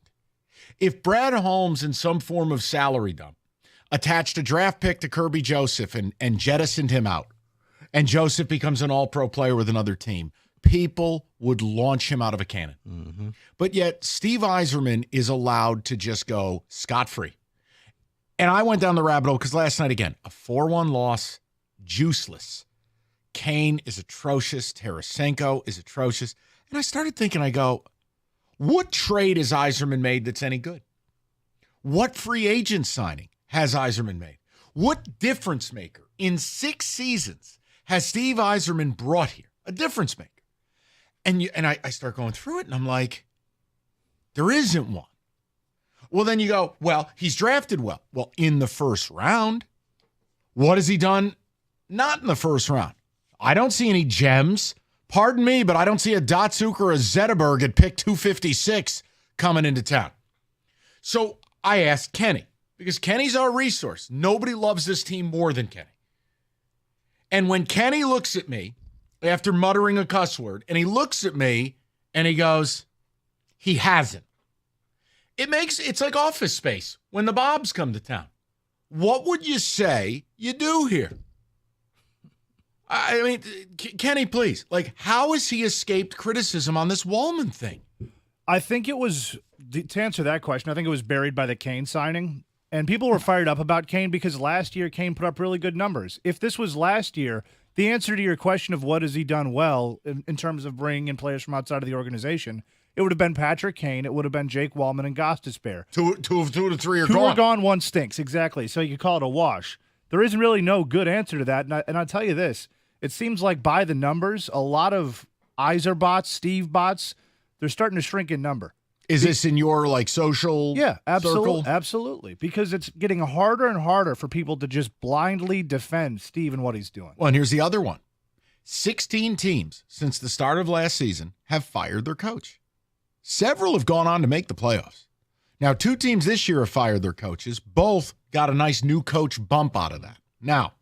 If Brad Holmes in some form of salary dump attached a draft pick to Kirby Joseph and jettisoned him out, and Joseph becomes an all-pro player with another team, people would launch him out of a cannon. Mm-hmm. But yet Steve Yzerman is allowed to just go scot-free. And I went down the rabbit hole because last night, again, a 4-1 loss, juiceless. Kane is atrocious. Tarasenko is atrocious. And I started thinking, I go, what trade has Yzerman made that's any good? What free agent signing has Yzerman made? What difference maker in 6 seasons has Steve Yzerman brought here? A difference maker. And I start going through it, and I'm like, there isn't one. Well, then you go, well, he's drafted well. Well, in the first round. What has he done not in the first round? I don't see any gems. Pardon me, but I don't see a Datsuk or a Zetterberg at pick 256 coming into town. So I asked Kenny, because Kenny's our resource. Nobody loves this team more than Kenny. And when Kenny looks at me, after muttering a cuss word, and he looks at me and he goes, he hasn't. It's like Office Space when the Bobs come to town. What would you say you do here? I mean, Kenny, please. Like, how has he escaped criticism on this Wallman thing? I think it was, to answer that question, I think it was buried by the Kane signing. And people were fired up about Kane because last year Kane put up really good numbers. If this was last year, the answer to your question of what has he done well in terms of bringing in players from outside of the organization, it would have been Patrick Kane, it would have been Jake Wallman and Gostisbehere. Two of the three are gone. Two are gone, one stinks, exactly. So you could call it a wash. There isn't really no good answer to that. And I'll tell you this, it seems like by the numbers, a lot of Iser bots, Steve bots, they're starting to shrink in number. Is this in your social circle? Absolutely. Because it's getting harder and harder for people to just blindly defend Steve and what he's doing. Well, and here's the other one. 16 teams since the start of last season have fired their coach. Several have gone on to make the playoffs. Now, 2 teams this year have fired their coaches. Both got a nice new coach bump out of that. Now,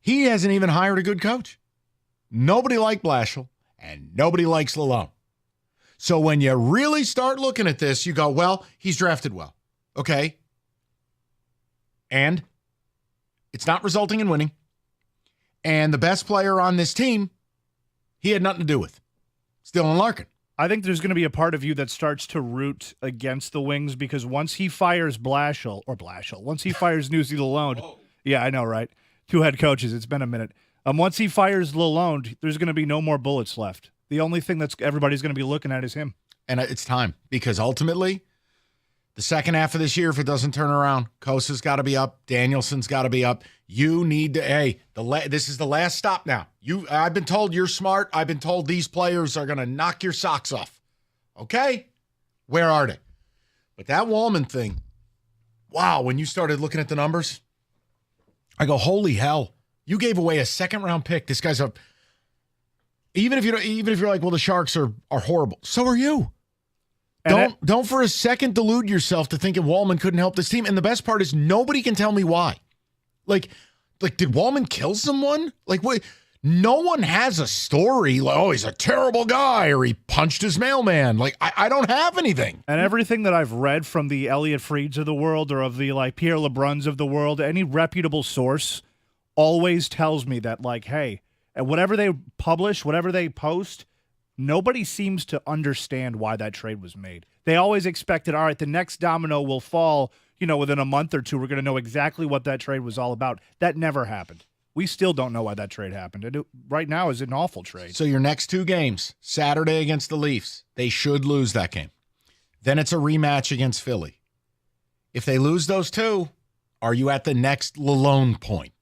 he hasn't even hired a good coach. Nobody liked Blashill, and nobody likes Lalonde. So when you really start looking at this, you go, well, he's drafted well. Okay. And it's not resulting in winning. And the best player on this team, he had nothing to do with. Dylan Larkin. I think there's going to be a part of you that starts to root against the Wings because once he fires once he fires Newsy Lalonde, yeah, I know, right? 2 head coaches. It's been a minute. Once he fires Lalonde, there's going to be no more bullets left. The only thing that's everybody's going to be looking at is him. And it's time because ultimately, the second half of this year, if it doesn't turn around, Kosa's got to be up. Danielson's got to be up. You need to. This is the last stop now. I've been told you're smart. I've been told these players are going to knock your socks off. Okay, where are they? But that Wallman thing. Wow, when you started looking at the numbers, I go, holy hell! You gave away a 2nd-round pick. This guy's up. Even if you're like, well, the Sharks are horrible. So are you. Don't for a second delude yourself to thinking Wallman couldn't help this team. And the best part is nobody can tell me why. Like, did Wallman kill someone? Like, what? No one has a story like, oh, he's a terrible guy or he punched his mailman. Like, I don't have anything. And everything that I've read from the Elliot Frieds of the world or of the Pierre LeBruns of the world, any reputable source always tells me that, like, hey, whatever they publish, whatever they post, nobody seems to understand why that trade was made. They always expected, all right, the next domino will fall, within a month or two. We're going to know exactly what that trade was all about. That never happened. We still don't know why that trade happened. It right now is an awful trade. So your next 2 games, Saturday against the Leafs, they should lose that game. Then it's a rematch against Philly. If they lose those 2, are you at the next Lalonde point?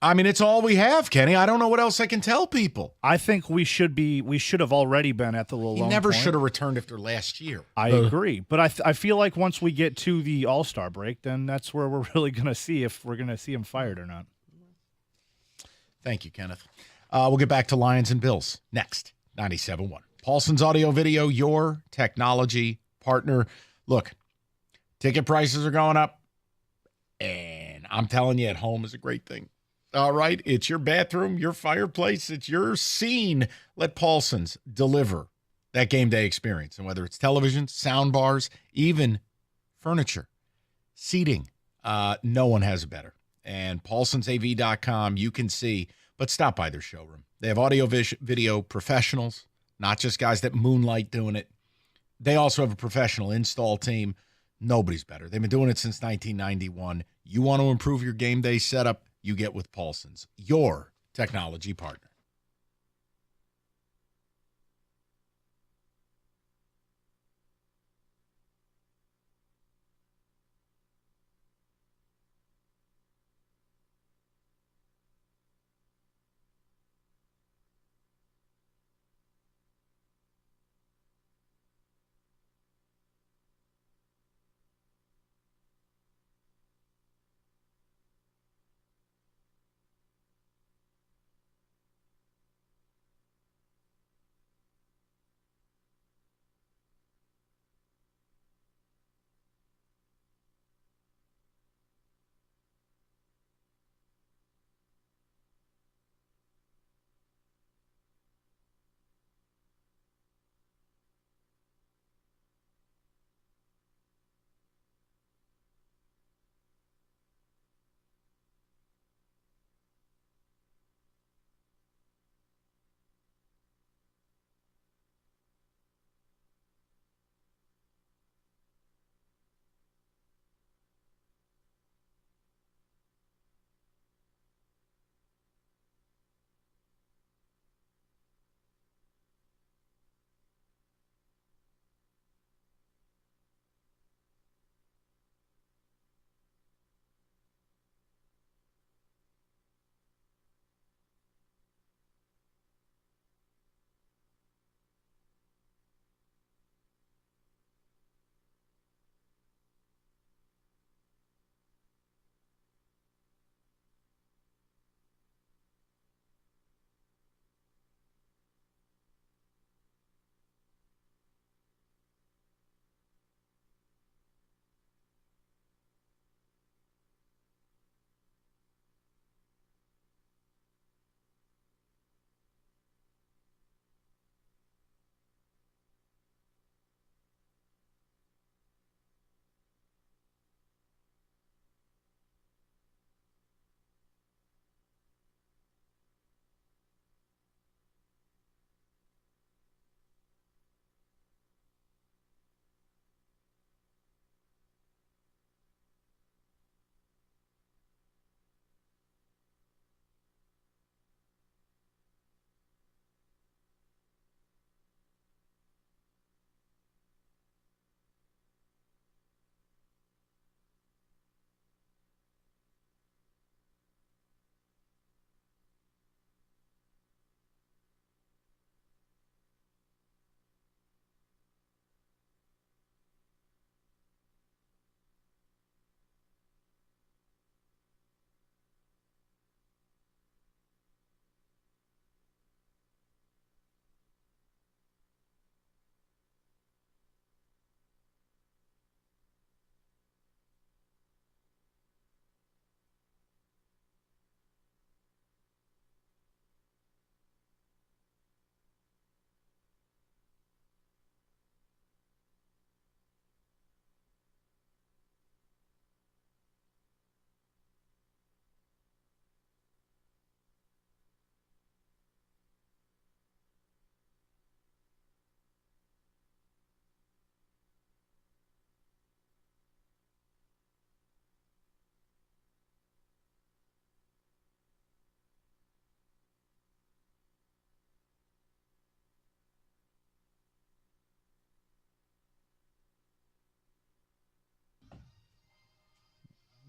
I mean, it's all we have, Kenny. I don't know what else I can tell people. I think we should have already been at the Lalonde point. He never should have returned after last year. I agree. But I feel like once we get to the All-Star break, then that's where we're really going to see if we're going to see him fired or not. Thank you, Kenneth. We'll get back to Lions and Bills next. 97.1. Paulson's Audio Video, your technology partner. Look, ticket prices are going up, and I'm telling you, at home is a great thing. All right, it's your bathroom, your fireplace, it's your scene. Let Paulson's deliver that game day experience. And whether it's television, sound bars, even furniture, seating, no one has it better. And paulsonsav.com, you can see, but stop by their showroom. They have audio video professionals, not just guys that moonlight doing it. They also have a professional install team. Nobody's better. They've been doing it since 1991. You want to improve your game day setup, you get with Paulson's, your technology partner.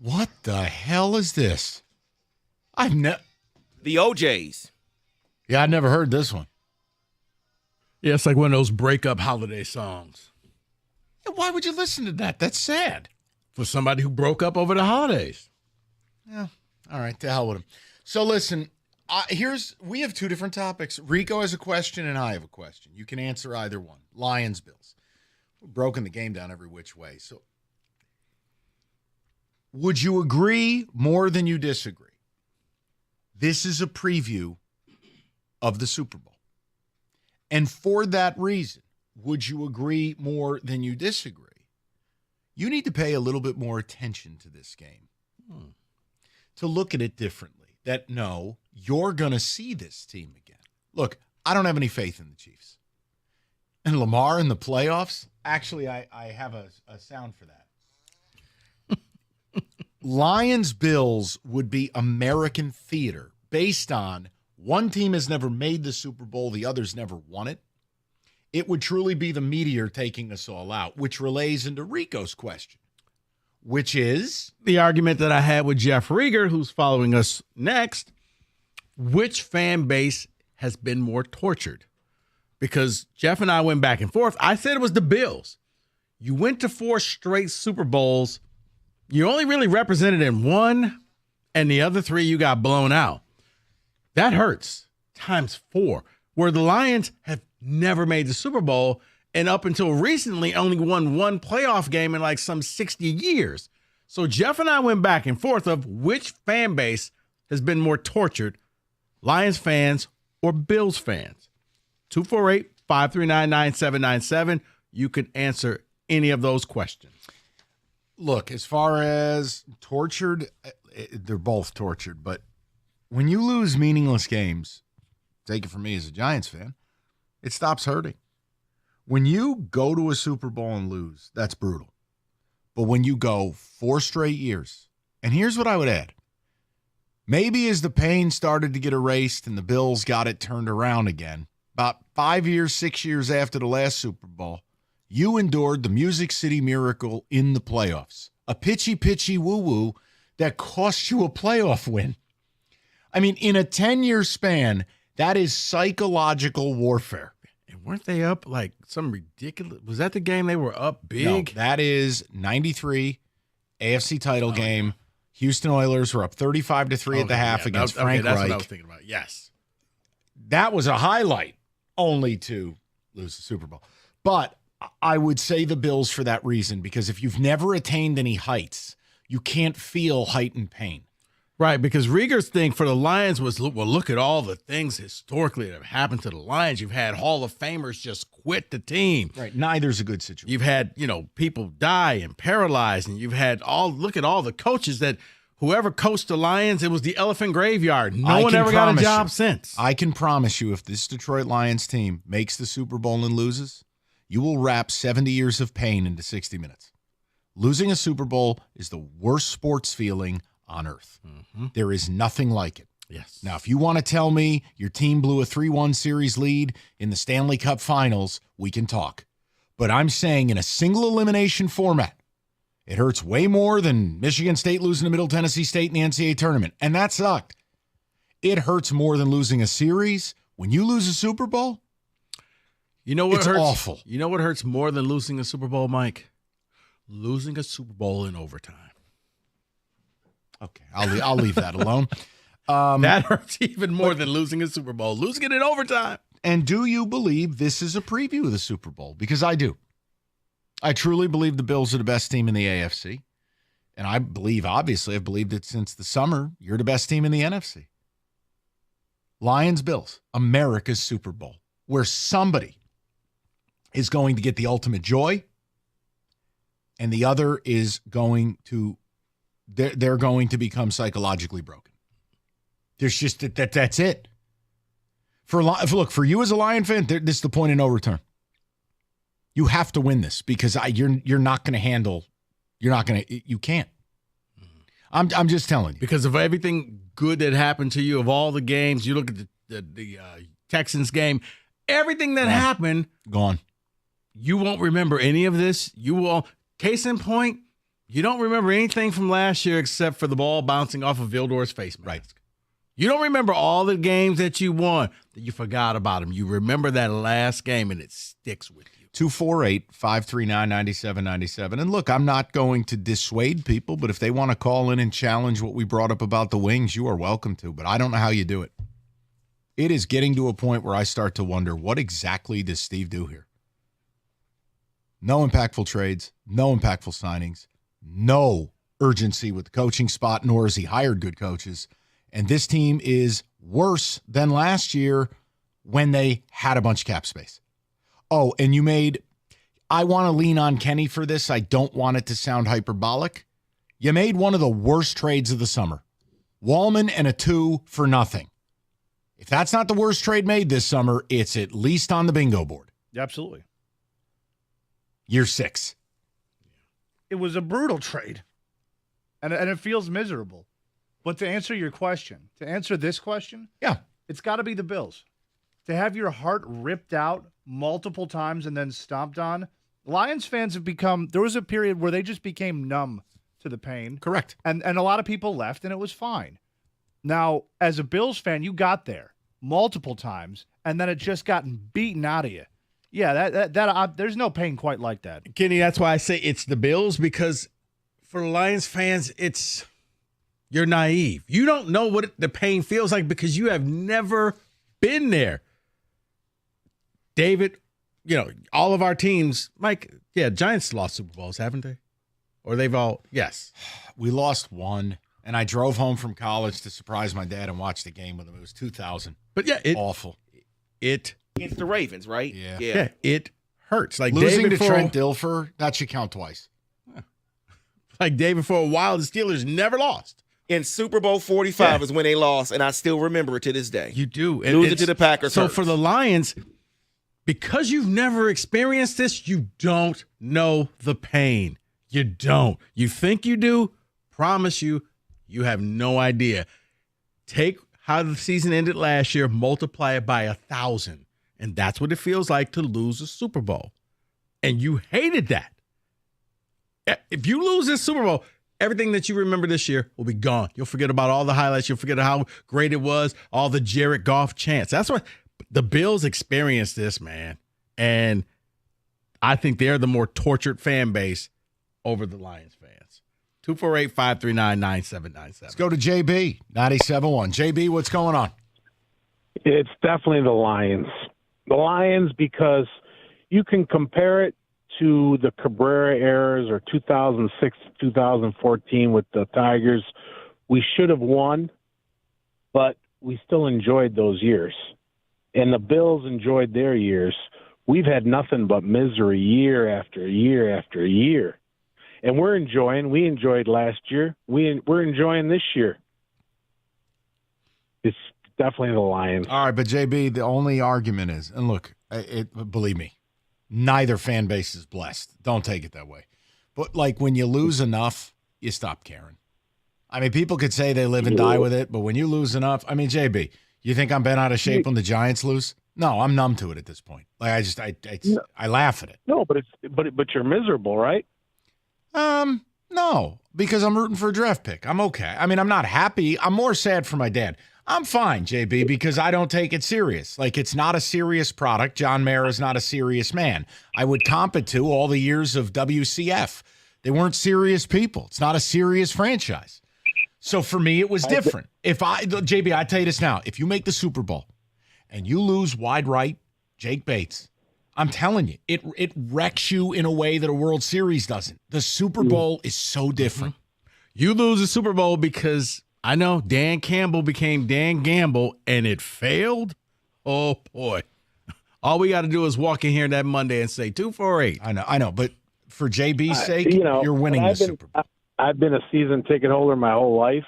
What the hell is this? The OJs. Yeah, I've never heard this one. Yeah, it's like one of those breakup holiday songs. Yeah, why would you listen to that? That's sad. For somebody who broke up over the holidays. Yeah. All right, to hell with him. So listen, we have two different topics. Rico has a question and I have a question. You can answer either one. Lions, Bills. We've broken the game down every which way. So would you agree more than you disagree? This is a preview of the Super Bowl. And for that reason, would you agree more than you disagree? You need to pay a little bit more attention to this game. To look at it differently. That, no, you're going to see this team again. Look, I don't have any faith in the Chiefs. And Lamar in the playoffs, actually, I have a sound for that. Lions-Bills would be American theater based on one team has never made the Super Bowl, the other's never won it. It would truly be the meteor taking us all out, which relays into Rico's question, which is the argument that I had with Jeff Rieger, who's following us next. Which fan base has been more tortured? Because Jeff and I went back and forth. I said it was the Bills. You went to 4 straight Super Bowls. You only really represented in one, and the other 3 you got blown out. That hurts times 4, where the Lions have never made the Super Bowl and up until recently only won 1 playoff game in like some 60 years. So Jeff and I went back and forth of which fan base has been more tortured, Lions fans or Bills fans. 248-539-9797. You can answer any of those questions. Look, as far as tortured, they're both tortured, but when you lose meaningless games, take it from me as a Giants fan, it stops hurting. When you go to a Super Bowl and lose, that's brutal. But when you go 4 straight years, and here's what I would add. Maybe as the pain started to get erased and the Bills got it turned around again, about 5 years, 6 years after the last Super Bowl, you endured the Music City Miracle in the playoffs. A pitchy woo-woo that cost you a playoff win. I mean, in a 10-year span, that is psychological warfare. And weren't they up like some ridiculous? Was that the game they were up big? No, that is 93 AFC title game. Houston Oilers were up 35-3 at the half against Frank Reich. That's what I was thinking about. Yes. That was a highlight, only to lose the Super Bowl. But I would say the Bills for that reason, because if you've never attained any heights, you can't feel heightened pain. Right, because Rieger's thing for the Lions was, well, look at all the things historically that have happened to the Lions. You've had Hall of Famers just quit the team. Right, neither's a good situation. You've had, people die and paralyzed, and you've had look at all the coaches that whoever coached the Lions, it was the elephant graveyard. No one ever got a job since. I can promise you, if this Detroit Lions team makes the Super Bowl and loses, you will wrap 70 years of pain into 60 minutes. Losing a Super Bowl is the worst sports feeling on earth. Mm-hmm. There is nothing like it. Yes. Now, if you want to tell me your team blew a 3-1 series lead in the Stanley Cup Finals, we can talk. But I'm saying in a single elimination format, it hurts way more than Michigan State losing to Middle Tennessee State in the NCAA tournament. And that sucked. It hurts more than losing a series. When you lose a Super Bowl, you know what it's hurts? Awful. You know what hurts more than losing a Super Bowl, Mike? Losing a Super Bowl in overtime. Okay, I'll leave that alone. That hurts even more than losing a Super Bowl. Losing it in overtime. And do you believe this is a preview of the Super Bowl? Because I do. I truly believe the Bills are the best team in the AFC. And I believe, obviously, I've believed it since the summer, you're the best team in the NFC. Lions-Bills, America's Super Bowl, where somebody is going to get the ultimate joy and the other is going to they're going to become psychologically broken. There's just that's it. For you as a Lion fan, this is the point of no return. You have to win this because you're not going to handle. You can't. I'm just telling you because of everything good that happened to you. Of all the games, you look at the Texans game, everything that happened gone. You won't remember any of this. You will. Case in point. You don't remember anything from last year except for the ball bouncing off of Vildor's face mask. Right. You don't remember all the games that you won that you forgot about them. You remember that last game, and it sticks with you. 248-539-9797. And look, I'm not going to dissuade people, but if they want to call in and challenge what we brought up about the Wings, you are welcome to. But I don't know how you do it. It is getting to a point where I start to wonder, what exactly does Steve do here? No impactful trades, no impactful signings, no urgency with the coaching spot, nor has he hired good coaches. And this team is worse than last year when they had a bunch of cap space. Oh, and I want to lean on Kenny for this. I don't want it to sound hyperbolic. You made one of the worst trades of the summer. Wallman and a 2 for nothing. If that's not the worst trade made this summer, it's at least on the bingo board. Absolutely. Year 6. It was a brutal trade, and it feels miserable. But to answer your question, to answer this question, yeah, it's got to be the Bills. To have your heart ripped out multiple times and then stomped on, Lions fans have become, there was a period where they just became numb to the pain. Correct. And a lot of people left, and it was fine. Now, as a Bills fan, you got there multiple times, and then it just gotten beaten out of you. Yeah, there's no pain quite like that. Kenny, that's why I say it's the Bills, because for Lions fans, you're naive. You don't know what the pain feels like because you have never been there. David, all of our teams, Mike, Giants lost Super Bowls, haven't they? Or they've all, yes. We lost one, and I drove home from college to surprise my dad and watch the game with him. It was 2000. But awful. It's the Ravens, right? Yeah. It hurts. Like losing David to Trent Dilfer, that should count twice. Like David, for a while, the Steelers never lost. In Super Bowl 45 is when they lost, and I still remember it to this day. You do. Losing to the Packers. So for the Lions, because you've never experienced this, you don't know the pain. You don't. You think you do. Promise you, you have no idea. Take how the season ended last year, multiply it by 1,000, and that's what it feels like to lose a Super Bowl. And you hated that. If you lose this Super Bowl, everything that you remember this year will be gone. You'll forget about all the highlights. You'll forget how great it was, all the Jared Goff chants. That's what the Bills experienced this, man. And I think they're the more tortured fan base over the Lions fans. 248-539-9797. Let's go to JB, 97.1. JB, what's going on? It's definitely the Lions. The Lions, because you can compare it to the Cabrera eras or 2006 to 2014 with the Tigers. We should have won, but we still enjoyed those years. And the Bills enjoyed their years. We've had nothing but misery year after year after year. And we enjoyed last year. We're enjoying this year. It's definitely the Lions. All right, but JB, the only argument is, and look, believe me, neither fan base is blessed. Don't take it that way. But, like, when you lose enough, you stop caring. I mean, people could say they live and die with it, but when you lose enough, I mean, JB, you think I'm bent out of shape when the Giants lose? No, I'm numb to it at this point. Like, I laugh at it. No, but you're miserable, right? No, because I'm rooting for a draft pick. I'm okay. I mean, I'm not happy. I'm more sad for my dad. I'm fine, JB, because I don't take it serious. Like, it's not a serious product. John Mayer is not a serious man. I would comp it to all the years of WCF. They weren't serious people. It's not a serious franchise. So for me, it was different. JB, I tell you this now. If you make the Super Bowl and you lose wide right, Jake Bates, I'm telling you, it wrecks you in a way that a World Series doesn't. The Super Bowl is so different. You lose the Super Bowl because I know Dan Campbell became Dan Gamble and it failed. Oh, boy. All we got to do is walk in here that Monday and say 248. I know. But for JB's sake, you're winning the Super Bowl. I've been a season ticket holder my whole life,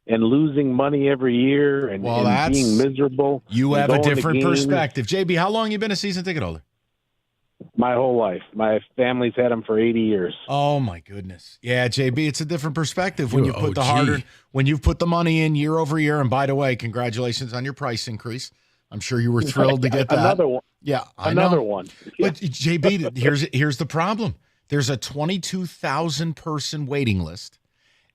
and losing money every year and being miserable. You have a different perspective. JB, how long you been a season ticket holder? My whole life. My family's had them for 80 years. Oh, my goodness. Yeah, JB, it's a different perspective when you put when you've put the money in year over year. And by the way, congratulations on your price increase. I'm sure you were thrilled to get that. Another one. Yeah, another one. But JB, here's the problem. There's a 22,000 person waiting list,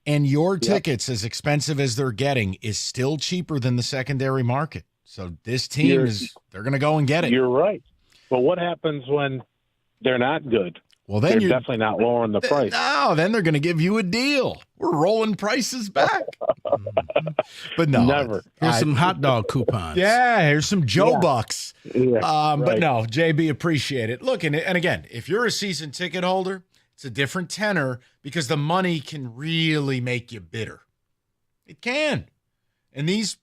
and your tickets, as expensive as they're getting, is still cheaper than the secondary market. So this team they're going to go and get it. You're right. But what happens when they're not good? Well, then they're definitely not lowering the price. No, then they're going to give you a deal. We're rolling prices back. But no. Never. Here's some hot dog coupons. Yeah, here's some Joe Bucks. Yeah, But no, JB, appreciate it. Look, and again, if you're a season ticket holder, it's a different tenor because the money can really make you bitter. It can. And these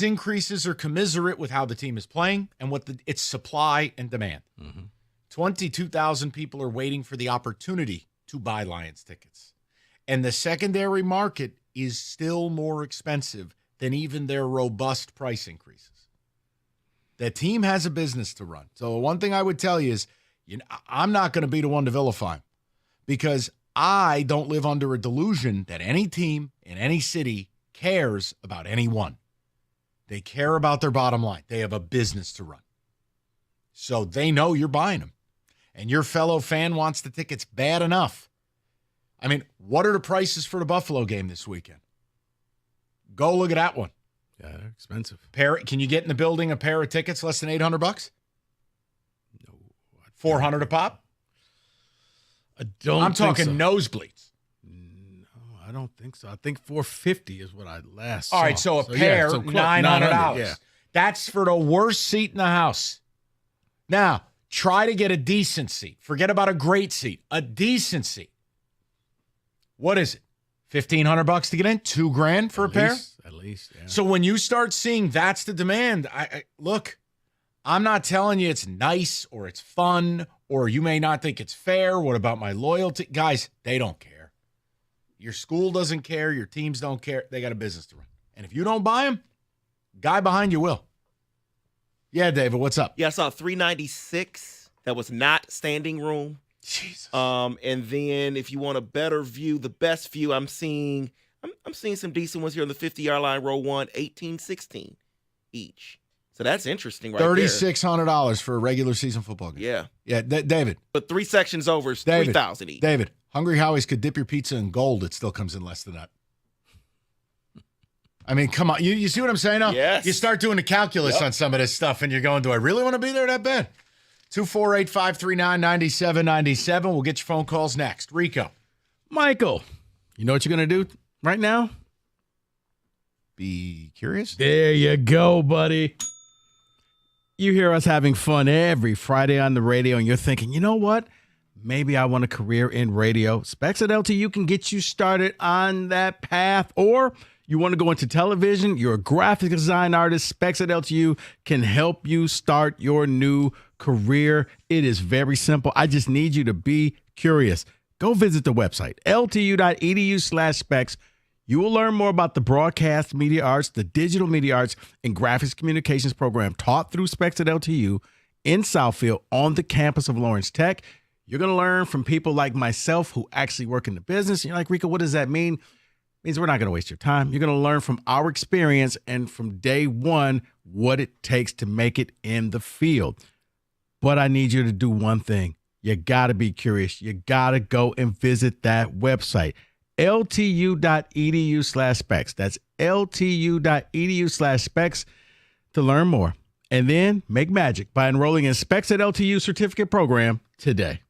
increases are commensurate with how the team is playing and what it's supply and demand. 22,000 people are waiting for the opportunity to buy Lions tickets. And the secondary market is still more expensive than even their robust price increases. The team has a business to run. So the one thing I would tell you is, I'm not going to be the one to vilify them because I don't live under a delusion that any team in any city cares about anyone. They care about their bottom line. They have a business to run. So they know you're buying them. And your fellow fan wants the tickets bad enough. I mean, what are the prices for the Buffalo game this weekend? Go look at that one. Yeah, they're expensive. Can you get in the building a pair of tickets less than $800? No. $400 a pop? I'm talking nosebleeds. No, I don't think so. I think $450 is what I last saw. All right, so a pair, $900. Yeah. That's for the worst seat in the house. Now, try to get a decent seat. Forget about a great seat. A decent seat. What is it? $1,500 to get in? $2,000 for a pair? At least, yeah. So when you start seeing that's the demand, look, I'm not telling you it's nice or it's fun or you may not think it's fair. What about my loyalty? Guys, they don't care. Your school doesn't care. Your teams don't care. They got a business to run. And if you don't buy them, guy behind you will. Yeah, David, what's up? Yeah, I saw 396. That was not standing room. Jesus. And then if you want a better view, the best view I'm seeing some decent ones here on the 50-yard line, row one, 18-16 each. So that's interesting right there. $3,600 for a regular season football game. Yeah. Yeah, David. But 3 sections over is $3,000 each. David, Hungry Howie's could dip your pizza in gold. It still comes in less than that. I mean, come on. You see what I'm saying now? Yes. You start doing the calculus on some of this stuff, and you're going, do I really want to be there that bad? 248-539-9797. We'll get your phone calls next. Rico. Michael, you know what you're going to do right now? Be curious? There you go, buddy. You hear us having fun every Friday on the radio, and you're thinking, you know what? Maybe I want a career in radio. Specs at LTU can get you started on that path, or you want to go into television, you're a graphic design artist, Specs at LTU can help you start your new career. It is very simple. I just need you to be curious. Go visit the website, ltu.edu/specs. You will learn more about the broadcast media arts, the digital media arts, and graphics communications program taught through Specs at LTU in Southfield on the campus of Lawrence Tech. You're going to learn from people like myself who actually work in the business. You're like, Rico, what does that mean? Means we're not going to waste your time. You're going to learn from our experience and from day one what it takes to make it in the field. But I need you to do one thing. You got to be curious. You got to go and visit that website, ltu.edu/specs. That's ltu.edu/specs to learn more. And then make magic by enrolling in Specs at LTU certificate program today.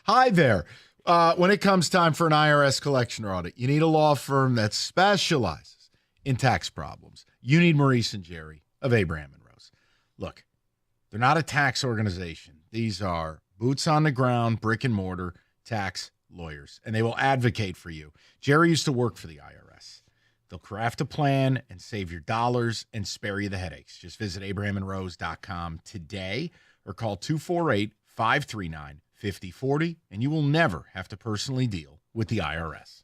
Hi there. When it comes time for an IRS collection or audit, you need a law firm that specializes in tax problems. You need Maurice and Jerry of Abraham and Rose. Look, they're not a tax organization. These are boots on the ground, brick and mortar tax lawyers, and they will advocate for you. Jerry used to work for the IRS. They'll craft a plan and save your dollars and spare you the headaches. Just visit abrahamandrose.com today or call 248-539-5040, and you will never have to personally deal with the IRS.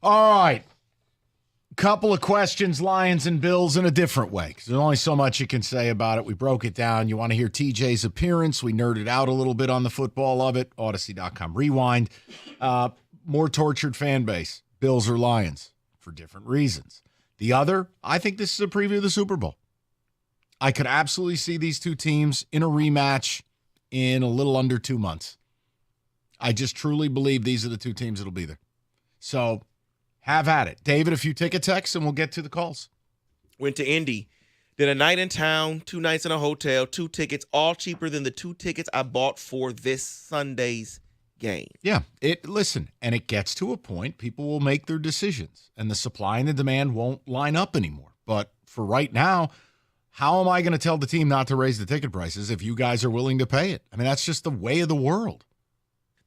All right. Couple of questions, Lions and Bills, in a different way, because there's only so much you can say about it. We broke it down. You want to hear TJ's appearance? We nerded out a little bit on the football of it. Odyssey.com rewind. More tortured fan base, Bills or Lions, for different reasons. The other, I think this is a preview of the Super Bowl. I could absolutely see these two teams in a rematch in a little under 2 months. I just truly believe these are the two teams that'll be there. So have at it. David, a few ticket texts, and we'll get to the calls. Went to Indy. Did a night in town, 2 nights in a hotel, 2 tickets, all cheaper than the 2 tickets I bought for this Sunday's game. Yeah, listen, and it gets to a point, people will make their decisions, and the supply and the demand won't line up anymore. But for right now, how am I going to tell the team not to raise the ticket prices if you guys are willing to pay it? I mean, that's just the way of the world.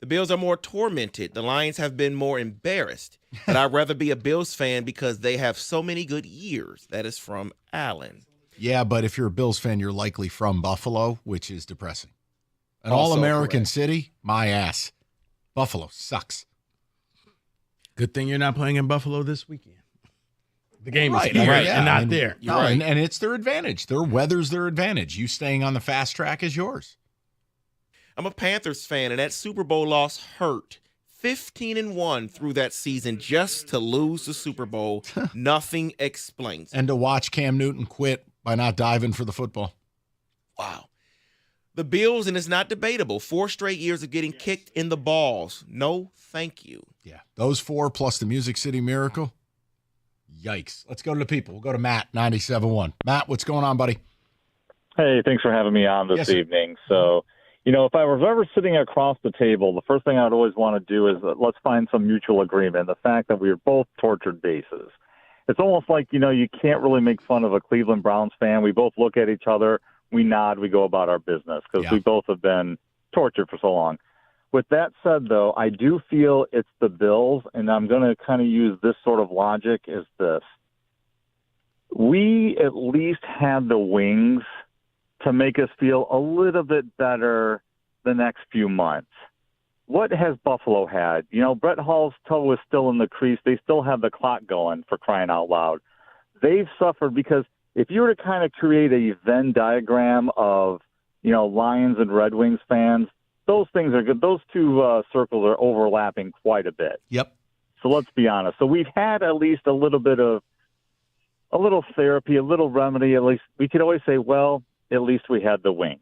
The Bills are more tormented. The Lions have been more embarrassed. But I'd rather be a Bills fan because they have so many good years. That is from Allen. Yeah, but if you're a Bills fan, you're likely from Buffalo, which is depressing. An Also all-American correct. city, my ass. Buffalo sucks. Good thing you're not playing in Buffalo this weekend. The game is Right, here yeah, and not there. No, and it's their advantage. Their weather's their advantage. You staying on the fast track is yours. I'm a Panthers fan, and that Super Bowl loss hurt. 15-1 through that season just to lose the Super Bowl. Nothing explains it. And to watch Cam Newton quit by not diving for the football. Wow. The Bills, and it's not debatable, 4 straight years of getting kicked in the balls. No, thank you. Yeah, those 4 plus the Music City Miracle. Yikes. Let's go to the people. We'll go to Matt, 97.1. Matt, what's going on, buddy? Hey, thanks for having me on this evening. So, if I was ever sitting across the table, the first thing I'd always want to do is let's find some mutual agreement. The fact that we are both tortured bases. It's almost like, you can't really make fun of a Cleveland Browns fan. We both look at each other, we nod, we go about our business because we both have been tortured for so long. With that said, though, I do feel it's the Bills, and I'm going to kind of use this sort of logic is this. We at least had the wings to make us feel a little bit better the next few months. What has Buffalo had? Brett Hall's toe is still in the crease. They still have the clock going, for crying out loud. They've suffered because if you were to kind of create a Venn diagram of, Lions and Red Wings fans, those things are good. Those two circles are overlapping quite a bit. Yep. So let's be honest. So we've had at least a little therapy, a little remedy. At least we could always say, well, at least we had the wings.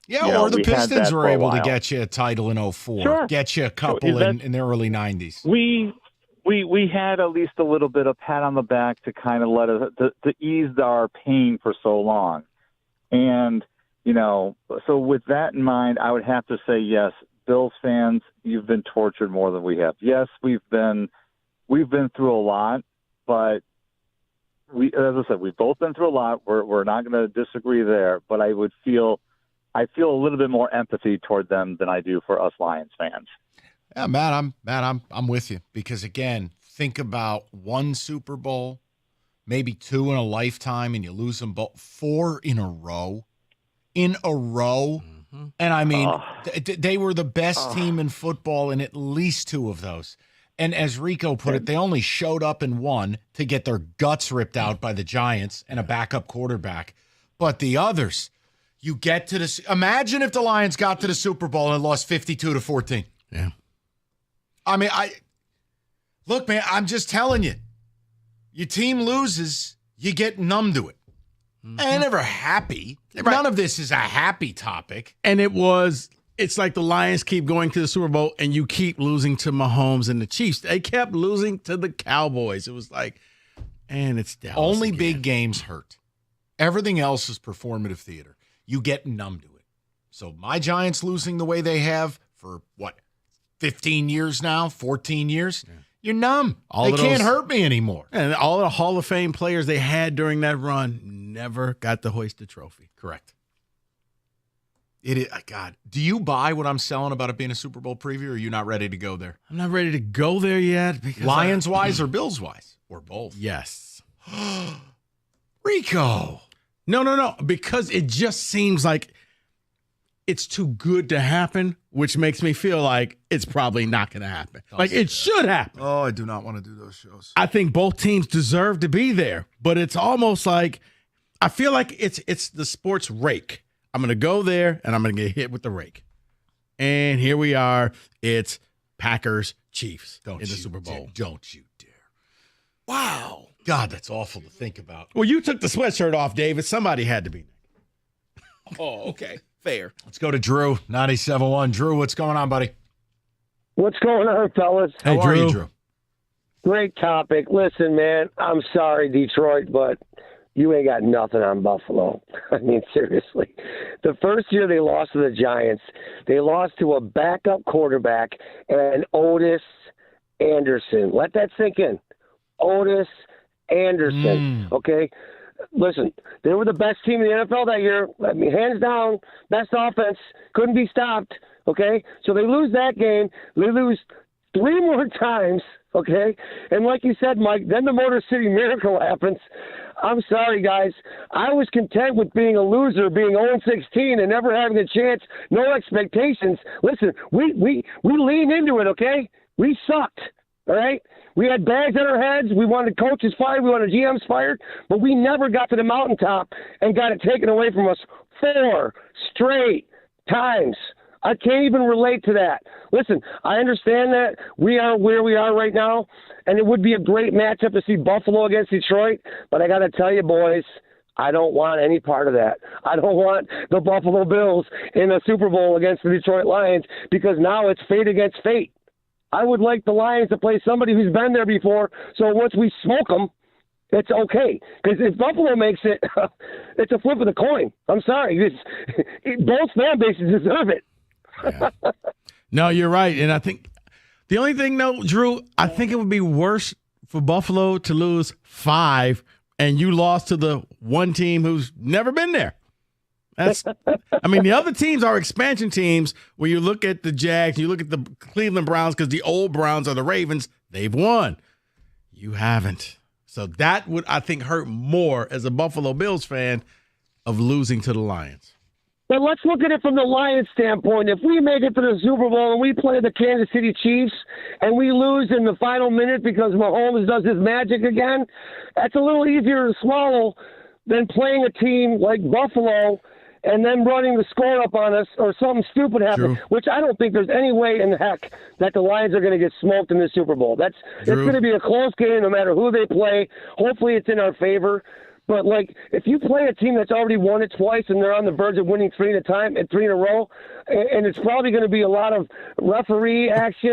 Yeah, or the Pistons were able to get you a title in 2004, Sure. get you a couple in the early 90s. We had at least a little bit of pat on the back to kind of let us to ease our pain for so long. And, so with that in mind, I would have to say, yes, Bills fans, you've been tortured more than we have. Yes, we've been through a lot, but as I said, we've both been through a lot. We're not going to disagree there, but I feel a little bit more empathy toward them than I do for us Lions fans. Yeah, Matt, I'm with you because again, think about 1 Super Bowl, maybe 2 in a lifetime, and you lose them both 4 in a row. And I mean, they were the best team in football in at least 2 of those. And as Rico put it, they only showed up in 1 to get their guts ripped out by the Giants and a backup quarterback. But the others, you get to this. Imagine if the Lions got to the Super Bowl and lost 52-14. Yeah. I mean, look, man, I'm just telling you. Your team loses, you get numb to it. And never happy. Right. None of this is a happy topic. And it's like the Lions keep going to the Super Bowl and you keep losing to Mahomes and the Chiefs. They kept losing to the Cowboys. It was like, and it's Dallas only again. big games hurt. Everything else is performative theater. You get numb to it. So my Giants losing the way they have for, 15 years now, 14 years? Yeah. You're numb. They can't hurt me anymore. And all the Hall of Fame players they had during that run never got to hoist the trophy. Correct. It is, God, do you buy what I'm selling about it being a Super Bowl preview, or are you not ready to go there? I'm not ready to go there yet. Lions-wise or Bills-wise? Or both? Yes. Rico. No. Because it just seems like it's too good to happen, which makes me feel like it's probably not going to happen. Like it should happen. Oh, I do not want to do those shows. I think both teams deserve to be there, but it's almost like I feel like it's the sports rake. I'm going to go there and I'm going to get hit with the rake. And here we are. It's Packers Chiefs in the Super Bowl. Don't you dare. Wow. God, that's awful to think about. Well, you took the sweatshirt off, David. Somebody had to be. Oh, okay. Fair. Let's go to Drew, 97.1. Drew, what's going on, buddy? What's going on, fellas? Hey, How are you, Drew? Great topic. Listen, man, I'm sorry, Detroit, but you ain't got nothing on Buffalo. I mean, seriously. The first year they lost to the Giants, they lost to a backup quarterback and Otis Anderson. Let that sink in. Otis Anderson, okay? Listen, they were the best team in the NFL that year. I mean, hands down, best offense. Couldn't be stopped, okay? So they lose that game. They lose 3 more times, okay? And like you said, Mike, then the Motor City Miracle happens. I'm sorry, guys. I was content with being a loser, being 0-16 and never having a chance, no expectations. Listen, we leaned into it, okay? We sucked, all right? We had bags on our heads. We wanted coaches fired. We wanted GMs fired. But we never got to the mountaintop and got it taken away from us 4 straight times. I can't even relate to that. Listen, I understand that we are where we are right now, and it would be a great matchup to see Buffalo against Detroit. But I got to tell you, boys, I don't want any part of that. I don't want the Buffalo Bills in a Super Bowl against the Detroit Lions because now it's fate against fate. I would like the Lions to play somebody who's been there before, so once we smoke them, it's okay. Because if Buffalo makes it, it's a flip of the coin. I'm sorry. Both fan bases deserve it. Yeah. No, you're right. And I think the only thing, though, Drew, I think it would be worse for Buffalo to lose 5 and you lost to the one team who's never been there. I mean, the other teams are expansion teams. When you look at the Jags, you look at the Cleveland Browns, because the old Browns are the Ravens, they've won. You haven't. So that would, I think, hurt more as a Buffalo Bills fan of losing to the Lions. But let's look at it from the Lions standpoint. If we make it to the Super Bowl and we play the Kansas City Chiefs and we lose in the final minute because Mahomes does his magic again, that's a little easier to swallow than playing a team like Buffalo and then running the score up on us or something stupid happen, which I don't think there's any way in the heck that the Lions are going to get smoked in the Super Bowl. It's going to be a close game no matter who they play. Hopefully it's in our favor. But, like, if you play a team that's already won it twice and they're on the verge of winning 3 in a row, and it's probably going to be a lot of referee action.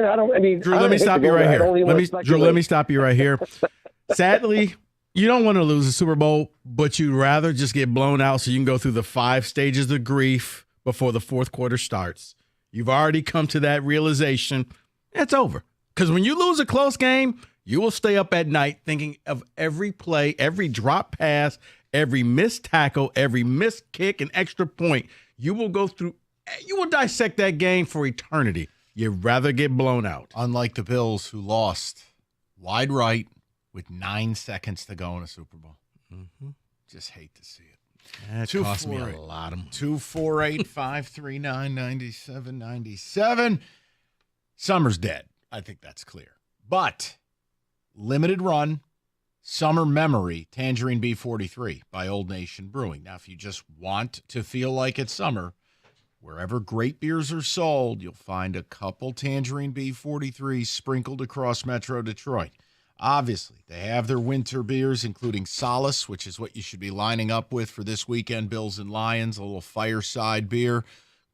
Drew, let me stop you right here. Let me stop you right here. Sadly, you don't want to lose a Super Bowl, but you'd rather just get blown out so you can go through the 5 stages of grief before the fourth quarter starts. You've already come to that realization. It's over. Because when you lose a close game, you will stay up at night thinking of every play, every drop pass, every missed tackle, every missed kick, and extra point. You will dissect that game for eternity. You'd rather get blown out. Unlike the Bills, who lost wide right with 9 seconds to go in a Super Bowl. Mm-hmm. Just hate to see it. That cost me a lot of money. 248-539-9797. Summer's dead. I think that's clear. But limited run, Summer Memory Tangerine B43 by Old Nation Brewing. Now, if you just want to feel like it's summer, wherever great beers are sold, you'll find a couple Tangerine B43s sprinkled across Metro Detroit. Obviously, they have their winter beers, including Solace, which is what you should be lining up with for this weekend, Bills and Lions, a little fireside beer.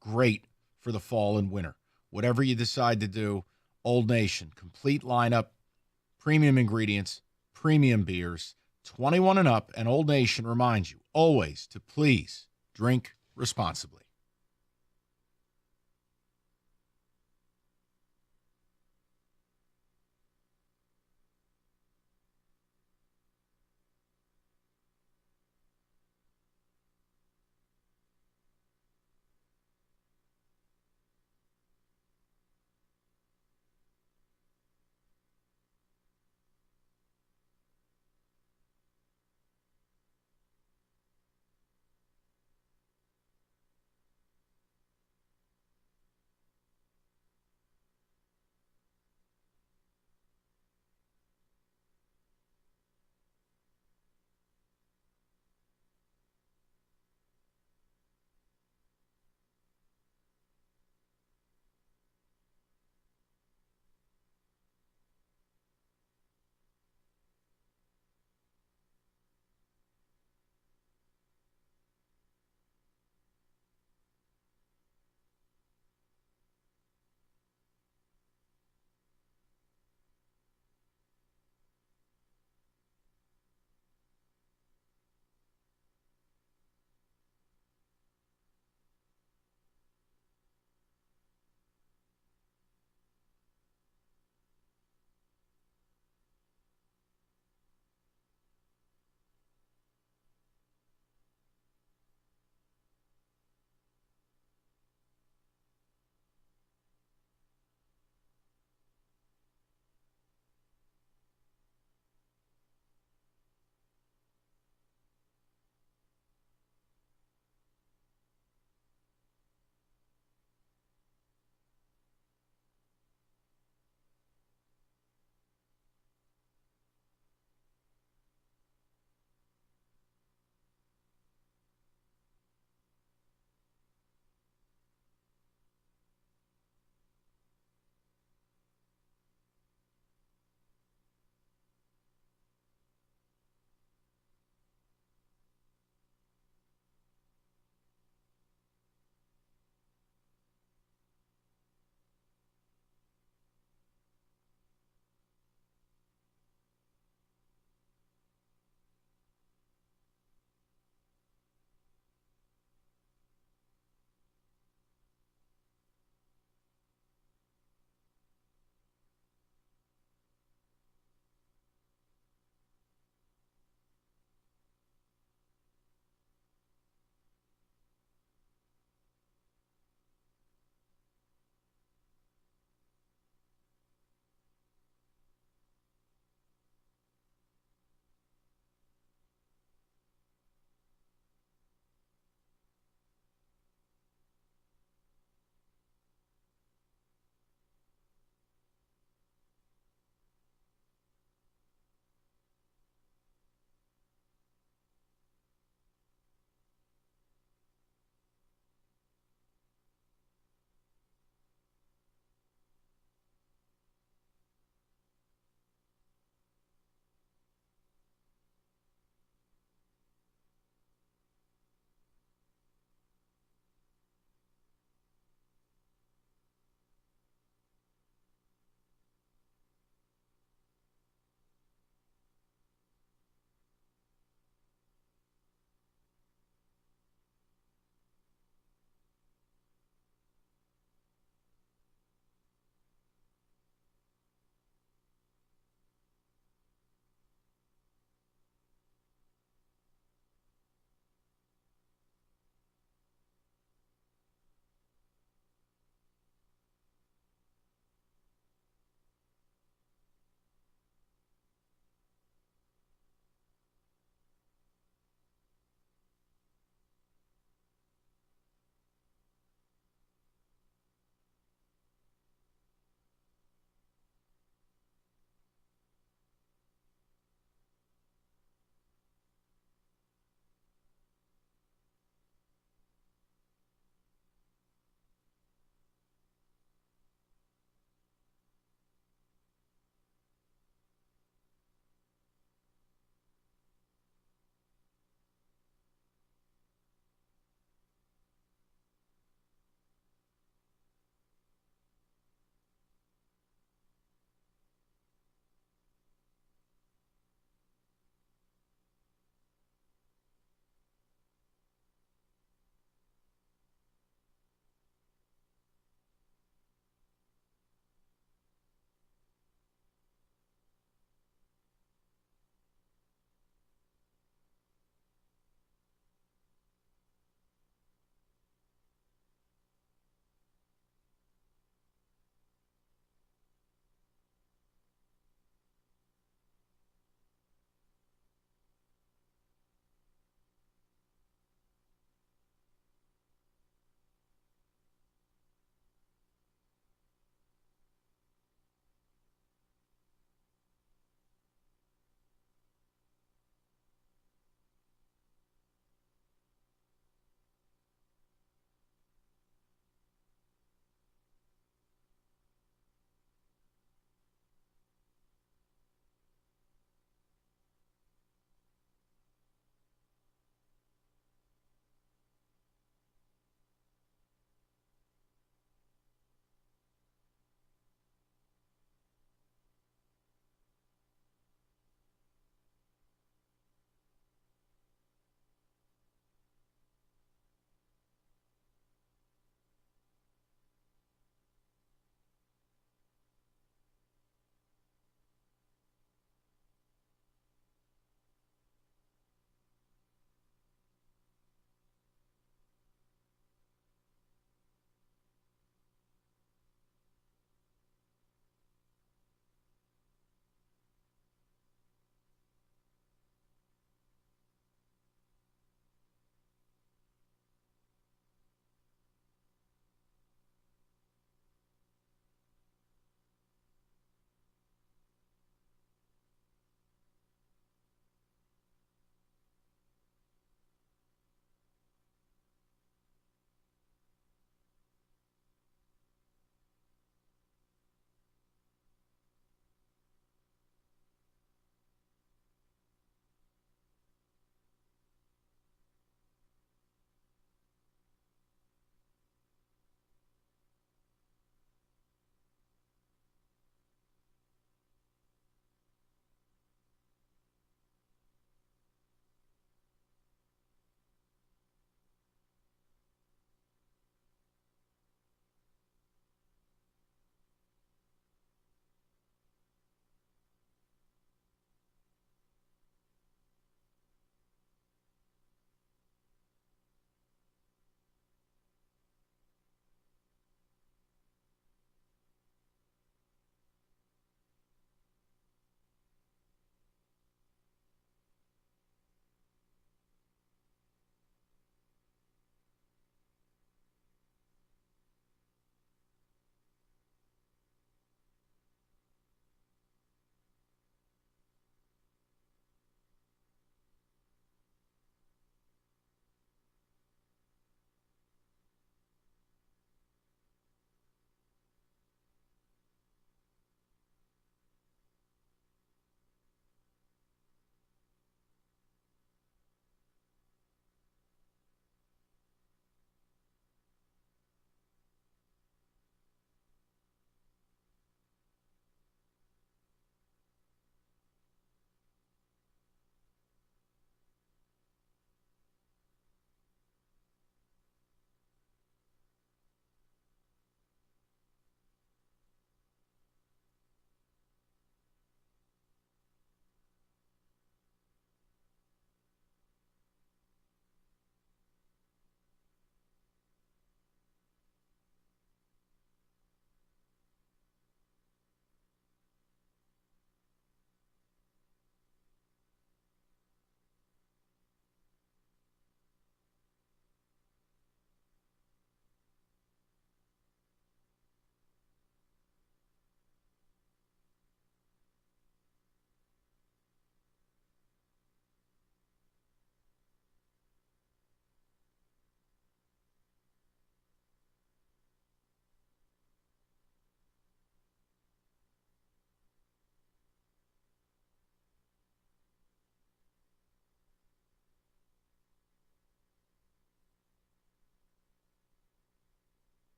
Great for the fall and winter. Whatever you decide to do, Old Nation, complete lineup, premium ingredients, premium beers, 21 and up, and Old Nation reminds you always to please drink responsibly.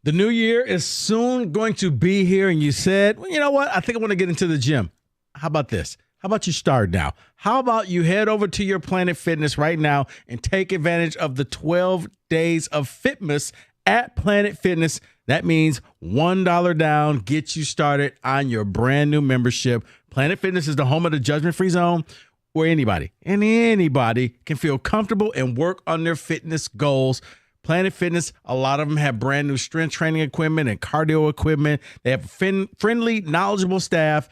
The new year is soon going to be here, and you said, well, you know what? I think I want to get into the gym. How about this? How about you start now? How about you head over to your Planet Fitness right now and take advantage of the 12 days of Fitmas at Planet Fitness? That means $1 down gets you started on your brand new membership. Planet Fitness is the home of the judgment-free zone where anybody can feel comfortable and work on their fitness goals. Planet Fitness, a lot of them have brand new strength training equipment and cardio equipment. They have friendly, knowledgeable staff.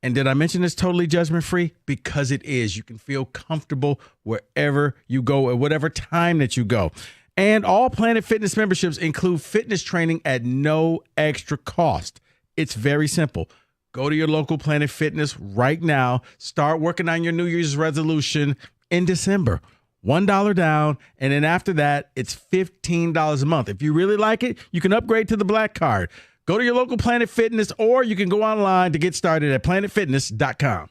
And did I mention it's totally judgment-free? Because it is. You can feel comfortable wherever you go at whatever time that you go. And all Planet Fitness memberships include fitness training at no extra cost. It's very simple. Go to your local Planet Fitness right now. Start working on your New Year's resolution in December. $1 down, and then after that, it's $15 a month. If you really like it, you can upgrade to the Black Card. Go to your local Planet Fitness, or you can go online to get started at planetfitness.com.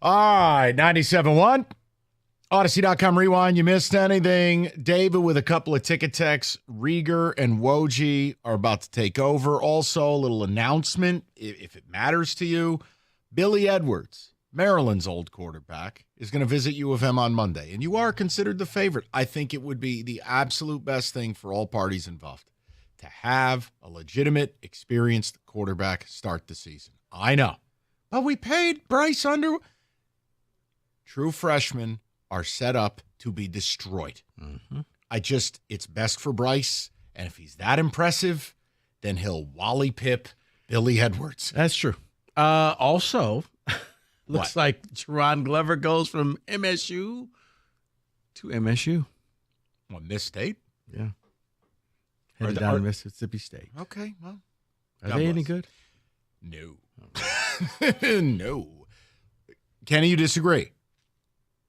All right, 97.1 Odyssey.com rewind. You missed anything? David with a couple of ticket texts. Rieger and Woj are about to take over. Also, a little announcement, if it matters to you. Billy Edwards, Maryland's old quarterback, is going to visit U of M on Monday, and you are considered the favorite. I think it would be the absolute best thing for all parties involved to have a legitimate, experienced quarterback start the season. I know. But we paid Bryce Underwood. True freshmen are set up to be destroyed. Mm-hmm. It's best for Bryce, and if he's that impressive, then he'll Wally Pip Billy Edwards. That's true. Also, looks like Jerron Glover goes from MSU to MSU. On this state? Yeah. Headed down to Mississippi State. Okay, well. Are they any good? No. No. Kenny, you disagree?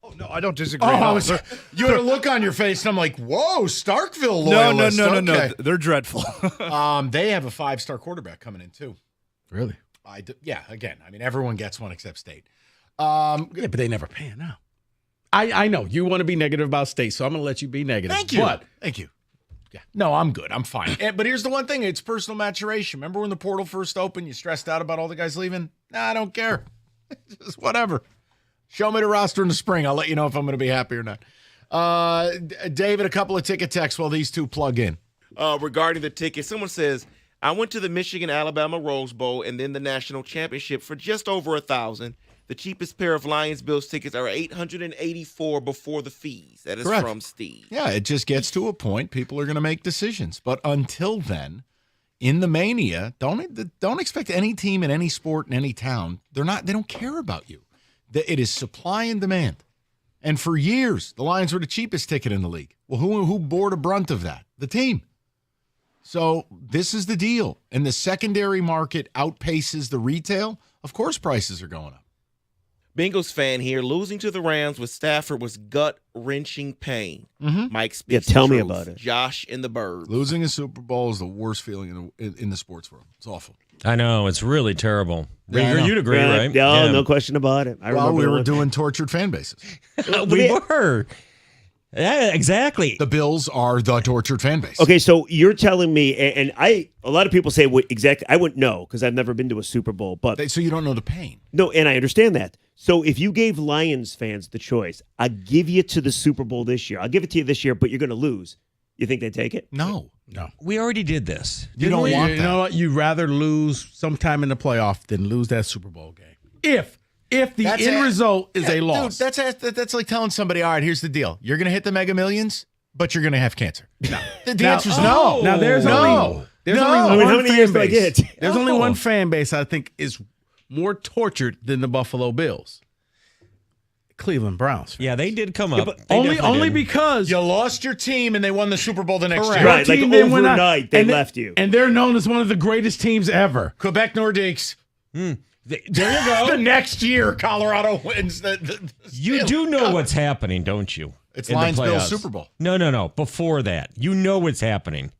Oh, no, I don't disagree. You had a look on your face, and I'm like, whoa, Starkville No, loyalist. no. They're dreadful. They have a 5-star quarterback coming in, too. Really? Yeah, again, I mean, everyone gets one except State. Yeah, but they never pan out. I know. You want to be negative about State, so I'm going to let you be negative. Thank you. But, Thank you. Yeah. No, I'm good. I'm fine. But here's the one thing. It's personal maturation. Remember when the portal first opened, you stressed out about all the guys leaving? Nah, I don't care. Just whatever. Show me the roster in the spring. I'll let you know if I'm going to be happy or not. David, a couple of ticket texts while these two plug in. Regarding the tickets, someone says, I went to the Michigan-Alabama Rose Bowl and then the National Championship for just over $1,000. The cheapest pair of Lions-Bills tickets are $884 before the fees. That is Correct. from Steve. Yeah, it just gets to a point. People are going to make decisions. But until then, in the mania, don't expect any team in any sport in any town. They don't care about you. It is supply and demand. And for years, the Lions were the cheapest ticket in the league. Well, who bore the brunt of that? The team. So this is the deal. And the secondary market outpaces the retail. Of course, prices are going up. Bengals fan here. Losing to the Rams with Stafford was gut-wrenching pain. Mm-hmm. Mike speaks tell me truth. about it. Josh in the Birds. Losing a Super Bowl is the worst feeling in the sports world. It's awful. I know. It's really terrible. Yeah, Rieger, you'd agree, right? Yeah, no question about it. We were doing tortured fan bases. We were. Yeah, exactly. The Bills are the tortured fan base. Okay, so you're telling me, and a lot of people say what exactly. I wouldn't know because I've never been to a Super Bowl, but So you don't know the pain. no, and I understand that. So if you gave Lions fans the choice, I'll give you to the Super Bowl this year. I'll give it to you this year, but you're going to lose. You think they'd take it? No. We already did this. You don't want that. You know what? You'd rather lose sometime in the playoff than lose that Super Bowl game. If the end result is a loss. Dude, that's like telling somebody, all right, here's the deal. You're going to hit the Mega Millions, but you're going to have cancer. No. The answer is no. Now there's only how one many years fan do I base. get? There's only one fan base I think is more tortured than the Buffalo Bills. Cleveland Browns. Yeah, they did come up. Only because you lost your team and they won the Super Bowl the next year. Right, like overnight they left you. And they're known as one of the greatest teams ever. Quebec Nordiques. There you go. The next year, Colorado wins. You do know what's happening, don't you? It's in the Lions Bills playoffs? Super Bowl. No. Before that, you know what's happening.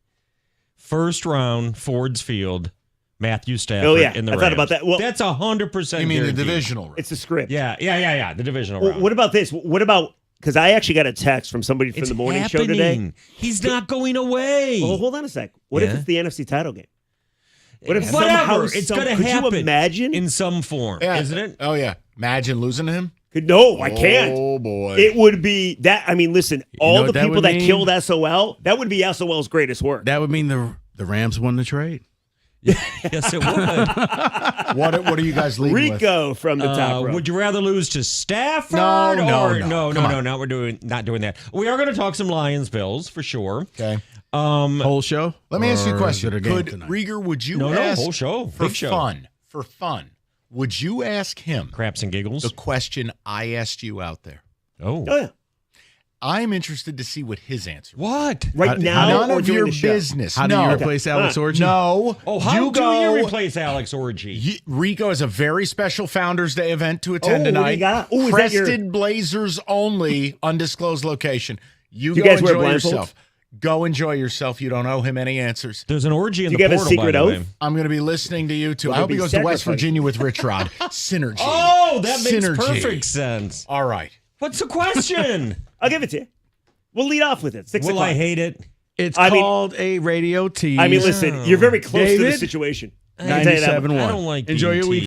First round, Ford's Field, Matthew Stafford in the Rams. I thought about that. Well, that's 100%. You mean guaranteed. the divisional round? It's the script. Yeah. The divisional Well, round. what about this? What about, because I actually got a text from somebody from the morning show today. He's not going away. Well, hold on a sec. What if it's the NFC title game? What if Whatever. somehow It's going to could happen you imagine? in some form, isn't it? Oh, yeah. Imagine losing to him. No, I can't. Oh, boy. It would be that. I mean, listen, all the people that mean? killed SOL, that would be SOL's greatest work. That would mean the Rams won the trade. Yes, it would. What are you guys leading Rico with? from the top row. Would you rather lose to Stafford? No. No. We're not doing that. We are going to talk some Lions Bills for sure. Okay. Whole show? Let me ask you a Or question. is it a game Could tonight? Rieger, would you No, ask whole show. for Big show. fun, would you ask him Craps and giggles. the question I asked you out there? Oh yeah. I'm interested to see what his answer was. What? Right now None or of during your the show? business. How do you replace Alex Orgy? No. Oh, how you do go, you replace Alex Orgy? Rico has a very special Founders Day event to attend What do tonight. you got? Oh, is that your- Crested Blazers only, undisclosed location. You Do you go guys wear enjoy blindfolds? yourself. Go enjoy yourself. You don't owe him any answers. There's an orgy in Do the you have a portal, secret by the way. oath? I'm going to be listening to you, too. Will I hope there he be goes to West sacrifice? Virginia with Rich Rod. Synergy. Oh, that makes Synergy. perfect sense. All right. What's the question? I'll give it to you. We'll lead off with it. 6 Will o'clock. I hate it? It's called a radio tease. I mean, listen, you're very close to the situation. I don't like Enjoy your week.